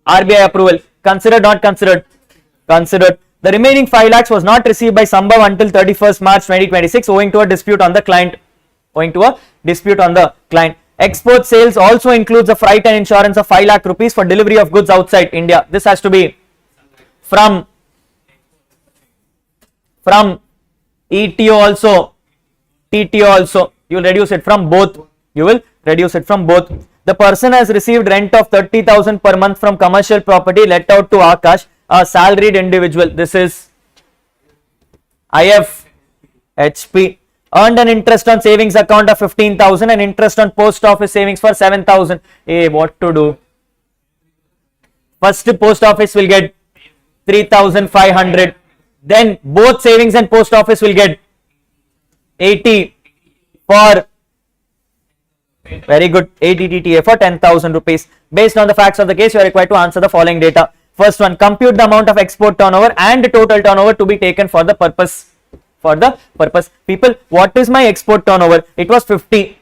RBI approval. Considered, not considered? Considered. The remaining 5 lakhs was not received by Sambhav until 31st March 2026 owing to a dispute on the client. Export sales also includes a freight and insurance of 5 lakh rupees for delivery of goods outside India. This has to be from ETO also, TTO also. You will reduce it from both. The person has received rent of 30,000 per month from commercial property let out to Akash, a salaried individual. This is IFHP. Earned an interest on savings account of 15,000 and interest on post office savings for 7,000. Hey, what to do? First, post office will get 3,500. Then both savings and post office will get 80 for, very good, 80 TTA for 10,000 rupees. Based on the facts of the case, you are required to answer the following data. First one, compute the amount of export turnover and total turnover to be taken for the purpose. People, what is my export turnover? It was 50,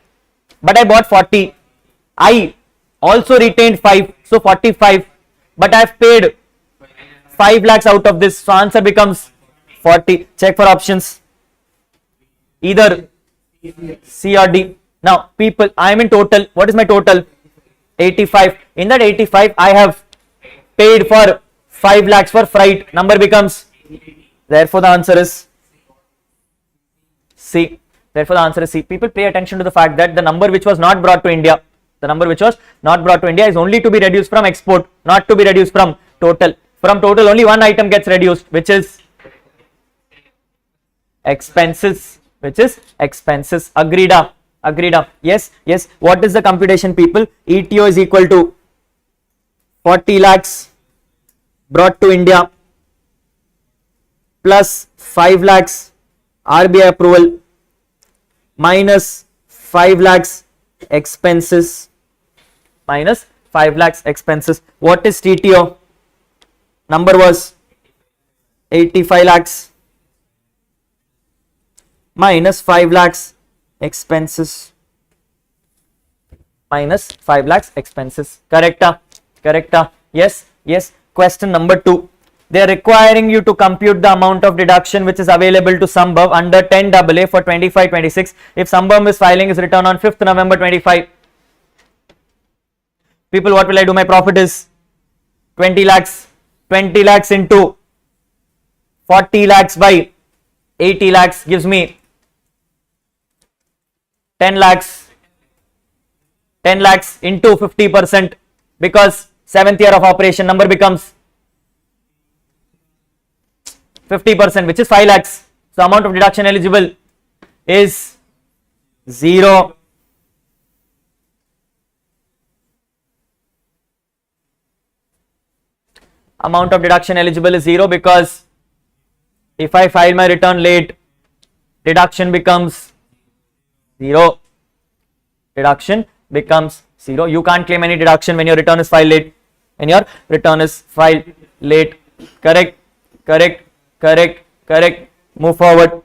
but I bought 40. I also retained 5, so 45, but I have paid 5 lakhs out of this, so answer becomes 40. Check for options, either C or D. Now people, I am in total. What is my total? 85. In that 85, I have paid for 5 lakhs for freight. Number becomes, therefore the answer is C. People, pay attention to the fact that the number which was not brought to India, is only to be reduced from export, not to be reduced from total. From total, only one item gets reduced, which is expenses. Agreed up. Yes. What is the computation, people? ETO is equal to 40 lakhs brought to India plus 5 lakhs RBI approval minus 5 lakhs expenses. What is TTO? Number was 85 lakhs minus 5 lakhs expenses. Correct? Yes. Question number 2. They are requiring you to compute the amount of deduction which is available to Sambhav under 10AA for 25-26 if Sambhav is filing his return on 5th November 25. People, what will I do? My profit is 20 lakhs. 20 lakhs into 40 lakhs by 80 lakhs gives me 10 lakhs. 10 lakhs into 50% because 7th year of operation, number becomes 50%, which is 5 lakhs. So amount of deduction eligible is 0. Amount of deduction eligible is 0 because if I file my return late, deduction becomes 0. You can't claim any deduction when your return is filed late. Correct. Move forward.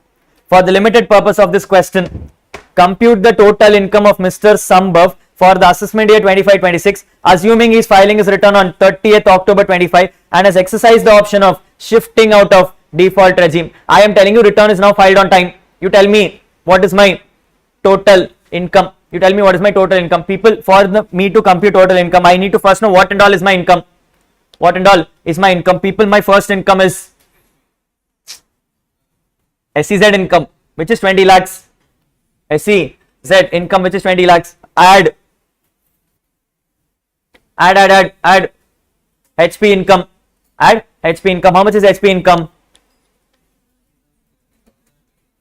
For the limited purpose of this question, compute the total income of Mr. Sambhav for the assessment year 25-26, assuming he is filing his return on 30th October 25 and has exercised the option of shifting out of default regime. I am telling you, return is now filed on time. You tell me what is my total income. People, for me to compute total income, I need to first know what and all is my income. People, my first income is SEZ income, which is 20 lakhs. SEZ income, which is 20 lakhs. Add HP income. How much is HP income?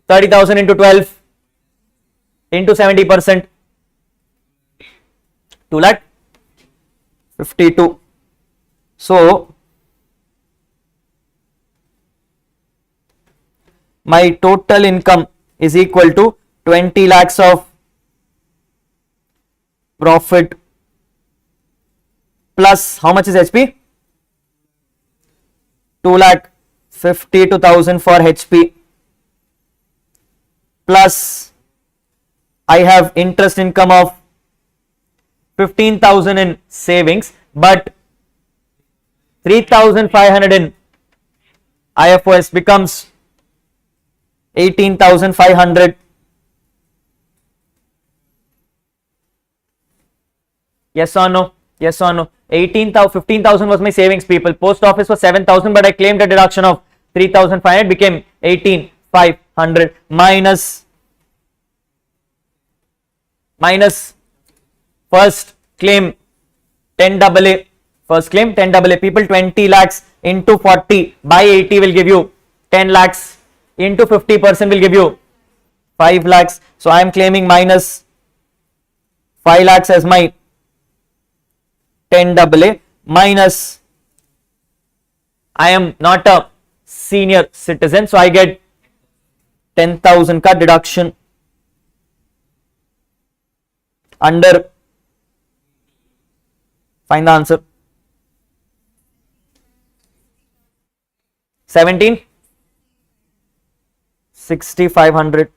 30,000 into 12 into 70%. 2,52,000. So my total income is equal to 20 lakhs of profit plus how much is HP? 2,52,000 for HP plus I have interest income of 15,000 in savings, but 3,500 in IFOS becomes 18,500. Yes or no? Yes or no? 15,000 was my savings, people. Post office was 7,000, but I claimed a deduction of 3,500, became 18,500 minus first claim 10 AA. First claim 10 AA. People, 20 lakhs into 40 by 80 will give you 10 lakhs, into 50% will give you 5 lakhs. So I am claiming minus 5 lakhs as my 10 AA, minus I am not a senior citizen, so I get 10,000 ka deduction under. Find the answer. 17, 6,500.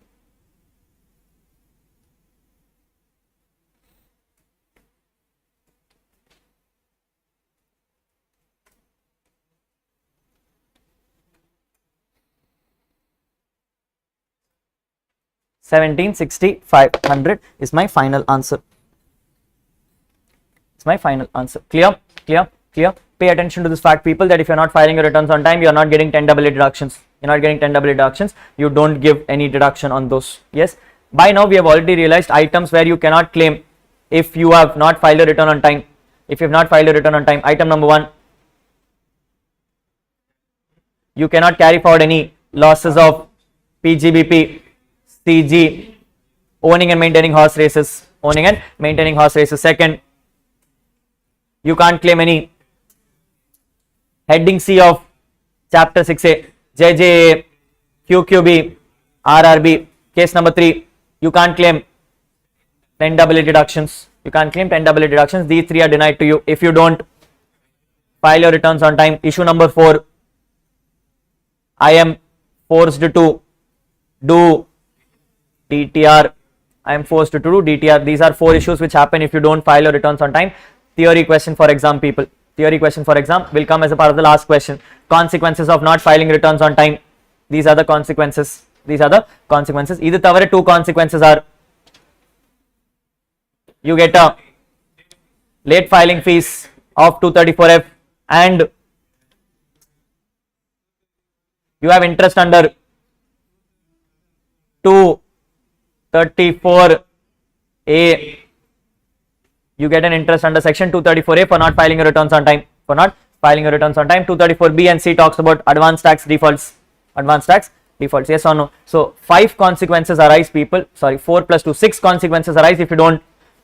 $17,6,500 is my final answer. It's my final answer. Clear? Clear? Clear? Pay attention to this fact, people, that if you're not filing your returns on time, you're not getting 10 AA deductions. You're not getting 10 AA deductions. You don't give any deduction on those. Yes? By now, we have already realized items where you cannot claim if you have not filed a return on time. If you have not filed a return on time, item number 1, you cannot carry forward any losses of PGBP, CG, owning and maintaining horse races. Owning and maintaining horse races. Second, you can't claim any heading C of chapter 6A, JJA, QQB, RRB. Case number 3, you can't claim 10 AA deductions. You can't claim 10 AA deductions. These 3 are denied to you if you don't file your returns on time. Issue number 4, I am forced to do DTR. I am forced to do DTR. These are 4 issues which happen if you don't file your returns on time. Theory question for exam, people. Theory question for exam will come as a part of the last question. Consequences of not filing returns on time. These are the consequences. These are the consequences. Either tavare 2 consequences are, you get a late filing fees of 234F and you have interest under 234A. You get an interest under section 234A for not filing your returns on time. For not filing your returns on time. 234B and C talks about advanced tax defaults. Advanced tax defaults. Yes or no? So 5 consequences arise, people. Sorry, 4 plus 2, 6 consequences arise if you don't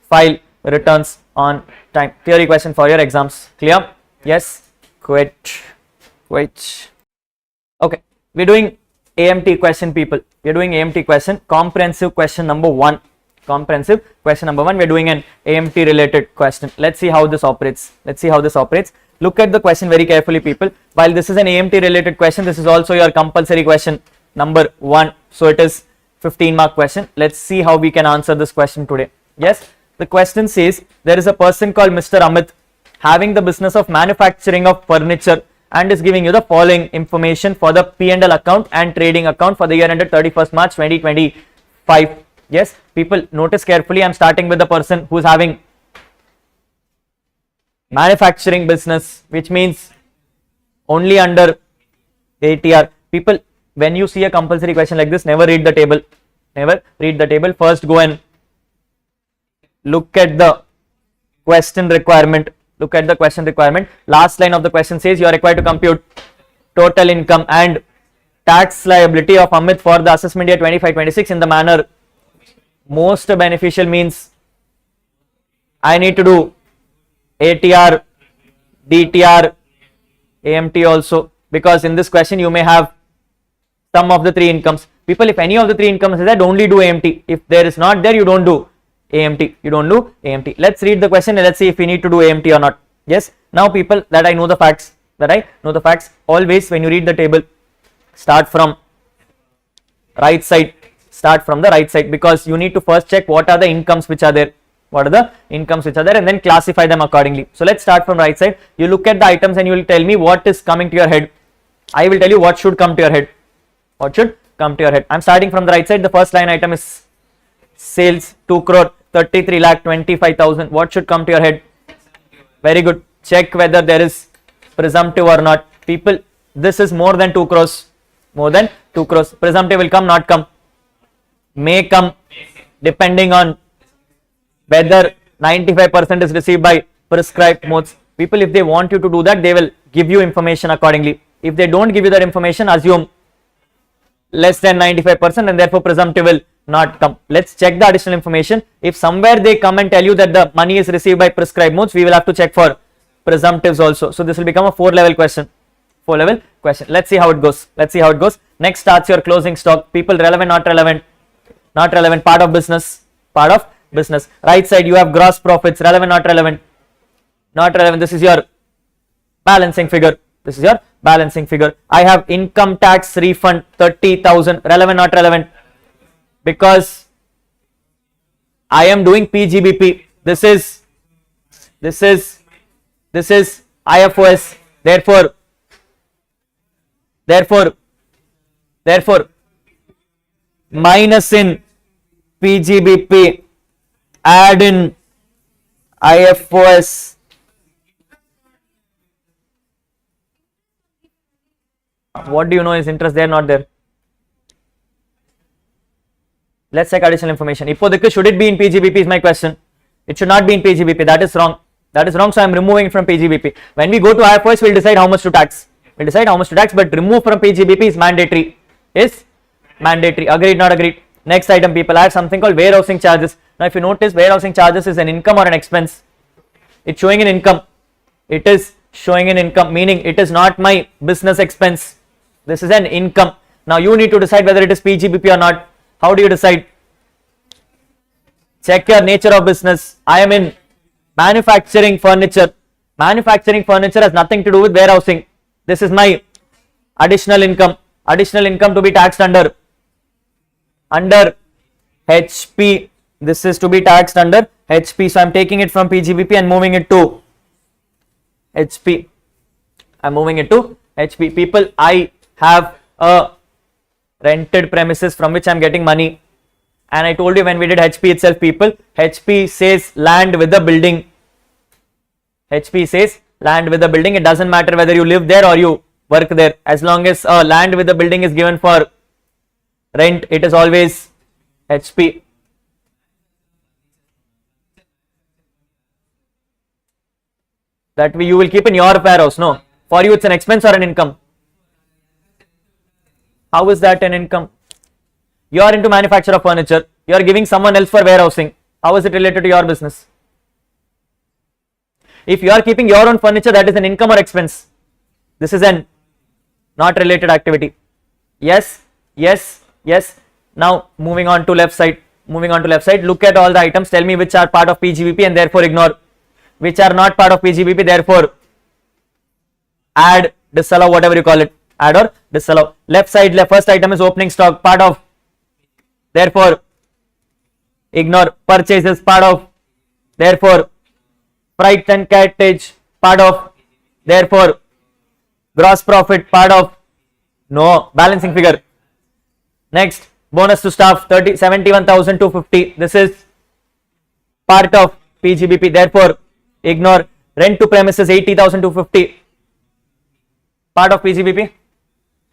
file returns on time. Theory question for your exams. Clear? Yes? Quit. Okay. We're doing AMT question, people. We're doing AMT question. Comprehensive question number 1. Comprehensive question number 1. We're doing an AMT related question. Let's see how this operates. Look at the question very carefully, people. While this is an AMT related question, this is also your compulsory question number 1. So it is 15 mark question. Let's see how we can answer this question today. Yes, the question says there is a person called Mr. Amit having the business of manufacturing of furniture and is giving you the following information for the P&L account and trading account for the year ended 31st March 2025. Yes, people, notice carefully. I'm starting with the person who's having manufacturing business, which means only under ATR. People, when you see a compulsory question like this, never read the table. First go and look at the question requirement. Last line of the question says you are required to compute total income and tax liability of Amit for the assessment year 25-26 in the manner most beneficial. Means I need to do ATR, DTR, AMT also, because in this question you may have some of the 3 incomes. People, if any of the 3 incomes is there, only do AMT. If there is not there, you don't do AMT. Let's read the question and let's see if we need to do AMT or not. Yes, now people, that I know the facts, always when you read the table, start from right side, because you need to first check what are the incomes which are there, and then classify them accordingly. So let's start from right side. You look at the items and you will tell me what is coming to your head. I will tell you what should come to your head. What should come to your head? I'm starting from the right side. The first line item is sales 2 crore 33 lakh 25,000. What should come to your head? Very good. Check whether there is presumptive or not. People, this is more than 2 crores. More than 2 crores. Presumptive will come, not come. May come, depending on whether 95% is received by prescribed modes. People, if they want you to do that, they will give you information accordingly. If they don't give you that information, assume less than 95% and therefore presumptive will not come. Let's check the additional information. If somewhere they come and tell you that the money is received by prescribed modes, we will have to check for presumptives also. So this will become a 4-level question. 4-level question. Let's see how it goes. Let's see how it goes. Next starts your closing stock. People, relevant, not relevant. Not relevant. Part of business. Part of business. Right side you have gross profits. Relevant, not relevant. Not relevant. This is your balancing figure. This is your balancing figure. I have income tax refund 30,000. Relevant, not relevant. Because I am doing PGBP. This is IFOS. Therefore, minus in PGBP, add in IFOS. What do you know is interest there, not there? Let's check additional information. Should it be in PGBP is my question. It should not be in PGBP. That is wrong. That is wrong. So I am removing from PGBP. When we go to IFOS, we'll decide how much to tax. We'll decide how much to tax, but remove from PGBP is mandatory. Is mandatory. Agreed, not agreed. Next item, people, I have something called warehousing charges. Now, if you notice, warehousing charges is an income or an expense. It's showing an income. It is showing an income, meaning it is not my business expense. This is an income. Now, you need to decide whether it is PGBP or not. How do you decide? Check your nature of business. I am in manufacturing furniture. Manufacturing furniture has nothing to do with warehousing. This is my additional income. Additional income to be taxed under HP. This is to be taxed under HP. So I am taking it from PGBP and moving it to HP. I am moving it to HP. People, I have a rented premises from which I am getting money. And I told you when we did HP itself, people, HP says land with the building. HP says land with the building. It doesn't matter whether you live there or you work there. As long as land with the building is given for rent, it is always HP. That you will keep in your warehouse. No, for you it's an expense or an income. How is that an income? You are into manufacture of furniture. You are giving someone else for warehousing. How is it related to your business? If you are keeping your own furniture, that is an income or expense. This is an not related activity. Yes, yes, yes. Now moving on to left side. Moving on to left side. Look at all the items. Tell me which are part of PGBP and therefore ignore. Which are not part of PGBP, therefore add, disallow, whatever you call it. Add or disallow. Left side, first item is opening stock, part of, therefore ignore. Purchases, part of, therefore freight and cartage, part of, therefore gross profit, part of, no. Balancing figure. Next, bonus to staff 71,250. This is part of PGBP, therefore ignore. Rent to premises 80,250, part of PGBP.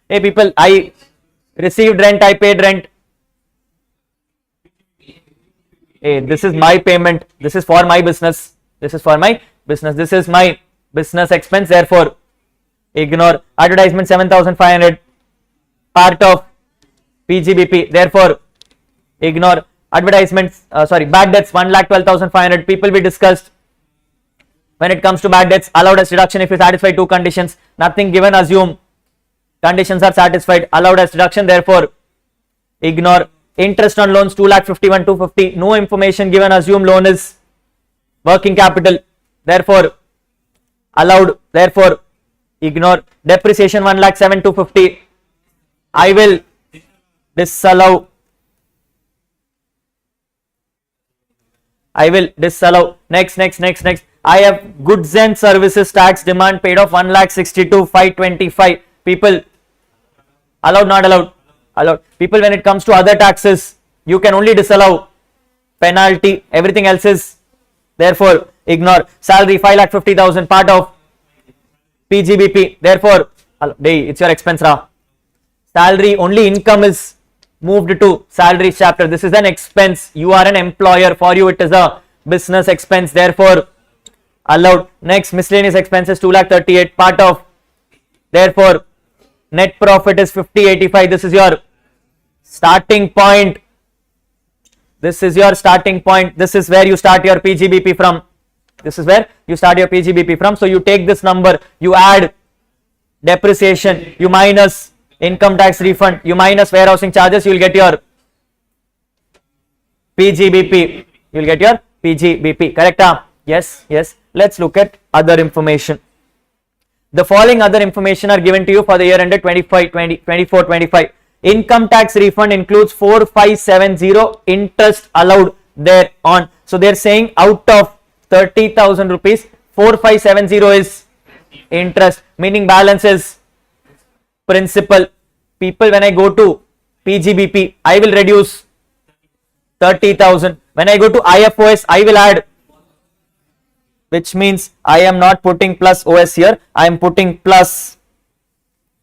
Hey people, I received rent, I paid rent. Hey, this is my payment. This is for my business. This is for my business. This is my business expense, therefore ignore. Advertisement 7,500, part of PGBP, therefore ignore. Advertisements, bad debts 1,12,500. People, we discussed when it comes to bad debts, allowed as deduction if you satisfy two conditions. Nothing given, assume conditions are satisfied. Allowed as deduction, therefore ignore. Interest on loans 2,51,250. No information given, assume loan is working capital, therefore allowed, therefore ignore. Depreciation 1,07,250. I will disallow. I will disallow. Next. I have goods and services tax demand paid of 1,62,525. People, allowed, not allowed? Allowed. People, when it comes to other taxes, you can only disallow penalty, everything else is therefore ignore. Salary 5,50,000 part of PGBP, therefore it's your expense ra. Salary, only income is moved to salary chapter. This is an expense. You are an employer, for you it is a business expense, therefore allowed. Next, miscellaneous expenses 2,38,000 part of, therefore net profit is 50,85. This is your starting point. This is your starting point. This is where you start your PGBP from. This is where you start your PGBP from. So you take this number, you add depreciation, you minus income tax refund, you minus warehousing charges, you will get your PGBP. You will get your PGBP. Correct? Yes, yes. Let's look at other information. The following other information are given to you for the year ended 24-25. Income tax refund includes 4,570 interest allowed thereon. So they are saying out of 30,000 rupees, 4,570 is interest, meaning balance is principal. People, when I go to PGBP, I will reduce 30,000. When I go to IFOS, I will add, which means I am not putting plus OS here, I am putting plus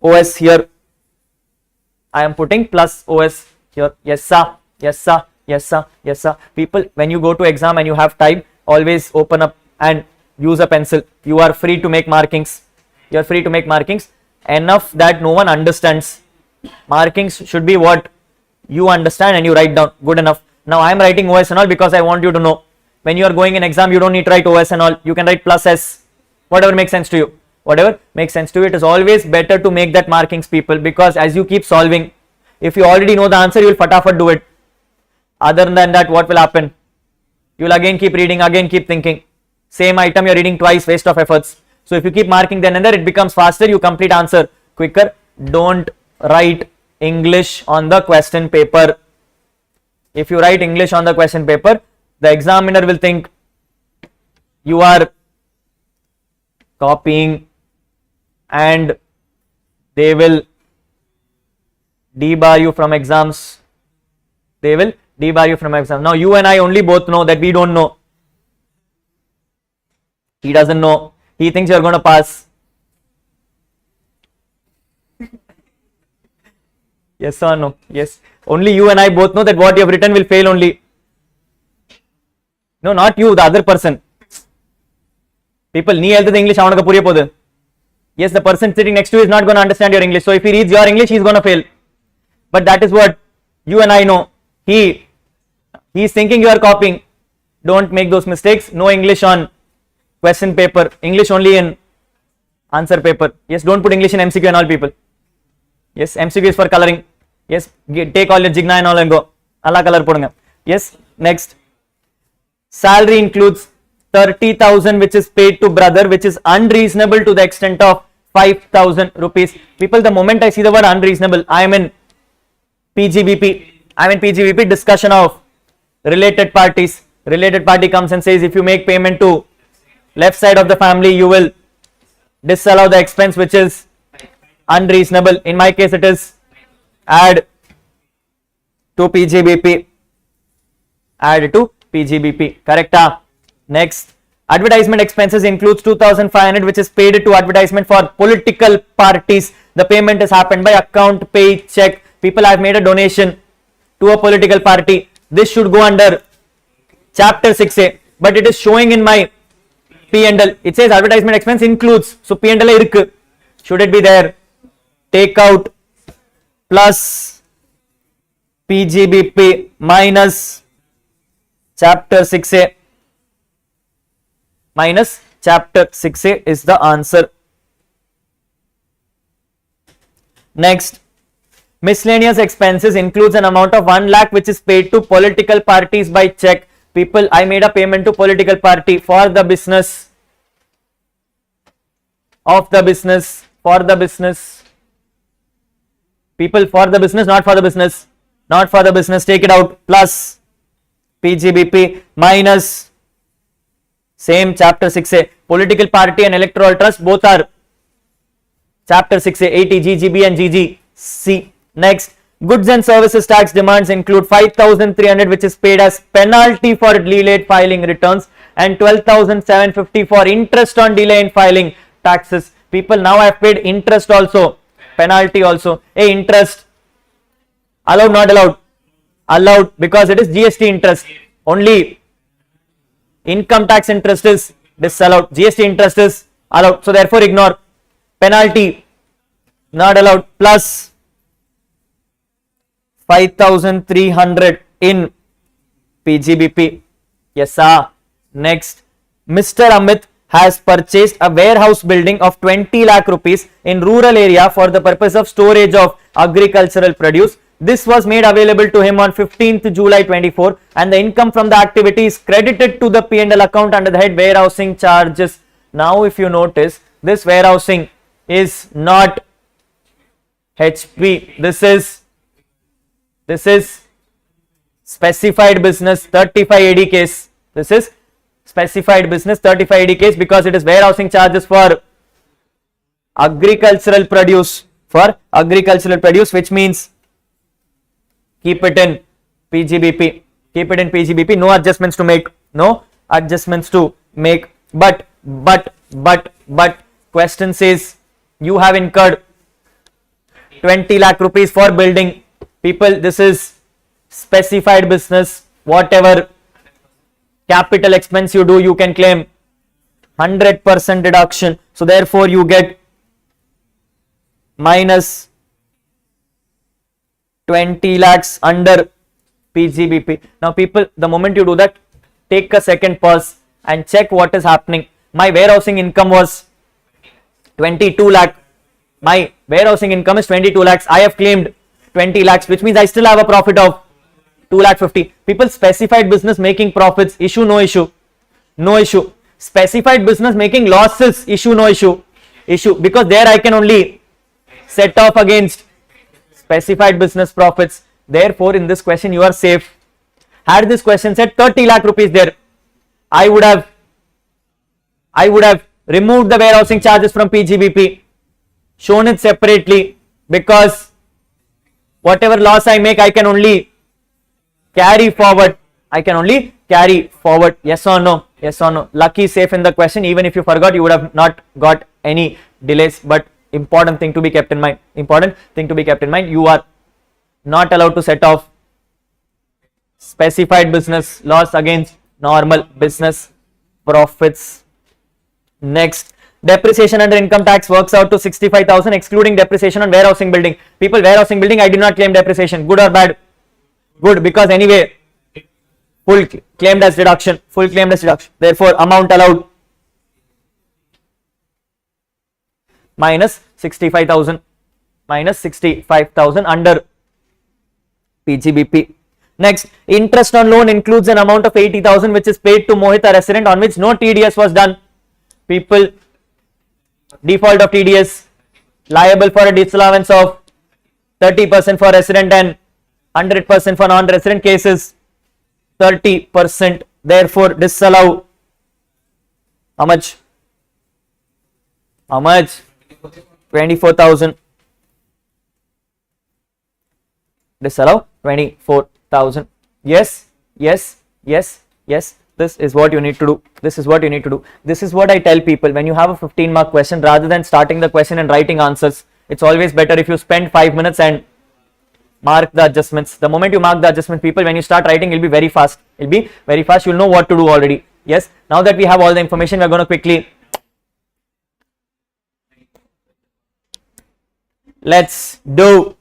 OS here. I am putting plus OS here. Yes sir, yes sir, yes sir, yes sir. People, when you go to exam and you have time, always open up and use a pencil. You are free to make markings. You are free to make markings. Enough that no one understands. Markings should be what you understand and you write down. Good enough. Now I am writing OS and all because I want you to know. When you are going in exam, you don't need to write OS and all. You can write plus S. Whatever makes sense to you. Whatever makes sense to you. It is always better to make that markings, people, because as you keep solving, if you already know the answer, you will fatafat do it. Other than that, what will happen? You will again keep reading, again keep thinking. Same item you are reading twice, waste of efforts. So if you keep marking then and there, it becomes faster, you complete answer quicker. Don't write English on the question paper. If you write English on the question paper, the examiner will think you are copying and they will debar you from exams. They will debar you from exams. Now you and I only both know that we don't know. He doesn't know. He thinks you are going to pass. Yes or no? Yes. Only you and I both know that what you have written will fail only. No, not you, the other person. People, nee health English avanaka puriya podu. Yes, the person sitting next to you is not going to understand your English. So if he reads your English, he is going to fail. But that is what you and I know. He is thinking you are copying. Don't make those mistakes. No English on question paper. English only in answer paper. Yes, don't put English in MCQ and all, people. Yes, MCQ is for coloring. Yes, take all your jigna and all and go. Allah color podunga. Yes, next. Salary includes 30,000 which is paid to brother, which is unreasonable to the extent of 5,000 rupees. People, the moment I see the word unreasonable, I am in PGBP. I am in PGBP, discussion of related parties. Related party comes and says if you make payment to left side of the family, you will disallow the expense which is unreasonable. In my case, it is add to PGBP. Add to PGBP. Correct? Next, advertisement expenses includes 2,500 which is paid to advertisement for political parties. The payment has happened by account, pay, check. People, I have made a donation to a political party. This should go under chapter 6A, but it is showing in my P&L. It says advertisement expense includes. So P&L irukku. Should it be there? Take out plus PGBP minus chapter 6A. Minus chapter 6A is the answer. Next, miscellaneous expenses includes an amount of 1 lakh which is paid to political parties by check. People, I made a payment to political party for the business of the business, for the business. People, for the business, not for the business, not for the business, take it out, plus PGBP minus same chapter 6A. Political party and electoral trust both are Chapter 6A 80 GGB and GGC. Next, goods and services tax demands include 5,300 which is paid as penalty for delayed filing returns and 12,750 for interest on delay in filing taxes. People, now I have paid interest also, penalty also. Hey, interest, allowed, not allowed? Allowed, because it is GST interest. Only income tax interest is disallowed. GST interest is allowed. So therefore ignore. Penalty, not allowed. Plus 5,300 in PGBP. Yes, sir. Next, Mr. Amit has purchased a warehouse building of 20 lakh rupees in rural area for the purpose of storage of agricultural produce. This was made available to him on 15th July 24 and the income from the activity is credited to the P&L account under the head warehousing charges. Now if you notice, this warehousing is not HP. This is specified business 35 AD case. This is specified business 35 AD case because it is warehousing charges for agricultural produce, which means keep it in PGBP. Keep it in PGBP. No adjustments to make. No adjustments to make. But question says you have incurred 20 lakh rupees for building. People, this is specified business. Whatever capital expense you do, you can claim 100% deduction. So therefore you get minus 20 lakhs under PGBP. Now people, the moment you do that, take a second pause and check what is happening. My warehousing income was 22 lakh. My warehousing income is 22 lakhs. I have claimed 20 lakhs, which means I still have a profit of 2 lakh 50. People, specified business making profits, issue, no issue. No issue. Specified business making losses, issue, no issue. Issue, because there I can only set off against specified business profits. Therefore, in this question you are safe. Had this question said 30 lakh rupees there, I would have removed the warehousing charges from PGBP, shown it separately, because whatever loss I make, I can only carry forward. Yes or no? Yes or no? Lucky safe in the question. Even if you forgot, you would have not got any delays. But important thing to be kept in mind. You are not allowed to set off specified business loss against normal business profits. Next, depreciation under income tax works out to 65,000 excluding depreciation on warehousing building. People, warehousing building, I did not claim depreciation. Good or bad? Good, because anyway full claimed as deduction. Therefore amount allowed minus 65,000 under PGBP. Next, interest on loan includes an amount of 80,000 which is paid to Mohit, a resident, on which no TDS was done. People, default of TDS, liable for a disallowance of 30% for resident and 100% for non-resident cases. 30%. Therefore disallow how much? 24,000. Disallow 24,000. Yes. This is what you need to do. This is what I tell people when you have a 15-mark question, rather than starting the question and writing answers, it's always better if you spend 5 minutes and mark the adjustments. The moment you mark the adjustment, people, when you start writing, it'll be very fast. You'll know what to do already. Yes. Now that we have all the information, we're going to quickly let's do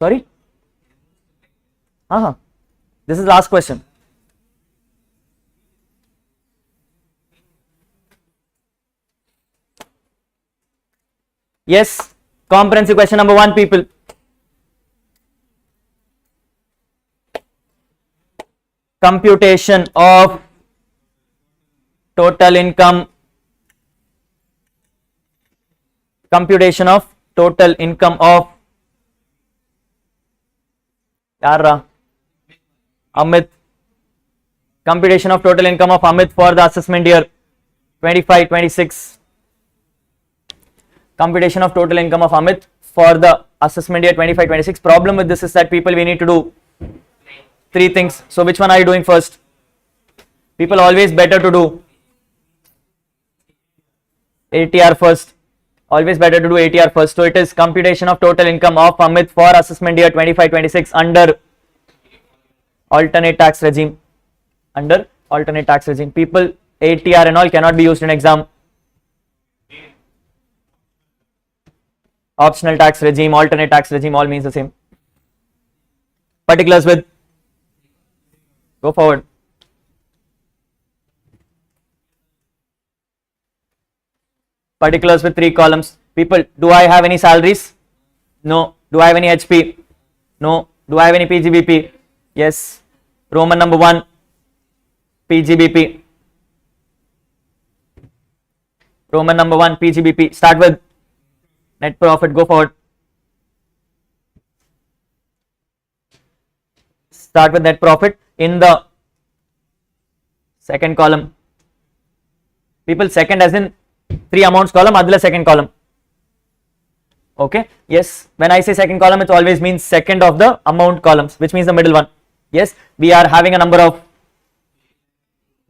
sorry. This is last question. Yes, comprehensive question number 1, people. Computation of total income. Computation of total income of Yara Amit. Computation of total income of Amit for the assessment year 25-26. Computation of total income of Amit for the assessment year 25-26. Problem with this is that people, we need to do 3 things. So which one are you doing first? People, always better to do ATR first. Always better to do ATR first. So it is computation of total income of Amit for assessment year 25-26 under alternate tax regime. Under alternate tax regime. People, ATR and all cannot be used in exam. Optional tax regime, alternate tax regime, all means the same. Particulars with, go forward. Particulars with 3 columns. People, do I have any salaries? No. Do I have any HP? No. Do I have any PGBP? Yes. Roman number 1, PGBP. Roman number 1, PGBP. Start with net profit. Go forward. Start with net profit in the second column. People, second as in 3 amounts column, adla second column. Okay. Yes. When I say second column, it always means second of the amount columns, which means the middle one. Yes. We are having a number of,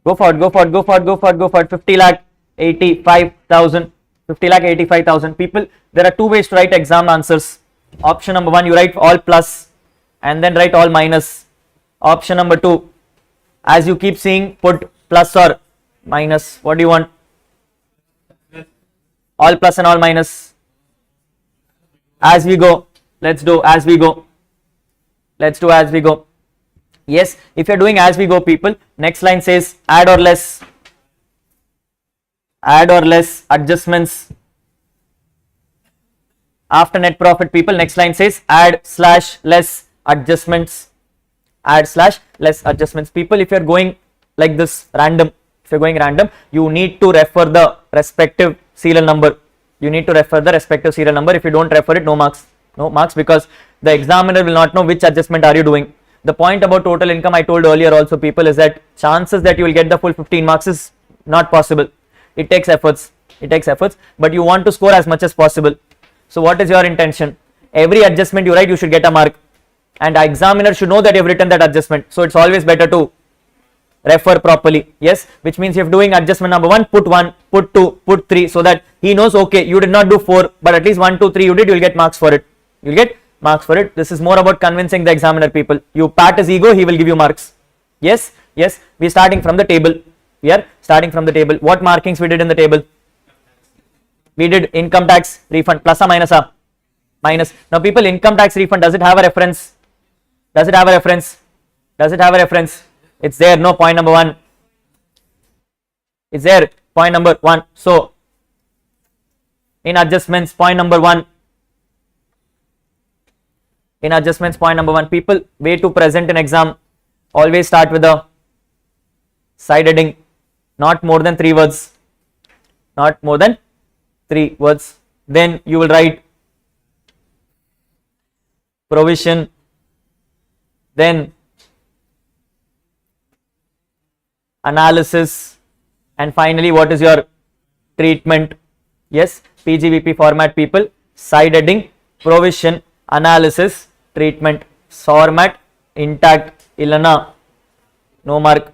go forward, 50 lakh 85,000. 50 lakh 85,000. People, there are 2 ways to write exam answers. Option number 1, you write all plus and then write all minus. Option number 2, as you keep seeing, put plus or minus. What do you want? All plus and all minus. As we go, let's do as we go. Let's do as we go. Yes, if you're doing as we go, people, next line says add or less. Add or less adjustments. After net profit, people, next line says add / less adjustments. Add / less adjustments. People, if you're going like this random, if you're going random, you need to refer the respective serial number. You need to refer the respective serial number. If you don't refer it, no marks. No marks, because the examiner will not know which adjustment are you doing. The point about total income I told earlier also, people, is that chances that you will get the full 15 marks is not possible. It takes efforts. It takes efforts, but you want to score as much as possible. So what is your intention? Every adjustment you write, you should get a mark, and the examiner should know that you have written that adjustment. So it's always better to refer properly. Yes, which means if doing adjustment number 1, put 1, put 2, put 3, so that he knows, okay, you did not do 4, but at least 1, 2, 3 you did, you will get marks for it. You will get marks for it. This is more about convincing the examiner, people. You pat his ego, he will give you marks. Yes, yes, we are starting from the table. We are starting from the table. What markings we did in the table? We did income tax refund, plus or minus? Minus. Now people, income tax refund, does it have a reference? Does it have a reference? Does it have a reference? It's there. No, point number 1. It's there. Point number 1. So in adjustments, point number 1. In adjustments, point number 1. People, way to present an exam, always start with a side heading, not more than 3 words. Not more than 3 words. Then you will write provision, then analysis, and finally what is your treatment. Yes, PGBP format, people, side heading, provision, analysis, treatment. Format intact. Ilana no mark.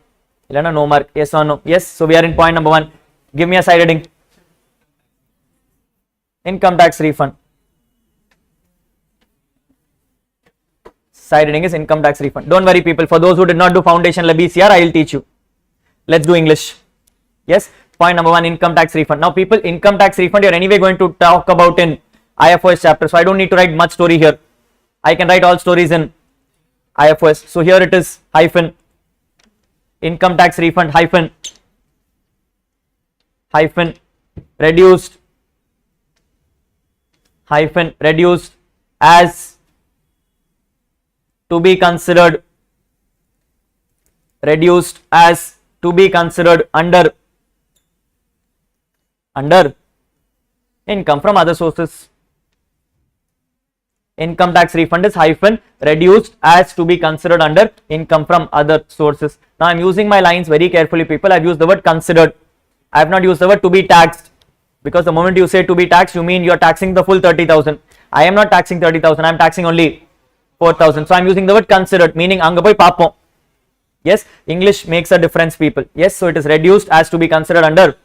Ilana no mark. Yes or no? Yes. So we are in point number 1. Give me a side heading. Income tax refund. Side heading is income tax refund. Don't worry, people. For those who did not do foundation LBCR, I will teach you. Let's do English. Yes. Point number 1, income tax refund. Now people, income tax refund you are anyway going to talk about in IFOS chapter. So I don't need to write much story here. I can write all stories in IFOS. So here it is, hyphen, income tax refund, hyphen, reduced hyphen reduced as to be considered under income from other sources. Income tax refund is hyphen reduced as to be considered under income from other sources. Now I am using my lines very carefully, people. I have used the word considered. I have not used the word to be taxed, because the moment you say to be taxed, you mean you are taxing the full 30,000. I am not taxing 30,000. I am taxing only 4,000. So I am using the word considered, meaning anga poi paapom. Yes, English makes a difference, people. Yes, so it is reduced as to be considered under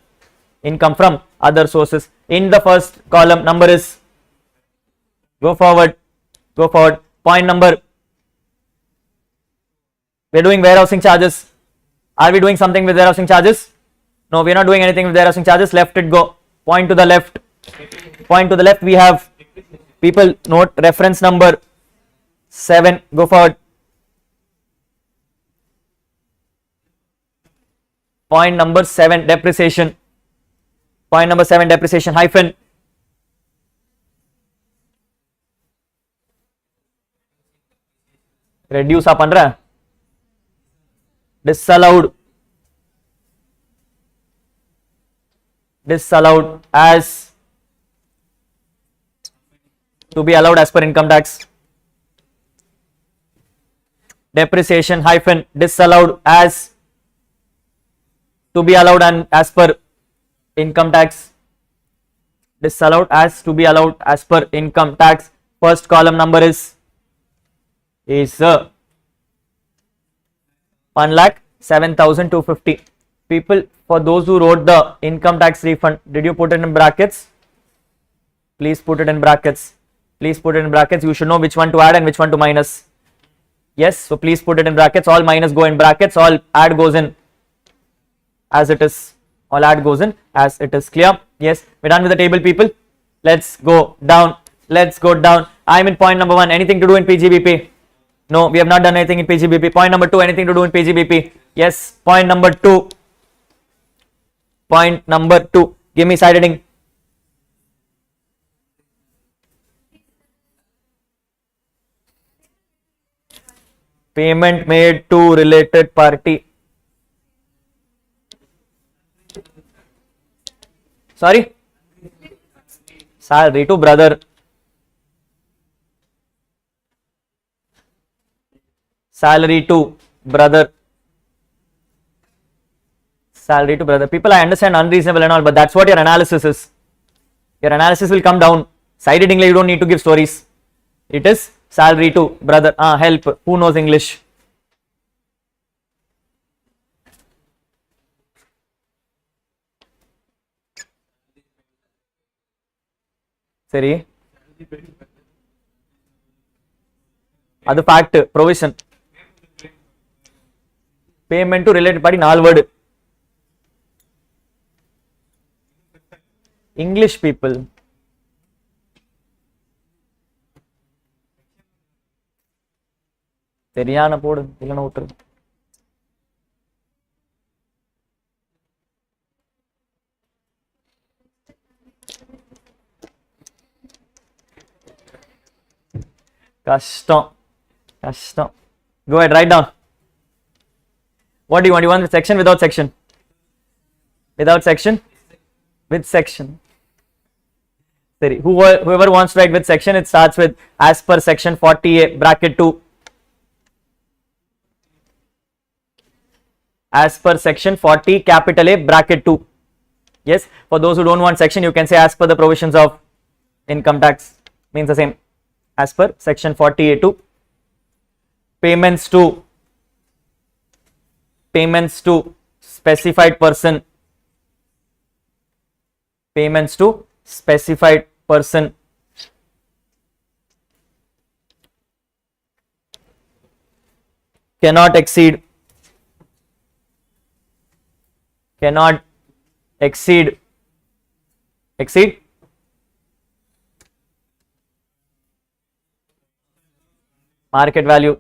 income from other sources. In the first column, number is, go forward. Point number, we are doing warehousing charges. Are we doing something with warehousing charges? No, we are not doing anything with warehousing charges. Left it go. Point to the left. We have, people note reference number 7. Go forward. Point number 7, depreciation. Point number 7, depreciation hyphen reduce up under disallowed as to be allowed as per income tax. Depreciation hyphen disallowed as to be allowed and as per income tax. Disallowed as to be allowed as per income tax. First column number is 1,07,250. People, for those who wrote the income tax refund, did you put it in brackets? Please put it in brackets. You should know which one to add and which one to minus. Yes, so please put it in brackets. All minus go in brackets, all add goes in as it is. Clear? Yes, we're done with the table, people. Let's go down. I'm in point number 1. Anything to do in PGBP? No, we have not done anything in PGBP. Point number 2, anything to do in PGBP? Yes, point number 2. Give me side heading. Payment made to related party. Sorry? Salary to brother. People, I understand unreasonable and all, but that's what your analysis is. Your analysis will come down. Side heading, you don't need to give stories. It is salary to brother. Help. Who knows English? Seri. That's fact. Provision. Payment to related party, 4 word. English, people. Seriana podu, illana utru. Kashtam. Go ahead, write down. What do you want? You want with section, without section? Without section? With section. Sorry. Whoever wants to write with section, it starts with as per section 40A bracket 2. As per section 40 capital A bracket 2. Yes, for those who don't want section, you can say as per the provisions of income tax. Means the same. As per section 40A2. Payments to specified person. Cannot exceed market value.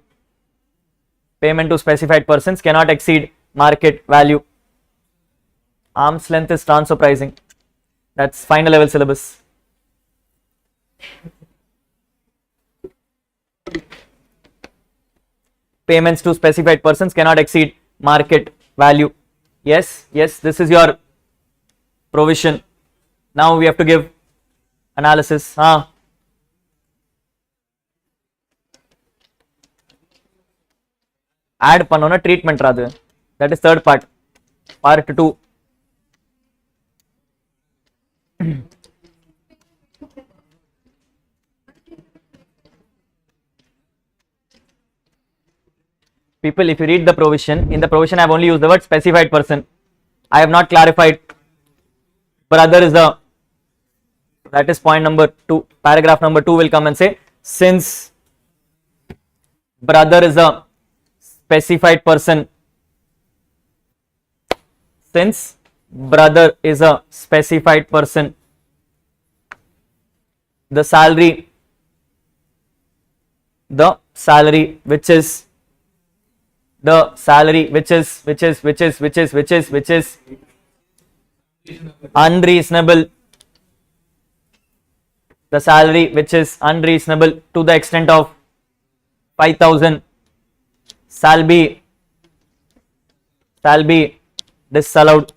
Payment to specified persons cannot exceed market value. Arm's length is transfer pricing. That's final level syllabus. Payments to specified persons cannot exceed market value. Yes, yes, this is your provision. Now we have to give analysis. Add panona treatment rather. That is third part. Part 2. People, if you read the provision, in the provision I have only used the word specified person. I have not clarified. Brother is the, that is point number 2. Paragraph number 2 will come and say, since brother is a specified person, since brother is a specified person, the salary which is unreasonable, the salary which is unreasonable to the extent of 5,000 shall be disallowed.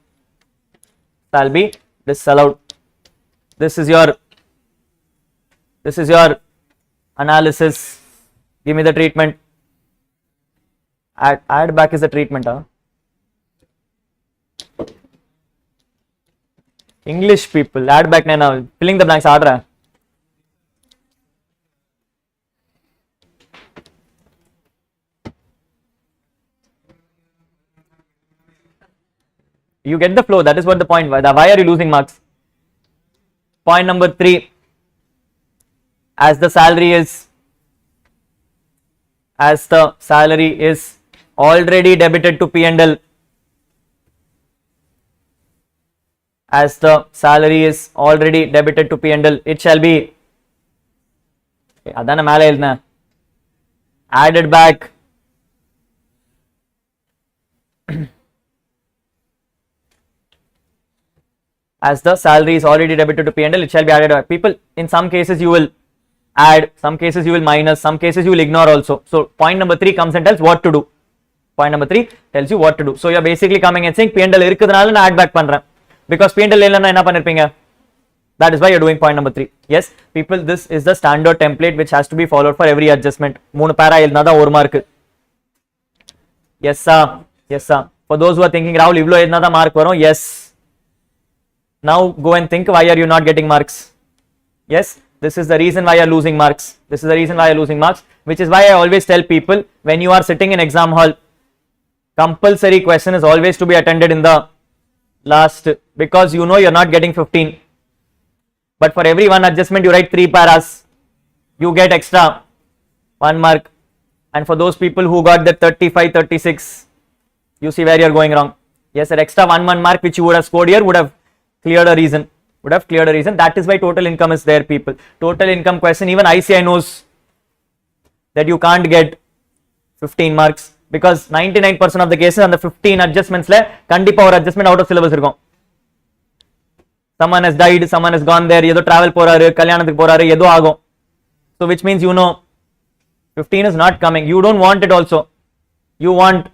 This is your analysis. Give me the treatment. Add back is the treatment. English people, add back now. Filling the blanks. Order. You get the flow. That is what the point. Why are you losing marks? Point number 3. As the salary is already debited to P&L. As the salary is already debited to P&L, it shall be added back. As the salary is already debited to P&L, it shall be added back. People, in some cases you will add, some cases you will minus, some cases you will ignore also. So point number 3 comes and tells what to do. Point number 3 tells you what to do. So you are basically coming and saying P&L irukudanaala na add back pandren, because P&L illana enna pannirpinga. That is why you are doing point number 3. Yes, people, this is the standard template which has to be followed for every adjustment. 3 para elna da 1 mark. Yes sir, yes sir. For those who are thinking Rahul ivlo elna da mark varum, yes. Now go and think, why are you not getting marks? Yes, this is the reason why you are losing marks. This is the reason why you are losing marks, which is why I always tell people, when you are sitting in exam hall, compulsory question is always to be attended in the last, because you know you are not getting 15. But for every one adjustment you write 3 paras, you get extra 1 mark. And for those people who got the 35, 36, you see where you are going wrong. Yes, that extra 1 mark which you would have scored here would have cleared a reason. That is why total income is there, people. Total income question, even ICI knows that you can't get 15 marks, because 99% of the cases on the 15 adjustments le kandipa or adjustment out of syllabus irukum. Someone has died, someone has gone there, yedo travel poraru, kalyanathukku poraru, yedo agum. So which means, you know, 15 is not coming. You don't want it also. You want,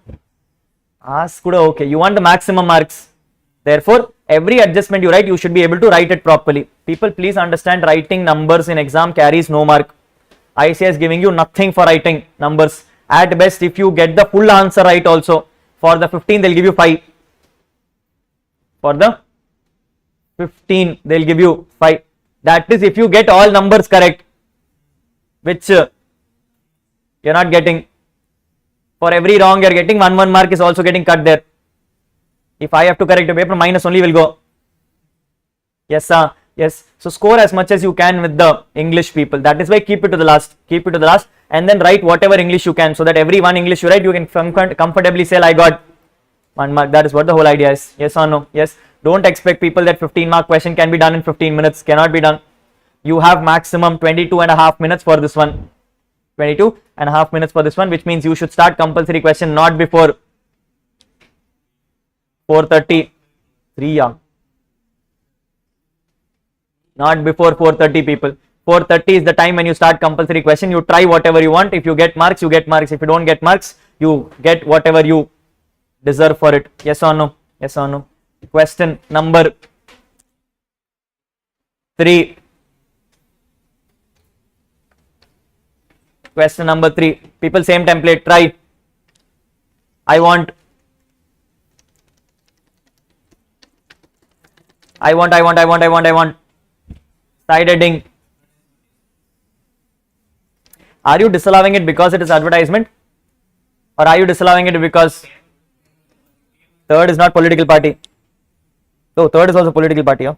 ask kuda okay, you want the maximum marks. Therefore, every adjustment you write, you should be able to write it properly. People, please understand, writing numbers in exam carries no mark. ICI is giving you nothing for writing numbers. At best, if you get the full answer right also, for the 15 they'll give you 5. For the 15 they'll give you 5. That is if you get all numbers correct, which you're not getting. For every wrong you're getting, 1 mark is also getting cut there. If I have to correct a paper, minus only will go. Yes sir, yes. So score as much as you can with the English, people. That is why keep it to the last. Keep it to the last, and then write whatever English you can, so that every one English you write, you can comfortably say, I got 1 mark. That is what the whole idea is. Yes or no? Yes. Don't expect, people, that 15 mark question can be done in 15 minutes. Cannot be done. You have maximum 22.5 minutes for this one. 22.5 minutes for this one, which means you should start compulsory question not before 4:33, yeah. Not before 4:30, people. 4:30 is the time when you start compulsory question. You try whatever you want. If you get marks, you get marks. If you don't get marks, you get whatever you deserve for it. Yes or no? Yes or no? Question number 3. Question number 3. People, same template. Try. I want side heading. Are you disallowing it because it is advertisement, or are you disallowing it because third is not political party? So third is also political party. Huh?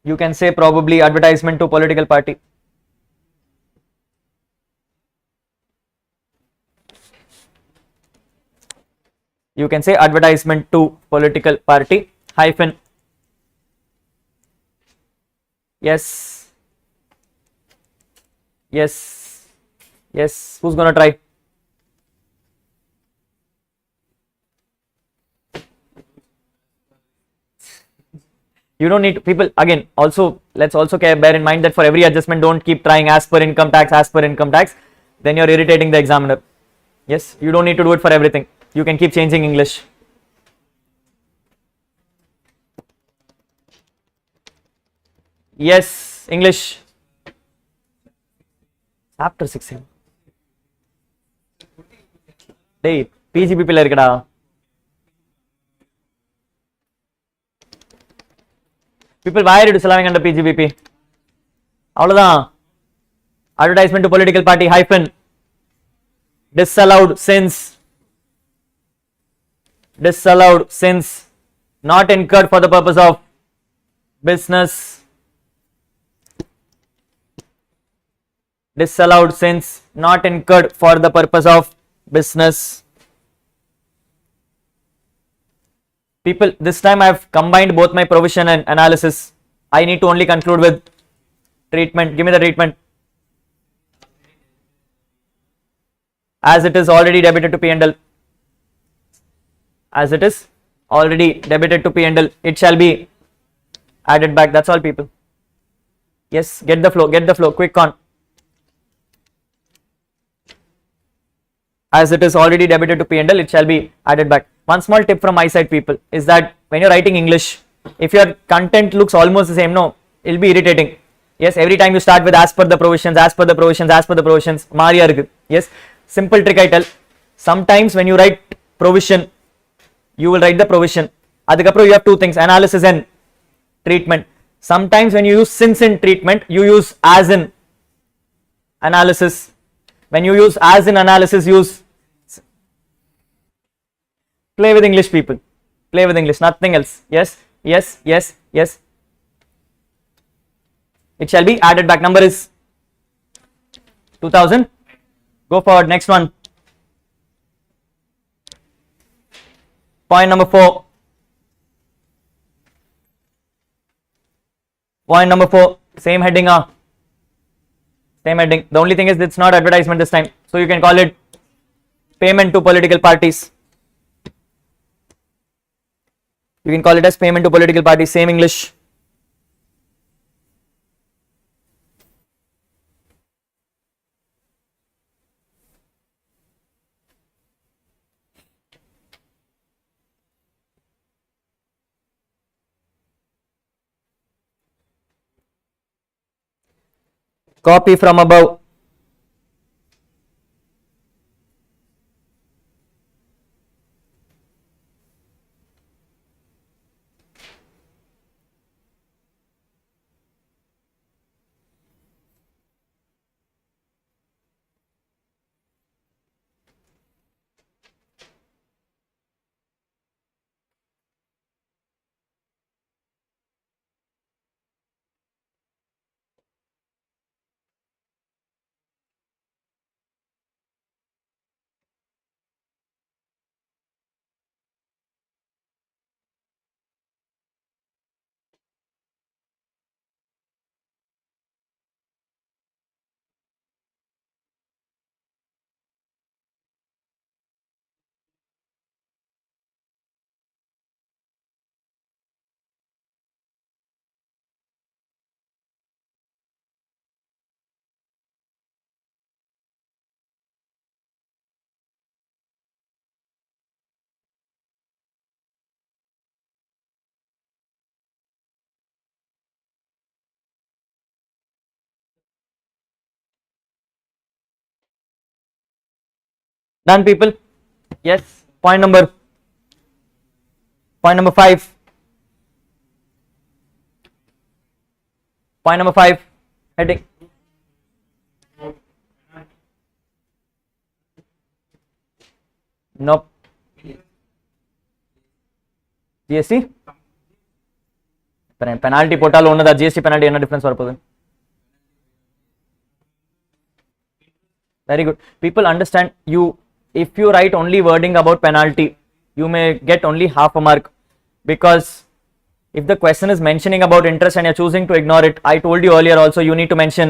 You can say probably advertisement to political party. You can say advertisement to political party hyphen. Yes. Yes. Yes. Who's gonna try? You don't need to, people, again, also let's also bear in mind that for every adjustment, don't keep trying as per income tax, then you're irritating the examiner. Yes, you don't need to do it for everything. You can keep changing English. Yes, English. Chapter 6. Hey, PGBP la irukada. People, why are you disallowing under PGBP? அவ்வளவுதான். Advertisement to political party hyphen disallowed since not incurred for the purpose of business. Disallowed since not incurred for the purpose of business. People, this time I have combined both my provision and analysis. I need to only conclude with treatment. Give me the treatment. As it is already debited to P&L. As it is already debited to P&L, it shall be added back. That's all, people. Yes, get the flow, quick on. As it is already debited to P&L, it shall be added back. One small tip from my side, people, is that when you're writing English, if your content looks almost the same, no, it'll be irritating. Yes, every time you start with as per the provisions, Maria irukku. Yes, simple trick I tell. Sometimes when you write provision, you will write the provision. Adukapro you have two things, analysis and treatment. Sometimes when you use since in treatment, you use as in analysis. When you use as in analysis, use. Play with English, people. Play with English, nothing else. Yes, yes, yes, yes. It shall be added back. Number is 2000. Go forward. Next one. Point number 4. Point number 4. Same heading. Same heading. The only thing is it's not advertisement this time. So you can call it payment to political parties. You can call it as payment to political parties. Same English. Copy from above. Done, people? Yes. Point number 5. Point number 5. Heading. Nope. GST? Penalty போட்டாலும் ஒண்ணுதான். GST penalty என்ன difference வரப்போகுது? Very good. People understand you. If you write only wording about penalty, you may get only half a mark, because if the question is mentioning about interest and you're choosing to ignore it, I told you earlier also, you need to mention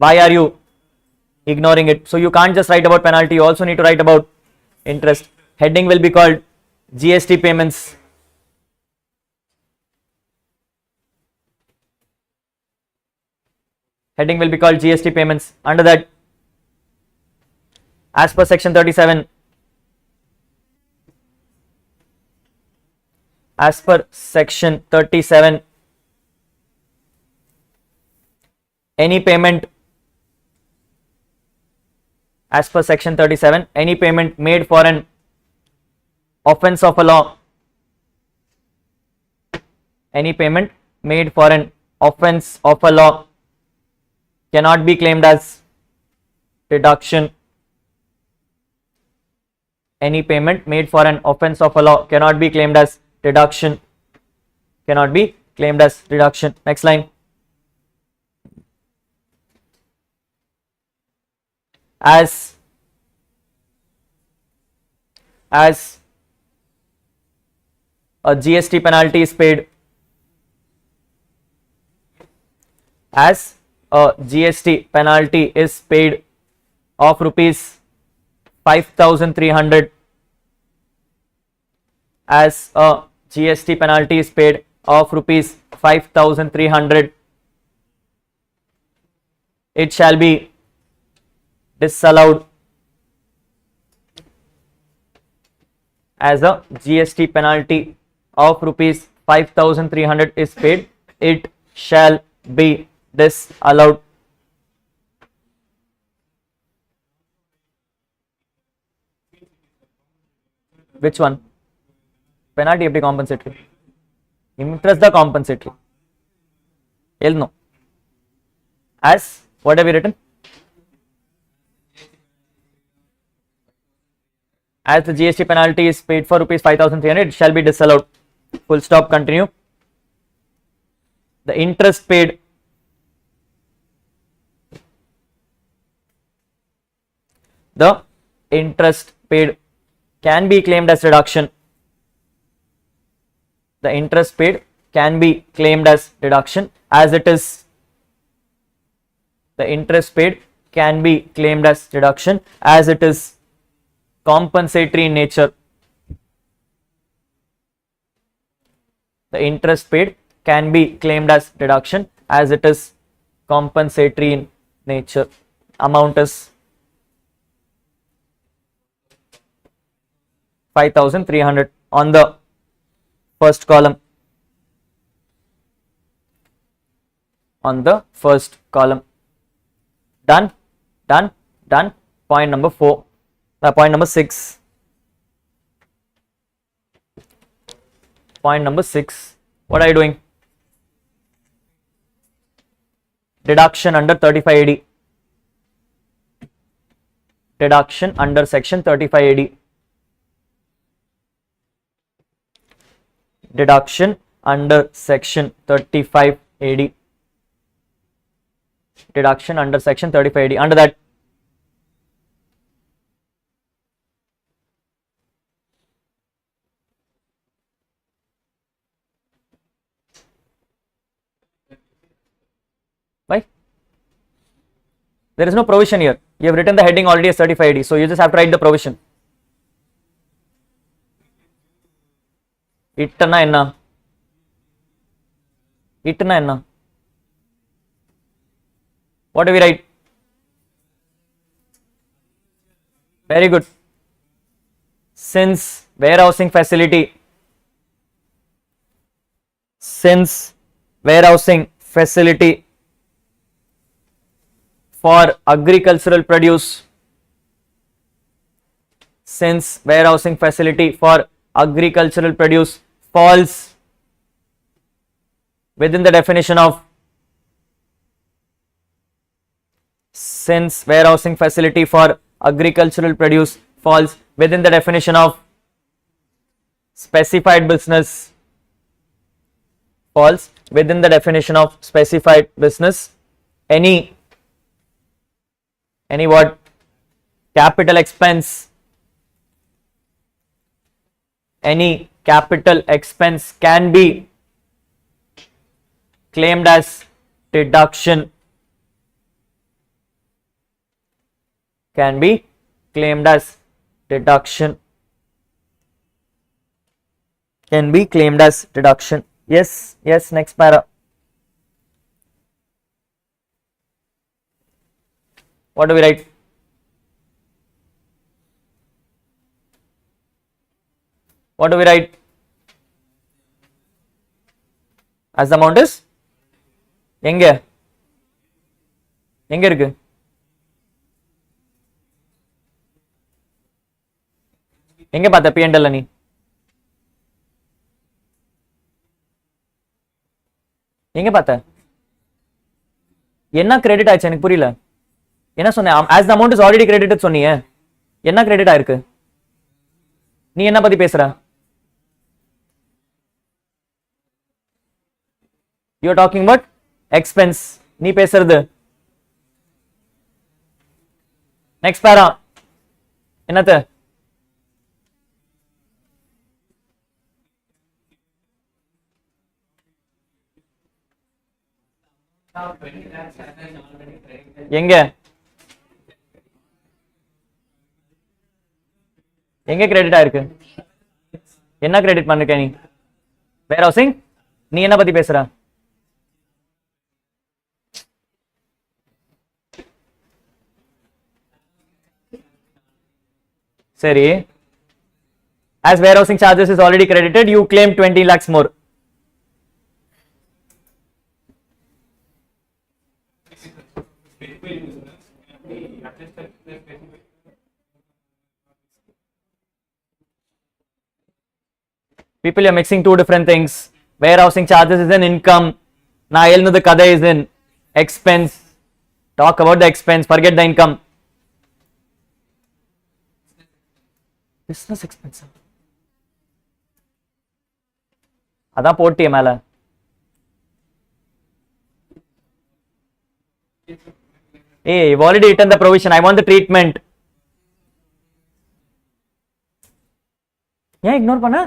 why are you ignoring it. So you can't just write about penalty, you also need to write about interest. Heading will be called GST payments. Heading will be called GST payments. Under that, as per section 37, as per section 37, any payment, as per section 37, any payment made for an offense of a law, any payment made for an offense of a law cannot be claimed as deduction. Any payment made for an offense of a law cannot be claimed as deduction. Cannot be claimed as deduction. Next line. As a GST penalty is paid, as a GST penalty is paid of rupees 5,300, as a GST penalty is paid of rupees 5,300, it shall be disallowed. As a GST penalty of rupees 5,300 is paid, it shall be disallowed. Which one? Penalty எப்படி compensatory? Interest the compensatory. No. As what have we written? As the GST penalty is paid for rupees 5,300, it shall be disallowed. Full stop. Continue. The interest paid can be claimed as deduction. The interest paid can be claimed as deduction, as it is. The interest paid can be claimed as deduction, as it is compensatory in nature. The interest paid can be claimed as deduction, as it is compensatory in nature. Amount is 5,300 on the first column. On the first column. Done. Point number 4. Point number 6. Point number 6. What are you doing? Deduction under 35AD. Deduction under section 35AD. Deduction under section 35AD. Deduction under section 35AD. Under that, why? There is no provision here. You have written the heading already as 35AD, so you just have to write the provision. Itna enna? Itna enna? What do we write? Very good. Since warehousing facility for agricultural produce since warehousing facility for agricultural produce falls within the definition of, since warehousing facility for agricultural produce falls within the definition of specified business, falls within the definition of specified business, any what, capital expense, any capital expense can be claimed as deduction, can be claimed as deduction, can be claimed as deduction. Yes, yes, next para. What do we write? What do we write? As the amount is எங்க எங்க இருக்கு? எங்க பார்த்த P&L நீ? எங்க பார்த்த? என்ன credit ஆச்சு எனக்கு புரியல. என்ன சொன்ன? as the amount is already credited சொன்னீங்க. என்ன கிரெடிட் ஆயிருக்கு? நீ என்ன பத்தி பேசுற? You are talking about expense. நீ பேசுறது நெக்ஸ்ட் பேரா என்னது? எங்க எங்க கிரெடிட் ஆயிருக்கு? என்ன கிரெடிட் பண்ணிருக்க நீ? வேர் ஹவுசிங். நீ என்ன பத்தி பேசுற? சரி, as warehousing charges is already credited, you claim 20 lakhs more. People are mixing two different things. Warehousing charges is an income. Na elnadu kada is an expense. Talk about the expense, forget the income. Business expense. அதான் போட்டிய மேல. Hey, you've already written the provision. I want the treatment. ஏன் ignore பண்ண?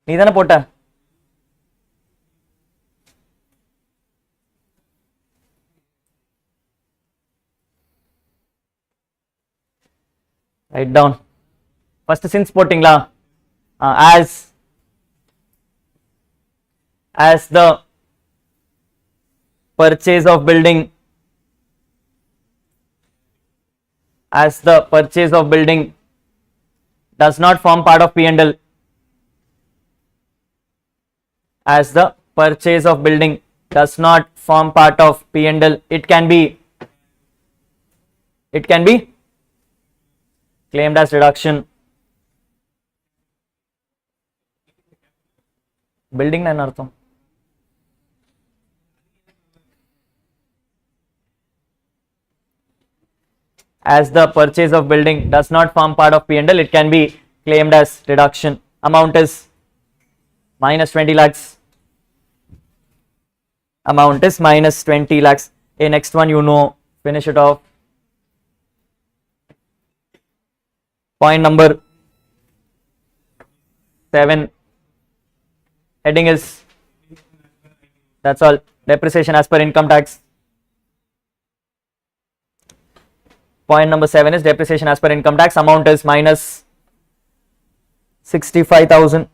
நீ தானே போட்ட? Write down. First since போட்டிங்களா? As the purchase of building, as the purchase of building does not form part of P&L, as the purchase of building does not form part of P&L, it can be claimed as deduction. Building na artham. As the purchase of building does not form part of P&L, it can be claimed as deduction. Amount is minus 20 lakhs. Amount is minus 20 lakhs. Okay, next one you know, finish it off. Point number 7. Heading is, that's all, depreciation as per income tax. Point number 7 is depreciation as per income tax. Amount is minus 65,000.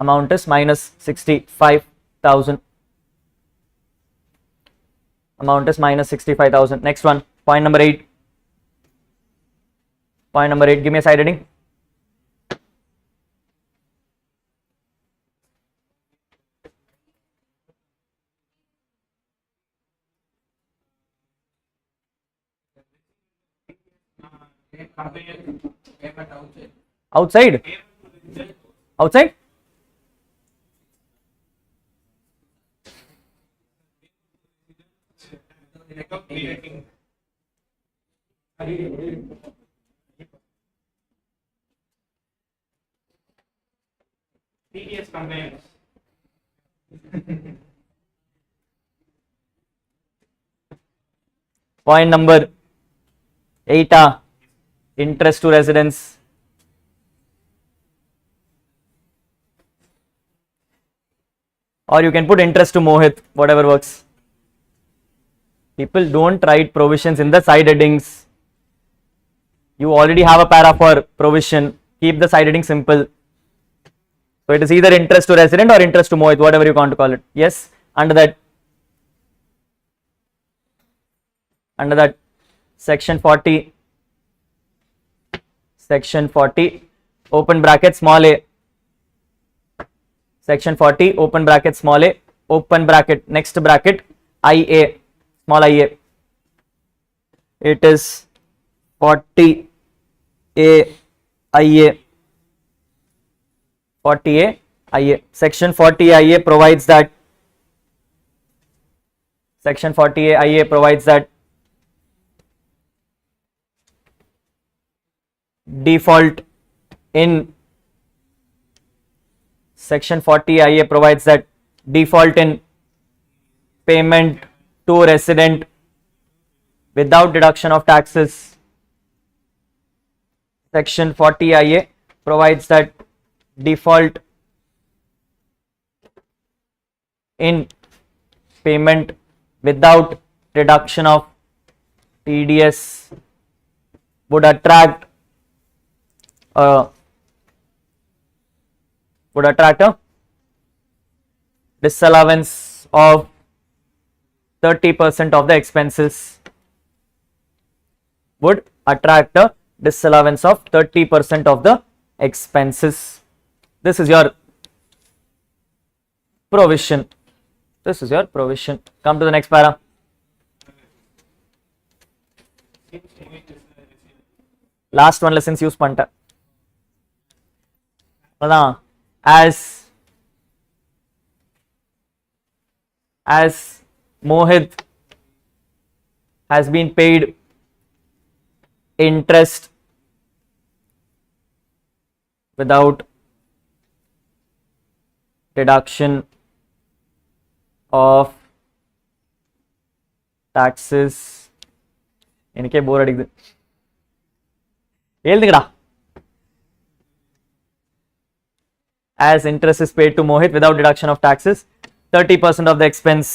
Amount is minus 65,000. Amount is minus 65,000. Next one, point number 8. Point number 8, give me a side heading. Payment outside. Outside? Outside? TDS compliance. Point number 8, interest to residents. Or you can put interest to Mohit, whatever works. People don't write provisions in the side headings. You already have a para for provision. Keep the side heading simple. So it is either interest to resident or interest to Mohit, whatever you want to call it. Yes, under that section 40, open bracket small a, section 40 open bracket small a, open bracket next bracket IA, small ia, it is 40 a ia, 40 a ia. Section 40 ia provides that default in section 40 IA provides that default in payment to resident without deduction of taxes. Section 40 IA provides that default in payment without deduction of TDS would attract a disallowance of 30% of the expenses. Would attract a disallowance of 30% of the expenses. This is your provision. Come to the next para. Last one lessons use panta. As Mohit has been paid interest without deduction of taxes. எனக்கே போர் அடிக்குது, எழுதுங்கடா. As interest is paid to Mohit without deduction of taxes, 30% of the expense,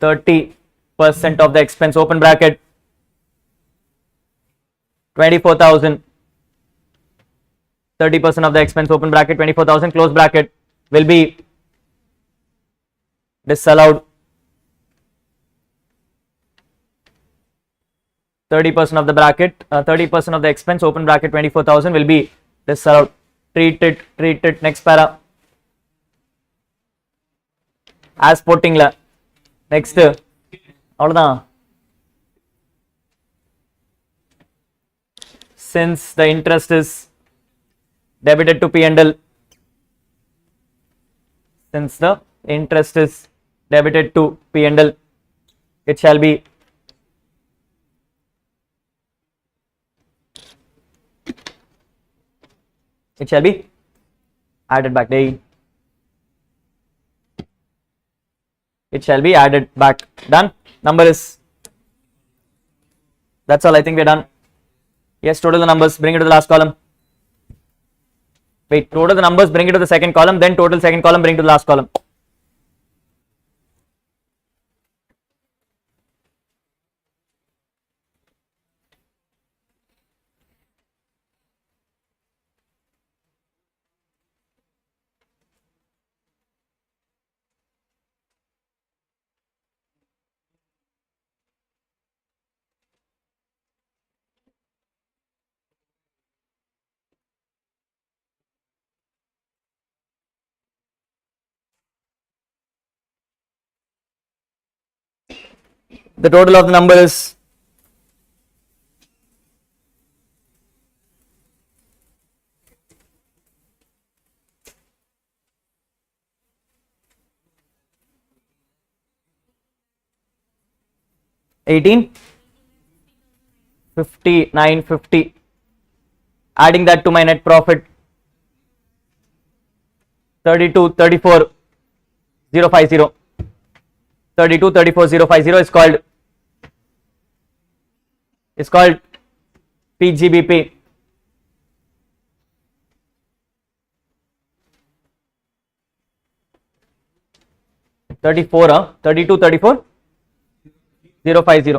30% of the expense, open bracket 24,000, 30% of the expense, open bracket 24,000, close bracket, will be disallowed. 30% of the bracket, 30% of the expense, open bracket 24,000 will be disallowed. Treat it. Next para. As போட்டிங்களா next அவ்வளவுதான். Since the interest is debited to P&L, since the interest is debited to P&L, it shall be added back. It shall be added back. Done. Number is, that's all. I think we're done. Yes, total the numbers, bring it to the last column. Wait, total the numbers, bring it to the second column, then total second column, bring to the last column. The total of the number is 18, 50, 950. Adding that to my net profit, 32, 34, 050. 32, 34, 050 is called PGBP. Huh? 32, 34, 050.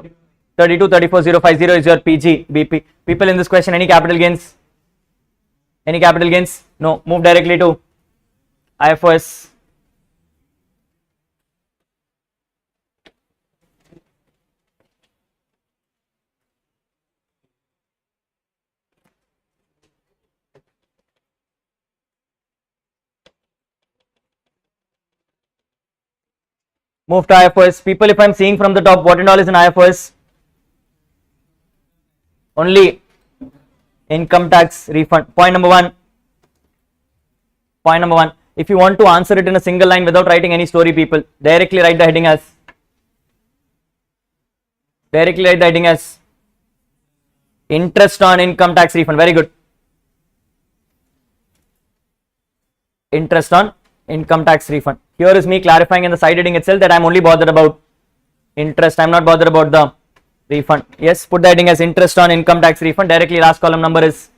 32, 34, 050 is your PGBP. People in this question, any capital gains? Any capital gains? No. Move directly to IFRS. Move to IFRS. People, if I'm seeing from the top, what and all is in IFRS? Only income tax refund. Point number one. Point number one. If you want to answer it in a single line without writing any story, people, directly write the heading as. Directly write the heading as interest on income tax refund. Very good. Interest on income tax refund. Here is me clarifying in the side heading itself that I'm only bothered about interest. I'm not bothered about the refund. Yes, put the heading as interest on income tax refund. Directly last column number is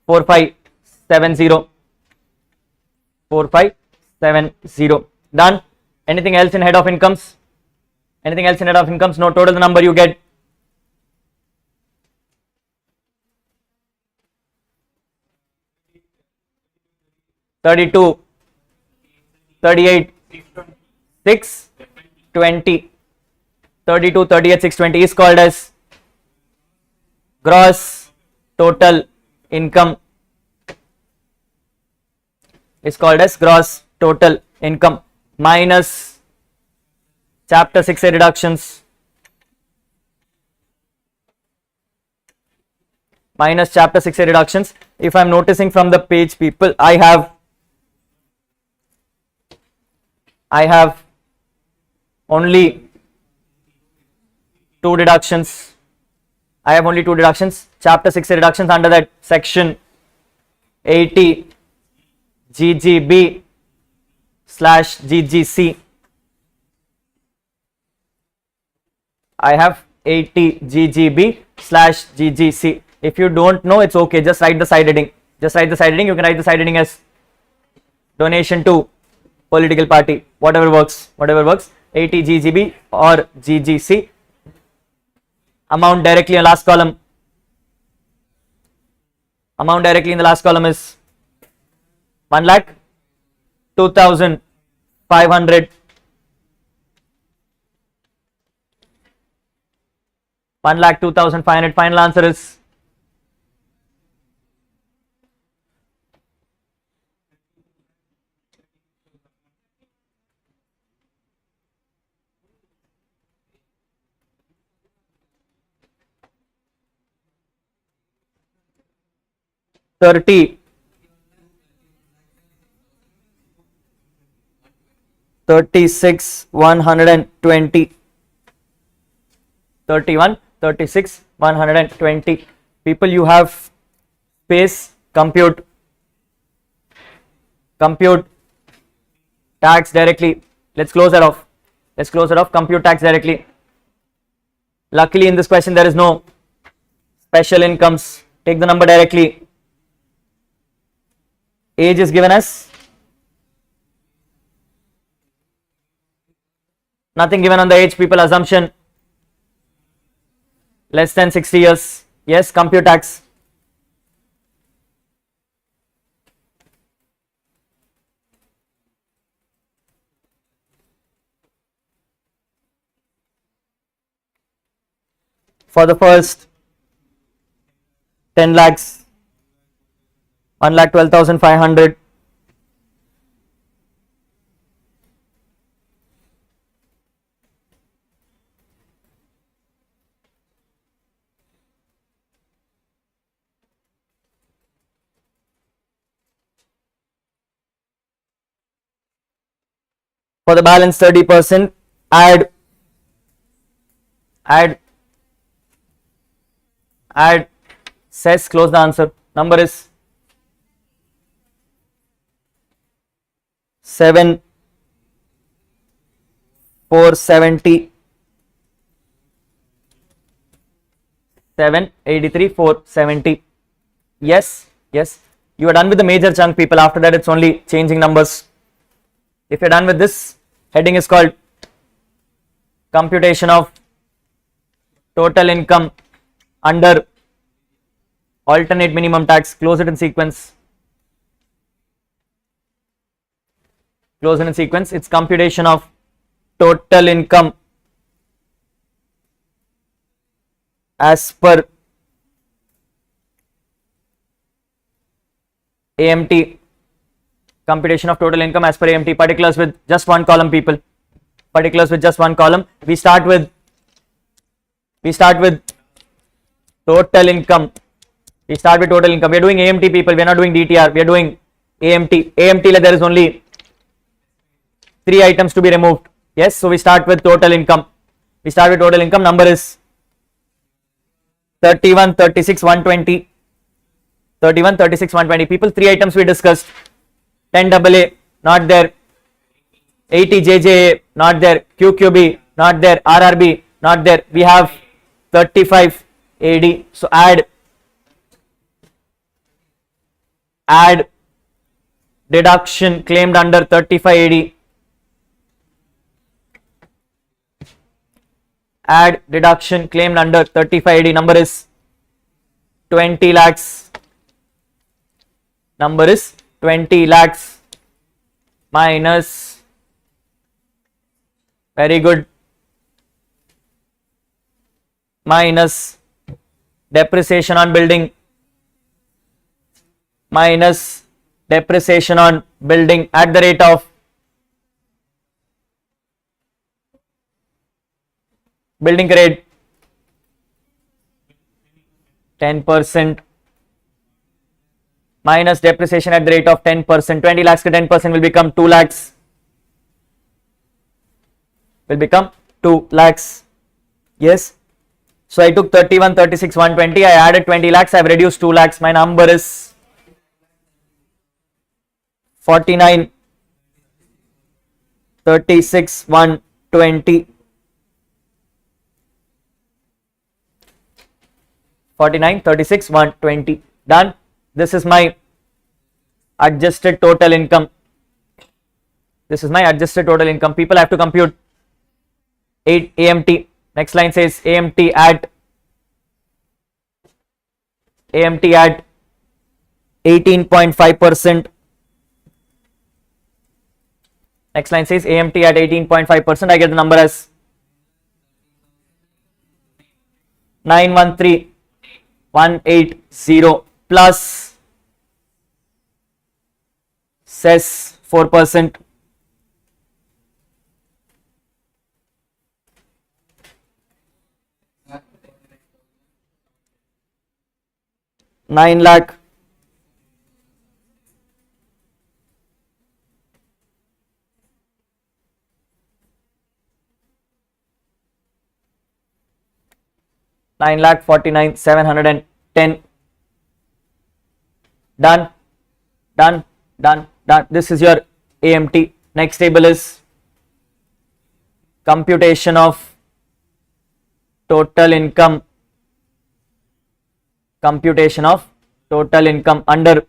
4570. 4570. Done. Anything else in head of incomes? Anything else in head of incomes? No. Total the number you get. $32, 38, 620. 32, 38, 620 is called as gross total income. Is called as gross total income minus chapter 6A deductions. Minus chapter 6A deductions. If I'm noticing from the page, people, I have only two deductions. I have only two deductions. Chapter 6A deductions under that section 80 GGB / GGC. I have 80 GGB / GGC. If you don't know, it's okay. Just write the side heading. Just write the side heading. You can write the side heading as donation to political party. Whatever works. Whatever works. 80 GGB or GGC. Amount directly in the last column. Amount directly in the last column is 1,02,500. 1,02,500. Final answer is $30,120. 31, 36, 120. People, you have space. Compute tax directly. Let's close that off. Compute tax directly. Luckily in this question there is no special incomes. Take the number directly. Age is given as nothing given on the age, people. Assumption less than 60 years. Yes, compute tax. For the first 10 lakhs, 1,12,500. For the balance 30%, add add says close the answer. Number is 7,470, 783,470. Yes, yes. You are done with the major chunk, people. After that, it's only changing numbers. If you're done with this, heading is called computation of total income under alternate minimum tax. Close it in sequence. Close it in sequence. It's computation of total income as per AMT. Computation of total income as per AMT. Particulars with just one column, people. Particulars with just one column. We start with total income. We start with total income. We are doing AMT, people. We are not doing DTR. We are doing AMT. AMT, like there is only 3 items to be removed. Yes, so we start with total income. We start with total income. Number is 31, 36, 120. 31, 36, 120. People, 3 items we discussed. 10 AA, not there. 80 JJA, not there. QQB, not there. RRB, not there. We have 35 AD. So add deduction claimed under 35 AD. Add deduction claimed under 35 AD. Number is 20 lakhs. Number is 20 lakhs minus, very good, minus depreciation on building, minus depreciation on building at the rate of building grade 10%, minus depreciation at the rate of 10%. 20 lakhs to 10% will become 2 lakhs. Will become 2 lakhs. Yes. So I took 31, 36, 120. I added 20 lakhs. I have reduced 2 lakhs. My number is 49, 36, 120. 49, 36, 120. Done. This is my adjusted total income. This is my adjusted total income. People have to compute 8 AMT. Next line says AMT at 18.5%. Next line says AMT at 18.5%. I get the number as 913,180 plus cess 4%. Nine lakh 9,49,710. Done. This is your AMT. Next table is computation of total income. Computation of total income under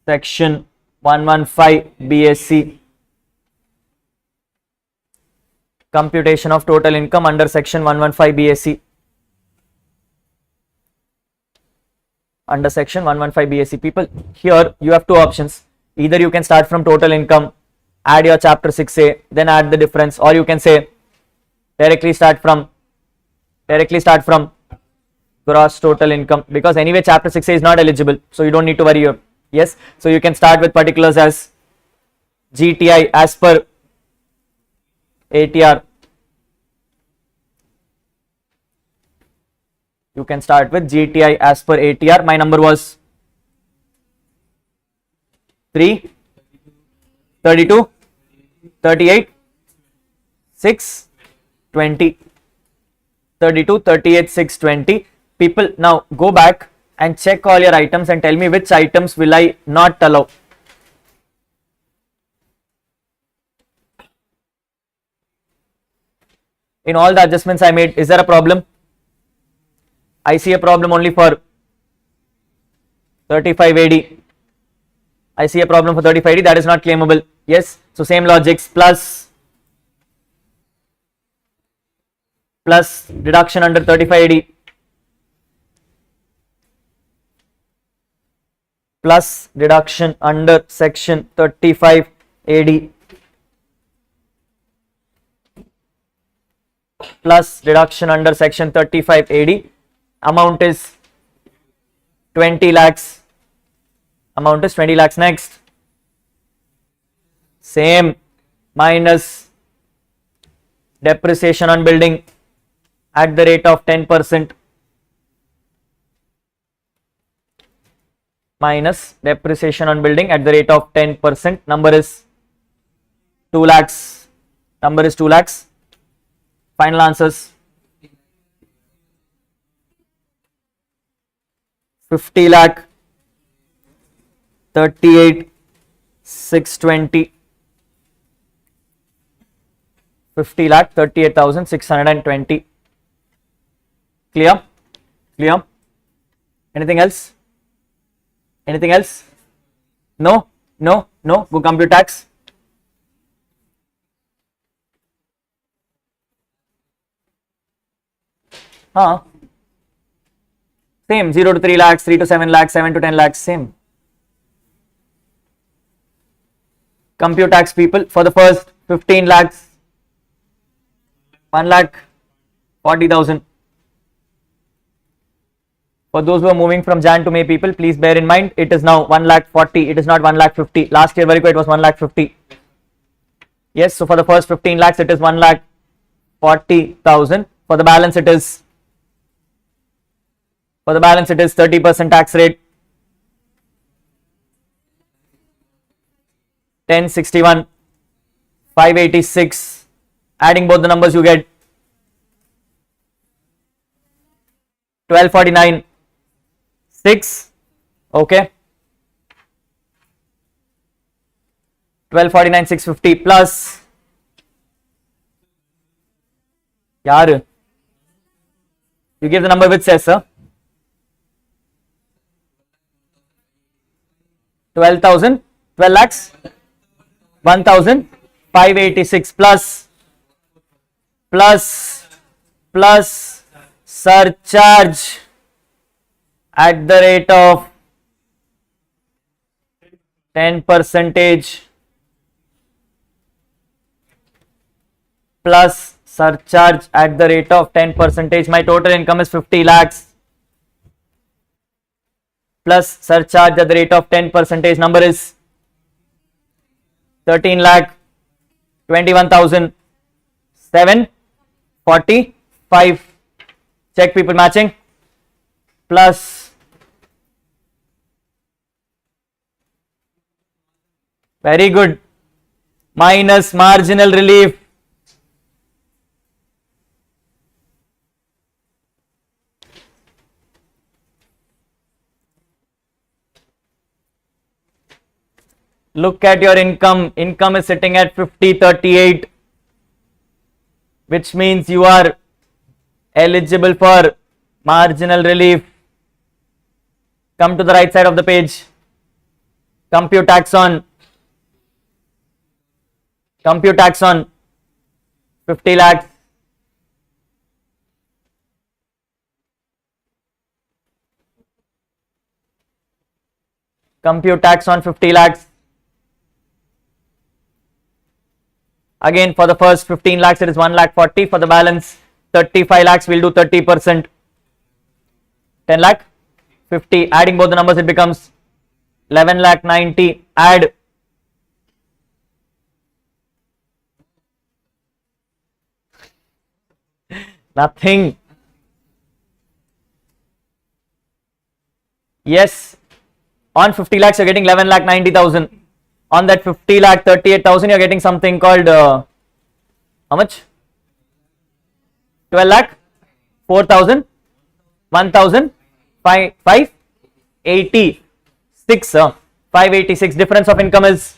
section 115 BSc. Computation of total income under section 115 BSc. Under section 115 BSc. People, here you have 2 options. Either you can start from total income, add your chapter 6A, then add the difference, or you can say directly start from gross total income, because anyway chapter 6A is not eligible, so you don't need to worry. Yes, so you can start with particulars as GTI as per ATR. You can start with GTI as per ATR. My number was 3, 32, 38, 6, 20. 32, 38, 620. People, now go back and check all your items and tell me which items will I not allow. In all the adjustments I made, is there a problem? I see a problem only for 35 AD. I see a problem for 35 AD, that is not claimable. Yes, so same logics, plus deduction under 35 AD, plus deduction under section 35 AD, plus deduction under section 35 AD. Amount is 20 lakhs. Amount is 20 lakhs. Next, same, minus depreciation on building at the rate of 10%, minus depreciation on building at the rate of 10%. Number is 2 lakhs. Number is 2 lakhs. Final answers 50 lakh, 38, 620, 50 lakh, 38,620. Clear? Clear? Anything else? Anything else? No? No? No? Go compute tax. Same, 0 to 3 lakhs, 3 to 7 lakhs, 7 to 10 lakhs, same. Compute tax, people, for the first 15 lakhs, 1 lakh 40,000. For those who are moving from Jan to May, people, please bear in mind, it is now 1 lakh 40, it is not 1 lakh 50. Last year, very quick, it was 1 lakh 50. Yes, so for the first 15 lakhs, it is 1 lakh 40,000. For the balance, it is 30% tax rate, 1061, 586. Adding both the numbers, you get 1249, 6. Okay, 1249, 650 plus. Yaar, you give the number which says, sir. 12,000, 12 lakhs, 1,586 plus surcharge at the rate of 10%, plus surcharge at the rate of 10%. My total income is 50 lakhs. Plus surcharge at the rate of 10%. Number is 13 lakh 21,745. Check, people, matching. Plus, very good, minus marginal relief. Look at your income. Income is sitting at 5038, which means you are eligible for marginal relief. Come to the right side of the page. Compute tax on 50 lakhs. Compute tax on 50 lakhs. Again, for the first 15 lakhs, it is 1 lakh 40. For the balance 35 lakhs, we'll do 30%. 10 lakh 50. Adding both the numbers, it becomes 11 lakh 90. Add nothing. Yes, on 50 lakhs, you're getting 11 lakh 90,000. On that 50 lakh 38,000, you're getting something called how much? 12 lakh 4,000, 1,000, 586. 586. Difference of income is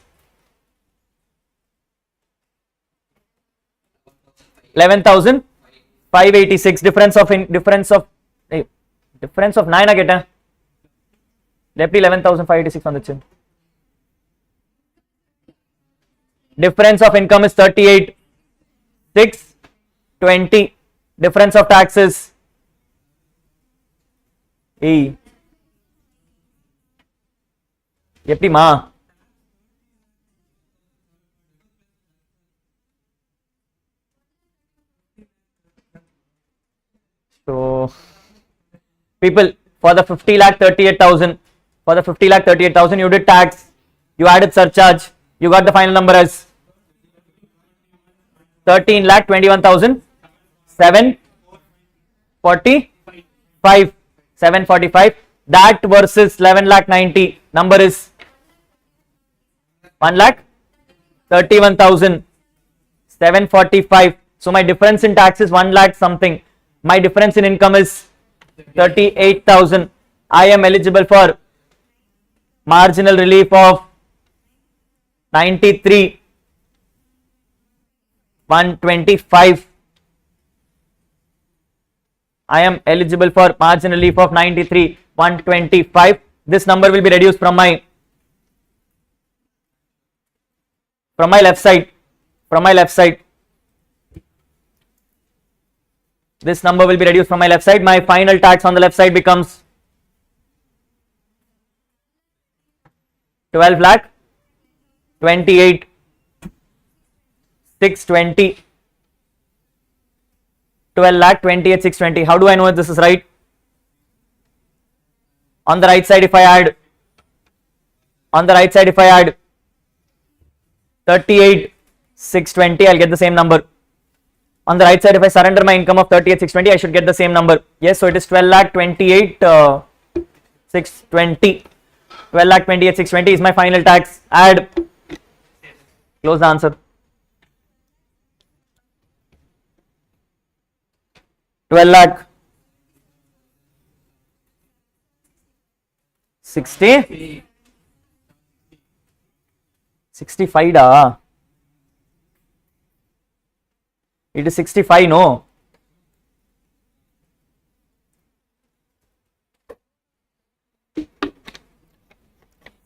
11,586. Difference of 9 I get. Deputy 11,586 on the chin. Difference of income is 38,620. Difference of taxes E. Deputy ma. So people, for the 50,38,000, for the 50,38,000 you did tax, you added surcharge, you got the final number as 13,21,745. 745. That versus 11,90,000 number is 1,31,745. So my difference in tax is 1 lakh something. My difference in income is 38,000. I am eligible for marginal relief of 93,125. I am eligible for marginal relief of 93,125. This number will be reduced from my left side. This number will be reduced from my left side. My final tax on the left side becomes 12,28,620. 12,28,620. How do I know if this is right? On the right side, if I add 38,620, I'll get the same number. On the right side, if I surrender my income of 38,620, I should get the same number. Yes, so it is 12,28,620. 12,28,620 is my final tax. Add. Close the answer. 12 lakh 60 65 da. It is 65, no?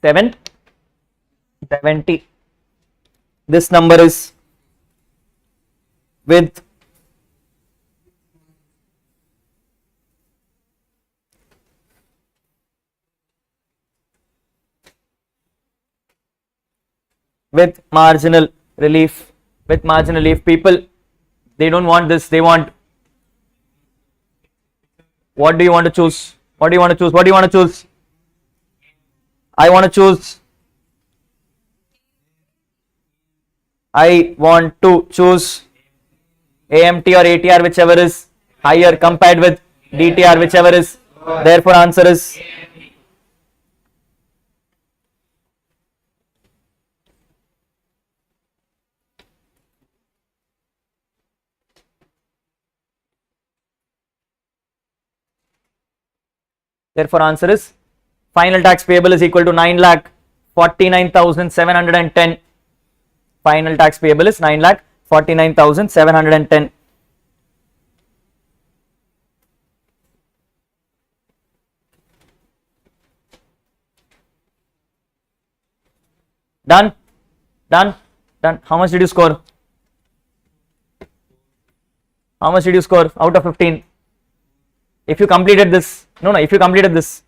Seven 70. This number is with marginal relief. With marginal relief, people, they don't want this, they want, what do you want to choose? I want to choose AMT or ATR, whichever is higher, compared with DTR, whichever is. Therefore answer is final tax payable is equal to 9,49,710. Final tax payable is 9,49,710. Done. How much did you score? Out of 15? If you completed this, if you completed this,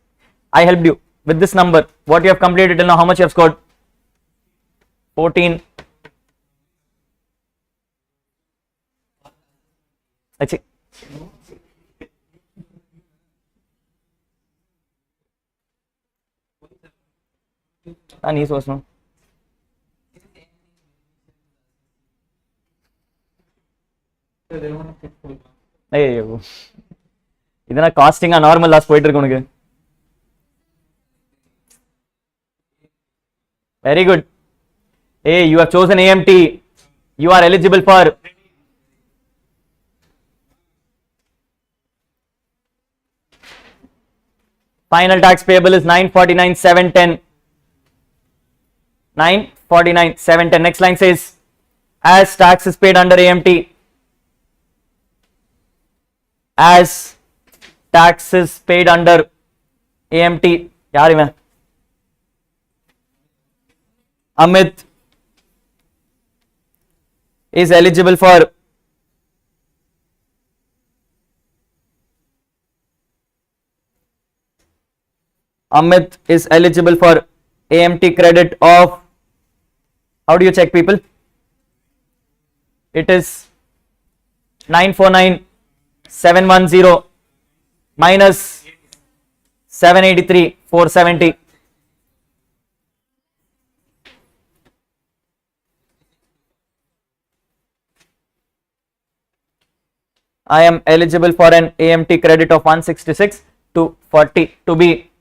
I helped you with this number. What you have completed till now, how much you have scored? 14. That's it. నీ చూస్తున్నాం ஐயோ இதனா காஸ்டிங்கா normal loss போயிட்டு இருக்கு உனக்கு. Very good. Hey, you have chosen AMT. You are eligible for Final tax payable is 949,710. 949,710. Next line says, as tax is paid under AMT, as tax is paid under AMT, yaar mein Amit is eligible for AMT credit of, how do you check, people? It is 949,710 minus 783,470. I am eligible for an AMT credit of 166 to 40 to be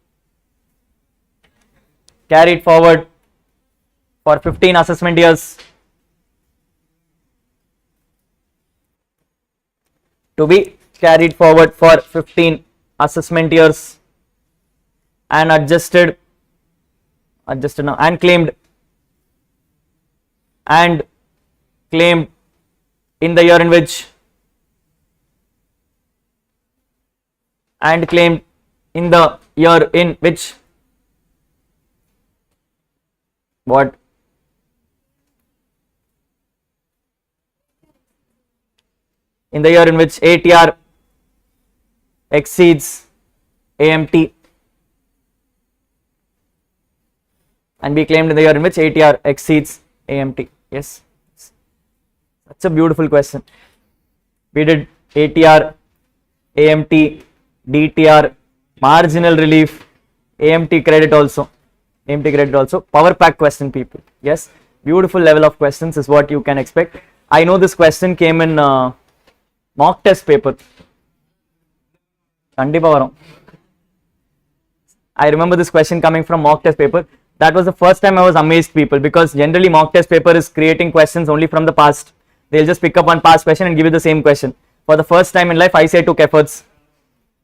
carried forward for 15 assessment years. To be carried forward for 15 assessment years and adjusted now and claimed in the year in which what? In the year in which ATR exceeds AMT, and be claimed in the year in which ATR exceeds AMT. Yes, that's a beautiful question. We did ATR, AMT, DTR, marginal relief, AMT credit also. Power pack question, people. Yes, beautiful level of questions is what you can expect. I know this question came in mock test paper. I remember this question coming from mock test paper. That was the first time I was amazed, people, because generally mock test paper is creating questions only from the past. They'll just pick up one past question and give you the same question. For the first time in life, I took efforts,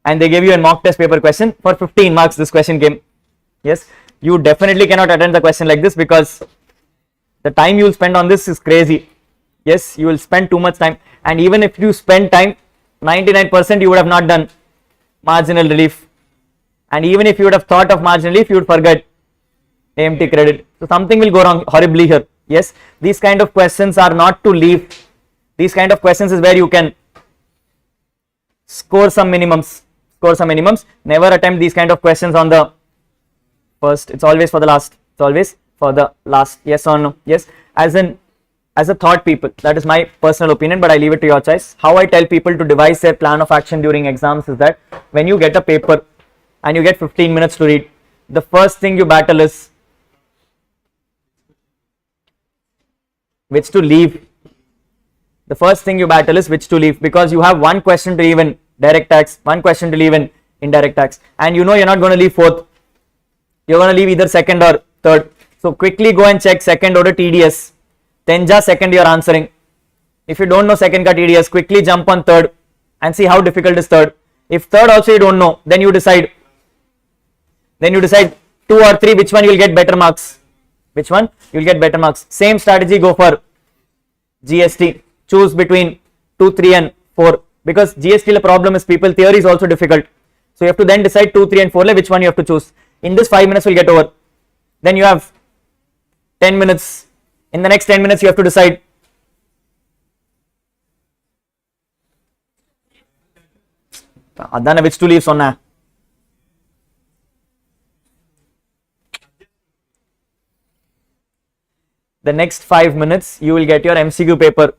and they gave you a mock test paper question for 15 marks. This question came. Yes, you definitely cannot attend the question like this, because the time you will spend on this is crazy. Yes, you will spend too much time, and even if you spend time, 99% you would have not done marginal relief, and even if you would have thought of marginal relief, you would forget AMT credit. So something will go wrong horribly here. Yes, these kind of questions are not to leave. These kind of questions is where you can score some minimums. Never attempt these kind of questions on the first. It's always for the last. Yes or no? Yes, as a thought, people, that is my personal opinion, but I leave it to your choice. How I tell people to devise their plan of action during exams is that when you get a paper and you get 15 minutes to read, the first thing you battle is which to leave. Because you have one question to leave in direct tax, one question to leave in indirect tax, and you know you're not going to leave fourth. You're going to leave either second or third. So quickly go and check second order TDS. Then just second you're answering. If you don't know second ka TDS, quickly jump on third and see how difficult is third. If third also you don't know, then you decide 2 or 3, which one you will get better marks. Same strategy go for GST. Choose between 2, 3 and 4, because GST problem is, people, theory is also difficult. So you have to then decide 2, 3 and 4, which one you have to choose. In this 5 minutes will get over. Then you have 10 minutes. In the next 10 minutes you have to decide. Which to leave sonna. The next 5 minutes you will get your MCQ paper.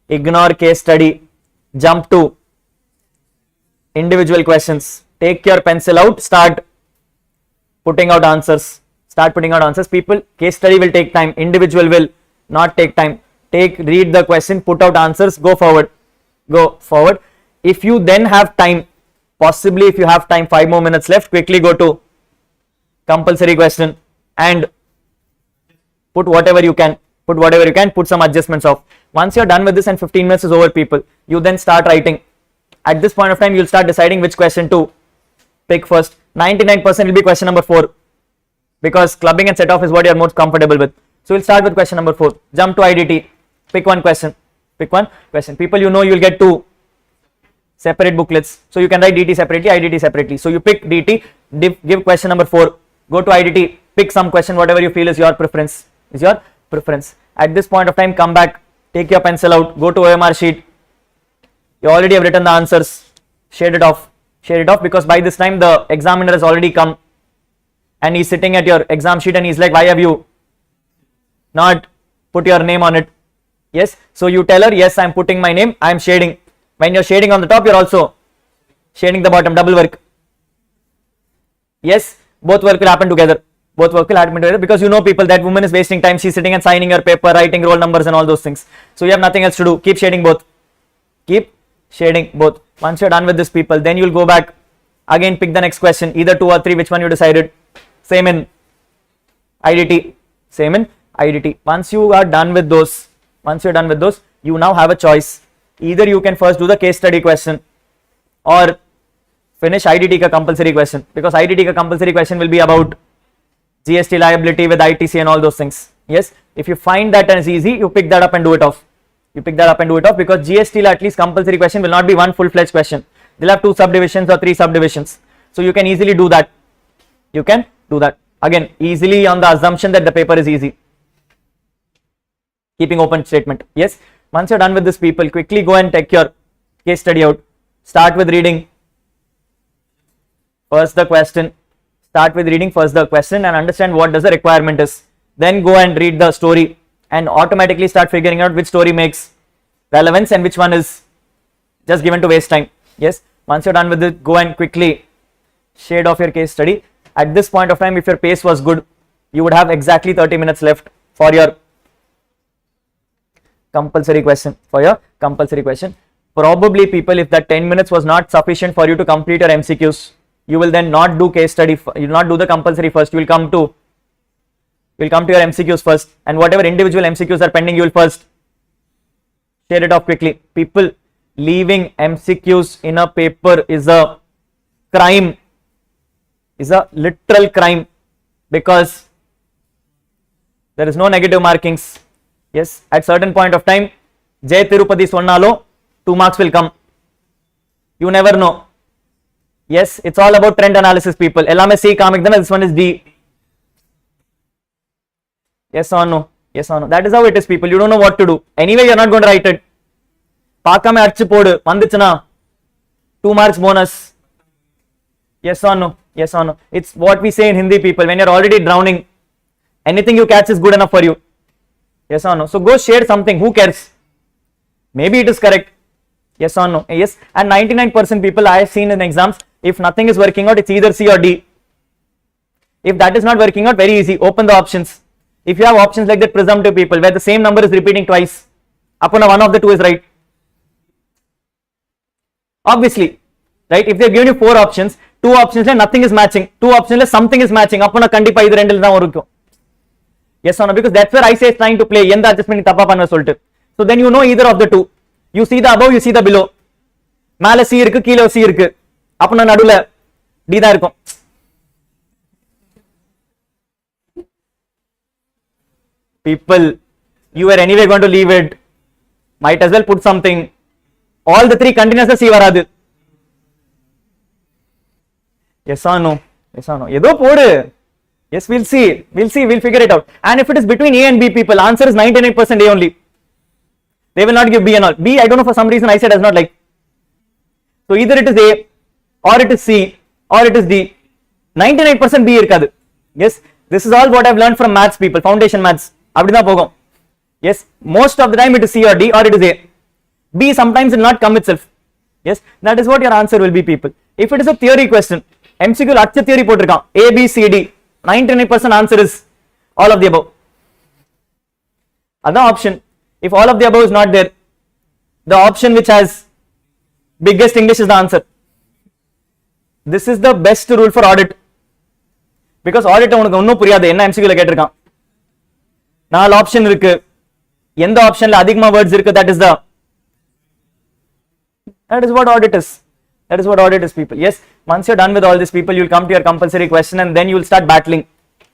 Ignore case study. Jump to individual questions. Take your pencil out. Start putting out answers. People, case study will take time. Individual will not take time. Read the question, put out answers, go forward. If you then have time, possibly if you have time, 5 more minutes left, quickly go to compulsory question and put whatever you can, put some adjustments off. Once you're done with this and 15 minutes is over, people, you then start writing. At this point of time, you'll start deciding which question to pick first. 99% will be question number 4, because clubbing and set off is what you are most comfortable with. So we'll start with question number 4. Jump to IDT. Pick one question. Pick one question. People, you know, you will get 2 separate booklets. So you can write DT separately, IDT separately. So you pick DT, give question number 4. Go to IDT, pick some question, whatever you feel is your preference. At this point of time, come back, take your pencil out, go to OMR sheet. You already have written the answers. Shade it off, because by this time the examiner has already come and he's sitting at your exam sheet and he's like, why have you not put your name on it? Yes, so you tell her, yes, I'm putting my name, I'm shading. When you're shading on the top, you're also shading the bottom, double work. Yes, both work will happen together. Because you know, people, that woman is wasting time. She's sitting and signing your paper, writing roll numbers and all those things. So you have nothing else to do. Keep shading both. Once you're done with this, people, then you'll go back again, pick the next question, either 2 or 3, which one you decided. Same in IDT. Once you are done with those, you now have a choice. Either you can first do the case study question or finish IDT ka compulsory question, because IDT ka compulsory question will be about GST liability with ITC and all those things. Yes, if you find that as easy, you pick that up and do it off. Because GST at least compulsory question will not be one full-fledged question. They'll have 2 subdivisions or 3 subdivisions. So you can easily do that. Again, easily on the assumption that the paper is easy. Keeping open statement. Yes, once you're done with this, people, quickly go and take your case study out. Start with reading first the question. And understand what does the requirement is. Then go and read the story and automatically start figuring out which story makes relevance and which one is just given to waste time. Yes, once you're done with it, go and quickly shade off your case study. At this point of time, if your pace was good, you would have exactly 30 minutes left for your compulsory question. Probably, people, if that 10 minutes was not sufficient for you to complete your MCQs, you will then not do case study, you will not do the compulsory first, you will come to your MCQs first, and whatever individual MCQs are pending, you will first share it off quickly. People, leaving MCQs in a paper is a crime, literal crime, because there is no negative markings. Yes, at certain point of time, Jai Tirupati Sonnalo, 2 marks will come. You never know. Yes, it's all about trend analysis, people. Ellame C comic, then this one is D. Yes or no? That is how it is, people. You don't know what to do. Anyway, you're not going to write it. Paaka me archi podu. Vandichana. 2 marks bonus. Yes or no? It's what we say in Hindi, people. When you're already drowning, anything you catch is good enough for you. Yes or no? So go share something. Who cares? Maybe it is correct. Yes or no? Yes. And 99% people I have seen in exams, if nothing is working out, it's either C or D. If that is not working out, very easy. Open the options. If you have options like that, presumptive, people, where the same number is repeating twice, upon one of the 2 is right. Obviously, right? If they have given you 4 options, 2 options like nothing is matching, 2 options like something is matching, upon a kandipa either end il. Yes or no? Because that's where I say it's trying to play. Yenda adjustment tappa panna soltu. So then you know either of the 2. You see the above, you see the below. Mala C irukku, keela C irukku. Apna nadula D da irukum. People, you are anyway going to leave it. Might as well put something. All the 3 continuous C varadu. Yes or no? Yedo podu. Yes, we'll see, we'll figure it out. And if it is between A and B, people, answer is 99% A only. They will not give B and all. B, I don't know, for some reason I said does not like. So either it is A, or it is C, or it is D. 99% B irukadu. Yes, this is all what I've learned from maths, people, foundation maths. Abdina pogum. Yes, most of the time it is C or D, or it is A. B sometimes will not come itself. Yes, that is what your answer will be, people. If it is a theory question, MCQ achcha theory potirukkan, A, B, C, D. 99% answer is all of the above. Other option, if all of the above is not there, the option which has biggest English is the answer. This is the best rule for audit. Because audit unakku onnum puriyadhu enna MCQ la kettirukan. 4 option irukku. Endha option la adhigama words irukku, that is what audit is. That is what audit is, people. Yes, once you're done with all these people, you'll come to your compulsory question and then you'll start battling.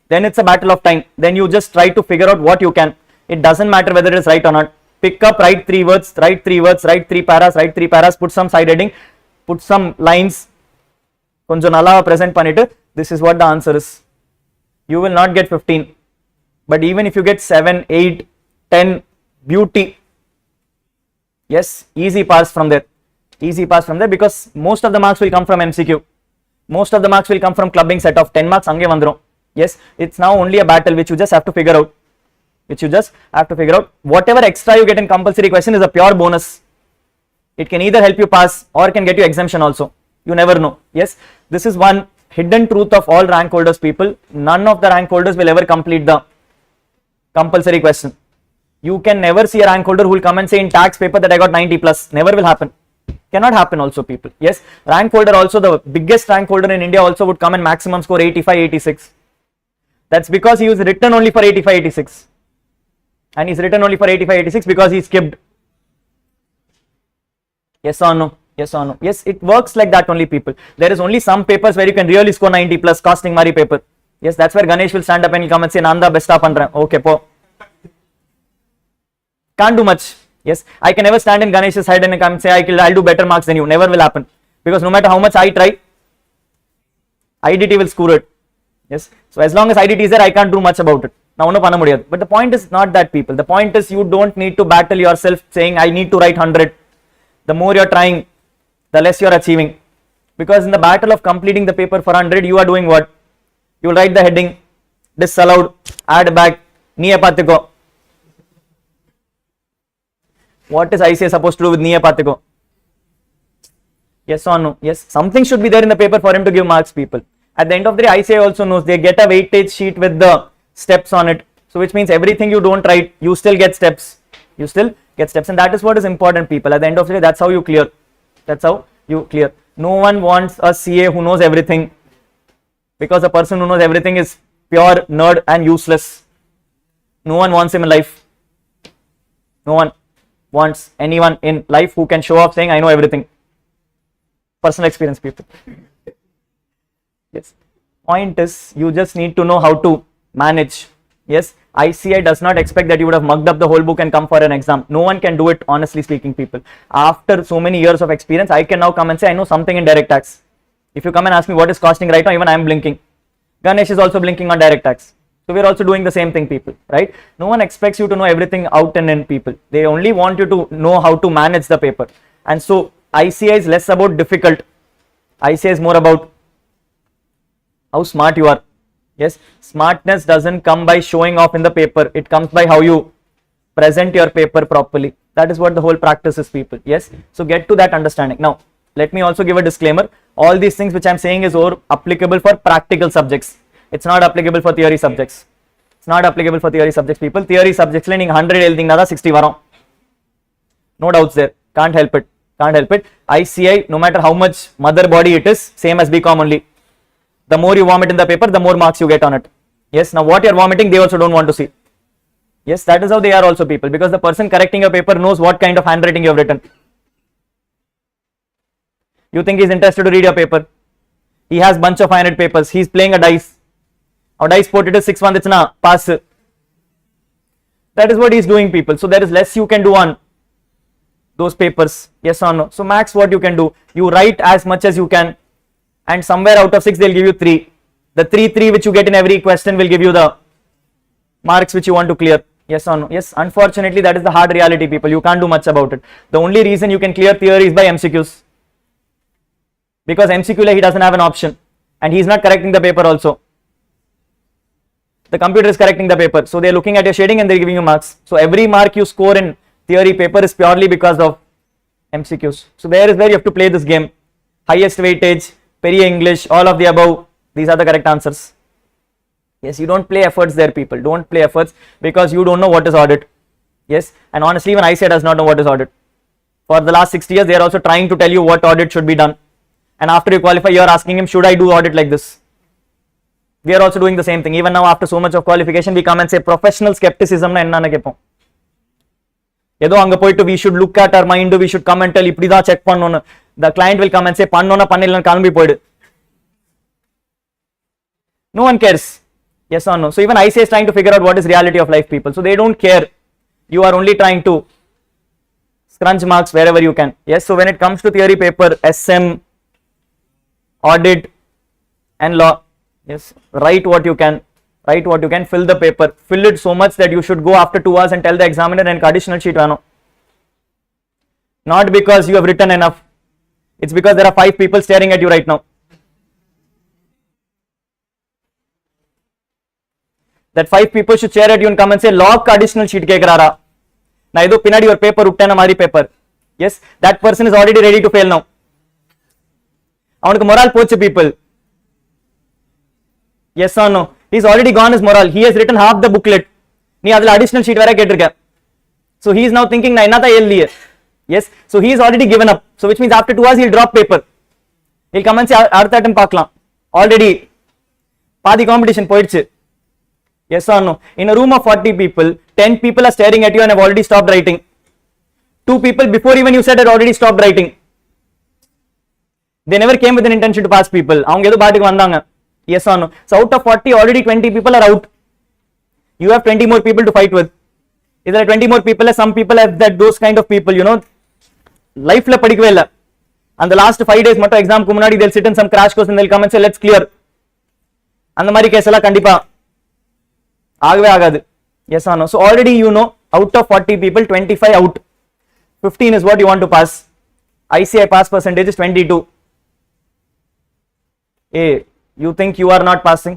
Then it's a battle of time. Then you just try to figure out what you can. It doesn't matter whether it is right or not. Pick up, write 3 words, write 3 words, write 3 paras, write 3 paras, put some side heading, put some lines. Konjam nalla present pannittu, this is what the answer is. You will not get 15. But even if you get 7, 8, 10, beauty. Yes, easy pass from there. Easy pass from there because most of the marks will come from MCQ. Most of the marks will come from clubbing set of 10 marks ange vandrum. Yes, it's now only a battle which you just have to figure out. Whatever extra you get in compulsory question is a pure bonus. It can either help you pass or can get you exemption also. You never know. Yes, this is one hidden truth of all rank holders, people. None of the rank holders will ever complete the compulsory question. You can never see a rank holder who will come and say in tax paper that I got 90 plus. Never will happen. Cannot happen also, people. Yes, rank holder also, the biggest rank holder in India also would come and maximum score 85, 86. That's because he was written only for 85, 86. And he's written only for 85, 86 because he skipped. Yes or no? Yes or no? Yes, it works like that only, people. There is only some papers where you can really score 90 plus, costing Mari paper. Yes, that's where Ganesh will stand up and he'll come and say, Nanda best up andra. Okay, po. Can't do much. Yes, I can never stand in Ganesh's head and come and say I'll do better marks than you. Never will happen. Because no matter how much I try, IDT will score it. Yes, so as long as IDT is there, I can't do much about it. Now, no panna mudiyadu. But the point is not that, people. The point is you don't need to battle yourself saying I need to write 100. The more you're trying, the less you're achieving. Because in the battle of completing the paper for 100, you are doing what? You will write the heading, disallowed, add back, niyapatiko. What is ICA supposed to do with niyapatiko? Yes or no? Yes, something should be there in the paper for him to give marks, people. At the end of the day, ICA also knows they get a weightage sheet with the steps on it. So which means everything you don't write, you still get steps. You still get steps, and that is what is important, people. At the end of the day, that's how you clear. That's how you clear. No one wants a CA who knows everything, because a person who knows everything is pure nerd and useless. No one wants him in life. No one wants anyone in life who can show off saying I know everything. Personal experience, people. Yes. Point is, you just need to know how to manage. Yes, ICI does not expect that you would have mugged up the whole book and come for an exam. No one can do it, honestly speaking, people. After so many years of experience, I can now come and say I know something in direct tax. If you come and ask me what is costing right now, even I am blinking. Ganesh is also blinking on direct tax. So we are also doing the same thing, people, right? No one expects you to know everything out and in, people. They only want you to know how to manage the paper. And so ICI is less about difficult. ICI is more about how smart you are. Yes, smartness doesn't come by showing off in the paper. It comes by how you present your paper properly. That is what the whole practice is, people. Yes, so get to that understanding. Now, let me also give a disclaimer. All these things which I am saying is all applicable for practical subjects. It's not applicable for theory subjects. It's not applicable for theory subjects, people. Theory subjects, 100 எழுதிங்கனா 60 வரும். No doubts there. Can't help it. Can't help it. ICI, no matter how much mother body it is, same as BCom only. The more you vomit in the paper, the more marks you get on it. Yes, now what you are vomiting, they also don't want to see. Yes, that is how they are also, people, because the person correcting your paper knows what kind of handwriting you have written. You think he's interested to read your paper? He has bunch of 500 papers. He's playing a dice. Our dice put it is 6-1, it's na pass. That is what he's doing, people. So there is less you can do on those papers. Yes or no? So max what you can do, you write as much as you can, and somewhere out of 6 they'll give you 3. The 3 which you get in every question will give you the marks which you want to clear. Yes or no? Yes, unfortunately that is the hard reality, people. You can't do much about it. The only reason you can clear theory is by MCQs, because MCQ he doesn't have an option, and he's not correcting the paper also. The computer is correcting the paper, so they're looking at your shading and they're giving you marks. So every mark you score in theory paper is purely because of MCQs. So there is where you have to play this game. Highest weightage, Peri English, all of the above, these are the correct answers. Yes, you don't play efforts there, people. Don't play efforts, because you don't know what is audit. Yes, and honestly even ICA does not know what is audit. For the last 60 years they are also trying to tell you what audit should be done, and after you qualify you are asking him, should I do audit like this? We are also doing the same thing. Even now, after so much of qualification, we come and say professional skepticism na enna keppom. Edo anga poitu we should look at our mind, we should come and tell ipdi da check pannonu. the client will come and say pannona pannilla kalmi poidu. No one cares. Yes or no? So even ICA is trying to figure out what is reality of life, people. So they don't care. You are only trying to scrunch marks wherever you can. Yes. So when it comes to theory paper, SM, audit and law, yes, write what you can. Write what you can. Fill the paper. Fill it so much that you should go after 2 hours and tell the examiner and additional sheet vano. Not because you have written enough. It's because there are 5 people staring at you right now. That 5 people should stare at you and come and say log additional sheet kekrara. Na ido pinadi your paper uttana mari paper. Yes, that person is already ready to fail now. Avanukku moral pochu, people. Yes or no? He's already gone his moral. He has written half the booklet. Nee adula additional sheet vera ketirka. So he is now thinking na enna tha elliye. Yes, so he is already given up. So which means after 2 hours he'll drop paper. He'll come and say அடுத்த attempt பார்க்கலாம். Already பாதி competition போயிடுச்சு. Yes or no? In a room of 40 people, 10 people are staring at you and have already stopped writing. 2 people before even you said had already stopped writing. They never came with an intention to pass people. அவங்க ஏதோ பாட்டுக்கு வந்தாங்க. Yes or no? So out of 40, already 20 people are out. You have 20 more people to fight with. Is there 20 more people? Some people have that those kind of people, you know, life la padikave illa. And the last 5 days mattum exam ku munadi they'll sit in some crash course and they'll come and say let's clear. And the mari case alla kandipa agave agadu. Yes or no? So already you know, out of 40 people, 25 out. 15 is what you want to pass. ICI pass percentage is 22. Hey, you think you are not passing?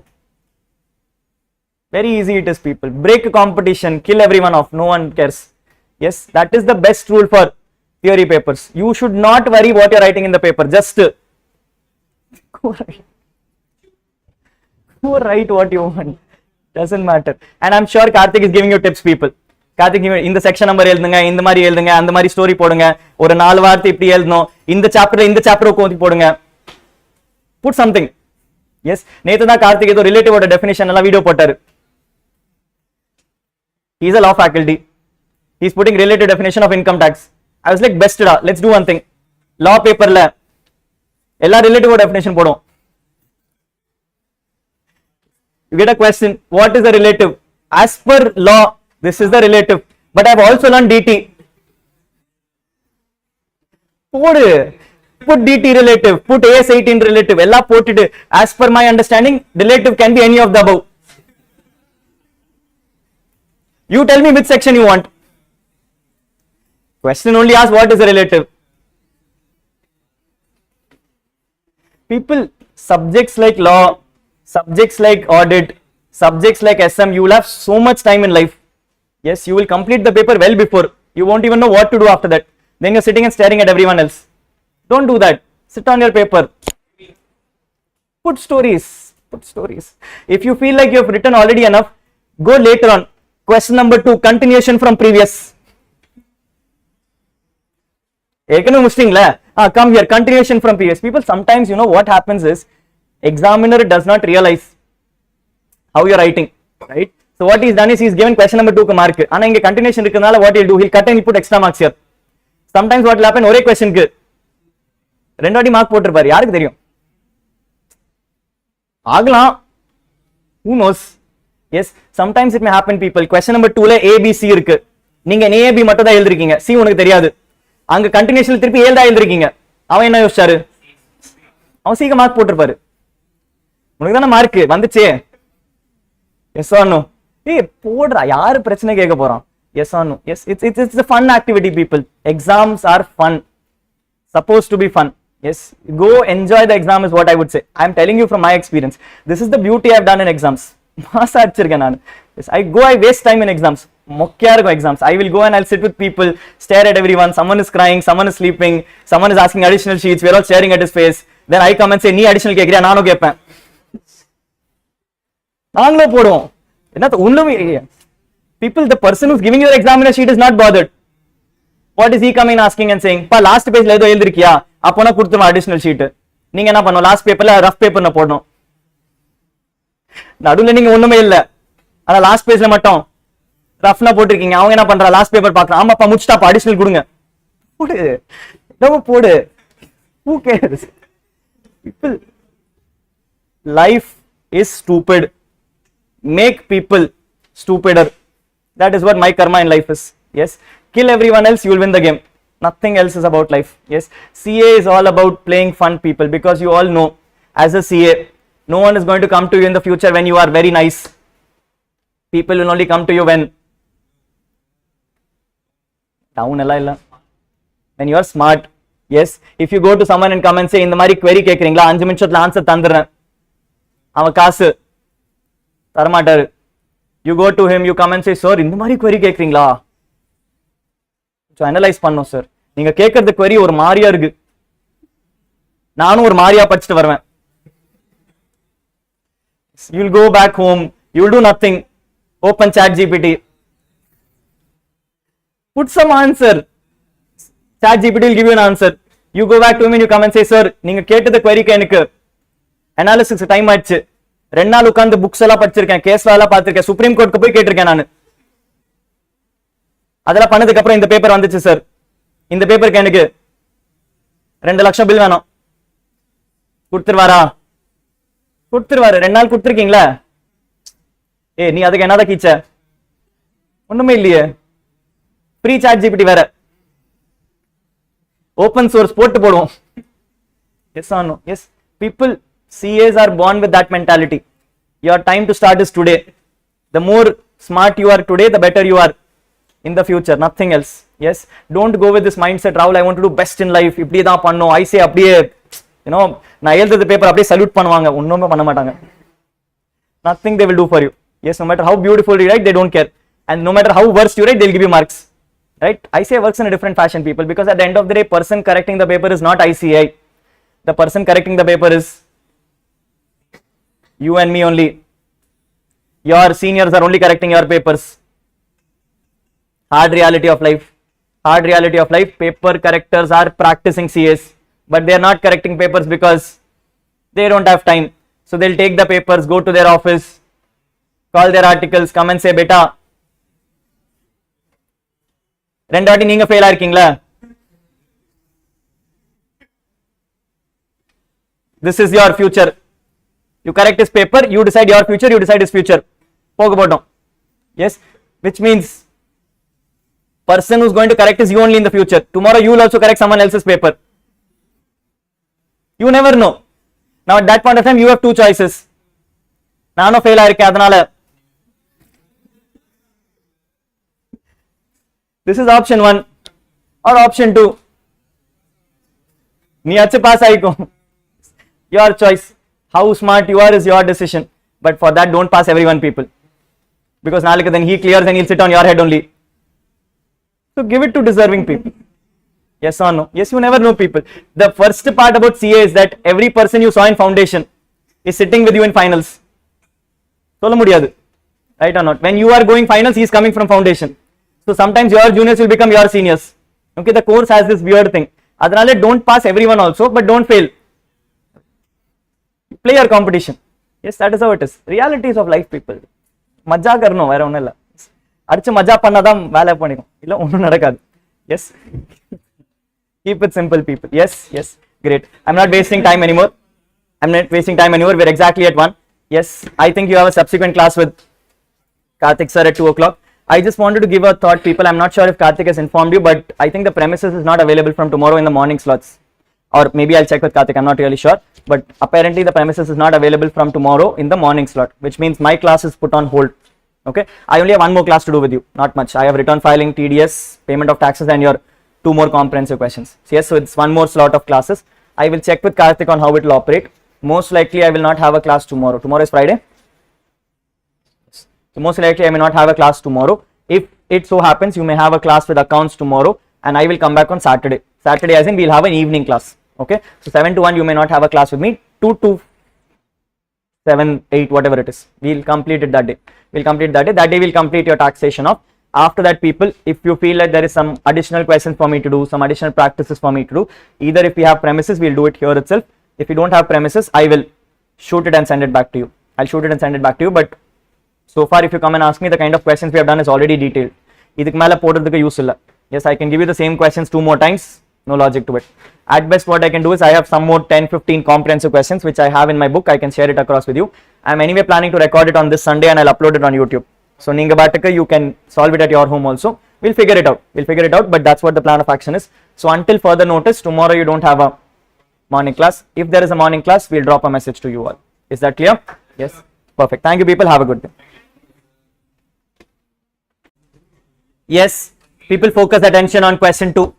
Very easy it is, people. Break competition, kill everyone off, no one cares. Yes, that is the best rule for theory papers. You should not worry what you are writing in the paper. Just go write what you want. Doesn't matter. And I'm sure Karthik is giving you tips, people. Karthik, in the section number எழுதுங்க, இந்த மாதிரி எழுதுங்க, அந்த மாதிரி story போடுங்க, ஒரு 4 வார்த்தை இப்படி எழுதணும், இந்த சாப்டர் கோதி போடுங்க. Put something. Yes, நேத்து தான் கார்த்திக் ஏதோ ரிலேட்டிவ் ஓட டெஃபினிஷன் எல்லாம் வீடியோ போட்டாரு. He is a law faculty. He is putting relative definition of income tax. I was like, best da, let's do one thing. Law paper la ella relative definition podum. You get a question, what is the relative? As per law, this is the relative. But I have also learned DT. Put DT relative, put AS18 relative. Ella put it. As per my understanding, relative can be any of the above. You tell me which section you want. Question only asks what is the relative. People, subjects like law, subjects like audit, subjects like SM, you will have so much time in life. Yes, you will complete the paper well before. You won't even know what to do after that. Then you're sitting and staring at everyone else. Don't do that. Sit on your paper. Put stories. Put stories. If you feel like you have written already enough, go later on. Question number 2, continuation from previous. Come here, continuation from previous. People, sometimes you know what happens is examiner does not realize how you are writing, right? So what he's done is he's given question number 2 ku mark. Ana inga continuation irukadnala what he'll do, he'll cut and he'll put extra marks here. Sometimes what will happen, ore question ku rendu vaati mark potirparu, yarukku theriyum agala, who knows. Yes, sometimes it may happen, people. Question number 2 la A B C irukku, neenga A B mattum da eludrikeenga, C unakku theriyadu, anga continuation thiruppi A da eludrikeenga, avan enna yosicharu, avan C ku mark potirparu, unakku dana mark vanduche. Yes or no? Hey, podra yaar prachana kekka poran. Yes or no? Yes, it's a fun activity, people. Exams are fun, supposed to be fun. Yes, go enjoy the exam is what I would say. I am telling you from my experience. This is the beauty I have done in exams. Mass adichiruken naan. Yes, I waste time in exams. Mokkya irukum exams. I will go and I'll sit with people, stare at everyone. Someone is crying, someone is sleeping, someone is asking additional sheets. We are all staring at his face. Then I come and say, nee additional kekriya, naanu keppen. Naangalo poduvom. Enna unnume people, the person who's giving you the examiner sheet is not bothered. What is he coming asking and saying? Pa last page la edo eludrikiya, appo na kuduthuva additional sheet. Neenga enna pannu, last paper la rough paper na podnom. நடுவில் நீங்க ஒண்ணுமே இல்ல, ஆனா last பேஜ்ல மட்டும் ரஃப்னா போட்டிருக்கீங்க. அவங்க என்ன பண்றா, லாஸ்ட் பேப்பர் பாக்குறான், ஆமாப்பா முடிச்சிட்டாப்பா அடிஷனல் கொடுங்க, போடு போடு. Who cares? People, life is stupid. Make people stupider. That is what my karma in life is. Yes, kill everyone else, you will win the game. Nothing else is about life. Yes, CA is all about playing fun, people, because you all know, as a CA, no one is going to come to you in the future when you are very nice. People will only come to you when you are smart. Yes, if you go to someone and come and say, இந்த மாதிரி query கேக்குறீங்களா 5 நிமிஷத்துல answer தந்துறேன், அவன் காசு தரமாட்டாரு. You go to him, you come and say, sir, இந்த மாதிரி query கேக்குறீங்களா, analyse பண்ணோம் சார், நீங்க கேட்கறது query ஒரு மாதிரியா இருக்கு, நானும் ஒரு மாதிரியா படிச்சுட்டு வருவேன். You will go back home, you will do nothing, open ChatGPT, put some answer, ChatGPT will give you an answer. You go back to him and you come and say, sir, நீங்க கேட்டது query க்கு எனக்கு analysis time ஆயிடுச்சு, 2 நாள் உட்கார்ந்து books எல்லாம் படிச்சிருக்கேன், case எல்லாம் பார்த்திருக்கேன், சுப்ரீம் கோர்ட்க்கு போய் கேட்டிருக்கேன் நான், அதெல்லாம் பண்ணதுக்கு அப்புறம் இந்த பேப்பர் வந்துச்சு சார், இந்த பேப்பருக்கு எனக்கு 2 லட்சம் பில் வேணும், கொடுத்துருவாரா? கொடுத்துருவாரு. 2 நாள் கொடுத்துருக்கீங்களா? நீ அதுக்கு என்னதான் கீச்ச? ஒண்ணுமே இல்லையே. ஃப்ரீ ChatGPT வேற, open source போட்டு போடுவோம். Yes or no? Yes. People, CAs are born with that mentality. Your time to start is today. The more smart you are today, the better you are in the future. Nothing else. Yes. Don't go with this mindset, Rahul, I want to do best in life. இப்படி தான் பண்ணனும். I say அப்படியே, you know, நான் எழுதுற paper அப்படியே salute பண்ணுவாங்க, ஒண்ணுமே பண்ண மாட்டாங்க. Nothing they will do for you. Yes, no matter how beautiful you write, they don't care. And no matter how worst you write, they'll give you marks. Right? ICAI works in a different fashion, people, because at the end of the day, person correcting the paper is not ICAI. The person correcting the paper is you and me only. Your seniors are only correcting your papers. Hard reality of life. Hard reality of life. Paper correctors are practicing CAs, but they are not correcting papers because they don't have time. So they'll take the papers, go to their office, call their articles, come and say, beta, 2 வாட்டி நீங்க fail ஆயிருக்கீங்களா? This is your future. You correct his paper, you decide your future, you decide his future. போக போட்டோம். Yes, which means person who's going to correct is you only in the future. Tomorrow you will also correct someone else's paper. You never know. Now at that point of time you have 2 choices. நானும் fail ஆயிருக்கேன், அதனால this is option 1 or option 2. நீ அச்சு pass ஆயிக்கும். Your choice. How smart you are is your decision. But for that, don't pass everyone, people. Because நாளைக்கு then he clears and he'll sit on your head only. So give it to deserving people. Yes or no? Yes, you never know, people. The first part about CA is that every person you saw in foundation is sitting with you in finals. சொல்ல முடியாது. Right or not? When you are going finals, he is coming from foundation. So sometimes your juniors will become your seniors. Okay, the course has this weird thing. அதனால don't pass everyone also, but don't fail. Play your competition. Yes, that is how it is. Realities of life, people. மஜா கரணும், வேற ஒண்ணும் இல்ல. அடிச்சு மஜா பண்ணாதான் வேலை பண்ணிக்கும், இல்ல ஒண்ணும் நடக்காது. Yes. Keep it simple, people. Yes, yes. Great. I'm not wasting time anymore. We're exactly at 1. Yes, I think you have a subsequent class with Karthik sir at 2 o'clock. I just wanted to give a thought, people. I'm not sure if Karthik has informed you, but I think the premises is not available from tomorrow in the morning slots. Or maybe I'll check with Karthik, I'm not really sure. But apparently the premises is not available from tomorrow in the morning slot, which means my class is put on hold. Okay, I only have 1 more class to do with you, not much. I have return filing, TDS, payment of taxes, and your 2 more comprehensive questions. So yes, so it's 1 more slot of classes. I will check with Karthik on how it will operate. Most likely I will not have a class tomorrow. Tomorrow is Friday. So most likely I may not have a class tomorrow. If it so happens, you may have a class with accounts tomorrow, and I will come back on Saturday. Saturday as in we'll have an evening class. Okay, so 7 to 1 you may not have a class with me. 2 to 7, 8, whatever it is, we'll complete it that day. That day we'll complete your taxation of. After that, people, if you feel like there is some additional questions for me to do, some additional practices for me to do, either if we have premises, we'll do it here itself. If you don't have premises, I will shoot it and send it back to you. But so far, if you come and ask me, the kind of questions we have done is already detailed. இதுக்கு மேல போடுறதுக்கு use இல்ல. Yes, I can give you the same questions 2 more times. No logic to it. At best, what I can do is I have some more 10-15 comprehensive questions which I have in my book. I can share it across with you. I'm anyway planning to record it on this Sunday and I'll upload it on YouTube. So Ninga Bataka, you can solve it at your home also. We'll figure it out. But that's what the plan of action is. So until further notice, tomorrow you don't have a morning class. If there is a morning class, we'll drop a message to you all. Is that clear? Yes. Perfect. Thank you, people. Have a good day. Yes, people, focus attention on question 2.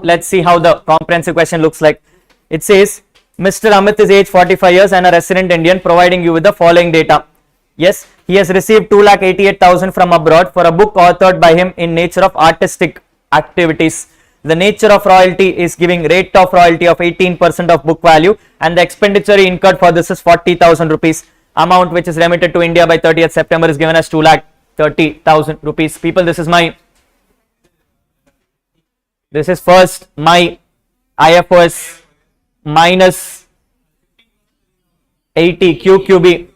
Let's see how the comprehensive question looks like. It says, Mr. Amit is age 45 years and a resident Indian, providing you with the following data. Yes, he has received 2,88,000 from abroad for a book authored by him in nature of artistic activities. The nature of royalty is giving rate of royalty of 18% of book value, and the expenditure incurred for this is 40,000 rupees. Amount which is remitted to India by 30th September is given as 2,30,000 rupees. People, this is first my IFOS minus 80 QQB,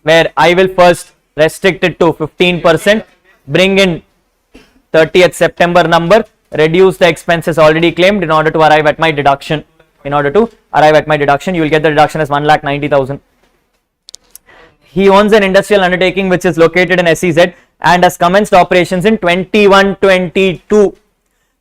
where I will first restrict it to 15%, bring in 30th September number, reduce the expenses already claimed in order to arrive at my deduction. You will get the deduction as 1,90,000. He owns an industrial undertaking which is located in SEZ and has commenced operations in 21-22.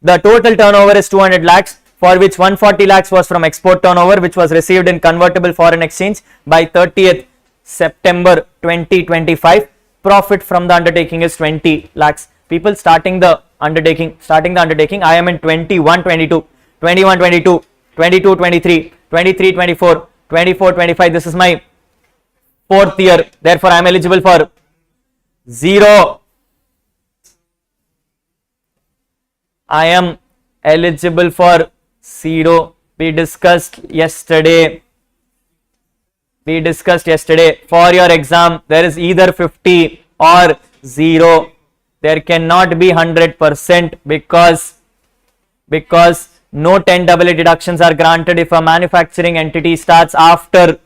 The total turnover is 200 lakhs, for which 140 lakhs was from export turnover, which was received in convertible foreign exchange by 30th September 2025. Profit from the undertaking is 20 lakhs. People, starting the undertaking, I am in 21-22, 21-22, 22-23, 23-24, 24-25. This is my 4th year. Therefore, I am eligible for 0. I am eligible for 0. We discussed yesterday. For your exam, there is either 50 or 0. There cannot be 100% because no 10AA deductions are granted if a manufacturing entity starts after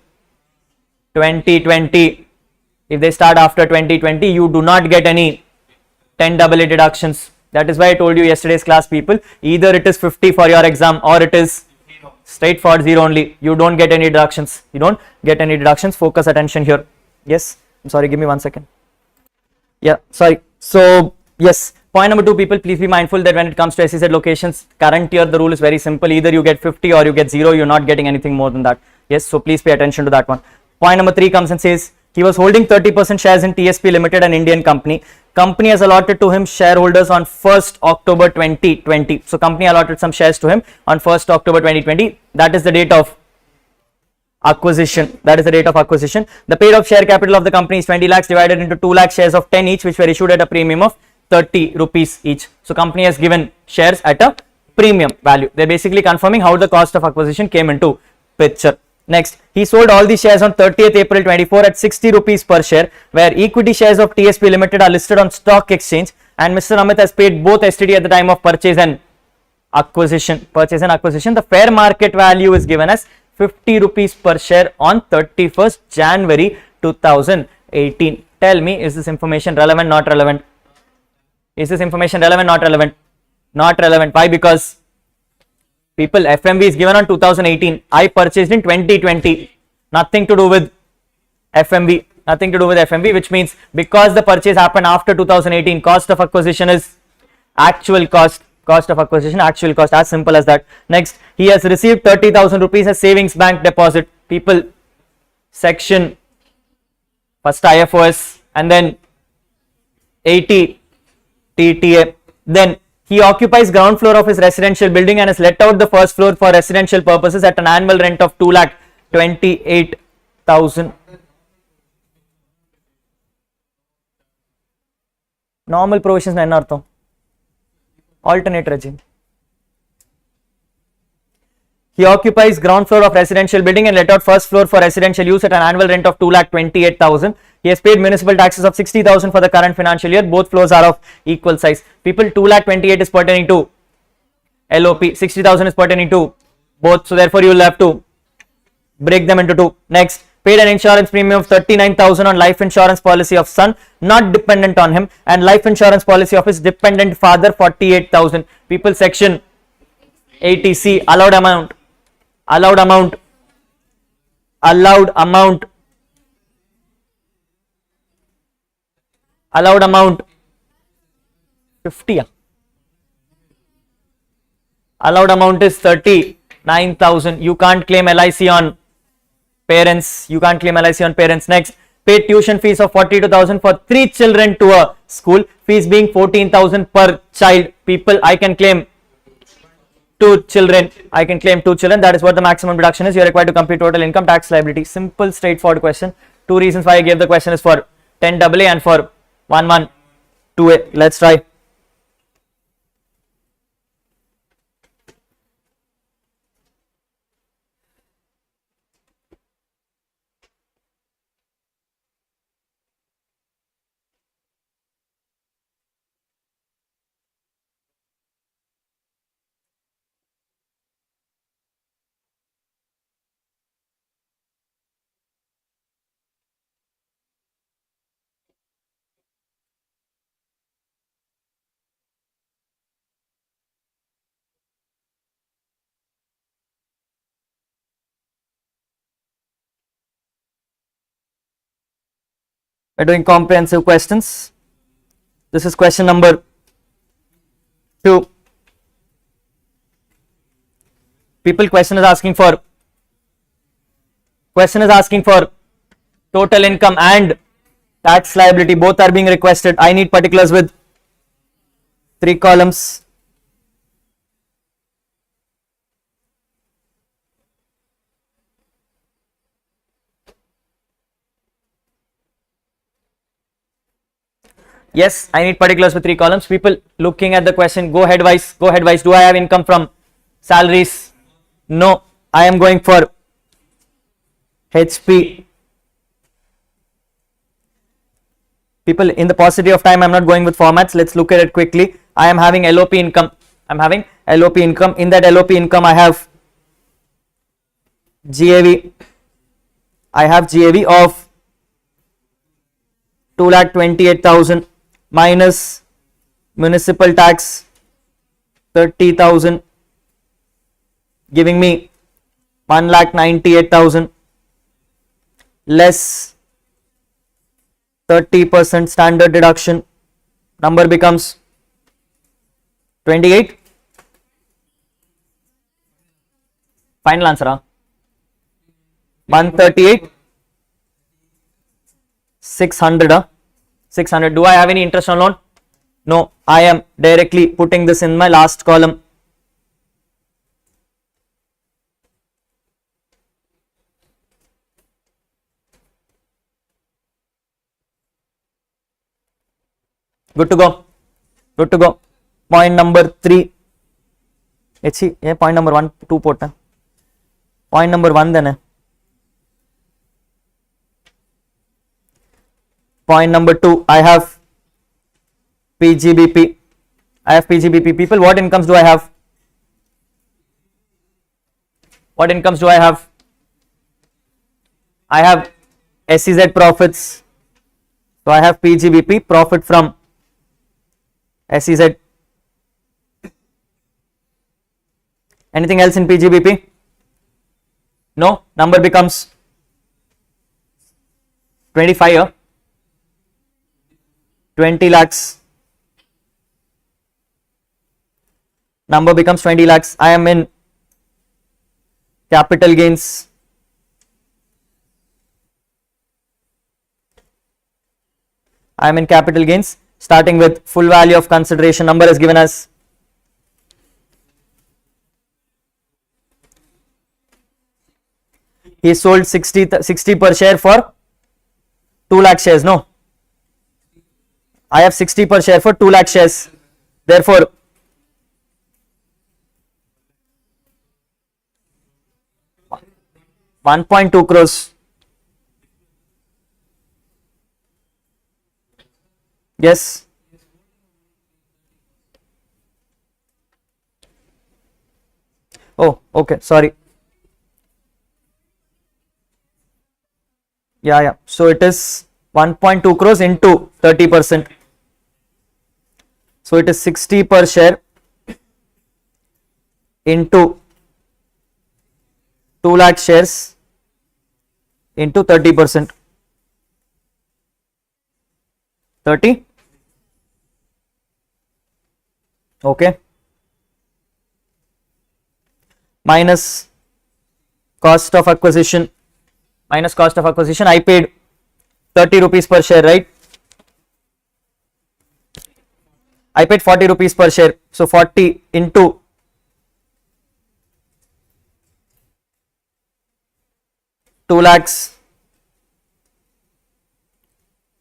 2020. If they start after 2020, you do not get any 10AA deductions. That is why I told you yesterday's class, people, either it is 50 for your exam or it is straight for 0 only. You don't get any deductions. Focus attention here. Yes, I'm sorry, give me 1 second. Yeah, sorry. So yes, point number 2, people, please be mindful that when it comes to SEZ locations, current year the rule is very simple. Either you get 50 or you get 0. You're not getting anything more than that. Yes, so please pay attention to that one. Point number 3 comes and says he was holding 30% shares in TSP Limited, an Indian company. Company has allotted to him shareholders on 1st October 2020. So company allotted some shares to him on 1st October 2020. That is the date of acquisition. The paid up share capital of the company is 20 lakhs divided into 2 lakh shares of 10 each, which were issued at a premium of 30 rupees each. So company has given shares at a premium value. They're basically confirming how the cost of acquisition came into picture. Next, he sold all the shares on 30th April 24 at 60 rupees per share, where equity shares of TSP Limited are listed on stock exchange, and Mr. Amit has paid both STD at the time of purchase and acquisition. The fair market value is given as 50 rupees per share on 31st January 2018. Tell me, is this information relevant, not relevant? Not relevant. Why? Because people, FMV is given on 2018. I purchased in 2020. Nothing to do with FMV. Which means because the purchase happened after 2018, cost of acquisition is actual cost. As simple as that. Next, he has received 30,000 rupees as savings bank deposit. People, section first IFOS and then 80 TTA. Then he occupies ground floor of his residential building and has let out the first floor for residential purposes at an annual rent of 2,28,000. Normal provisions na enna artham? Alternate regime. He occupies ground floor of residential building and let out first floor for residential use at an annual rent of 2,28,000. He has paid municipal taxes of 60,000 for the current financial year. Both floors are of equal size. People, 2,28,000 is pertaining to LOP, 60,000 is pertaining to both. So therefore, you will have to break them into two. Next, paid an insurance premium of 39,000 on life insurance policy of son, not dependent on him, and life insurance policy of his dependent father, 48,000. People, section ATC, allowed amount, allowed amount, allowed amount, allowed amount 50. Allowed amount is 39,000. You can't claim LIC on parents. You can't claim LIC on parents. Next, paid tuition fees of 42,000 for 3 children to a school. Fees being 14,000 per child. People, I can claim 2 children. I can claim 2 children. That is what the maximum deduction is. You are required to compute total income tax liability. Simple, straightforward question. 2 reasons why I gave the question is for 10 AA and for 112A. Let's try. We're doing comprehensive questions. This is question number 2. People, question is asking for total income and tax liability. Both are being requested. I need particulars with 3 columns. Yes, I need particulars with 3 columns. People looking at the question, go headwise, go headwise. Do I have income from salaries? No, I am going for HP. People, in the paucity of time, I am not going with formats. Let's look at it quickly. I am having LOP income. I am having LOP income. In that LOP income, I have GAV. I have GAV of 2,28,000 minus municipal tax 30,000, giving me 1,98,000 less 30% standard deduction. Number becomes 28. Final answer, 138, 600. 600. Do I have any interest on loan? No, I am directly putting this in my last column. Good to go. Good to go. Point number 3. Point number 1, 2 put. Point number 1 then. Point number 2, I have PGBP. I have PGBP. People, what incomes do I have? What incomes do I have? I have SEZ profits. So I have PGBP, profit from SEZ. Anything else in PGBP? No. Number becomes 25. 20 lakhs. Number becomes 20 lakhs. I am in capital gains. I am in capital gains, starting with full value of consideration. Number is given as he sold 60 per share for 2 lakh shares. No, I have 60 per share for 2 lakh shares. Therefore, $1.2 crores. Yes. Oh, okay. Sorry. Yeah. So it is 1.2 crores into 30%. So it is 60 per share. into 2 lakh shares into 30%. 30. Okay. Minus cost of acquisition. Minus cost of acquisition. I paid 30 rupees per share, right? I paid 40 rupees per share. So 40 into 2 lakhs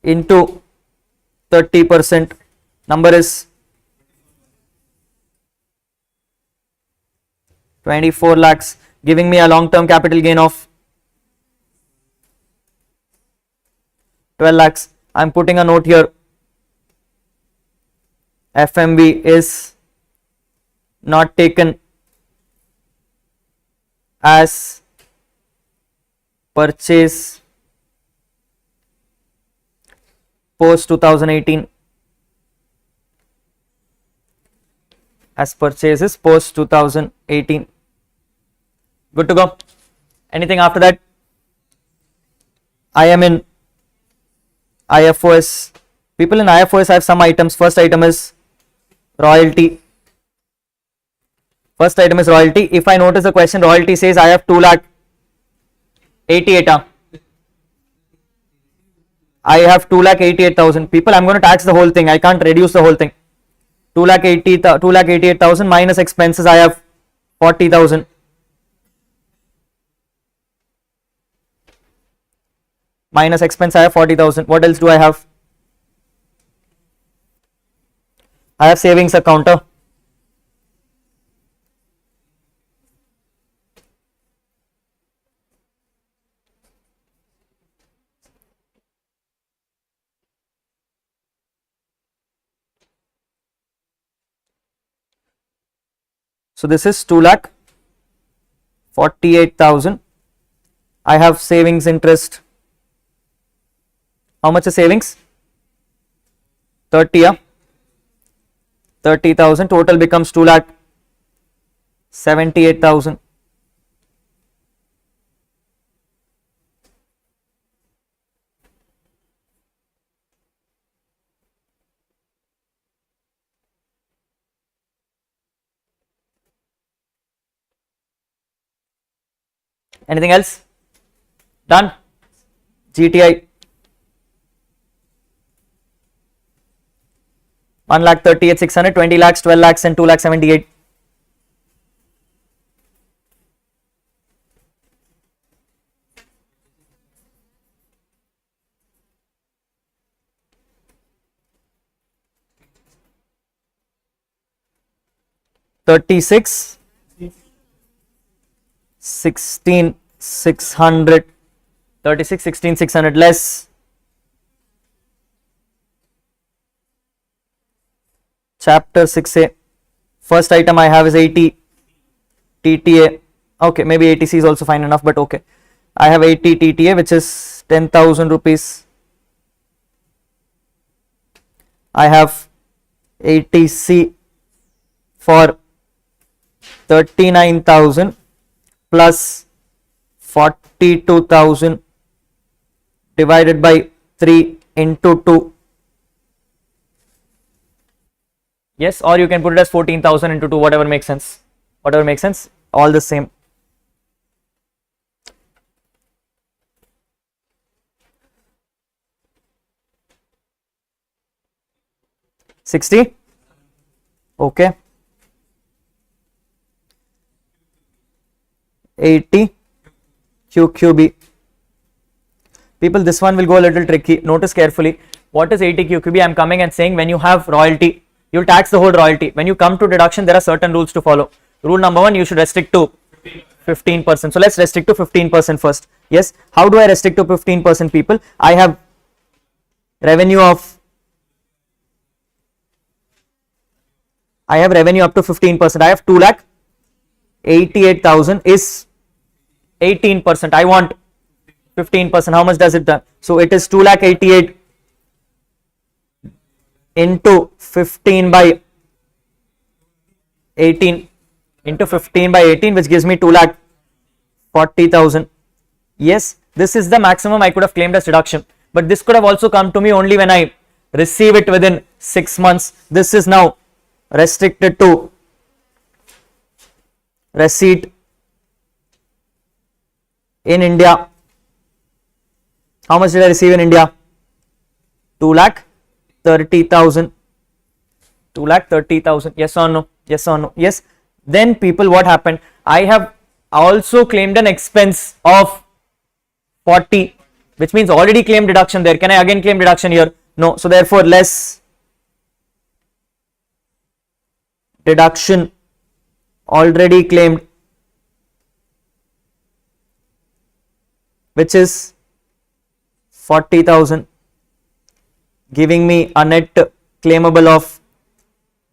into 30%. Number is 24 lakhs, giving me a long-term capital gain of 12 lakhs. I'm putting a note here. FMV is not taken as purchase post 2018. As purchases post 2018. Good to go. Anything after that? I am in IFOS. People in IFOS have some items. First item is royalty. First item is royalty. If I notice the question, royalty says I have 2 lakh 88. I have 2 lakh 88,000. People, I'm going to tax the whole thing. I can't reduce the whole thing. 2 lakh 88,000 minus expenses. I have 40,000. Minus expense, I have 40,000. What else do I have? I have savings account. So this is 2 lakh 48,000. I have savings interest. How much is savings? 30. 30,000. Total becomes 2 lakh 78,000. Anything else? Done. GTI 1 lakh 38,600, 20 lakhs, 12 lakhs, and 2 lakh 78. $36, 16,600, 36, 16,600 less chapter 6A. First item I have is 80 TTA. Okay, maybe 80C is also fine enough, but okay. I have 80 TTA, which is 10,000 rupees. I have 80C for 39,000 plus 42,000 divided by 3 into 2. Yes, or you can put it as 14,000 into 2, whatever makes sense. Whatever makes sense, all the same. $60. Okay. 80 QQB. People, this one will go a little tricky. Notice carefully. What is 80 QQB? I am coming and saying when you have royalty, you will tax the whole royalty. When you come to deduction, there are certain rules to follow. Rule number 1, you should restrict to 15%. So let's restrict to 15% first. Yes. How do I restrict to 15%, people? I have revenue of up to 15%. I have 2 lakh 88,000 is 18%. I want 15%. How much does it done? So it is 2 lakh 88 into 15 by 18. into 15 by 18, which gives me 2,40,000. Yes, this is the maximum I could have claimed as deduction, but this could have also come to me only when I receive it within 6 months. This is now restricted to receipt in India. How much did I receive in India? 2,30,000. 2,30,000. Yes or no? Yes or no? Yes. Then people, what happened? I have also claimed an expense of 40, which means already claimed deduction there. Can I again claim deduction here? No. So therefore less deduction already claimed, which is 40,000, giving me a net claimable of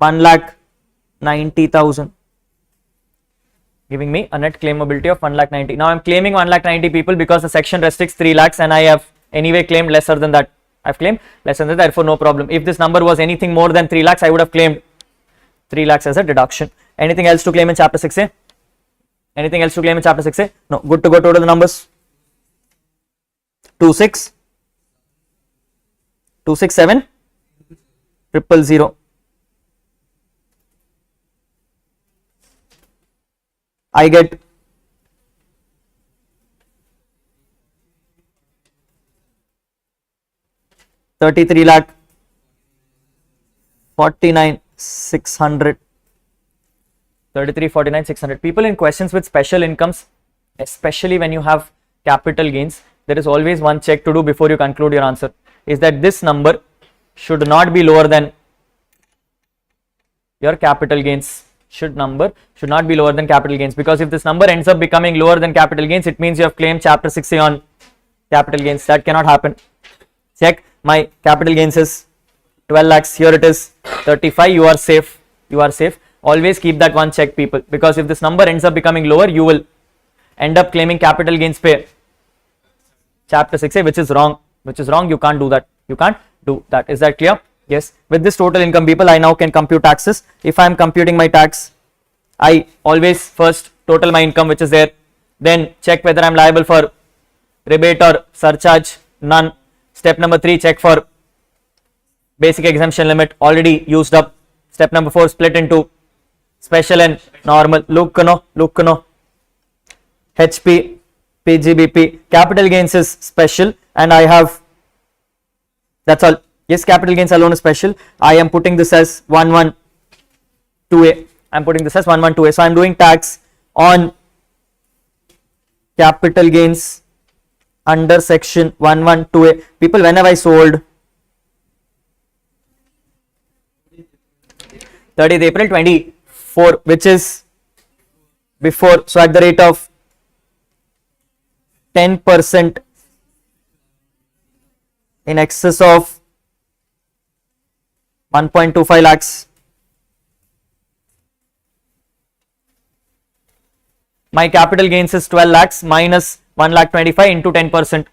1,90,000. Giving me a net claimability of 1,90,000. Now I am claiming 1,90,000 people because the section restricts 3 lakhs and I have anyway claimed lesser than that. I have claimed lesser than that, therefore no problem. If this number was anything more than 3 lakhs, I would have claimed 3 lakhs as a deduction. Anything else to claim in chapter 6A? Anything else to claim in chapter 6A? No. Good to go. Total numbers 26 267 000. I get 33 lakh 49,600. 33,49,600. People in questions with special incomes, especially when you have capital gains, there is always one check to do before you conclude your answer, is that this number should not be lower than your capital gains. Should not be lower than capital gains, because if this number ends up becoming lower than capital gains, it means you have claimed chapter 6A on capital gains. That cannot happen. Check, my capital gains is 12 lakhs, here it is 35. You are safe. You are safe. Always keep that one check, people, because if this number ends up becoming lower, you will end up claiming capital gains pay chapter 6A, which is wrong. You can't do that. You can't do that. Is that clear? Yes. With this total income, people, I now can compute taxes. If I am computing my tax, I always first total my income which is there, then check whether I am liable for rebate or surcharge. None. Step number 3, check for basic exemption limit, already used up. Step number 4, split into special and normal. Look no. HP, PGBP. Capital gains is special and I have, that's all. Yes, capital gains alone is special. I am putting this as 112A. I am putting this as 112A. So I am doing tax on capital gains under section 112A. People, whenever I sold 30th April 24, which is before, so at the rate of 10% in excess of 1.25 lakhs. My capital gains is 12 lakhs minus 1,25,000 into 10%.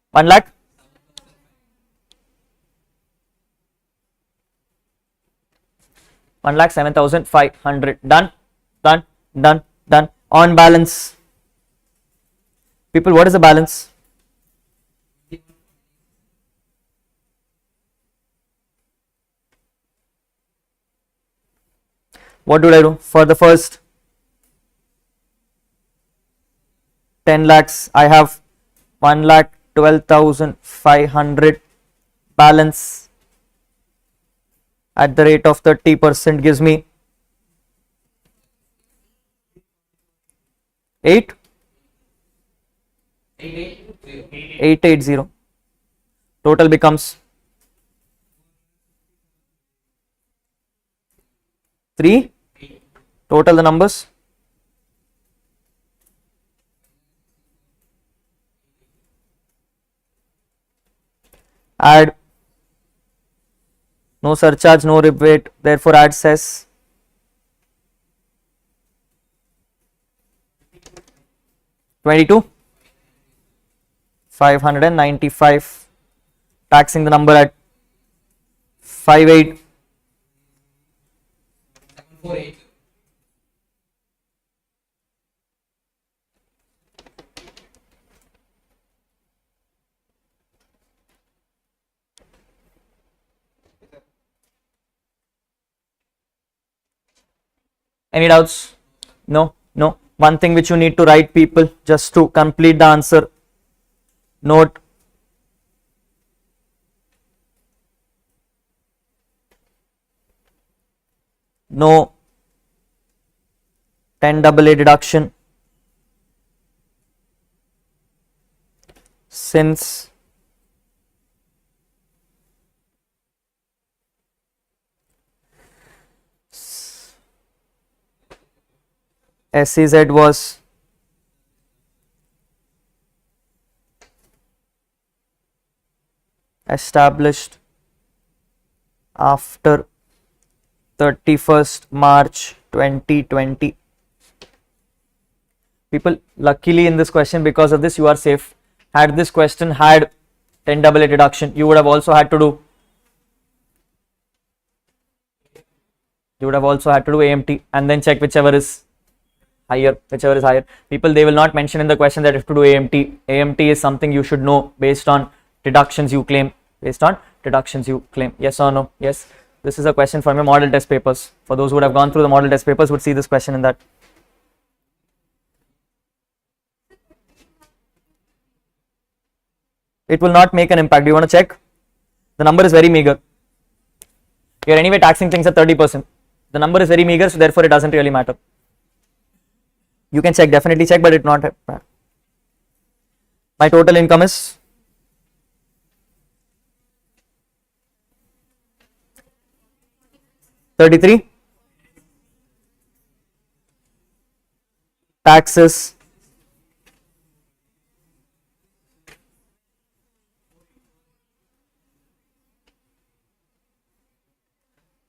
1 lakh. One lakh 7,500. Done. On balance, people, what is the balance? What do I do for the first 10 lakhs? I have 1,12,500 balance at the rate of 30% gives me 880. Total becomes 3. Total the numbers. Add, no surcharge, no rebate, therefore add cess. 22,595, taxing the number at 58 Any doubts? No, no. One thing which you need to write, people, just to complete the answer. Note. No 10AA deduction since SEZ was established after 31st March 2020. People, luckily in this question, because of this you are safe. Had this question had 10AA deduction, you would have also had to do AMT and then check whichever is higher. People, they will not mention in the question that you have to do AMT. AMT is something you should know based on deductions you claim. Yes or no? Yes. This is a question from your model test papers. For those who would have gone through the model test papers would see this question in that. It will not make an impact. Do you want to check? The number is very meager. You are anyway taxing things at 30%. The number is very meager, so therefore it doesn't really matter. You can check, definitely check, but it not matter. My total income is 33. Taxes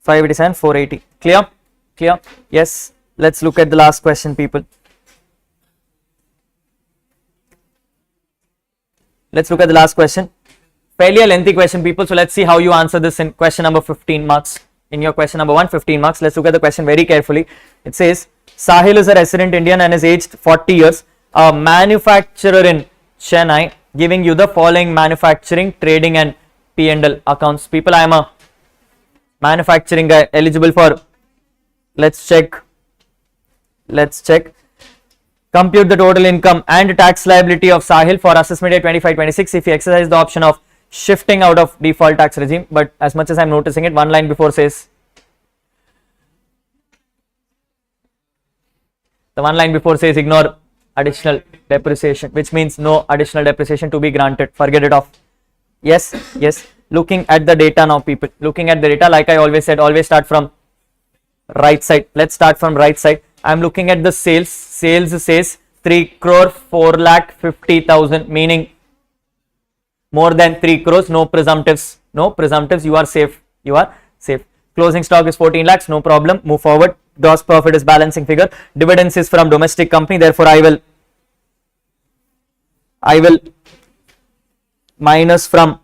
587, 480. Clear? Yes. Let's look at the last question, people. Let's look at the last question. Fairly a lengthy question, people. So let's see how you answer this in question number 15 marks. In your question number 1, 15 marks. Let's look at the question very carefully. It says, Sahil is a resident Indian and is aged 40 years. A manufacturer in Chennai, giving you the following manufacturing, trading and P&L accounts. People, I am a manufacturing guy, eligible for, let's check. Compute the total income and tax liability of Sahil for assessment year 25-26 if he exercises the option of shifting out of default tax regime. But as much as I'm noticing it, one line before says, ignore additional depreciation, which means no additional depreciation to be granted. Forget it off. Yes. Looking at the data now, people. Looking at the data, like I always said, always start from right side. Let's start from right side. I'm looking at the sales. Sales says 3,450,000, meaning more than 3 crores. No presumptives. You are safe. Closing stock is 14 lakhs. No problem. Move forward. Gross profit is balancing figure. Dividends is from domestic company. Therefore, I will minus from,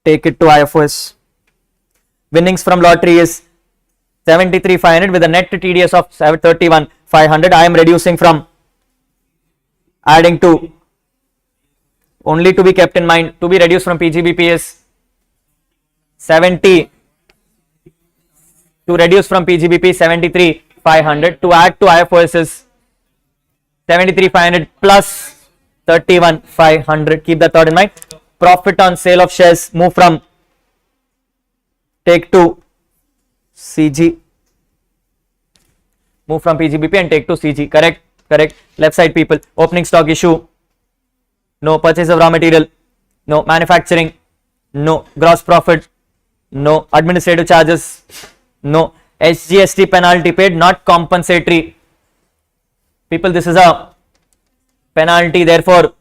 take it to IFOS. Winnings from lottery is 73,500 with a net TDS of 31,500. I am reducing from, adding to, only to be kept in mind, to be reduced from PGBP is 70, to reduce from PGBP 73,500, to add to IFOS is 73,500 plus 31,500. Keep that thought in mind. Profit on sale of shares, move from, take to CG, move from PGBP and take to CG. Correct. Left side, people. Opening stock issue, no. Purchase of raw material, no. Manufacturing, no. Gross profit, no. Administrative charges, no. SGST penalty paid, not compensatory. People, this is a penalty, therefore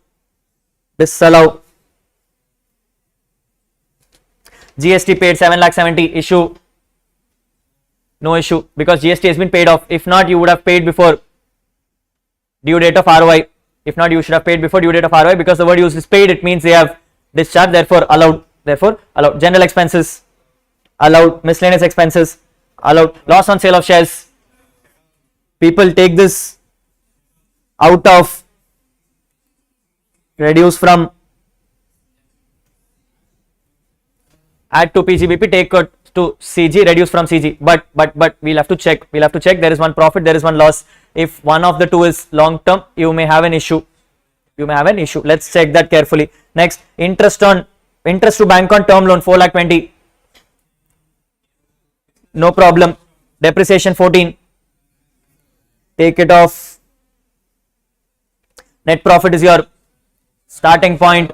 disallow. GST paid 7,70,000 issue, no issue, because GST has been paid off. If not, you would have paid before due date of ROI. If not, you should have paid before due date of ROI, because the word used is paid. It means they have discharged, therefore allowed. General expenses allowed. Miscellaneous expenses allowed. Loss on sale of shares, people, take this out of, reduce from, add to PGBP, take to CG, reduce from CG. But we'll have to check. We'll have to check. There is one profit, there is one loss. If one of the two is long term, you may have an issue. You may have an issue. Let's check that carefully. Next, interest to bank on term loan 4,20,000. No problem. Depreciation 14. Take it off. Net profit is your starting point.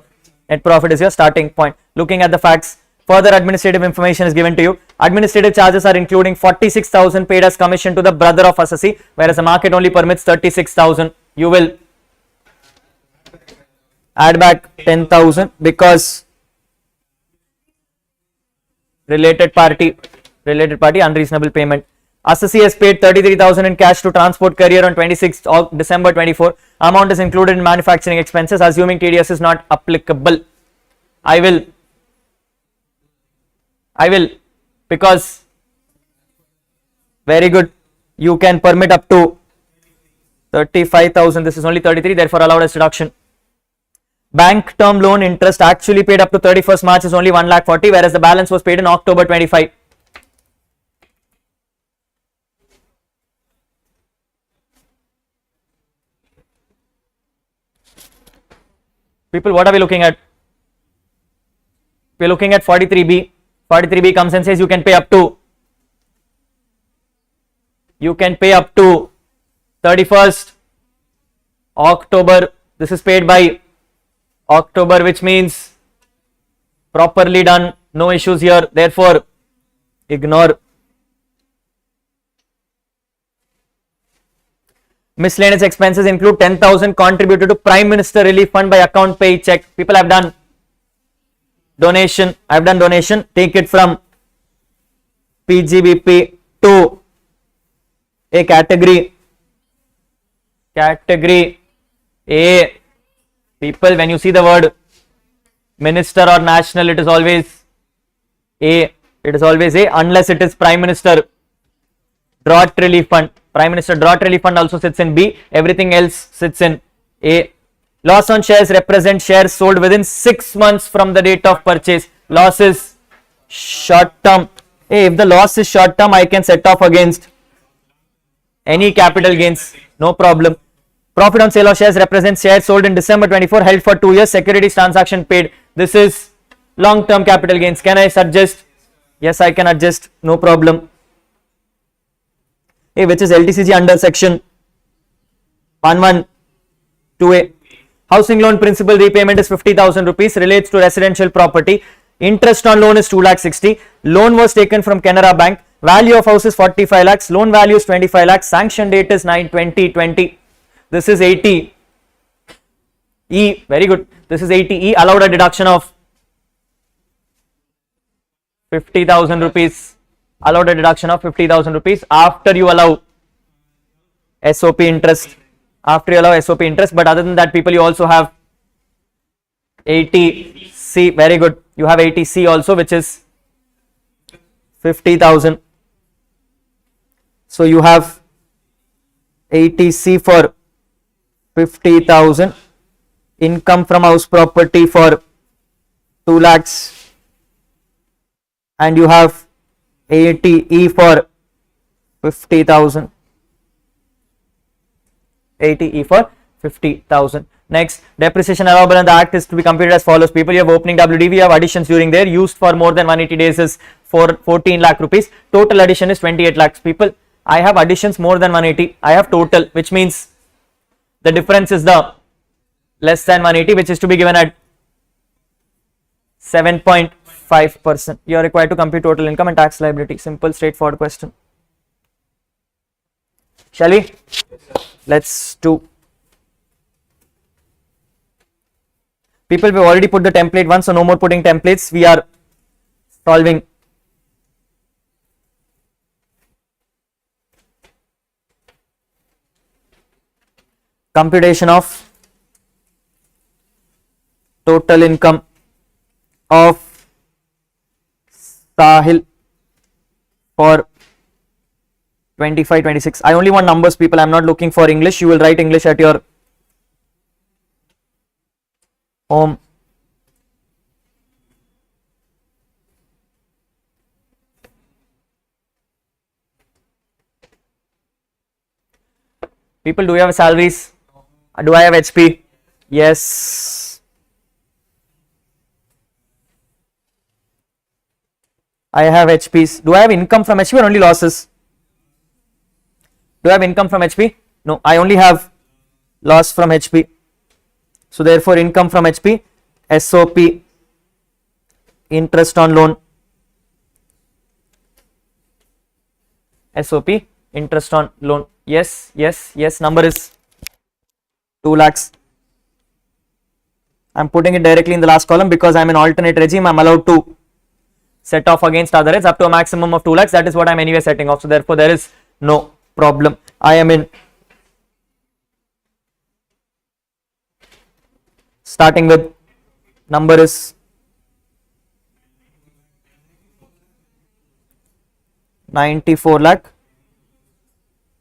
Net profit is your starting point. Looking at the facts, further administrative information is given to you. Administrative charges are including 46,000 paid as commission to the brother of assessee, whereas the market only permits 36,000. You will add back 10,000 because related party unreasonable payment. Assessee has paid 33,000 in cash to transport courier on 26th of December 24. Amount is included in manufacturing expenses, assuming TDS is not applicable. I will because very good, you can permit up to 35,000. This is only 33, therefore allowed as deduction. Bank term loan interest actually paid up to 31st March is only 1,40,000, whereas the balance was paid in October 25. People, what are we looking at? We are looking at 43B. 43B comes and says you can pay up to 31st October. This is paid by October, which means properly done, no issues here, therefore ignore. Miscellaneous expenses include 10,000 contributed to Prime Minister Relief Fund by account pay check. People have done donation. I have done donation. Take it from PGBP to a category A. People, when you see the word minister or national, it is always A. It is always A, unless it is Prime Minister Drought Relief Fund. Prime Minister Drought Relief Fund also sits in B. Everything else sits in A. Loss on shares represent shares sold within 6 months from the date of purchase. Loss is short term. Hey, if the loss is short term, I can set off against any capital gains. No problem. Profit on sale of shares represents shares sold in December 24, held for 2 years, securities transaction paid. This is long term capital gains. Can I suggest? Yes, I can adjust. No problem. Hey, which is LTCG under section 112A. Housing loan principal repayment is 50,000 rupees, relates to residential property. Interest on loan is 2,60,000. Loan was taken from Canara Bank. Value of house is 45 lakhs. Loan value is 25 lakhs. Sanction date is 9/20/20. This is 80E. Very good. This is 80E. Allowed a deduction of 50,000 rupees. Allowed a deduction of 50,000 rupees after you allow SOP interest. After you allow SOP interest, but other than that, people, you also have 80C. Very good. You have 80C also, which is 50,000. So you have 80C for 50,000. Income from house property for 2 lakhs. And you have 80E for 50,000. 80E for 50,000. Next, depreciation allowable in the act is to be computed as follows. People, you have opening WDV, you have additions during there, used for more than 180 days is for 14 lakh rupees. Total addition is 28 lakhs. People, I have additions more than 180. I have total, which means the difference is the less than 180, which is to be given at 7.5%. You are required to compute total income and tax liability. Simple, straightforward question. Shall we? Let's do. People, we've already put the template once, so no more putting templates. We are solving. Computation of total income of Sahil for 25-26. I only want numbers, people. I'm not looking for English. You will write English at your home. People, do you have salaries? Do I have HP? Yes. I have HPs. Do I have income from HP or only losses? Do I have income from HP? No, I only have loss from HP. So therefore income from HP, SOP, interest on loan, SOP, interest on loan. Yes, yes, yes, number is 2 lakhs. I am putting it directly in the last column because I am in alternate regime. I am allowed to set off against other rates up to a maximum of 2 lakhs. That is what I am anyway setting off. So therefore there is no problem. I am in, starting with, number is 94 lakh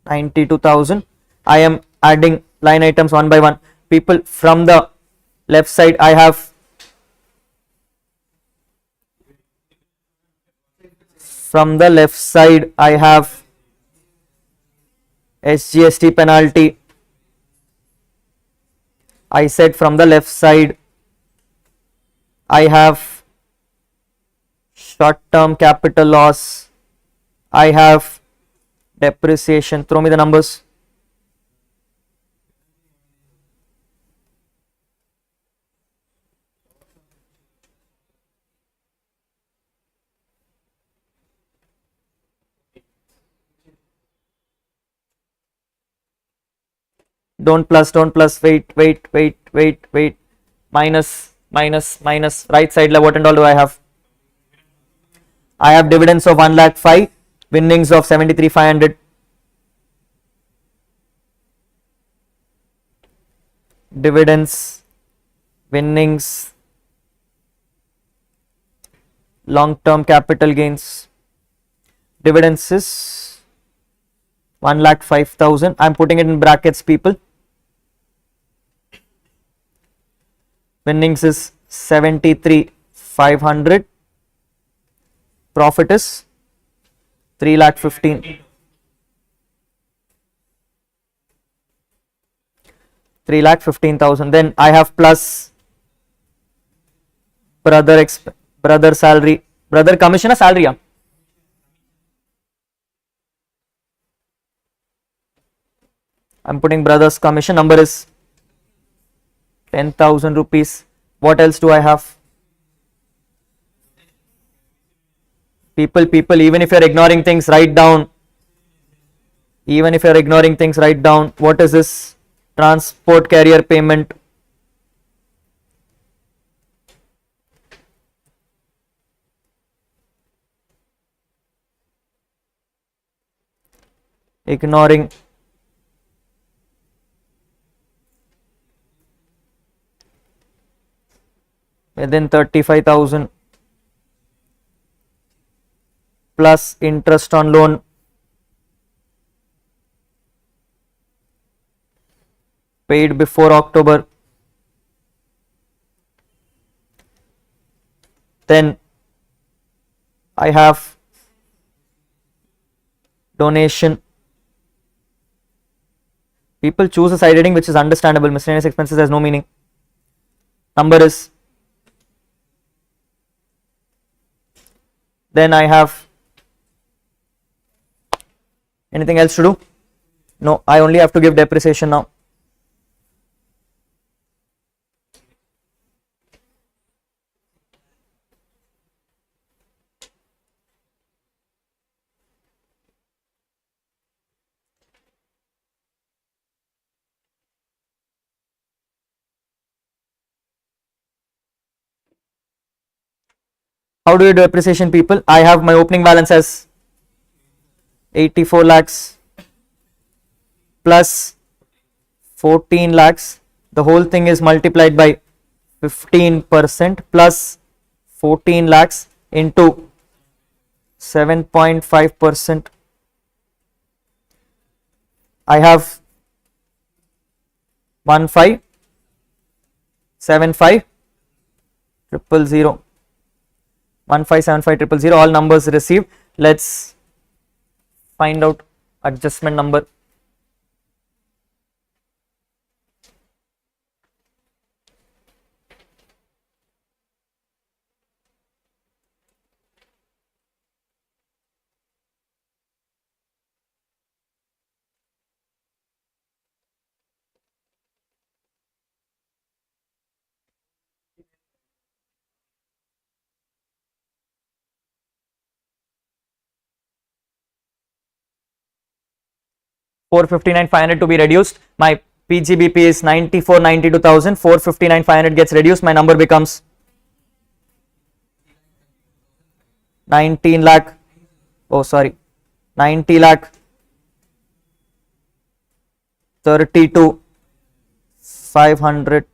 92,000. I am adding line items one by one. People, from the left side I have, from the left side I have SGST penalty. I said from the left side I have short term capital loss, I have depreciation. Throw me the numbers. Don't plus, wait, minus, right side, what and all do I have? I have dividends of 1 lakh 5, winnings of 73,500. Dividends, winnings, long term capital gains. Dividends is 1 lakh 5,000. I am putting it in brackets, people. Winnings is 73,500. Profit is 3 lakh 15. 3 lakh 15,000. Then I have plus brother salary, brother commission or salary. I am putting brother's commission. Number is 10,000 rupees. What else do I have? People, even if you are ignoring things, write down. Even if you are ignoring things, write down. What is this? Transport carrier payment. Ignoring. Within 35,000 plus interest on loan, paid before October. Then I have donation. People, choose a side heading which is understandable. Miscellaneous expenses has no meaning. Number is, then I have anything else to do? No, I only have to give depreciation now. How do you do depreciation, people? I have my opening balance as 84 lakhs plus 14 lakhs. The whole thing is multiplied by 15% plus 14 lakhs into 7.5%. I have 1575 000. 1575 000, all numbers received. Let's find out adjustment number. 459,500 to be reduced. My PGBP is 94,92,000. 459,500 gets reduced. My number becomes 19 lakh. Oh, sorry. 90 lakh 32,500.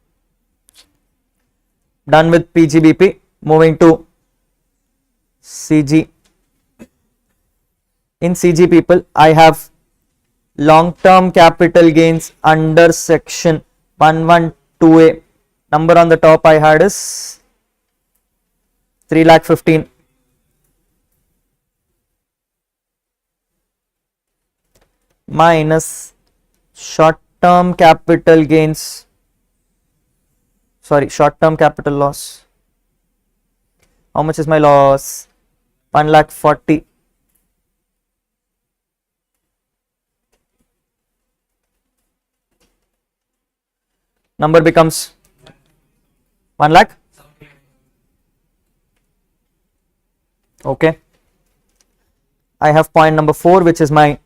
Done with PGBP. Moving to CG. In CG, people, I have long-term capital gains under section 112A. Number on the top I had is 3,15,000. Minus short-term capital gains. Sorry, short-term capital loss. How much is my loss? 1,40,000. Number becomes 1 lakh. Okay. I have point number 4, which is my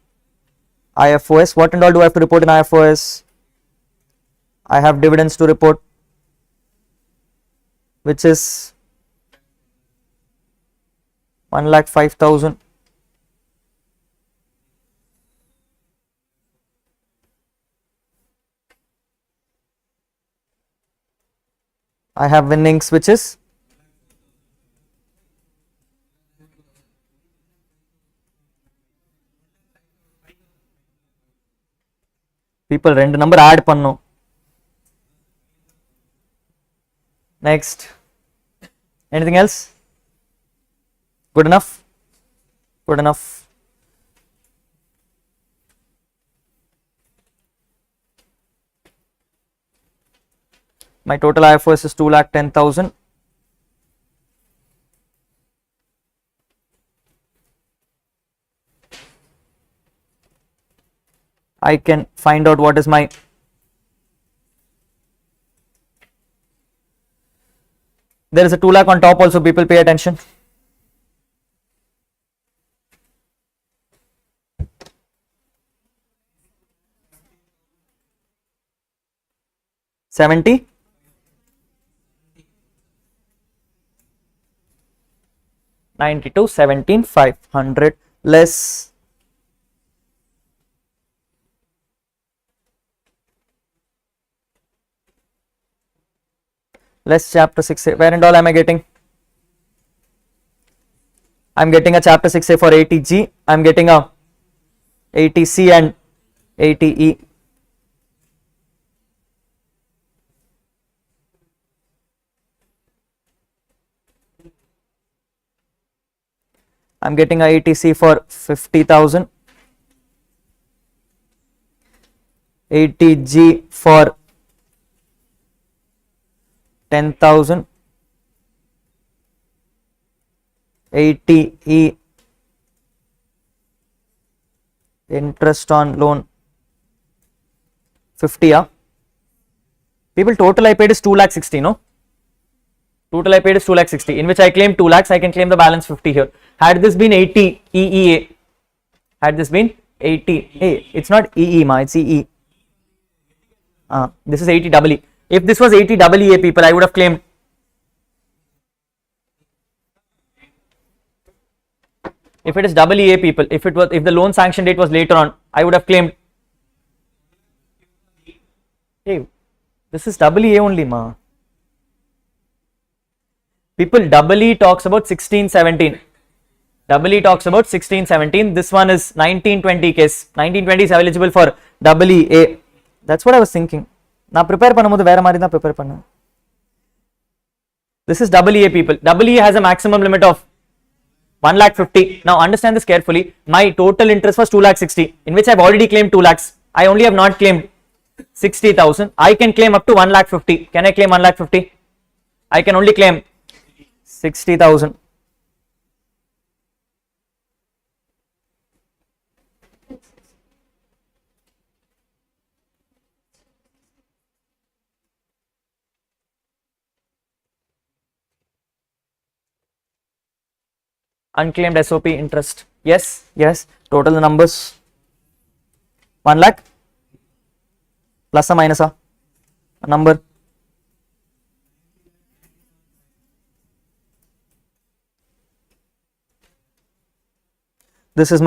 IFOS. What and all do I have to report in IFOS? I have dividends to report, which is 1,05,000. I have winnings, which is people rent number add pannu. Next, anything else? Good enough? Good enough. My total IFOS is 2,10,000. I can find out what is my there is a 2 lakh on top also, people pay attention. $70. $92, 17,500 less chapter 6A. Where and all am I getting? I'm getting a chapter 6A for 80G. I'm getting a 80C and 80E. I'm getting a 80C for 50,000. 80G for 10,000. 80E interest on loan 50. Yeah. People, total I paid is 2,60,000. No, total I paid is 2,60,000, in which I claim 2 lakhs. I can claim the balance 50 here. Had this been 80 EEA, had this been 80, hey, it's not EE ma, it's EE. This is 80 EE. If this was 80 EEA, people, I would have claimed. If it is EEA, people, if the loan sanction date was later on, I would have claimed. Hey, this is EEA only ma. People, EE talks about 1617. EE talks about 1617. This one is 1920 case. 1920 is eligible for EEA. That's what I was thinking. Now prepare pannumbodhu vera mari da prepare pannu. This is EEA, people. EEA has a maximum limit of 1,50,000. Now understand this carefully. My total interest was 2,60,000, in which I have already claimed 2 lakhs. I only have not claimed 60,000. I can claim up to 1,50,000. Can I claim 1,50,000? I can only claim 60,000. Unclaimed SOP interest. Yes, yes. Total numbers 1 lakh plus or minus a number. This is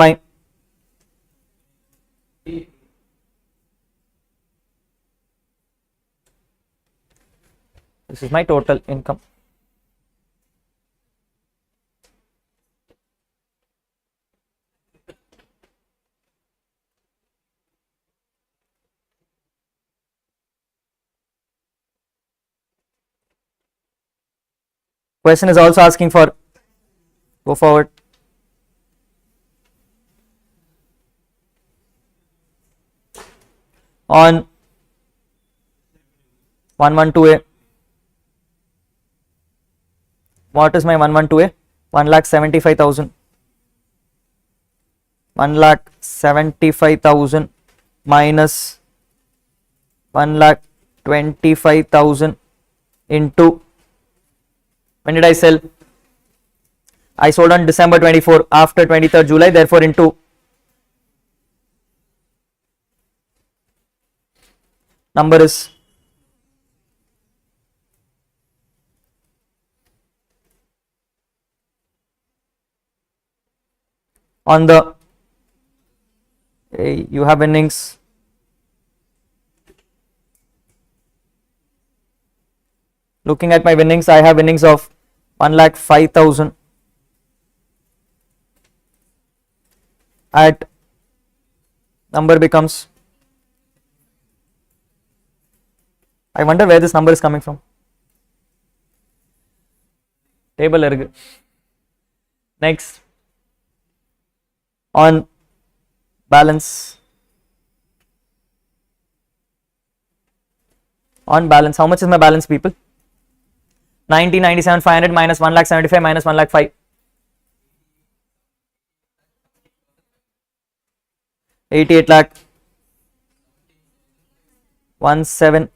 my total income. Question is also asking for, go forward. On 112A, what is my 112A? 1,75,000. 1,75,000 minus 1,25,000 into, when did I sell? I sold on December 24 after 23rd July, therefore into number is on the, you have winnings, looking at my winnings, I have winnings of 1,05,000 at, number becomes, I wonder where this number is coming from. Table irukku. Next, on balance. On balance, how much is my balance, people? 90, 97, 500 minus 1,75,000 minus 1,05,000. 88 lakh 17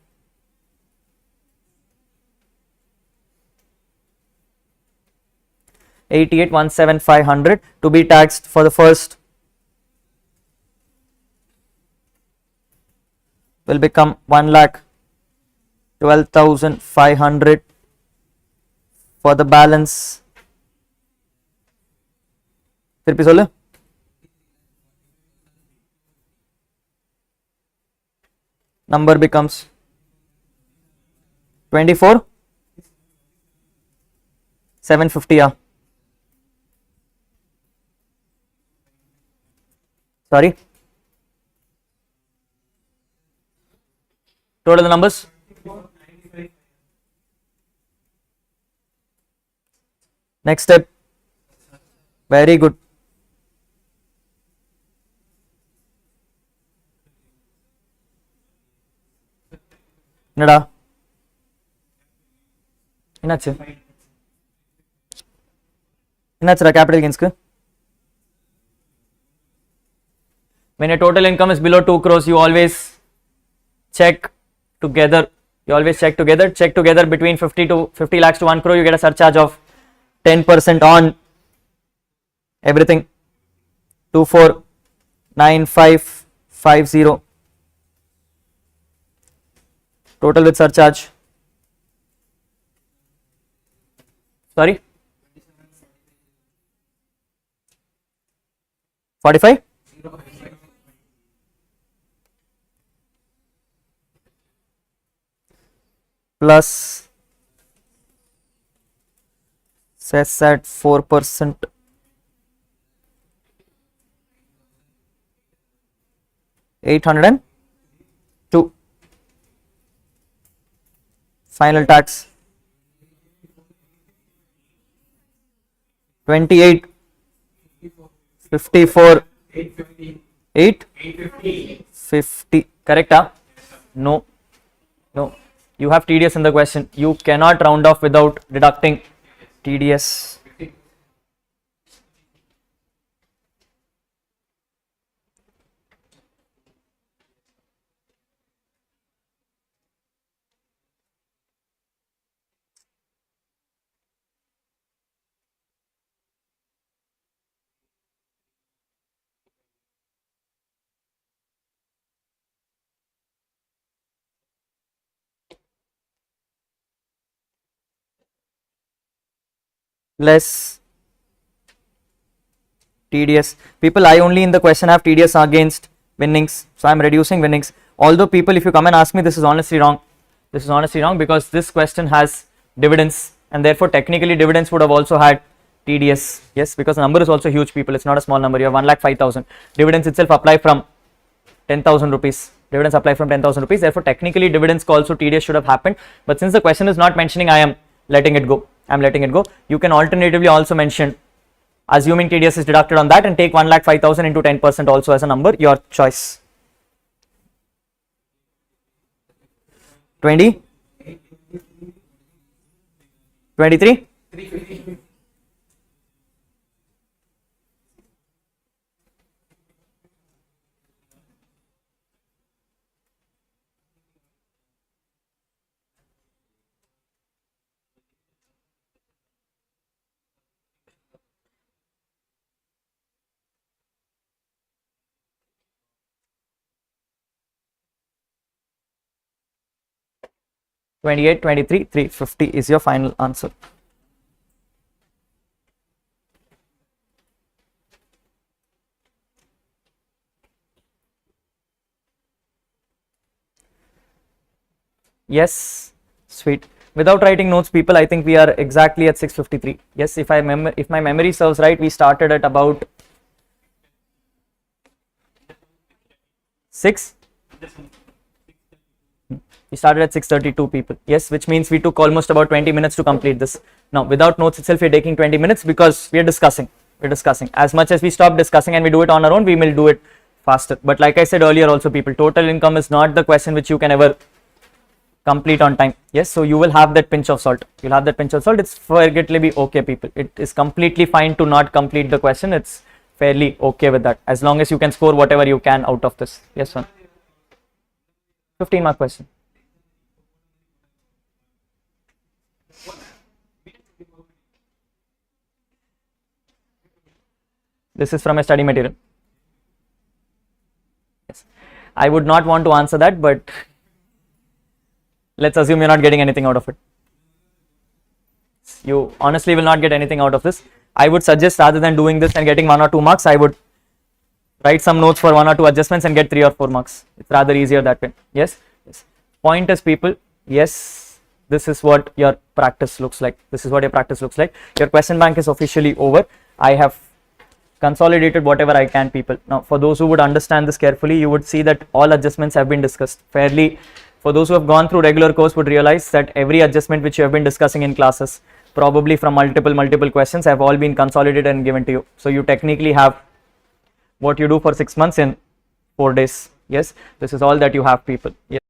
88,17,500 to be taxed for the first will become 1,12,500 for the balance. திருப்பி சொல்லு. Number becomes 24,750. Sorry, total the numbers. Next step, very good. என்னடா என்னாச்சுடா capital gainsக்கு? When your total income is below 2 crores, you always check together. Check together between 50 lakhs to 1 crore. You get a surcharge of 10% on everything. 249550 total with surcharge. Sorry, 45. Plus cess at 4%, 802. Final tax 28 54 850. Correct? No, you have TDS in the question. You cannot round off without deducting TDS. less TDS. People, I only in the question have TDS against winnings, so I'm reducing winnings. Although people, if you come and ask me, this is honestly wrong. This is honestly wrong because this question has dividends, and therefore technically dividends would have also had TDS. Yes, because the number is also huge, people. It's not a small number. You have 1,05,000. Dividends itself apply from 10,000 rupees. Dividends apply from 10,000 rupees. Therefore, technically dividends also TDS should have happened. But since the question is not mentioning, I am letting it go. I'm letting it go. You can alternatively also mention assuming TDS is deducted on that and take 1,05,000 into 10% also as a number. Your choice. 20, 23. 28, 23, 350 is your final answer. Yes, sweet. Without writing notes, people, I think we are exactly at 6:53. Yes, if my memory serves right, we started at about 6. We started at 6:32, people. Yes, which means we took almost about 20 minutes to complete this. Now, without notes itself, we're taking 20 minutes because we are discussing. We're discussing. As much as we stop discussing and we do it on our own, we will do it faster. But like I said earlier, also, people, total income is not the question which you can ever complete on time. Yes, so you will have that pinch of salt. You'll have that pinch of salt. It's fairly okay, people. It is completely fine to not complete the question. It's fairly okay with that, as long as you can score whatever you can out of this. Yes, one. 15-mark question. This is from a study material. Yes, I would not want to answer that, but let's assume you're not getting anything out of it. You honestly will not get anything out of this. I would suggest, rather than doing this and getting 1 or 2 marks, I would write some notes for 1 or 2 adjustments and get 3 or 4 marks. It's rather easier that way. Yes, yes. Point is, people, yes, this is what your practice looks like. This is what your practice looks like. Your question bank is officially over. I have consolidated whatever I can, people. Now, for those who would understand this carefully, you would see that all adjustments have been discussed fairly. For those who have gone through regular course would realize that every adjustment which you have been discussing in classes, probably from multiple questions, have all been consolidated and given to you. So you technically have what you do for 6 months in 4 days. Yes, this is all that you have, people. Yes.